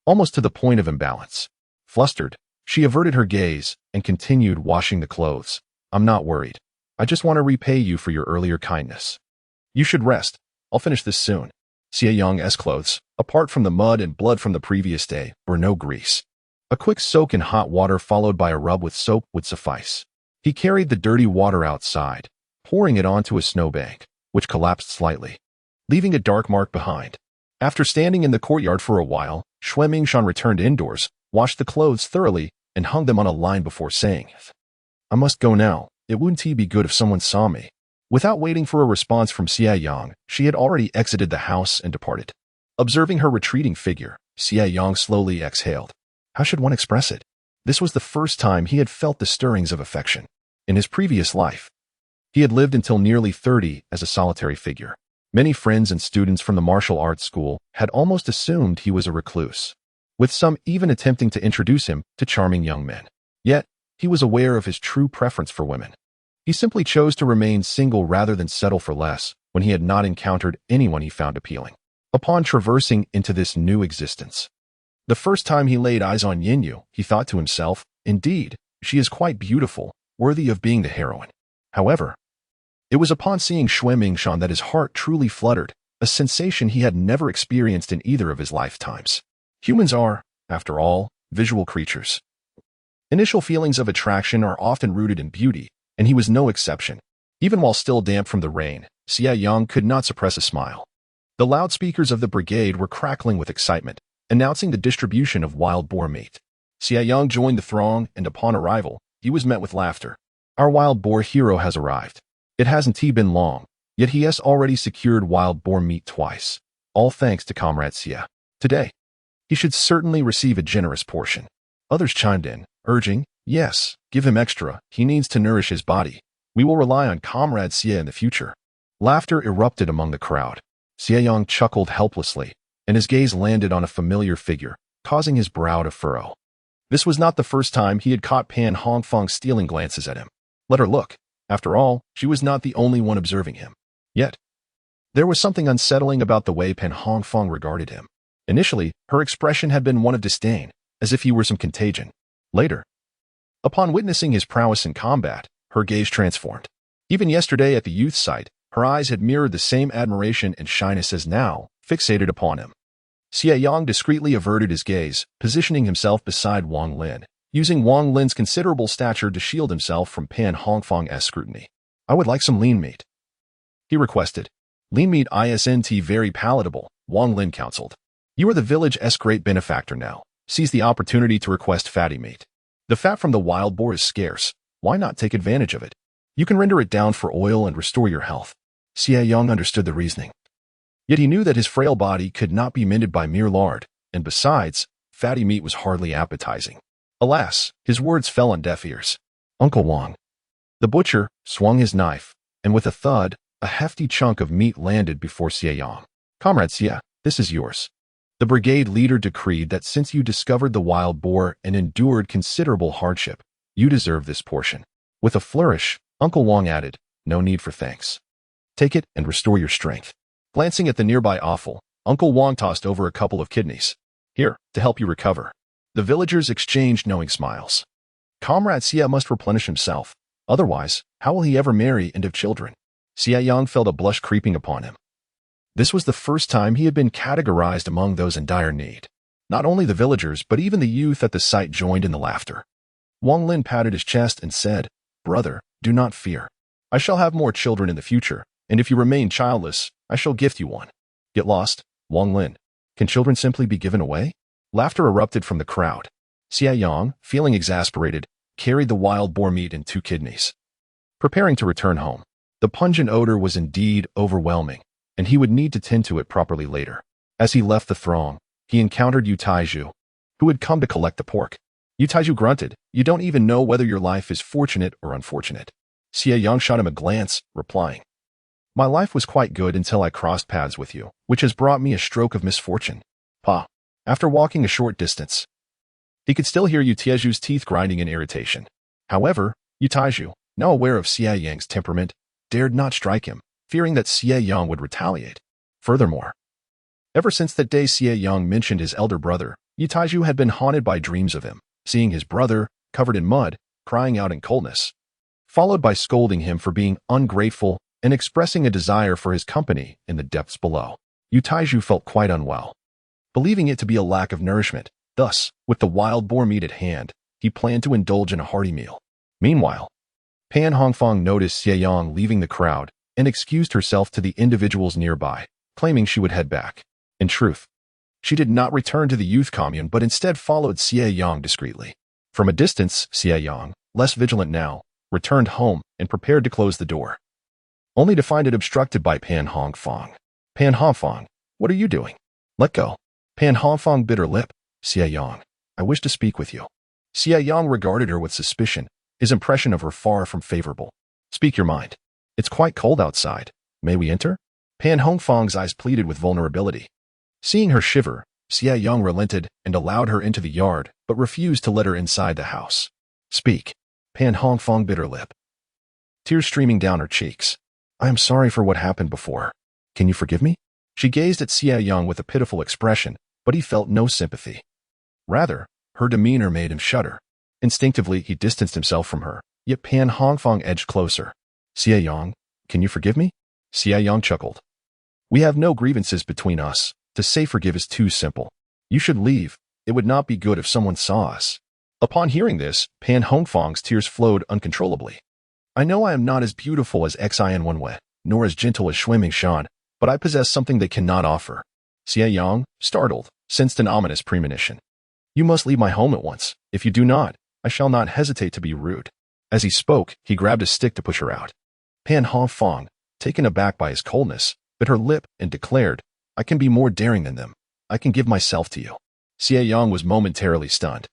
almost to the point of imbalance. Flustered, she averted her gaze and continued washing the clothes. I'm not worried. I just want to repay you for your earlier kindness. You should rest. I'll finish this soon. Xie Yang's clothes, apart from the mud and blood from the previous day, were no grease. A quick soak in hot water followed by a rub with soap would suffice. He carried the dirty water outside, pouring it onto a snowbank, which collapsed slightly, leaving a dark mark behind. After standing in the courtyard for a while, Xue Mingshan returned indoors, washed the clothes thoroughly, and hung them on a line before saying, I must go now. It wouldn't be good if someone saw me. Without waiting for a response from Xie Yang, she had already exited the house and departed. Observing her retreating figure, Xie Yang slowly exhaled. How should one express it? This was the first time he had felt the stirrings of affection. In his previous life, he had lived until nearly 30 as a solitary figure. Many friends and students from the martial arts school had almost assumed he was a recluse, with some even attempting to introduce him to charming young men. Yet, he was aware of his true preference for women. He simply chose to remain single rather than settle for less when he had not encountered anyone he found appealing. Upon traversing into this new existence, the first time he laid eyes on Yinyu, he thought to himself, indeed, she is quite beautiful, worthy of being the heroine. However, it was upon seeing Xue Mingshan that his heart truly fluttered, a sensation he had never experienced in either of his lifetimes. Humans are, after all, visual creatures. Initial feelings of attraction are often rooted in beauty, and he was no exception. Even while still damp from the rain, Xie Yang could not suppress a smile. The loudspeakers of the brigade were crackling with excitement, announcing the distribution of wild boar meat. Xie Yang joined the throng, and upon arrival, he was met with laughter. Our wild boar hero has arrived. It hasn't been long, yet he has already secured wild boar meat twice, all thanks to Comrade Xie. Today, he should certainly receive a generous portion. Others chimed in, urging, yes, give him extra, he needs to nourish his body. We will rely on Comrade Xie in the future. Laughter erupted among the crowd. Xie Yang chuckled helplessly, and his gaze landed on a familiar figure, causing his brow to furrow. This was not the first time he had caught Pan Hongfeng stealing glances at him. Let her look. After all, she was not the only one observing him. Yet, there was something unsettling about the way Pan Hongfeng regarded him. Initially, her expression had been one of disdain, as if he were some contagion. Later, upon witnessing his prowess in combat, her gaze transformed. Even yesterday at the youth site, her eyes had mirrored the same admiration and shyness as now, fixated upon him. Xie Yang discreetly averted his gaze, positioning himself beside Wang Lin, using Wang Lin's considerable stature to shield himself from Pan Hongfeng's scrutiny. I would like some lean meat, he requested. Lean meat isn't very palatable, Wang Lin counseled. You are the village's great benefactor now. Seize the opportunity to request fatty meat. The fat from the wild boar is scarce. Why not take advantage of it? You can render it down for oil and restore your health. Xie Yang understood the reasoning. Yet he knew that his frail body could not be mended by mere lard, and besides, fatty meat was hardly appetizing. Alas, his words fell on deaf ears. Uncle Wang. The butcher swung his knife, and with a thud, a hefty chunk of meat landed before Xie Yang. Comrade Xie, this is yours. The brigade leader decreed that since you discovered the wild boar and endured considerable hardship, you deserve this portion. With a flourish, Uncle Wang added, no need for thanks. Take it and restore your strength. Glancing at the nearby offal, Uncle Wang tossed over a couple of kidneys. Here, to help you recover. The villagers exchanged knowing smiles. Comrade Xie must replenish himself. Otherwise, how will he ever marry and have children? Xie Yang felt a blush creeping upon him. This was the first time he had been categorized among those in dire need. Not only the villagers, but even the youth at the site joined in the laughter. Wang Lin patted his chest and said, Brother, do not fear. I shall have more children in the future, and if you remain childless, I shall gift you one. Get lost, Wang Lin. Can children simply be given away? Laughter erupted from the crowd. Xie Yang, feeling exasperated, carried the wild boar meat and 2 kidneys. Preparing to return home, the pungent odor was indeed overwhelming, and he would need to tend to it properly later. As he left the throng, he encountered Yu Taiju, who had come to collect the pork. Yu Taiju grunted, you don't even know whether your life is fortunate or unfortunate. Xie Yang shot him a glance, replying, my life was quite good until I crossed paths with you, which has brought me a stroke of misfortune. Pa. After walking a short distance, he could still hear Yu Taiju's teeth grinding in irritation. However, Yu Taiju, now aware of Xie Yang's temperament, dared not strike him, fearing that Xie Yang would retaliate. Furthermore, ever since that day Xie Yang mentioned his elder brother, Yu Taiju had been haunted by dreams of him, seeing his brother, covered in mud, crying out in coldness. followed by scolding him for being ungrateful and expressing a desire for his company in the depths below. Yu Taiju felt quite unwell, believing it to be a lack of nourishment. Thus, with the wild boar meat at hand, he planned to indulge in a hearty meal. Meanwhile, Pan Hongfang noticed Xie Yang leaving the crowd and excused herself to the individuals nearby, claiming she would head back. In truth, she did not return to the youth commune but instead followed Xie Yang discreetly. From a distance, Xie Yang, less vigilant now, returned home and prepared to close the door, only to find it obstructed by Pan Hongfang. Pan Hongfang, what are you doing? Let go. Pan Hongfang bit her lip. Xie Yang, I wish to speak with you. Xie Yang regarded her with suspicion, his impression of her far from favorable. Speak your mind. It's quite cold outside. May we enter? Pan Hongfang's eyes pleaded with vulnerability. Seeing her shiver, Xie Yang relented and allowed her into the yard, but refused to let her inside the house. Speak. Pan Hongfang bit her lip, tears streaming down her cheeks. I am sorry for what happened before. Can you forgive me? She gazed at Xie Yang with a pitiful expression, but he felt no sympathy. Rather, her demeanor made him shudder. Instinctively, he distanced himself from her, yet Pan Hongfang edged closer. Xie Yang, can you forgive me? Xie Yang chuckled. We have no grievances between us. To say forgive is too simple. You should leave. It would not be good if someone saw us. Upon hearing this, Pan Hongfang's tears flowed uncontrollably. I know I am not as beautiful as Xie Yang, nor as gentle as Shui Mingshan, but I possess something they cannot offer. Xie Yang, startled, sensed an ominous premonition. You must leave my home at once. If you do not, I shall not hesitate to be rude. As he spoke, he grabbed a stick to push her out. Pan Hongfang, taken aback by his coldness, bit her lip and declared, I can be more daring than them. I can give myself to you. Xie Yang was momentarily stunned.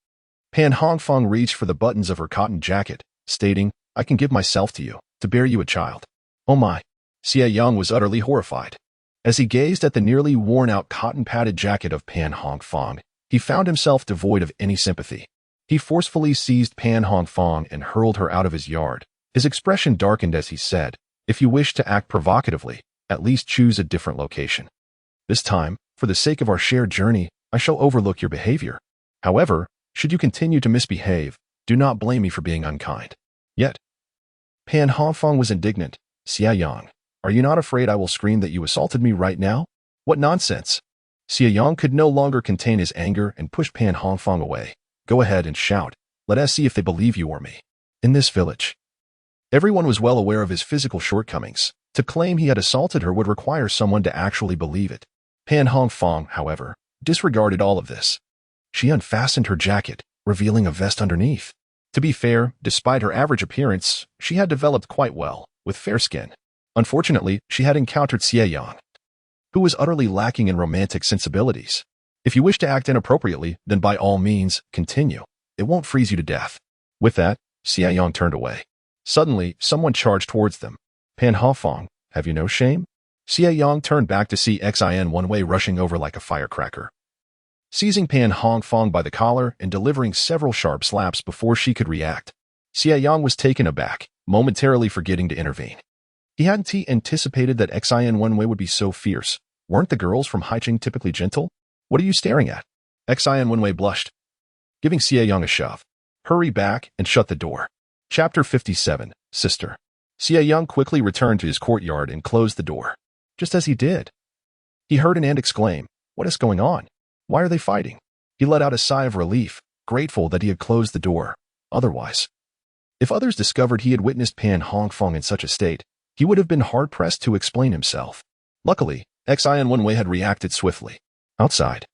Pan Hongfang reached for the buttons of her cotton jacket, stating, I can give myself to you, to bear you a child. Oh my. Xie Yang was utterly horrified. As he gazed at the nearly worn-out cotton-padded jacket of Pan Hongfang, he found himself devoid of any sympathy. He forcefully seized Pan Hongfang and hurled her out of his yard. His expression darkened as he said, if you wish to act provocatively, at least choose a different location. This time, for the sake of our shared journey, I shall overlook your behavior. However, should you continue to misbehave, do not blame me for being unkind. Yet, Pan Hongfang was indignant. Xie Yang, are you not afraid I will scream that you assaulted me right now? What nonsense! Xie Yang could no longer contain his anger and pushed Pan Hongfang away. Go ahead and shout. Let us see if they believe you or me. In this village, everyone was well aware of his physical shortcomings. To claim he had assaulted her would require someone to actually believe it. Pan Hongfang, however, disregarded all of this. She unfastened her jacket, revealing a vest underneath. To be fair, despite her average appearance, she had developed quite well, with fair skin. Unfortunately, she had encountered Xie Yang, who was utterly lacking in romantic sensibilities. If you wish to act inappropriately, then by all means, continue. It won't freeze you to death. With that, Xie Yang turned away. Suddenly, someone charged towards them. Pan Hongfang, have you no shame? Xie Yang turned back to see Xie Yang rushing over like a firecracker. Seizing Pan Hongfang by the collar and delivering several sharp slaps before she could react, Xie Yang was taken aback, momentarily forgetting to intervene. He hadn't anticipated that Xie Yang would be so fierce. Weren't the girls from Haicheng typically gentle? What are you staring at? Xie Yang blushed, giving Xie Yang a shove. Hurry back and shut the door. Chapter 57, Sister. Xie Yang quickly returned to his courtyard and closed the door. Just as he did, he heard an ant exclaim, what is going on? Why are they fighting? He let out a sigh of relief, grateful that he had closed the door. Otherwise, if others discovered he had witnessed Pan Hongfang in such a state, he would have been hard-pressed to explain himself. Luckily, Xie Yang had reacted swiftly. Outside,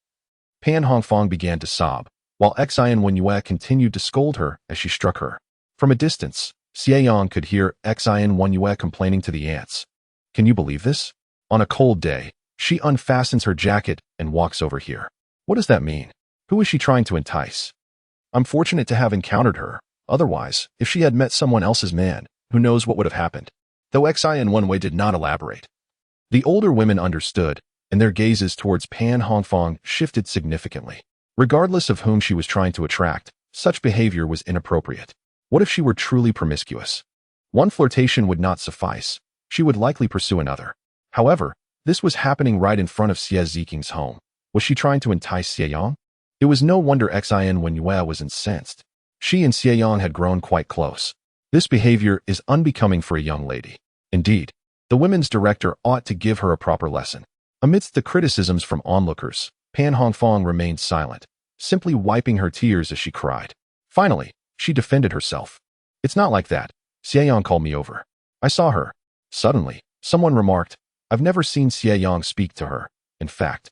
Pan Hongfang began to sob, while Xie Yang continued to scold her as she struck her. From a distance, Xie Yang could hear Xie Yang complaining to the ants. Can you believe this? On a cold day, she unfastens her jacket and walks over here. What does that mean? Who is she trying to entice? I'm fortunate to have encountered her. Otherwise, if she had met someone else's man, who knows what would have happened? Though Xie Yang did not elaborate. The older women understood, and their gazes towards Pan Hongfang shifted significantly. Regardless of whom she was trying to attract, such behavior was inappropriate. What if she were truly promiscuous? One flirtation would not suffice. She would likely pursue another. However, this was happening right in front of Xie Ziking's home. Was she trying to entice Xie Yang? It was no wonder Xie Yang was incensed. She and Xie Yang had grown quite close. This behavior is unbecoming for a young lady. Indeed, the women's director ought to give her a proper lesson. Amidst the criticisms from onlookers, Pan Hongfang remained silent, simply wiping her tears as she cried. Finally, she defended herself. It's not like that. Xie Yang called me over. I saw her. Suddenly, someone remarked, I've never seen Xie Yang speak to her. In fact,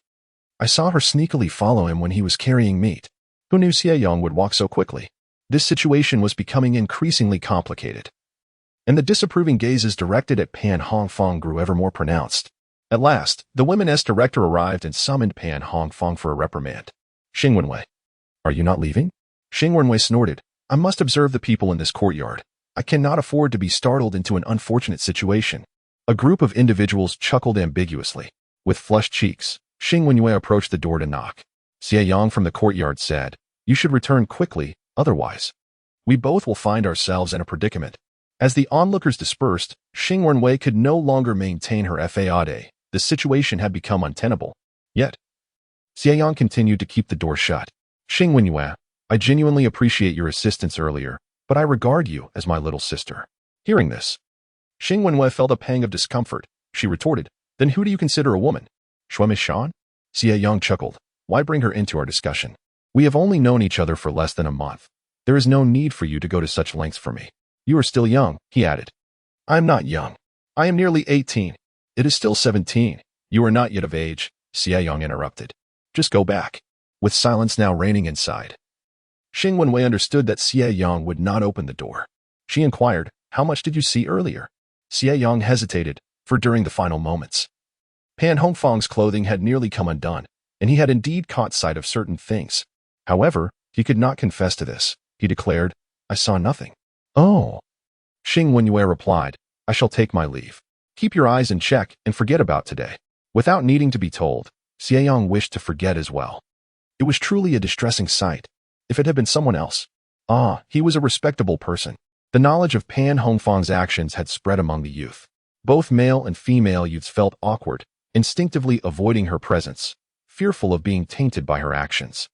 I saw her sneakily follow him when he was carrying meat. Who knew Xie Yang would walk so quickly? This situation was becoming increasingly complicated, and the disapproving gazes directed at Pan Hongfang grew ever more pronounced. At last, the women's director arrived and summoned Pan Hongfang for a reprimand. Xing Wenwei, are you not leaving? Xing Wenwei snorted. I must observe the people in this courtyard. I cannot afford to be startled into an unfortunate situation. A group of individuals chuckled ambiguously. With flushed cheeks, Xing Wenwei approached the door to knock. Xie Yang from the courtyard said, You should return quickly, otherwise we both will find ourselves in a predicament. As the onlookers dispersed, Xing Wenwei could no longer maintain her faade. The situation had become untenable. Yet, Xie Yang continued to keep the door shut. Xing Wenwei, I genuinely appreciate your assistance earlier, but I regard you as my little sister. Hearing this, Xing Wenwei felt a pang of discomfort. She retorted, Then who do you consider a woman? Shuemi Shan? Xie Yang chuckled. Why bring her into our discussion? We have only known each other for less than a month. There is no need for you to go to such lengths for me. You are still young, he added. I am not young. I am nearly 18. It is still 17. You are not yet of age, Xie Yang interrupted. Just go back. With silence now reigning inside, Xing Wenwei understood that Xie Yang would not open the door. She inquired, How much did you see earlier? Xie Yang hesitated, for during the final moments, Pan Hongfang's clothing had nearly come undone, and he had indeed caught sight of certain things. However, he could not confess to this. He declared, I saw nothing. Oh. Xing Wenwei replied, I shall take my leave. Keep your eyes in check and forget about today. Without needing to be told, Xie Yang wished to forget as well. It was truly a distressing sight. If it had been someone else. He was a respectable person. The knowledge of Pan Hongfang's actions had spread among the youth. Both male and female youths felt awkward, instinctively avoiding her presence, fearful of being tainted by her actions.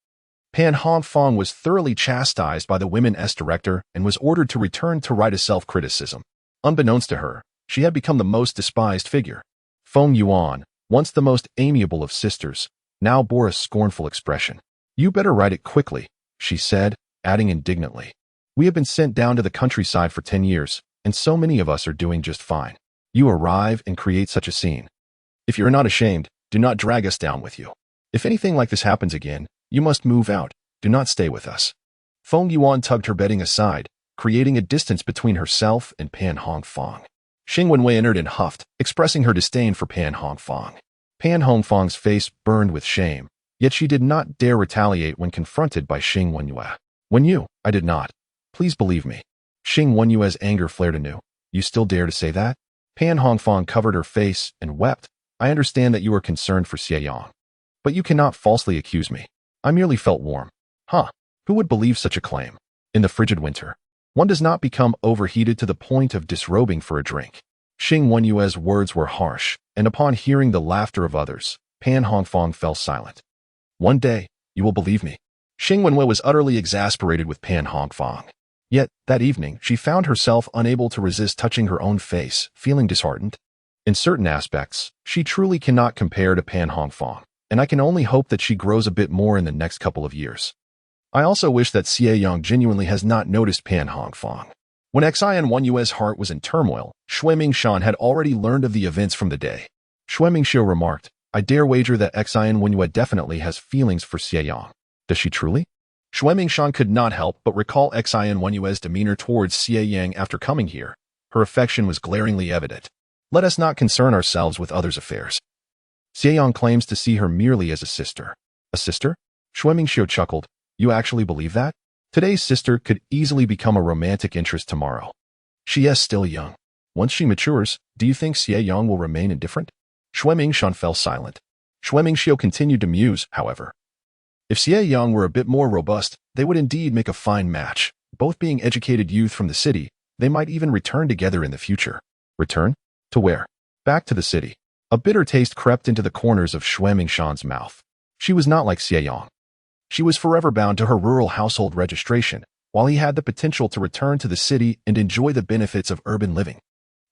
Pan Hongfang was thoroughly chastised by the women's director and was ordered to return to write a self-criticism. Unbeknownst to her, she had become the most despised figure. Feng Yuan, once the most amiable of sisters, now bore a scornful expression. You better write it quickly, she said, adding indignantly. We have been sent down to the countryside for 10 years, and so many of us are doing just fine. You arrive and create such a scene. If you're not ashamed, do not drag us down with you. If anything like this happens again, you must move out. Do not stay with us. Feng Yuan tugged her bedding aside, creating a distance between herself and Pan Hongfang. Xing Wenwei entered and huffed, expressing her disdain for Pan Hongfang. Pan Hongfang's face burned with shame, yet she did not dare retaliate when confronted by Xing Wenwei. I did not. Please believe me. Xing Wenwei's anger flared anew. You still dare to say that? Pan Hongfang covered her face and wept. I understand that you are concerned for Xie Yang, but you cannot falsely accuse me. I merely felt warm. Who would believe such a claim? In the frigid winter, one does not become overheated to the point of disrobing for a drink. Xing Wenwei's words were harsh, and upon hearing the laughter of others, Pan Hongfang fell silent. One day, you will believe me. Xing Wenwei was utterly exasperated with Pan Hongfang. Yet, that evening, she found herself unable to resist touching her own face, feeling disheartened. In certain aspects, she truly cannot compare to Pan Hongfang, and I can only hope that she grows a bit more in the next couple of years. I also wish that Xie Yang genuinely has not noticed Pan Hongfang. When Xie Wenwei's heart was in turmoil, Shuemi Shan had already learned of the events from the day. Shuemi Xiu remarked, I dare wager that Xie Wenwei definitely has feelings for Xie Yang. Does she truly? Shuemi Shan could not help but recall Xie Wenwei's demeanor towards Xie Yang after coming here. Her affection was glaringly evident. Let us not concern ourselves with others' affairs. Xie Yang claims to see her merely as a sister. A sister? Shuemi Xiu chuckled. You actually believe that? Today's sister could easily become a romantic interest tomorrow. She is still young. Once she matures, do you think Xie Yang will remain indifferent? Shuemi Shan fell silent. Shuemi Xiu continued to muse, however. If Xie Yang were a bit more robust, they would indeed make a fine match. Both being educated youth from the city, they might even return together in the future. Return? To where? Back to the city. A bitter taste crept into the corners of Shuemi Shan's mouth. She was not like Xie Yang. She was forever bound to her rural household registration, while he had the potential to return to the city and enjoy the benefits of urban living.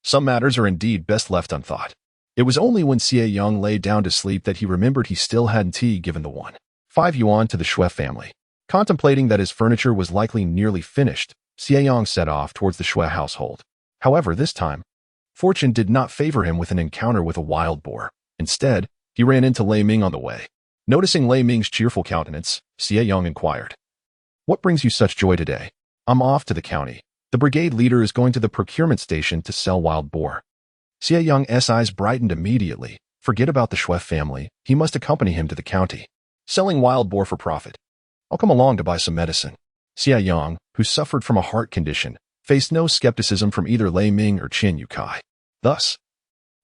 Some matters are indeed best left unthought. It was only when Xie Yang lay down to sleep that he remembered he still hadn't given the 1.5 yuan to the Xue family. Contemplating that his furniture was likely nearly finished, Xie Yang set off towards the Xue household. However, this time, fortune did not favor him with an encounter with a wild boar. Instead, he ran into Lei Ming on the way. Noticing Lei Ming's cheerful countenance, Xie Yang inquired, "What brings you such joy today?" "I'm off to the county. The brigade leader is going to the procurement station to sell wild boar." Xie Yang's eyes brightened immediately. Forget about the Xue family. He must accompany him to the county. Selling wild boar for profit. "I'll come along to buy some medicine." Xie Yang, who suffered from a heart condition, faced no skepticism from either Lei Ming or Qin Yukai. Thus,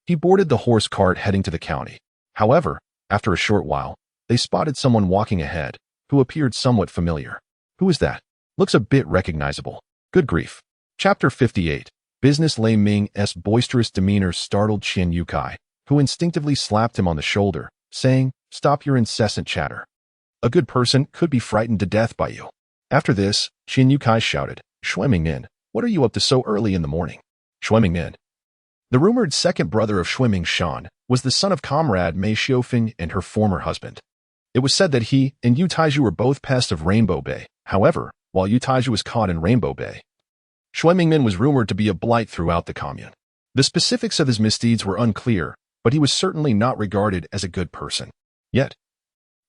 he boarded the horse cart heading to the county. However, after a short while, they spotted someone walking ahead, who appeared somewhat familiar. "Who is that? Looks a bit recognizable." Good grief. Chapter 58. Business. Lei Ming's boisterous demeanor startled Qin Yukai, who instinctively slapped him on the shoulder, saying, "Stop your incessant chatter. A good person could be frightened to death by you." After this, Qin Yukai shouted, "Xue Mingmin, what are you up to so early in the morning?" Xue Mingmin, the rumored second brother of Xue Mingshan, was the son of comrade Mei Xiufeng and her former husband. It was said that he and Yu Taiju were both pests of Rainbow Bay. However, while Yu Taiju was caught in Rainbow Bay, Xue Mingmin was rumored to be a blight throughout the commune. The specifics of his misdeeds were unclear, but he was certainly not regarded as a good person. Yet,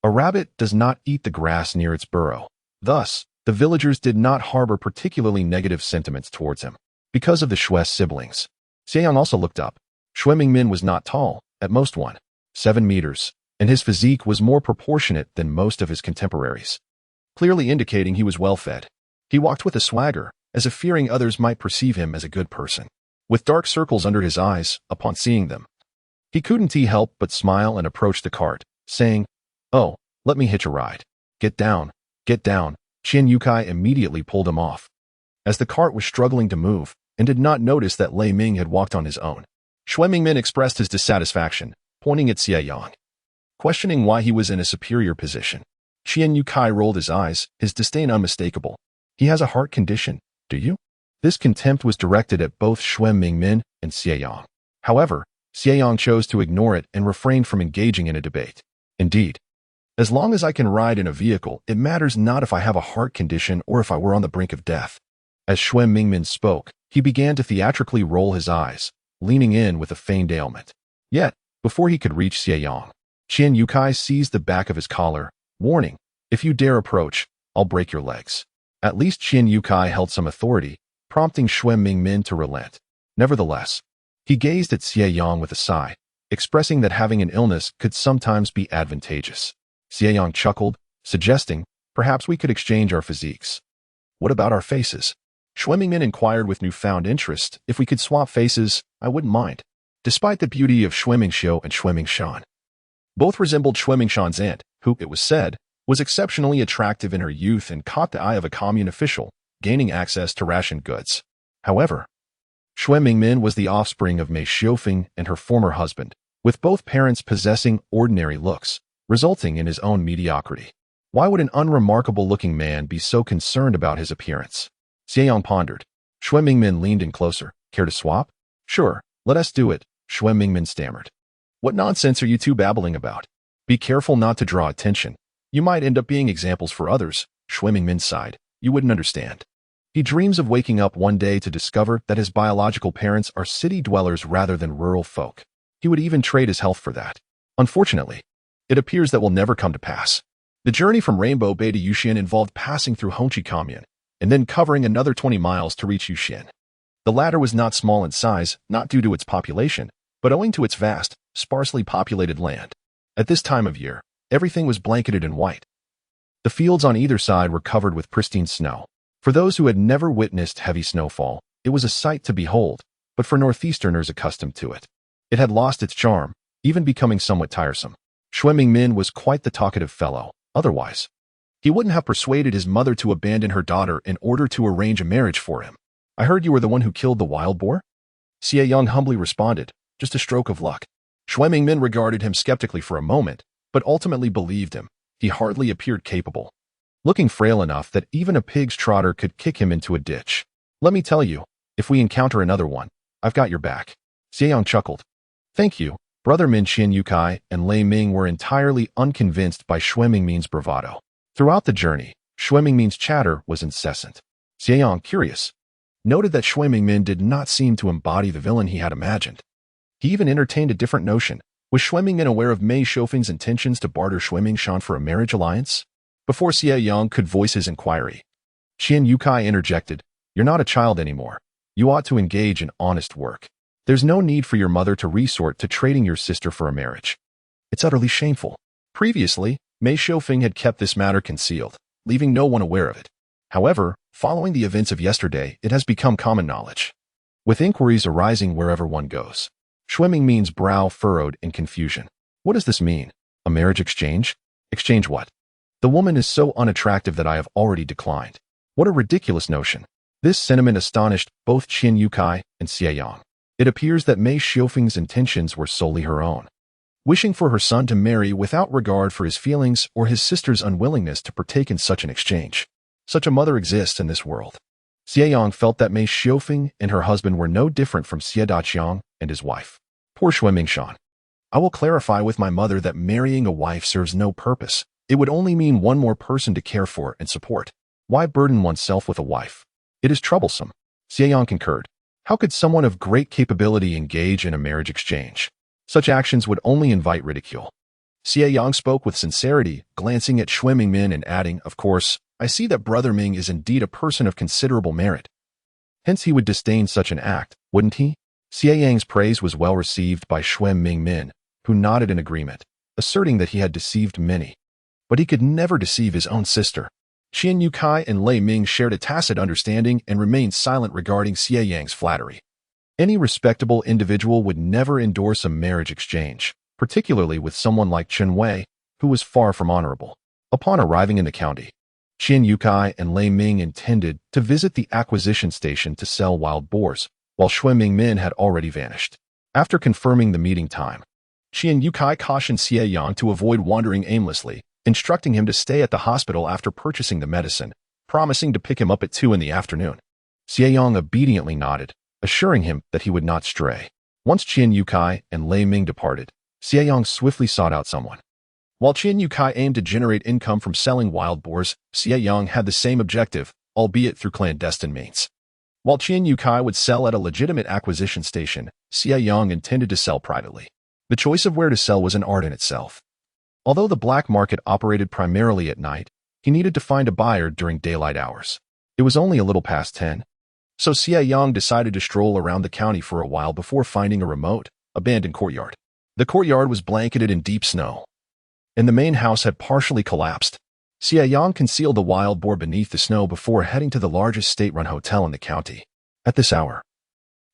a rabbit does not eat the grass near its burrow. Thus, the villagers did not harbor particularly negative sentiments towards him. Because of the Xue siblings, Xie Yang also looked up. Xue Mingmin was not tall, at most 1.7 meters, and his physique was more proportionate than most of his contemporaries, clearly indicating he was well-fed. He walked with a swagger, as if fearing others might perceive him as a good person. With dark circles under his eyes, upon seeing them, he couldn't help but smile and approach the cart, saying, "Oh, let me hitch a ride." Get down, get down." Qin Yukai immediately pulled him off, as the cart was struggling to move, and did not notice that Lei Ming had walked on his own. Xue Mingmin expressed his dissatisfaction, pointing at Xie Yang, questioning why he was in a superior position. Qin Yukai rolled his eyes, his disdain unmistakable. "He has a heart condition, do you?" This contempt was directed at both Xue Mingmin and Xie Yang. However, Xie Yang chose to ignore it and refrained from engaging in a debate. "Indeed, as long as I can ride in a vehicle, it matters not if I have a heart condition or if I were on the brink of death." As Xue Mingmin spoke, he began to theatrically roll his eyes, leaning in with a feigned ailment. Yet, before he could reach Xie Yang, Qin Yukai seized the back of his collar, warning, "If you dare approach, I'll break your legs." At least Qin Yukai held some authority, prompting Xue Mingmin to relent. Nevertheless, he gazed at Xie Yang with a sigh, expressing that having an illness could sometimes be advantageous. Xie Yang chuckled, suggesting, "Perhaps we could exchange our physiques." "What about our faces?" Xue Mingmin inquired with newfound interest. "If we could swap faces, I wouldn't mind." Despite the beauty of Xue Mingxiu and Xue Mingshan, both resembled Xue Mingshan's aunt, who, it was said, was exceptionally attractive in her youth and caught the eye of a commune official, gaining access to ration goods. However, Xue Mingmin was the offspring of Mei Xiufeng and her former husband, with both parents possessing ordinary looks, resulting in his own mediocrity. Why would an unremarkable-looking man be so concerned about his appearance? Xie Yang pondered. Xue Mingmin leaned in closer. "Care to swap?" "Sure, let us do it," Xue Mingmin stammered. "What nonsense are you two babbling about? Be careful not to draw attention. You might end up being examples for others." Xue Mingmin sighed. "You wouldn't understand. He dreams of waking up one day to discover that his biological parents are city dwellers rather than rural folk. He would even trade his health for that. Unfortunately, it appears that will never come to pass." The journey from Rainbow Bay to Yuxian involved passing through Hongqi Commune, and then covering another 20 miles to reach Yuxian. The latter was not small in size, not due to its population, but owing to its vast, sparsely populated land. At this time of year, everything was blanketed in white. The fields on either side were covered with pristine snow. For those who had never witnessed heavy snowfall, it was a sight to behold, but for northeasterners accustomed to it, it had lost its charm, even becoming somewhat tiresome. Xue Mingmin was quite the talkative fellow. Otherwise, he wouldn't have persuaded his mother to abandon her daughter in order to arrange a marriage for him. "I heard you were the one who killed the wild boar?" Xie Yang humbly responded, "Just a stroke of luck." Xue Mingmin regarded him skeptically for a moment, but ultimately believed him. He hardly appeared capable. looking frail enough that even a pig's trotter could kick him into a ditch. Let me tell you, if we encounter another one, I've got your back. Xie Yang chuckled. Thank you. Brother Min Qian Yukai and Lei Ming were entirely unconvinced by Xue Mingmin's bravado. Throughout the journey, Xue Mingmin's chatter was incessant. Xie Yang, curious, noted that Xue Mingmin did not seem to embody the villain he had imagined. He even entertained a different notion. Was Xue Mingmin aware of Mei Xiufeng's intentions to barter Xue Mingshan for a marriage alliance? Before Xie Yang could voice his inquiry, Qian Yukai interjected, "You're not a child anymore. You ought to engage in honest work. There's no need for your mother to resort to trading your sister for a marriage. It's utterly shameful." Previously, Mei Xiufeng had kept this matter concealed, leaving no one aware of it. However, following the events of yesterday, it has become common knowledge, with inquiries arising wherever one goes. Xue Mingmin's brow furrowed in confusion. What does this mean? A marriage exchange? Exchange what? The woman is so unattractive that I have already declined. What a ridiculous notion. This sentiment astonished both Qian Yukai and Xie Yang. It appears that Mei Xiufeng's intentions were solely her own, wishing for her son to marry without regard for his feelings or his sister's unwillingness to partake in such an exchange. Such a mother exists in this world. Xie Yang felt that Mei Xiufeng and her husband were no different from Xie Daqiang and his wife. Poor Xue Mingshan. I will clarify with my mother that marrying a wife serves no purpose. It would only mean one more person to care for and support. Why burden oneself with a wife? It is troublesome. Xie Yang concurred. How could someone of great capability engage in a marriage exchange? Such actions would only invite ridicule. Xie Yang spoke with sincerity, glancing at Xue Mingmin and adding, "Of course, I see that Brother Ming is indeed a person of considerable merit. Hence he would disdain such an act, wouldn't he?" Xie Yang's praise was well received by Xue Mingmin, who nodded in agreement, asserting that he had deceived many. But he could never deceive his own sister. Qian Yukai and Lei Ming shared a tacit understanding and remained silent regarding Xie Yang's flattery. Any respectable individual would never endorse a marriage exchange, particularly with someone like Chen Wei, who was far from honorable. Upon arriving in the county, Qian Yukai and Lei Ming intended to visit the acquisition station to sell wild boars, while Xue Mingmin had already vanished. After confirming the meeting time, Qian Yukai cautioned Xie Yang to avoid wandering aimlessly, instructing him to stay at the hospital after purchasing the medicine, promising to pick him up at 2 in the afternoon. Xie Yang obediently nodded, assuring him that he would not stray. Once Qian Yukai and Lei Ming departed, Xie Yang swiftly sought out someone. While Qian Yukai aimed to generate income from selling wild boars, Xie Yang had the same objective, albeit through clandestine means. While Qian Yukai would sell at a legitimate acquisition station, Xie Yang intended to sell privately. The choice of where to sell was an art in itself. Although the black market operated primarily at night, he needed to find a buyer during daylight hours. It was only a little past 10, so Xie Yang decided to stroll around the county for a while before finding a remote, abandoned courtyard. The courtyard was blanketed in deep snow, and the main house had partially collapsed. Xie Yang concealed the wild boar beneath the snow before heading to the largest state-run hotel in the county. At this hour,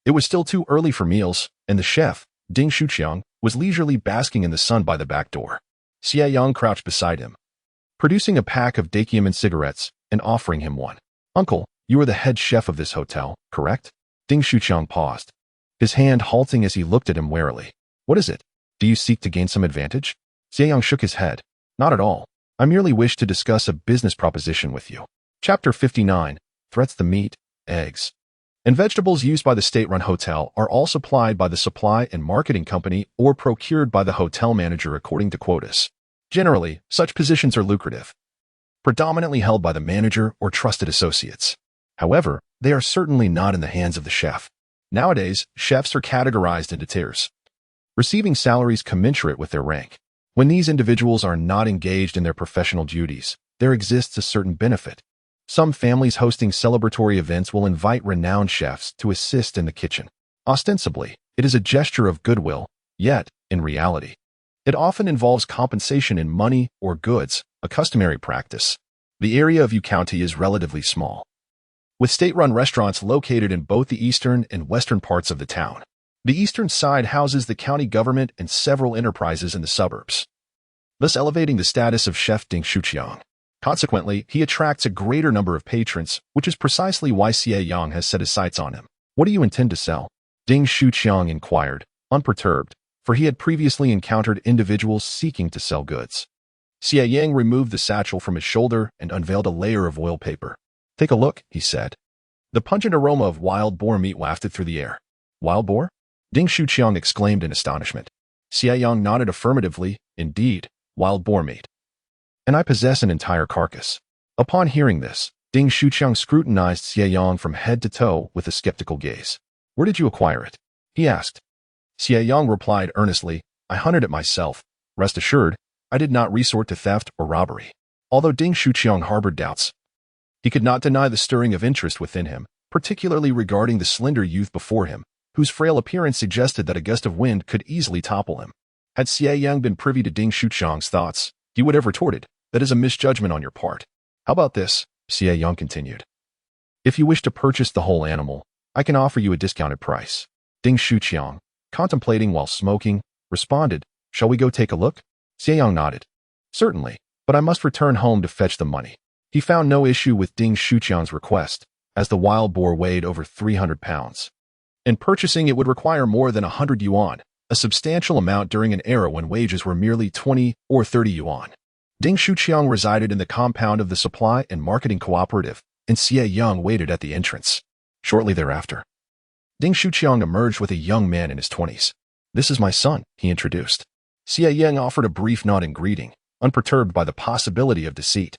it was still too early for meals, and the chef, Ding Shuqiang, was leisurely basking in the sun by the back door. Xie Yang crouched beside him, producing a pack of Dakiaman cigarettes and offering him one. "Uncle, you are the head chef of this hotel, correct?" Ding Shuqiang paused, his hand halting as he looked at him warily. "What is it? Do you seek to gain some advantage?" Xie Yang shook his head. "Not at all. I merely wish to discuss a business proposition with you." Chapter 59, Threats. The meat, eggs, and vegetables used by the state-run hotel are all supplied by the supply and marketing company or procured by the hotel manager according to quotas. Generally, such positions are lucrative, predominantly held by the manager or trusted associates. However, they are certainly not in the hands of the chef. Nowadays, chefs are categorized into tiers, receiving salaries commensurate with their rank. When these individuals are not engaged in their professional duties, there exists a certain benefit. Some families hosting celebratory events will invite renowned chefs to assist in the kitchen. Ostensibly, it is a gesture of goodwill, yet, in reality, it often involves compensation in money or goods, a customary practice. The area of Yu County is relatively small, with state-run restaurants located in both the eastern and western parts of the town. The eastern side houses the county government and several enterprises in the suburbs, thus elevating the status of Chef Ding Shuqiang. Consequently, he attracts a greater number of patrons, which is precisely why Xie Yang has set his sights on him. "What do you intend to sell?" Ding Shuqiang inquired, unperturbed, for he had previously encountered individuals seeking to sell goods. Xie Yang removed the satchel from his shoulder and unveiled a layer of oil paper. "Take a look," he said. The pungent aroma of wild boar meat wafted through the air. "Wild boar?" Ding Shuqiang exclaimed in astonishment. Xie Yang nodded affirmatively. "Indeed, wild boar meat. And I possess an entire carcass." Upon hearing this, Ding Shuqiang scrutinized Xie Yang from head to toe with a skeptical gaze. "Where did you acquire it?" he asked. Xie Yang replied earnestly, "I hunted it myself. Rest assured, I did not resort to theft or robbery." Although Ding Shuqiang harbored doubts, he could not deny the stirring of interest within him, particularly regarding the slender youth before him, whose frail appearance suggested that a gust of wind could easily topple him. Had Xie Yang been privy to Ding Shuqiang's thoughts, he would have retorted, "That is a misjudgment on your part." "How about this?" Xie Yang continued. "If you wish to purchase the whole animal, I can offer you a discounted price." Ding Shuqiang, contemplating while smoking, responded, "Shall we go take a look?" Xie Yang nodded. "Certainly, but I must return home to fetch the money." He found no issue with Ding Shuqiang's request, as the wild boar weighed over 300 pounds. In purchasing it would require more than 100 yuan, a substantial amount during an era when wages were merely 20 or 30 yuan. Ding Shuqiang resided in the compound of the Supply and Marketing Cooperative, and Xie Yang waited at the entrance. Shortly thereafter, Ding Shuqiang emerged with a young man in his 20s. "This is my son," he introduced. Xie Yang offered a brief nod in greeting, unperturbed by the possibility of deceit.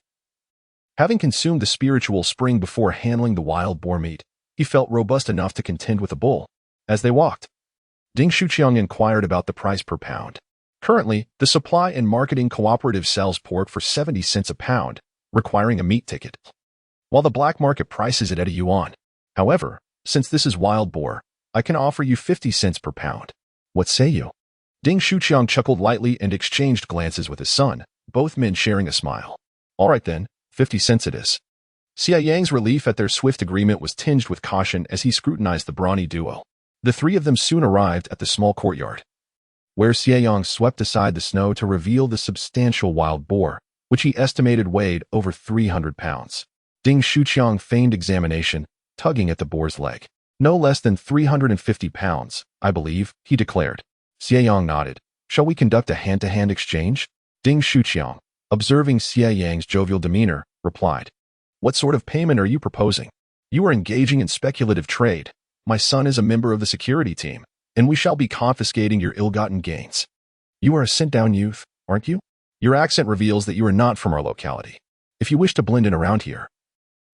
Having consumed the spiritual spring before handling the wild boar meat, he felt robust enough to contend with a bull. As they walked, Ding Shuqiang inquired about the price per pound. Currently, the Supply and Marketing Cooperative sells pork for 70 cents a pound, requiring a meat ticket, while the black market prices it at a yuan. However, since this is wild boar, I can offer you 50 cents per pound. What say you? Ding Shuqiang chuckled lightly and exchanged glances with his son, both men sharing a smile. "All right then, 50 cents it is." Xie Yang's relief at their swift agreement was tinged with caution as he scrutinized the brawny duo. The three of them soon arrived at the small courtyard, where Xie Yang swept aside the snow to reveal the substantial wild boar, which he estimated weighed over 300 pounds. Ding Shuqiang feigned examination, tugging at the boar's leg. "No less than 350 pounds, I believe," he declared. Xie Yang nodded. "Shall we conduct a hand-to-hand exchange?" Ding Shuqiang, observing Xie Yang's jovial demeanor, replied, "What sort of payment are you proposing? You are engaging in speculative trade. My son is a member of the security team, and we shall be confiscating your ill-gotten gains. You are a sent-down youth, aren't you? Your accent reveals that you are not from our locality. If you wish to blend in around here,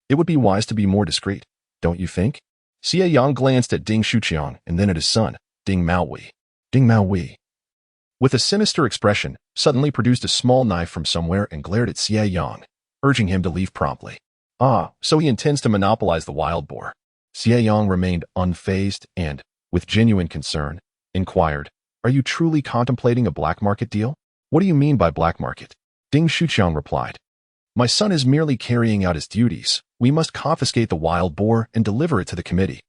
it would be wise to be more discreet, don't you think?" Xie Yang glanced at Ding Shuqiang and then at his son, Ding Maohui. Ding Maohui, with a sinister expression, suddenly produced a small knife from somewhere and glared at Xie Yang, urging him to leave promptly. "Ah, so he intends to monopolize the wild boar." Xie Yang remained unfazed and, with genuine concern, inquired, "Are you truly contemplating a black market deal?" "What do you mean by black market?" Ding Shuqiang replied. "My son is merely carrying out his duties. We must confiscate the wild boar and deliver it to the committee."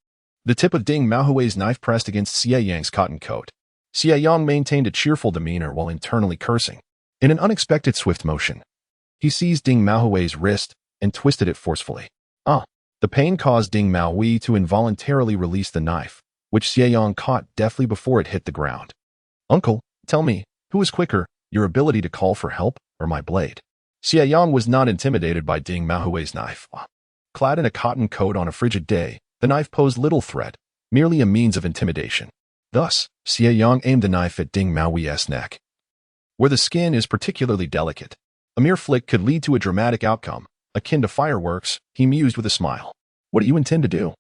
The tip of Ding Maohui's knife pressed against Xie Yang's cotton coat. Xie Yang maintained a cheerful demeanor while internally cursing. In an unexpected swift motion, he seized Ding Maohui's wrist and twisted it forcefully. The pain caused Ding Maohui to involuntarily release the knife, which Xie Yang caught deftly before it hit the ground. "Uncle, tell me, who is quicker, your ability to call for help or my blade?" Xie Yang was not intimidated by Ding Maohui's knife. Clad in a cotton coat on a frigid day, the knife posed little threat, merely a means of intimidation. Thus, Xie Yang aimed the knife at Ding Maohui's neck, where the skin is particularly delicate. A mere flick could lead to a dramatic outcome, akin to fireworks, he mused with a smile. "What do you intend to do?"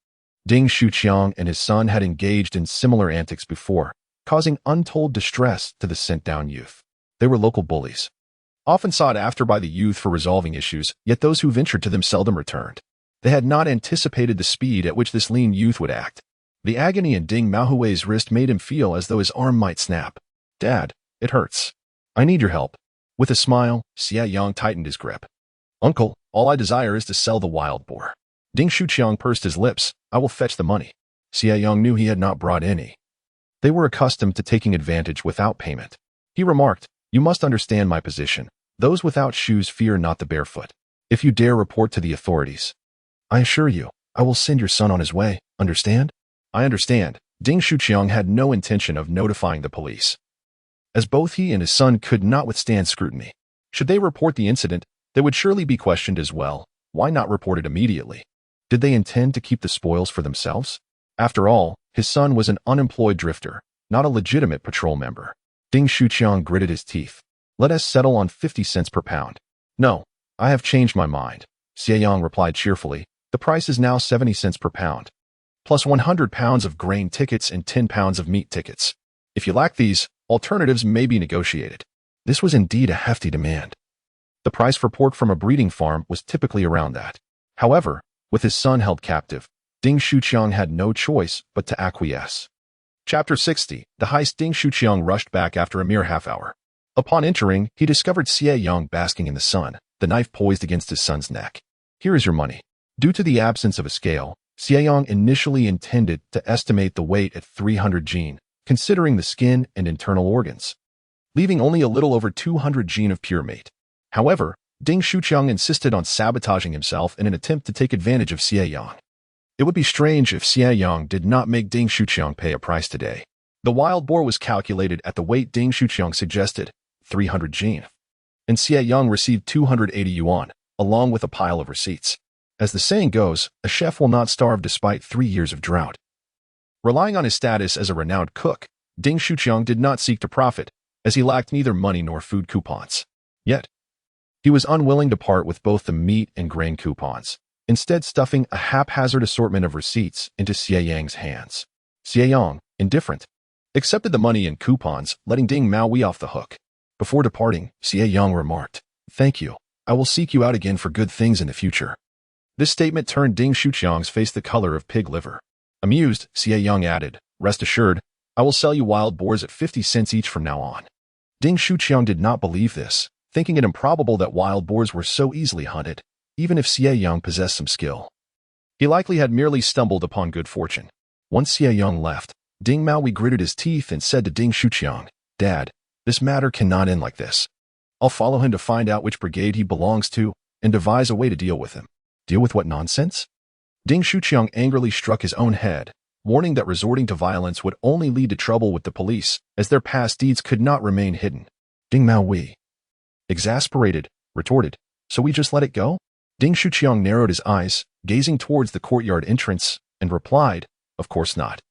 Ding Shuqiang and his son had engaged in similar antics before, causing untold distress to the sent-down youth. They were local bullies, often sought after by the youth for resolving issues, yet those who ventured to them seldom returned. They had not anticipated the speed at which this lean youth would act. The agony in Ding Maohui's wrist made him feel as though his arm might snap. "Dad, it hurts. I need your help." With a smile, Xie Yang tightened his grip. "Uncle, all I desire is to sell the wild boar." Ding Shuqiang pursed his lips. "I will fetch the money." Xie Yang knew he had not brought any. They were accustomed to taking advantage without payment. He remarked, "You must understand my position. Those without shoes fear not the barefoot. If you dare report to the authorities, I assure you, I will send your son on his way. Understand?" "I understand." Ding Shuqiang had no intention of notifying the police, as both he and his son could not withstand scrutiny. Should they report the incident, they would surely be questioned as well. Why not report it immediately? Did they intend to keep the spoils for themselves? After all, his son was an unemployed drifter, not a legitimate patrol member. Ding Shuqiang gritted his teeth. Let us settle on 50 cents per pound. No, I have changed my mind, Xie Yang replied cheerfully. The price is now 70 cents per pound, plus 100 pounds of grain tickets and 10 pounds of meat tickets. If you lack these, alternatives may be negotiated. This was indeed a hefty demand. The price for pork from a breeding farm was typically around that. However, with his son held captive, Ding Shuqiang had no choice but to acquiesce. Chapter 60. The heist. Ding Shuqiang rushed back after a mere half-hour. Upon entering, he discovered Xie Yang basking in the sun, the knife poised against his son's neck. Here is your money. Due to the absence of a scale, Xie Yang initially intended to estimate the weight at 300 jin, considering the skin and internal organs, leaving only a little over 200 jin of pure meat. However, Ding Shuqiang insisted on sabotaging himself in an attempt to take advantage of Xie Yang. It would be strange if Xie Yang did not make Ding Shuqiang pay a price today. The wild boar was calculated at the weight Ding Shuqiang suggested, 300 jin, and Xie Yang received 280 yuan, along with a pile of receipts. As the saying goes, a chef will not starve despite 3 years of drought. Relying on his status as a renowned cook, Ding Shuqiang did not seek to profit, as he lacked neither money nor food coupons. Yet, he was unwilling to part with both the meat and grain coupons, instead stuffing a haphazard assortment of receipts into Xie Yang's hands. Xie Yang, indifferent, accepted the money and coupons, letting Ding Maui off the hook. Before departing, Xie Yang remarked, "Thank you. I will seek you out again for good things in the future." This statement turned Ding Shuqiang's face the color of pig liver. Amused, Xie Yang added, "Rest assured, I will sell you wild boars at 50 cents each from now on." Ding Shuqiang did not believe this, thinking it improbable that wild boars were so easily hunted, even if Xie Yang possessed some skill. He likely had merely stumbled upon good fortune. Once Xie Yang left, Ding Maui gritted his teeth and said to Ding Shuqiang, "Dad, this matter cannot end like this. I'll follow him to find out which brigade he belongs to and devise a way to deal with him." Deal with what nonsense? Ding Shuqiang angrily struck his own head, warning that resorting to violence would only lead to trouble with the police, as their past deeds could not remain hidden. Ding Maui, exasperated, retorted, "So we just let it go?" Ding Shuqiang narrowed his eyes, gazing towards the courtyard entrance, and replied, "Of course not.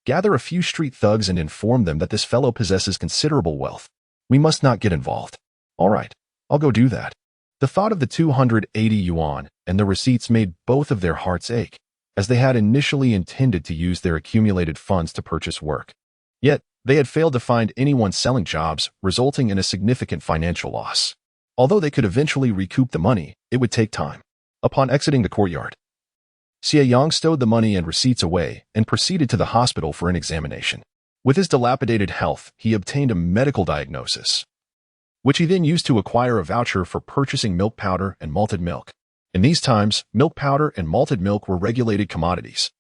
Gather a few street thugs and inform them that this fellow possesses considerable wealth. We must not get involved." "All right, I'll go do that." The thought of the 280 yuan and the receipts made both of their hearts ache, as they had initially intended to use their accumulated funds to purchase work. Yet, they had failed to find anyone selling jobs, resulting in a significant financial loss. Although they could eventually recoup the money, it would take time. Upon exiting the courtyard, Xie Yang stowed the money and receipts away and proceeded to the hospital for an examination. With his dilapidated health, he obtained a medical diagnosis, which he then used to acquire a voucher for purchasing milk powder and malted milk. In these times, milk powder and malted milk were regulated commodities,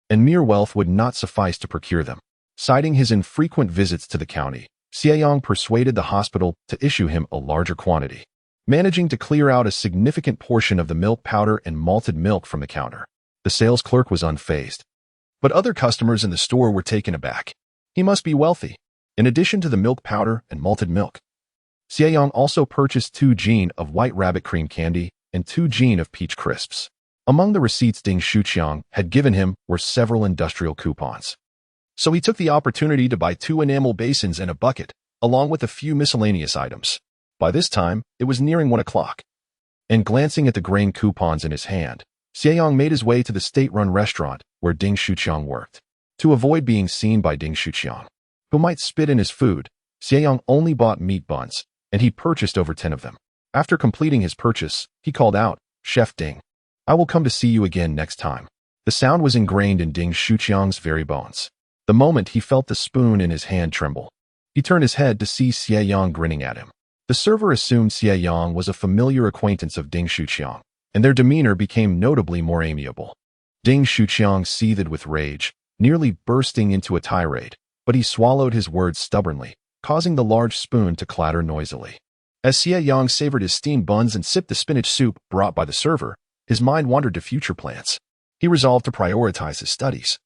and mere wealth would not suffice to procure them. Citing his infrequent visits to the county, Xie Yang persuaded the hospital to issue him a larger quantity, managing to clear out a significant portion of the milk powder and malted milk from the counter. The sales clerk was unfazed, but other customers in the store were taken aback. He must be wealthy. In addition to the milk powder and malted milk, Xie Yang also purchased 2 jin of white rabbit cream candy and 2 jin of peach crisps. Among the receipts Ding Shuqiang had given him were several industrial coupons. So he took the opportunity to buy 2 enamel basins and a bucket, along with a few miscellaneous items. By this time, it was nearing 1 o'clock. And glancing at the grain coupons in his hand, Xie Yang made his way to the state-run restaurant where Ding Shuqiang worked. To avoid being seen by Ding Shuqiang, who might spit in his food, Xie Yang only bought meat buns, and he purchased over 10 of them. After completing his purchase, he called out, "Chef Ding, I will come to see you again next time." The sound was ingrained in Ding Shuqiang's very bones. The moment he felt the spoon in his hand tremble, he turned his head to see Xie Yang grinning at him. The server assumed Xie Yang was a familiar acquaintance of Ding Shuqiang, and their demeanor became notably more amiable. Ding Shuqiang seethed with rage, nearly bursting into a tirade, but he swallowed his words stubbornly, causing the large spoon to clatter noisily. As Xie Yang savored his steamed buns and sipped the spinach soup brought by the server, his mind wandered to future plans. He resolved to prioritize his studies,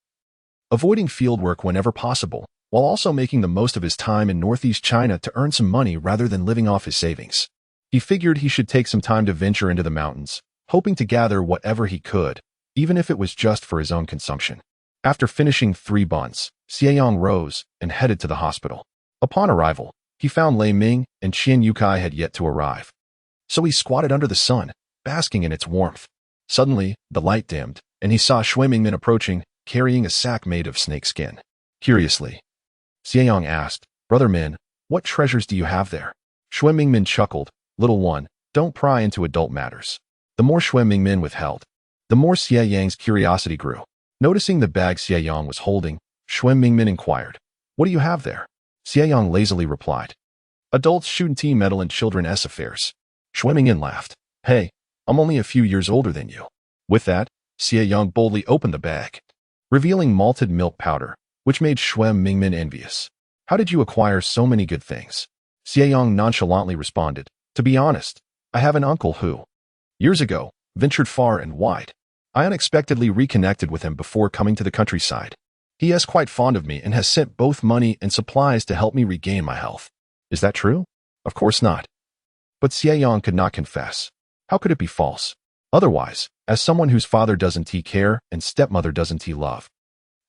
avoiding fieldwork whenever possible, while also making the most of his time in northeast China to earn some money rather than living off his savings. He figured he should take some time to venture into the mountains, hoping to gather whatever he could, even if it was just for his own consumption. After finishing 3 buns, Xie Yang rose and headed to the hospital. Upon arrival, he found Lei Ming and Qian Yukai had yet to arrive. So he squatted under the sun, basking in its warmth. Suddenly, the light dimmed, and he saw Xue Mingmin approaching, carrying a sack made of snake skin. Curiously, Xie Yang asked, "Brother Min, what treasures do you have there?" Xue Mingmin chuckled, "Little one, don't pry into adult matters." The more Xue Mingmin withheld, the more Xie Yang's curiosity grew. Noticing the bag Xie Yang was holding, Xue Mingmin inquired, "What do you have there?" Xie Yang lazily replied, "Adults shouldn't meddle in children's affairs." Xue Mingmin laughed, "Hey, I'm only a few years older than you." With that, Xie Yang boldly opened the bag, revealing malted milk powder, which made Xue Mingmin envious. "How did you acquire so many good things?" Xie Yang nonchalantly responded, "To be honest, I have an uncle who, years ago, ventured far and wide. I unexpectedly reconnected with him before coming to the countryside. He is quite fond of me and has sent both money and supplies to help me regain my health." "Is that true?" "Of course not." But Xie Yang could not confess. How could it be false? Otherwise, as someone whose father doesn't care and stepmother doesn't love,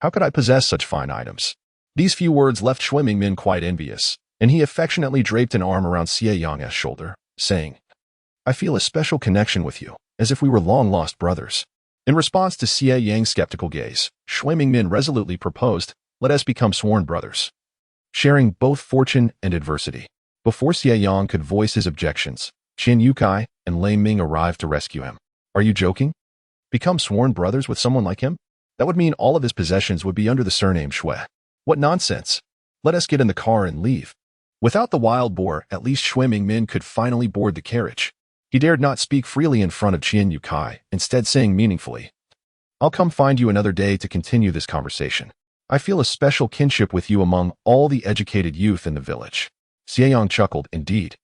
how could I possess such fine items? These few words left Xue Mingmin quite envious, and he affectionately draped an arm around Xie Yang's shoulder, saying, "I feel a special connection with you, as if we were long-lost brothers." In response to Xie Yang's skeptical gaze, Xue Mingmin resolutely proposed, "Let us become sworn brothers, sharing both fortune and adversity." Before Xie Yang could voice his objections, Qian Yukai and Lei Ming arrived to rescue him. "Are you joking? Become sworn brothers with someone like him? That would mean all of his possessions would be under the surname Xue. What nonsense! Let us get in the car and leave." Without the wild boar, at least Xue Mingmin could finally board the carriage. He dared not speak freely in front of Qian Yukai, instead saying meaningfully, "I'll come find you another day to continue this conversation. I feel a special kinship with you among all the educated youth in the village." Xie Yang chuckled, "Indeed.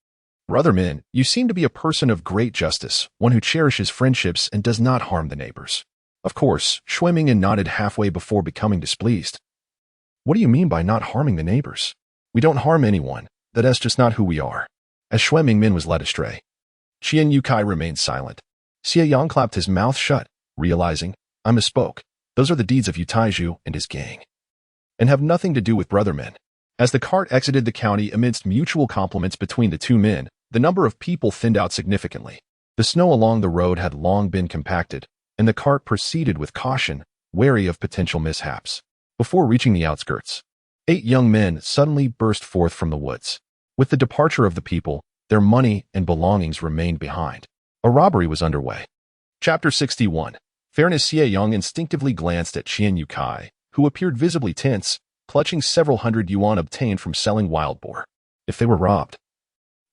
Brother Min, you seem to be a person of great justice, one who cherishes friendships and does not harm the neighbors." Of course, Xue Mingmin nodded halfway before becoming displeased. "What do you mean by not harming the neighbors? We don't harm anyone. That is just not who we are." As Xue Mingmin was led astray, Qian Yukai remained silent. Xie Yang clapped his mouth shut, realizing, "I misspoke. Those are the deeds of Yu Taizhu and his gang, and have nothing to do with Brother Min." As the cart exited the county amidst mutual compliments between the two men, the number of people thinned out significantly. The snow along the road had long been compacted, and the cart proceeded with caution, wary of potential mishaps. Before reaching the outskirts, 8 young men suddenly burst forth from the woods. With the departure of the people, their money and belongings remained behind. A robbery was underway. Chapter 61. Fairness. Xie Yang instinctively glanced at Qian Yukai, who appeared visibly tense, clutching several hundred yuan obtained from selling wild boar. If they were robbed,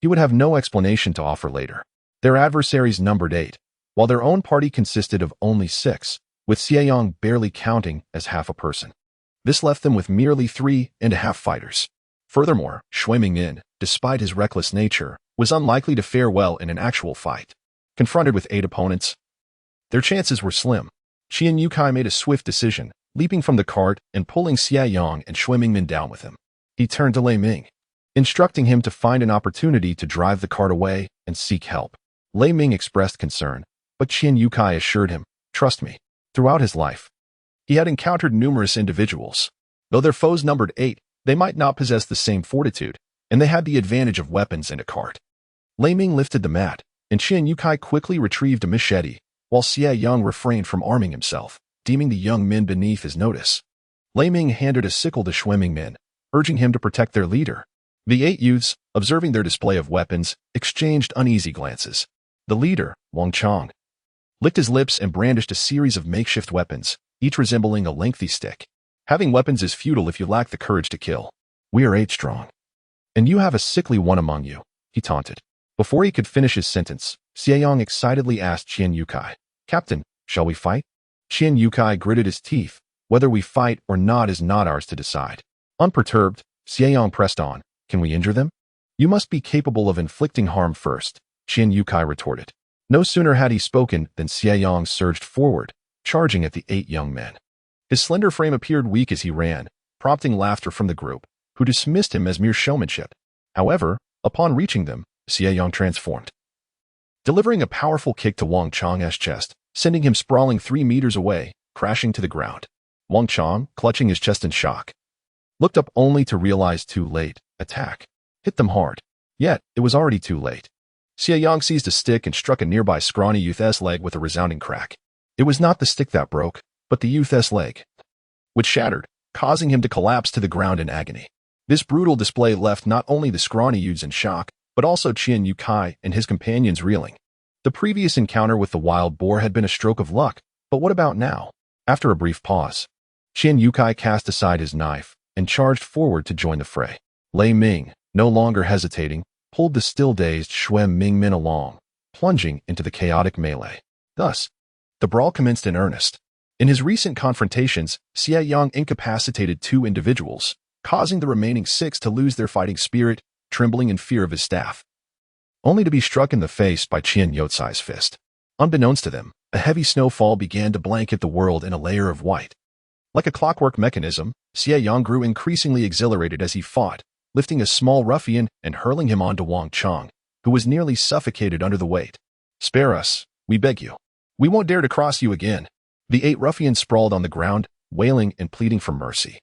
he would have no explanation to offer later. Their adversaries numbered 8, while their own party consisted of only 6, with Xie Yang barely counting as half a person. This left them with merely 3.5 fighters. Furthermore, Xue Mingmin, despite his reckless nature, was unlikely to fare well in an actual fight. Confronted with 8 opponents, their chances were slim. Qian Yukai made a swift decision, leaping from the cart and pulling Xie Yang and Xue Mingmin down with him. He turned to Lei Ming, instructing him to find an opportunity to drive the cart away and seek help. Lei Ming expressed concern, but Qian Yukai assured him, "Trust me." Throughout his life, he had encountered numerous individuals. Though their foes numbered 8, they might not possess the same fortitude, and they had the advantage of weapons and a cart. Lei Ming lifted the mat, and Qian Yukai quickly retrieved a machete, while Xie Yang refrained from arming himself, deeming the young men beneath his notice. Lei Ming handed a sickle to Xue Mingmin, urging him to protect their leader. The 8 youths, observing their display of weapons, exchanged uneasy glances. The leader, Wang Chang, licked his lips and brandished a series of makeshift weapons, each resembling a lengthy stick. "Having weapons is futile if you lack the courage to kill. We are 8 strong, and you have a sickly one among you," he taunted. Before he could finish his sentence, Xie Yang excitedly asked Qian Yukai, "Captain, shall we fight?" Qian Yukai gritted his teeth. "Whether we fight or not is not ours to decide." Unperturbed, Xie Yang pressed on, "Can we injure them?" "You must be capable of inflicting harm first," Qian Yukai retorted. No sooner had he spoken than Xie Yang surged forward, charging at the 8 young men. His slender frame appeared weak as he ran, prompting laughter from the group, who dismissed him as mere showmanship. However, upon reaching them, Xie Yang transformed. delivering a powerful kick to Wang Chang's chest, sending him sprawling 3 meters away, crashing to the ground. Wang Chang, clutching his chest in shock, looked up only to realize too late. Attack hit them hard. Yet, it was already too late. Xie Yang seized a stick and struck a nearby scrawny youth's leg with a resounding crack. It was not the stick that broke, but the youth's leg, which shattered, causing him to collapse to the ground in agony. This brutal display left not only the scrawny youths in shock, but also Qian Yukai and his companions reeling. The previous encounter with the wild boar had been a stroke of luck, but what about now? After a brief pause, Qian Yukai cast aside his knife and charged forward to join the fray. Lei Ming, no longer hesitating, pulled the still-dazed Xue Mingmin along, plunging into the chaotic melee. Thus, the brawl commenced in earnest. In his recent confrontations, Xie Yang incapacitated 2 individuals, causing the remaining 6 to lose their fighting spirit, trembling in fear of his staff, only to be struck in the face by Qian Yotsai's fist. Unbeknownst to them, a heavy snowfall began to blanket the world in a layer of white. Like a clockwork mechanism, Xie Yang grew increasingly exhilarated as he fought, lifting a small ruffian and hurling him onto Wang Chang, who was nearly suffocated under the weight. "Spare us, we beg you. We won't dare to cross you again." The 8 ruffians sprawled on the ground, wailing and pleading for mercy.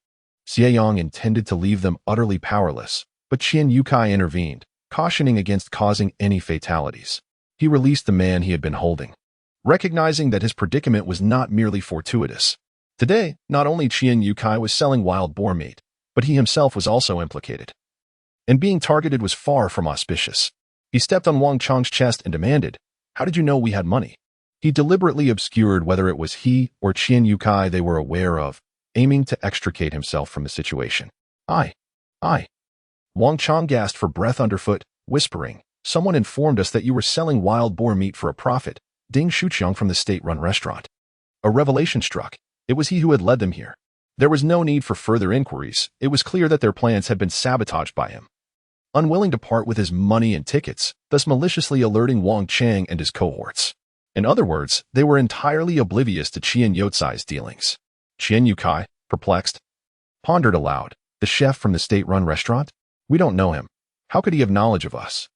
Xie Yang intended to leave them utterly powerless, but Qian Yukai intervened, cautioning against causing any fatalities. He released the man he had been holding, recognizing that his predicament was not merely fortuitous. Today, not only Qian Yukai was selling wild boar meat, but he himself was also implicated. And being targeted was far from auspicious. He stepped on Wang Chang's chest and demanded, "How did you know we had money?" He deliberately obscured whether it was he or Qian Yukai they were aware of, aiming to extricate himself from the situation. I. Wang Chang gasped for breath underfoot, whispering, "Someone informed us that you were selling wild boar meat for a profit." Ding Shuqiang from the state-run restaurant. A revelation struck. It was he who had led them here. There was no need for further inquiries. It was clear that their plans had been sabotaged by him. Unwilling to part with his money and tickets, thus maliciously alerting Wang Chang and his cohorts. In other words, they were entirely oblivious to Qian Yotsai's dealings. Qian Yukai, perplexed, pondered aloud, "The chef from the state-run restaurant? We don't know him. How could he have knowledge of us?"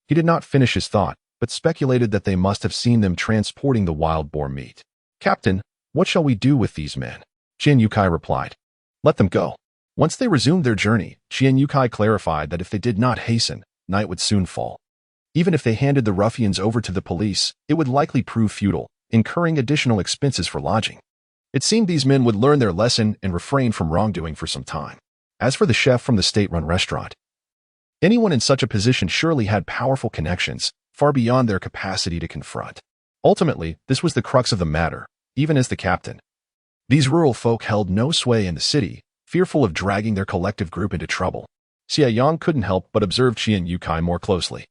He did not finish his thought, but speculated that they must have seen them transporting the wild boar meat. "Captain, what shall we do with these men?" Qian Yukai replied, "Let them go." Once they resumed their journey, Qian Yukai clarified that if they did not hasten, night would soon fall. Even if they handed the ruffians over to the police, it would likely prove futile, incurring additional expenses for lodging. It seemed these men would learn their lesson and refrain from wrongdoing for some time. As for the chef from the state-run restaurant, anyone in such a position surely had powerful connections, far beyond their capacity to confront. Ultimately, this was the crux of the matter, even as the captain. These rural folk held no sway in the city, fearful of dragging their collective group into trouble. Xie Yang couldn't help but observe Qian Yukai more closely.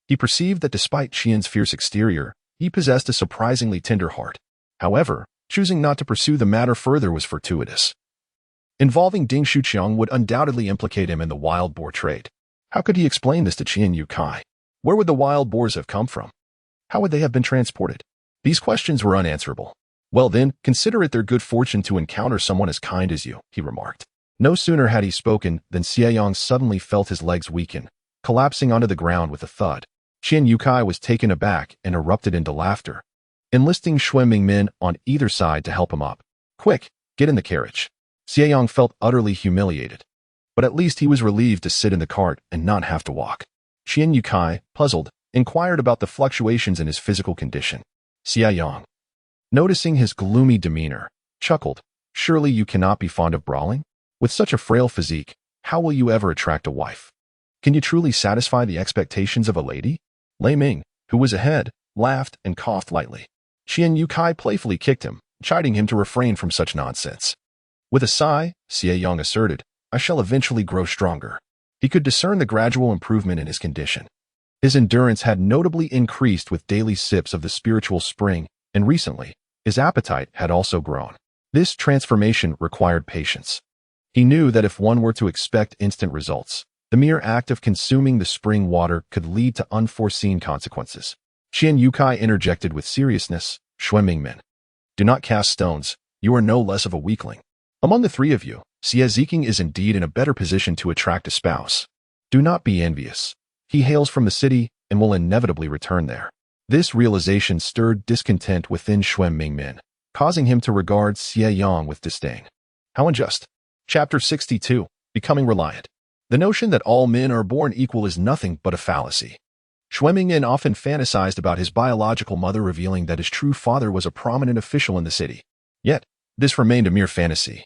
He perceived that despite Qian's fierce exterior, he possessed a surprisingly tender heart. However, choosing not to pursue the matter further was fortuitous. Involving Ding Shuqiang would undoubtedly implicate him in the wild boar trade. How could he explain this to Qian Yukai? Where would the wild boars have come from? How would they have been transported? These questions were unanswerable. "Well then, consider it their good fortune to encounter someone as kind as you," he remarked. No sooner had he spoken than Xie Yang suddenly felt his legs weaken, collapsing onto the ground with a thud. Qian Yukai was taken aback and erupted into laughter, enlisting Xue Mingmin on either side to help him up. "Quick, get in the carriage." Xie Yang felt utterly humiliated, but at least he was relieved to sit in the cart and not have to walk. Qian Yukai, puzzled, inquired about the fluctuations in his physical condition. Xie Yang, noticing his gloomy demeanor, chuckled, "Surely you cannot be fond of brawling? With such a frail physique, how will you ever attract a wife? Can you truly satisfy the expectations of a lady?" Lei Ming, who was ahead, laughed and coughed lightly. Qian Yukai playfully kicked him, chiding him to refrain from such nonsense. With a sigh, Xie Yang asserted, "I shall eventually grow stronger." He could discern the gradual improvement in his condition. His endurance had notably increased with daily sips of the spiritual spring, and recently, his appetite had also grown. This transformation required patience. He knew that if one were to expect instant results, the mere act of consuming the spring water could lead to unforeseen consequences. Qian Yukai interjected with seriousness, "Xue Mingmin, do not cast stones, you are no less of a weakling. Among the 3 of you, Xie Ziking is indeed in a better position to attract a spouse. Do not be envious. He hails from the city and will inevitably return there." This realization stirred discontent within Xue Mingmin, causing him to regard Xie Yang with disdain. How unjust. Chapter 62. Becoming Reliant. The notion that all men are born equal is nothing but a fallacy. Xue Mingmin often fantasized about his biological mother revealing that his true father was a prominent official in the city. Yet, this remained a mere fantasy.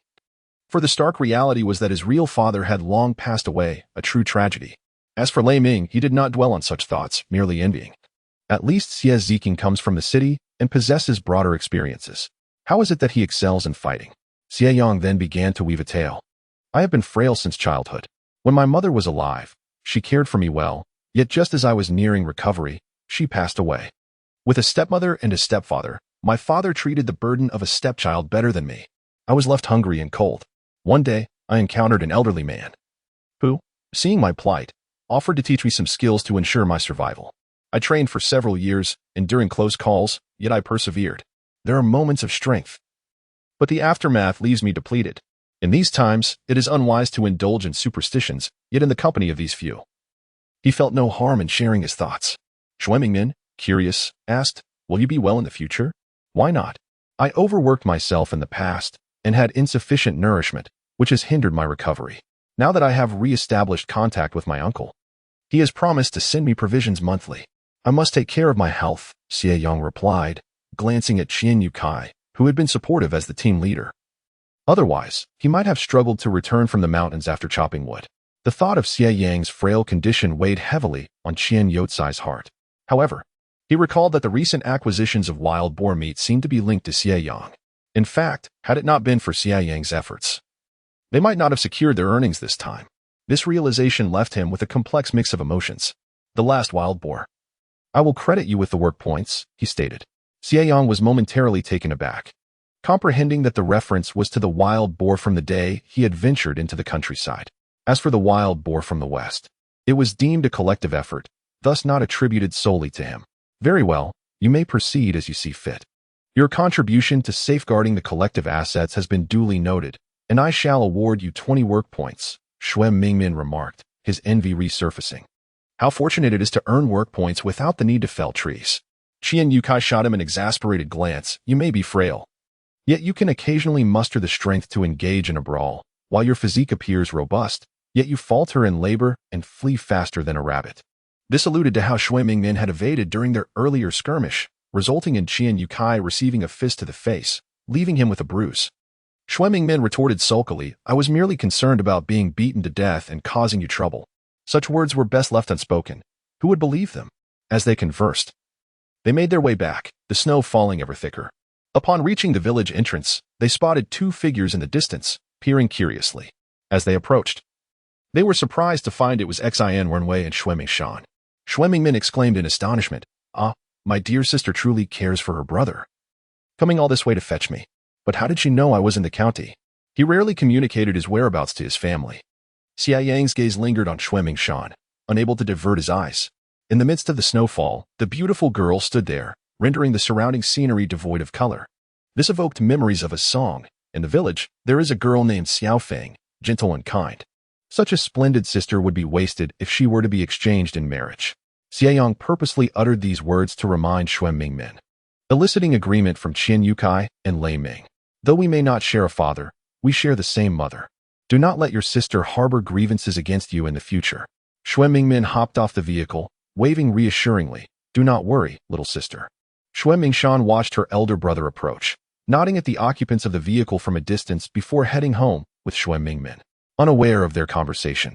For the stark reality was that his real father had long passed away, a true tragedy. As for Lei Ming, he did not dwell on such thoughts, merely envying. At least Xie Ziqing comes from the city and possesses broader experiences. How is it that he excels in fighting? Xie Yang then began to weave a tale. I have been frail since childhood. When my mother was alive, she cared for me well, yet just as I was nearing recovery, she passed away. With a stepmother and a stepfather, my father treated the burden of a stepchild better than me. I was left hungry and cold. One day, I encountered an elderly man who, seeing my plight, offered to teach me some skills to ensure my survival. I trained for several years, enduring close calls, yet I persevered. There are moments of strength, but the aftermath leaves me depleted. In these times, it is unwise to indulge in superstitions, yet in the company of these few. He felt no harm in sharing his thoughts. Xue Mingmin, curious, asked, will you be well in the future? Why not? I overworked myself in the past and had insufficient nourishment, which has hindered my recovery. Now that I have re-established contact with my uncle, he has promised to send me provisions monthly. I must take care of my health, Xie Yang replied, glancing at Qian Yukai, who had been supportive as the team leader. Otherwise, he might have struggled to return from the mountains after chopping wood. The thought of Xie Yang's frail condition weighed heavily on Qian Yotsai's heart. However, he recalled that the recent acquisitions of wild boar meat seemed to be linked to Xie Yang. In fact, had it not been for Xie Yang's efforts, they might not have secured their earnings this time. This realization left him with a complex mix of emotions. The last wild boar. I will credit you with the work points, he stated. Xie Yang was momentarily taken aback, comprehending that the reference was to the wild boar from the day he had ventured into the countryside. As for the wild boar from the west, it was deemed a collective effort, thus not attributed solely to him. Very well, you may proceed as you see fit. Your contribution to safeguarding the collective assets has been duly noted, and I shall award you 20 work points, Xue Mingmin remarked, his envy resurfacing. How fortunate it is to earn work points without the need to fell trees. Qian Yukai shot him an exasperated glance. You may be frail, yet you can occasionally muster the strength to engage in a brawl, while your physique appears robust, yet you falter in labor and flee faster than a rabbit. This alluded to how Xue Mingmin had evaded during their earlier skirmish, resulting in Qian Yukai receiving a fist to the face, leaving him with a bruise. Xue Mingmin retorted sulkily, I was merely concerned about being beaten to death and causing you trouble. Such words were best left unspoken. Who would believe them? As they conversed, they made their way back, the snow falling ever thicker. Upon reaching the village entrance, they spotted two figures in the distance, peering curiously. As they approached, they were surprised to find it was Xie Wenwei and Xue Mingshan. Xue Mingmin exclaimed in astonishment, Ah, my dear sister truly cares for her brother. Coming all this way to fetch me. But how did she know I was in the county? He rarely communicated his whereabouts to his family. Xie Yang's gaze lingered on Xue Mingshan, unable to divert his eyes. In the midst of the snowfall, the beautiful girl stood there, rendering the surrounding scenery devoid of color. This evoked memories of a song. In the village, there is a girl named Xiao Feng, gentle and kind. Such a splendid sister would be wasted if she were to be exchanged in marriage. Xie Yang purposely uttered these words to remind Xue Mingmin, eliciting agreement from Qian Yukai and Lei Ming. Though we may not share a father, we share the same mother. Do not let your sister harbor grievances against you in the future. Xue Mingmin hopped off the vehicle, waving reassuringly, Do not worry, little sister. Xue Mingshan watched her elder brother approach, nodding at the occupants of the vehicle from a distance before heading home with Xue Mingmin, unaware of their conversation.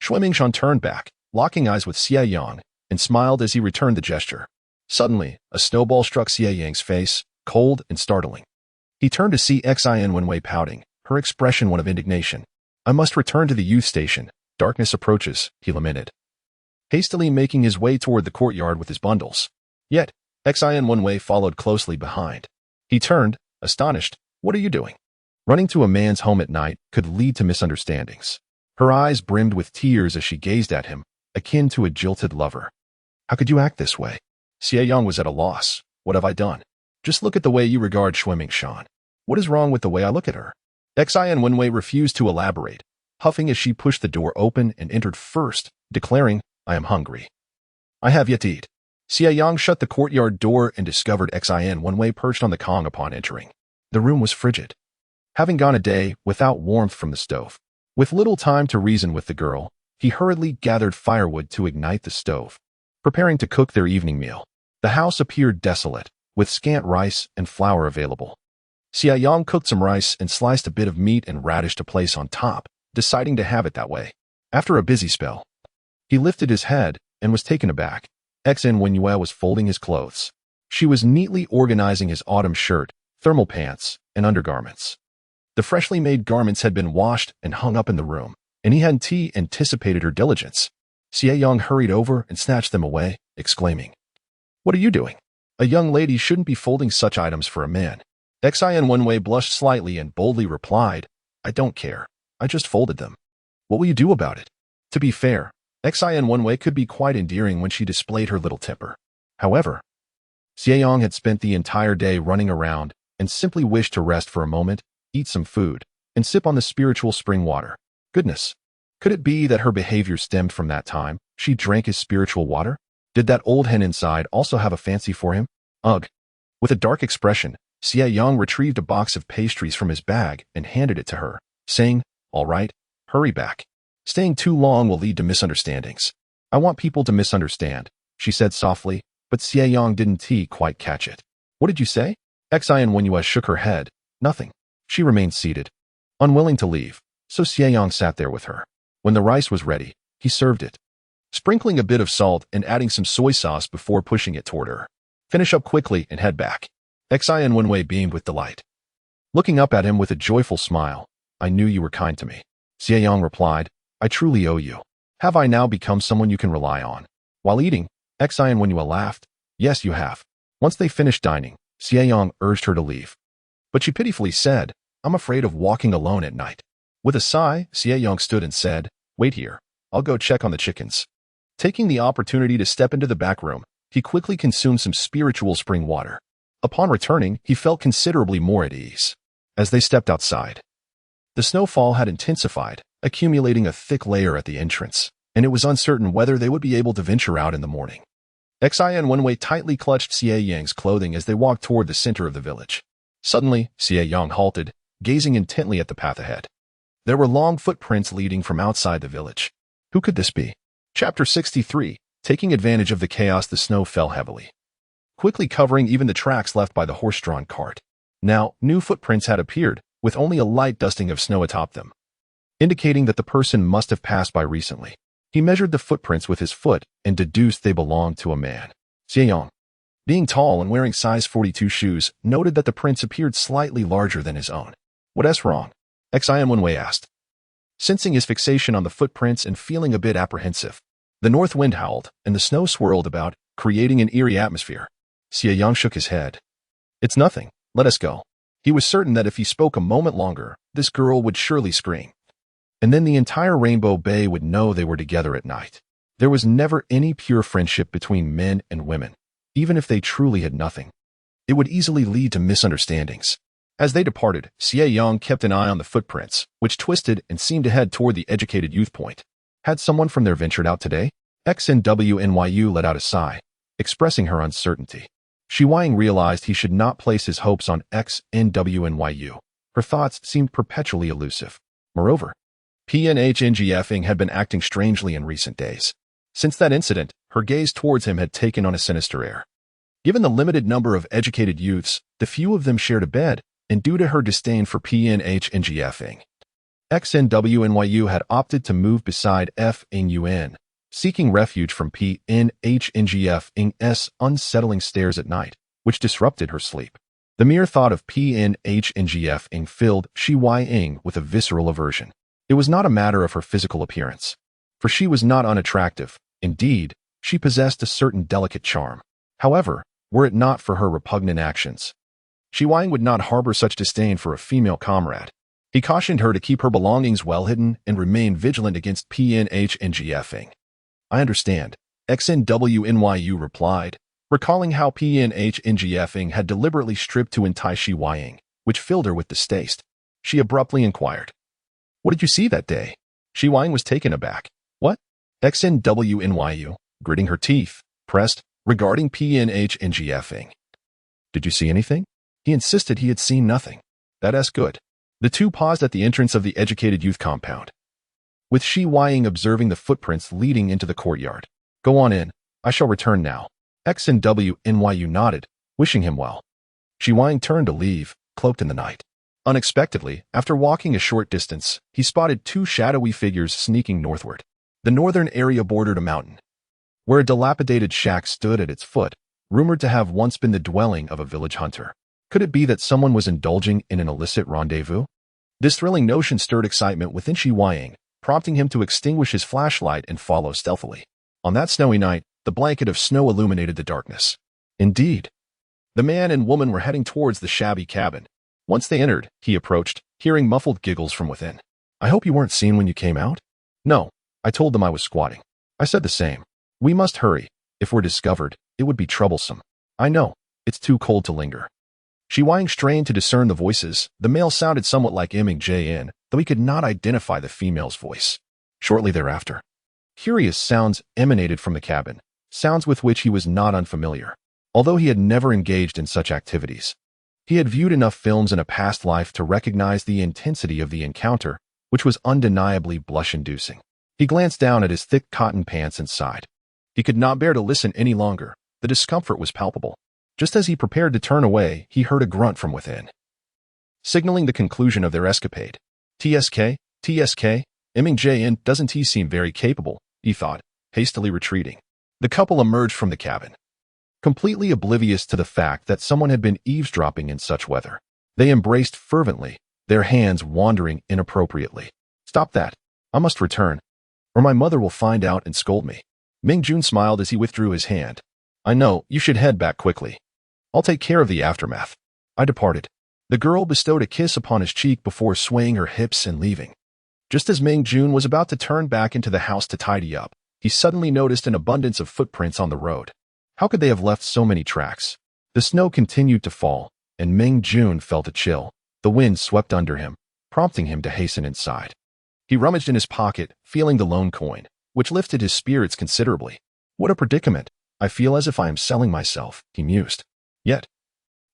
Xue Mingshan turned back, locking eyes with Xie Yang, and smiled as he returned the gesture. Suddenly, a snowball struck Xie Yang's face, cold and startling. He turned to see Xie Wenwei pouting, her expression one of indignation. I must return to the youth station. Darkness approaches, he lamented, hastily making his way toward the courtyard with his bundles. Yet, Xie Wenwei followed closely behind. He turned, astonished. What are you doing? Running to a man's home at night could lead to misunderstandings. Her eyes brimmed with tears as she gazed at him, akin to a jilted lover. How could you act this way? Xie Yang was at a loss. What have I done? Just look at the way you regard Xue Mingshan. What is wrong with the way I look at her? Xie Wenwei refused to elaborate, huffing as she pushed the door open and entered first, declaring, I am hungry. I have yet to eat. Xie Yang shut the courtyard door and discovered Xin one-way perched on the Kong upon entering. The room was frigid, having gone a day without warmth from the stove. With little time to reason with the girl, he hurriedly gathered firewood to ignite the stove, preparing to cook their evening meal. The house appeared desolate, with scant rice and flour available. Xie Yang cooked some rice and sliced a bit of meat and radish to place on top, deciding to have it that way. After a busy spell, he lifted his head and was taken aback. Xin Wenyue was folding his clothes. She was neatly organizing his autumn shirt, thermal pants, and undergarments. The freshly made garments had been washed and hung up in the room, and he hadn't anticipated her diligence. Xie Yang hurried over and snatched them away, exclaiming, "What are you doing? A young lady shouldn't be folding such items for a man." Xin Wenwei blushed slightly and boldly replied, "I don't care. I just folded them. What will you do about it?" To be fair, Xin Wenwei could be quite endearing when she displayed her little temper. However, Xie Yang had spent the entire day running around and simply wished to rest for a moment, eat some food, and sip on the spiritual spring water. Goodness, could it be that her behavior stemmed from that time she drank his spiritual water? Did that old hen inside also have a fancy for him? Ugh. With a dark expression, Xie Yang retrieved a box of pastries from his bag and handed it to her, saying, "All right, hurry back. Staying too long will lead to misunderstandings." "I want people to misunderstand," she said softly, but Xie Yang didn't quite catch it. "What did you say?" Xin Wenyue shook her head. "Nothing." She remained seated, unwilling to leave, so Xie Yang sat there with her. When the rice was ready, he served it, sprinkling a bit of salt and adding some soy sauce before pushing it toward her. "Finish up quickly and head back." Xin Wenwei beamed with delight, looking up at him with a joyful smile. "I knew you were kind to me." Xie Yang replied, "I truly owe you. Have I now become someone you can rely on?" While eating, Xin Wenyue laughed. "Yes, you have." Once they finished dining, Xie Yang urged her to leave, but she pitifully said, "I'm afraid of walking alone at night." With a sigh, Xie Yang stood and said, "Wait here. I'll go check on the chickens." Taking the opportunity to step into the back room, he quickly consumed some spiritual spring water. Upon returning, he felt considerably more at ease. As they stepped outside, the snowfall had intensified, accumulating a thick layer at the entrance, and it was uncertain whether they would be able to venture out in the morning. Xin Wenwei tightly clutched Xie Yang's clothing as they walked toward the center of the village. Suddenly, Xie Yang halted, gazing intently at the path ahead. There were long footprints leading from outside the village. Who could this be? Chapter 63. Taking advantage of the chaos, the snow fell heavily, quickly covering even the tracks left by the horse-drawn cart. Now, new footprints had appeared, with only a light dusting of snow atop them, indicating that the person must have passed by recently. He measured the footprints with his foot and deduced they belonged to a man. Xie Yang, being tall and wearing size 42 shoes, noted that the prints appeared slightly larger than his own. "What's wrong?" Xin Wenwei asked, sensing his fixation on the footprints and feeling a bit apprehensive. The north wind howled, and the snow swirled about, creating an eerie atmosphere. Xie Yang shook his head. "It's nothing. Let us go." He was certain that if he spoke a moment longer, this girl would surely scream, and then the entire Rainbow Bay would know they were together at night. There was never any pure friendship between men and women, even if they truly had nothing. It would easily lead to misunderstandings. As they departed, Xie Yang kept an eye on the footprints, which twisted and seemed to head toward the educated youth point. Had someone from there ventured out today? XNWNYU let out a sigh, expressing her uncertainty. Xie Yang realized he should not place his hopes on XNWNYU. Her thoughts seemed perpetually elusive. Moreover, PNHNGFing had been acting strangely in recent days. Since that incident, her gaze towards him had taken on a sinister air. Given the limited number of educated youths, the few of them shared a bed, and due to her disdain for PNHNGFing, XNWNYU had opted to move beside FNUN, seeking refuge from PNHNGFing's unsettling stares at night, which disrupted her sleep. The mere thought of PNHNGFing filled Xie Yang with a visceral aversion. It was not a matter of her physical appearance, for she was not unattractive. Indeed, she possessed a certain delicate charm. However, were it not for her repugnant actions, Xie Yang would not harbor such disdain for a female comrade. He cautioned her to keep her belongings well hidden and remain vigilant against PNHNGFing. "I understand," XNWNYU replied, recalling how PNHNGFing had deliberately stripped to entice Xie Yang, which filled her with distaste. She abruptly inquired, "What did you see that day?" Xie Yang was taken aback. "What?" XNWNYU, gritting her teeth, pressed, regarding PNH and GFing. Did you see anything? He insisted he had seen nothing. That's good. The two paused at the entrance of the educated youth compound, with Xie Yang observing the footprints leading into the courtyard. Go on in. I shall return now. X and WNYU nodded, wishing him well. Xie Yang turned to leave, cloaked in the night. Unexpectedly, after walking a short distance, he spotted two shadowy figures sneaking northward. The northern area bordered a mountain, where a dilapidated shack stood at its foot, rumored to have once been the dwelling of a village hunter. Could it be that someone was indulging in an illicit rendezvous? This thrilling notion stirred excitement within Xie Yang, prompting him to extinguish his flashlight and follow stealthily. On that snowy night, the blanket of snow illuminated the darkness. Indeed, the man and woman were heading towards the shabby cabin. Once they entered, he approached, hearing muffled giggles from within. I hope you weren't seen when you came out? No, I told them I was squatting. I said the same. We must hurry. If we're discovered, it would be troublesome. I know. It's too cold to linger. Xie Yang strained to discern the voices. The male sounded somewhat like Jin, though he could not identify the female's voice. Shortly thereafter, curious sounds emanated from the cabin, sounds with which he was not unfamiliar. Although he had never engaged in such activities, he had viewed enough films in a past life to recognize the intensity of the encounter, which was undeniably blush-inducing. He glanced down at his thick cotton pants and sighed. He could not bear to listen any longer. The discomfort was palpable. Just as he prepared to turn away, he heard a grunt from within, signaling the conclusion of their escapade. TSK? Jin, doesn't he seem very capable, he thought, hastily retreating. The couple emerged from the cabin, completely oblivious to the fact that someone had been eavesdropping in such weather. They embraced fervently, their hands wandering inappropriately. Stop that. I must return, or my mother will find out and scold me. Jun smiled as he withdrew his hand. I know, you should head back quickly. I'll take care of the aftermath. I departed. The girl bestowed a kiss upon his cheek before swaying her hips and leaving. Just as Jun was about to turn back into the house to tidy up, he suddenly noticed an abundance of footprints on the road. How could they have left so many tracks? The snow continued to fall, and Jun felt a chill. The wind swept under him, prompting him to hasten inside. He rummaged in his pocket, feeling the lone coin, which lifted his spirits considerably. What a predicament. I feel as if I am selling myself, he mused. Yet,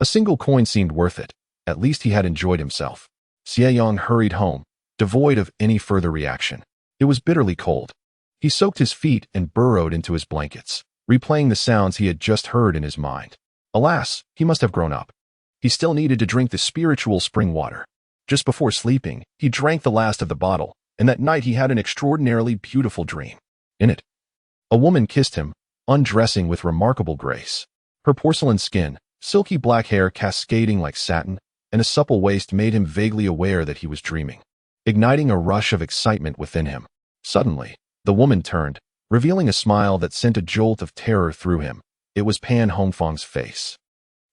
a single coin seemed worth it. At least he had enjoyed himself. Xie Yang hurried home, devoid of any further reaction. It was bitterly cold. He soaked his feet and burrowed into his blankets, replaying the sounds he had just heard in his mind. Alas, he must have grown up. He still needed to drink the spiritual spring water. Just before sleeping, he drank the last of the bottle, and that night he had an extraordinarily beautiful dream. In it, a woman kissed him, undressing with remarkable grace. Her porcelain skin, silky black hair cascading like satin, and a supple waist made him vaguely aware that he was dreaming, igniting a rush of excitement within him. Suddenly, the woman turned, revealing a smile that sent a jolt of terror through him. It was Pan Hongfang's face.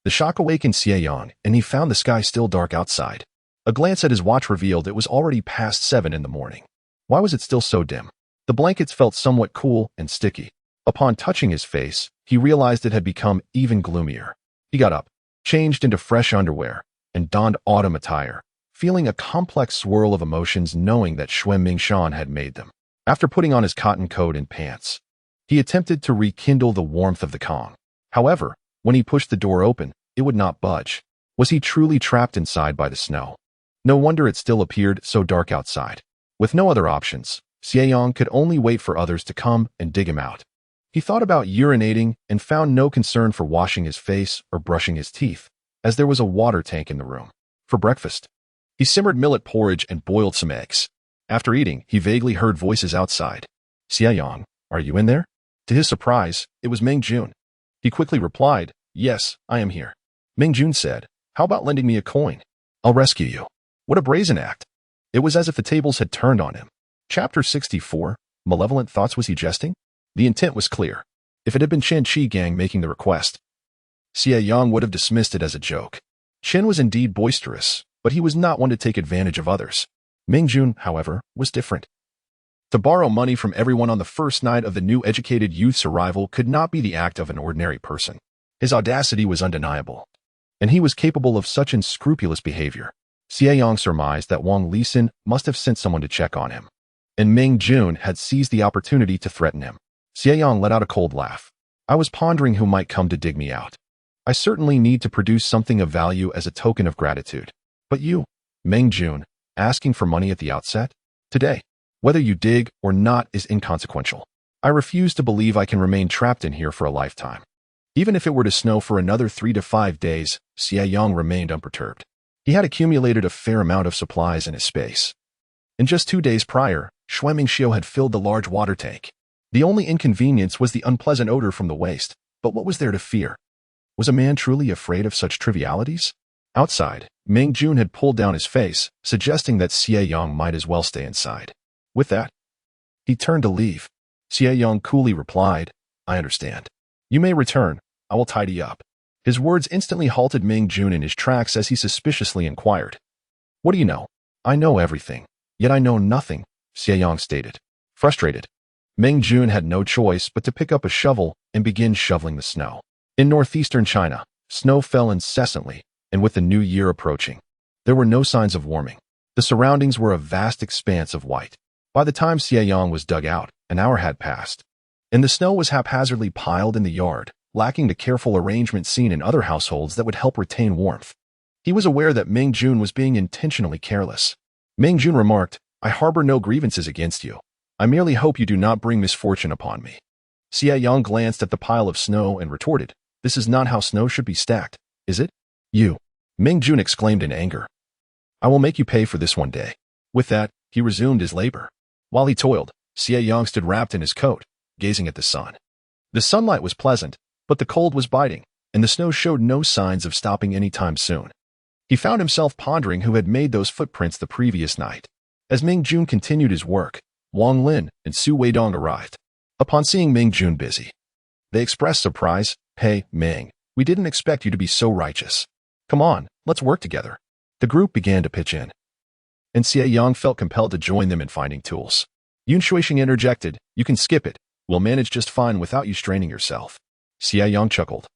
The shock awakened Xie Yang, and he found the sky still dark outside. A glance at his watch revealed it was already past 7 in the morning. Why was it still so dim? The blankets felt somewhat cool and sticky. Upon touching his face, he realized it had become even gloomier. He got up, changed into fresh underwear, and donned autumn attire, feeling a complex swirl of emotions knowing that Xue Mingshan had made them. After putting on his cotton coat and pants, he attempted to rekindle the warmth of the Kong. However, when he pushed the door open, it would not budge. Was he truly trapped inside by the snow? No wonder it still appeared so dark outside. With no other options, Xie Yang could only wait for others to come and dig him out. He thought about urinating and found no concern for washing his face or brushing his teeth, as there was a water tank in the room. For breakfast, he simmered millet porridge and boiled some eggs. After eating, he vaguely heard voices outside. Xie Yang, are you in there? To his surprise, it was Jun. He quickly replied, yes, I am here. Jun said, how about lending me a coin? I'll rescue you. What a brazen act. It was as if the tables had turned on him. Chapter 64, Malevolent Thoughts. Was he jesting? The intent was clear. If it had been Chen Gang making the request, Xie Yang would have dismissed it as a joke. Chen was indeed boisterous, but he was not one to take advantage of others. Jun, however, was different. To borrow money from everyone on the first night of the new educated youth's arrival could not be the act of an ordinary person. His audacity was undeniable, and he was capable of such unscrupulous behavior. Xie Yang surmised that Wang Lisin must have sent someone to check on him, and Jun had seized the opportunity to threaten him. Xie Yang let out a cold laugh. I was pondering who might come to dig me out. I certainly need to produce something of value as a token of gratitude. But you, Meng Jun, asking for money at the outset? Today, whether you dig or not is inconsequential. I refuse to believe I can remain trapped in here for a lifetime. Even if it were to snow for another 3 to 5 days, Xie Yang remained unperturbed. He had accumulated a fair amount of supplies in his space. In just 2 days prior, Xue Mingxiu had filled the large water tank. The only inconvenience was the unpleasant odor from the waste, but what was there to fear? Was a man truly afraid of such trivialities? Outside, Meng Jun had pulled down his face, suggesting that Xie Yang might as well stay inside. With that, he turned to leave. Xie Yang coolly replied, I understand. You may return. I will tidy up. His words instantly halted Meng Jun in his tracks as he suspiciously inquired. What do you know? I know everything. Yet I know nothing, Xie Yang stated. Frustrated, Meng Jun had no choice but to pick up a shovel and begin shoveling the snow. In northeastern China, snow fell incessantly, and with the new year approaching, there were no signs of warming. The surroundings were a vast expanse of white. By the time Xie Yang was dug out, an hour had passed, and the snow was haphazardly piled in the yard, lacking the careful arrangement seen in other households that would help retain warmth. He was aware that Meng Jun was being intentionally careless. Meng Jun remarked, I harbor no grievances against you. I merely hope you do not bring misfortune upon me. Xie Yang glanced at the pile of snow and retorted, This is not how snow should be stacked, is it? You, Meng Jun exclaimed in anger. I will make you pay for this one day. With that, he resumed his labor. While he toiled, Xie Yang stood wrapped in his coat, gazing at the sun. The sunlight was pleasant, but the cold was biting, and the snow showed no signs of stopping anytime soon. He found himself pondering who had made those footprints the previous night. As Meng Jun continued his work, Wang Lin and Su Weidong arrived. Upon seeing Meng Jun busy, they expressed surprise. Hey, Meng, we didn't expect you to be so righteous. Come on, let's work together. The group began to pitch in, and Xie Yang felt compelled to join them in finding tools. Yun Shuixing interjected, You can skip it. We'll manage just fine without you straining yourself. Xie Yang chuckled.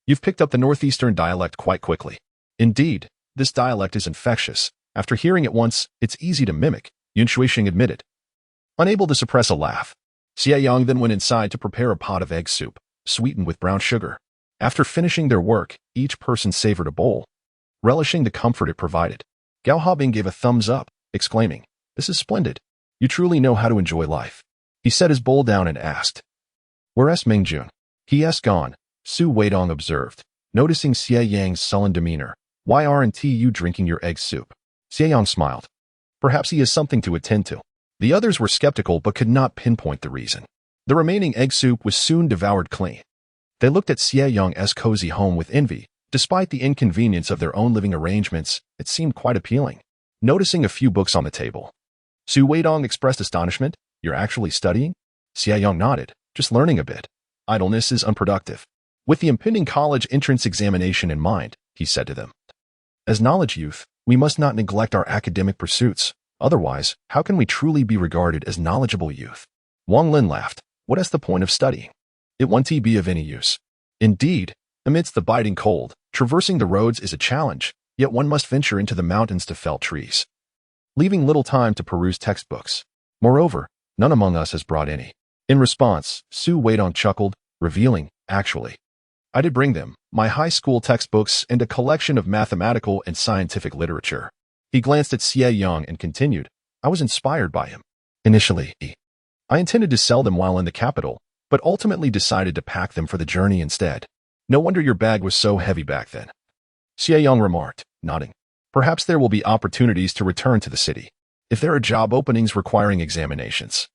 You've picked up the northeastern dialect quite quickly. Indeed, this dialect is infectious. After hearing it once, it's easy to mimic, Yun Shuixing admitted. Unable to suppress a laugh, Xie Yang then went inside to prepare a pot of egg soup, sweetened with brown sugar. After finishing their work, each person savored a bowl, relishing the comfort it provided. Gao Habing gave a thumbs up, exclaiming, This is splendid. You truly know how to enjoy life. He set his bowl down and asked, Where's Meng Jun? He gone, Su Weidong observed, noticing Xie Yang's sullen demeanor. Why aren't you drinking your egg soup? Xie Yang smiled. Perhaps he has something to attend to. The others were skeptical but could not pinpoint the reason. The remaining egg soup was soon devoured clean. They looked at Xie Yang's cozy home with envy. Despite the inconvenience of their own living arrangements, it seemed quite appealing. Noticing a few books on the table, Su Weidong expressed astonishment. You're actually studying? Xie Yang nodded, just learning a bit. Idleness is unproductive. With the impending college entrance examination in mind, he said to them, As knowledge youth, we must not neglect our academic pursuits. Otherwise, how can we truly be regarded as knowledgeable youth? Wang Lin laughed. What is the point of studying? It won't be of any use. Indeed, amidst the biting cold, traversing the roads is a challenge, yet one must venture into the mountains to fell trees, leaving little time to peruse textbooks. Moreover, none among us has brought any. In response, Su Weidong chuckled, revealing, Actually, I did bring them, my high school textbooks and a collection of mathematical and scientific literature. He glanced at Xie Yang and continued, I was inspired by him. Initially, I intended to sell them while in the capital, but ultimately decided to pack them for the journey instead. No wonder your bag was so heavy back then. Xie Yang remarked, nodding. Perhaps there will be opportunities to return to the city. If there are job openings requiring examinations,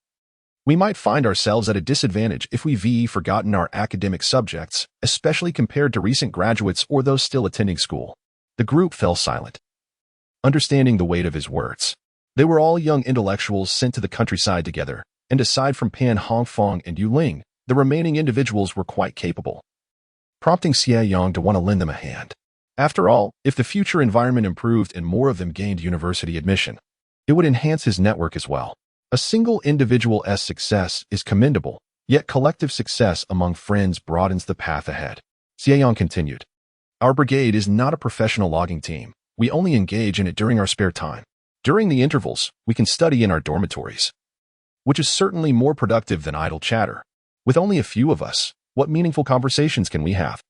we might find ourselves at a disadvantage if we've forgotten our academic subjects, especially compared to recent graduates or those still attending school. The group fell silent, understanding the weight of his words. They were all young intellectuals sent to the countryside together, and aside from Pan Hongfeng and Yu Ling, the remaining individuals were quite capable, prompting Xie Yang to want to lend them a hand. After all, if the future environment improved and more of them gained university admission, it would enhance his network as well. A single individual's success is commendable, yet collective success among friends broadens the path ahead. Xie Yang continued, Our brigade is not a professional logging team. We only engage in it during our spare time. During the intervals, we can study in our dormitories, which is certainly more productive than idle chatter. With only a few of us, What meaningful conversations can we have?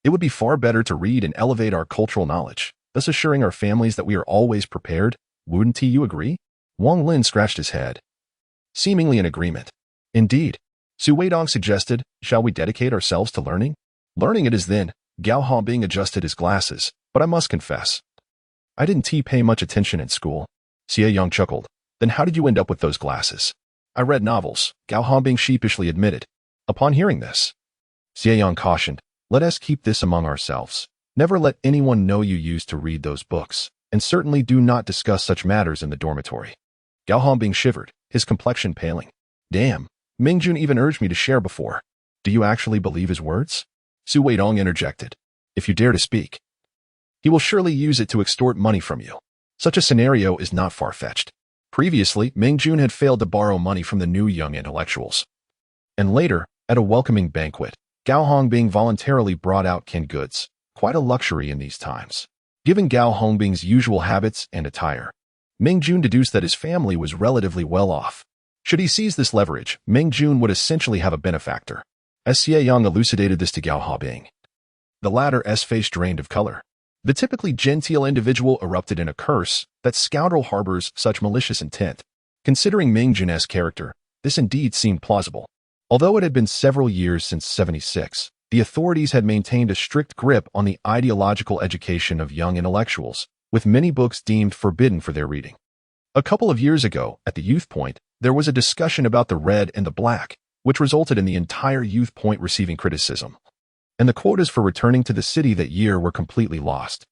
It would be far better to read and elevate our cultural knowledge, thus assuring our families that we are always prepared. Wouldn't you agree? Wang Lin scratched his head, seemingly in agreement. Indeed, Su Weidong suggested, shall we dedicate ourselves to learning? Learning it is then. Gao Hongbing adjusted his glasses, but I must confess, I didn't pay much attention in school. Xie Yang chuckled. Then how did you end up with those glasses? I read novels, Gao Hongbing sheepishly admitted. Upon hearing this, Xie Yang cautioned, let us keep this among ourselves. Never let anyone know you used to read those books, and certainly do not discuss such matters in the dormitory. Gao Hongbing shivered, his complexion paling. Damn, Mingjun even urged me to share before. Do you actually believe his words? Su Weidong interjected. If you dare to speak, he will surely use it to extort money from you. Such a scenario is not far-fetched. Previously, Mingjun had failed to borrow money from the new young intellectuals. And later, at a welcoming banquet, Gao Hongbing voluntarily brought out canned goods, quite a luxury in these times. Given Gao Hongbing's usual habits and attire, Mingjun deduced that his family was relatively well off. Should he seize this leverage, Mingjun would essentially have a benefactor. As Xie Yang elucidated this to Gao Hongbing, the latter's face drained of color. The typically genteel individual erupted in a curse. That scoundrel harbors such malicious intent. Considering Mingjun's character, this indeed seemed plausible. Although it had been several years since '76, the authorities had maintained a strict grip on the ideological education of young intellectuals, with many books deemed forbidden for their reading. A couple of years ago, at the Youth Point, there was a discussion about the red and the black, which resulted in the entire Youth Point receiving criticism. And the quotas for returning to the city that year were completely lost.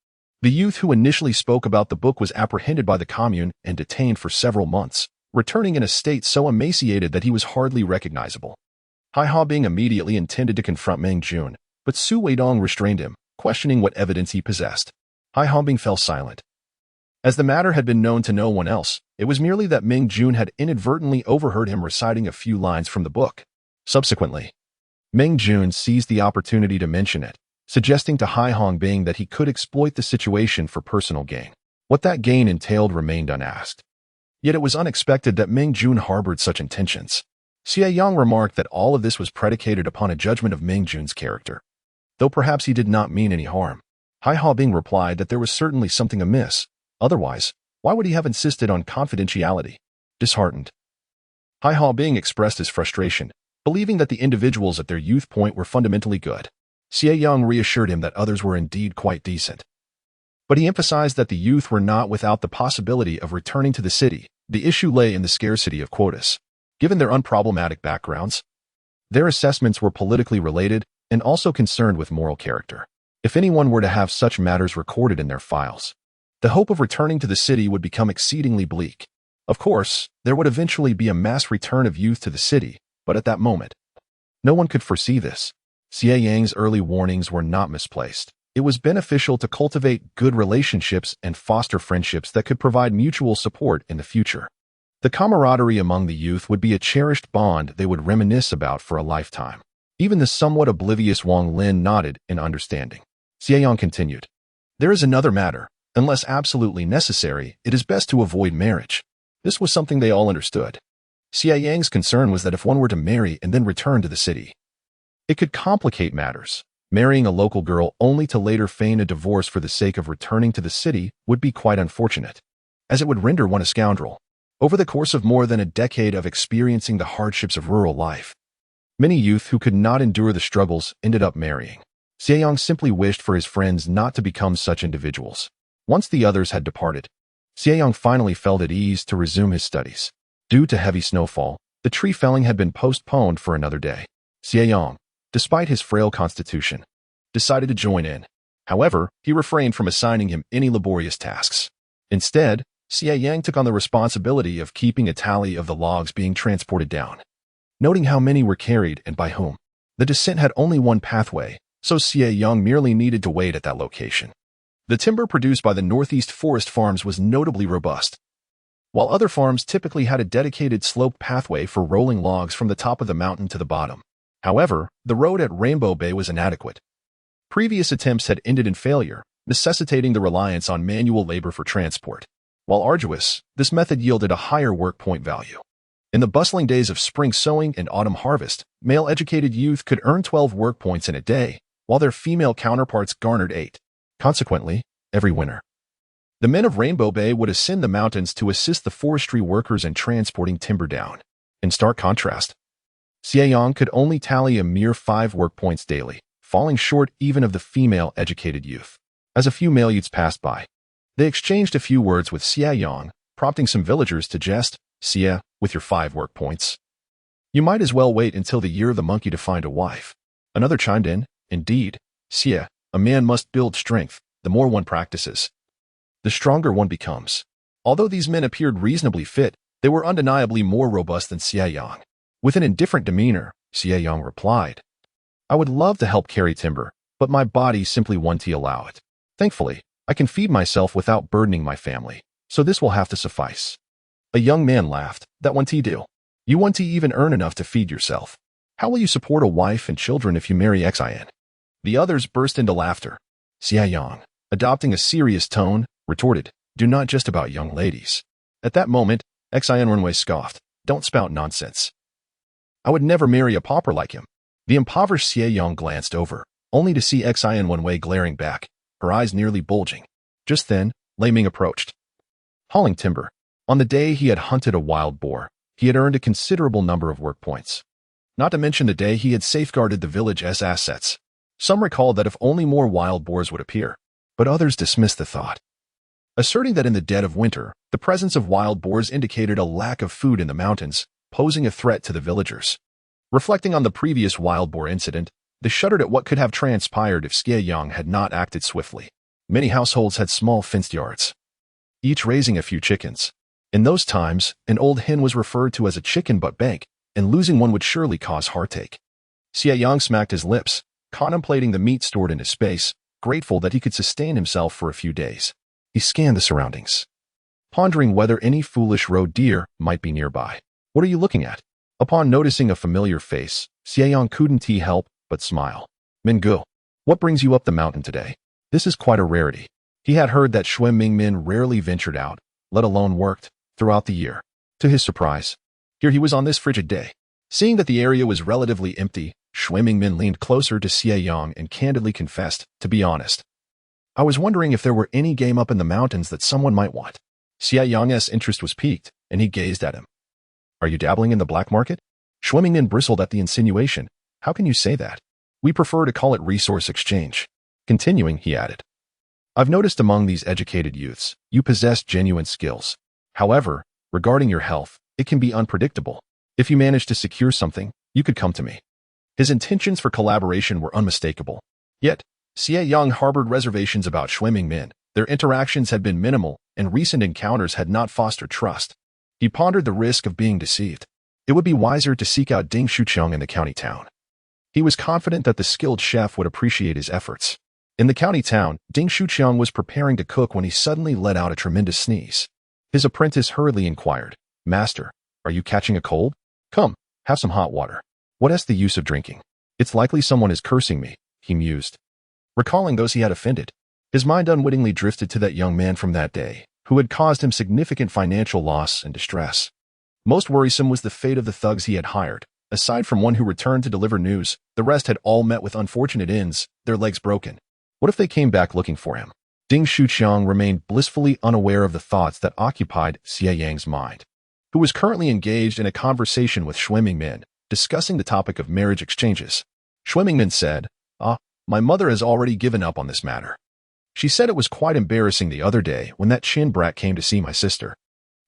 The youth who initially spoke about the book was apprehended by the commune and detained for several months, returning in a state so emaciated that he was hardly recognizable. Hai Haobing immediately intended to confront Mingjun, but Su Weidong restrained him, questioning what evidence he possessed. Hai Haobing fell silent. As the matter had been known to no one else, it was merely that Mingjun had inadvertently overheard him reciting a few lines from the book. Subsequently, Mingjun seized the opportunity to mention it, suggesting to Hai Hongbing that he could exploit the situation for personal gain. What that gain entailed remained unasked. Yet it was unexpected that Mingjun harbored such intentions. Xie Yang remarked that all of this was predicated upon a judgment of Mingjun's character. Though perhaps he did not mean any harm. Hai Haobing replied that there was certainly something amiss. Otherwise, why would he have insisted on confidentiality? Disheartened, Hai Haobing expressed his frustration, believing that the individuals at their Youth Point were fundamentally good. Xie Yang reassured him that others were indeed quite decent. But he emphasized that the youth were not without the possibility of returning to the city. The issue lay in the scarcity of quotas. Given their unproblematic backgrounds, their assessments were politically related and also concerned with moral character. If anyone were to have such matters recorded in their files, the hope of returning to the city would become exceedingly bleak. Of course, there would eventually be a mass return of youth to the city, but at that moment, no one could foresee this. Xie Yang's early warnings were not misplaced. It was beneficial to cultivate good relationships and foster friendships that could provide mutual support in the future. The camaraderie among the youth would be a cherished bond they would reminisce about for a lifetime. Even the somewhat oblivious Wang Lin nodded in understanding. Xie Yang continued, there is another matter. Unless absolutely necessary, it is best to avoid marriage. This was something they all understood. Xie Yang's concern was that if one were to marry and then return to the city, it could complicate matters. Marrying a local girl only to later feign a divorce for the sake of returning to the city would be quite unfortunate, as it would render one a scoundrel. Over the course of more than a decade of experiencing the hardships of rural life, many youth who could not endure the struggles ended up marrying. Xie Yang simply wished for his friends not to become such individuals. Once the others had departed, Xie Yang finally felt at ease to resume his studies. Due to heavy snowfall, the tree felling had been postponed for another day. Xie Yang, despite his frail constitution, decided to join in. However, he refrained from assigning him any laborious tasks. Instead, Xie Yang took on the responsibility of keeping a tally of the logs being transported down, noting how many were carried and by whom. The descent had only one pathway, so Xie Yang merely needed to wait at that location. The timber produced by the Northeast Forest Farms was notably robust, while other farms typically had a dedicated sloped pathway for rolling logs from the top of the mountain to the bottom. However, the road at Rainbow Bay was inadequate. Previous attempts had ended in failure, necessitating the reliance on manual labor for transport. While arduous, this method yielded a higher work point value. In the bustling days of spring sowing and autumn harvest, male educated youth could earn 12 work points in a day, while their female counterparts garnered 8. Consequently, every winter, the men of Rainbow Bay would ascend the mountains to assist the forestry workers in transporting timber down. In stark contrast, Xie Yang could only tally a mere 5 work points daily, falling short even of the female educated youth. As a few male youths passed by, they exchanged a few words with Xie Yang, prompting some villagers to jest, "Xie, with your 5 work points, you might as well wait until the year of the monkey to find a wife." Another chimed in, "Indeed, Xie, a man must build strength. The more one practices, the stronger one becomes." Although these men appeared reasonably fit, they were undeniably more robust than Xie Yang. With an indifferent demeanor, Xie Yang replied, "I would love to help carry timber, but my body simply won't allow it. Thankfully, I can feed myself without burdening my family, so this will have to suffice." A young man laughed. "That won't do. You won't even earn enough to feed yourself. How will you support a wife and children if you marry Xie Yang?" The others burst into laughter. Xie Yang, adopting a serious tone, retorted, "Do not just about young ladies." At that moment, Xie Yang scoffed, "Don't spout nonsense. I would never marry a pauper like him." The impoverished Xie Yang glanced over, only to see Xie Yang glaring back, her eyes nearly bulging. Just then, Lei Ming approached, hauling timber. On the day he had hunted a wild boar, he had earned a considerable number of work points. Not to mention the day he had safeguarded the village's assets. Some recalled that if only more wild boars would appear, but others dismissed the thought, asserting that in the dead of winter, the presence of wild boars indicated a lack of food in the mountains, posing a threat to the villagers. Reflecting on the previous wild boar incident, they shuddered at what could have transpired if Xie Yang had not acted swiftly. Many households had small fenced yards, each raising a few chickens. In those times, an old hen was referred to as a chicken butt bank, and losing one would surely cause heartache. Xie Yang smacked his lips, contemplating the meat stored in his space, grateful that he could sustain himself for a few days. He scanned the surroundings, pondering whether any foolish roe deer might be nearby. "What are you looking at?" Upon noticing a familiar face, Xie Yang couldn't help but smile. "Mingu, what brings you up the mountain today? This is quite a rarity." He had heard that Xue Mingmin rarely ventured out, let alone worked, throughout the year. To his surprise, here he was on this frigid day. Seeing that the area was relatively empty, Xue Mingmin leaned closer to Xie Yang and candidly confessed, "To be honest, I was wondering if there were any game up in the mountains that someone might want." Xie Yang's interest was piqued, and he gazed at him. "Are you dabbling in the black market?" Xue Mingmin bristled at the insinuation. "How can you say that? We prefer to call it resource exchange." Continuing, he added, "I've noticed among these educated youths, you possess genuine skills. However, regarding your health, it can be unpredictable. If you manage to secure something, you could come to me." His intentions for collaboration were unmistakable. Yet, Xie Yang harbored reservations about Xue Mingmin. Their interactions had been minimal, and recent encounters had not fostered trust. He pondered the risk of being deceived. It would be wiser to seek out Ding Shuqiang in the county town. He was confident that the skilled chef would appreciate his efforts. In the county town, Ding Shuqiang was preparing to cook when he suddenly let out a tremendous sneeze. His apprentice hurriedly inquired, "Master, are you catching a cold? Come, have some hot water." "What is the use of drinking? It's likely someone is cursing me," he mused. Recalling those he had offended, his mind unwittingly drifted to that young man from that day, who had caused him significant financial loss and distress. Most worrisome was the fate of the thugs he had hired. Aside from one who returned to deliver news, the rest had all met with unfortunate ends, their legs broken. What if they came back looking for him? Ding Shuqiang remained blissfully unaware of the thoughts that occupied Xie Yang's mind, who was currently engaged in a conversation with Xue Mingmin, discussing the topic of marriage exchanges. Xue Mingmin said, "My mother has already given up on this matter. She said it was quite embarrassing the other day when that Chin brat came to see my sister.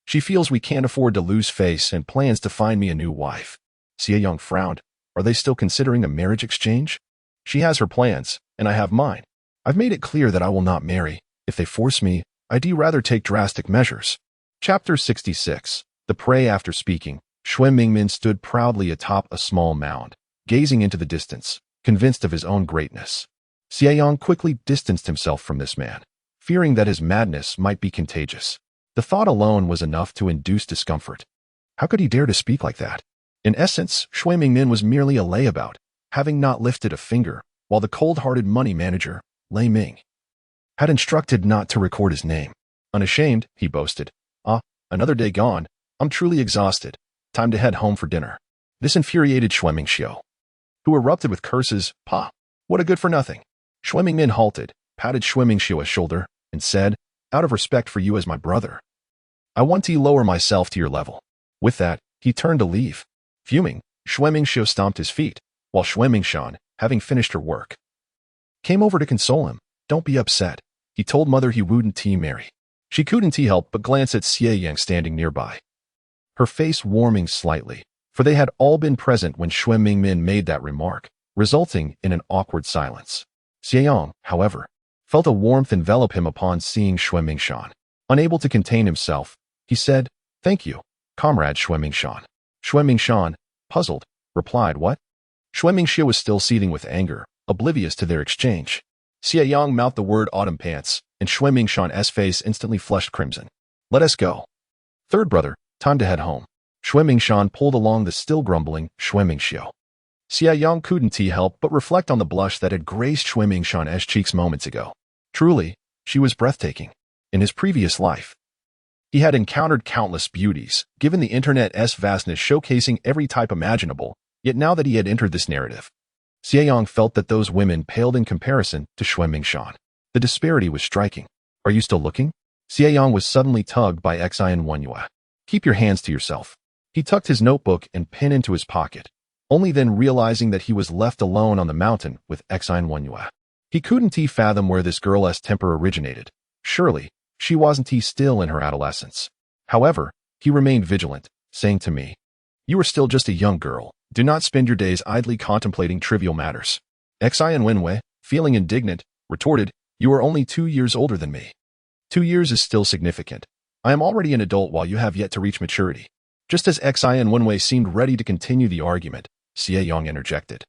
She feels we can't afford to lose face and plans to find me a new wife." Xie Yang frowned. "Are they still considering a marriage exchange?" "She has her plans, and I have mine. I've made it clear that I will not marry. If they force me, I'd rather take drastic measures." Chapter 66. The Prey. After speaking, Xue Mingmin stood proudly atop a small mound, gazing into the distance, convinced of his own greatness. Xie Yang quickly distanced himself from this man, fearing that his madness might be contagious. The thought alone was enough to induce discomfort. How could he dare to speak like that? In essence, Xue Mingmin was merely a layabout, having not lifted a finger, while the cold-hearted money manager, Lei Ming, had instructed not to record his name. Unashamed, he boasted, "Another day gone. I'm truly exhausted. time to head home for dinner." This infuriated Xue Mingxiu, who erupted with curses. "Pa, what a good-for-nothing." Xue Mingmin halted, patted Xue Mingxiu's shoulder, and said, "Out of respect for you as my brother, I want to lower myself to your level." With that, he turned to leave. Fuming, Xue Mingxiu stomped his feet, while Xue Mingshan, having finished her work, came over to console him. "Don't be upset," he told mother he wouldn't marry. She couldn't help but glance at Xie Yang standing nearby, her face warming slightly, for they had all been present when Xue Mingmin made that remark, resulting in an awkward silence. Xie Yang, however, felt a warmth envelop him upon seeing Xue Mingshan. Unable to contain himself, he said, "Thank you, comrade Xue Mingshan." Xue Mingshan, puzzled, replied, "What?" Xue Mingxiu was still seething with anger, oblivious to their exchange. Xie Yang mouthed the word autumn pants, and Xue Mingshan's face instantly flushed crimson. "Let us go. Third brother, time to head home." Xue Mingshan pulled along the still grumbling Xue Mingxiu. Xie Yang couldn't help but reflect on the blush that had graced Xue Mingshan's cheeks moments ago. Truly, she was breathtaking. In his previous life, he had encountered countless beauties, given the internet's vastness showcasing every type imaginable, yet now that he had entered this narrative, Xie Yang felt that those women paled in comparison to Xue Mingshan. The disparity was striking. "Are you still looking?" Xie Yang was suddenly tugged by Xie Yang. "Keep your hands to yourself." He tucked his notebook and pen into his pocket, only then realizing that he was left alone on the mountain with Xie Yang. He couldn't fathom where this girl's temper originated. Surely, she wasn't still in her adolescence. However, he remained vigilant, saying to me, "You are still just a young girl. Do not spend your days idly contemplating trivial matters." Xie Yang, feeling indignant, retorted, "You are only 2 years older than me. 2 years is still significant. I am already an adult while you have yet to reach maturity." Just as Xie Yang seemed ready to continue the argument, Xie Yang interjected.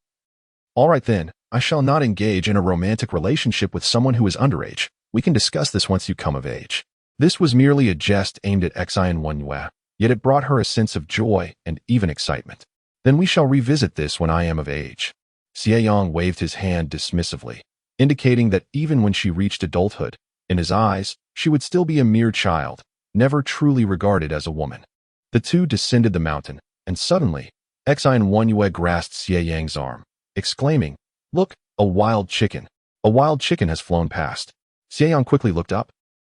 "All right then, I shall not engage in a romantic relationship with someone who is underage. We can discuss this once you come of age." This was merely a jest aimed at Xie Yang, yet it brought her a sense of joy and even excitement. "Then we shall revisit this when I am of age." Xie Yang waved his hand dismissively, indicating that even when she reached adulthood, in his eyes, she would still be a mere child, never truly regarded as a woman. The two descended the mountain, and suddenly, Xie Yang grasped Xie Yang's arm, exclaiming, "Look, a wild chicken. A wild chicken has flown past." Xie Yang quickly looked up,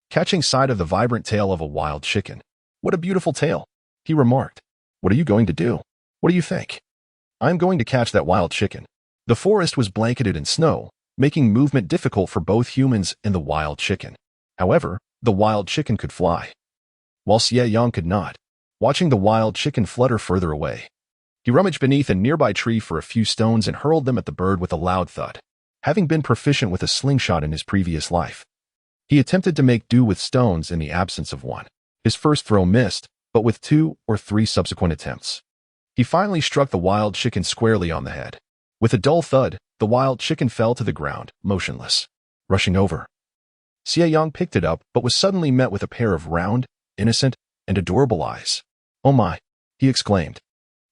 catching sight of the vibrant tail of a wild chicken. "What a beautiful tail," he remarked. "What are you going to do? What do you think?" "I'm going to catch that wild chicken." The forest was blanketed in snow, making movement difficult for both humans and the wild chicken. However, the wild chicken could fly, while Xie Yang could not. Watching the wild chicken flutter further away, he rummaged beneath a nearby tree for a few stones and hurled them at the bird with a loud thud. Having been proficient with a slingshot in his previous life, he attempted to make do with stones in the absence of one. His first throw missed, but with 2 or 3 subsequent attempts, he finally struck the wild chicken squarely on the head. With a dull thud, the wild chicken fell to the ground, motionless. Rushing over, Xie Yang picked it up but was suddenly met with a pair of round, innocent, and adorable eyes. "Oh my!" he exclaimed.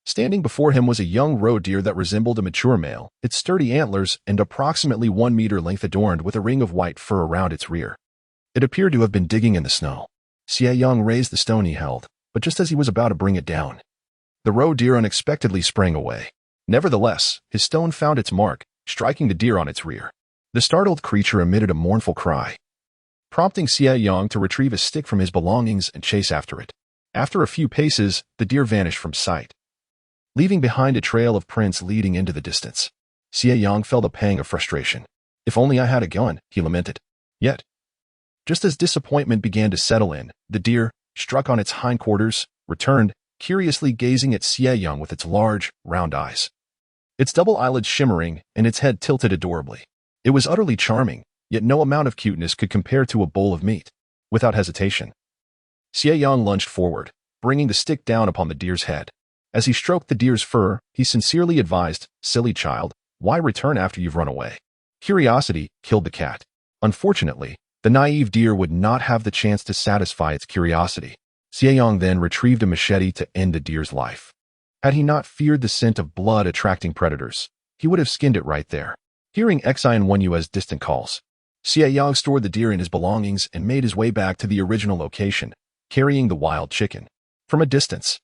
Standing before him was a young roe deer that resembled a mature male, its sturdy antlers and approximately 1 meter length adorned with a ring of white fur around its rear. It appeared to have been digging in the snow. Xie Yang raised the stone he held, but just as he was about to bring it down, the roe deer unexpectedly sprang away. Nevertheless, his stone found its mark, striking the deer on its rear. The startled creature emitted a mournful cry, prompting Xie Yang to retrieve a stick from his belongings and chase after it. After a few paces, the deer vanished from sight, leaving behind a trail of prints leading into the distance. Xie Yang felt a pang of frustration. "If only I had a gun," he lamented. Yet, just as disappointment began to settle in, the deer, struck on its hindquarters, returned, curiously gazing at Xie Yang with its large, round eyes, its double eyelids shimmering and its head tilted adorably. It was utterly charming, yet no amount of cuteness could compare to a bowl of meat. Without hesitation, Xie Yang lunged forward, bringing the stick down upon the deer's head. As he stroked the deer's fur, he sincerely advised, "Silly child, why return after you've run away?" Curiosity killed the cat. Unfortunately, the naive deer would not have the chance to satisfy its curiosity. Xie Yang then retrieved a machete to end the deer's life. Had he not feared the scent of blood attracting predators, he would have skinned it right there. Hearing Xie Yang's distant calls, Xie Yang stored the deer in his belongings and made his way back to the original location, carrying the wild chicken. From a distance,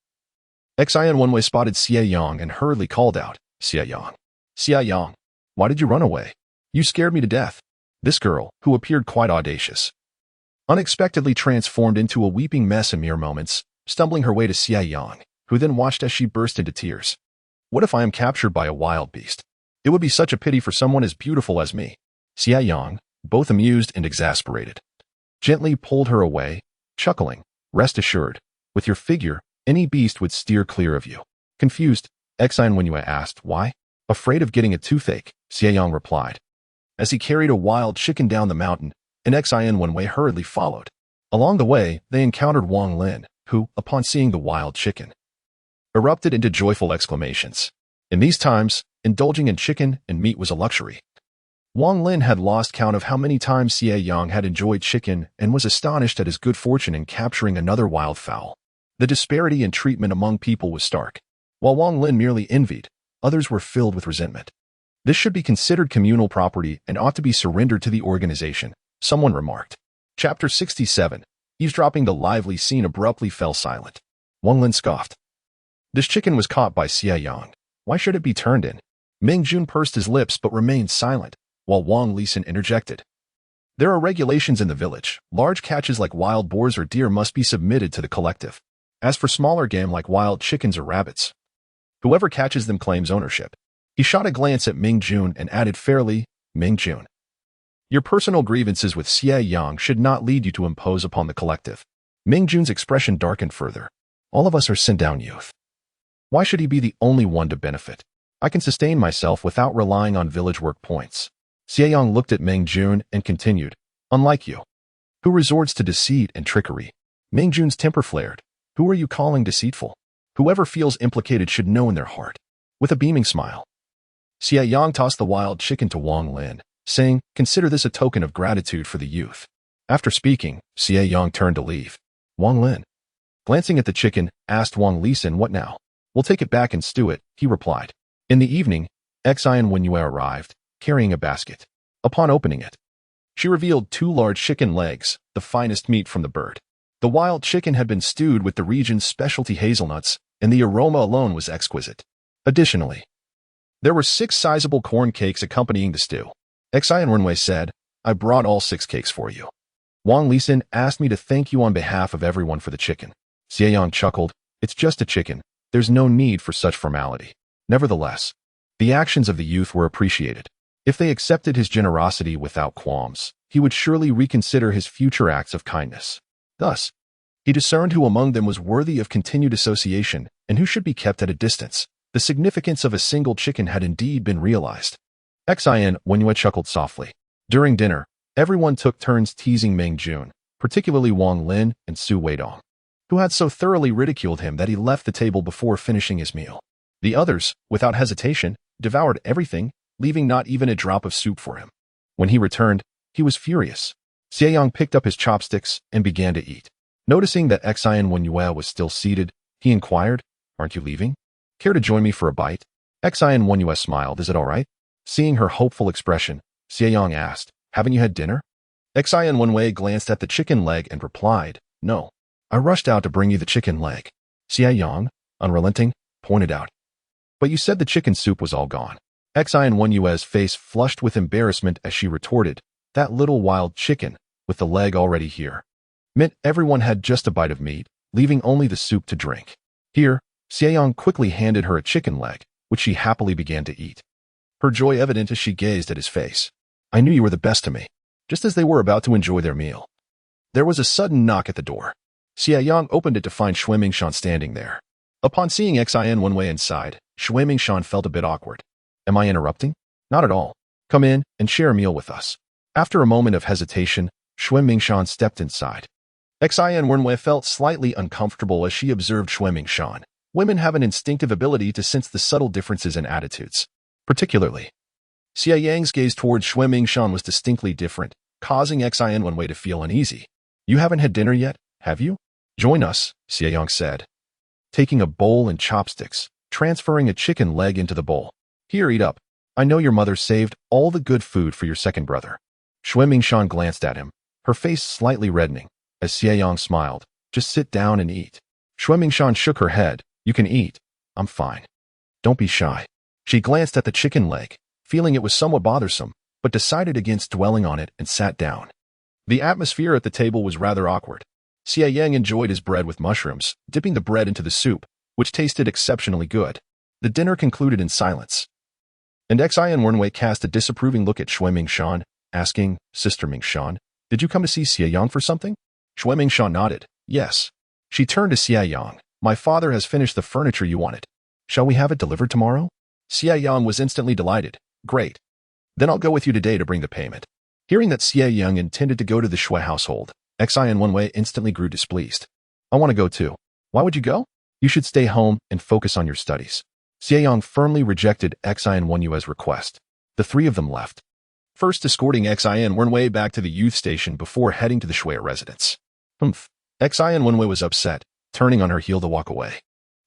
Xie Yang spotted Xie Yang and hurriedly called out, Xie Yang. Xie Yang, why did you run away? You scared me to death. This girl, who appeared quite audacious, unexpectedly transformed into a weeping mess in mere moments, stumbling her way to Xie Yang, who then watched as she burst into tears. What if I am captured by a wild beast? It would be such a pity for someone as beautiful as me. Xie Yang, both amused and exasperated, gently pulled her away, chuckling, rest assured, with your figure, any beast would steer clear of you. Confused, Xie Yang asked, why? Afraid of getting a toothache, Xie Yang replied, as he carried a wild chicken down the mountain, and Xie Yang hurriedly followed. Along the way, they encountered Wang Lin, who, upon seeing the wild chicken, erupted into joyful exclamations. In these times, indulging in chicken and meat was a luxury. Wang Lin had lost count of how many times Xie Yang had enjoyed chicken and was astonished at his good fortune in capturing another wild fowl. The disparity in treatment among people was stark. While Wang Lin merely envied, others were filled with resentment. This should be considered communal property and ought to be surrendered to the organization, someone remarked. Chapter 67. Eavesdropping. The lively scene abruptly fell silent. Wang Lin scoffed. This chicken was caught by Xie Yang. Why should it be turned in? Ming Jun pursed his lips but remained silent, while Wang Lisan interjected. There are regulations in the village. Large catches like wild boars or deer must be submitted to the collective. As for smaller game like wild chickens or rabbits, whoever catches them claims ownership. He shot a glance at Ming Jun and added fairly, Ming Jun, your personal grievances with Xie Yang should not lead you to impose upon the collective. Ming Jun's expression darkened further. All of us are sent-down youth. Why should he be the only one to benefit? I can sustain myself without relying on village work points. Xie Yang looked at Ming Jun and continued, unlike you, who resorts to deceit and trickery. Ming Jun's temper flared. Who are you calling deceitful? Whoever feels implicated should know in their heart. With a beaming smile, Xie Yang tossed the wild chicken to Wang Lin, saying, consider this a token of gratitude for the youth. After speaking, Xie Yang turned to leave. Wang Lin, glancing at the chicken, asked Wang Lisan, what now? We'll take it back and stew it, he replied. In the evening, Xie Yang arrived, carrying a basket. Upon opening it, she revealed 2 large chicken legs, the finest meat from the bird. The wild chicken had been stewed with the region's specialty hazelnuts, and the aroma alone was exquisite. Additionally, there were 6 sizable corn cakes accompanying the stew. Xie Yang said, I brought all 6 cakes for you. Wang Lisan asked me to thank you on behalf of everyone for the chicken. Xie Yang chuckled, it's just a chicken. There's no need for such formality. Nevertheless, the actions of the youth were appreciated. If they accepted his generosity without qualms, he would surely reconsider his future acts of kindness. Thus, he discerned who among them was worthy of continued association and who should be kept at a distance. The significance of a single chicken had indeed been realized. Xie Yang chuckled softly. During dinner, everyone took turns teasing Ming Jun, particularly Wang Lin and Su Weidong, who had so thoroughly ridiculed him that he left the table before finishing his meal. The others, without hesitation, devoured everything, leaving not even a drop of soup for him. When he returned, he was furious. Xie Yang picked up his chopsticks and began to eat. Noticing that Xie Yang was still seated, he inquired, aren't you leaving? Care to join me for a bite? Xie Yang smiled, is it all right? Seeing her hopeful expression, Xie Yang asked, haven't you had dinner? Xie Yang glanced at the chicken leg and replied, no. I rushed out to bring you the chicken leg. Xie Yang, unrelenting, pointed out. But you said the chicken soup was all gone. Xie Yang's face flushed with embarrassment as she retorted, that little wild chicken, with the leg already here, meant everyone had just a bite of meat, leaving only the soup to drink. Here, Xie Yang quickly handed her a chicken leg, which she happily began to eat. Her joy evident as she gazed at his face. I knew you were the best to me. Just as they were about to enjoy their meal, there was a sudden knock at the door. Xie Yang opened it to find Xue Mingshan standing there. Upon seeing Xie Yang inside, Xue Mingshan felt a bit awkward. Am I interrupting? Not at all. Come in and share a meal with us. After a moment of hesitation, Xue Mingshan stepped inside. Xie Yang felt slightly uncomfortable as she observed Xue Mingshan. Women have an instinctive ability to sense the subtle differences in attitudes. Particularly, Xie Yang's gaze towards Xue Mingshan was distinctly different, causing Xie Yang to feel uneasy. You haven't had dinner yet, have you? Join us, Xie Yang said, taking a bowl and chopsticks, transferring a chicken leg into the bowl. Here, eat up. I know your mother saved all the good food for your second brother. Xue Mingshan glanced at him, her face slightly reddening, as Xie Yang smiled. Just sit down and eat. Xue Mingshan shook her head, You can eat. I'm fine. Don't be shy. She glanced at the chicken leg, feeling it was somewhat bothersome, but decided against dwelling on it and sat down. The atmosphere at the table was rather awkward. Xie Yang enjoyed his bread with mushrooms, dipping the bread into the soup, which tasted exceptionally good. The dinner concluded in silence. And Xie Yang cast a disapproving look at Xue Mingshan, asking, Sister Mingshan, did you come to see Xie Yang for something? Xue Mingshan nodded, yes. She turned to Xie Yang. My father has finished the furniture you wanted. Shall we have it delivered tomorrow? Xie Yang was instantly delighted. Great. Then I'll go with you today to bring the payment. Hearing that Xie Yang intended to go to the Xue household, Xie Yang instantly grew displeased. I want to go too. Why would you go? You should stay home and focus on your studies. Xie Yang firmly rejected Xie Yan's request. The three of them left, first escorting Xie Yang back to the youth station before heading to the Xue residence. Xie Yang was upset, turning on her heel to walk away.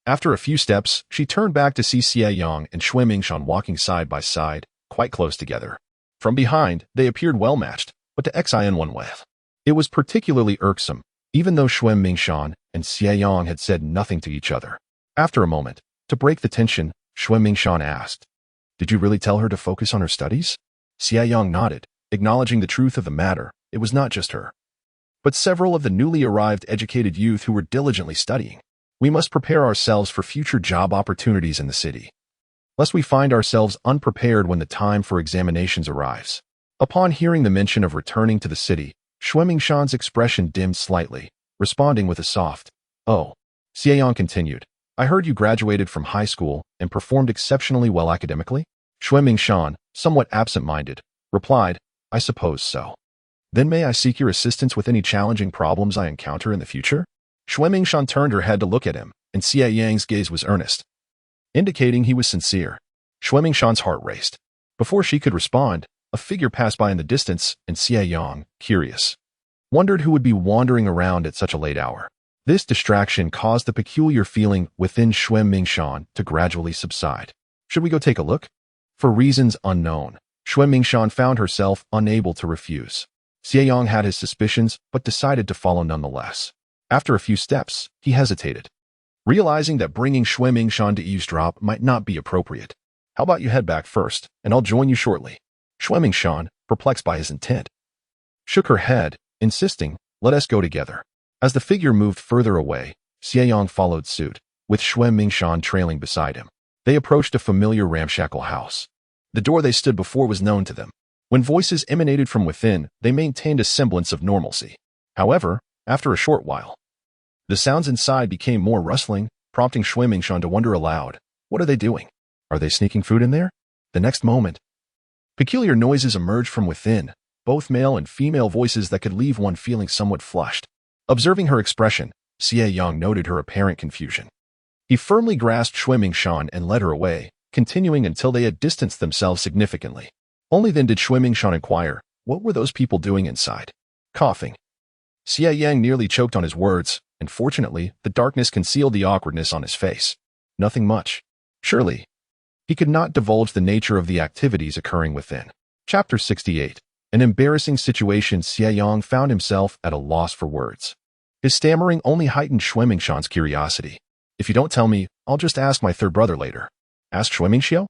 After a few steps, she turned back to see Xie Yang and Xue Mingshan walking side by side, quite close together. From behind, they appeared well-matched, but to Xie Yang, it was particularly irksome, even though Xue Mingshan and Xie Yang had said nothing to each other. After a moment, to break the tension, Xue Mingshan asked, Did you really tell her to focus on her studies? Xie Yang nodded, acknowledging the truth of the matter. It was not just her, but several of the newly arrived educated youth who were diligently studying. We must prepare ourselves for future job opportunities in the city, lest we find ourselves unprepared when the time for examinations arrives. Upon hearing the mention of returning to the city, Xue Mingshan's expression dimmed slightly, responding with a soft, Oh. Xie Yang continued, I heard you graduated from high school and performed exceptionally well academically? Xue Mingshan, somewhat absent-minded, replied, I suppose so. Then may I seek your assistance with any challenging problems I encounter in the future? Xue Mingshan turned her head to look at him, and Xie Yang's gaze was earnest, indicating he was sincere. Xue Mingshan's heart raced. Before she could respond, a figure passed by in the distance, and Xie Yang, curious, wondered who would be wandering around at such a late hour. This distraction caused the peculiar feeling within Xue Mingshan to gradually subside. Should we go take a look? For reasons unknown, Xue Mingshan found herself unable to refuse. Xie Yang had his suspicions, but decided to follow nonetheless. After a few steps, he hesitated, realizing that bringing Xue Mingshan to eavesdrop might not be appropriate. How about you head back first, and I'll join you shortly? Xue Mingshan, perplexed by his intent, shook her head, insisting, Let us go together. As the figure moved further away, Xie Yang followed suit, with Xue Mingshan trailing beside him. They approached a familiar ramshackle house. The door they stood before was known to them. When voices emanated from within, they maintained a semblance of normalcy. However, after a short while, the sounds inside became more rustling, prompting Xue Mingshan to wonder aloud, What are they doing? Are they sneaking food in there? The next moment, peculiar noises emerged from within, both male and female voices that could leave one feeling somewhat flushed. Observing her expression, Xie Yang noted her apparent confusion. He firmly grasped Xue Mingshan and led her away, continuing until they had distanced themselves significantly. Only then did Xue Mingshan inquire, What were those people doing inside? Coughing. Xie Yang nearly choked on his words, and fortunately, the darkness concealed the awkwardness on his face. Nothing much. Surely, he could not divulge the nature of the activities occurring within. Chapter 68. An embarrassing situation. Xie Yang found himself at a loss for words. His stammering only heightened Xue Mingshan's curiosity. If you don't tell me, I'll just ask my third brother later. Ask Xue Mingxiu?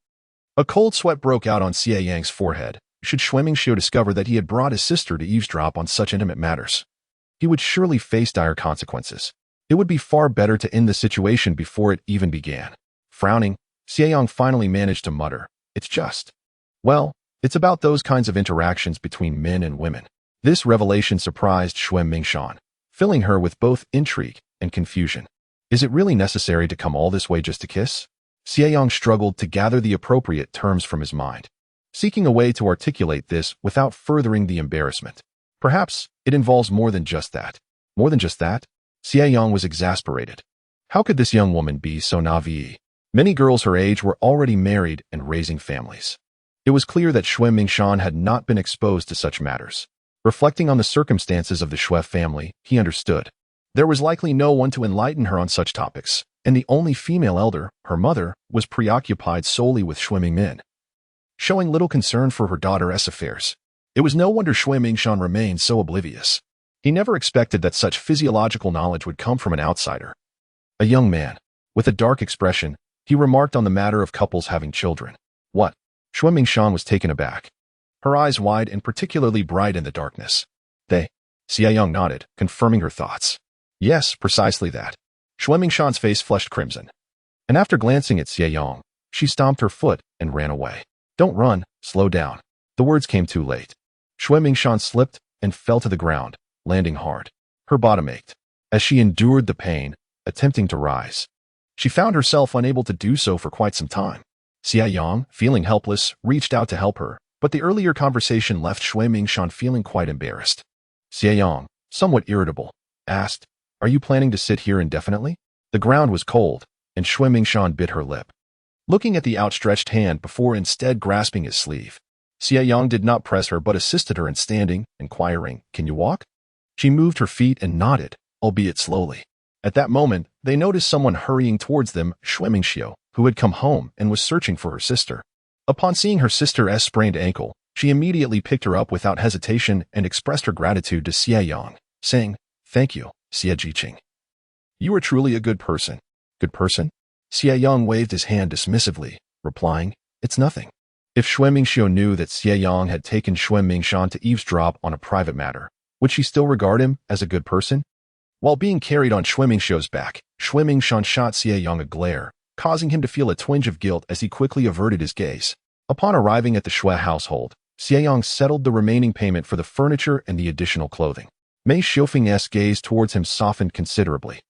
A cold sweat broke out on Xie Yang's forehead. Should Xue Mingxiu discover that he had brought his sister to eavesdrop on such intimate matters, he would surely face dire consequences. It would be far better to end the situation before it even began. Frowning, Xie Yang finally managed to mutter, It's just, well, it's about those kinds of interactions between men and women. This revelation surprised Xue Mingshan, filling her with both intrigue and confusion. Is it really necessary to come all this way just to kiss? Xie Yang struggled to gather the appropriate terms from his mind, seeking a way to articulate this without furthering the embarrassment. Perhaps it involves more than just that. More than just that? Xie Yang was exasperated. How could this young woman be so naive? Many girls her age were already married and raising families. It was clear that Xue Mingshan had not been exposed to such matters. Reflecting on the circumstances of the Xue family, he understood. There was likely no one to enlighten her on such topics, and the only female elder, her mother, was preoccupied solely with Xue Mingmin, showing little concern for her daughter's affairs. It was no wonder Xue Mingshan remained so oblivious. He never expected that such physiological knowledge would come from an outsider. A young man, With a dark expression, he remarked on the matter of couples having children. What? Xue Mingshan was taken aback, her eyes wide and particularly bright in the darkness. They. Xie Yang nodded, confirming her thoughts. Yes, precisely that. Xue Mingshan's face flushed crimson. And after glancing at Xie Yang, she stomped her foot and ran away. Don't run, slow down. The words came too late. Xue Mingshan slipped and fell to the ground, landing hard. Her bottom ached. As she endured the pain, attempting to rise, she found herself unable to do so for quite some time. Xie Yang, feeling helpless, reached out to help her, but the earlier conversation left Xue Mingshan feeling quite embarrassed. Xie Yang, somewhat irritable, asked, Are you planning to sit here indefinitely? The ground was cold, and Xue Mingshan bit her lip, looking at the outstretched hand before instead grasping his sleeve. Xie Yang did not press her but assisted her in standing, inquiring, Can you walk? She moved her feet and nodded, albeit slowly. At that moment, they noticed someone hurrying towards them, Xue Mingxiu, who had come home and was searching for her sister. Upon seeing her sister's sprained ankle, she immediately picked her up without hesitation and expressed her gratitude to Xie Yang, saying, Thank you, Xie Jiqing. You are truly a good person. Good person? Xie Yang waved his hand dismissively, replying, It's nothing. If Xue Mingxiu knew that Xie Yang had taken Xue Mingshan to eavesdrop on a private matter, would she still regard him as a good person? While being carried on Xue Mingxiu's back, Xue Mingshan shot Xie Yang a glare, causing him to feel a twinge of guilt as he quickly averted his gaze. Upon arriving at the Xue household, Xie Yang settled the remaining payment for the furniture and the additional clothing. Mei Xiufeng's gaze towards him softened considerably.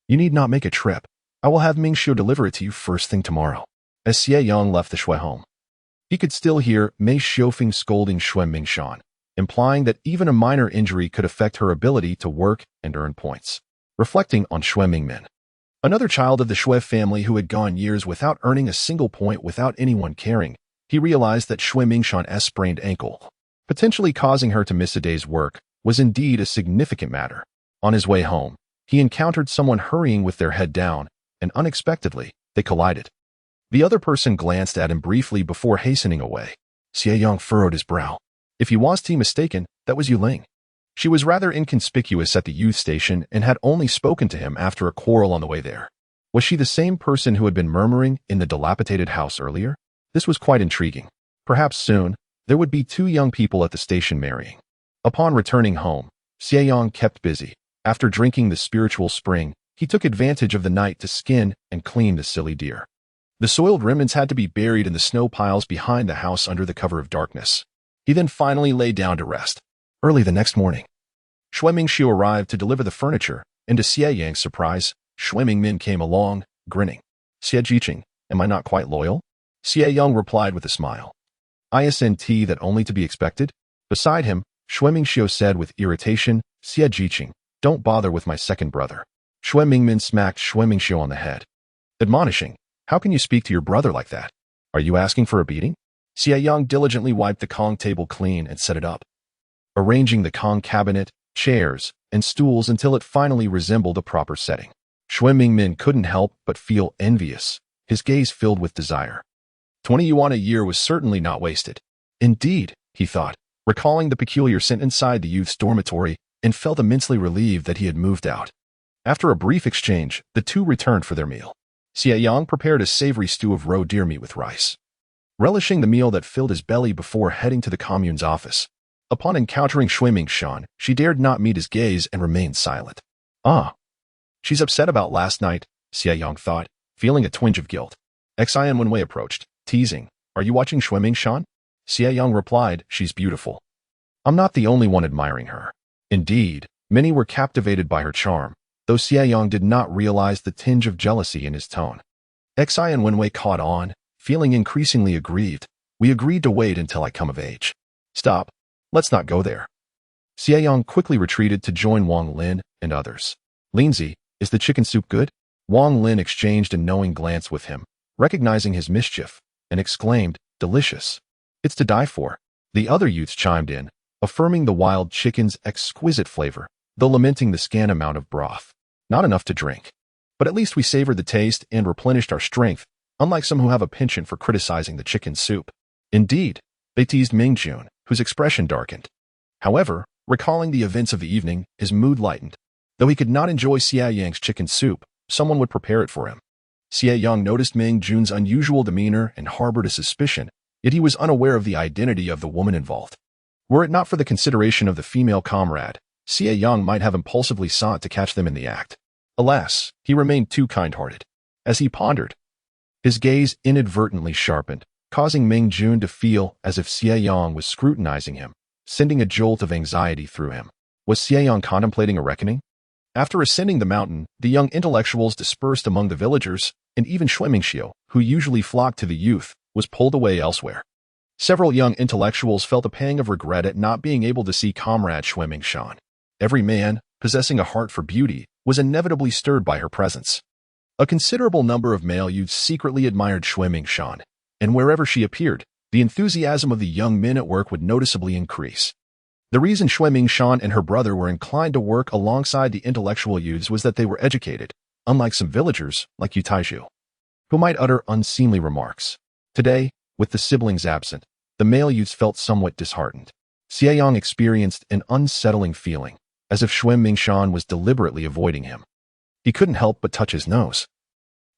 You need not make a trip. I will have Mingxiu deliver it to you first thing tomorrow. As Xie Yang left the Xue home, he could still hear Mei Xiufeng scolding Xue Mingshan, implying that even a minor injury could affect her ability to work and earn points. Reflecting on Xue Mingmin, another child of the Xue family who had gone years without earning a single point without anyone caring, he realized that Xue Mingshan's sprained ankle, potentially causing her to miss a day's work, was indeed a significant matter. On his way home, he encountered someone hurrying with their head down, and unexpectedly, they collided. The other person glanced at him briefly before hastening away. Xie Yang furrowed his brow. If he was mistaken, that was Yuling. She was rather inconspicuous at the youth station and had only spoken to him after a quarrel on the way there. Was she the same person who had been murmuring in the dilapidated house earlier? This was quite intriguing. Perhaps soon, there would be two young people at the station marrying. Upon returning home, Xie Yang kept busy. After drinking the spiritual spring, he took advantage of the night to skin and clean the silly deer. The soiled remnants had to be buried in the snow piles behind the house under the cover of darkness. He then finally lay down to rest. Early the next morning, Xue Mingxiu arrived to deliver the furniture, and to Xie Yang's surprise, Xue Mingmin came along, grinning. Xie Jiqing, am I not quite loyal? Xie Yang replied with a smile. Isn't that only to be expected? Beside him, Xue Mingxiu said with irritation, Xie Jiqing, don't bother with my second brother. Xue Mingmin smacked Xue Mingxiu on the head, admonishing, how can you speak to your brother like that? Are you asking for a beating? Xie Yang diligently wiped the Kong table clean and set it up, arranging the Kong cabinet, chairs, and stools until it finally resembled a proper setting. Xue Mingmin couldn't help but feel envious, his gaze filled with desire. 20 yuan a year was certainly not wasted. Indeed, he thought, recalling the peculiar scent inside the youth's dormitory, and felt immensely relieved that he had moved out. After a brief exchange, the two returned for their meal. Xie Yang prepared a savory stew of roe deer meat with rice, relishing the meal that filled his belly before heading to the commune's office. Upon encountering Xue Mingshan, she dared not meet his gaze and remained silent. She's upset about last night, Xie Yang thought, feeling a twinge of guilt. Xie Wenwei approached, teasing, Are you watching Xue Mingshan? Xie Yang replied, She's beautiful. I'm not the only one admiring her. Indeed, many were captivated by her charm, though Xie Yang did not realize the tinge of jealousy in his tone. Xie and Wenwei caught on, feeling increasingly aggrieved. We agreed to wait until I come of age. Stop. Let's not go there. Xie Yang quickly retreated to join Wang Lin and others. Lindsay, is the chicken soup good? Wang Lin exchanged a knowing glance with him, recognizing his mischief, and exclaimed, Delicious. It's to die for. The other youths chimed in, affirming the wild chicken's exquisite flavor, though lamenting the scant amount of broth. Not enough to drink. But at least we savored the taste and replenished our strength, unlike some who have a penchant for criticizing the chicken soup. Indeed, they teased Mingjun, whose expression darkened. However, recalling the events of the evening, his mood lightened. Though he could not enjoy Xie Yang's chicken soup, someone would prepare it for him. Xie Yang noticed Ming Jun's unusual demeanor and harbored a suspicion, yet he was unaware of the identity of the woman involved. Were it not for the consideration of the female comrade, Xie Yang might have impulsively sought to catch them in the act. Alas, he remained too kind-hearted. As he pondered, his gaze inadvertently sharpened, causing Ming Jun to feel as if Xie Yang was scrutinizing him, sending a jolt of anxiety through him. Was Xie Yang contemplating a reckoning? After ascending the mountain, the young intellectuals dispersed among the villagers, and even Xie, who usually flocked to the youth, was pulled away elsewhere. Several young intellectuals felt a pang of regret at not being able to see comrade Xie. Every man, possessing a heart for beauty, was inevitably stirred by her presence. A considerable number of male youths secretly admired Xie, and wherever she appeared, the enthusiasm of the young men at work would noticeably increase. The reason Xie and her brother were inclined to work alongside the intellectual youths was that they were educated, unlike some villagers, like Taiju, who might utter unseemly remarks. Today, with the siblings absent, the male youths felt somewhat disheartened. Xie Yang experienced an unsettling feeling, as if Xie was deliberately avoiding him. He couldn't help but touch his nose,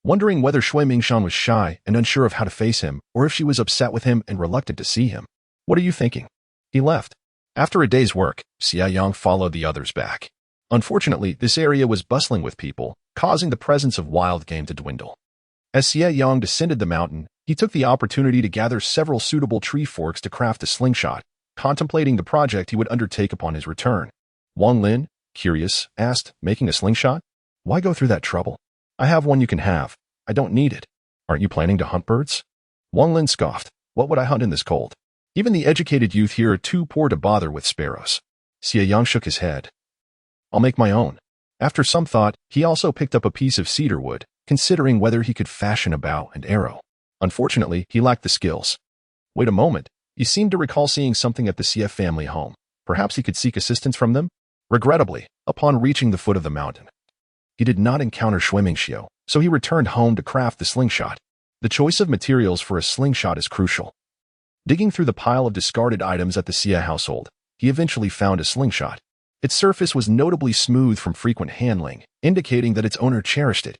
wondering whether Xie was shy and unsure of how to face him, or if she was upset with him and reluctant to see him. "What are you thinking?" He left. After a day's work, Xie Yang followed the others back. Unfortunately, this area was bustling with people, causing the presence of wild game to dwindle. As Xie Yang descended the mountain, he took the opportunity to gather several suitable tree forks to craft a slingshot, contemplating the project he would undertake upon his return. Wang Lin, curious, asked, "Making a slingshot? Why go through that trouble? I have one you can have. I don't need it. Aren't you planning to hunt birds?" Wang Lin scoffed. "What would I hunt in this cold? Even the educated youth here are too poor to bother with sparrows." Xie Yang shook his head. "I'll make my own." After some thought, he also picked up a piece of cedar wood, considering whether he could fashion a bow and arrow. Unfortunately, he lacked the skills. Wait a moment. He seemed to recall seeing something at the Xie family home. Perhaps he could seek assistance from them? Regrettably, upon reaching the foot of the mountain, he did not encounter Xie, so he returned home to craft the slingshot. The choice of materials for a slingshot is crucial. Digging through the pile of discarded items at the Xie household, he eventually found a slingshot. Its surface was notably smooth from frequent handling, indicating that its owner cherished it.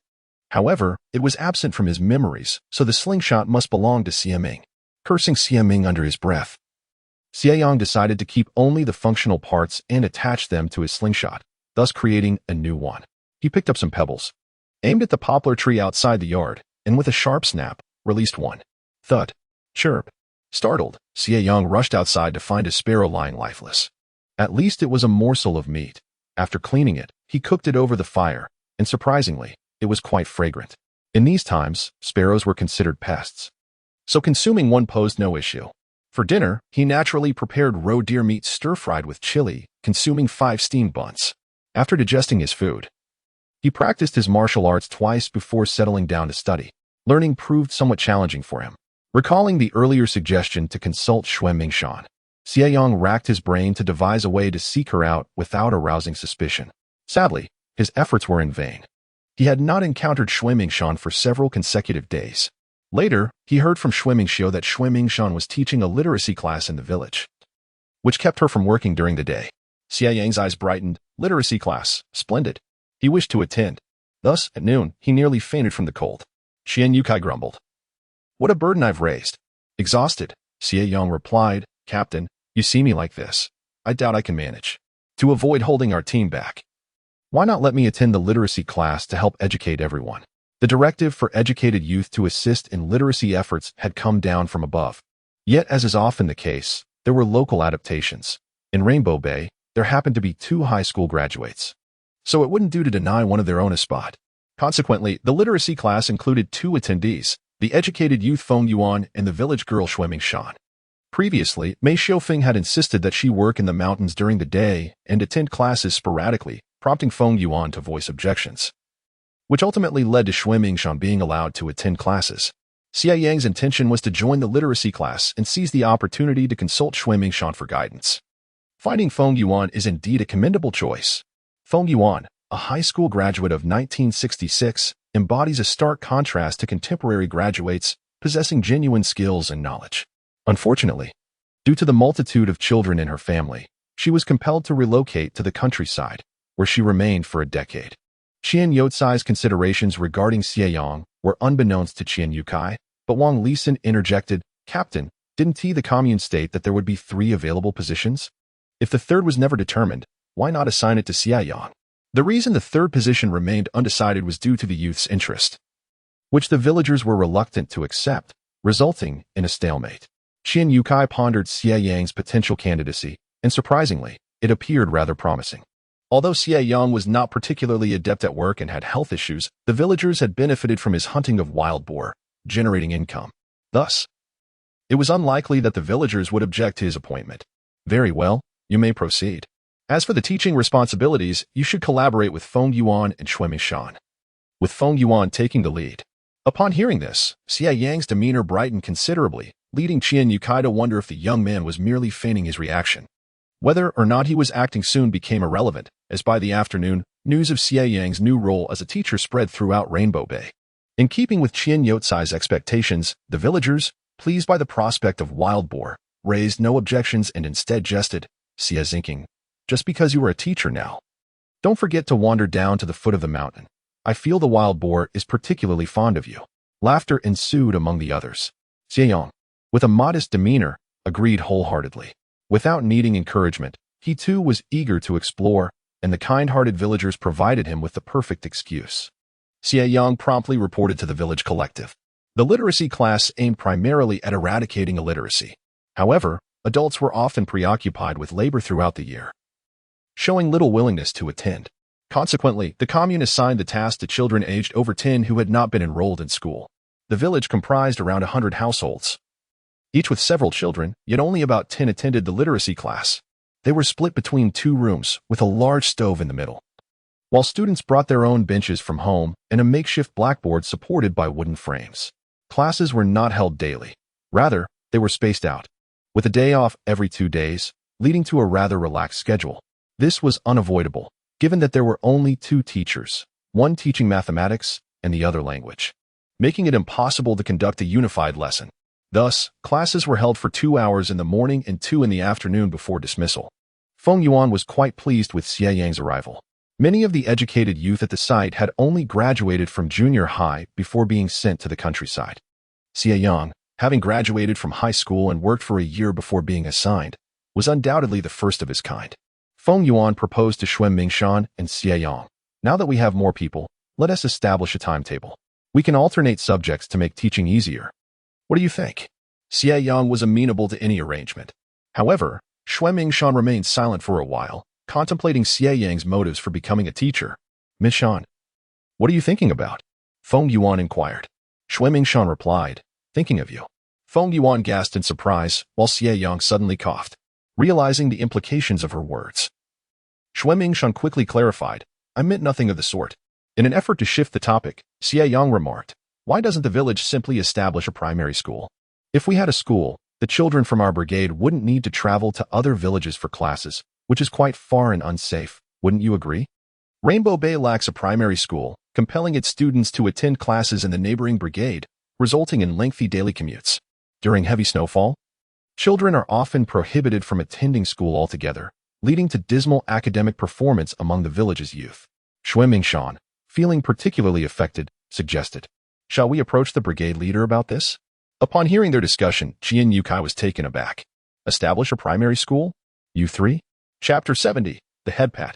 However, it was absent from his memories, so the slingshot must belong to Xie Ming. Cursing Xie Ming under his breath, Xie Yang decided to keep only the functional parts and attach them to his slingshot, thus creating a new one. He picked up some pebbles, aimed at the poplar tree outside the yard, and with a sharp snap, released one. Thud. Chirp. Startled, Xie Yang rushed outside to find a sparrow lying lifeless. At least it was a morsel of meat. After cleaning it, he cooked it over the fire, and surprisingly, it was quite fragrant. In these times, sparrows were considered pests, so consuming one posed no issue. For dinner, he naturally prepared roe deer meat stir-fried with chili, consuming 5 steamed buns. After digesting his food, he practiced his martial arts twice before settling down to study. Learning proved somewhat challenging for him. Recalling the earlier suggestion to consult Xie, Xie Yang racked his brain to devise a way to seek her out without arousing suspicion. Sadly, his efforts were in vain. He had not encountered Xie for several consecutive days. Later, he heard from Xie that Xie was teaching a literacy class in the village, which kept her from working during the day. Xie Yang's eyes brightened. Literacy class. Splendid. He wished to attend. Thus, at noon, he nearly fainted from the cold. Xian Yukai grumbled. "What a burden I've raised." Exhausted, Xie Yang replied, "Captain, you see me like this. I doubt I can manage. To avoid holding our team back, why not let me attend the literacy class to help educate everyone?" The directive for educated youth to assist in literacy efforts had come down from above. Yet, as is often the case, there were local adaptations. In Rainbow Bay, there happened to be 2 high school graduates, so it wouldn't do to deny one of their own a spot. Consequently, the literacy class included 2 attendees, the educated youth Feng Yuan and the village girl Xie. Previously, Mei Xiaofeng had insisted that she work in the mountains during the day and attend classes sporadically, prompting Feng Yuan to voice objections, which ultimately led to Xie being allowed to attend classes. Xie Yang's intention was to join the literacy class and seize the opportunity to consult Xie for guidance. Finding Feng Yuan is indeed a commendable choice. Feng Yuan, a high school graduate of 1966, embodies a stark contrast to contemporary graduates possessing genuine skills and knowledge. Unfortunately, due to the multitude of children in her family, she was compelled to relocate to the countryside, where she remained for a decade. Qian Yotsai's considerations regarding Xie Yang were unbeknownst to Qian Yukai, but Wang Lisan interjected, "Captain, didn't the commune state that there would be 3 available positions? If the third was never determined, why not assign it to Xie Yang?" The reason the third position remained undecided was due to the youth's interest, which the villagers were reluctant to accept, resulting in a stalemate. Qian Yukai pondered Xie Yang's potential candidacy, and surprisingly, it appeared rather promising. Although Xie Yang was not particularly adept at work and had health issues, the villagers had benefited from his hunting of wild boar, generating income. Thus, it was unlikely that the villagers would object to his appointment. "Very well, you may proceed. As for the teaching responsibilities, you should collaborate with Feng Yuan and Xue Mingshan," with Feng Yuan taking the lead. Upon hearing this, Xie Yang's demeanor brightened considerably, leading Qian Yukai to wonder if the young man was merely feigning his reaction. Whether or not he was acting soon became irrelevant, as by the afternoon, news of Xie Yang's new role as a teacher spread throughout Rainbow Bay. In keeping with Qian Yotsai's expectations, the villagers, pleased by the prospect of wild boar, raised no objections and instead jested, "Xie Zinking, just because you are a teacher now, don't forget to wander down to the foot of the mountain. I feel the wild boar is particularly fond of you." Laughter ensued among the others. Xie Yang, with a modest demeanor, agreed wholeheartedly. Without needing encouragement, he too was eager to explore, and the kind-hearted villagers provided him with the perfect excuse. Xie Yang promptly reported to the village collective. The literacy class aimed primarily at eradicating illiteracy. However, adults were often preoccupied with labor throughout the year, showing little willingness to attend. Consequently, the commune assigned the task to children aged over 10 who had not been enrolled in school. The village comprised around 100 households, each with several children, yet only about 10 attended the literacy class. They were split between 2 rooms, with a large stove in the middle, while students brought their own benches from home and a makeshift blackboard supported by wooden frames. Classes were not held daily. Rather, they were spaced out, with a day off every 2 days, leading to a rather relaxed schedule. This was unavoidable, given that there were only 2 teachers, one teaching mathematics and the other language, making it impossible to conduct a unified lesson. Thus, classes were held for 2 hours in the morning and 2 in the afternoon before dismissal. Feng Yuan was quite pleased with Xie Yang's arrival. Many of the educated youth at the site had only graduated from junior high before being sent to the countryside. Xie Yang, having graduated from high school and worked for a year before being assigned, was undoubtedly the first of his kind. Feng Yuan proposed to Xue Mingshan and Xie Yang, "Now that we have more people, let us establish a timetable. We can alternate subjects to make teaching easier. What do you think?" Xie Yang was amenable to any arrangement. However, Xue Mingshan remained silent for a while, contemplating Xie Yang's motives for becoming a teacher. "Mingshan, what are you thinking about?" Feng Yuan inquired. Xue Mingshan replied, "Thinking of you." Feng Yuan gasped in surprise, while Xie Yang suddenly coughed, realizing the implications of her words. Xue Mingshan quickly clarified, "I meant nothing of the sort." In an effort to shift the topic, Xie Yang remarked, "Why doesn't the village simply establish a primary school? If we had a school, the children from our brigade wouldn't need to travel to other villages for classes, which is quite far and unsafe, wouldn't you agree? Rainbow Bay lacks a primary school, compelling its students to attend classes in the neighboring brigade, resulting in lengthy daily commutes. During heavy snowfall, children are often prohibited from attending school altogether, leading to dismal academic performance among the village's youth." Xue Mingshan, feeling particularly affected, suggested, "Shall we approach the brigade leader about this?" Upon hearing their discussion, Qian Yukai was taken aback. "Establish a primary school? You 3? Chapter 70, The Headpat.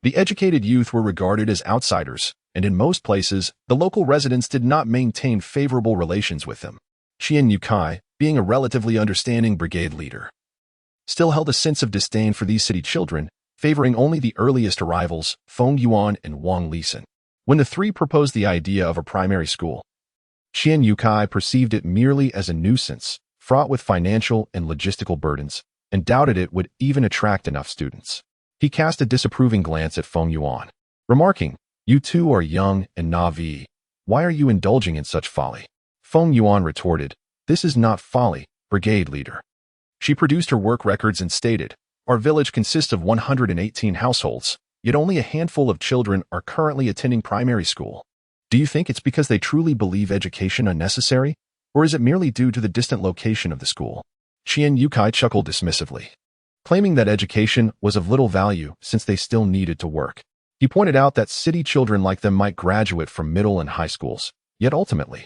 The educated youth were regarded as outsiders, and in most places, the local residents did not maintain favorable relations with them. Qian Yukai, being a relatively understanding brigade leader, still held a sense of disdain for these city children, favoring only the earliest arrivals, Feng Yuan and Wang Lisan. When the 3 proposed the idea of a primary school, Qian Yukai perceived it merely as a nuisance, fraught with financial and logistical burdens, and doubted it would even attract enough students. He cast a disapproving glance at Feng Yuan, remarking, "You 2 are young and naive. Why are you indulging in such folly?" Feng Yuan retorted, "This is not folly, brigade leader." She produced her work records and stated, "Our village consists of 118 households, yet only a handful of children are currently attending primary school. Do you think it's because they truly believe education unnecessary, or is it merely due to the distant location of the school?" Qian Yukai chuckled dismissively, claiming that education was of little value since they still needed to work. He pointed out that city children like them might graduate from middle and high schools, Yet ultimately,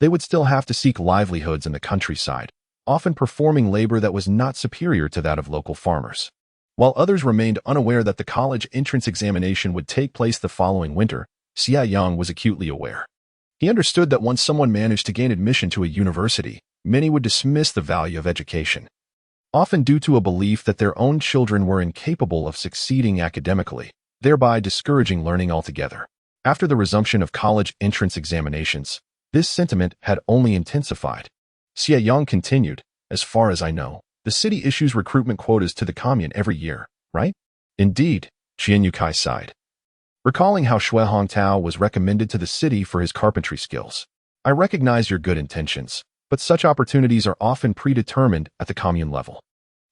they would still have to seek livelihoods in the countryside, often performing labor that was not superior to that of local farmers. While others remained unaware that the college entrance examination would take place the following winter, Xie Yang was acutely aware. He understood that once someone managed to gain admission to a university, many would dismiss the value of education, often due to a belief that their own children were incapable of succeeding academically, thereby discouraging learning altogether. After the resumption of college entrance examinations, this sentiment had only intensified. Xie Yang continued, "As far as I know, the city issues recruitment quotas to the commune every year, right?" "Indeed," Qian Yukai sighed, recalling how Shui Hongtao was recommended to the city for his carpentry skills. "I recognize your good intentions, but such opportunities are often predetermined at the commune level.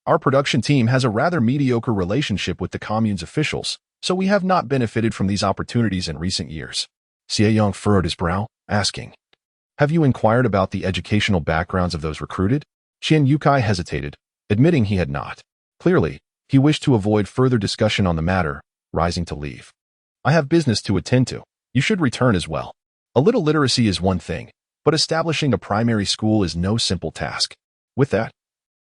Our production team has a rather mediocre relationship with the commune's officials, so we have not benefited from these opportunities in recent years." Xie Yang furrowed his brow, asking, "Have you inquired about the educational backgrounds of those recruited?" Qian Yukai hesitated, admitting he had not. Clearly, he wished to avoid further discussion on the matter, rising to leave. "I have business to attend to. You should return as well. A little literacy is one thing, but establishing a primary school is no simple task." With that,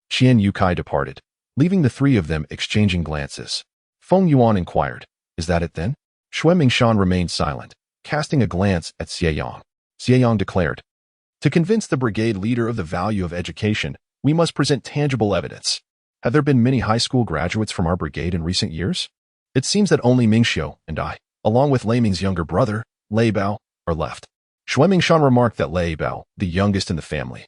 Qian Yukai departed, leaving the three of them exchanging glances. Feng Yuan inquired, "Is that it then?" Shui Mingshan remained silent, casting a glance at Xie Yang. Xie Yang declared, "To convince the brigade leader of the value of education, we must present tangible evidence. Have there been many high school graduates from our brigade in recent years? It seems that only Mingxiu and I, along with Lei Ming's younger brother, Lei Bao, are left." Shui Mingshan remarked that Lei Bao, the youngest in the family,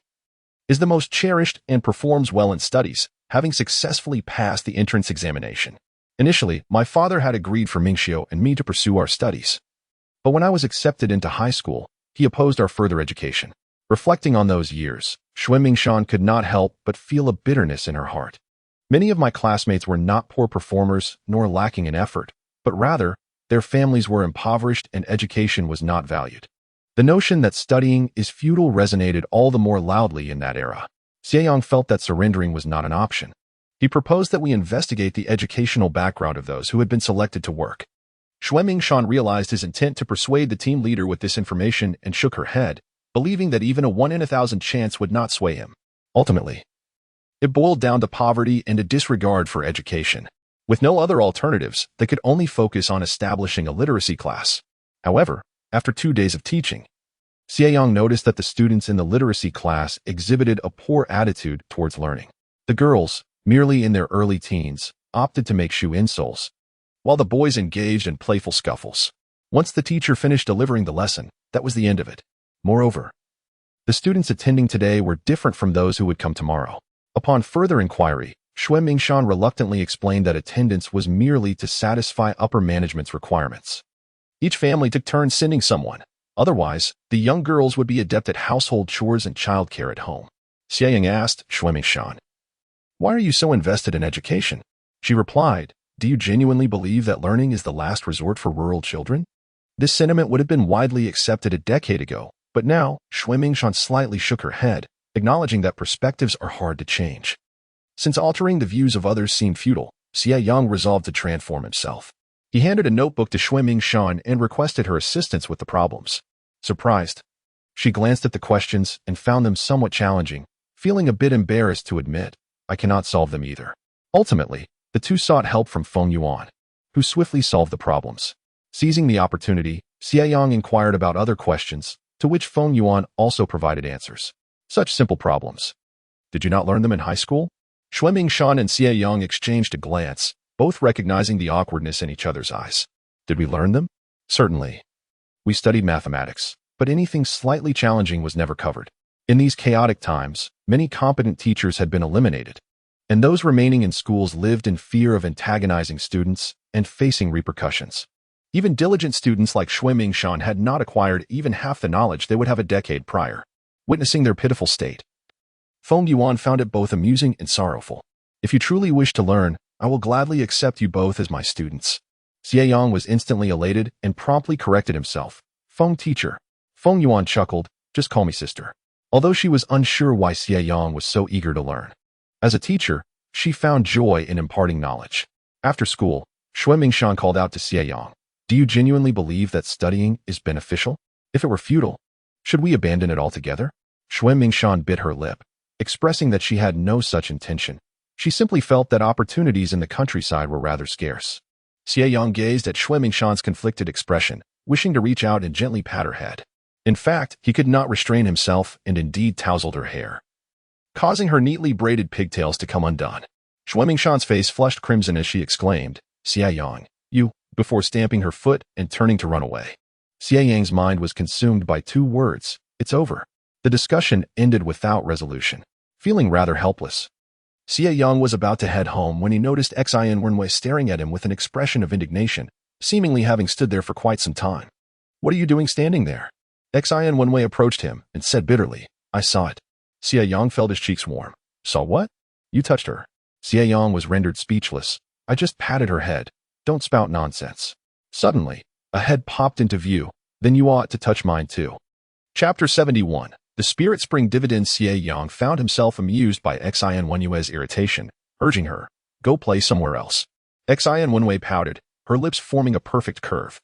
is the most cherished and performs well in studies, having successfully passed the entrance examination. "Initially, my father had agreed for Mingxiu and me to pursue our studies. But when I was accepted into high school, he opposed our further education." Reflecting on those years, Shui Mingshan could not help but feel a bitterness in her heart. Many of my classmates were not poor performers nor lacking in effort, but rather, their families were impoverished and education was not valued. The notion that studying is futile resonated all the more loudly in that era. Xie Yang felt that surrendering was not an option. He proposed that we investigate the educational background of those who had been selected to work. Shui Mingshan realized his intent to persuade the team leader with this information and shook her head, believing that even a 1 in 1,000 chance would not sway him. Ultimately, it boiled down to poverty and a disregard for education. With no other alternatives, they could only focus on establishing a literacy class. However, after 2 days of teaching, Xie Yang noticed that the students in the literacy class exhibited a poor attitude towards learning. The girls, merely in their early teens, opted to make shoe insoles, while the boys engaged in playful scuffles. Once the teacher finished delivering the lesson, that was the end of it. Moreover, the students attending today were different from those who would come tomorrow. Upon further inquiry, Shui Mingshan reluctantly explained that attendance was merely to satisfy upper management's requirements. Each family took turns sending someone. Otherwise, the young girls would be adept at household chores and childcare at home. Xie Yang asked Shui Mingshan, "Why are you so invested in education?" She replied, "Do you genuinely believe that learning is the last resort for rural children?" This sentiment would have been widely accepted a decade ago, but now, Shui Mingshan slightly shook her head, acknowledging that perspectives are hard to change. Since altering the views of others seemed futile, Xie Yang resolved to transform himself. He handed a notebook to Shui Mingshan and requested her assistance with the problems. Surprised, she glanced at the questions and found them somewhat challenging, feeling a bit embarrassed to admit, "I cannot solve them either." Ultimately, the two sought help from Feng Yuan, who swiftly solved the problems. Seizing the opportunity, Xie Yang inquired about other questions, to which Feng Yuan also provided answers. Such simple problems. Did you not learn them in high school? Shui Mingshan and Xie Yang exchanged a glance, both recognizing the awkwardness in each other's eyes. Did we learn them? Certainly. We studied mathematics, but anything slightly challenging was never covered. In these chaotic times, many competent teachers had been eliminated, and those remaining in schools lived in fear of antagonizing students and facing repercussions. Even diligent students like Shui Mingshan had not acquired even half the knowledge they would have a decade prior. Witnessing their pitiful state, Feng Yuan found it both amusing and sorrowful. "If you truly wish to learn, I will gladly accept you both as my students." Xie Yang was instantly elated and promptly corrected himself. "Feng teacher." Feng Yuan chuckled, "Just call me sister." Although she was unsure why Xie Yang was so eager to learn. As a teacher, she found joy in imparting knowledge. After school, Shui Mingshan called out to Xie Yang, "Do you genuinely believe that studying is beneficial? If it were futile, Should we abandon it altogether? Xue Mingshan bit her lip, expressing that she had no such intention. She simply felt that opportunities in the countryside were rather scarce. Xie Yang gazed at Xue Mingshan's conflicted expression, wishing to reach out and gently pat her head. In fact, he could not restrain himself and indeed tousled her hair, causing her neatly braided pigtails to come undone. Xue Mingshan's face flushed crimson as she exclaimed, "Xie Yang, you," before stamping her foot and turning to run away. Xie Yang's mind was consumed by two words: it's over. The discussion ended without resolution. Feeling rather helpless, Xie Yang was about to head home when he noticed Xie Wenwei staring at him with an expression of indignation, seemingly having stood there for quite some time. "What are you doing standing there?" Xie Wenwei approached him and said bitterly, "I saw it." Xie Yang felt his cheeks warm. "Saw what?" "You touched her." Xie Yang was rendered speechless. "I just patted her head. Don't spout nonsense." Suddenly, a head popped into view. "Then you ought to touch mine too." Chapter 71. The Spirit Spring Dividend. Xie Yang found himself amused by Xie Wenwei's irritation, urging her, "Go play somewhere else." Xie Wenwei pouted, her lips forming a perfect curve.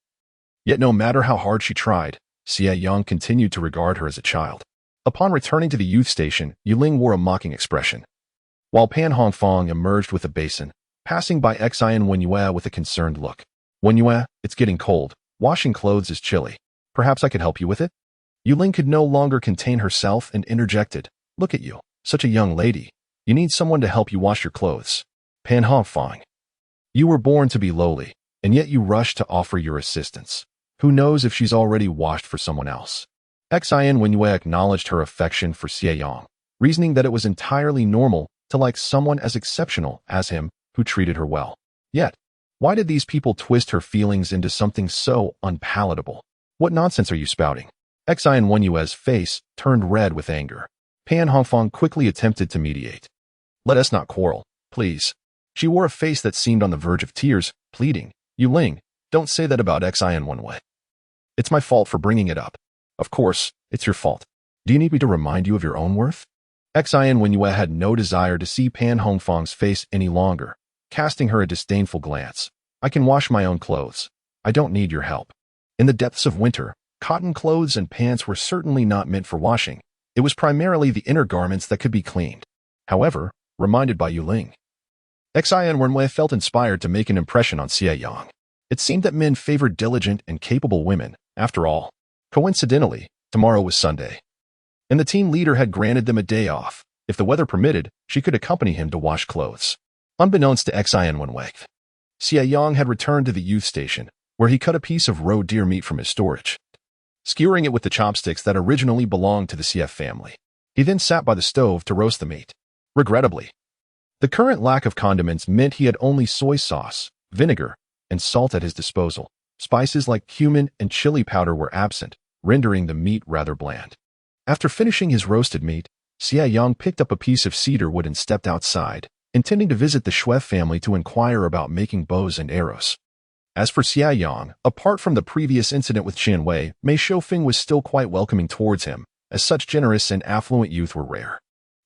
Yet no matter how hard she tried, Xie Yang continued to regard her as a child. Upon returning to the youth station, Yuling wore a mocking expression, while Pan Hongfang emerged with a basin, passing by Xie Wenwei with a concerned look. "Wenwei, it's getting cold. Washing clothes is chilly. Perhaps I could help you with it?" Yuling could no longer contain herself and interjected, "Look at you, such a young lady. You need someone to help you wash your clothes." Pan Hongfang, you were born to be lowly, and yet you rush to offer your assistance. Who knows if she's already washed for someone else? Xie Wenwei acknowledged her affection for Xie Yang, reasoning that it was entirely normal to like someone as exceptional as him who treated her well. Yet, why did these people twist her feelings into something so unpalatable? What nonsense are you spouting? Xie Wenwei's face turned red with anger. Pan Hongfang quickly attempted to mediate. "Let us not quarrel, please." She wore a face that seemed on the verge of tears, pleading, "Yuling, don't say that about Xie Wenwei. It's my fault for bringing it up." "Of course, it's your fault. Do you need me to remind you of your own worth?" Xie Wenwei had no desire to see Pan Hongfang's face any longer, casting her a disdainful glance. "I can wash my own clothes. I don't need your help." In the depths of winter, cotton clothes and pants were certainly not meant for washing. It was primarily the inner garments that could be cleaned. However, reminded by Yuling, Xie Wenwei felt inspired to make an impression on Xie Yang. It seemed that men favored diligent and capable women, after all. Coincidentally, tomorrow was Sunday, and the team leader had granted them a day off. If the weather permitted, she could accompany him to wash clothes. Unbeknownst to Xie Wenwei, Xie Yang had returned to the youth station, where he cut a piece of roe deer meat from his storage, skewering it with the chopsticks that originally belonged to the CF family. He then sat by the stove to roast the meat. Regrettably, the current lack of condiments meant he had only soy sauce, vinegar, and salt at his disposal. Spices like cumin and chili powder were absent, rendering the meat rather bland. After finishing his roasted meat, Xie Yang picked up a piece of cedar wood and stepped outside, intending to visit the Xue family to inquire about making bows and arrows. As for Xie Yang, apart from the previous incident with Qian Wei, Mei Shoufeng was still quite welcoming towards him, as such generous and affluent youth were rare.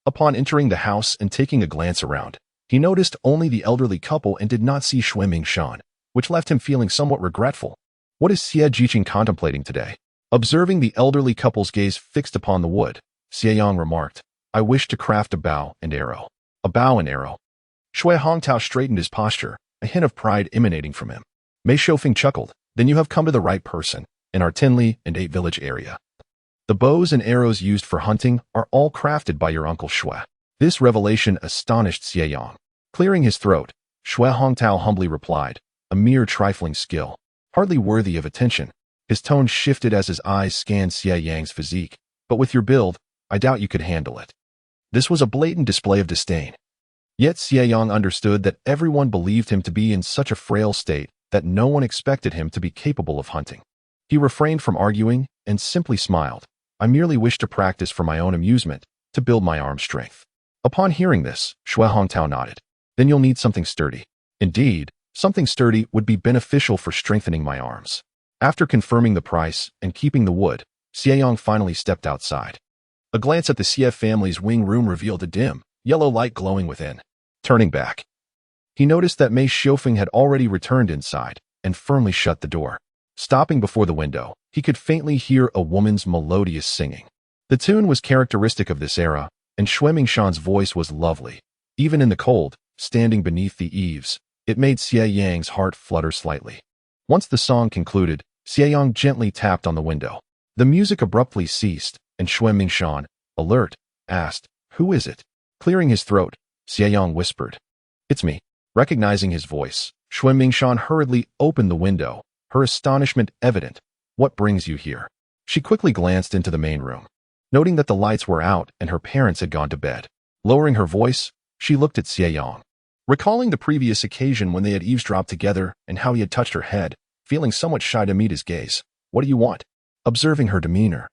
Upon entering the house and taking a glance around, he noticed only the elderly couple and did not see Xue Mingshan, which left him feeling somewhat regretful. What is Xie Jiqing contemplating today? Observing the elderly couple's gaze fixed upon the wood, Xie Yang remarked, "I wish to craft a bow and arrow." A bow and arrow. Xue Hongtao straightened his posture, a hint of pride emanating from him. Mei Shoufeng chuckled, "Then you have come to the right person, in our Tinli and 8 village area. The bows and arrows used for hunting are all crafted by your uncle Xue." This revelation astonished Xie Yang. Clearing his throat, Xue Hongtao humbly replied, "A mere trifling skill, hardly worthy of attention." His tone shifted as his eyes scanned Xie Yang's physique. "But with your build, I doubt you could handle it." This was a blatant display of disdain. Yet Xie Yang understood that everyone believed him to be in such a frail state that no one expected him to be capable of hunting. He refrained from arguing and simply smiled. "I merely wish to practice for my own amusement, to build my arm strength." Upon hearing this, Xue Hongtao nodded. "Then you'll need something sturdy." Indeed, something sturdy would be beneficial for strengthening my arms. After confirming the price and keeping the wood, Xie Yang finally stepped outside. A glance at the CF family's wing room revealed a dim, yellow light glowing within. Turning back, he noticed that Mei Shoufeng had already returned inside and firmly shut the door. Stopping before the window, he could faintly hear a woman's melodious singing. The tune was characteristic of this era, and Xue Mingshan's voice was lovely. Even in the cold, standing beneath the eaves, it made Xie Yang's heart flutter slightly. Once the song concluded, Xie Yang gently tapped on the window. The music abruptly ceased, and Xue Mingshan, alert, asked, "Who is it?" Clearing his throat, Xie Yang whispered, "It's me." Recognizing his voice, Xue Mingshan hurriedly opened the window, her astonishment evident. "What brings you here?" She quickly glanced into the main room, noting that the lights were out and her parents had gone to bed. Lowering her voice, she looked at Xie Yang. Recalling the previous occasion when they had eavesdropped together and how he had touched her head, feeling somewhat shy to meet his gaze. "What do you want?" Observing her demeanor,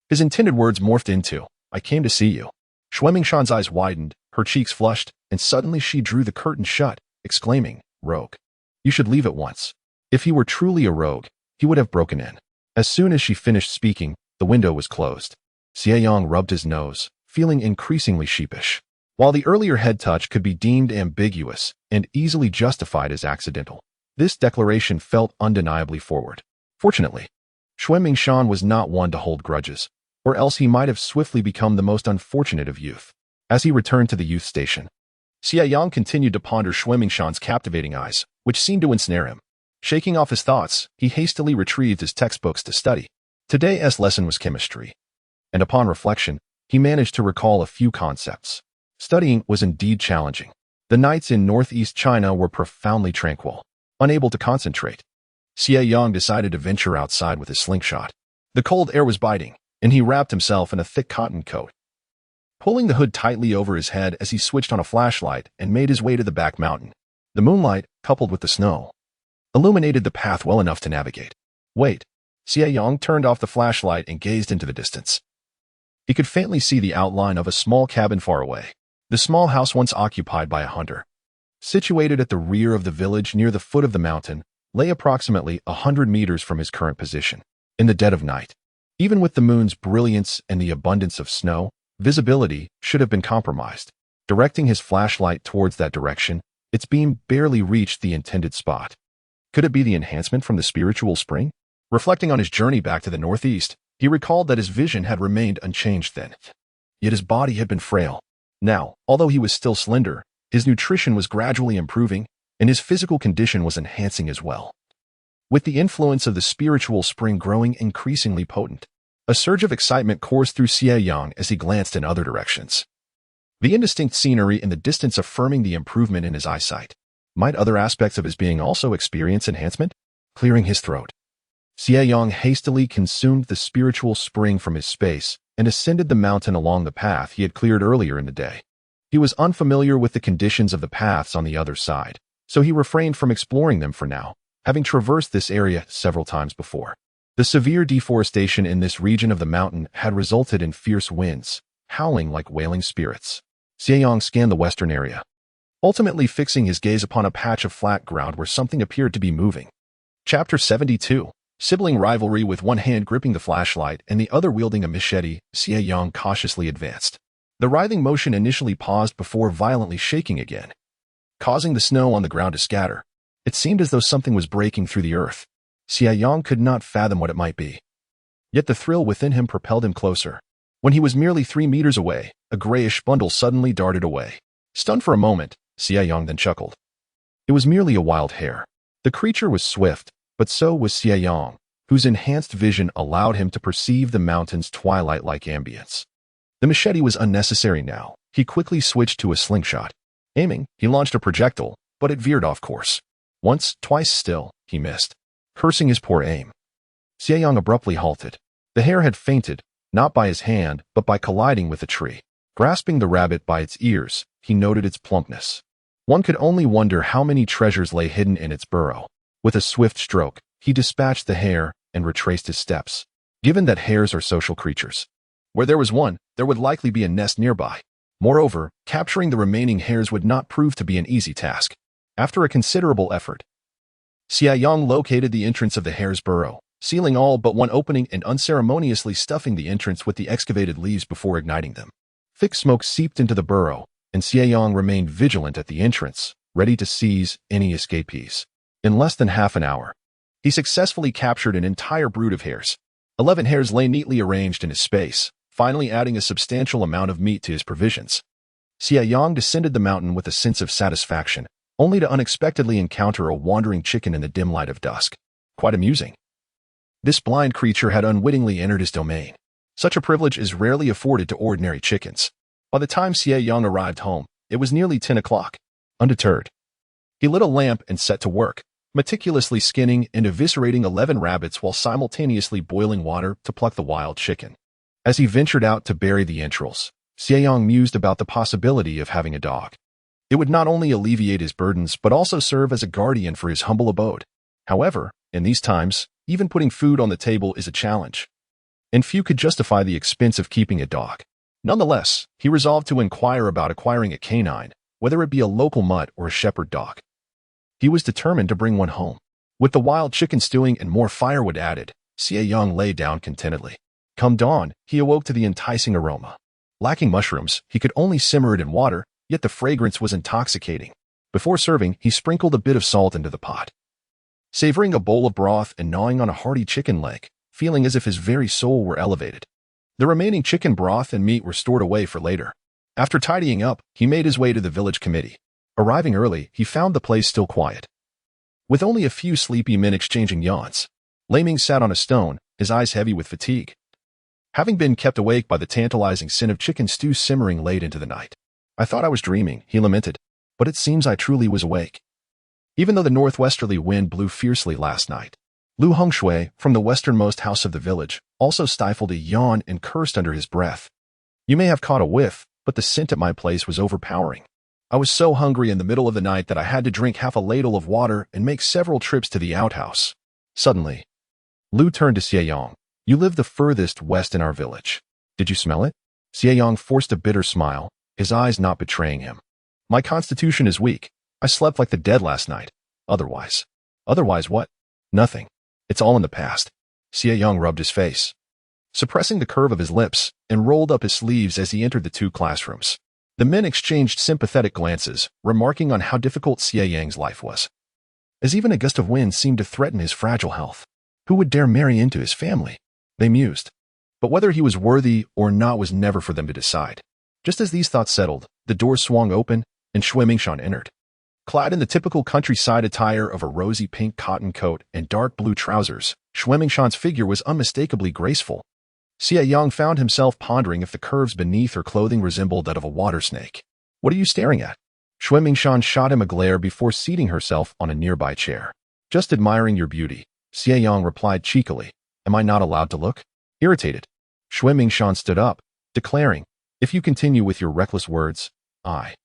his intended words morphed into, "I came to see you." Xue Mingshan's eyes widened, her cheeks flushed, and suddenly she drew the curtain shut, exclaiming, "Rogue. You should leave at once." If he were truly a rogue, he would have broken in. As soon as she finished speaking, the window was closed. Xie Yang rubbed his nose, feeling increasingly sheepish. While the earlier head touch could be deemed ambiguous and easily justified as accidental, this declaration felt undeniably forward. Fortunately, Xue Mingshan was not one to hold grudges, or else he might have swiftly become the most unfortunate of youth. As he returned to the youth station, Xie Yang continued to ponder Xue Mingshan's captivating eyes, which seemed to ensnare him. Shaking off his thoughts, he hastily retrieved his textbooks to study. Today's lesson was chemistry, and upon reflection, he managed to recall a few concepts. Studying was indeed challenging. The nights in northeast China were profoundly tranquil. Unable to concentrate, Xie Yang decided to venture outside with his slingshot. The cold air was biting, and he wrapped himself in a thick cotton coat. Pulling the hood tightly over his head as he switched on a flashlight and made his way to the back mountain. The moonlight, coupled with the snow, illuminated the path well enough to navigate. "Wait." Xie Yang turned off the flashlight and gazed into the distance. He could faintly see the outline of a small cabin far away. The small house once occupied by a hunter, situated at the rear of the village near the foot of the mountain, lay approximately 100 meters from his current position. In the dead of night, even with the moon's brilliance and the abundance of snow, visibility should have been compromised. Directing his flashlight towards that direction, its beam barely reached the intended spot. Could it be the enhancement from the spiritual spring? Reflecting on his journey back to the northeast, he recalled that his vision had remained unchanged then. Yet his body had been frail. Now, although he was still slender, his nutrition was gradually improving, and his physical condition was enhancing as well. With the influence of the spiritual spring growing increasingly potent, a surge of excitement coursed through Xie Yang as he glanced in other directions. The indistinct scenery in the distance affirming the improvement in his eyesight. Might other aspects of his being also experience enhancement? Clearing his throat, Xie Yang hastily consumed the spiritual spring from his space and ascended the mountain along the path he had cleared earlier in the day. He was unfamiliar with the conditions of the paths on the other side, so he refrained from exploring them for now, having traversed this area several times before. The severe deforestation in this region of the mountain had resulted in fierce winds, howling like wailing spirits. Xie Yang scanned the western area, ultimately fixing his gaze upon a patch of flat ground where something appeared to be moving. Chapter 72. Sibling rivalry. With one hand gripping the flashlight and the other wielding a machete, Xie Yang cautiously advanced. The writhing motion initially paused before violently shaking again, causing the snow on the ground to scatter. It seemed as though something was breaking through the earth. Xie Yang could not fathom what it might be. Yet the thrill within him propelled him closer. When he was merely 3 meters away, a grayish bundle suddenly darted away. Stunned for a moment, Xie Yang then chuckled. It was merely a wild hare. The creature was swift, but so was Xie Yang, whose enhanced vision allowed him to perceive the mountain's twilight-like ambience. The machete was unnecessary now. He quickly switched to a slingshot. Aiming, he launched a projectile, but it veered off course. Once, twice still, he missed. Cursing his poor aim, Xie Yang abruptly halted. The hare had fainted, not by his hand, but by colliding with a tree. Grasping the rabbit by its ears, he noted its plumpness. One could only wonder how many treasures lay hidden in its burrow. With a swift stroke, he dispatched the hare and retraced his steps. Given that hares are social creatures, where there was one, there would likely be a nest nearby. Moreover, capturing the remaining hares would not prove to be an easy task. After a considerable effort, Xie Yang located the entrance of the hare's burrow, sealing all but one opening and unceremoniously stuffing the entrance with the excavated leaves before igniting them. Thick smoke seeped into the burrow, and Xie Yang remained vigilant at the entrance, ready to seize any escapees. In less than half an hour, He successfully captured an entire brood of hares. 11 hares lay neatly arranged in his space, finally adding a substantial amount of meat to his provisions. Xie Yang descended the mountain with a sense of satisfaction, only to unexpectedly encounter a wandering chicken in the dim light of dusk. Quite amusing. This blind creature had unwittingly entered his domain. Such a privilege is rarely afforded to ordinary chickens. By the time Xie Yang arrived home, it was nearly 10 o'clock. Undeterred, he lit a lamp and set to work, meticulously skinning and eviscerating 11 rabbits while simultaneously boiling water to pluck the wild chicken. As he ventured out to bury the entrails, Xie Yang mused about the possibility of having a dog. It would not only alleviate his burdens but also serve as a guardian for his humble abode. However, in these times, even putting food on the table is a challenge, and few could justify the expense of keeping a dog. Nonetheless, he resolved to inquire about acquiring a canine, whether it be a local mutt or a shepherd dog. He was determined to bring one home. With the wild chicken stewing and more firewood added, Xie Yang lay down contentedly. Come dawn, he awoke to the enticing aroma. Lacking mushrooms, he could only simmer it in water, yet the fragrance was intoxicating. Before serving, he sprinkled a bit of salt into the pot. Savoring a bowl of broth and gnawing on a hearty chicken leg, feeling as if his very soul were elevated. The remaining chicken broth and meat were stored away for later. After tidying up, he made his way to the village committee. Arriving early, he found the place still quiet, with only a few sleepy men exchanging yawns. Laming sat on a stone, his eyes heavy with fatigue, having been kept awake by the tantalizing scent of chicken stew simmering late into the night. I thought I was dreaming, he lamented, but it seems I truly was awake. Even though the northwesterly wind blew fiercely last night, Lu Hongshui, from the westernmost house of the village, also stifled a yawn and cursed under his breath. You may have caught a whiff, but the scent at my place was overpowering. I was so hungry in the middle of the night that I had to drink half a ladle of water and make several trips to the outhouse. Suddenly, Lu turned to Xie Yang. You live the furthest west in our village. Did you smell it? Xie Yang forced a bitter smile, his eyes not betraying him. My constitution is weak. I slept like the dead last night. Otherwise what? Nothing. It's all in the past. Xie Yang rubbed his face, suppressing the curve of his lips, and rolled up his sleeves as he entered the two classrooms. The men exchanged sympathetic glances, remarking on how difficult Xie Yang's life was, as even a gust of wind seemed to threaten his fragile health. Who would dare marry into his family? They mused. But whether he was worthy or not was never for them to decide. Just as these thoughts settled, the door swung open, and Xue Mingshan entered. Clad in the typical countryside attire of a rosy pink cotton coat and dark blue trousers, Xue Mingshan's figure was unmistakably graceful. Xie Yang found himself pondering if the curves beneath her clothing resembled that of a water snake. What are you staring at? Xue Mingshan shot him a glare before seating herself on a nearby chair. Just admiring your beauty, Xie Yang replied cheekily. Am I not allowed to look? Irritated, Xue Mingshan stood up, declaring, if you continue with your reckless words, I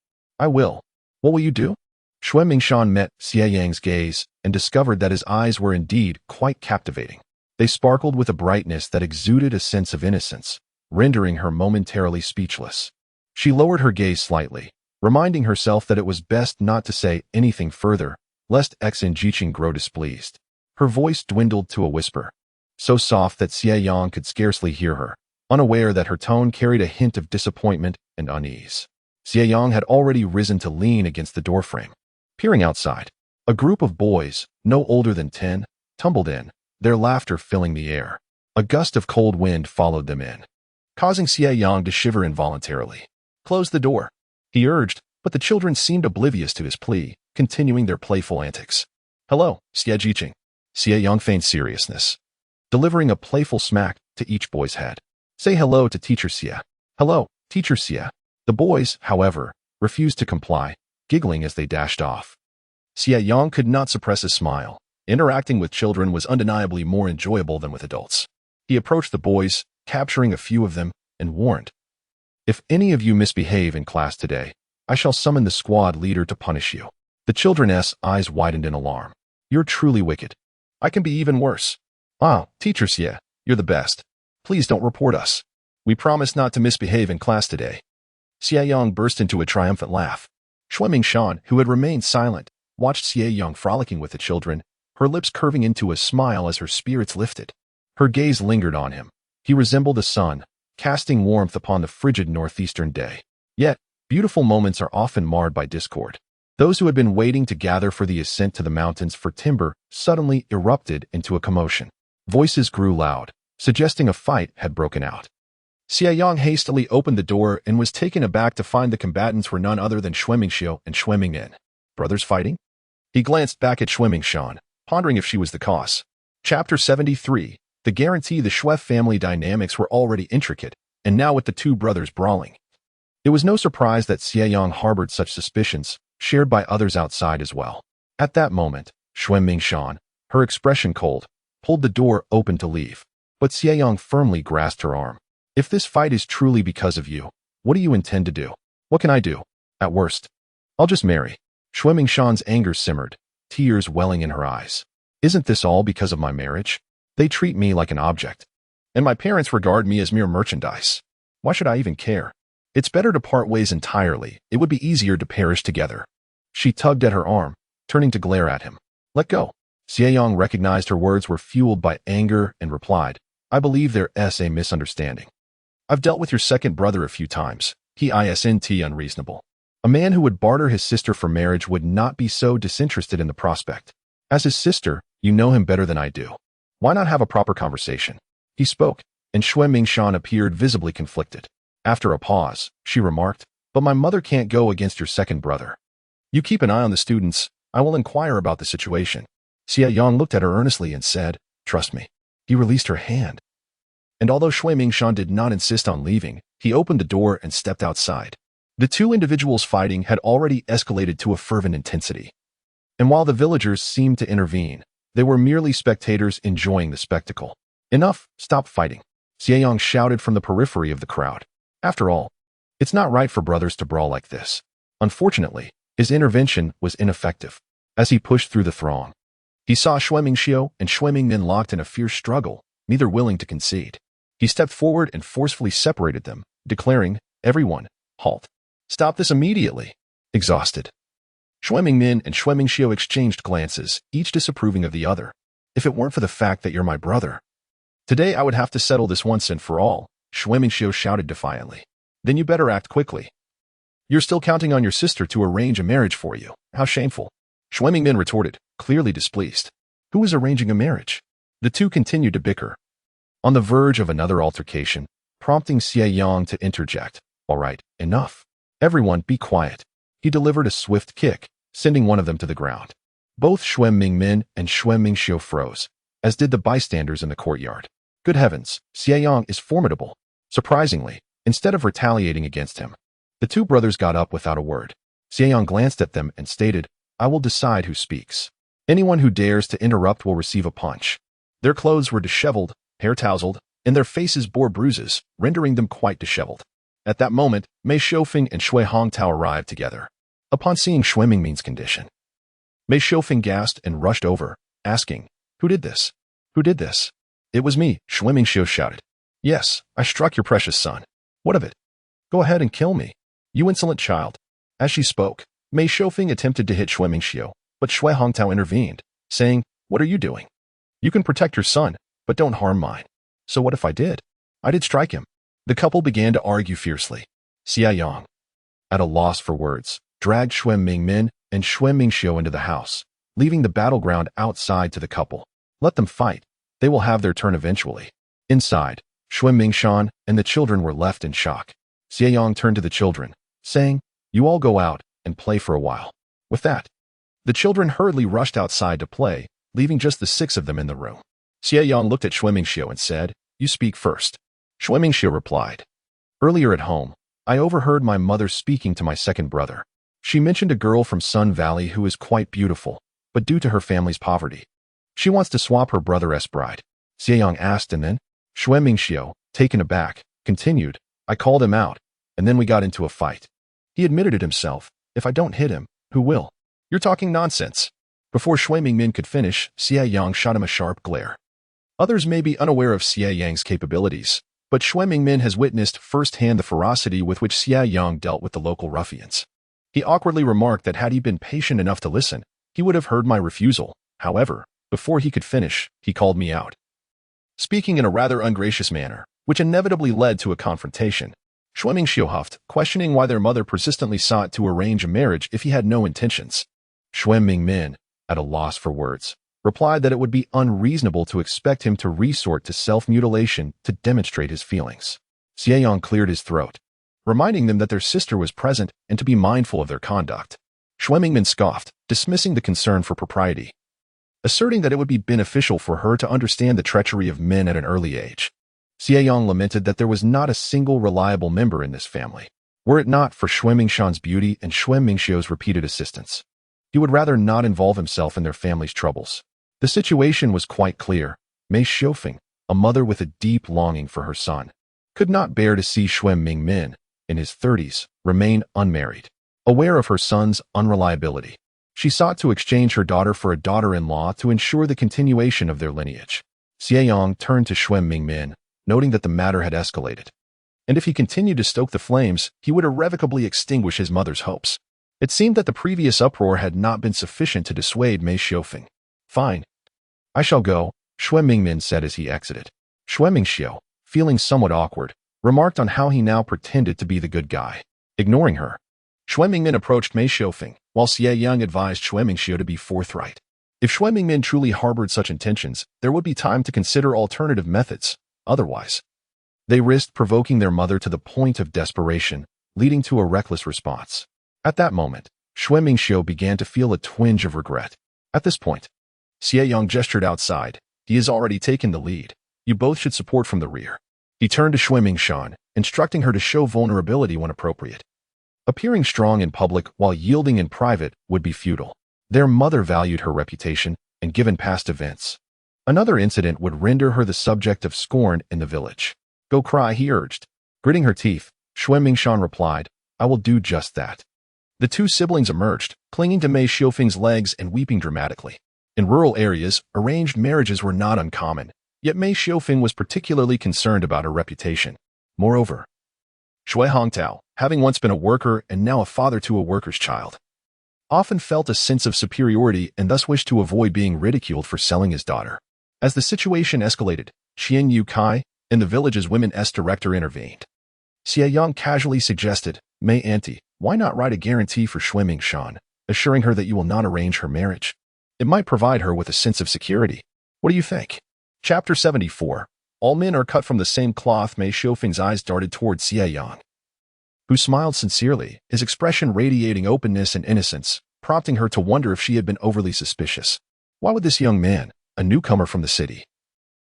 will. What will you do? Xue Mingshan met Xie Yang's gaze and discovered that his eyes were indeed quite captivating. They sparkled with a brightness that exuded a sense of innocence, rendering her momentarily speechless. She lowered her gaze slightly, reminding herself that it was best not to say anything further, lest Xen Jiqing grow displeased. Her voice dwindled to a whisper, so soft that Xie Yang could scarcely hear her, unaware that her tone carried a hint of disappointment and unease. Xie Yang had already risen to lean against the doorframe. Peering outside, a group of boys, no older than 10, tumbled in, their laughter filling the air. A gust of cold wind followed them in, causing Xie Yang to shiver involuntarily. Close the door, he urged, but the children seemed oblivious to his plea, continuing their playful antics. Hello, Xie Jiqing. Xie Yang feigned seriousness, delivering a playful smack to each boy's head. Say hello to Teacher Xie. Hello, Teacher Xie. The boys, however, refused to comply, giggling as they dashed off. Xie Yang could not suppress a smile. Interacting with children was undeniably more enjoyable than with adults. He approached the boys, capturing a few of them, and warned, if any of you misbehave in class today, I shall summon the squad leader to punish you. The children's eyes widened in alarm. You're truly wicked. I can be even worse. Ah, Teacher Xie, you're the best. Please don't report us. We promise not to misbehave in class today. Xie Yang burst into a triumphant laugh. Xue Mingshan, who had remained silent, watched Xie Yang frolicking with the children, her lips curving into a smile as her spirits lifted. Her gaze lingered on him. He resembled the sun, casting warmth upon the frigid northeastern day. Yet, beautiful moments are often marred by discord. Those who had been waiting to gather for the ascent to the mountains for timber suddenly erupted into a commotion. Voices grew loud, suggesting a fight had broken out. Xie Yang hastily opened the door and was taken aback to find the combatants were none other than Xue Mingxiu and Xue Mingmin. Brothers fighting? He glanced back at Xue Mingshan, pondering if she was the cause. Chapter 73. The guarantee. The Xue family dynamics were already intricate, and now with the two brothers brawling. It was no surprise that Xie Yang harbored such suspicions, shared by others outside as well. At that moment, Xue Mingshan, her expression cold, pulled the door open to leave, but Xie Yang firmly grasped her arm. If this fight is truly because of you, what do you intend to do? What can I do? At worst, I'll just marry. Xue Mingshan's anger simmered, tears welling in her eyes. Isn't this all because of my marriage? They treat me like an object, and my parents regard me as mere merchandise. Why should I even care? It's better to part ways entirely. It would be easier to perish together. She tugged at her arm, turning to glare at him. Let go. Xie Yang recognized her words were fueled by anger and replied, I believe there's a misunderstanding. I've dealt with your second brother a few times. He isn't unreasonable. A man who would barter his sister for marriage would not be so disinterested in the prospect. As his sister, you know him better than I do. Why not have a proper conversation? He spoke, and Xue Mingshan appeared visibly conflicted. After a pause, she remarked, but my mother can't go against your second brother. You keep an eye on the students. I will inquire about the situation. Xie Yang looked at her earnestly and said, trust me. He released her hand. And although Xue Mingshan did not insist on leaving, he opened the door and stepped outside. The two individuals fighting had already escalated to a fervent intensity. And while the villagers seemed to intervene, they were merely spectators enjoying the spectacle. Enough, stop fighting. Xie Yang shouted from the periphery of the crowd. After all, it's not right for brothers to brawl like this. Unfortunately, his intervention was ineffective. As he pushed through the throng, he saw Xue Mingxiu and Xue Mingmin locked in a fierce struggle, neither willing to concede. He stepped forward and forcefully separated them, declaring, everyone, halt. Stop this immediately. Exhausted, Xue Mingmin and Xue Mingxiu exchanged glances, each disapproving of the other. If it weren't for the fact that you're my brother, today I would have to settle this once and for all, Xue Mingxiu shouted defiantly. Then you better act quickly. You're still counting on your sister to arrange a marriage for you. How shameful. Xue Mingmin retorted, clearly displeased. Who is arranging a marriage? The two continued to bicker, on the verge of another altercation, prompting Xie Yang to interject. All right, enough. Everyone be quiet. He delivered a swift kick, sending one of them to the ground. Both Xue Mingmin and Xue Mingxiu froze, as did the bystanders in the courtyard. Good heavens, Xie Yang is formidable. Surprisingly, instead of retaliating against him, the two brothers got up without a word. Xie Yang glanced at them and stated, I will decide who speaks. Anyone who dares to interrupt will receive a punch. Their clothes were disheveled, hair tousled, and their faces bore bruises, rendering them quite disheveled. At that moment, Mei Shoufeng and Shui Hongtao arrived together. Upon seeing Xue Mingmin's condition, Mei Shoufeng gasped and rushed over, asking, Who did this? Who did this? It was me, Xue Mingxiu shouted. Yes, I struck your precious son. What of it? Go ahead and kill me, you insolent child. As she spoke, Mei Shoufeng attempted to hit Xue Mingxiu, but Shui Hongtao intervened, saying, What are you doing? You can protect your son, but don't harm mine. So what if I did? I did strike him. The couple began to argue fiercely. Xie Yang, at a loss for words, dragged Xue Mingmin and Xue Mingxiu into the house, leaving the battleground outside to the couple. Let them fight. They will have their turn eventually. Inside, Xue Mingshan and the children were left in shock. Xie Yang turned to the children, saying, You all go out and play for a while. With that, the children hurriedly rushed outside to play, leaving just the 6 of them in the room. Xie Yang looked at Xue Mingxiu and said, You speak first. Xue Mingxiu replied, Earlier at home, I overheard my mother speaking to my second brother. She mentioned a girl from Sun Valley who is quite beautiful, but due to her family's poverty, she wants to swap her brother's bride. Xie Yang asked, and then Xue Mingxiu, taken aback, continued, I called him out, and then we got into a fight. He admitted it himself. If I don't hit him, who will? You're talking nonsense. Before Xue Mingmin could finish, Xie Yang shot him a sharp glare. Others may be unaware of Xie Yang's capabilities, but Xue Mingmin has witnessed firsthand the ferocity with which Xie Yang dealt with the local ruffians. He awkwardly remarked that had he been patient enough to listen, he would have heard my refusal. However, before he could finish, he called me out, speaking in a rather ungracious manner, which inevitably led to a confrontation. Xue Mingxiu huffed, questioning why their mother persistently sought to arrange a marriage if he had no intentions. Xue Mingmin, at a loss for words, replied that it would be unreasonable to expect him to resort to self-mutilation to demonstrate his feelings. Xie Yang cleared his throat, reminding them that their sister was present and to be mindful of their conduct. Xue Mingmin scoffed, dismissing the concern for propriety, asserting that it would be beneficial for her to understand the treachery of men at an early age. Xie Yang lamented that there was not a single reliable member in this family. Were it not for Xue Mingshan's beauty and Xue Mingxiu's repeated assistance, he would rather not involve himself in their family's troubles. The situation was quite clear. Mei Xiufeng, a mother with a deep longing for her son, could not bear to see Xue Mingmin, in his 30s, remain unmarried. Aware of her son's unreliability, she sought to exchange her daughter for a daughter-in-law to ensure the continuation of their lineage. Xie Yang turned to Xue Mingmin, noting that the matter had escalated, and if he continued to stoke the flames, he would irrevocably extinguish his mother's hopes. It seemed that the previous uproar had not been sufficient to dissuade Mei Xiufeng. Fine. I shall go, Xue Mingmin said as he exited. Xue Mingxiu, feeling somewhat awkward, remarked on how he now pretended to be the good guy. Ignoring her, Xue Mingmin approached Mei Xiufeng, while Xie Yang advised Xue Mingxiu to be forthright. If Xue Mingmin truly harbored such intentions, there would be time to consider alternative methods. Otherwise, they risked provoking their mother to the point of desperation, leading to a reckless response. At that moment, Xue Mingxiu began to feel a twinge of regret. At this point, Xie Yang gestured outside. He has already taken the lead. You both should support from the rear. He turned to Xue Mingshan, instructing her to show vulnerability when appropriate. Appearing strong in public while yielding in private would be futile. Their mother valued her reputation, and given past events, another incident would render her the subject of scorn in the village. Go cry, he urged. Gritting her teeth, Xue Mingshan replied, I will do just that. The two siblings emerged, clinging to Mei Xiufeng's legs and weeping dramatically. In rural areas, arranged marriages were not uncommon, yet Mei Xiufeng was particularly concerned about her reputation. Moreover, Xue Hongtao, having once been a worker and now a father to a worker's child, often felt a sense of superiority and thus wished to avoid being ridiculed for selling his daughter. As the situation escalated, Qian Yu Kai, and the village's women's director intervened. Xie Yang casually suggested, Mei Auntie, why not write a guarantee for Xue Mingshan, assuring her that you will not arrange her marriage? It might provide her with a sense of security. What do you think? Chapter 74. All men are cut from the same cloth. Mei Xiufeng's eyes darted towards Xie Yang, who smiled sincerely, his expression radiating openness and innocence, prompting her to wonder if she had been overly suspicious. Why would this young man, a newcomer from the city,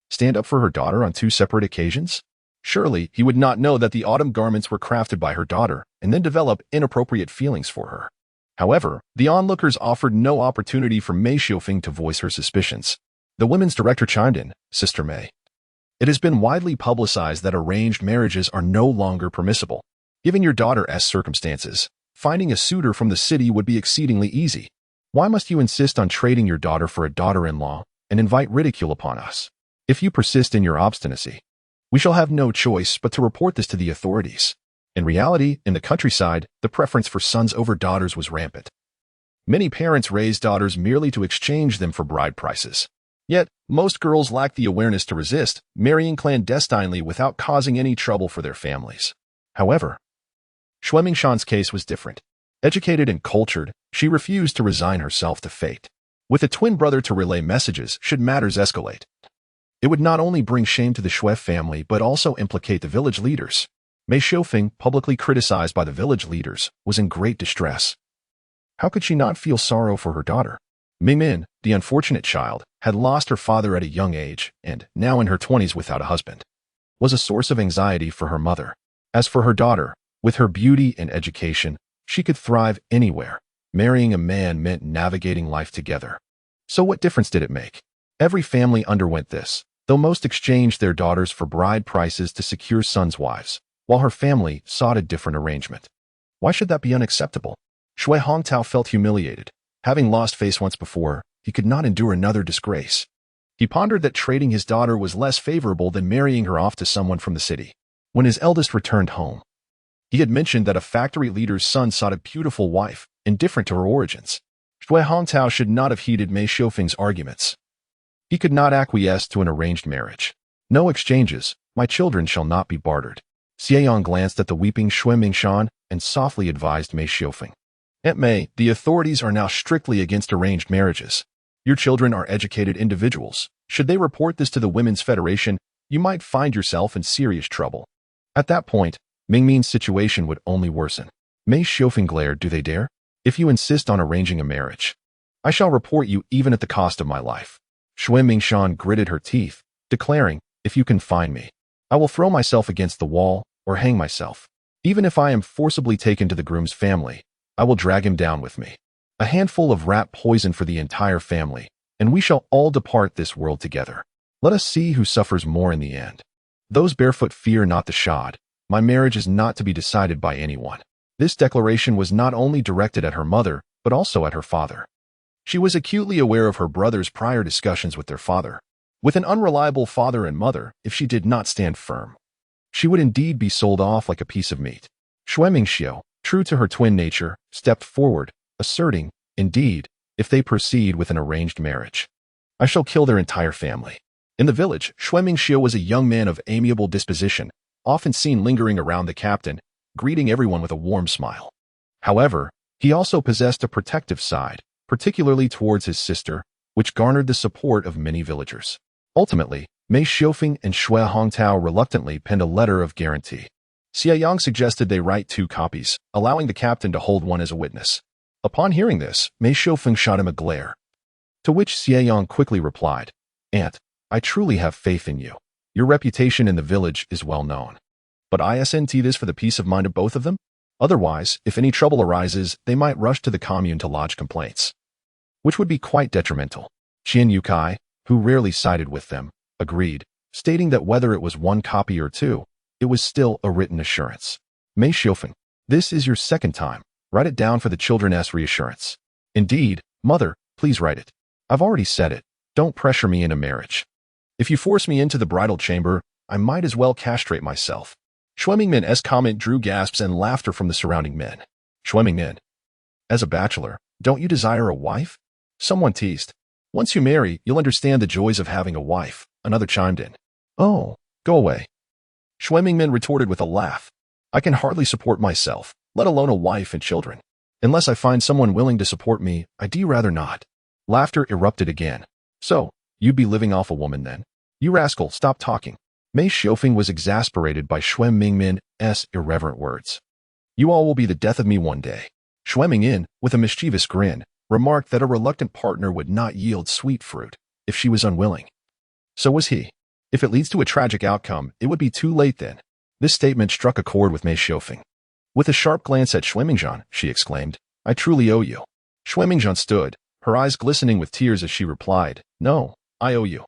stand up for her daughter on two separate occasions? Surely he would not know that the autumn garments were crafted by her daughter and then develop inappropriate feelings for her. However, the onlookers offered no opportunity for Mei Xiufeng to voice her suspicions. The women's director chimed in, Sister Mei, it has been widely publicized that arranged marriages are no longer permissible. Given your daughter's circumstances, finding a suitor from the city would be exceedingly easy. Why must you insist on trading your daughter for a daughter-in-law and invite ridicule upon us? If you persist in your obstinacy, we shall have no choice but to report this to the authorities. In reality, in the countryside, the preference for sons over daughters was rampant. Many parents raised daughters merely to exchange them for bride prices. Yet, most girls lacked the awareness to resist, marrying clandestinely without causing any trouble for their families. However, Xue Mingshan's case was different. Educated and cultured, she refused to resign herself to fate. With a twin brother to relay messages should matters escalate, it would not only bring shame to the Xue family but also implicate the village leaders. Mei Xiufeng, publicly criticized by the village leaders, was in great distress. How could she not feel sorrow for her daughter? Mingmin, the unfortunate child, had lost her father at a young age and, now in her 20s without a husband, was a source of anxiety for her mother. As for her daughter, with her beauty and education, she could thrive anywhere. Marrying a man meant navigating life together. So what difference did it make? Every family underwent this, though most exchanged their daughters for bride prices to secure sons' wives, while her family sought a different arrangement. Why should that be unacceptable? Xue Hongtao felt humiliated. Having lost face once before, he could not endure another disgrace. He pondered that trading his daughter was less favorable than marrying her off to someone from the city. When his eldest returned home, he had mentioned that a factory leader's son sought a beautiful wife, indifferent to her origins. Xue Hongtao should not have heeded Mei Xiufeng's arguments. He could not acquiesce to an arranged marriage. No exchanges, my children shall not be bartered. Xie Yang glanced at the weeping Xue Mingshan and softly advised Mei Xiufeng. Aunt Mei, the authorities are now strictly against arranged marriages. Your children are educated individuals. Should they report this to the Women's Federation, you might find yourself in serious trouble. At that point, Mingmin's situation would only worsen. Mei Xiufeng glared, do they dare? If you insist on arranging a marriage, I shall report you even at the cost of my life. Xue Mingshan gritted her teeth, declaring, if you can find me, I will throw myself against the wall or hang myself. Even if I am forcibly taken to the groom's family, I will drag him down with me. A handful of rat poison for the entire family, and we shall all depart this world together. Let us see who suffers more in the end. Those barefoot fear not the shod. My marriage is not to be decided by anyone. This declaration was not only directed at her mother, but also at her father. She was acutely aware of her brother's prior discussions with their father. With an unreliable father and mother, if she did not stand firm, she would indeed be sold off like a piece of meat. Xue Mingxiu, true to her twin nature, stepped forward, asserting, indeed, if they proceed with an arranged marriage, I shall kill their entire family. In the village, Xue Mingxiu was a young man of amiable disposition, often seen lingering around the captain, greeting everyone with a warm smile. However, he also possessed a protective side, particularly towards his sister, which garnered the support of many villagers. Ultimately, Mei Xiufeng and Xue Hongtao reluctantly penned a letter of guarantee. Xie Yang suggested they write 2 copies, allowing the captain to hold one as a witness. Upon hearing this, Mei Xiufeng shot him a glare, to which Xie Yang quickly replied, Aunt, I truly have faith in you. Your reputation in the village is well known. But isn't this for the peace of mind of both of them? Otherwise, if any trouble arises, they might rush to the commune to lodge complaints, which would be quite detrimental. Qian Yukai, who rarely sided with them, agreed, stating that whether it was 1 copy or 2, it was still a written assurance. Mei Xiufeng, this is your second time. Write it down for the children's reassurance. Indeed, mother, please write it. I've already said it. Don't pressure me into marriage. If you force me into the bridal chamber, I might as well castrate myself. Xue Mingmin's comment drew gasps and laughter from the surrounding men. Xue Mingmin, as a bachelor, don't you desire a wife? Someone teased. Once you marry, you'll understand the joys of having a wife, another chimed in. Oh, go away. Xue Mingmin retorted with a laugh. I can hardly support myself, let alone a wife and children. Unless I find someone willing to support me, I'd rather not. Laughter erupted again. So, you'd be living off a woman then? You rascal, stop talking. Mei Xiufeng was exasperated by Xue Mingmin's irreverent words. You all will be the death of me one day. Xue Mingmin, with a mischievous grin, remarked that a reluctant partner would not yield sweet fruit if she was unwilling. So was he. If it leads to a tragic outcome, it would be too late then. This statement struck a chord with Mei Xiufeng. With a sharp glance at Xue Mingshan, she exclaimed, I truly owe you. Xue Mingshan stood, her eyes glistening with tears as she replied, No, I owe you.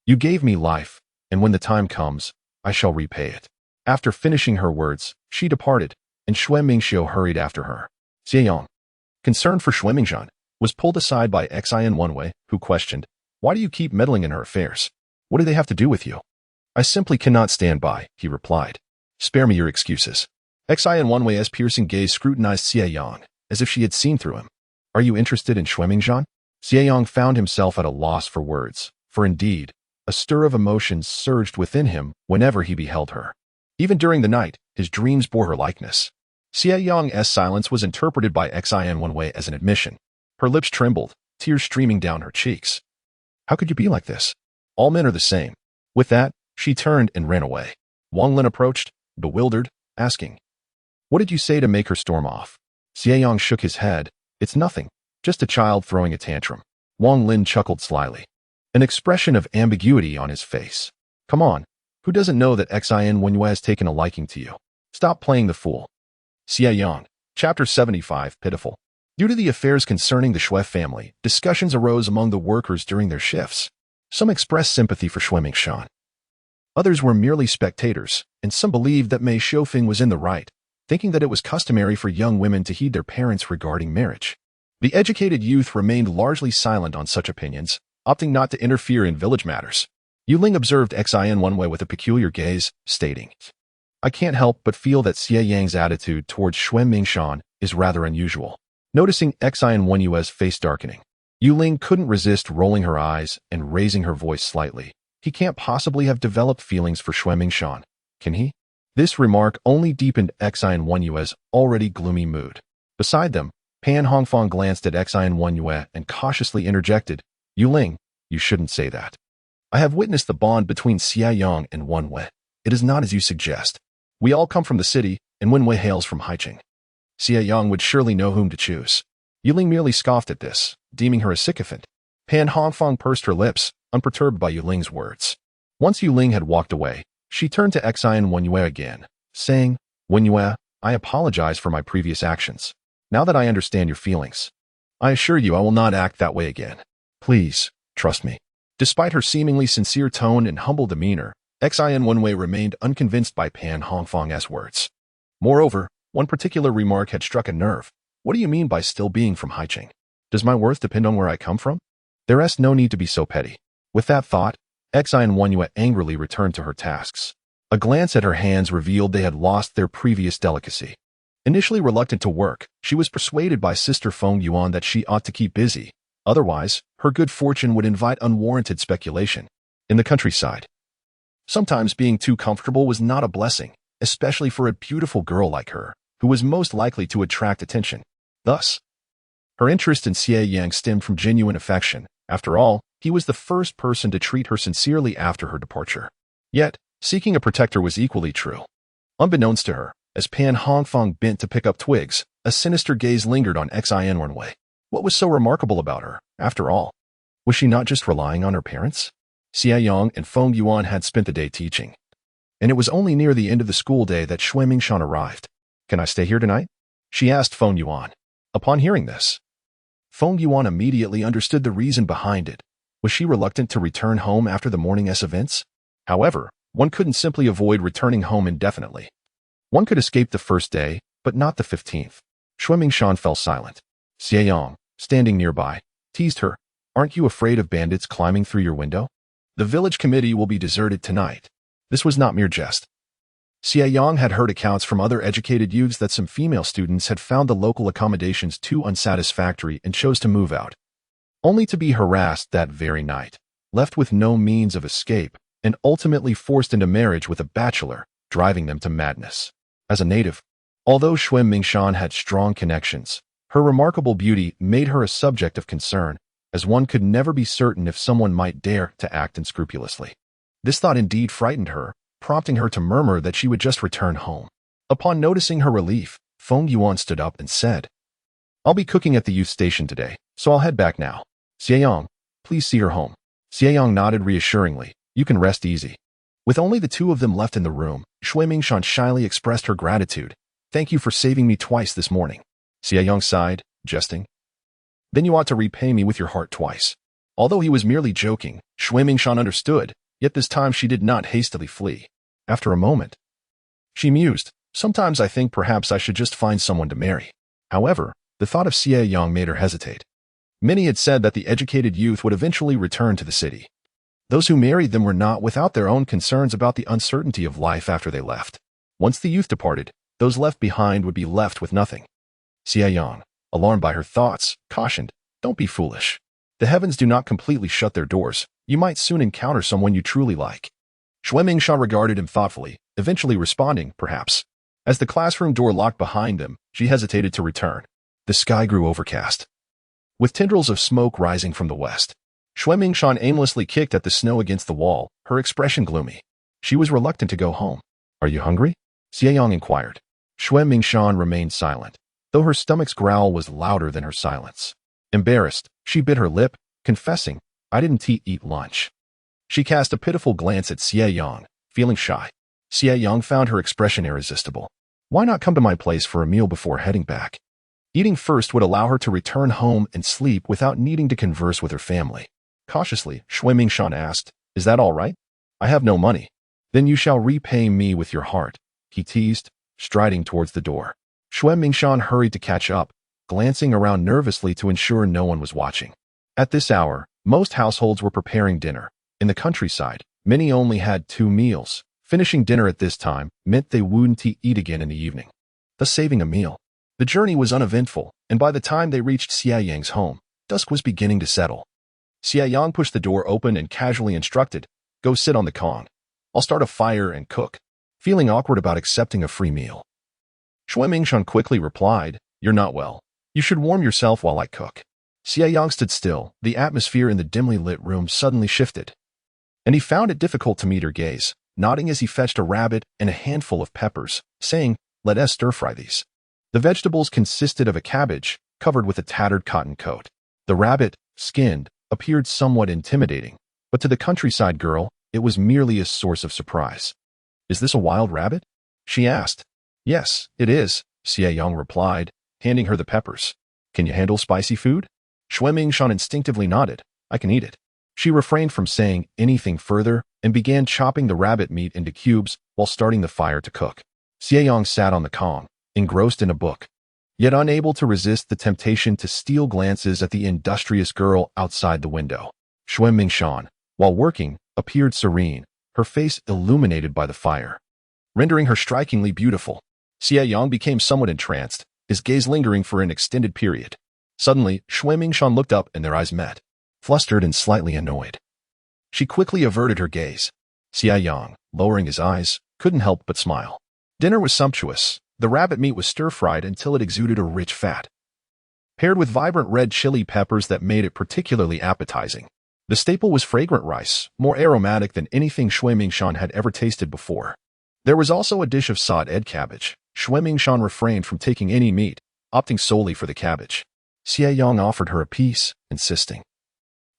You gave me life, and when the time comes, I shall repay it. After finishing her words, she departed, and Xue Mingxiu hurried after her. Xie Yang, concerned for Xue Mingshan, was pulled aside by Xie Yang, who questioned, Why do you keep meddling in her affairs? What do they have to do with you? I simply cannot stand by, he replied. Spare me your excuses. Xie Yan's piercing gaze scrutinized Xie Yang, as if she had seen through him. Are you interested in Xue Mingshan? Xie Yang found himself at a loss for words, for indeed, a stir of emotions surged within him whenever he beheld her. Even during the night, his dreams bore her likeness. Xie Yang's silence was interpreted by Xie Yan as an admission. Her lips trembled, tears streaming down her cheeks. How could you be like this? All men are the same. With that, she turned and ran away. Wang Lin approached, bewildered, asking, What did you say to make her storm off? Xie Yang shook his head. It's nothing, just a child throwing a tantrum. Wang Lin chuckled slyly, an expression of ambiguity on his face. Come on, who doesn't know that Xie Yan has taken a liking to you? Stop playing the fool. Xie Yang, Chapter 75, Pitiful. Due to the affairs concerning the Xue family, discussions arose among the workers during their shifts. Some expressed sympathy for Xue Mingshan. Others were merely spectators, and some believed that Mei Xiufeng was in the right, thinking that it was customary for young women to heed their parents regarding marriage. The educated youth remained largely silent on such opinions, opting not to interfere in village matters. Yuling observed Xie Yan with a peculiar gaze, stating, I can't help but feel that Xie Yang's attitude towards Xue Mingshan is rather unusual. Noticing Xie Yan's face darkening, Yuling couldn't resist rolling her eyes and raising her voice slightly. He can't possibly have developed feelings for Xue Mingshan, can he? This remark only deepened Xie Yue's already gloomy mood. Beside them, Pan Hongfang glanced at Xie Yue and cautiously interjected, Yuling, you shouldn't say that. I have witnessed the bond between Xie Yang and Wenwei. It is not as you suggest. We all come from the city, and Wenwei hails from Haicheng. Xie Yang would surely know whom to choose. Yuling merely scoffed at this, deeming her a sycophant. Pan Hongfang pursed her lips, unperturbed by Yuling's words. Once Yuling had walked away, she turned to Xie Yue again, saying, Wenyue, I apologize for my previous actions. Now that I understand your feelings, I assure you I will not act that way again. Please, trust me. Despite her seemingly sincere tone and humble demeanor, Xie Wenwei remained unconvinced by Pan Hongfang's words. Moreover, one particular remark had struck a nerve. What do you mean by still being from Haicheng? Does my worth depend on where I come from? There is no need to be so petty. With that thought, Xie Wenwei angrily returned to her tasks. A glance at her hands revealed they had lost their previous delicacy. Initially reluctant to work, she was persuaded by Sister Feng Yuan that she ought to keep busy. Otherwise, her good fortune would invite unwarranted speculation. In the countryside, sometimes being too comfortable was not a blessing, especially for a beautiful girl like her, who was most likely to attract attention. Thus, her interest in Xie Yang stemmed from genuine affection. After all, he was the first person to treat her sincerely after her departure. Yet, seeking a protector was equally true. Unbeknownst to her, as Pan Hongfang bent to pick up twigs, a sinister gaze lingered on Xie Wenwei. What was so remarkable about her, after all? Was she not just relying on her parents? Xie Yang and Feng Yuan had spent the day teaching, and it was only near the end of the school day that Xue Mingshan arrived. Can I stay here tonight? She asked Feng Yuan. Upon hearing this, Feng Yuan immediately understood the reason behind it. Was she reluctant to return home after the morning's events? However, one couldn't simply avoid returning home indefinitely. One could escape the first day, but not the 15th. Xue Mingshan fell silent. Xie Yang, standing nearby, teased her. Aren't you afraid of bandits climbing through your window? The village committee will be deserted tonight. This was not mere jest. Xie Yang had heard accounts from other educated youths that some female students had found the local accommodations too unsatisfactory and chose to move out, only to be harassed that very night, left with no means of escape, and ultimately forced into marriage with a bachelor, driving them to madness. As a native, although Xue Mingshan had strong connections, her remarkable beauty made her a subject of concern, as one could never be certain if someone might dare to act unscrupulously. This thought indeed frightened her, prompting her to murmur that she would just return home. Upon noticing her relief, Feng Yuan stood up and said, I'll be cooking at the youth station today, so I'll head back now. Xie Yang, please see her home. Xie Yang nodded reassuringly. You can rest easy. With only the two of them left in the room, Xue Mingshan shyly expressed her gratitude. Thank you for saving me twice this morning. Xie Yang sighed, jesting. Then you ought to repay me with your heart twice. Although he was merely joking, Xue Mingshan understood, yet this time she did not hastily flee. After a moment, she mused, sometimes I think perhaps I should just find someone to marry. However, the thought of Xie Yang made her hesitate. Many had said that the educated youth would eventually return to the city. Those who married them were not without their own concerns about the uncertainty of life after they left. Once the youth departed, those left behind would be left with nothing. Xie Yang, alarmed by her thoughts, cautioned, Don't be foolish. The heavens do not completely shut their doors. You might soon encounter someone you truly like. Xue Mingshan regarded him thoughtfully, eventually responding, perhaps. As the classroom door locked behind them, she hesitated to return. The sky grew overcast, with tendrils of smoke rising from the west. Xue Mingshan aimlessly kicked at the snow against the wall, her expression gloomy. She was reluctant to go home. Are you hungry? Xie Yang inquired. Xue Mingshan remained silent, though her stomach's growl was louder than her silence. Embarrassed, she bit her lip, confessing, I didn't eat lunch. She cast a pitiful glance at Xie Yang, feeling shy. Xie Yang found her expression irresistible. Why not come to my place for a meal before heading back? Eating first would allow her to return home and sleep without needing to converse with her family. Cautiously, Xue Mingshan asked, Is that all right? I have no money. Then you shall repay me with your heart, he teased, striding towards the door. Xue Mingshan hurried to catch up, glancing around nervously to ensure no one was watching. At this hour, most households were preparing dinner. In the countryside, many only had 2 meals. Finishing dinner at this time meant they wouldn't eat again in the evening, thus saving a meal. The journey was uneventful, and by the time they reached Xie Yang's home, dusk was beginning to settle. Xie Yang pushed the door open and casually instructed, Go sit on the kong. I'll start a fire and cook. feeling awkward about accepting a free meal. Xue Mingshan quickly replied, "You're not well. You should warm yourself while I cook." Xie Yang stood still. The atmosphere in the dimly lit room suddenly shifted, and he found it difficult to meet her gaze, nodding as he fetched a rabbit and a handful of peppers, saying, "Let us stir-fry these." The vegetables consisted of a cabbage covered with a tattered cotton coat. The rabbit, skinned, appeared somewhat intimidating, but to the countryside girl, it was merely a source of surprise. "Is this a wild rabbit?" she asked. "Yes, it is," Xie Yang replied, handing her the peppers. "Can you handle spicy food?" Xue Mingshan instinctively nodded. "I can eat it." She refrained from saying anything further and began chopping the rabbit meat into cubes while starting the fire to cook. Xie Yang sat on the kong, engrossed in a book, yet unable to resist the temptation to steal glances at the industrious girl outside the window. Xue Mingshan, while working, appeared serene, her face illuminated by the fire, rendering her strikingly beautiful. Xie Yang became somewhat entranced, his gaze lingering for an extended period. Suddenly, Xue Mingshan looked up and their eyes met, flustered and slightly annoyed. She quickly averted her gaze. Xie Yang, lowering his eyes, couldn't help but smile. Dinner was sumptuous. The rabbit meat was stir-fried until it exuded a rich fat, paired with vibrant red chili peppers that made it particularly appetizing. The staple was fragrant rice, more aromatic than anything Xue Mingshan had ever tasted before. There was also a dish of sauteed cabbage. Xue Mingshan refrained from taking any meat, opting solely for the cabbage. Xie Yang offered her a piece, insisting,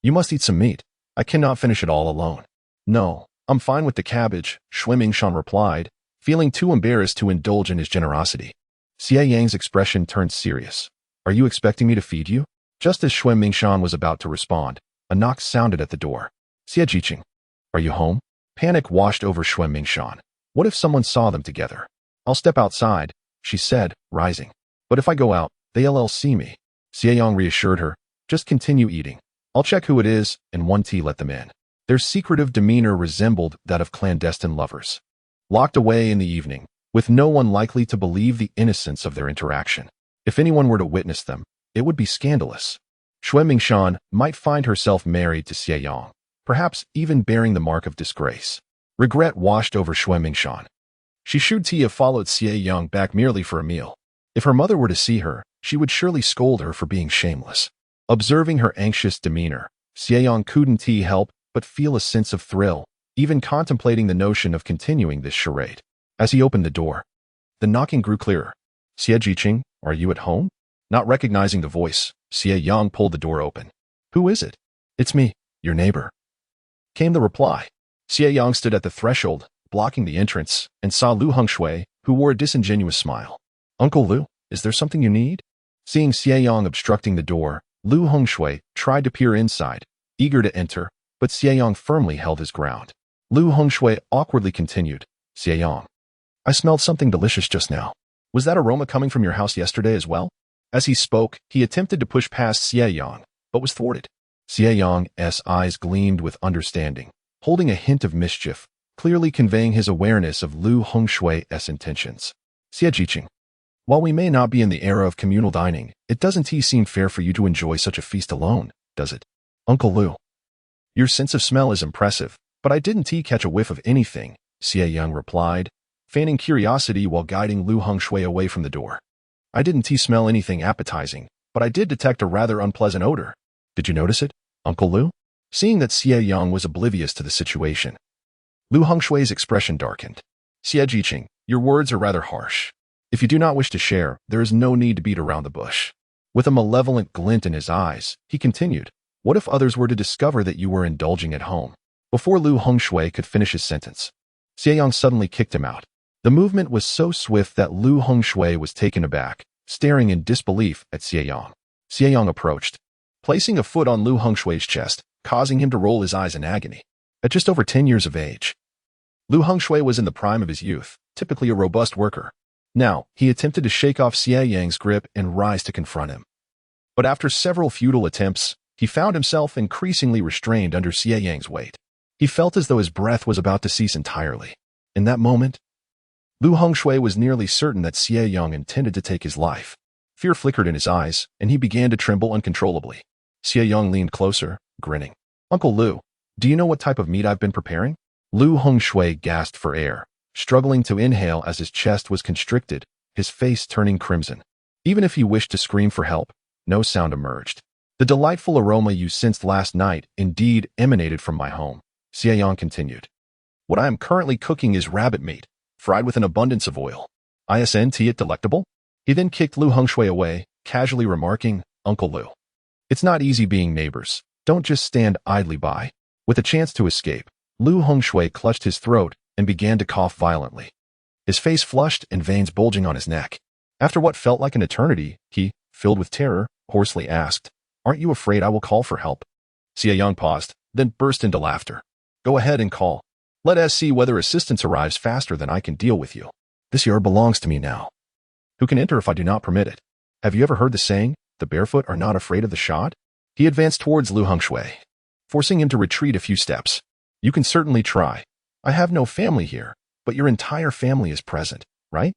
"You must eat some meat. I cannot finish it all alone." "No, I'm fine with the cabbage," Xue Mingshan replied, feeling too embarrassed to indulge in his generosity. Xie Yang's expression turned serious. "Are you expecting me to feed you?" Just as Xue Mingshan was about to respond, a knock sounded at the door. "Xie Jiqing, are you home?" Panic washed over Xue Mingshan. What if someone saw them together? "I'll step outside," she said, rising. "But if I go out, they'll see me." Xie Yang reassured her, "Just continue eating. I'll check who it is, and one tea let them in." Their secretive demeanor resembled that of clandestine lovers, locked away in the evening, with no one likely to believe the innocence of their interaction. If anyone were to witness them, it would be scandalous. Xue Mingshan might find herself married to Xie Yang, perhaps even bearing the mark of disgrace. Regret washed over Xue Mingshan. She should have followed Xie Yang back merely for a meal. If her mother were to see her, she would surely scold her for being shameless. Observing her anxious demeanor, Xie Yang couldn't help but feel a sense of thrill, even contemplating the notion of continuing this charade. As he opened the door, the knocking grew clearer. "Xie Jiqing, are you at home?" Not recognizing the voice, Xie Yang pulled the door open. "Who is it?" "It's me, your neighbor," came the reply. Xie Yang stood at the threshold, blocking the entrance, and saw Lu Hongshui, who wore a disingenuous smile. "Uncle Lu, is there something you need?" Seeing Xie Yang obstructing the door, Lu Hongshui tried to peer inside, eager to enter, but Xie Yang firmly held his ground. Lu Hongshui awkwardly continued, "Xie Yang, I smelled something delicious just now. Was that aroma coming from your house yesterday as well?" As he spoke, he attempted to push past Xie Yang, but was thwarted. Xie Yang's eyes gleamed with understanding, holding a hint of mischief, clearly conveying his awareness of Lu Hongshui's intentions. "Xie Jiqing, while we may not be in the era of communal dining, it doesn't seem fair for you to enjoy such a feast alone, does it?" "Uncle Lu, your sense of smell is impressive, but I didn't catch a whiff of anything," Xie Yang replied, feigning curiosity while guiding Lu Hongshui away from the door. "I didn't smell anything appetizing, but I did detect a rather unpleasant odor. Did you notice it, Uncle Lu?" Seeing that Xie Yang was oblivious to the situation, Lu Hongshui's expression darkened. "Xie Jiqing, your words are rather harsh. If you do not wish to share, there is no need to beat around the bush." With a malevolent glint in his eyes, he continued, "What if others were to discover that you were indulging at home?" Before Lu Hongshui could finish his sentence, Xie Yang suddenly kicked him out. The movement was so swift that Lu Hongshui was taken aback, staring in disbelief at Xie Yang. Xie Yang approached, placing a foot on Lu Hongshui's chest, causing him to roll his eyes in agony. At just over 10 years of age, Lu Hongshui was in the prime of his youth, typically a robust worker. Now, he attempted to shake off Xie Yang's grip and rise to confront him. But after several futile attempts, he found himself increasingly restrained under Xie Yang's weight. He felt as though his breath was about to cease entirely. In that moment, Lu Hongshui was nearly certain that Xie Yang intended to take his life. Fear flickered in his eyes, and he began to tremble uncontrollably. Xie Yang leaned closer, grinning. "Uncle Lu, do you know what type of meat I've been preparing?" Lu Hongshui gasped for air, struggling to inhale as his chest was constricted, his face turning crimson. Even if he wished to scream for help, no sound emerged. The delightful aroma you sensed last night indeed emanated from my home, Xie Yang continued. What I am currently cooking is rabbit meat, fried with an abundance of oil. Isn't it delectable? He then kicked Lu Hongshui away, casually remarking, Uncle Lu. It's not easy being neighbors. Don't just stand idly by. With a chance to escape, Lu Hongshui clutched his throat and began to cough violently. His face flushed and veins bulging on his neck. After what felt like an eternity, he, filled with terror, hoarsely asked, Aren't you afraid I will call for help? Xie Yang paused, then burst into laughter. Go ahead and call. Let us see whether assistance arrives faster than I can deal with you. This yard belongs to me now. Who can enter if I do not permit it? Have you ever heard the saying, the barefoot are not afraid of the shod? He advanced towards Lu Hongshui, forcing him to retreat a few steps. You can certainly try. I have no family here, but your entire family is present, right?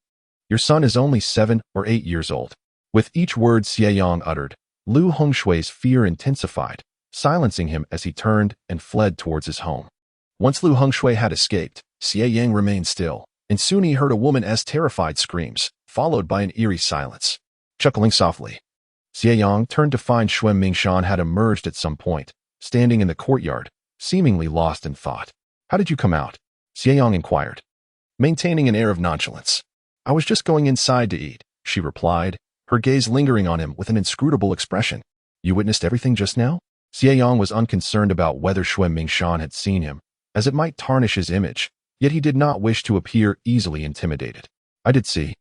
Your son is only 7 or 8 years old. With each word Xie Yang uttered, Lu Hongshui's fear intensified, silencing him as he turned and fled towards his home. Once Lu Hongshui had escaped, Xie Yang remained still, and soon he heard a woman's terrified screams, followed by an eerie silence. Chuckling softly, Xie Yang turned to find Xue Mingshan had emerged at some point, standing in the courtyard, seemingly lost in thought. How did you come out? Xie Yang inquired, maintaining an air of nonchalance. I was just going inside to eat, she replied, her gaze lingering on him with an inscrutable expression. You witnessed everything just now? Xie Yang was unconcerned about whether Xue Mingshan had seen him, as it might tarnish his image, yet he did not wish to appear easily intimidated. I did see,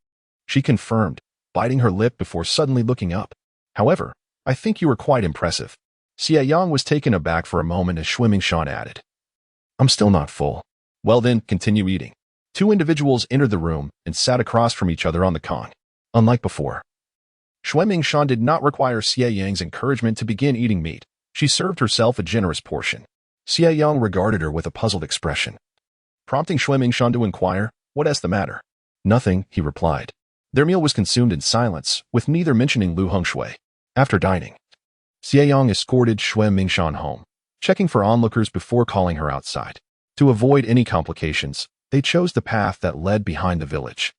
she confirmed, biting her lip before suddenly looking up. However, I think you were quite impressive. Xie Yang was taken aback for a moment as Xue Mingshan added, I'm still not full. Well then, continue eating. Two individuals entered the room and sat across from each other on the con. Unlike before, Xue Mingshan did not require Xie Yang's encouragement to begin eating meat. She served herself a generous portion. Xie Yang regarded her with a puzzled expression, prompting Xue Mingshan to inquire, what is the matter? Nothing, he replied. Their meal was consumed in silence, with neither mentioning Lu Hongshui. After dining, Xie Yang escorted Xue Mingshan home, checking for onlookers before calling her outside. To avoid any complications, they chose the path that led behind the village,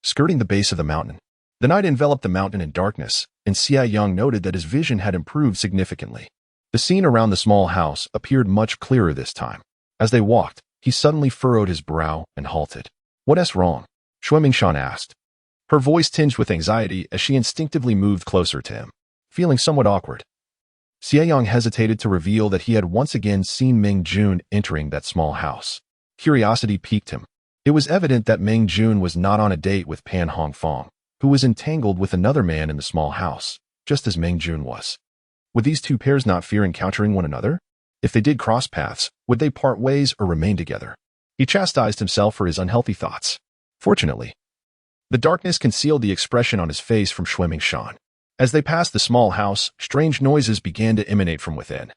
skirting the base of the mountain. The night enveloped the mountain in darkness, and Xie Yang noted that his vision had improved significantly. The scene around the small house appeared much clearer this time. As they walked, he suddenly furrowed his brow and halted. What's wrong? Xue Mingshan asked, her voice tinged with anxiety as she instinctively moved closer to him, feeling somewhat awkward. Xie Yang hesitated to reveal that he had once again seen Meng Jun entering that small house. Curiosity piqued him. It was evident that Meng Jun was not on a date with Pan Hongfang, who was entangled with another man in the small house, just as Meng Jun was. Would these two pairs not fear encountering one another? If they did cross paths, would they part ways or remain together? He chastised himself for his unhealthy thoughts. Fortunately, the darkness concealed the expression on his face from Xue Mingshan. As they passed the small house, strange noises began to emanate from within,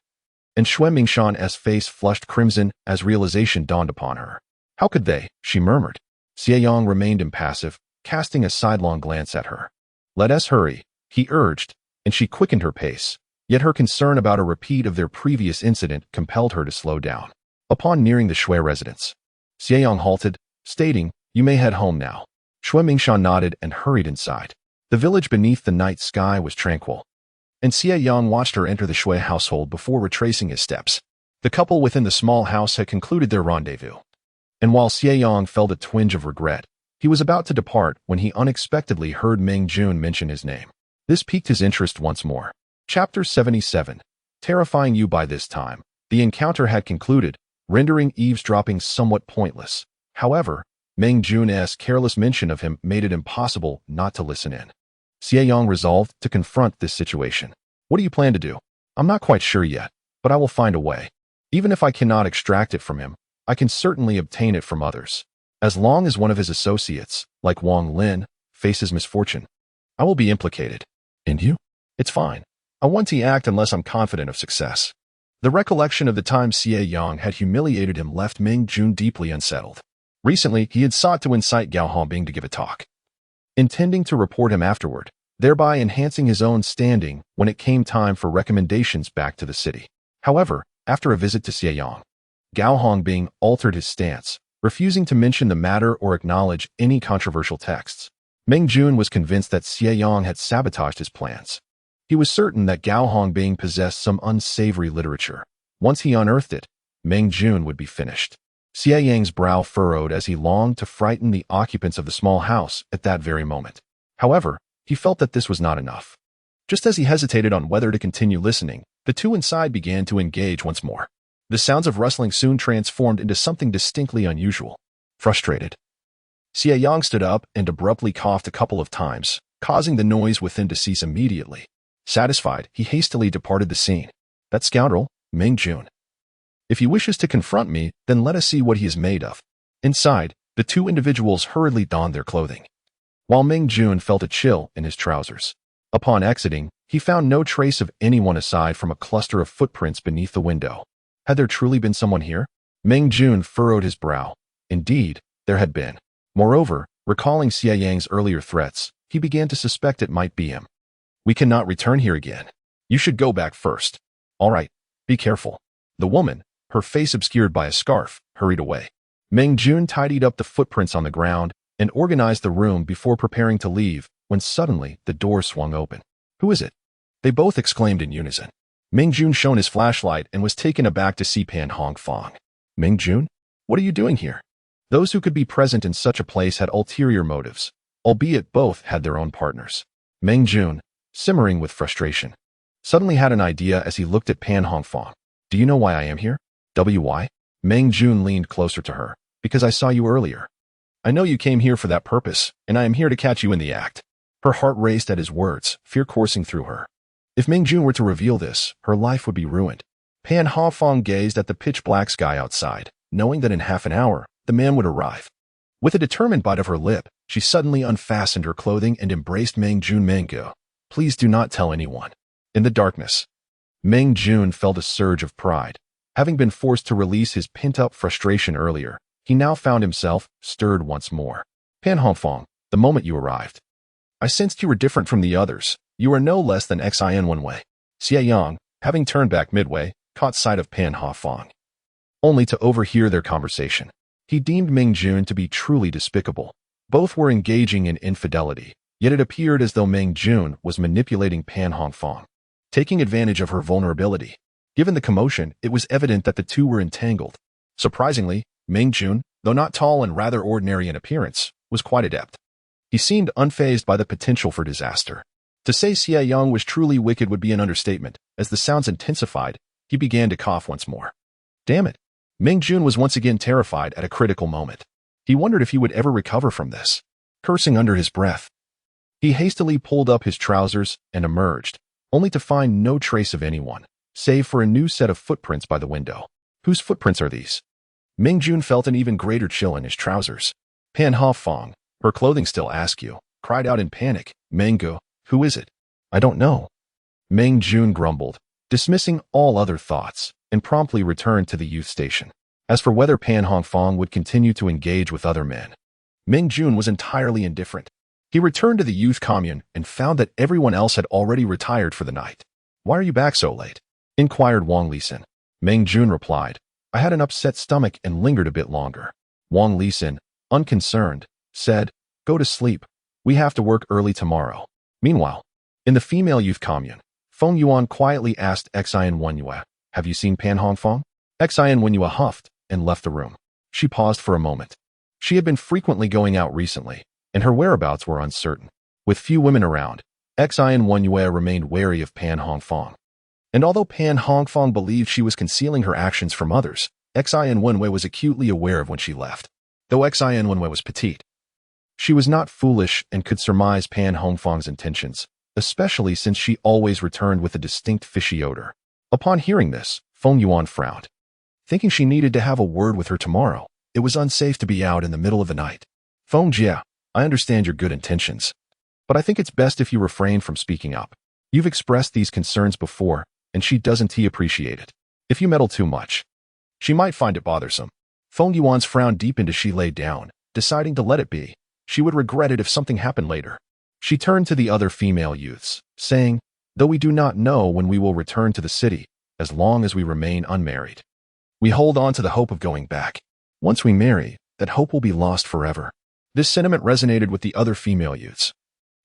and Xue Mingshan's face flushed crimson as realization dawned upon her. How could they? She murmured. Xie Yang remained impassive, casting a sidelong glance at her. Let us hurry, he urged, and she quickened her pace. Yet her concern about a repeat of their previous incident compelled her to slow down. Upon nearing the Xue residence, Xie Yang halted, stating, You may head home now. Xue Mingshan nodded and hurried inside. The village beneath the night sky was tranquil, and Xie Yang watched her enter the Xue household before retracing his steps. The couple within the small house had concluded their rendezvous, and while Xie Yang felt a twinge of regret, he was about to depart when he unexpectedly heard Meng Jun mention his name. This piqued his interest once more. Chapter 77. Terrifying you by this time, the encounter had concluded, rendering eavesdropping somewhat pointless. However, Meng Jun's careless mention of him made it impossible not to listen in. Xie Yang resolved to confront this situation. What do you plan to do? I'm not quite sure yet, but I will find a way. Even if I cannot extract it from him, I can certainly obtain it from others. As long as one of his associates, like Wang Lin, faces misfortune, I will be implicated. And you? It's fine. I won't act unless I'm confident of success. The recollection of the time Xie Yang had humiliated him left Meng Jun deeply unsettled. Recently, he had sought to incite Gao Hongbing to give a talk, intending to report him afterward, thereby enhancing his own standing when it came time for recommendations back to the city. However, after a visit to Xie Yang, Gao Hongbing altered his stance, refusing to mention the matter or acknowledge any controversial texts. Meng Jun was convinced that Xie Yang had sabotaged his plans. He was certain that Gao Hongbing possessed some unsavory literature. Once he unearthed it, Meng Jun would be finished. Xie Yang's brow furrowed as he longed to frighten the occupants of the small house at that very moment. However, he felt that this was not enough. Just as he hesitated on whether to continue listening, the two inside began to engage once more. The sounds of rustling soon transformed into something distinctly unusual. Frustrated, Xie Yang stood up and abruptly coughed a couple of times, causing the noise within to cease immediately. Satisfied, he hastily departed the scene. That scoundrel, Meng Jun. If he wishes to confront me, then let us see what he is made of. Inside, the two individuals hurriedly donned their clothing, while Meng Jun felt a chill in his trousers. Upon exiting, he found no trace of anyone aside from a cluster of footprints beneath the window. Had there truly been someone here? Meng Jun furrowed his brow. Indeed, there had been. Moreover, recalling Xie Yang's earlier threats, he began to suspect it might be him. We cannot return here again. You should go back first. All right, be careful. The woman, her face obscured by a scarf, hurried away. Meng Jun tidied up the footprints on the ground and organized the room before preparing to leave, when suddenly the door swung open. Who is it? They both exclaimed in unison. Meng Jun shone his flashlight and was taken aback to see Pan Hongfang. Meng Jun? What are you doing here? Those who could be present in such a place had ulterior motives, albeit both had their own partners. Meng Jun, simmering with frustration, suddenly had an idea as he looked at Pan Hongfang. Do you know why I am here? Why? Meng Jun leaned closer to her. Because I saw you earlier. I know you came here for that purpose, and I am here to catch you in the act. Her heart raced at his words, fear coursing through her. If Meng Jun were to reveal this, her life would be ruined. Pan Hongfang gazed at the pitch-black sky outside, knowing that in half an hour, the man would arrive. With a determined bite of her lip, she suddenly unfastened her clothing and embraced Meng Jun. Mango, please do not tell anyone. In the darkness, Meng Jun felt a surge of pride. Having been forced to release his pent-up frustration earlier, he now found himself stirred once more. Pan Hongfang, the moment you arrived, I sensed you were different from the others. You are no less than Xin Wenwei. Xie Yang, having turned back midway, caught sight of Pan Hongfang, only to overhear their conversation. He deemed Meng Jun to be truly despicable. Both were engaging in infidelity, yet it appeared as though Meng Jun was manipulating Pan Hongfang, taking advantage of her vulnerability. Given the commotion, it was evident that the two were entangled. Surprisingly, Meng Jun, though not tall and rather ordinary in appearance, was quite adept. He seemed unfazed by the potential for disaster. To say Xie Yang was truly wicked would be an understatement. As the sounds intensified, he began to cough once more. Damn it. Meng Jun was once again terrified at a critical moment. He wondered if he would ever recover from this. Cursing under his breath, he hastily pulled up his trousers and emerged, only to find no trace of anyone, save for a new set of footprints by the window. Whose footprints are these? Meng Jun felt an even greater chill in his trousers. Pan Hongfang, her clothing still askew, cried out in panic. Mango, who is it? I don't know. Meng Jun grumbled, dismissing all other thoughts, and promptly returned to the youth station. As for whether Pan Hongfang would continue to engage with other men, Meng Jun was entirely indifferent. He returned to the youth commune and found that everyone else had already retired for the night. Why are you back so late? Inquired Wang Lisin. Meng Jun replied, I had an upset stomach and lingered a bit longer. Wang Lisin, unconcerned, said, Go to sleep. We have to work early tomorrow. Meanwhile, in the female youth commune, Feng Yuan quietly asked Xin Wenyue, Have you seen Pan Hongfang? Xin Wenyue huffed and left the room. She paused for a moment. She had been frequently going out recently, and her whereabouts were uncertain. With few women around, Xin Wenyue remained wary of Pan Hongfang. And although Pan Hongfang believed she was concealing her actions from others, Xin Wenyue was acutely aware of when she left. Though Xin Wenyue was petite, she was not foolish and could surmise Pan Hongfang's intentions, especially since she always returned with a distinct fishy odor. Upon hearing this, Feng Yuan frowned. Thinking she needed to have a word with her tomorrow, it was unsafe to be out in the middle of the night. Feng Jia, I understand your good intentions, but I think it's best if you refrain from speaking up. You've expressed these concerns before, and she doesn't appreciate it. If you meddle too much, she might find it bothersome. Feng Yuan's frown deepened as she lay down, deciding to let it be. She would regret it if something happened later. She turned to the other female youths, saying, Though we do not know when we will return to the city, as long as we remain unmarried, we hold on to the hope of going back. Once we marry, that hope will be lost forever. This sentiment resonated with the other female youths,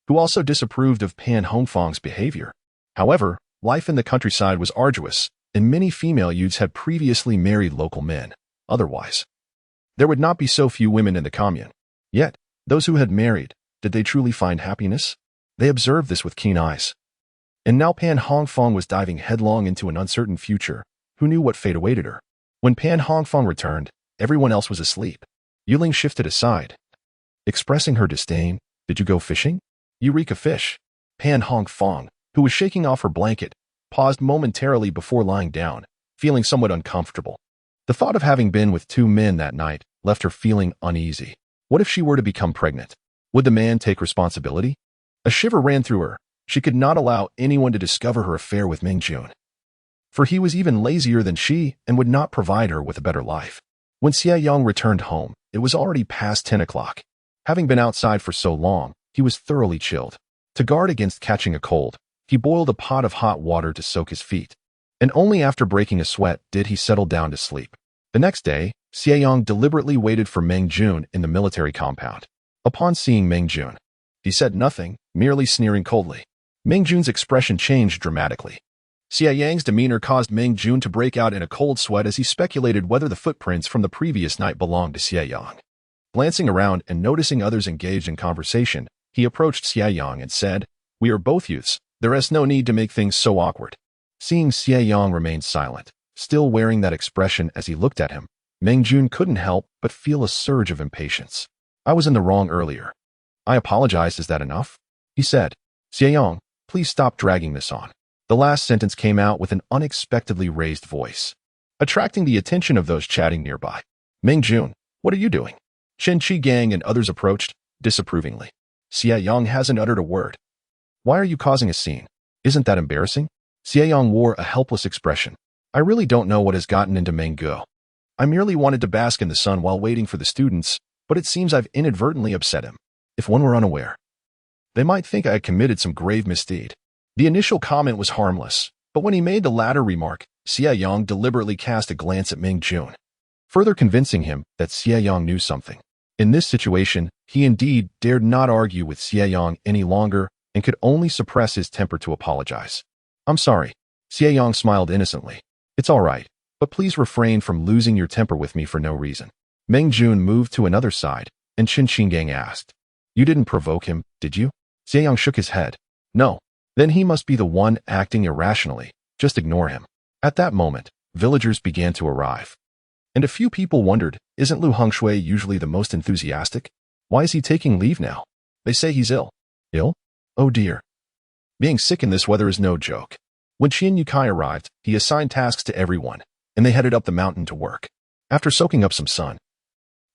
who also disapproved of Pan Hongfang's behavior. However, life in the countryside was arduous, and many female youths had previously married local men. Otherwise, there would not be so few women in the commune. Yet, those who had married, did they truly find happiness? They observed this with keen eyes. And now Pan Hongfang was diving headlong into an uncertain future. Who knew what fate awaited her? When Pan Hongfang returned, everyone else was asleep. Yuling shifted aside, expressing her disdain. Did you go fishing? Eureka fish. Pan Hongfang, who was shaking off her blanket, paused momentarily before lying down, feeling somewhat uncomfortable. The thought of having been with 2 men that night left her feeling uneasy. What if she were to become pregnant? Would the man take responsibility? A shiver ran through her. She could not allow anyone to discover her affair with Mingjun, for he was even lazier than she and would not provide her with a better life. When Xie Yang returned home, it was already past 10 o'clock. Having been outside for so long, he was thoroughly chilled. To guard against catching a cold, he boiled a pot of hot water to soak his feet, and only after breaking a sweat did he settle down to sleep. The next day, Xie Yang deliberately waited for Meng Jun in the military compound. Upon seeing Meng Jun, he said nothing, merely sneering coldly. Meng Jun's expression changed dramatically. Xie Yang's demeanor caused Meng Jun to break out in a cold sweat as he speculated whether the footprints from the previous night belonged to Xie Yang. Glancing around and noticing others engaged in conversation, he approached Xie Yang and said, "We are both youths. There is no need to make things so awkward." Seeing Xie Yang remain silent, still wearing that expression as he looked at him, Meng Jun couldn't help but feel a surge of impatience. "I was in the wrong earlier. I apologized. Is that enough?" he said. "Xie Yang, please stop dragging this on." The last sentence came out with an unexpectedly raised voice, attracting the attention of those chatting nearby. "Meng Jun, what are you doing?" Chen Gang and others approached, disapprovingly. "Xie Yang hasn't uttered a word. Why are you causing a scene? Isn't that embarrassing?" Xie Yang wore a helpless expression. "I really don't know what has gotten into Meng Guo. I merely wanted to bask in the sun while waiting for the students, but it seems I've inadvertently upset him. If one were unaware, they might think I had committed some grave misdeed." The initial comment was harmless, but when he made the latter remark, Xie Yang deliberately cast a glance at Meng Jun, further convincing him that Xie Yang knew something. In this situation, he indeed dared not argue with Xie Yang any longer and could only suppress his temper to apologize. "I'm sorry." Xie Yang smiled innocently. "It's all right, but please refrain from losing your temper with me for no reason." Meng Jun moved to another side, and Chen Gang asked, "You didn't provoke him, did you?" Xie Yang shook his head. "No." "Then he must be the one acting irrationally. Just ignore him." At that moment, villagers began to arrive, and a few people wondered, isn't Lu Hongshui usually the most enthusiastic? Why is he taking leave now? They say he's ill. Ill? Oh dear. Being sick in this weather is no joke. When Qian Yukai arrived, he assigned tasks to everyone, and they headed up the mountain to work. After soaking up some sun,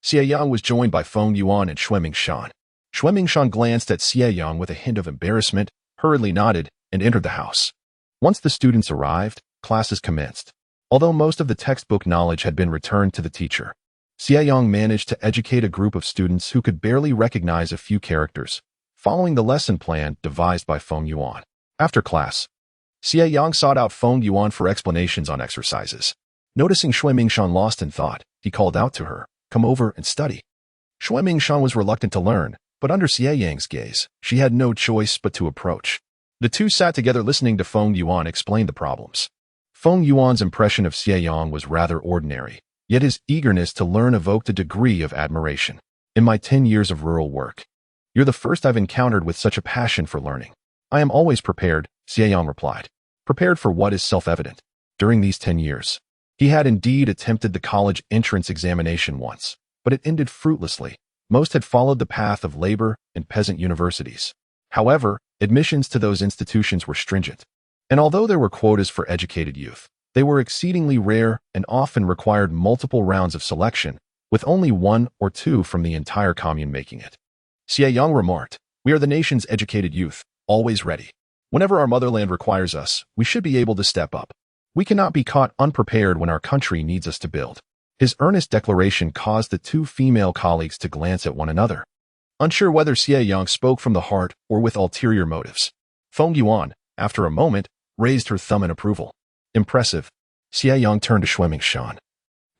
Xie Yang was joined by Feng Yuan and Xue Mingshan. Xue Mingshan glanced at Xie Yang with a hint of embarrassment, hurriedly nodded, and entered the house. Once the students arrived, classes commenced. Although most of the textbook knowledge had been returned to the teacher, Xie Yang managed to educate a group of students who could barely recognize a few characters, following the lesson plan devised by Feng Yuan. After class, Xie Yang sought out Feng Yuan for explanations on exercises. Noticing Xue Mingshan lost in thought, he called out to her, "Come over and study." Xue Mingshan was reluctant to learn, but under Xie Yang's gaze, she had no choice but to approach. The two sat together listening to Feng Yuan explain the problems. Feng Yuan's impression of Xie Yang was rather ordinary, yet his eagerness to learn evoked a degree of admiration. "In my 10 years of rural work, you're the first I've encountered with such a passion for learning." "I am always prepared," Xie Yang replied. Prepared for what is self-evident. During these 10 years, he had indeed attempted the college entrance examination once, but it ended fruitlessly. Most had followed the path of labor and peasant universities. However, admissions to those institutions were stringent, and although there were quotas for educated youth, they were exceedingly rare and often required multiple rounds of selection, with only 1 or 2 from the entire commune making it. Xie Yang remarked, "We are the nation's educated youth, always ready. Whenever our motherland requires us, we should be able to step up. We cannot be caught unprepared when our country needs us to build." His earnest declaration caused the 2 female colleagues to glance at one another, unsure whether Xie Yang spoke from the heart or with ulterior motives. Feng Yuan, after a moment, raised her thumb in approval. "Impressive." Xie Yang turned to Xue Mingshan.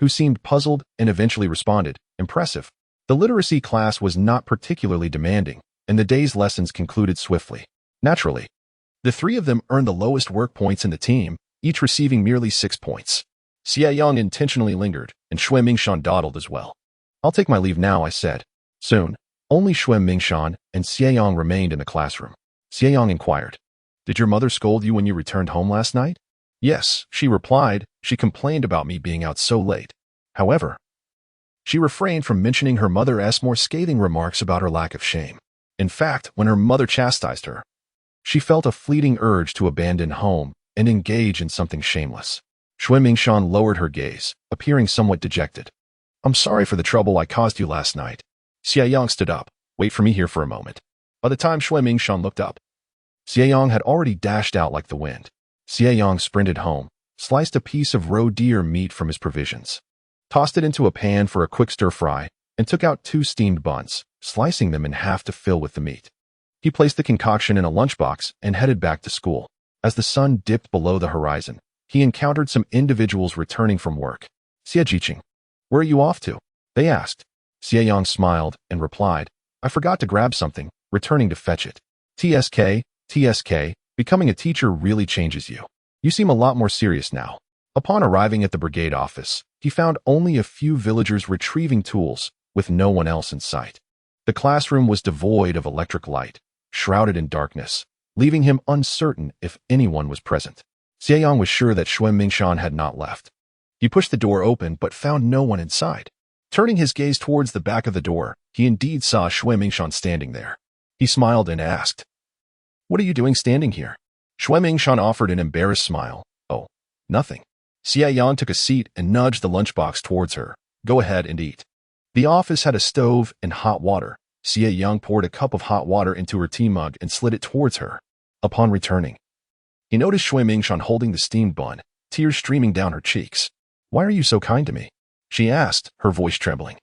who seemed puzzled and eventually responded, "Impressive." The literacy class was not particularly demanding, and the day's lessons concluded swiftly. Naturally, the three of them earned the lowest work points in the team, each receiving merely 6 points. Xie Yang intentionally lingered, and Xue Mingshan dawdled as well. "I'll take my leave now," I said. Soon, only Xue Mingshan and Xie Yang remained in the classroom. Xie Yang inquired, "Did your mother scold you when you returned home last night?" "Yes," she replied. "She complained about me being out so late." However, she refrained from mentioning her mother's more scathing remarks about her lack of shame. In fact, when her mother chastised her, she felt a fleeting urge to abandon home and engage in something shameless. Xue Mingshan lowered her gaze, appearing somewhat dejected. "I'm sorry for the trouble I caused you last night." Xie Yang stood up. "Wait for me here for a moment." By the time Xue Mingshan looked up, Xie Yang had already dashed out like the wind. Xie Yang sprinted home, sliced a piece of roe deer meat from his provisions, tossed it into a pan for a quick stir-fry, and took out 2 steamed buns, slicing them in half to fill with the meat. He placed the concoction in a lunchbox and headed back to school. As the sun dipped below the horizon, he encountered some individuals returning from work. "Xie Jiqing, where are you off to?" they asked. Xie Yang smiled and replied, "I forgot to grab something, returning to fetch it." TSK, becoming a teacher really changes you. You seem a lot more serious now." Upon arriving at the brigade office, he found only a few villagers retrieving tools, with no one else in sight. The classroom was devoid of electric light, shrouded in darkness, leaving him uncertain if anyone was present. Xie Yang was sure that Xue Mingshan had not left. He pushed the door open but found no one inside. Turning his gaze towards the back of the door, he indeed saw Xue Mingshan standing there. He smiled and asked, "What are you doing standing here?" Xue Mingshan offered an embarrassed smile. "Oh, nothing." Xie Yang took a seat and nudged the lunchbox towards her. "Go ahead and eat." The office had a stove and hot water. Xie Yang poured a cup of hot water into her tea mug and slid it towards her. Upon returning, he noticed Xue Mingshan holding the steamed bun, tears streaming down her cheeks. "Why are you so kind to me?" she asked, her voice trembling.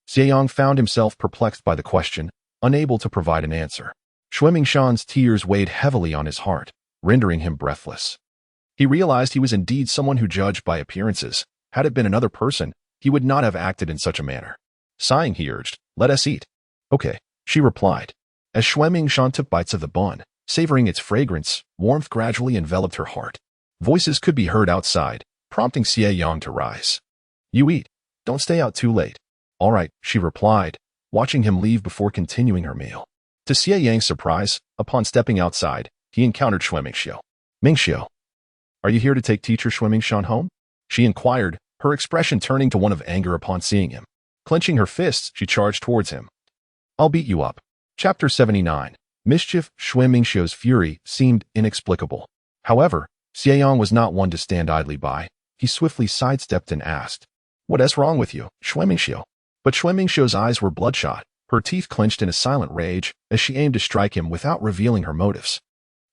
Xie Yang found himself perplexed by the question, unable to provide an answer. Xue Mingshan's tears weighed heavily on his heart, rendering him breathless. He realized he was indeed someone who judged by appearances. Had it been another person, he would not have acted in such a manner. Sighing, he urged, "Let us eat." "Okay," she replied. As Xue Mingshan took bites of the bun, savoring its fragrance, warmth gradually enveloped her heart. Voices could be heard outside, prompting Xie Yang to rise. "You eat. Don't stay out too late." "All right," she replied, watching him leave before continuing her meal. To Xie Yang's surprise, upon stepping outside, he encountered Xue Mingxiu. "Mingxiu, are you here to take teacher Xue Mingshan home?" she inquired, her expression turning to one of anger upon seeing him. Clenching her fists, she charged towards him. "I'll beat you up." Chapter 79. Mischief. Xue Mingxiu's fury seemed inexplicable. However, Xie Yang was not one to stand idly by. He swiftly sidestepped and asked, "What's wrong with you, Xue Mingxiu?" But Xue Mingxiu's eyes were bloodshot, her teeth clenched in a silent rage as she aimed to strike him without revealing her motives.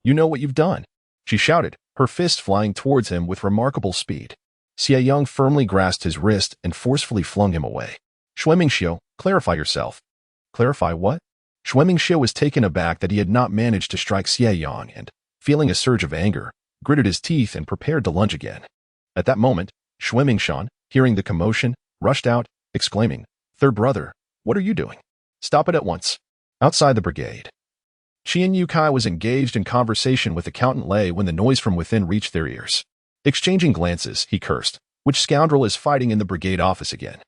"You know what you've done," she shouted, her fist flying towards him with remarkable speed. Xie Yang firmly grasped his wrist and forcefully flung him away. "Xue Mingxiu, clarify yourself." "Clarify what?" Xue Mingxiu was taken aback that he had not managed to strike Xie Yang and, feeling a surge of anger, gritted his teeth and prepared to lunge again. At that moment, Xue Mingshan, hearing the commotion, rushed out, exclaiming, "Third brother, what are you doing? Stop it at once." Outside the brigade, Qian Yukai was engaged in conversation with Accountant Lei when the noise from within reached their ears. Exchanging glances, he cursed, "Which scoundrel is fighting in the brigade office again?"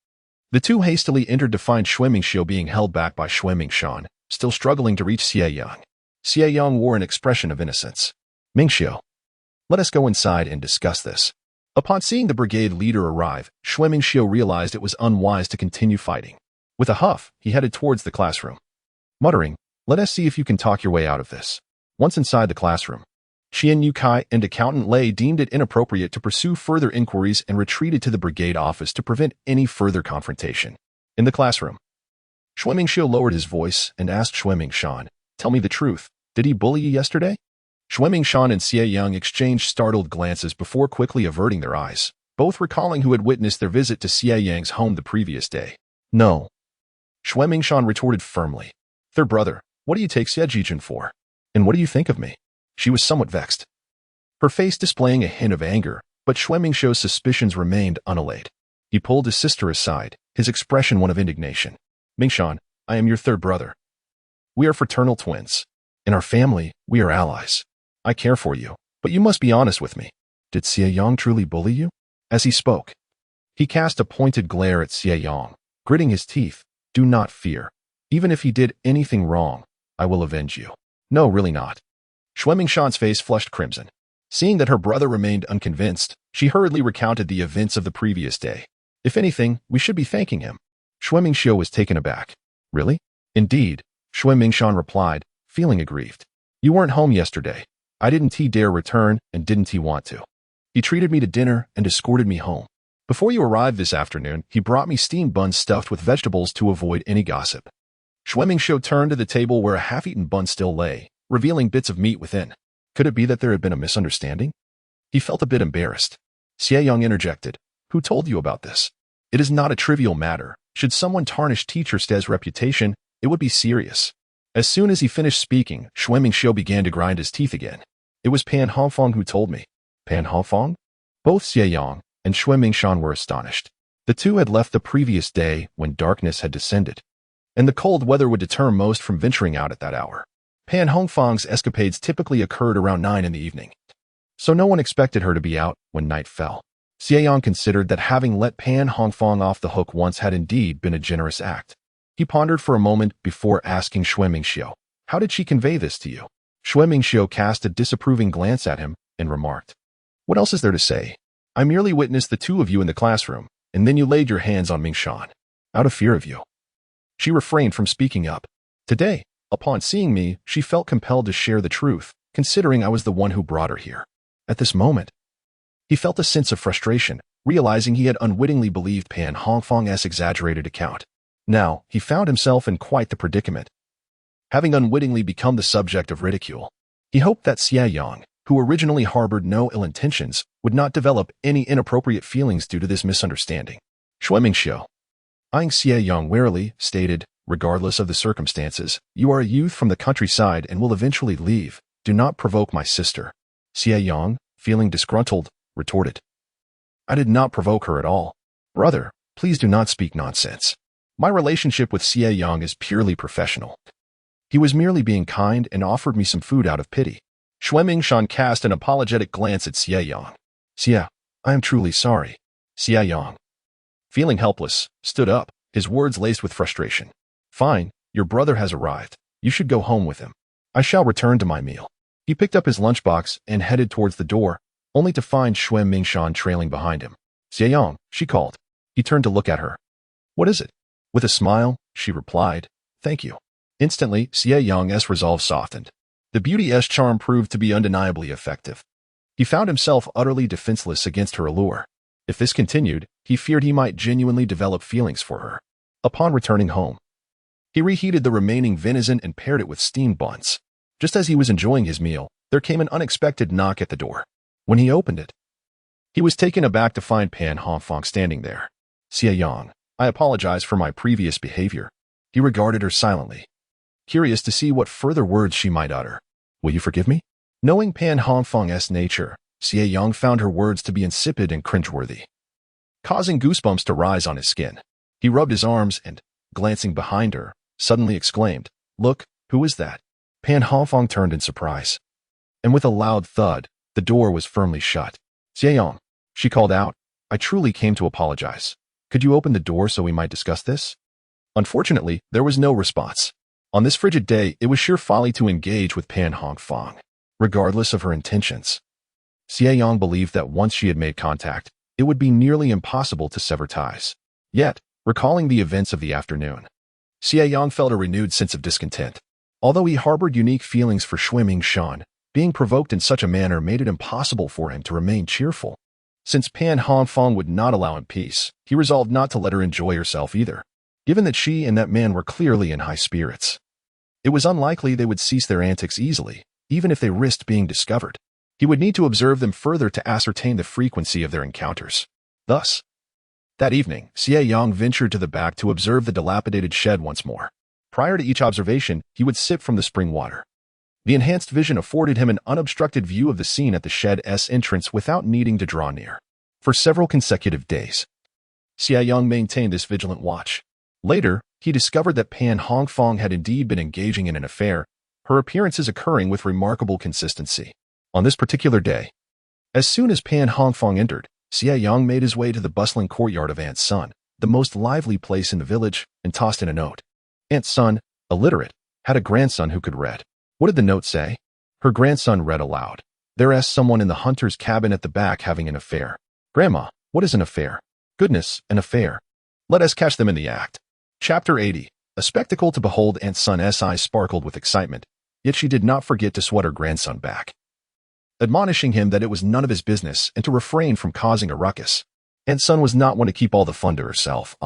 The two hastily entered to find Xue Mingxiu being held back by Xue Mingshan, still struggling to reach Xie Yang. Xie Yang wore an expression of innocence. "Mingxiu, let us go inside and discuss this." Upon seeing the brigade leader arrive, Xue Mingxiu realized it was unwise to continue fighting. With a huff, he headed towards the classroom, muttering, "Let us see if you can talk your way out of this." Once inside the classroom, Qian Yukai and Accountant Lei deemed it inappropriate to pursue further inquiries and retreated to the brigade office to prevent any further confrontation. In the classroom, Xue Mingxiu lowered his voice and asked Xue Mingshan, "Tell me the truth, did he bully you yesterday?" Xue Mingshan and Xie Yang exchanged startled glances before quickly averting their eyes, both recalling who had witnessed their visit to Xie Yang's home the previous day. "No," Xue Mingshan retorted firmly. "Third brother, what do you take Xie Jiqin for? And what do you think of me?" She was somewhat vexed, her face displaying a hint of anger, but Xue Mingxiu's suspicions remained unallayed. He pulled his sister aside, his expression one of indignation. Mingshan, I am your third brother. We are fraternal twins. In our family, we are allies. I care for you, but you must be honest with me. Did Xie Yang truly bully you? As he spoke, he cast a pointed glare at Xie Yang, gritting his teeth. Do not fear. Even if he did anything wrong, I will avenge you. No, really not. Xue Mingshan's face flushed crimson. Seeing that her brother remained unconvinced, she hurriedly recounted the events of the previous day. If anything, we should be thanking him. Xue Mingxiu was taken aback. Really? Indeed, Xue Mingshan replied, feeling aggrieved. You weren't home yesterday. I didn't dare return, and didn't he want to. He treated me to dinner and escorted me home. Before you arrived this afternoon, he brought me steamed buns stuffed with vegetables to avoid any gossip. Xue Mingxiu turned to the table where a half-eaten bun still lay, revealing bits of meat within. Could it be that there had been a misunderstanding? He felt a bit embarrassed. Xie Yang interjected. Who told you about this? It is not a trivial matter. Should someone tarnish Teacher Ste's reputation, it would be serious. As soon as he finished speaking, Xue Mingxiu began to grind his teeth again. It was Pan Hongfang who told me. Pan Hongfang? Both Xie Yang and Xue Mingshan were astonished. The two had left the previous day when darkness had descended, and the cold weather would deter most from venturing out at that hour. Pan Hongfang's escapades typically occurred around 9 in the evening, so no one expected her to be out when night fell. Xie Yang considered that having let Pan Hongfang off the hook once had indeed been a generous act. He pondered for a moment before asking Xue Mingxiu, how did she convey this to you? Xue Mingxiu cast a disapproving glance at him and remarked, what else is there to say? I merely witnessed the two of you in the classroom, and then you laid your hands on Mingshan. Out of fear of you. She refrained from speaking up. Today, upon seeing me, she felt compelled to share the truth, considering I was the one who brought her here. At this moment, he felt a sense of frustration, realizing he had unwittingly believed Pan Hongfang's exaggerated account. Now, he found himself in quite the predicament, having unwittingly become the subject of ridicule. He hoped that Xie Yang, who originally harbored no ill intentions, would not develop any inappropriate feelings due to this misunderstanding. Xue Mingxiu, eyeing Xie Yang warily, stated, regardless of the circumstances, you are a youth from the countryside and will eventually leave. Do not provoke my sister. Xie Yang, feeling disgruntled, retorted. I did not provoke her at all. Brother, please do not speak nonsense. My relationship with Xie Yang is purely professional. He was merely being kind and offered me some food out of pity. Xue Mingshan cast an apologetic glance at Xie Yang. Xie, I am truly sorry. Xie Yang, feeling helpless, stood up, his words laced with frustration. Fine, your brother has arrived. You should go home with him. I shall return to my meal. He picked up his lunchbox and headed towards the door, only to find Xue Mingshan trailing behind him. Xie Yang, she called. He turned to look at her. What is it? With a smile, she replied, thank you. Instantly, Xie Yang's resolve softened. The beauty's charm proved to be undeniably effective. He found himself utterly defenseless against her allure. If this continued, he feared he might genuinely develop feelings for her. Upon returning home, he reheated the remaining venison and paired it with steamed buns. Just as he was enjoying his meal, there came an unexpected knock at the door. When he opened it, he was taken aback to find Pan Hongfang standing there. Xie Yang, I apologize for my previous behavior. He regarded her silently, curious to see what further words she might utter. Will you forgive me? Knowing Pan Hongfang's nature, Xie Yang found her words to be insipid and cringeworthy, causing goosebumps to rise on his skin. He rubbed his arms and, glancing behind her, suddenly exclaimed, Look, who is that? Pan Hongfang turned in surprise, and with a loud thud, the door was firmly shut. Xie Yang, she called out, I truly came to apologize. Could you open the door so we might discuss this? Unfortunately, there was no response. On this frigid day, it was sheer folly to engage with Pan Hongfang, regardless of her intentions. Xie Yang believed that once she had made contact, it would be nearly impossible to sever ties. Yet, recalling the events of the afternoon, Xie Yang felt a renewed sense of discontent. Although he harbored unique feelings for Xue Mingshan, being provoked in such a manner made it impossible for him to remain cheerful. Since Pan Hongfang would not allow him peace, he resolved not to let her enjoy herself either. Given that she and that man were clearly in high spirits, it was unlikely they would cease their antics easily, even if they risked being discovered. He would need to observe them further to ascertain the frequency of their encounters. Thus, that evening, Xie Yang ventured to the back to observe the dilapidated shed once more. Prior to each observation, he would sip from the spring water. The enhanced vision afforded him an unobstructed view of the scene at the shed's entrance without needing to draw near. For several consecutive days, Xie Yang maintained this vigilant watch. Later, he discovered that Pan Hongfang had indeed been engaging in an affair, her appearances occurring with remarkable consistency. On this particular day, as soon as Pan Hongfang entered, Xie Yang made his way to the bustling courtyard of Aunt Sun, the most lively place in the village, and tossed in a note. Aunt Sun, illiterate, had a grandson who could read. What did the note say? Her grandson read aloud. There's someone in the hunter's cabin at the back having an affair. Grandma, what is an affair? Goodness, an affair. Let us catch them in the act. Chapter 80. A spectacle to behold. Aunt Sun's eyes sparkled with excitement, yet she did not forget to swat her grandson back, admonishing him that it was none of his business and to refrain from causing a ruckus. Aunt Sun was not one to keep all the fun to herself.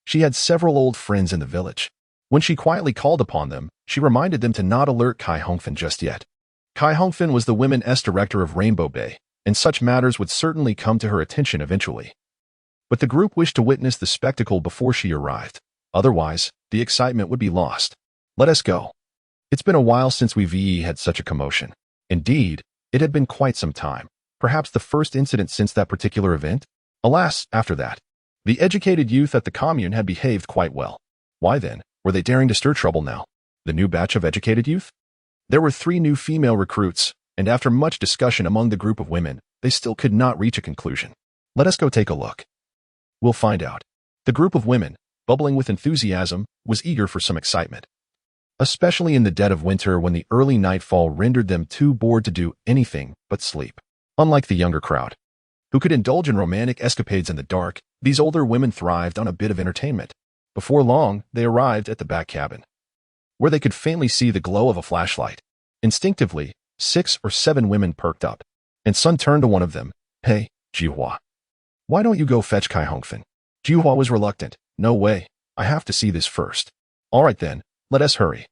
She had several old friends in the village. When she quietly called upon them, she reminded them to not alert Kai Hongfen just yet. Kai Hongfen was the Women's Director of Rainbow Bay, and such matters would certainly come to her attention eventually. But the group wished to witness the spectacle before she arrived. Otherwise, the excitement would be lost. Let us go. It's been a while since we've had such a commotion. Indeed, it had been quite some time, perhaps the first incident since that particular event. Alas, after that, the educated youth at the commune had behaved quite well. Why then, were they daring to stir trouble now? The new batch of educated youth? There were 3 new female recruits, and after much discussion among the group of women, they still could not reach a conclusion. Let us go take a look. We'll find out. The group of women, bubbling with enthusiasm, was eager for some excitement, especially in the dead of winter when the early nightfall rendered them too bored to do anything but sleep. Unlike the younger crowd, who could indulge in romantic escapades in the dark, these older women thrived on a bit of entertainment. Before long, they arrived at the back cabin, where they could faintly see the glow of a flashlight. Instinctively, 6 or 7 women perked up, and Sun turned to one of them. Hey, Jihua. Why don't you go fetch Kai Hongfen? Jihua was reluctant. No way. I have to see this first. All right then, let us hurry.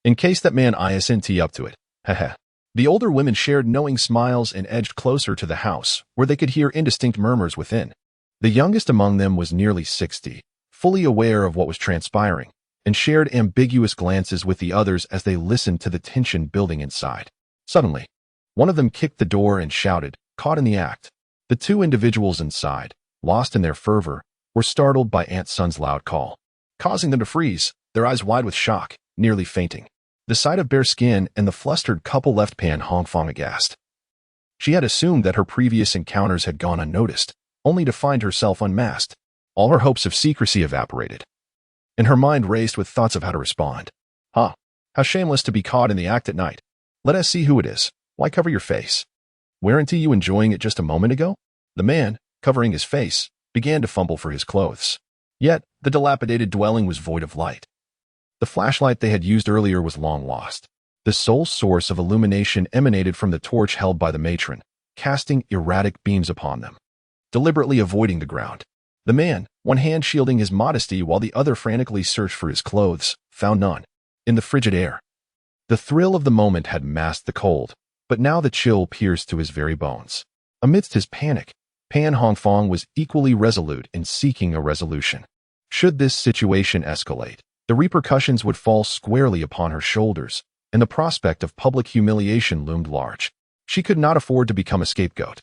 In case that man isn't up to it. Heh. The older women shared knowing smiles and edged closer to the house, where they could hear indistinct murmurs within. The youngest among them was nearly 60, fully aware of what was transpiring, and shared ambiguous glances with the others as they listened to the tension building inside. Suddenly, one of them kicked the door and shouted, caught in the act. The 2 individuals inside, lost in their fervor, were startled by Aunt Sun's loud call, causing them to freeze, their eyes wide with shock, nearly fainting. The sight of bare skin and the flustered couple left Pan Hongfang aghast. She had assumed that her previous encounters had gone unnoticed, only to find herself unmasked. All her hopes of secrecy evaporated, and her mind raced with thoughts of how to respond. How shameless to be caught in the act at night. Let us see who it is. Why cover your face? Weren't you enjoying it just a moment ago? The man, covering his face, began to fumble for his clothes. Yet, the dilapidated dwelling was void of light. The flashlight they had used earlier was long lost. The sole source of illumination emanated from the torch held by the matron, casting erratic beams upon them, deliberately avoiding the ground. The man, one hand shielding his modesty while the other frantically searched for his clothes, found none. In the frigid air, the thrill of the moment had masked the cold, but now the chill pierced to his very bones. Amidst his panic, Pan Hongfang was equally resolute in seeking a resolution. Should this situation escalate, the repercussions would fall squarely upon her shoulders, and the prospect of public humiliation loomed large. She could not afford to become a scapegoat.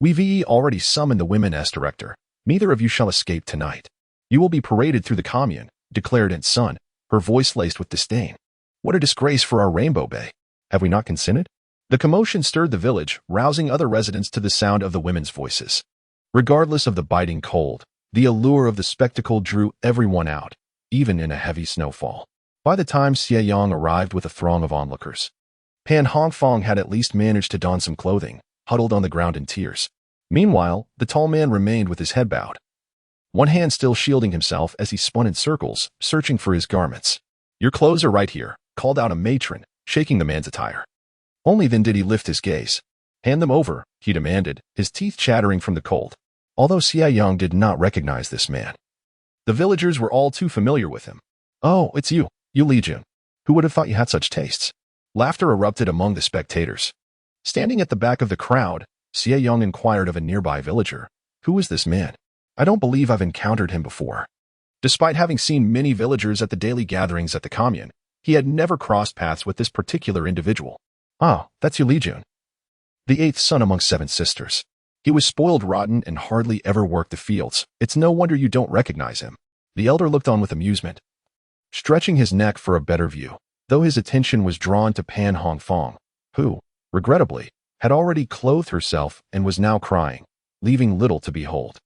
We've already summoned the Women's Director. Neither of you shall escape tonight. You will be paraded through the commune, declared Aunt Sun, her voice laced with disdain. What a disgrace for our Rainbow Bay. Have we not consented? The commotion stirred the village, rousing other residents to the sound of the women's voices. Regardless of the biting cold, the allure of the spectacle drew everyone out, even in a heavy snowfall. By the time Xie Yang arrived with a throng of onlookers, Pan Hongfang had at least managed to don some clothing, huddled on the ground in tears. Meanwhile, the tall man remained with his head bowed, one hand still shielding himself as he spun in circles, searching for his garments. Your clothes are right here, called out a matron, shaking the man's attire. Only then did he lift his gaze. Hand them over, he demanded, his teeth chattering from the cold. Although Xie Yang did not recognize this man, the villagers were all too familiar with him. Oh, it's you, Li Jun. Who would have thought you had such tastes? Laughter erupted among the spectators. Standing at the back of the crowd, Xie Yang inquired of a nearby villager, who is this man? I don't believe I've encountered him before. Despite having seen many villagers at the daily gatherings at the commune, he had never crossed paths with this particular individual. Ah, that's Li Jun, the 8th son among 7 sisters. He was spoiled rotten and hardly ever worked the fields. It's no wonder you don't recognize him. The elder looked on with amusement, stretching his neck for a better view, though his attention was drawn to Pan Hongfang, who, regrettably, had already clothed herself and was now crying, leaving little to behold.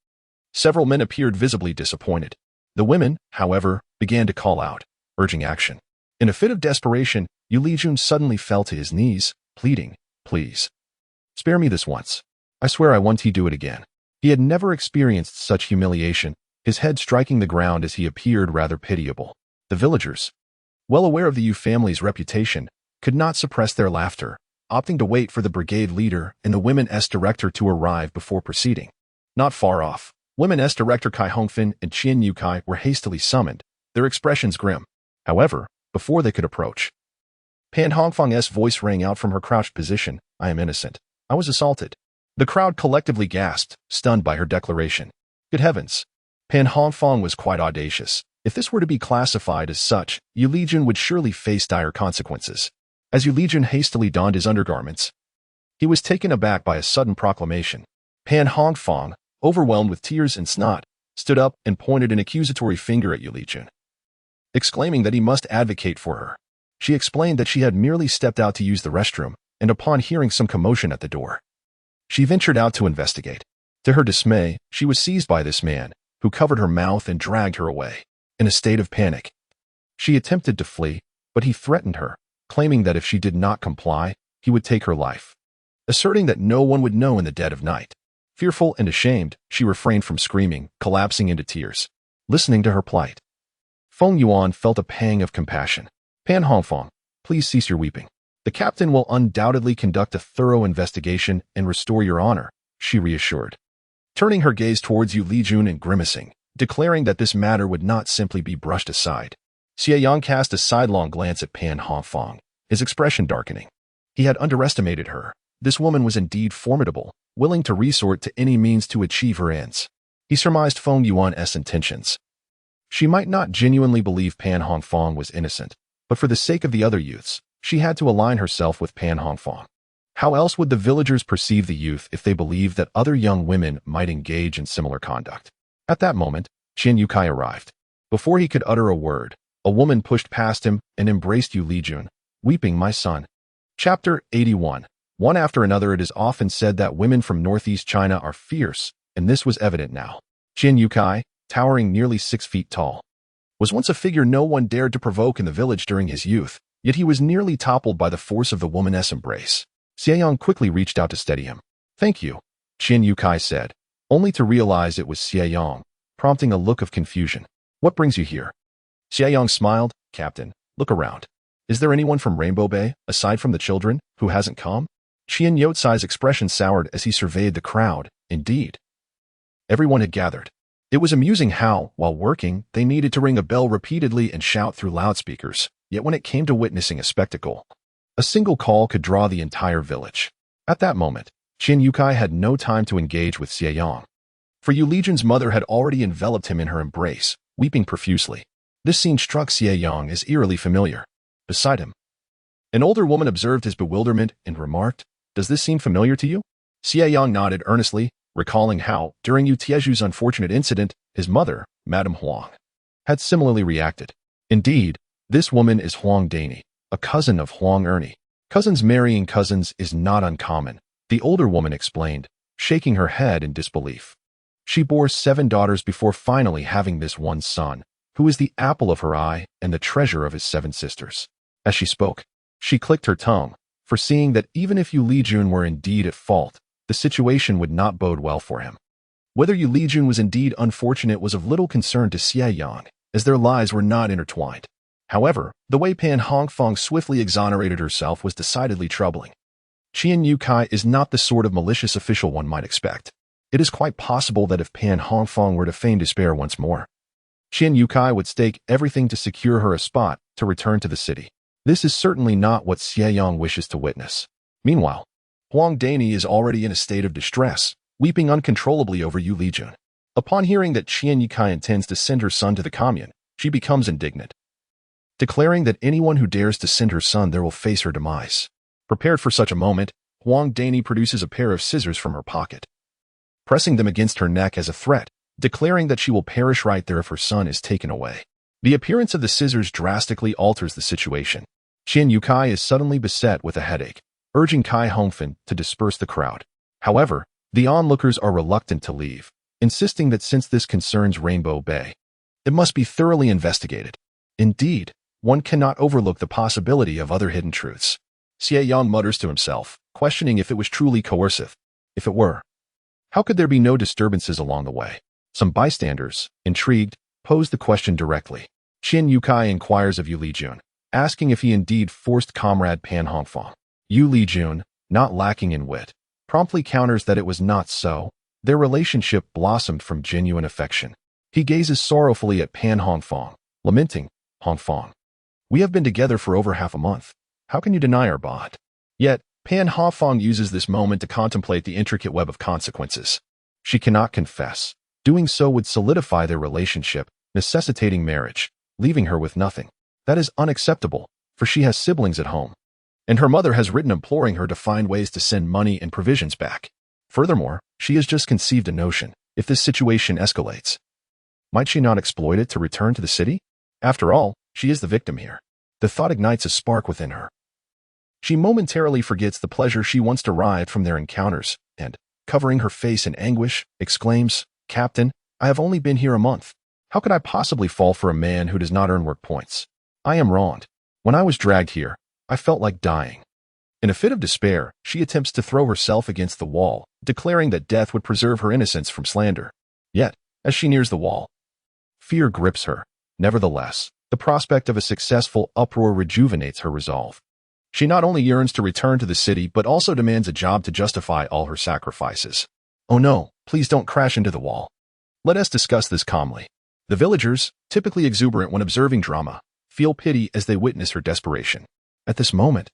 Several men appeared visibly disappointed. The women, however, began to call out, urging action. In a fit of desperation, Yu Lijun suddenly fell to his knees, pleading, "Please, spare me this once. I swear I won't do it again." He had never experienced such humiliation, his head striking the ground as he appeared rather pitiable. The villagers, well aware of the Yu family's reputation, could not suppress their laughter, opting to wait for the brigade leader and the Women's director to arrive before proceeding. Not far off, Women's director Kai Hongfin and Qian Yukai were hastily summoned, their expressions grim. However, before they could approach, Pan Hongfang's voice rang out from her crouched position, "I am innocent. I was assaulted." The crowd collectively gasped, stunned by her declaration. Good heavens! Pan Hongfang was quite audacious. If this were to be classified as such, Yu Lijun would surely face dire consequences. As Yu Lijun hastily donned his undergarments, he was taken aback by a sudden proclamation. Pan Hongfang, overwhelmed with tears and snot, stood up and pointed an accusatory finger at Yu Lijun, exclaiming that he must advocate for her. She explained that she had merely stepped out to use the restroom, and upon hearing some commotion at the door, she ventured out to investigate. To her dismay, she was seized by this man, who covered her mouth and dragged her away. In a state of panic, she attempted to flee, but he threatened her, claiming that if she did not comply, he would take her life, asserting that no one would know in the dead of night. Fearful and ashamed, she refrained from screaming, collapsing into tears. Listening to her plight, Feng Yuan felt a pang of compassion. "Pan Hongfang, please cease your weeping. The captain will undoubtedly conduct a thorough investigation and restore your honor," she reassured, turning her gaze towards Yu Lijun and grimacing, declaring that this matter would not simply be brushed aside. Xie Yang cast a sidelong glance at Pan Hongfang, his expression darkening. He had underestimated her. This woman was indeed formidable, willing to resort to any means to achieve her ends. He surmised Feng Yuan's intentions. She might not genuinely believe Pan Hongfang was innocent, but for the sake of the other youths, she had to align herself with Pan Hongfang. How else would the villagers perceive the youth if they believed that other young women might engage in similar conduct? At that moment, Qian Yukai arrived. Before he could utter a word, a woman pushed past him and embraced Yu Lijun, weeping, "My son." Chapter 81. One after another, it is often said that women from northeast China are fierce, and this was evident now. Qian Yukai, towering nearly 6 feet tall, was once a figure no one dared to provoke in the village during his youth, yet he was nearly toppled by the force of the woman's embrace. Xie Yang quickly reached out to steady him. "Thank you," Qian Yukai said, only to realize it was Xie Yang, prompting a look of confusion. "What brings you here?" Xie Yang smiled. "Captain, look around. Is there anyone from Rainbow Bay, aside from the children, who hasn't come?" Qian Yotsai's expression soured as he surveyed the crowd. Indeed, everyone had gathered. It was amusing how, while working, they needed to ring a bell repeatedly and shout through loudspeakers, yet when it came to witnessing a spectacle, a single call could draw the entire village. At that moment, Qian Yukai had no time to engage with Xie Yang, for Yu Lijun's mother had already enveloped him in her embrace, weeping profusely. This scene struck Xie Yang as eerily familiar. Beside him, an older woman observed his bewilderment and remarked, "Does this seem familiar to you?" Xie Yang nodded earnestly, recalling how, during Yu Tieju's unfortunate incident, his mother, Madame Huang, had similarly reacted. Indeed, this woman is Huang Dani, a cousin of Huang Ernie. Cousins marrying cousins is not uncommon, the older woman explained, shaking her head in disbelief. She bore 7 daughters before finally having this one son, who is the apple of her eye and the treasure of his 7 sisters. As she spoke, she clicked her tongue, foreseeing that even if Yu Lijun were indeed at fault, the situation would not bode well for him. Whether Yu Lijun was indeed unfortunate was of little concern to Xie Yang, as their lives were not intertwined. However, the way Pan Hongfang swiftly exonerated herself was decidedly troubling. Qian Yukai is not the sort of malicious official one might expect. It is quite possible that if Pan Hongfang were to feign despair once more, Qian Yukai would stake everything to secure her a spot to return to the city. This is certainly not what Xie Yang wishes to witness. Meanwhile, Huang Dani is already in a state of distress, weeping uncontrollably over Yu Lijun. Upon hearing that Qian Yukai intends to send her son to the commune, she becomes indignant, declaring that anyone who dares to send her son there will face her demise. Prepared for such a moment, Huang Dani produces a pair of scissors from her pocket. pressing them against her neck as a threat, declaring that she will perish right there if her son is taken away. The appearance of the scissors drastically alters the situation. Qian Yukai is suddenly beset with a headache, urging Kai Hongfen to disperse the crowd. However, the onlookers are reluctant to leave, insisting that since this concerns Rainbow Bay, it must be thoroughly investigated. Indeed, one cannot overlook the possibility of other hidden truths. Xie Yang mutters to himself, questioning if it was truly coercive. If it were, how could there be no disturbances along the way? Some bystanders, intrigued, pose the question directly. Qian Yukai inquires of Yu Lijun, asking if he indeed forced comrade Pan Hongfang. Yu Lijun, not lacking in wit, promptly counters that it was not so. Their relationship blossomed from genuine affection. He gazes sorrowfully at Pan Hongfang, lamenting, Hongfang, we have been together for over half a month. How can you deny our bond? Yet, Pan Hongfang uses this moment to contemplate the intricate web of consequences. She cannot confess. Doing so would solidify their relationship, necessitating marriage, leaving her with nothing. That is unacceptable, for she has siblings at home, and her mother has written imploring her to find ways to send money and provisions back. Furthermore, she has just conceived a notion. If this situation escalates, might she not exploit it to return to the city? After all, she is the victim here. The thought ignites a spark within her. She momentarily forgets the pleasure she once derived from their encounters, and, covering her face in anguish, exclaims, Captain, I have only been here a month. How could I possibly fall for a man who does not earn work points? I am wronged. When I was dragged here, I felt like dying. In a fit of despair, she attempts to throw herself against the wall, declaring that death would preserve her innocence from slander. Yet, as she nears the wall, fear grips her. Nevertheless, the prospect of a successful uproar rejuvenates her resolve. She not only yearns to return to the city but also demands a job to justify all her sacrifices. Oh no, please don't crash into the wall. Let us discuss this calmly. The villagers, typically exuberant when observing drama, feel pity as they witness her desperation. At this moment,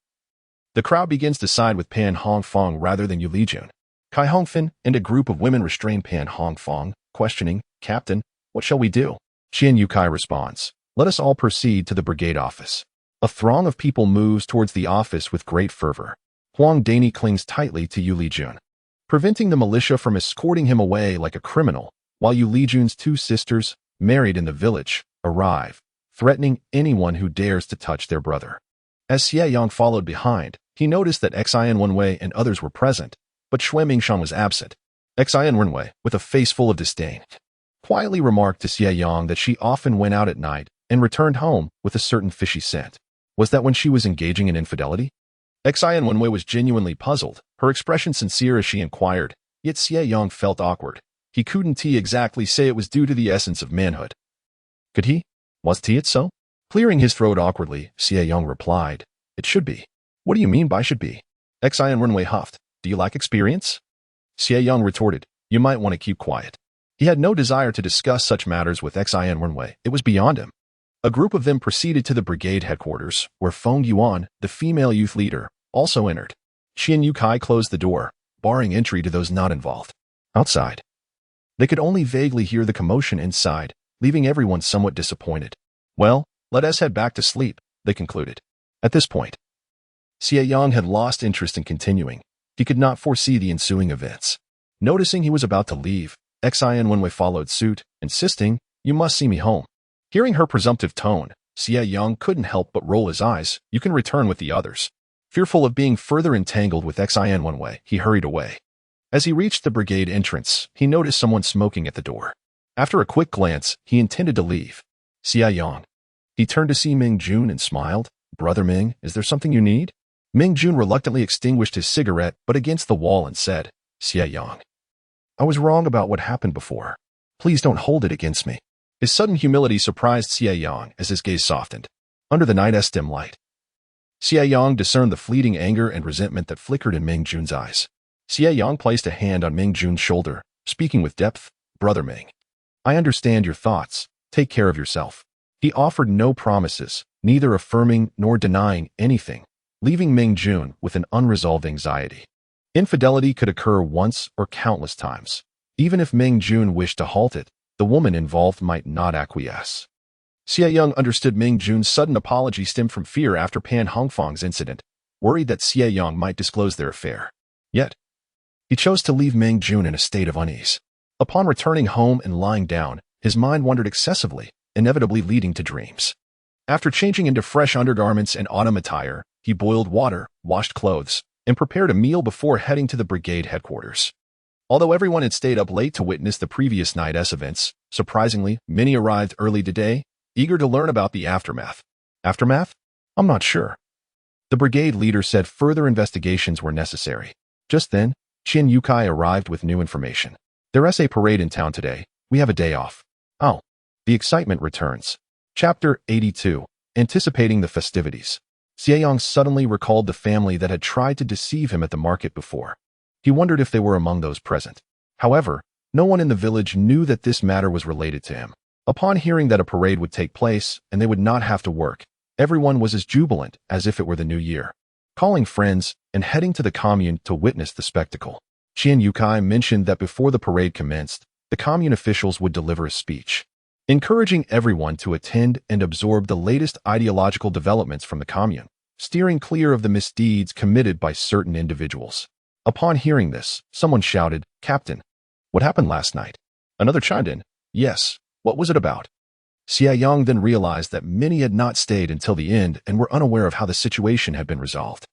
the crowd begins to side with Pan Hongfang rather than Yu Lijun. Kai Hongfen and a group of women restrain Pan Hongfang, questioning, Captain, what shall we do? Qian Yukai responds, let us all proceed to the brigade office. A throng of people moves towards the office with great fervor. Huang Daini clings tightly to Yu Lijun, preventing the militia from escorting him away like a criminal, while Yu Lijun's two sisters, married in the village, arrive, threatening anyone who dares to touch their brother. As Xie Yang followed behind, he noticed that Xie Wenwei and others were present, but Xue Mingshan was absent. Xie Wenwei, with a face full of disdain, quietly remarked to Xie Yang that she often went out at night and returned home with a certain fishy scent. Was that when she was engaging in infidelity? Xie Wenwei was genuinely puzzled, her expression sincere as she inquired, yet Xie Yang felt awkward. He couldn't exactly say it was due to the essence of manhood. Could he? Was it so? Clearing his throat awkwardly, Xie Yang replied, it should be. What do you mean by should be? Xie Wenwei huffed. Do you lack experience? Xie Yang retorted, you might want to keep quiet. He had no desire to discuss such matters with Xie Wenwei. It was beyond him. A group of them proceeded to the brigade headquarters, where Feng Yuan, the female youth leader, also entered. Qian Yukai closed the door, barring entry to those not involved. Outside, they could only vaguely hear the commotion inside, leaving everyone somewhat disappointed. Well, let us head back to sleep, they concluded. At this point, Xie Yang had lost interest in continuing. He could not foresee the ensuing events. Noticing he was about to leave, Xie Wenwei followed suit, insisting, you must see me home. Hearing her presumptive tone, Xie Yang couldn't help but roll his eyes. You can return with the others. Fearful of being further entangled with Xie Wenwei, he hurried away. As he reached the brigade entrance, he noticed someone smoking at the door. After a quick glance, he intended to leave. Xie Yang. He turned to see Ming Jun and smiled. Brother Ming, is there something you need? Ming Jun reluctantly extinguished his cigarette but against the wall and said, Xie Yang, I was wrong about what happened before. Please don't hold it against me. His sudden humility surprised Xie Yang as his gaze softened. Under the night's dim light, Xie Yang discerned the fleeting anger and resentment that flickered in Ming Jun's eyes. Xie Yang placed a hand on Ming Jun's shoulder, speaking with depth, Brother Ming, I understand your thoughts. Take care of yourself. He offered no promises, neither affirming nor denying anything, leaving Ming Jun with an unresolved anxiety. Infidelity could occur once or countless times. Even if Ming Jun wished to halt it, the woman involved might not acquiesce. Xie Yang understood Ming Jun's sudden apology stemmed from fear after Pan Hongfang's incident, worried that Xie Yang might disclose their affair. Yet, He chose to leave Meng Jun in a state of unease. Upon returning home and lying down, his mind wandered excessively, inevitably leading to dreams. After changing into fresh undergarments and autumn attire, he boiled water, washed clothes, and prepared a meal before heading to the brigade headquarters. Although everyone had stayed up late to witness the previous night's events, surprisingly, many arrived early today, eager to learn about the aftermath. Aftermath? I'm not sure. The brigade leader said further investigations were necessary. Just then, Qin Yukai arrived with new information. There's a parade in town today. We have a day off. Oh. The excitement returns. Chapter 82. Anticipating the festivities. Xie Yang suddenly recalled the family that had tried to deceive him at the market before. He wondered if they were among those present. However, no one in the village knew that this matter was related to him. Upon hearing that a parade would take place and they would not have to work, everyone was as jubilant as if it were the new year. Calling friends and heading to the commune to witness the spectacle. Qin Yukai mentioned that before the parade commenced, the commune officials would deliver a speech, encouraging everyone to attend and absorb the latest ideological developments from the commune, steering clear of the misdeeds committed by certain individuals. Upon hearing this, someone shouted, "Captain, what happened last night?" Another chimed in, "Yes, what was it about?" Xie Yang then realized that many had not stayed until the end and were unaware of how the situation had been resolved.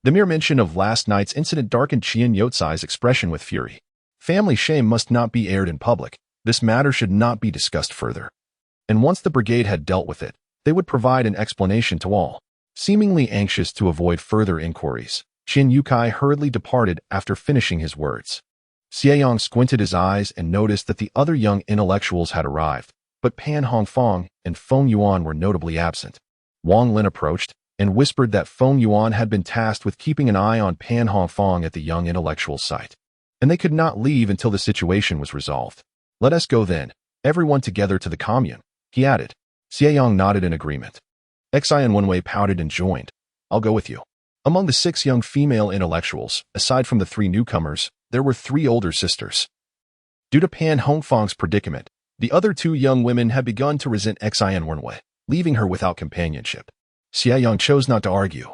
The mere mention of last night's incident darkened Qian Yotsai's expression with fury. Family shame must not be aired in public. This matter should not be discussed further. And once the brigade had dealt with it, they would provide an explanation to all. Seemingly anxious to avoid further inquiries, Qin Yukai hurriedly departed after finishing his words. Xie Yang squinted his eyes and noticed that the other young intellectuals had arrived, but Pan Hongfang and Feng Yuan were notably absent. Wang Lin approached and whispered that Feng Yuan had been tasked with keeping an eye on Pan Hongfang at the young intellectual's site, and they could not leave until the situation was resolved. "Let us go then, everyone together to the commune," he added. Xie Yang nodded in agreement. Xie and Wenwei pouted and joined. "I'll go with you." Among the 6 young female intellectuals, aside from the 3 newcomers, there were 3 older sisters. Due to Pan Hongfang's predicament, the other 2 young women had begun to resent Xie and Wenwei, leaving her without companionship. Xie Yang chose not to argue,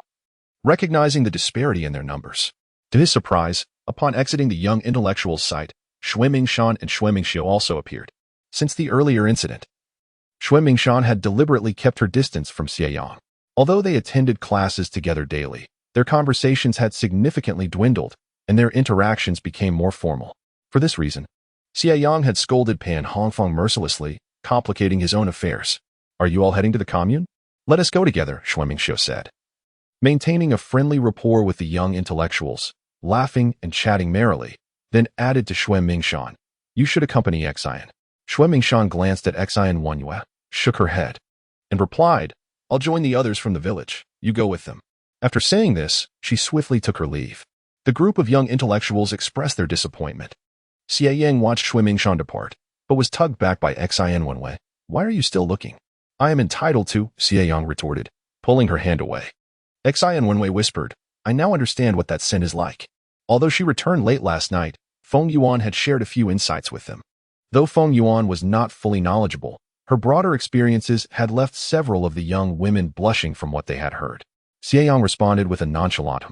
recognizing the disparity in their numbers. To his surprise, upon exiting the young intellectual's site, Xue Mingshan and Xue Mingxiu also appeared. Since the earlier incident, Xue Mingshan had deliberately kept her distance from Xie Yang. Although they attended classes together daily, their conversations had significantly dwindled, and their interactions became more formal. For this reason, Xie Yang had scolded Pan Hongfang mercilessly, complicating his own affairs. "Are you all heading to the commune?" "Let us go together," Xue Mingxiu said. Maintaining a friendly rapport with the young intellectuals, laughing and chatting merrily, then added to Xue Mingshan, "You should accompany Xie." Xue Mingshan glanced at Xie and Wenyue, shook her head, and replied, "I'll join the others from the village. You go with them." After saying this, she swiftly took her leave. The group of young intellectuals expressed their disappointment. Xie Yang watched Xue Mingshan depart, but was tugged back by Xie and Wenwei. "Why are you still looking?" "I am entitled to," Xie Yang retorted, pulling her hand away. Xie and Wenwei whispered, "I now understand what that sin is like." Although she returned late last night, Feng Yuan had shared a few insights with them. Though Feng Yuan was not fully knowledgeable, her broader experiences had left several of the young women blushing from what they had heard. Xie Yang responded with a nonchalant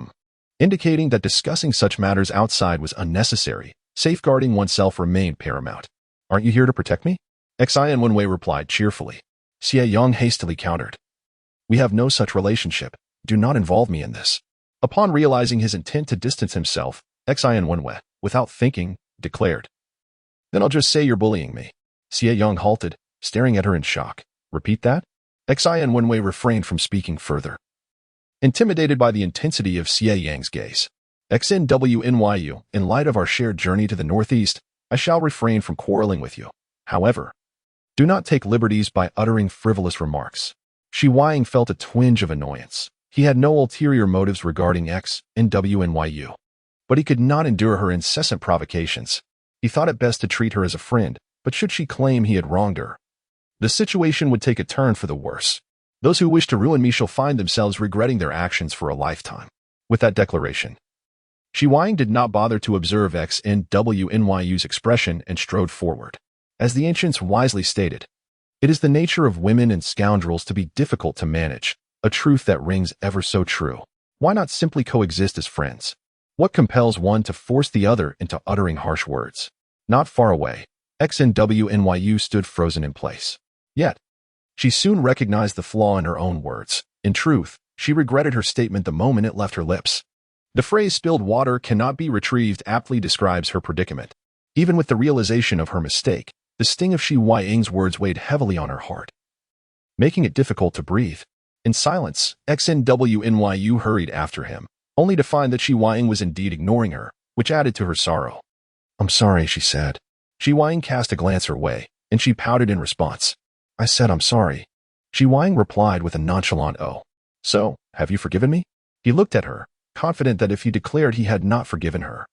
indicating that discussing such matters outside was unnecessary. Safeguarding oneself remained paramount. "Aren't you here to protect me?" Xie and Wenwei replied cheerfully. Xie Yang hastily countered, "We have no such relationship. Do not involve me in this." Upon realizing his intent to distance himself, Xie and Wenwei, without thinking, declared, "Then I'll just say you're bullying me." Xie Yang halted, staring at her in shock. "Repeat that?" Xie and Wenwei refrained from speaking further, intimidated by the intensity of Xie Yang's gaze. XNWNYU, in light of our shared journey to the northeast, I shall refrain from quarreling with you. However, do not take liberties by uttering frivolous remarks. Xie Yang felt a twinge of annoyance. He had no ulterior motives regarding XNWNYU, but he could not endure her incessant provocations. He thought it best to treat her as a friend, but should she claim he had wronged her, the situation would take a turn for the worse. Those who wish to ruin me shall find themselves regretting their actions for a lifetime. With that declaration, Xie Yang did not bother to observe XNWNYU's expression and strode forward. As the ancients wisely stated, it is the nature of women and scoundrels to be difficult to manage, a truth that rings ever so true. Why not simply coexist as friends? What compels one to force the other into uttering harsh words? Not far away, XNWNYU stood frozen in place. Yet, she soon recognized the flaw in her own words. In truth, she regretted her statement the moment it left her lips. The phrase spilled water cannot be retrieved aptly describes her predicament. Even with the realization of her mistake, the sting of Xie Yang's words weighed heavily on her heart, making it difficult to breathe. In silence, XNWNYU hurried after him, only to find that Xie Yang was indeed ignoring her, which added to her sorrow. "I'm sorry," she said. Xie Yang cast a glance her way, and she pouted in response. "I said I'm sorry." Xie Yang replied with a nonchalant "Oh. So, have you forgiven me?" He looked at her, confident that if he declared he had not forgiven her,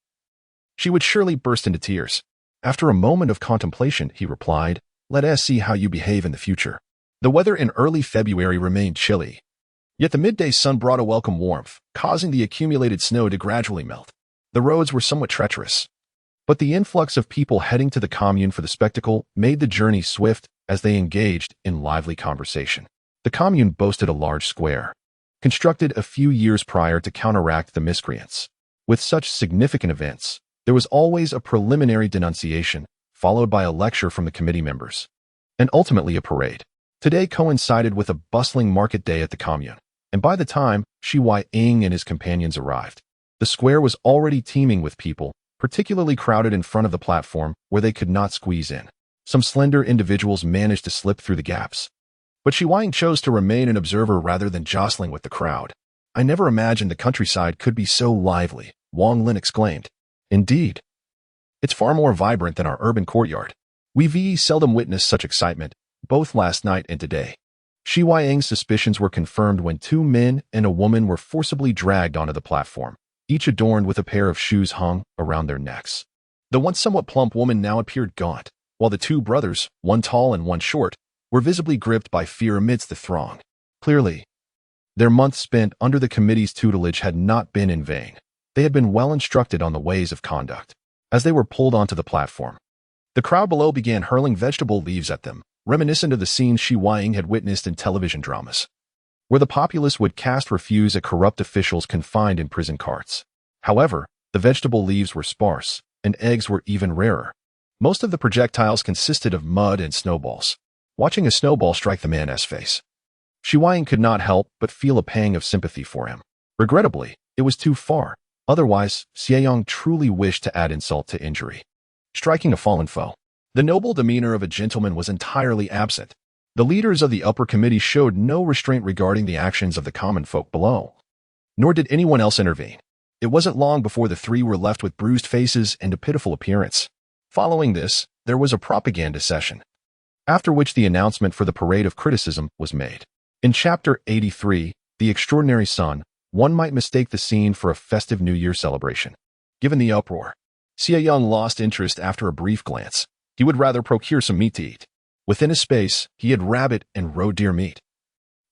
she would surely burst into tears. After a moment of contemplation, he replied, "Let us see how you behave in the future." The weather in early February remained chilly. Yet the midday sun brought a welcome warmth, causing the accumulated snow to gradually melt. The roads were somewhat treacherous, but the influx of people heading to the commune for the spectacle made the journey swift as they engaged in lively conversation. The commune boasted a large square, constructed a few years prior to counteract the miscreants. With such significant events, there was always a preliminary denunciation, followed by a lecture from the committee members, and ultimately a parade. Today coincided with a bustling market day at the commune, and by the time Xie Yang and his companions arrived, the square was already teeming with people, particularly crowded in front of the platform where they could not squeeze in. Some slender individuals managed to slip through the gaps, but Xie Yang chose to remain an observer rather than jostling with the crowd. "I never imagined the countryside could be so lively," Wang Lin exclaimed. "Indeed. It's far more vibrant than our urban courtyard. We've seldom witnessed such excitement, both last night and today." Xie Yang's suspicions were confirmed when two men and a woman were forcibly dragged onto the platform, each adorned with a pair of shoes hung around their necks. The once somewhat plump woman now appeared gaunt, while the two brothers, one tall and one short, were visibly gripped by fear amidst the throng. Clearly, their months spent under the committee's tutelage had not been in vain. They had been well instructed on the ways of conduct. As they were pulled onto the platform, the crowd below began hurling vegetable leaves at them, reminiscent of the scenes Xie Yang had witnessed in television dramas, where the populace would cast refuse at corrupt officials confined in prison carts. However, the vegetable leaves were sparse, and eggs were even rarer. Most of the projectiles consisted of mud and snowballs. Watching a snowball strike the man's face, Xie Yang could not help but feel a pang of sympathy for him. Regrettably, it was too far. Otherwise, Xie Yang truly wished to add insult to injury. Striking a fallen foe. The noble demeanor of a gentleman was entirely absent. The leaders of the upper committee showed no restraint regarding the actions of the common folk below. Nor did anyone else intervene. It wasn't long before the three were left with bruised faces and a pitiful appearance. Following this, there was a propaganda session, after which the announcement for the parade of criticism was made. In Chapter 83, The Extraordinary Son, one might mistake the scene for a festive New Year celebration. Given the uproar, Xie Yang lost interest after a brief glance. He would rather procure some meat to eat. Within a space, he had rabbit and roe deer meat.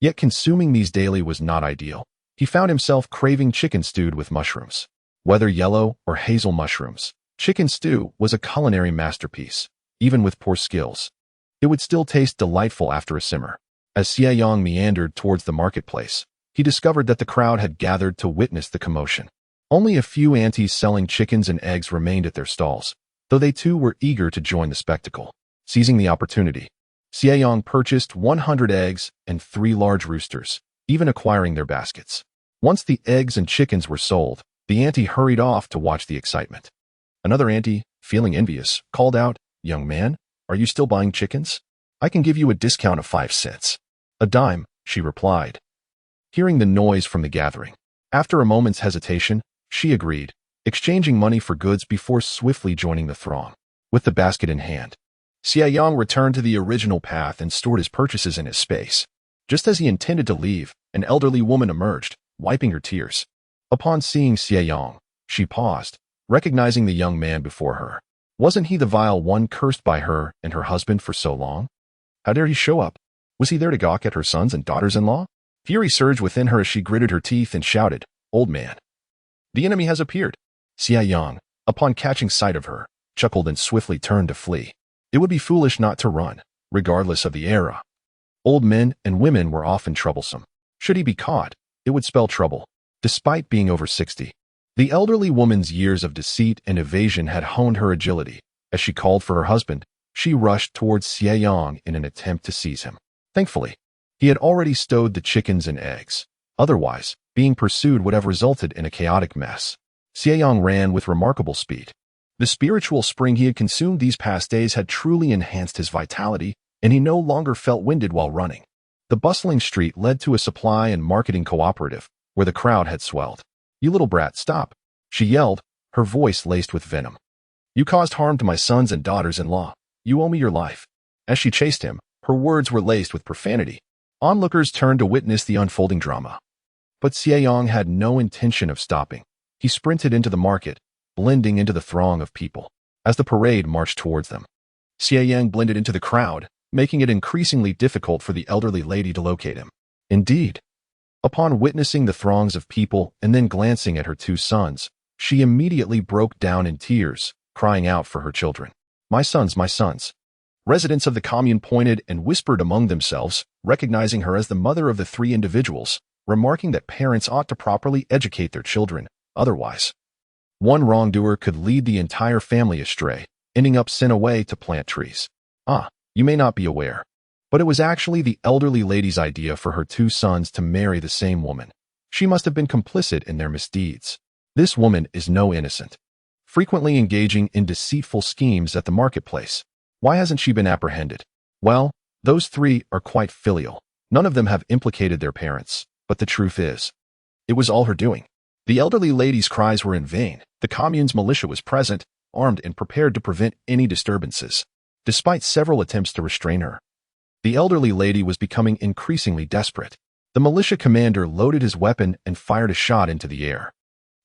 Yet consuming these daily was not ideal. He found himself craving chicken stewed with mushrooms. Whether yellow or hazel mushrooms, chicken stew was a culinary masterpiece. Even with poor skills, it would still taste delightful after a simmer. As Xie Yang meandered towards the marketplace, he discovered that the crowd had gathered to witness the commotion. Only a few aunties selling chickens and eggs remained at their stalls, though they too were eager to join the spectacle. Seizing the opportunity, Xie Yang purchased 100 eggs and 3 large roosters, even acquiring their baskets. Once the eggs and chickens were sold, the auntie hurried off to watch the excitement. Another auntie, feeling envious, called out, "Young man, are you still buying chickens? I can give you a discount of 5 cents. "A dime," she replied, hearing the noise from the gathering. After a moment's hesitation, she agreed, exchanging money for goods before swiftly joining the throng. With the basket in hand, Xie Yang returned to the original path and stored his purchases in his space. Just as he intended to leave, an elderly woman emerged, wiping her tears. Upon seeing Xie Yang, she paused, recognizing the young man before her. Wasn't he the vile one cursed by her and her husband for so long? How dare he show up? Was he there to gawk at her sons and daughters-in-law? Fury surged within her as she gritted her teeth and shouted, "Old man, the enemy has appeared." Xie Yang, upon catching sight of her, chuckled and swiftly turned to flee. It would be foolish not to run, regardless of the era. Old men and women were often troublesome. Should he be caught, it would spell trouble. Despite being over 60, The elderly woman's years of deceit and evasion had honed her agility. As she called for her husband, she rushed towards Xie Yang in an attempt to seize him. Thankfully, he had already stowed the chickens and eggs. Otherwise, being pursued would have resulted in a chaotic mess. Xie Yang ran with remarkable speed. The spiritual spring he had consumed these past days had truly enhanced his vitality, and he no longer felt winded while running. The bustling street led to a supply and marketing cooperative, where the crowd had swelled. "You little brat, stop!" she yelled, her voice laced with venom. "You caused harm to my sons and daughters-in-law. You owe me your life." As she chased him, her words were laced with profanity. Onlookers turned to witness the unfolding drama. But Xie Yang had no intention of stopping. He sprinted into the market, blending into the throng of people. As the parade marched towards them, Xie Yang blended into the crowd, making it increasingly difficult for the elderly lady to locate him. Indeed, upon witnessing the throngs of people and then glancing at her two sons, she immediately broke down in tears, crying out for her children. My sons, my sons." Residents of the commune pointed and whispered among themselves, recognizing her as the mother of the three individuals, remarking that parents ought to properly educate their children, otherwise, one wrongdoer could lead the entire family astray, ending up sent away to plant trees. You may not be aware, but it was actually the elderly lady's idea for her two sons to marry the same woman. She must have been complicit in their misdeeds. This woman is no innocent, frequently engaging in deceitful schemes at the marketplace. Why hasn't she been apprehended? Well, those three are quite filial. None of them have implicated their parents, but the truth is, it was all her doing. The elderly lady's cries were in vain. The commune's militia was present, armed and prepared to prevent any disturbances. Despite several attempts to restrain her, the elderly lady was becoming increasingly desperate. The militia commander loaded his weapon and fired a shot into the air.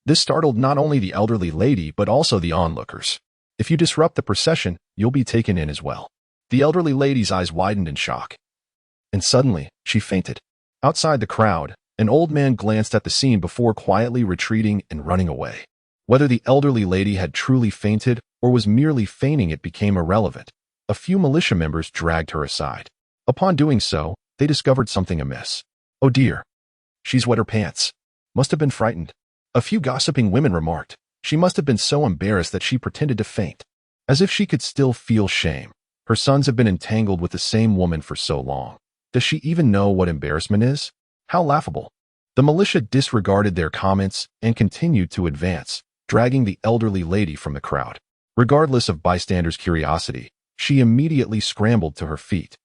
This startled not only the elderly lady but also the onlookers. "If you disrupt the procession, you'll be taken in as well." The elderly lady's eyes widened in shock. And suddenly, she fainted. Outside the crowd, an old man glanced at the scene before quietly retreating and running away. Whether the elderly lady had truly fainted or was merely feigning it became irrelevant. A few militia members dragged her aside. Upon doing so, they discovered something amiss. "Oh dear, she's wet her pants. Must have been frightened." A few gossiping women remarked. She must have been so embarrassed that she pretended to faint, as if she could still feel shame. Her sons have been entangled with the same woman for so long. Does she even know what embarrassment is? How laughable. The militia disregarded their comments and continued to advance, dragging the elderly lady from the crowd. Regardless of bystanders' curiosity, she immediately scrambled to her feet,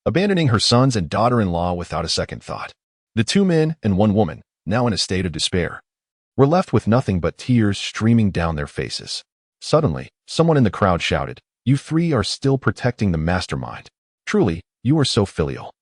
abandoning her sons and daughter-in-law without a second thought. The two men and one woman, now in a state of despair, were left with nothing but tears streaming down their faces. Suddenly, someone in the crowd shouted, "You three are still protecting the mastermind. Truly, you are so filial,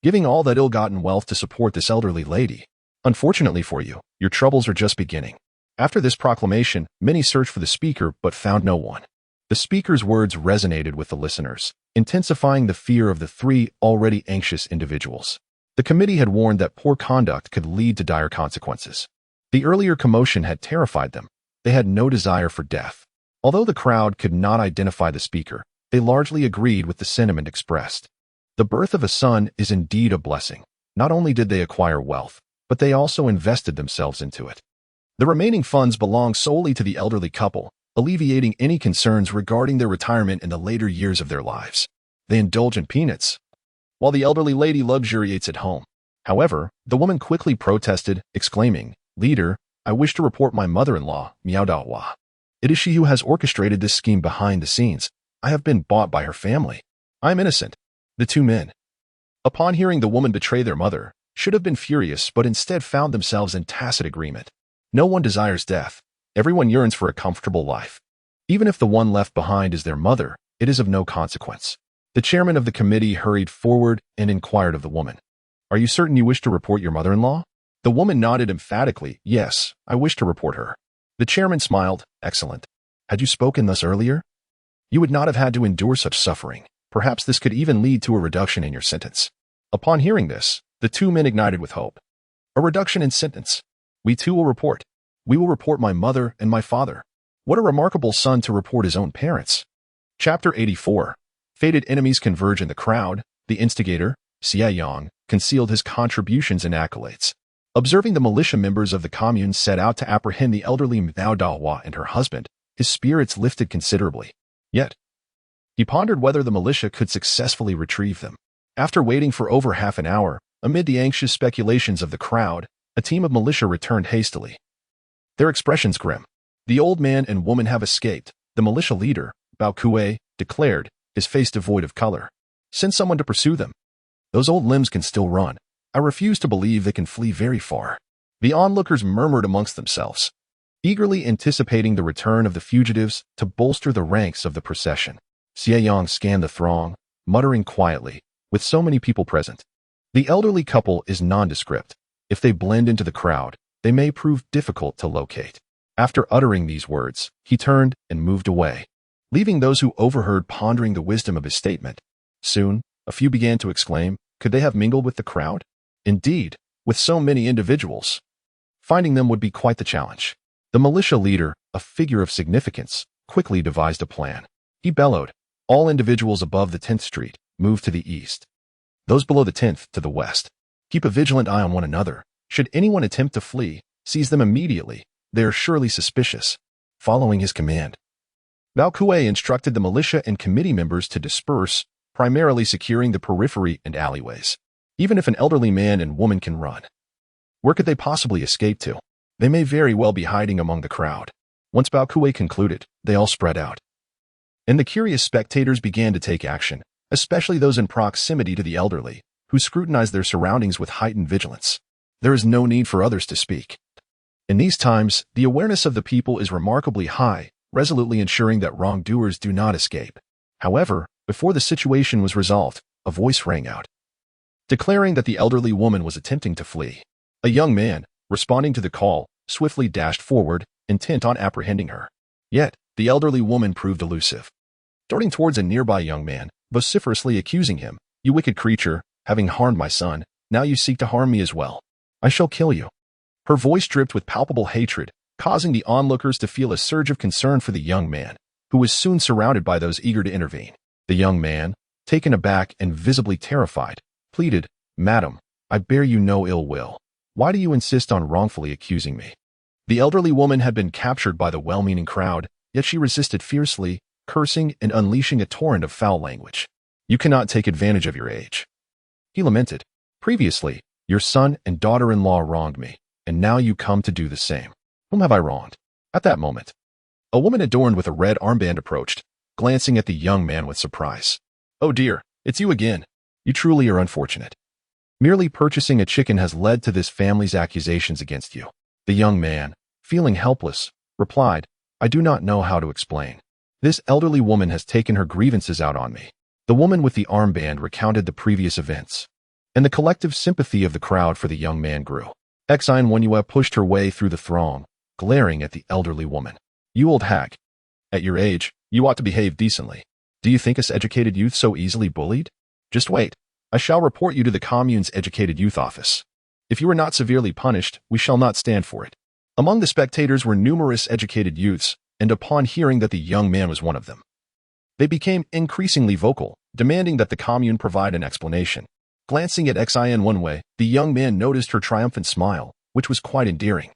giving all that ill-gotten wealth to support this elderly lady. Unfortunately for you, your troubles are just beginning." After this proclamation, many searched for the speaker but found no one. The speaker's words resonated with the listeners, intensifying the fear of the three already anxious individuals. The committee had warned that poor conduct could lead to dire consequences. The earlier commotion had terrified them. They had no desire for death. Although the crowd could not identify the speaker, they largely agreed with the sentiment expressed. The birth of a son is indeed a blessing. Not only did they acquire wealth, but they also invested themselves into it. The remaining funds belonged solely to the elderly couple, alleviating any concerns regarding their retirement in the later years of their lives. They indulge in peanuts, while the elderly lady luxuriates at home. However, the woman quickly protested, exclaiming, "Leader, I wish to report my mother-in-law, Miao Daohua. It is she who has orchestrated this scheme behind the scenes. I have been bought by her family. I am innocent." The two men, upon hearing the woman betray their mother, should have been furious but instead found themselves in tacit agreement. No one desires death. Everyone yearns for a comfortable life. Even if the one left behind is their mother, it is of no consequence. The chairman of the committee hurried forward and inquired of the woman, "Are you certain you wish to report your mother-in-law?" The woman nodded emphatically, "Yes, I wish to report her." The chairman smiled, "Excellent. Had you spoken thus earlier, you would not have had to endure such suffering. Perhaps this could even lead to a reduction in your sentence." Upon hearing this, the two men ignited with hope. "A reduction in sentence. We too will report. We will report my mother and my father." What a remarkable son to report his own parents. Chapter 84. Fated enemies converge in the crowd. The instigator, Xie Yang, concealed his contributions and accolades. Observing the militia members of the commune set out to apprehend the elderly Mao Dahua and her husband, his spirits lifted considerably. Yet, he pondered whether the militia could successfully retrieve them. After waiting for over half an hour, amid the anxious speculations of the crowd, a team of militia returned hastily. Their expressions grim. The old man and woman have escaped, the militia leader, Bao Kuei, declared, his face devoid of color. Send someone to pursue them. Those old limbs can still run. I refuse to believe they can flee very far. The onlookers murmured amongst themselves, eagerly anticipating the return of the fugitives to bolster the ranks of the procession. Xie Yang scanned the throng, muttering quietly, with so many people present. The elderly couple is nondescript. If they blend into the crowd, they may prove difficult to locate. After uttering these words, he turned and moved away, leaving those who overheard pondering the wisdom of his statement. Soon, a few began to exclaim, could they have mingled with the crowd? Indeed, with so many individuals, finding them would be quite the challenge. The militia leader, a figure of significance, quickly devised a plan. He bellowed, all individuals above the 10th Street, move to the east. Those below the 10th to the west. Keep a vigilant eye on one another. Should anyone attempt to flee, seize them immediately. They are surely suspicious. Following his command, Bao Kuei instructed the militia and committee members to disperse, primarily securing the periphery and alleyways. Even if an elderly man and woman can run, where could they possibly escape to? They may very well be hiding among the crowd. Once Bao Kuei concluded, they all spread out, and the curious spectators began to take action, especially those in proximity to the elderly, who scrutinized their surroundings with heightened vigilance. There is no need for others to speak. In these times, the awareness of the people is remarkably high, resolutely ensuring that wrongdoers do not escape. However, before the situation was resolved, a voice rang out, declaring that the elderly woman was attempting to flee. A young man, responding to the call, swiftly dashed forward, intent on apprehending her. Yet, the elderly woman proved elusive. Darting towards a nearby young man, vociferously accusing him, "You wicked creature, having harmed my son, now you seek to harm me as well. I shall kill you." Her voice dripped with palpable hatred, causing the onlookers to feel a surge of concern for the young man, who was soon surrounded by those eager to intervene. The young man, taken aback and visibly terrified, pleaded, "Madam, I bear you no ill will. Why do you insist on wrongfully accusing me?" The elderly woman had been captured by the well-meaning crowd, yet she resisted fiercely, cursing and unleashing a torrent of foul language. "You cannot take advantage of your age," he lamented. "Previously, your son and daughter-in-law wronged me, and now you come to do the same. Whom have I wronged?" At that moment, a woman adorned with a red armband approached, glancing at the young man with surprise. "Oh dear, it's you again. You truly are unfortunate. Merely purchasing a chicken has led to this family's accusations against you." The young man, feeling helpless, replied, "I do not know how to explain. This elderly woman has taken her grievances out on me." The woman with the armband recounted the previous events, and the collective sympathy of the crowd for the young man grew. Xie Yang pushed her way through the throng, glaring at the elderly woman. "You old hag. At your age, you ought to behave decently. Do you think us educated youth so easily bullied? Just wait. I shall report you to the commune's educated youth office. If you are not severely punished, we shall not stand for it." Among the spectators were numerous educated youths, and upon hearing that the young man was one of them, they became increasingly vocal, demanding that the commune provide an explanation. Glancing at Xie Yang, the young man noticed her triumphant smile, which was quite endearing.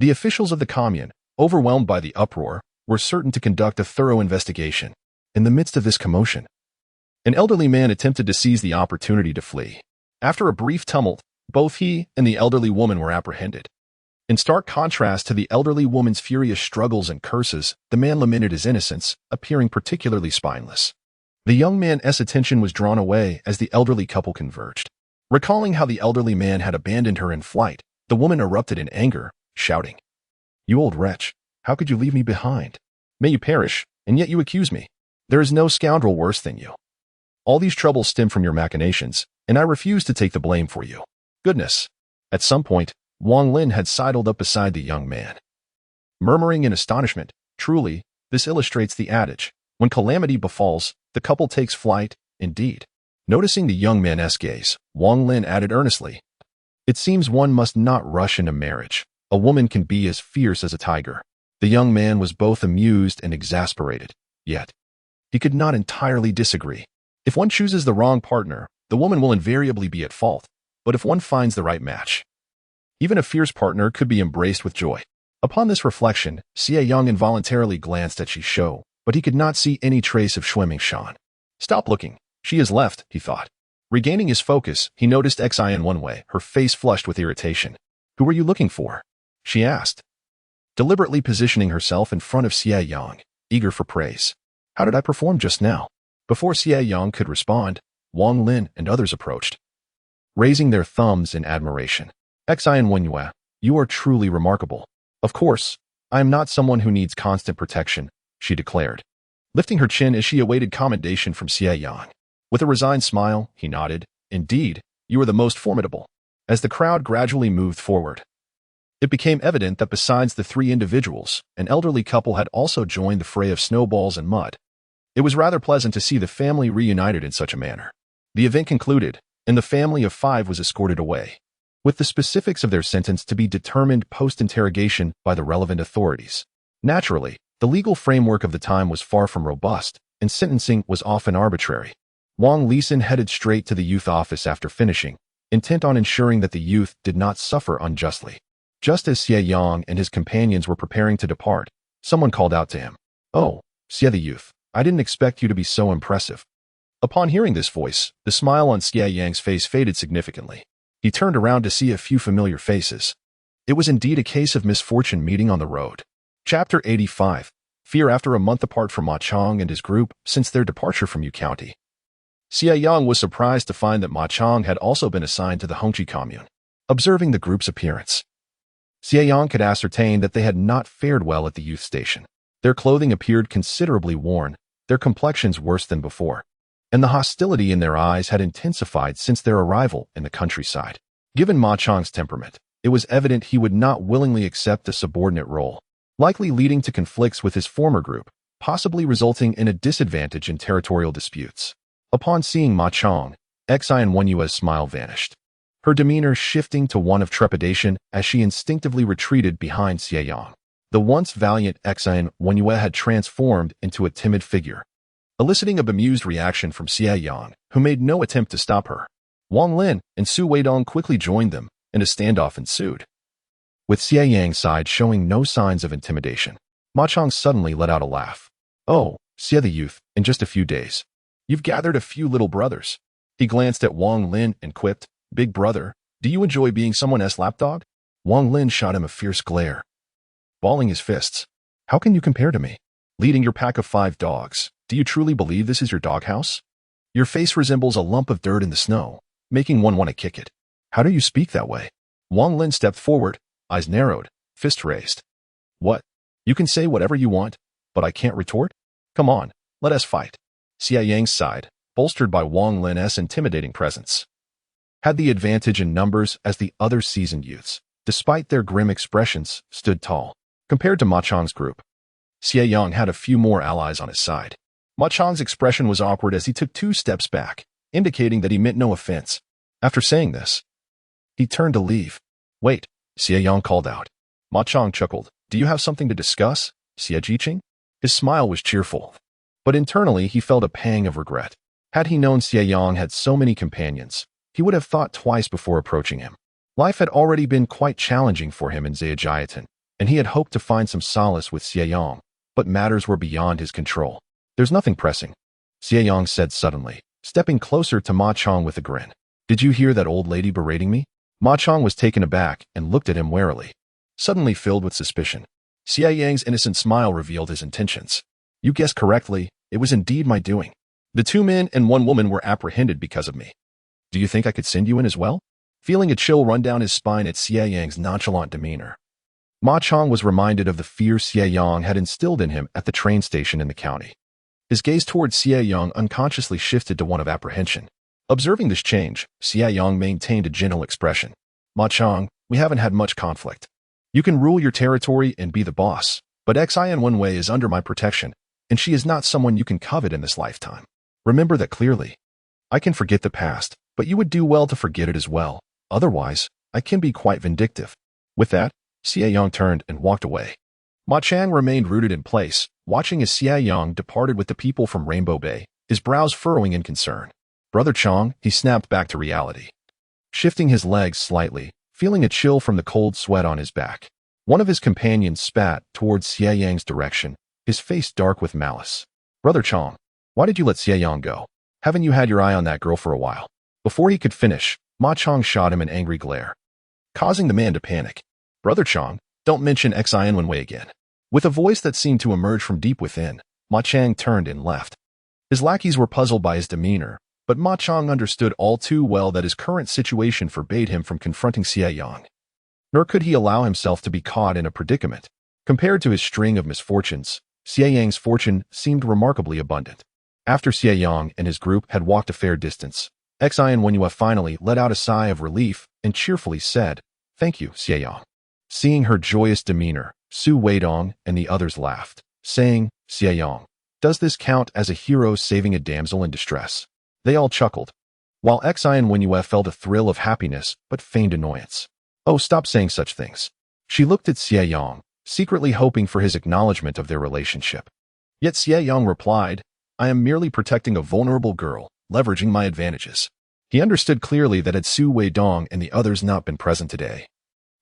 The officials of the commune, overwhelmed by the uproar, were certain to conduct a thorough investigation. In the midst of this commotion, an elderly man attempted to seize the opportunity to flee. After a brief tumult, both he and the elderly woman were apprehended. In stark contrast to the elderly woman's furious struggles and curses, the man lamented his innocence, appearing particularly spineless. The young man's attention was drawn away as the elderly couple converged. Recalling how the elderly man had abandoned her in flight, the woman erupted in anger, shouting, "You old wretch, how could you leave me behind? May you perish, and yet you accuse me. There is no scoundrel worse than you. All these troubles stem from your machinations, and I refuse to take the blame for you." Goodness! At some point, Wang Lin had sidled up beside the young man, murmuring in astonishment, "Truly, this illustrates the adage, when calamity befalls, the couple takes flight, indeed." Noticing the young man's gaze, Wang Lin added earnestly, "It seems one must not rush into marriage. A woman can be as fierce as a tiger." The young man was both amused and exasperated, yet he could not entirely disagree. If one chooses the wrong partner, the woman will invariably be at fault, but if one finds the right match, Even a fierce partner could be embraced with joy. Upon this reflection, Xie Yang involuntarily glanced at Xie, but he could not see any trace of Shuiming Shan. Stop looking. She has left, he thought. Regaining his focus, he noticed Xie Wenwei, her face flushed with irritation. Who were you looking for? She asked, deliberately positioning herself in front of Xie Yang, eager for praise. How did I perform just now? Before Xie Yang could respond, Wang Lin and others approached, raising their thumbs in admiration. Xie Wenwei, you are truly remarkable. Of course, I am not someone who needs constant protection, she declared, lifting her chin as she awaited commendation from Xie Yang. With a resigned smile, he nodded. Indeed, you are the most formidable. As the crowd gradually moved forward, it became evident that besides the three individuals, an elderly couple had also joined the fray of snowballs and mud. It was rather pleasant to see the family reunited in such a manner. The event concluded, and the family of 5 was escorted away, with the specifics of their sentence to be determined post-interrogation by the relevant authorities. Naturally, the legal framework of the time was far from robust, and sentencing was often arbitrary. Wang Lisan headed straight to the youth office after finishing, intent on ensuring that the youth did not suffer unjustly. Just as Xie Yang and his companions were preparing to depart, someone called out to him, "Oh, Xie the youth, I didn't expect you to be so impressive." Upon hearing this voice, the smile on Xie Yang's face faded significantly. He turned around to see a few familiar faces. It was indeed a case of misfortune meeting on the road. Chapter 85. Fear after a month apart from Ma Chong and his group since their departure from Yu County. Xie Yang was surprised to find that Ma Chong had also been assigned to the Hongqi commune. Observing the group's appearance, Xie Yang could ascertain that they had not fared well at the youth station. Their clothing appeared considerably worn, their complexions worse than before, and the hostility in their eyes had intensified since their arrival in the countryside. Given Ma Chong's temperament, it was evident he would not willingly accept a subordinate role, likely leading to conflicts with his former group, possibly resulting in a disadvantage in territorial disputes. Upon seeing Ma Chong, Xie Wenyue's smile vanished, her demeanor shifting to one of trepidation as she instinctively retreated behind Xie Yang. The once valiant Xie Wenyue had transformed into a timid figure, eliciting a bemused reaction from Xie Yang, who made no attempt to stop her. Wang Lin and Su Weidong quickly joined them, and a standoff ensued, with Xie Yang's side showing no signs of intimidation. Ma Chong suddenly let out a laugh. "Oh, Xie the youth, in just a few days, you've gathered a few little brothers." He glanced at Wang Lin and quipped, "Big brother, do you enjoy being someone else's lapdog?" Wang Lin shot him a fierce glare, balling his fists. "How can you compare to me? Leading your pack of 5 dogs, do you truly believe this is your doghouse? Your face resembles a lump of dirt in the snow, making one want to kick it. How do you speak that way?" Wang Lin stepped forward, eyes narrowed, fist raised. "What? You can say whatever you want, but I can't retort? Come on, let us fight." Xie Yang's side, bolstered by Wang Lin's intimidating presence, had the advantage in numbers as the other seasoned youths, despite their grim expressions, stood tall. Compared to Ma Chong's group, Xie Yang had a few more allies on his side. Ma Chong's expression was awkward as he took 2 steps back, indicating that he meant no offense. After saying this, he turned to leave. "Wait," Xie Yang called out. Ma Chong chuckled. "Do you have something to discuss, Xie Jiqing?" His smile was cheerful, but internally he felt a pang of regret. Had he known Xie Yang had so many companions, he would have thought twice before approaching him. Life had already been quite challenging for him in Zhejiayan, and he had hoped to find some solace with Xie Yang, but matters were beyond his control. "There's nothing pressing," Xie Yang said suddenly, stepping closer to Ma Chong with a grin. "Did you hear that old lady berating me?" Ma Chong was taken aback and looked at him warily, suddenly filled with suspicion. Xie Yang's innocent smile revealed his intentions. "You guessed correctly, it was indeed my doing. The 2 men and 1 woman were apprehended because of me. Do you think I could send you in as well?" Feeling a chill run down his spine at Xie Yang's nonchalant demeanor, Ma Chong was reminded of the fear Xie Yang had instilled in him at the train station in the county. His gaze towards Xie Yang unconsciously shifted to one of apprehension. Observing this change, Xie Yang maintained a gentle expression. "Ma Chong, we haven't had much conflict. You can rule your territory and be the boss, but Xie Wenwei is under my protection, and she is not someone you can covet in this lifetime. Remember that clearly. I can forget the past, but you would do well to forget it as well. Otherwise, I can be quite vindictive." With that, Xie Yang turned and walked away. Ma Chang remained rooted in place, watching as Xie Yang departed with the people from Rainbow Bay, his brows furrowing in concern. "Brother Chong," he snapped back to reality. Shifting his legs slightly, feeling a chill from the cold sweat on his back. One of his companions spat towards Xie Yang's direction, his face dark with malice. Brother Chong, why did you let Xie Yang go? Haven't you had your eye on that girl for a while? Before he could finish, Ma Chong shot him an angry glare, causing the man to panic. Brother Chong, don't mention Xie Yang again. With a voice that seemed to emerge from deep within, Ma Chang turned and left. His lackeys were puzzled by his demeanor, but Ma Chong understood all too well that his current situation forbade him from confronting Xie Yang. Nor could he allow himself to be caught in a predicament. Compared to his string of misfortunes, Xie Yang's fortune seemed remarkably abundant. After Xie Yang and his group had walked a fair distance, Xie Yang finally let out a sigh of relief and cheerfully said, "Thank you, Xie Yang." Seeing her joyous demeanor, Su Weidong and the others laughed, saying, "Xie Yang, does this count as a hero saving a damsel in distress?" They all chuckled, while Xie Yang felt a thrill of happiness but feigned annoyance. "Oh, stop saying such things." She looked at Xie Yang, secretly hoping for his acknowledgement of their relationship. Yet Xie Yang replied, "I am merely protecting a vulnerable girl, leveraging my advantages." He understood clearly that had Su Weidong and the others not been present today,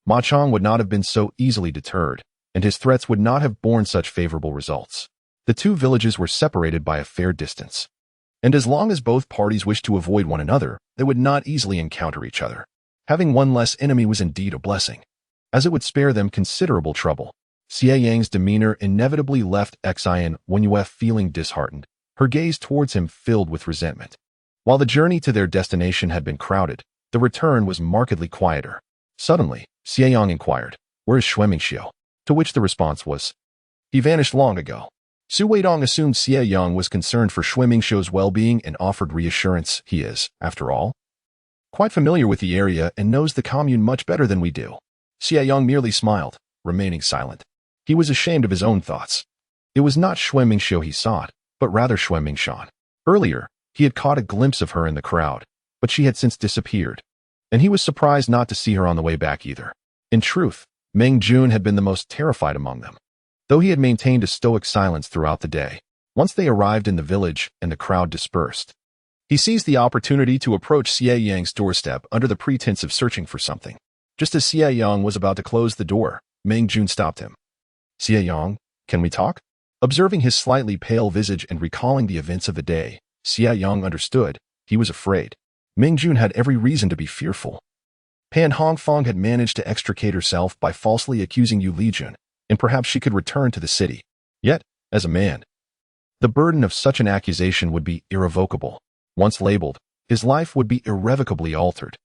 Ma Chong would not have been so easily deterred, and his threats would not have borne such favorable results. The two villages were separated by a fair distance, and as long as both parties wished to avoid one another, they would not easily encounter each other. Having one less enemy was indeed a blessing, as it would spare them considerable trouble. Xie Yang's demeanor inevitably left Xie Yang feeling disheartened, her gaze towards him filled with resentment. While the journey to their destination had been crowded, the return was markedly quieter. Suddenly, Xie Yang inquired, "Where is Xuemingxiu?" To which the response was, "He vanished long ago." Su Weidong assumed Xie Yang was concerned for Xuemingxiu's well-being and offered reassurance. "He is, after all, quite familiar with the area and knows the commune much better than we do." Xie Yang merely smiled, remaining silent. He was ashamed of his own thoughts. It was not Xuemingxiu he sought, but rather Xuemingshan. Earlier, he had caught a glimpse of her in the crowd, but she had since disappeared, and he was surprised not to see her on the way back either. In truth, Meng Jun had been the most terrified among them, though he had maintained a stoic silence throughout the day. Once they arrived in the village and the crowd dispersed, he seized the opportunity to approach Xie Yang's doorstep under the pretense of searching for something. Just as Xie Yang was about to close the door, Meng Jun stopped him. "Xie Yang, can we talk?" Observing his slightly pale visage and recalling the events of the day, Xie Yang understood. He was afraid. Meng Jun had every reason to be fearful. Pan Hongfang had managed to extricate herself by falsely accusing Yu Lijun, and perhaps she could return to the city. Yet, as a man, the burden of such an accusation would be irrevocable. Once labeled, his life would be irrevocably altered.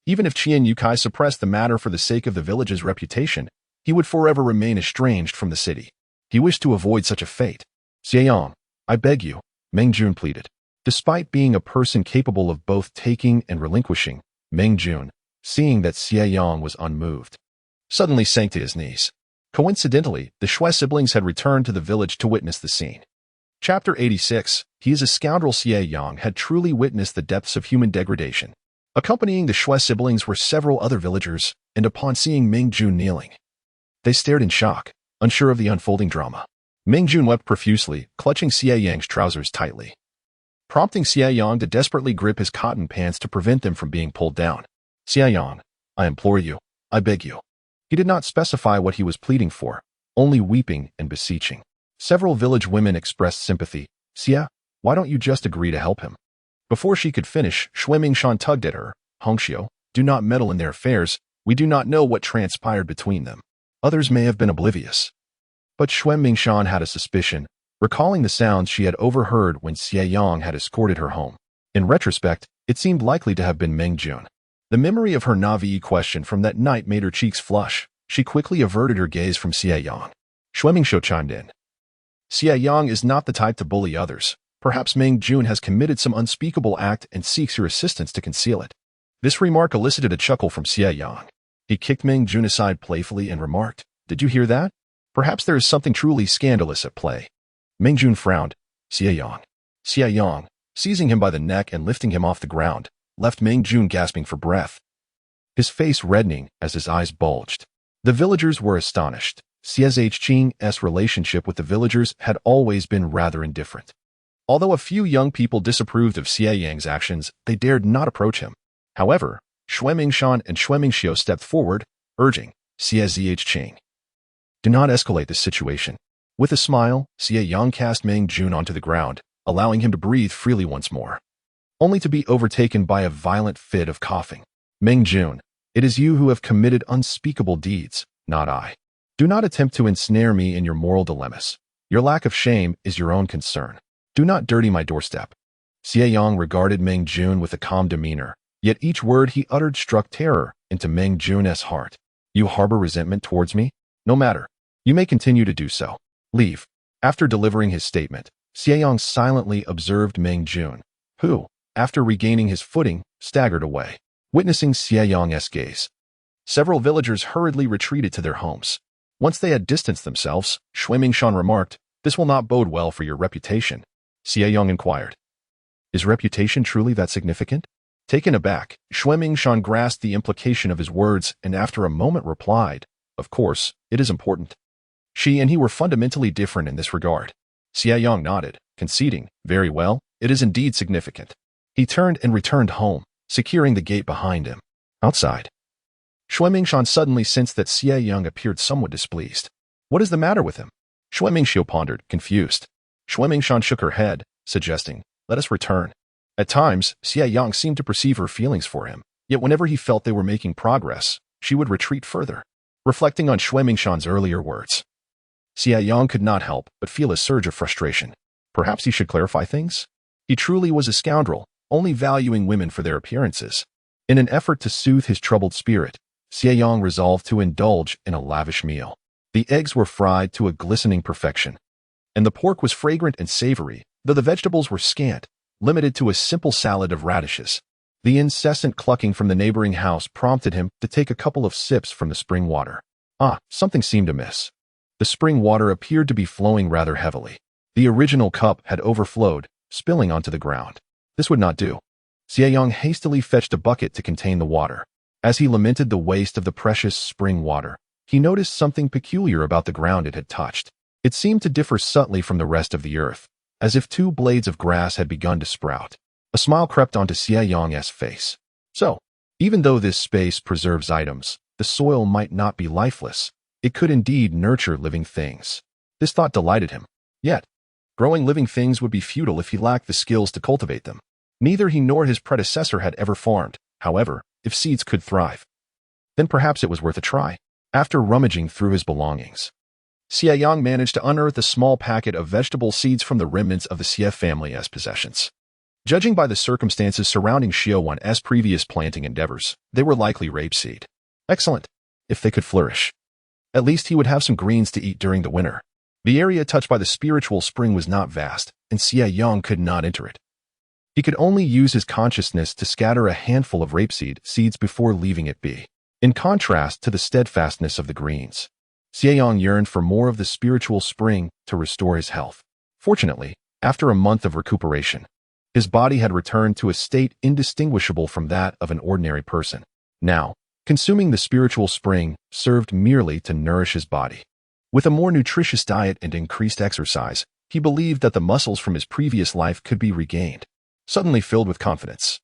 Even if Qian Yukai suppressed the matter for the sake of the village's reputation, he would forever remain estranged from the city. He wished to avoid such a fate. "Xie Yang, I beg you," Meng Jun pleaded. Despite being a person capable of both taking and relinquishing, Meng Jun, seeing that Xie Yang was unmoved, suddenly sank to his knees. Coincidentally, the Xue siblings had returned to the village to witness the scene. Chapter 86, He is a Scoundrel. Xie Yang had truly witnessed the depths of human degradation. Accompanying the Xue siblings were several other villagers, and upon seeing Meng Jun kneeling, they stared in shock, unsure of the unfolding drama. Meng Jun wept profusely, clutching Xie Yang's trousers tightly, prompting Xie Yang to desperately grip his cotton pants to prevent them from being pulled down. "Xie Yang, I implore you, I beg you." He did not specify what he was pleading for, only weeping and beseeching. Several village women expressed sympathy. "Xie, why don't you just agree to help him?" Before she could finish, Xuemingshan tugged at her. "Hongxiu, do not meddle in their affairs. We do not know what transpired between them. Others may have been oblivious." But Xuemingshan had a suspicion, recalling the sounds she had overheard when Xie Yang had escorted her home. In retrospect, it seemed likely to have been Meng Jun. The memory of her Navi question from that night made her cheeks flush. She quickly averted her gaze from Xie Yang. Xuemingshu chimed in. "Xie Yang is not the type to bully others. Perhaps Meng Jun has committed some unspeakable act and seeks your assistance to conceal it." This remark elicited a chuckle from Xie Yang. He kicked Meng Jun aside playfully and remarked, "Did you hear that? Perhaps there is something truly scandalous at play." Meng Jun frowned. Xie Yang. Xie Yang, seizing him by the neck and lifting him off the ground, left Meng Jun gasping for breath, his face reddening as his eyes bulged. The villagers were astonished. Xie Qing's relationship with the villagers had always been rather indifferent. Although a few young people disapproved of Xie Yang's actions, they dared not approach him. However, Xue Mingshan and Xue Mingxiu stepped forward, urging, Xie Yang, do not escalate this situation. With a smile, Xie Yang cast Meng Jun onto the ground, allowing him to breathe freely once more, only to be overtaken by a violent fit of coughing. Meng Jun, it is you who have committed unspeakable deeds, not I. Do not attempt to ensnare me in your moral dilemmas. Your lack of shame is your own concern. Do not dirty my doorstep. Xie Yang regarded Meng Jun with a calm demeanor, yet each word he uttered struck terror into Meng Jun's heart. You harbor resentment towards me? No matter. You may continue to do so. Leave. After delivering his statement, Xie Yang silently observed Meng Jun, who, after regaining his footing, staggered away. Witnessing Xie Yang's gaze, several villagers hurriedly retreated to their homes. Once they had distanced themselves, Xue Mingshan remarked, this will not bode well for your reputation. Xie Yang inquired, is reputation truly that significant? Taken aback, Xue Mingshan grasped the implication of his words and after a moment replied, of course, it is important. She and he were fundamentally different in this regard. Xie Yang nodded, conceding, very well, it is indeed significant. He turned and returned home, securing the gate behind him. Outside, Xue Mingshan suddenly sensed that Xie Yang appeared somewhat displeased. What is the matter with him? Xue Mingxiu pondered, confused. Xue Mingshan shook her head, suggesting, let us return. At times, Xie Yang seemed to perceive her feelings for him, yet whenever he felt they were making progress, she would retreat further. Reflecting on Xue Mingshan's earlier words, Xie Yang could not help but feel a surge of frustration. Perhaps he should clarify things? He truly was a scoundrel, only valuing women for their appearances. In an effort to soothe his troubled spirit, Xie Yang resolved to indulge in a lavish meal. The eggs were fried to a glistening perfection, and the pork was fragrant and savory, though the vegetables were scant, limited to a simple salad of radishes. The incessant clucking from the neighboring house prompted him to take a couple of sips from the spring water. Something seemed amiss. The spring water appeared to be flowing rather heavily. The original cup had overflowed, spilling onto the ground. This would not do. Xie Yang hastily fetched a bucket to contain the water. As he lamented the waste of the precious spring water, he noticed something peculiar about the ground it had touched. It seemed to differ subtly from the rest of the earth, as if two blades of grass had begun to sprout. A smile crept onto Xie Yang's face. So, even though this space preserves items, the soil might not be lifeless. It could indeed nurture living things. This thought delighted him. Yet, growing living things would be futile if he lacked the skills to cultivate them. Neither he nor his predecessor had ever farmed. However, if seeds could thrive, then perhaps it was worth a try. After rummaging through his belongings, Xie Yang managed to unearth a small packet of vegetable seeds from the remnants of the Xie family as possessions. Judging by the circumstances surrounding Xiaowan's previous planting endeavors, they were likely rapeseed. Excellent. If they could flourish, at least he would have some greens to eat during the winter. The area touched by the spiritual spring was not vast, and Xie Yang could not enter it. He could only use his consciousness to scatter a handful of rapeseed seeds before leaving it be. In contrast to the steadfastness of the greens, Xie Yang yearned for more of the spiritual spring to restore his health. Fortunately, after a month of recuperation, his body had returned to a state indistinguishable from that of an ordinary person. Now, consuming the spiritual spring served merely to nourish his body. With a more nutritious diet and increased exercise, he believed that the muscles from his previous life could be regained. Suddenly filled with confidence,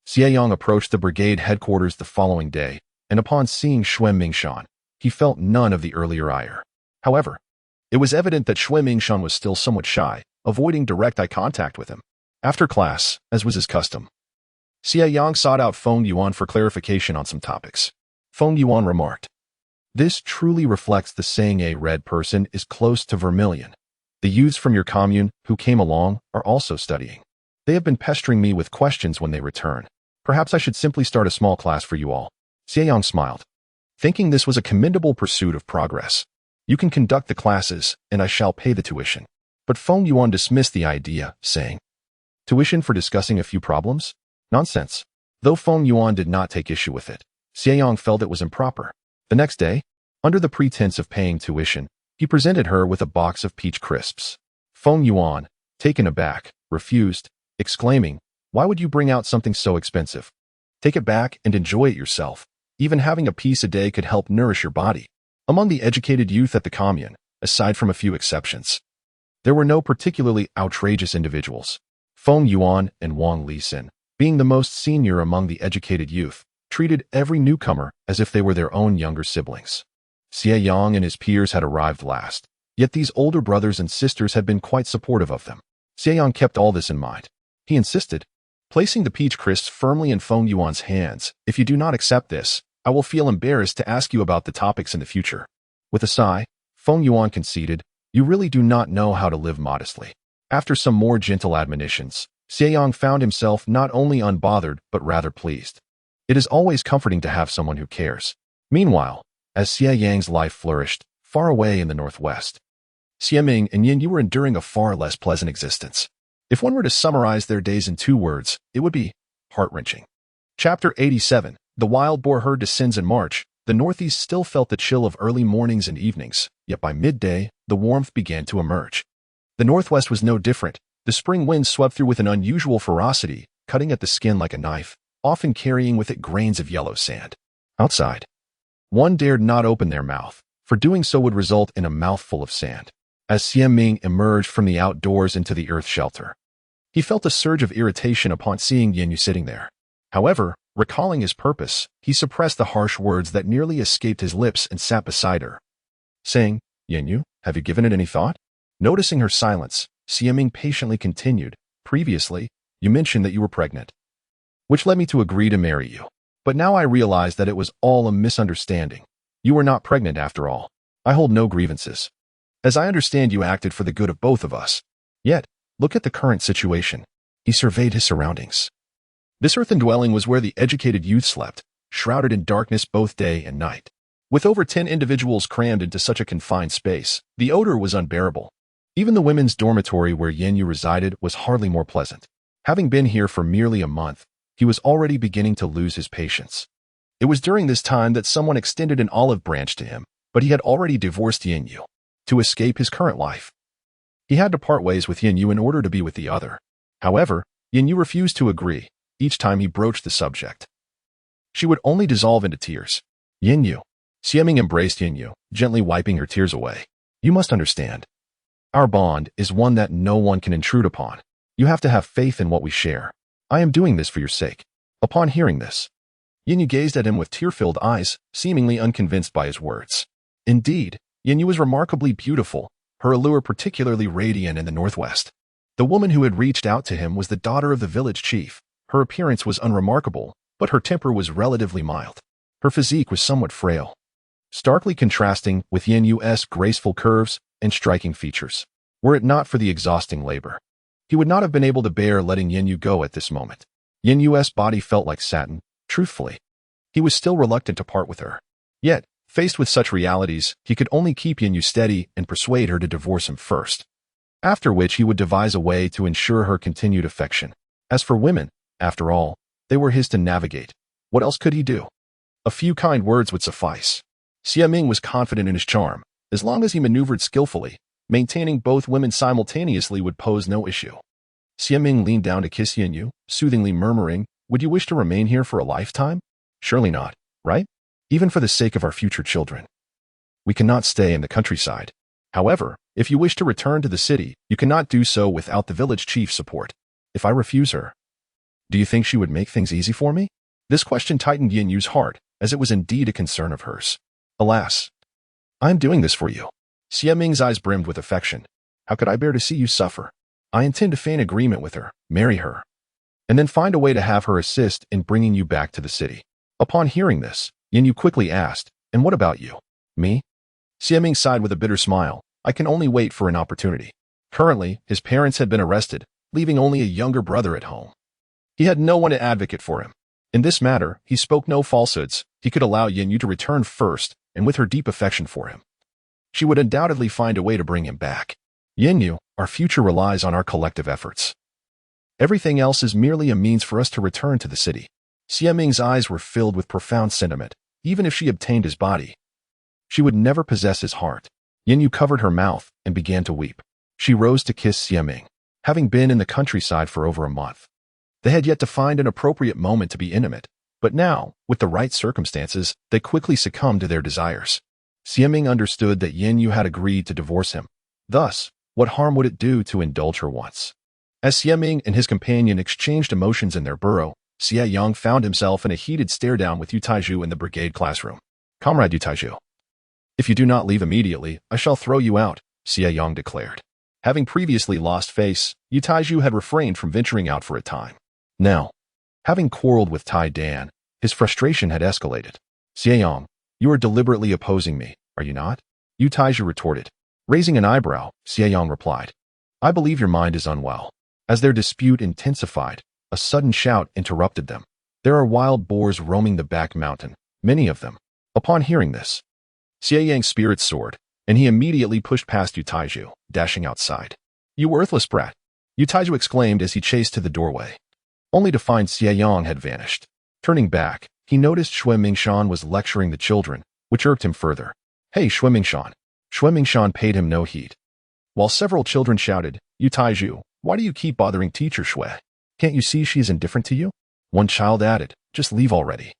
Xie Yang approached the brigade headquarters the following day, and upon seeing Xue Mingshan, he felt none of the earlier ire. However, it was evident that Xue Mingshan was still somewhat shy, avoiding direct eye contact with him. After class, as was his custom, Xie Yang sought out Feng Yuan for clarification on some topics. Feng Yuan remarked, this truly reflects the saying a red person is close to vermilion. The youths from your commune who came along are also studying. They have been pestering me with questions when they return. Perhaps I should simply start a small class for you all. Xie Yang smiled, thinking this was a commendable pursuit of progress. You can conduct the classes, and I shall pay the tuition. But Feng Yuan dismissed the idea, saying, tuition for discussing a few problems? Nonsense. Though Feng Yuan did not take issue with it, Xie Yang felt it was improper. The next day, under the pretense of paying tuition, he presented her with a box of peach crisps. Feng Yuan, taken aback, refused, exclaiming, why would you bring out something so expensive? Take it back and enjoy it yourself. Even having a piece a day could help nourish your body. Among the educated youth at the commune, aside from a few exceptions, there were no particularly outrageous individuals. Feng Yuan and Wang Lisin, being the most senior among the educated youth, treated every newcomer as if they were their own younger siblings. Xie Yang and his peers had arrived last, yet these older brothers and sisters had been quite supportive of them. Xie Yang kept all this in mind. He insisted, placing the peach crisps firmly in Feng Yuan's hands. If you do not accept this, I will feel embarrassed to ask you about the topics in the future. With a sigh, Feng Yuan conceded, you really do not know how to live modestly. After some more gentle admonitions, Xie Yang found himself not only unbothered but rather pleased. It is always comforting to have someone who cares. Meanwhile, as Xie Yang's life flourished, far away in the northwest, Xie Ming and Yin Yu were enduring a far less pleasant existence. If one were to summarize their days in 2 words, it would be heart-wrenching. Chapter 87. The wild boar herd descends in March. The northeast still felt the chill of early mornings and evenings, yet by midday, the warmth began to emerge. The northwest was no different. The spring wind swept through with an unusual ferocity, cutting at the skin like a knife, often carrying with it grains of yellow sand. Outside, one dared not open their mouth, for doing so would result in a mouthful of sand. As Xie Ming emerged from the outdoors into the earth shelter, he felt a surge of irritation upon seeing Yin Yu sitting there. However, recalling his purpose, he suppressed the harsh words that nearly escaped his lips and sat beside her, saying, Yin Yu, have you given it any thought? Noticing her silence, Xie Ming patiently continued, previously, you mentioned that you were pregnant, which led me to agree to marry you. But now I realize that it was all a misunderstanding. You were not pregnant after all. I hold no grievances. As I understand, you acted for the good of both of us. Yet, look at the current situation. He surveyed his surroundings. This earthen dwelling was where the educated youth slept, shrouded in darkness both day and night. With over 10 individuals crammed into such a confined space, the odor was unbearable. Even the women's dormitory where Yin Yu resided was hardly more pleasant. Having been here for merely a month, he was already beginning to lose his patience. It was during this time that someone extended an olive branch to him, but he had already divorced Yin Yu to escape his current life. He had to part ways with Yin Yu in order to be with the other. However, Yin Yu refused to agree. Each time he broached the subject, she would only dissolve into tears. Yin Yu. Xie Ming embraced Yin Yu, gently wiping her tears away. You must understand. Our bond is one that no one can intrude upon. You have to have faith in what we share. I am doing this for your sake. Upon hearing this, Yin Yu gazed at him with tear-filled eyes, seemingly unconvinced by his words. Indeed, Yin Yu was remarkably beautiful, her allure particularly radiant in the northwest. The woman who had reached out to him was the daughter of the village chief. Her appearance was unremarkable, but her temper was relatively mild. Her physique was somewhat frail, starkly contrasting with Yin Yu's graceful curves and striking features. Were it not for the exhausting labor, he would not have been able to bear letting Yin Yu go at this moment. Yin Yu's body felt like satin. Truthfully, he was still reluctant to part with her. Yet, faced with such realities, he could only keep Yin Yu steady and persuade her to divorce him first, after which he would devise a way to ensure her continued affection. As for women, after all, they were his to navigate. What else could he do? A few kind words would suffice. Xie Ming was confident in his charm. As long as he maneuvered skillfully, maintaining both women simultaneously would pose no issue. Xie Ming leaned down to kiss Yin Yu, soothingly murmuring, would you wish to remain here for a lifetime? Surely not, right? Even for the sake of our future children. We cannot stay in the countryside. However, if you wish to return to the city, you cannot do so without the village chief's support. If I refuse her, do you think she would make things easy for me? This question tightened Yin Yu's heart, as it was indeed a concern of hers. Alas, I am doing this for you. Xie Ming's eyes brimmed with affection. How could I bear to see you suffer? I intend to feign agreement with her, marry her, and then find a way to have her assist in bringing you back to the city. Upon hearing this, Yin Yu quickly asked, and what about you? Me? Xie Ming sighed with a bitter smile. I can only wait for an opportunity. Currently, his parents had been arrested, leaving only a younger brother at home. He had no one to advocate for him. In this matter, he spoke no falsehoods. He could allow Yin Yu to return first, and with her deep affection for him, she would undoubtedly find a way to bring him back. Yin Yu, our future relies on our collective efforts. Everything else is merely a means for us to return to the city. Xie Ming's eyes were filled with profound sentiment. Even if she obtained his body, she would never possess his heart. Yin Yu covered her mouth and began to weep. She rose to kiss Xie Ming. Having been in the countryside for over a month, they had yet to find an appropriate moment to be intimate, but now, with the right circumstances, they quickly succumbed to their desires. Xie Ming understood that Yin Yu had agreed to divorce him. Thus, what harm would it do to indulge her once? As Xie Ming and his companion exchanged emotions in their burrow, Xie Yang found himself in a heated stare-down with Yu Taiju in the brigade classroom. "Comrade Yu Taiju, if you do not leave immediately, I shall throw you out," Xie Yang declared. Having previously lost face, Yu Taiju had refrained from venturing out for a time. Now, having quarreled with Tai Dan, his frustration had escalated. "Xie Yang, you are deliberately opposing me, are you not?" Yu Taiju retorted. Raising an eyebrow, Xie Yang replied, "I believe your mind is unwell." As their dispute intensified, a sudden shout interrupted them. "There are wild boars roaming the back mountain, many of them." Upon hearing this, Xie Yang's spirits soared, and he immediately pushed past Yu Taiju, dashing outside. "You worthless brat!" Yu Taiju exclaimed as he chased to the doorway, only to find Xie Yang had vanished. Turning back, he noticed Xue Mingshan was lecturing the children, which irked him further. "Hey, Xue Mingshan!" Xue Mingshan paid him no heed. While several children shouted, "Yu Taiju, why do you keep bothering teacher Xue? Can't you see she is indifferent to you?" One child added, "Just leave already.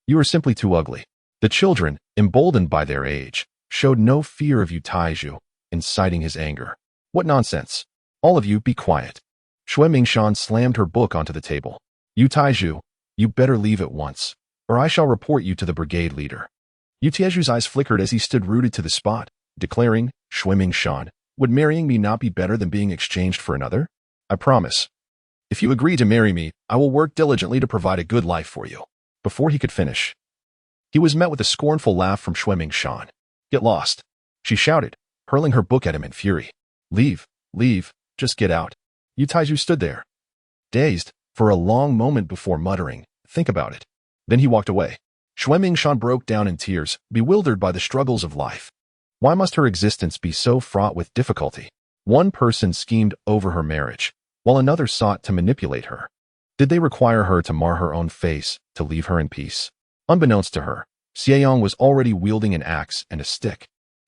You are simply too ugly." The children, emboldened by their age, showed no fear of Yu Taiju, inciting his anger. "What nonsense! All of you, be quiet." Xue Mingshan slammed her book onto the table. "Yu Taiju, you better leave at once, or I shall report you to the brigade leader." Yu Taiju's eyes flickered as he stood rooted to the spot, declaring, "Xue Mingshan, would marrying me not be better than being exchanged for another? I promise. If you agree to marry me, I will work diligently to provide a good life for you." Before he could finish, he was met with a scornful laugh from Xue Mingshan. "Get lost," she shouted, hurling her book at him in fury. "Leave, leave, just get out." Yu Taiju stood there, dazed, for a long moment before muttering, "Think about it." Then he walked away. Xue Mingshan broke down in tears, bewildered by the struggles of life. Why must her existence be so fraught with difficulty? One person schemed over her marriage, while another sought to manipulate her. Did they require her to mar her own face, to leave her in peace? Unbeknownst to her, Xie Yang was already wielding an axe and a stick,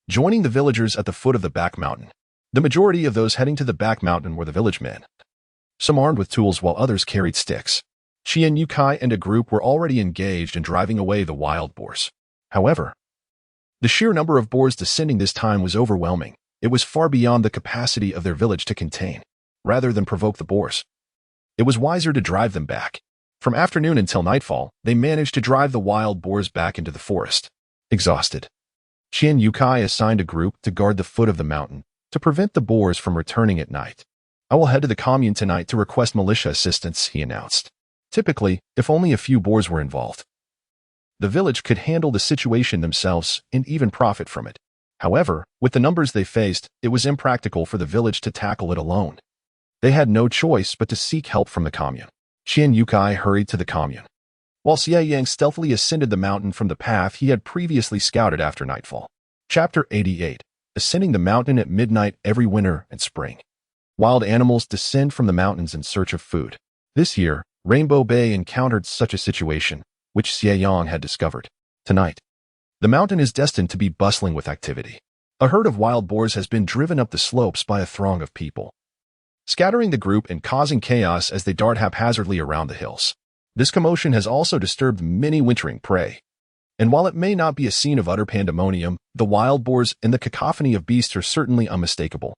joining the villagers at the foot of the back mountain. The majority of those heading to the back mountain were the village men, some armed with tools while others carried sticks. Qian Yukai and a group were already engaged in driving away the wild boars. However, the sheer number of boars descending this time was overwhelming. It was far beyond the capacity of their village to contain. Rather than provoke the boars, it was wiser to drive them back. From afternoon until nightfall, they managed to drive the wild boars back into the forest. Exhausted, Qian Yukai assigned a group to guard the foot of the mountain to prevent the boars from returning at night. "I will head to the commune tonight to request militia assistance," he announced. Typically, if only a few boars were involved, the village could handle the situation themselves and even profit from it. However, with the numbers they faced, it was impractical for the village to tackle it alone. They had no choice but to seek help from the commune. Qian Yukai hurried to the commune, while Xie Yang stealthily ascended the mountain from the path he had previously scouted after nightfall. Chapter 88. Ascending the mountain at midnight every winter and spring. Wild animals descend from the mountains in search of food. This year, Rainbow Bay encountered such a situation, which Xie Yang had discovered. Tonight, the mountain is destined to be bustling with activity. A herd of wild boars has been driven up the slopes by a throng of people, scattering the group and causing chaos as they dart haphazardly around the hills. This commotion has also disturbed many wintering prey. And while it may not be a scene of utter pandemonium, the wild boars and the cacophony of beasts are certainly unmistakable.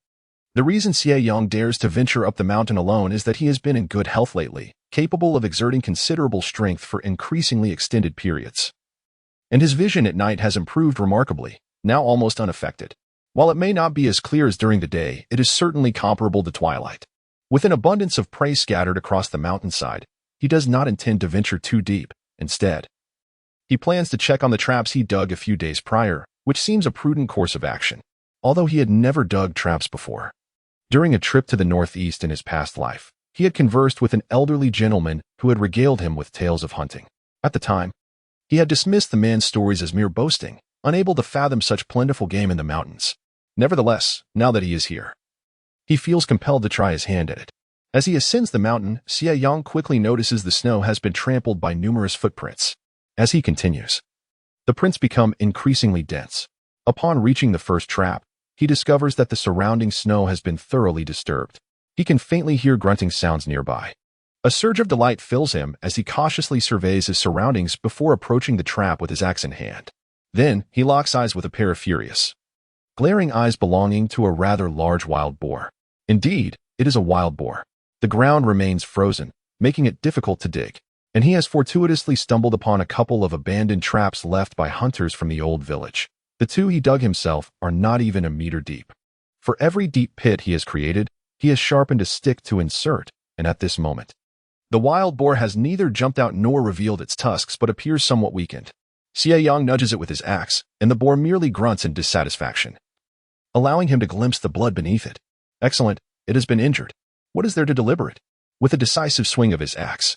The reason Xie Yang dares to venture up the mountain alone is that he has been in good health lately, capable of exerting considerable strength for increasingly extended periods. And his vision at night has improved remarkably, now almost unaffected. While it may not be as clear as during the day, it is certainly comparable to twilight. With an abundance of prey scattered across the mountainside, he does not intend to venture too deep. Instead, he plans to check on the traps he dug a few days prior, which seems a prudent course of action, although he had never dug traps before. During a trip to the northeast in his past life, he had conversed with an elderly gentleman who had regaled him with tales of hunting. At the time, he had dismissed the man's stories as mere boasting, unable to fathom such plentiful game in the mountains. Nevertheless, now that he is here, he feels compelled to try his hand at it. As he ascends the mountain, Xie Yang quickly notices the snow has been trampled by numerous footprints. As he continues, the prints become increasingly dense. Upon reaching the first trap, he discovers that the surrounding snow has been thoroughly disturbed. He can faintly hear grunting sounds nearby. A surge of delight fills him as he cautiously surveys his surroundings before approaching the trap with his axe in hand. Then, he locks eyes with a pair of furious, glaring eyes belonging to a rather large wild boar. Indeed, it is a wild boar. The ground remains frozen, making it difficult to dig. and he has fortuitously stumbled upon a couple of abandoned traps left by hunters from the old village. The two he dug himself are not even a meter deep. For every deep pit he has created, he has sharpened a stick to insert, and at this moment, the wild boar has neither jumped out nor revealed its tusks but appears somewhat weakened. Xie Yang nudges it with his axe, and the boar merely grunts in dissatisfaction, allowing him to glimpse the blood beneath it. Excellent, it has been injured. What is there to deliberate? With a decisive swing of his axe,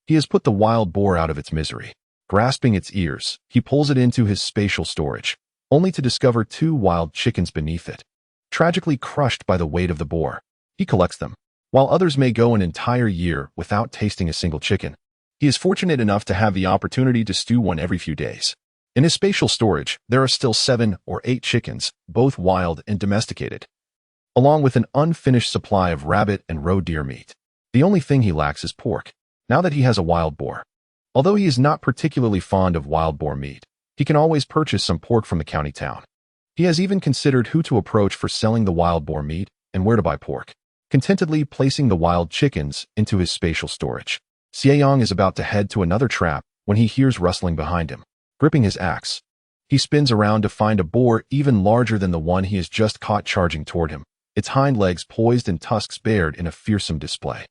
he has put the wild boar out of its misery. Grasping its ears, he pulls it into his spatial storage, only to discover 2 wild chickens beneath it, tragically crushed by the weight of the boar. He collects them. While others may go an entire year without tasting a single chicken, he is fortunate enough to have the opportunity to stew one every few days. In his spatial storage, there are still 7 or 8 chickens, both wild and domesticated, along with an unfinished supply of rabbit and roe deer meat. The only thing he lacks is pork, now that he has a wild boar. Although he is not particularly fond of wild boar meat, he can always purchase some pork from the county town. He has even considered who to approach for selling the wild boar meat and where to buy pork, contentedly placing the wild chickens into his spatial storage. Xie Yang is about to head to another trap when he hears rustling behind him. Gripping his axe, he spins around to find a boar even larger than the one he has just caught charging toward him, its hind legs poised and tusks bared in a fearsome display.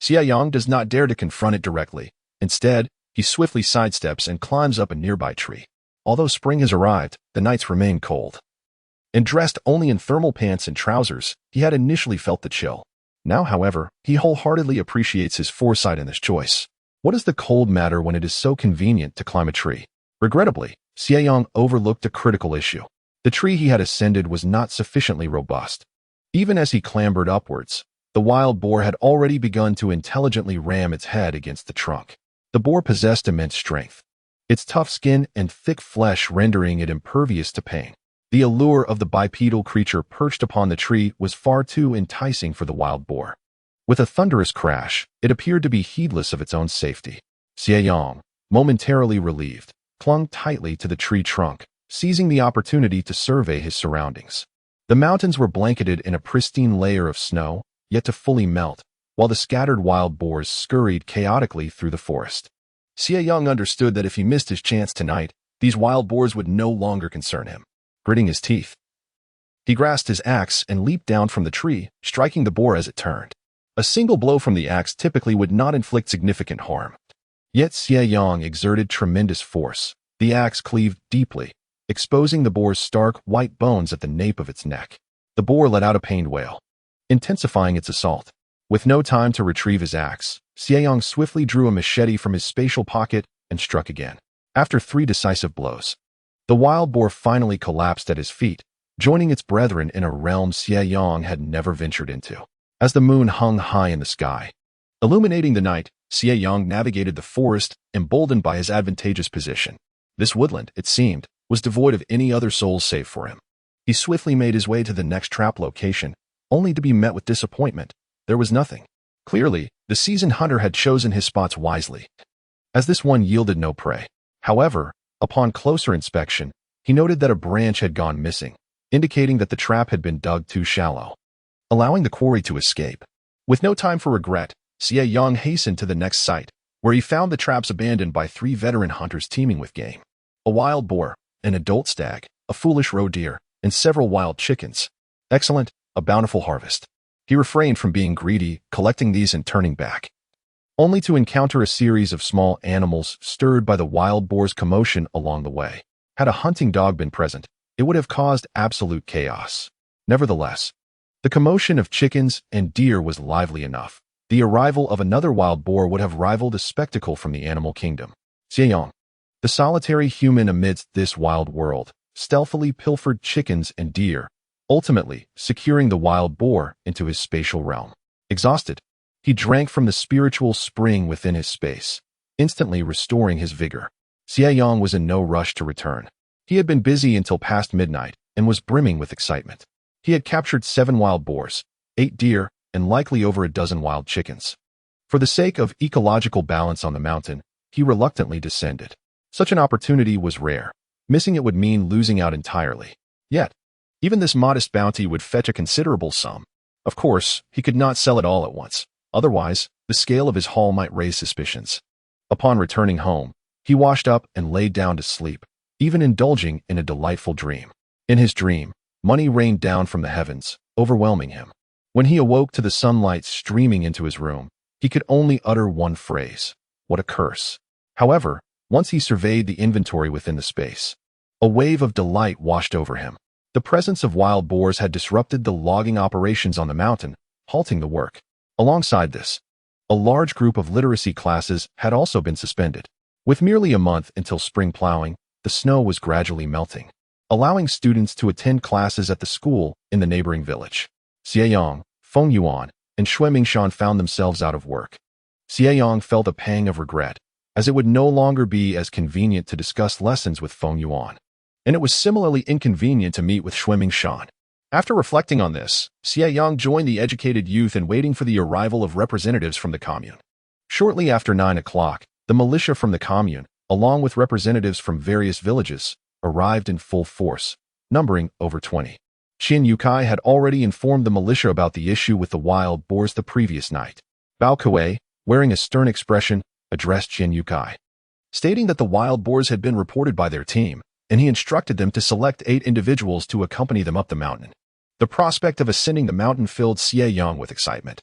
Xie Yang does not dare to confront it directly. Instead, he swiftly sidesteps and climbs up a nearby tree. Although spring has arrived, the nights remain cold. And dressed only in thermal pants and trousers, he had initially felt the chill. Now, however, he wholeheartedly appreciates his foresight in this choice. What does the cold matter when it is so convenient to climb a tree? Regrettably, Xie Yang overlooked a critical issue. The tree he had ascended was not sufficiently robust. Even as he clambered upwards, the wild boar had already begun to intelligently ram its head against the trunk. The boar possessed immense strength, its tough skin and thick flesh rendering it impervious to pain. The allure of the bipedal creature perched upon the tree was far too enticing for the wild boar. With a thunderous crash, it appeared to be heedless of its own safety. Xie Yang, momentarily relieved, clung tightly to the tree trunk, seizing the opportunity to survey his surroundings. The mountains were blanketed in a pristine layer of snow, yet to fully melt, while the scattered wild boars scurried chaotically through the forest. Xie Yang understood that if he missed his chance tonight, these wild boars would no longer concern him. Gritting his teeth, he grasped his axe and leaped down from the tree, striking the boar as it turned. A single blow from the axe typically would not inflict significant harm. Yet Xie Yang exerted tremendous force. The axe cleaved deeply, exposing the boar's stark, white bones at the nape of its neck. The boar let out a pained wail, intensifying its assault. With no time to retrieve his axe, Xie Yang swiftly drew a machete from his spatial pocket and struck again. After 3 decisive blows, the wild boar finally collapsed at his feet, joining its brethren in a realm Xie Yang had never ventured into. As the moon hung high in the sky, illuminating the night, Xie Yang navigated the forest, emboldened by his advantageous position. This woodland, it seemed, was devoid of any other souls save for him. He swiftly made his way to the next trap location, only to be met with disappointment. There was nothing. Clearly, the seasoned hunter had chosen his spots wisely, as this one yielded no prey. However, upon closer inspection, he noted that a branch had gone missing, indicating that the trap had been dug too shallow, allowing the quarry to escape. With no time for regret, Xie Yang hastened to the next site, where he found the traps abandoned by 3 veteran hunters teeming with game. A wild boar, an adult stag, a foolish roe deer, and several wild chickens. Excellent, a bountiful harvest. He refrained from being greedy, collecting these and turning back, only to encounter a series of small animals stirred by the wild boar's commotion along the way. Had a hunting dog been present, it would have caused absolute chaos. Nevertheless, the commotion of chickens and deer was lively enough. The arrival of another wild boar would have rivaled a spectacle from the animal kingdom. Xie Yang, the solitary human amidst this wild world, stealthily pilfered chickens and deer, ultimately securing the wild boar into his spatial realm. Exhausted, he drank from the spiritual spring within his space, instantly restoring his vigor. Xie Yang was in no rush to return. He had been busy until past midnight and was brimming with excitement. He had captured 7 wild boars, 8 deer, and likely over a dozen wild chickens. For the sake of ecological balance on the mountain, he reluctantly descended. Such an opportunity was rare. Missing it would mean losing out entirely. Yet, even this modest bounty would fetch a considerable sum. Of course, he could not sell it all at once. Otherwise, the scale of his haul might raise suspicions. Upon returning home, he washed up and laid down to sleep, even indulging in a delightful dream. In his dream, money rained down from the heavens, overwhelming him. When he awoke to the sunlight streaming into his room, he could only utter one phrase: "What a curse." However, once he surveyed the inventory within the space, a wave of delight washed over him. The presence of wild boars had disrupted the logging operations on the mountain, halting the work. Alongside this, a large group of literacy classes had also been suspended. With merely a month until spring plowing, the snow was gradually melting, allowing students to attend classes at the school in the neighboring village. Xie Yang, Feng Yuan, and Xue Mingshan found themselves out of work. Xie Yang felt a pang of regret, as it would no longer be as convenient to discuss lessons with Feng Yuan, and it was similarly inconvenient to meet with Xue Mingshan. After reflecting on this, Xie Yang joined the educated youth in waiting for the arrival of representatives from the commune. Shortly after 9 o'clock, the militia from the commune, along with representatives from various villages, arrived in full force, numbering over 20. Qin Yukai had already informed the militia about the issue with the wild boars the previous night. Bao Kuei, wearing a stern expression, addressed Qin Yukai, stating that the wild boars had been reported by their team, and he instructed them to select 8 individuals to accompany them up the mountain. The prospect of ascending the mountain filled Xie Yang with excitement.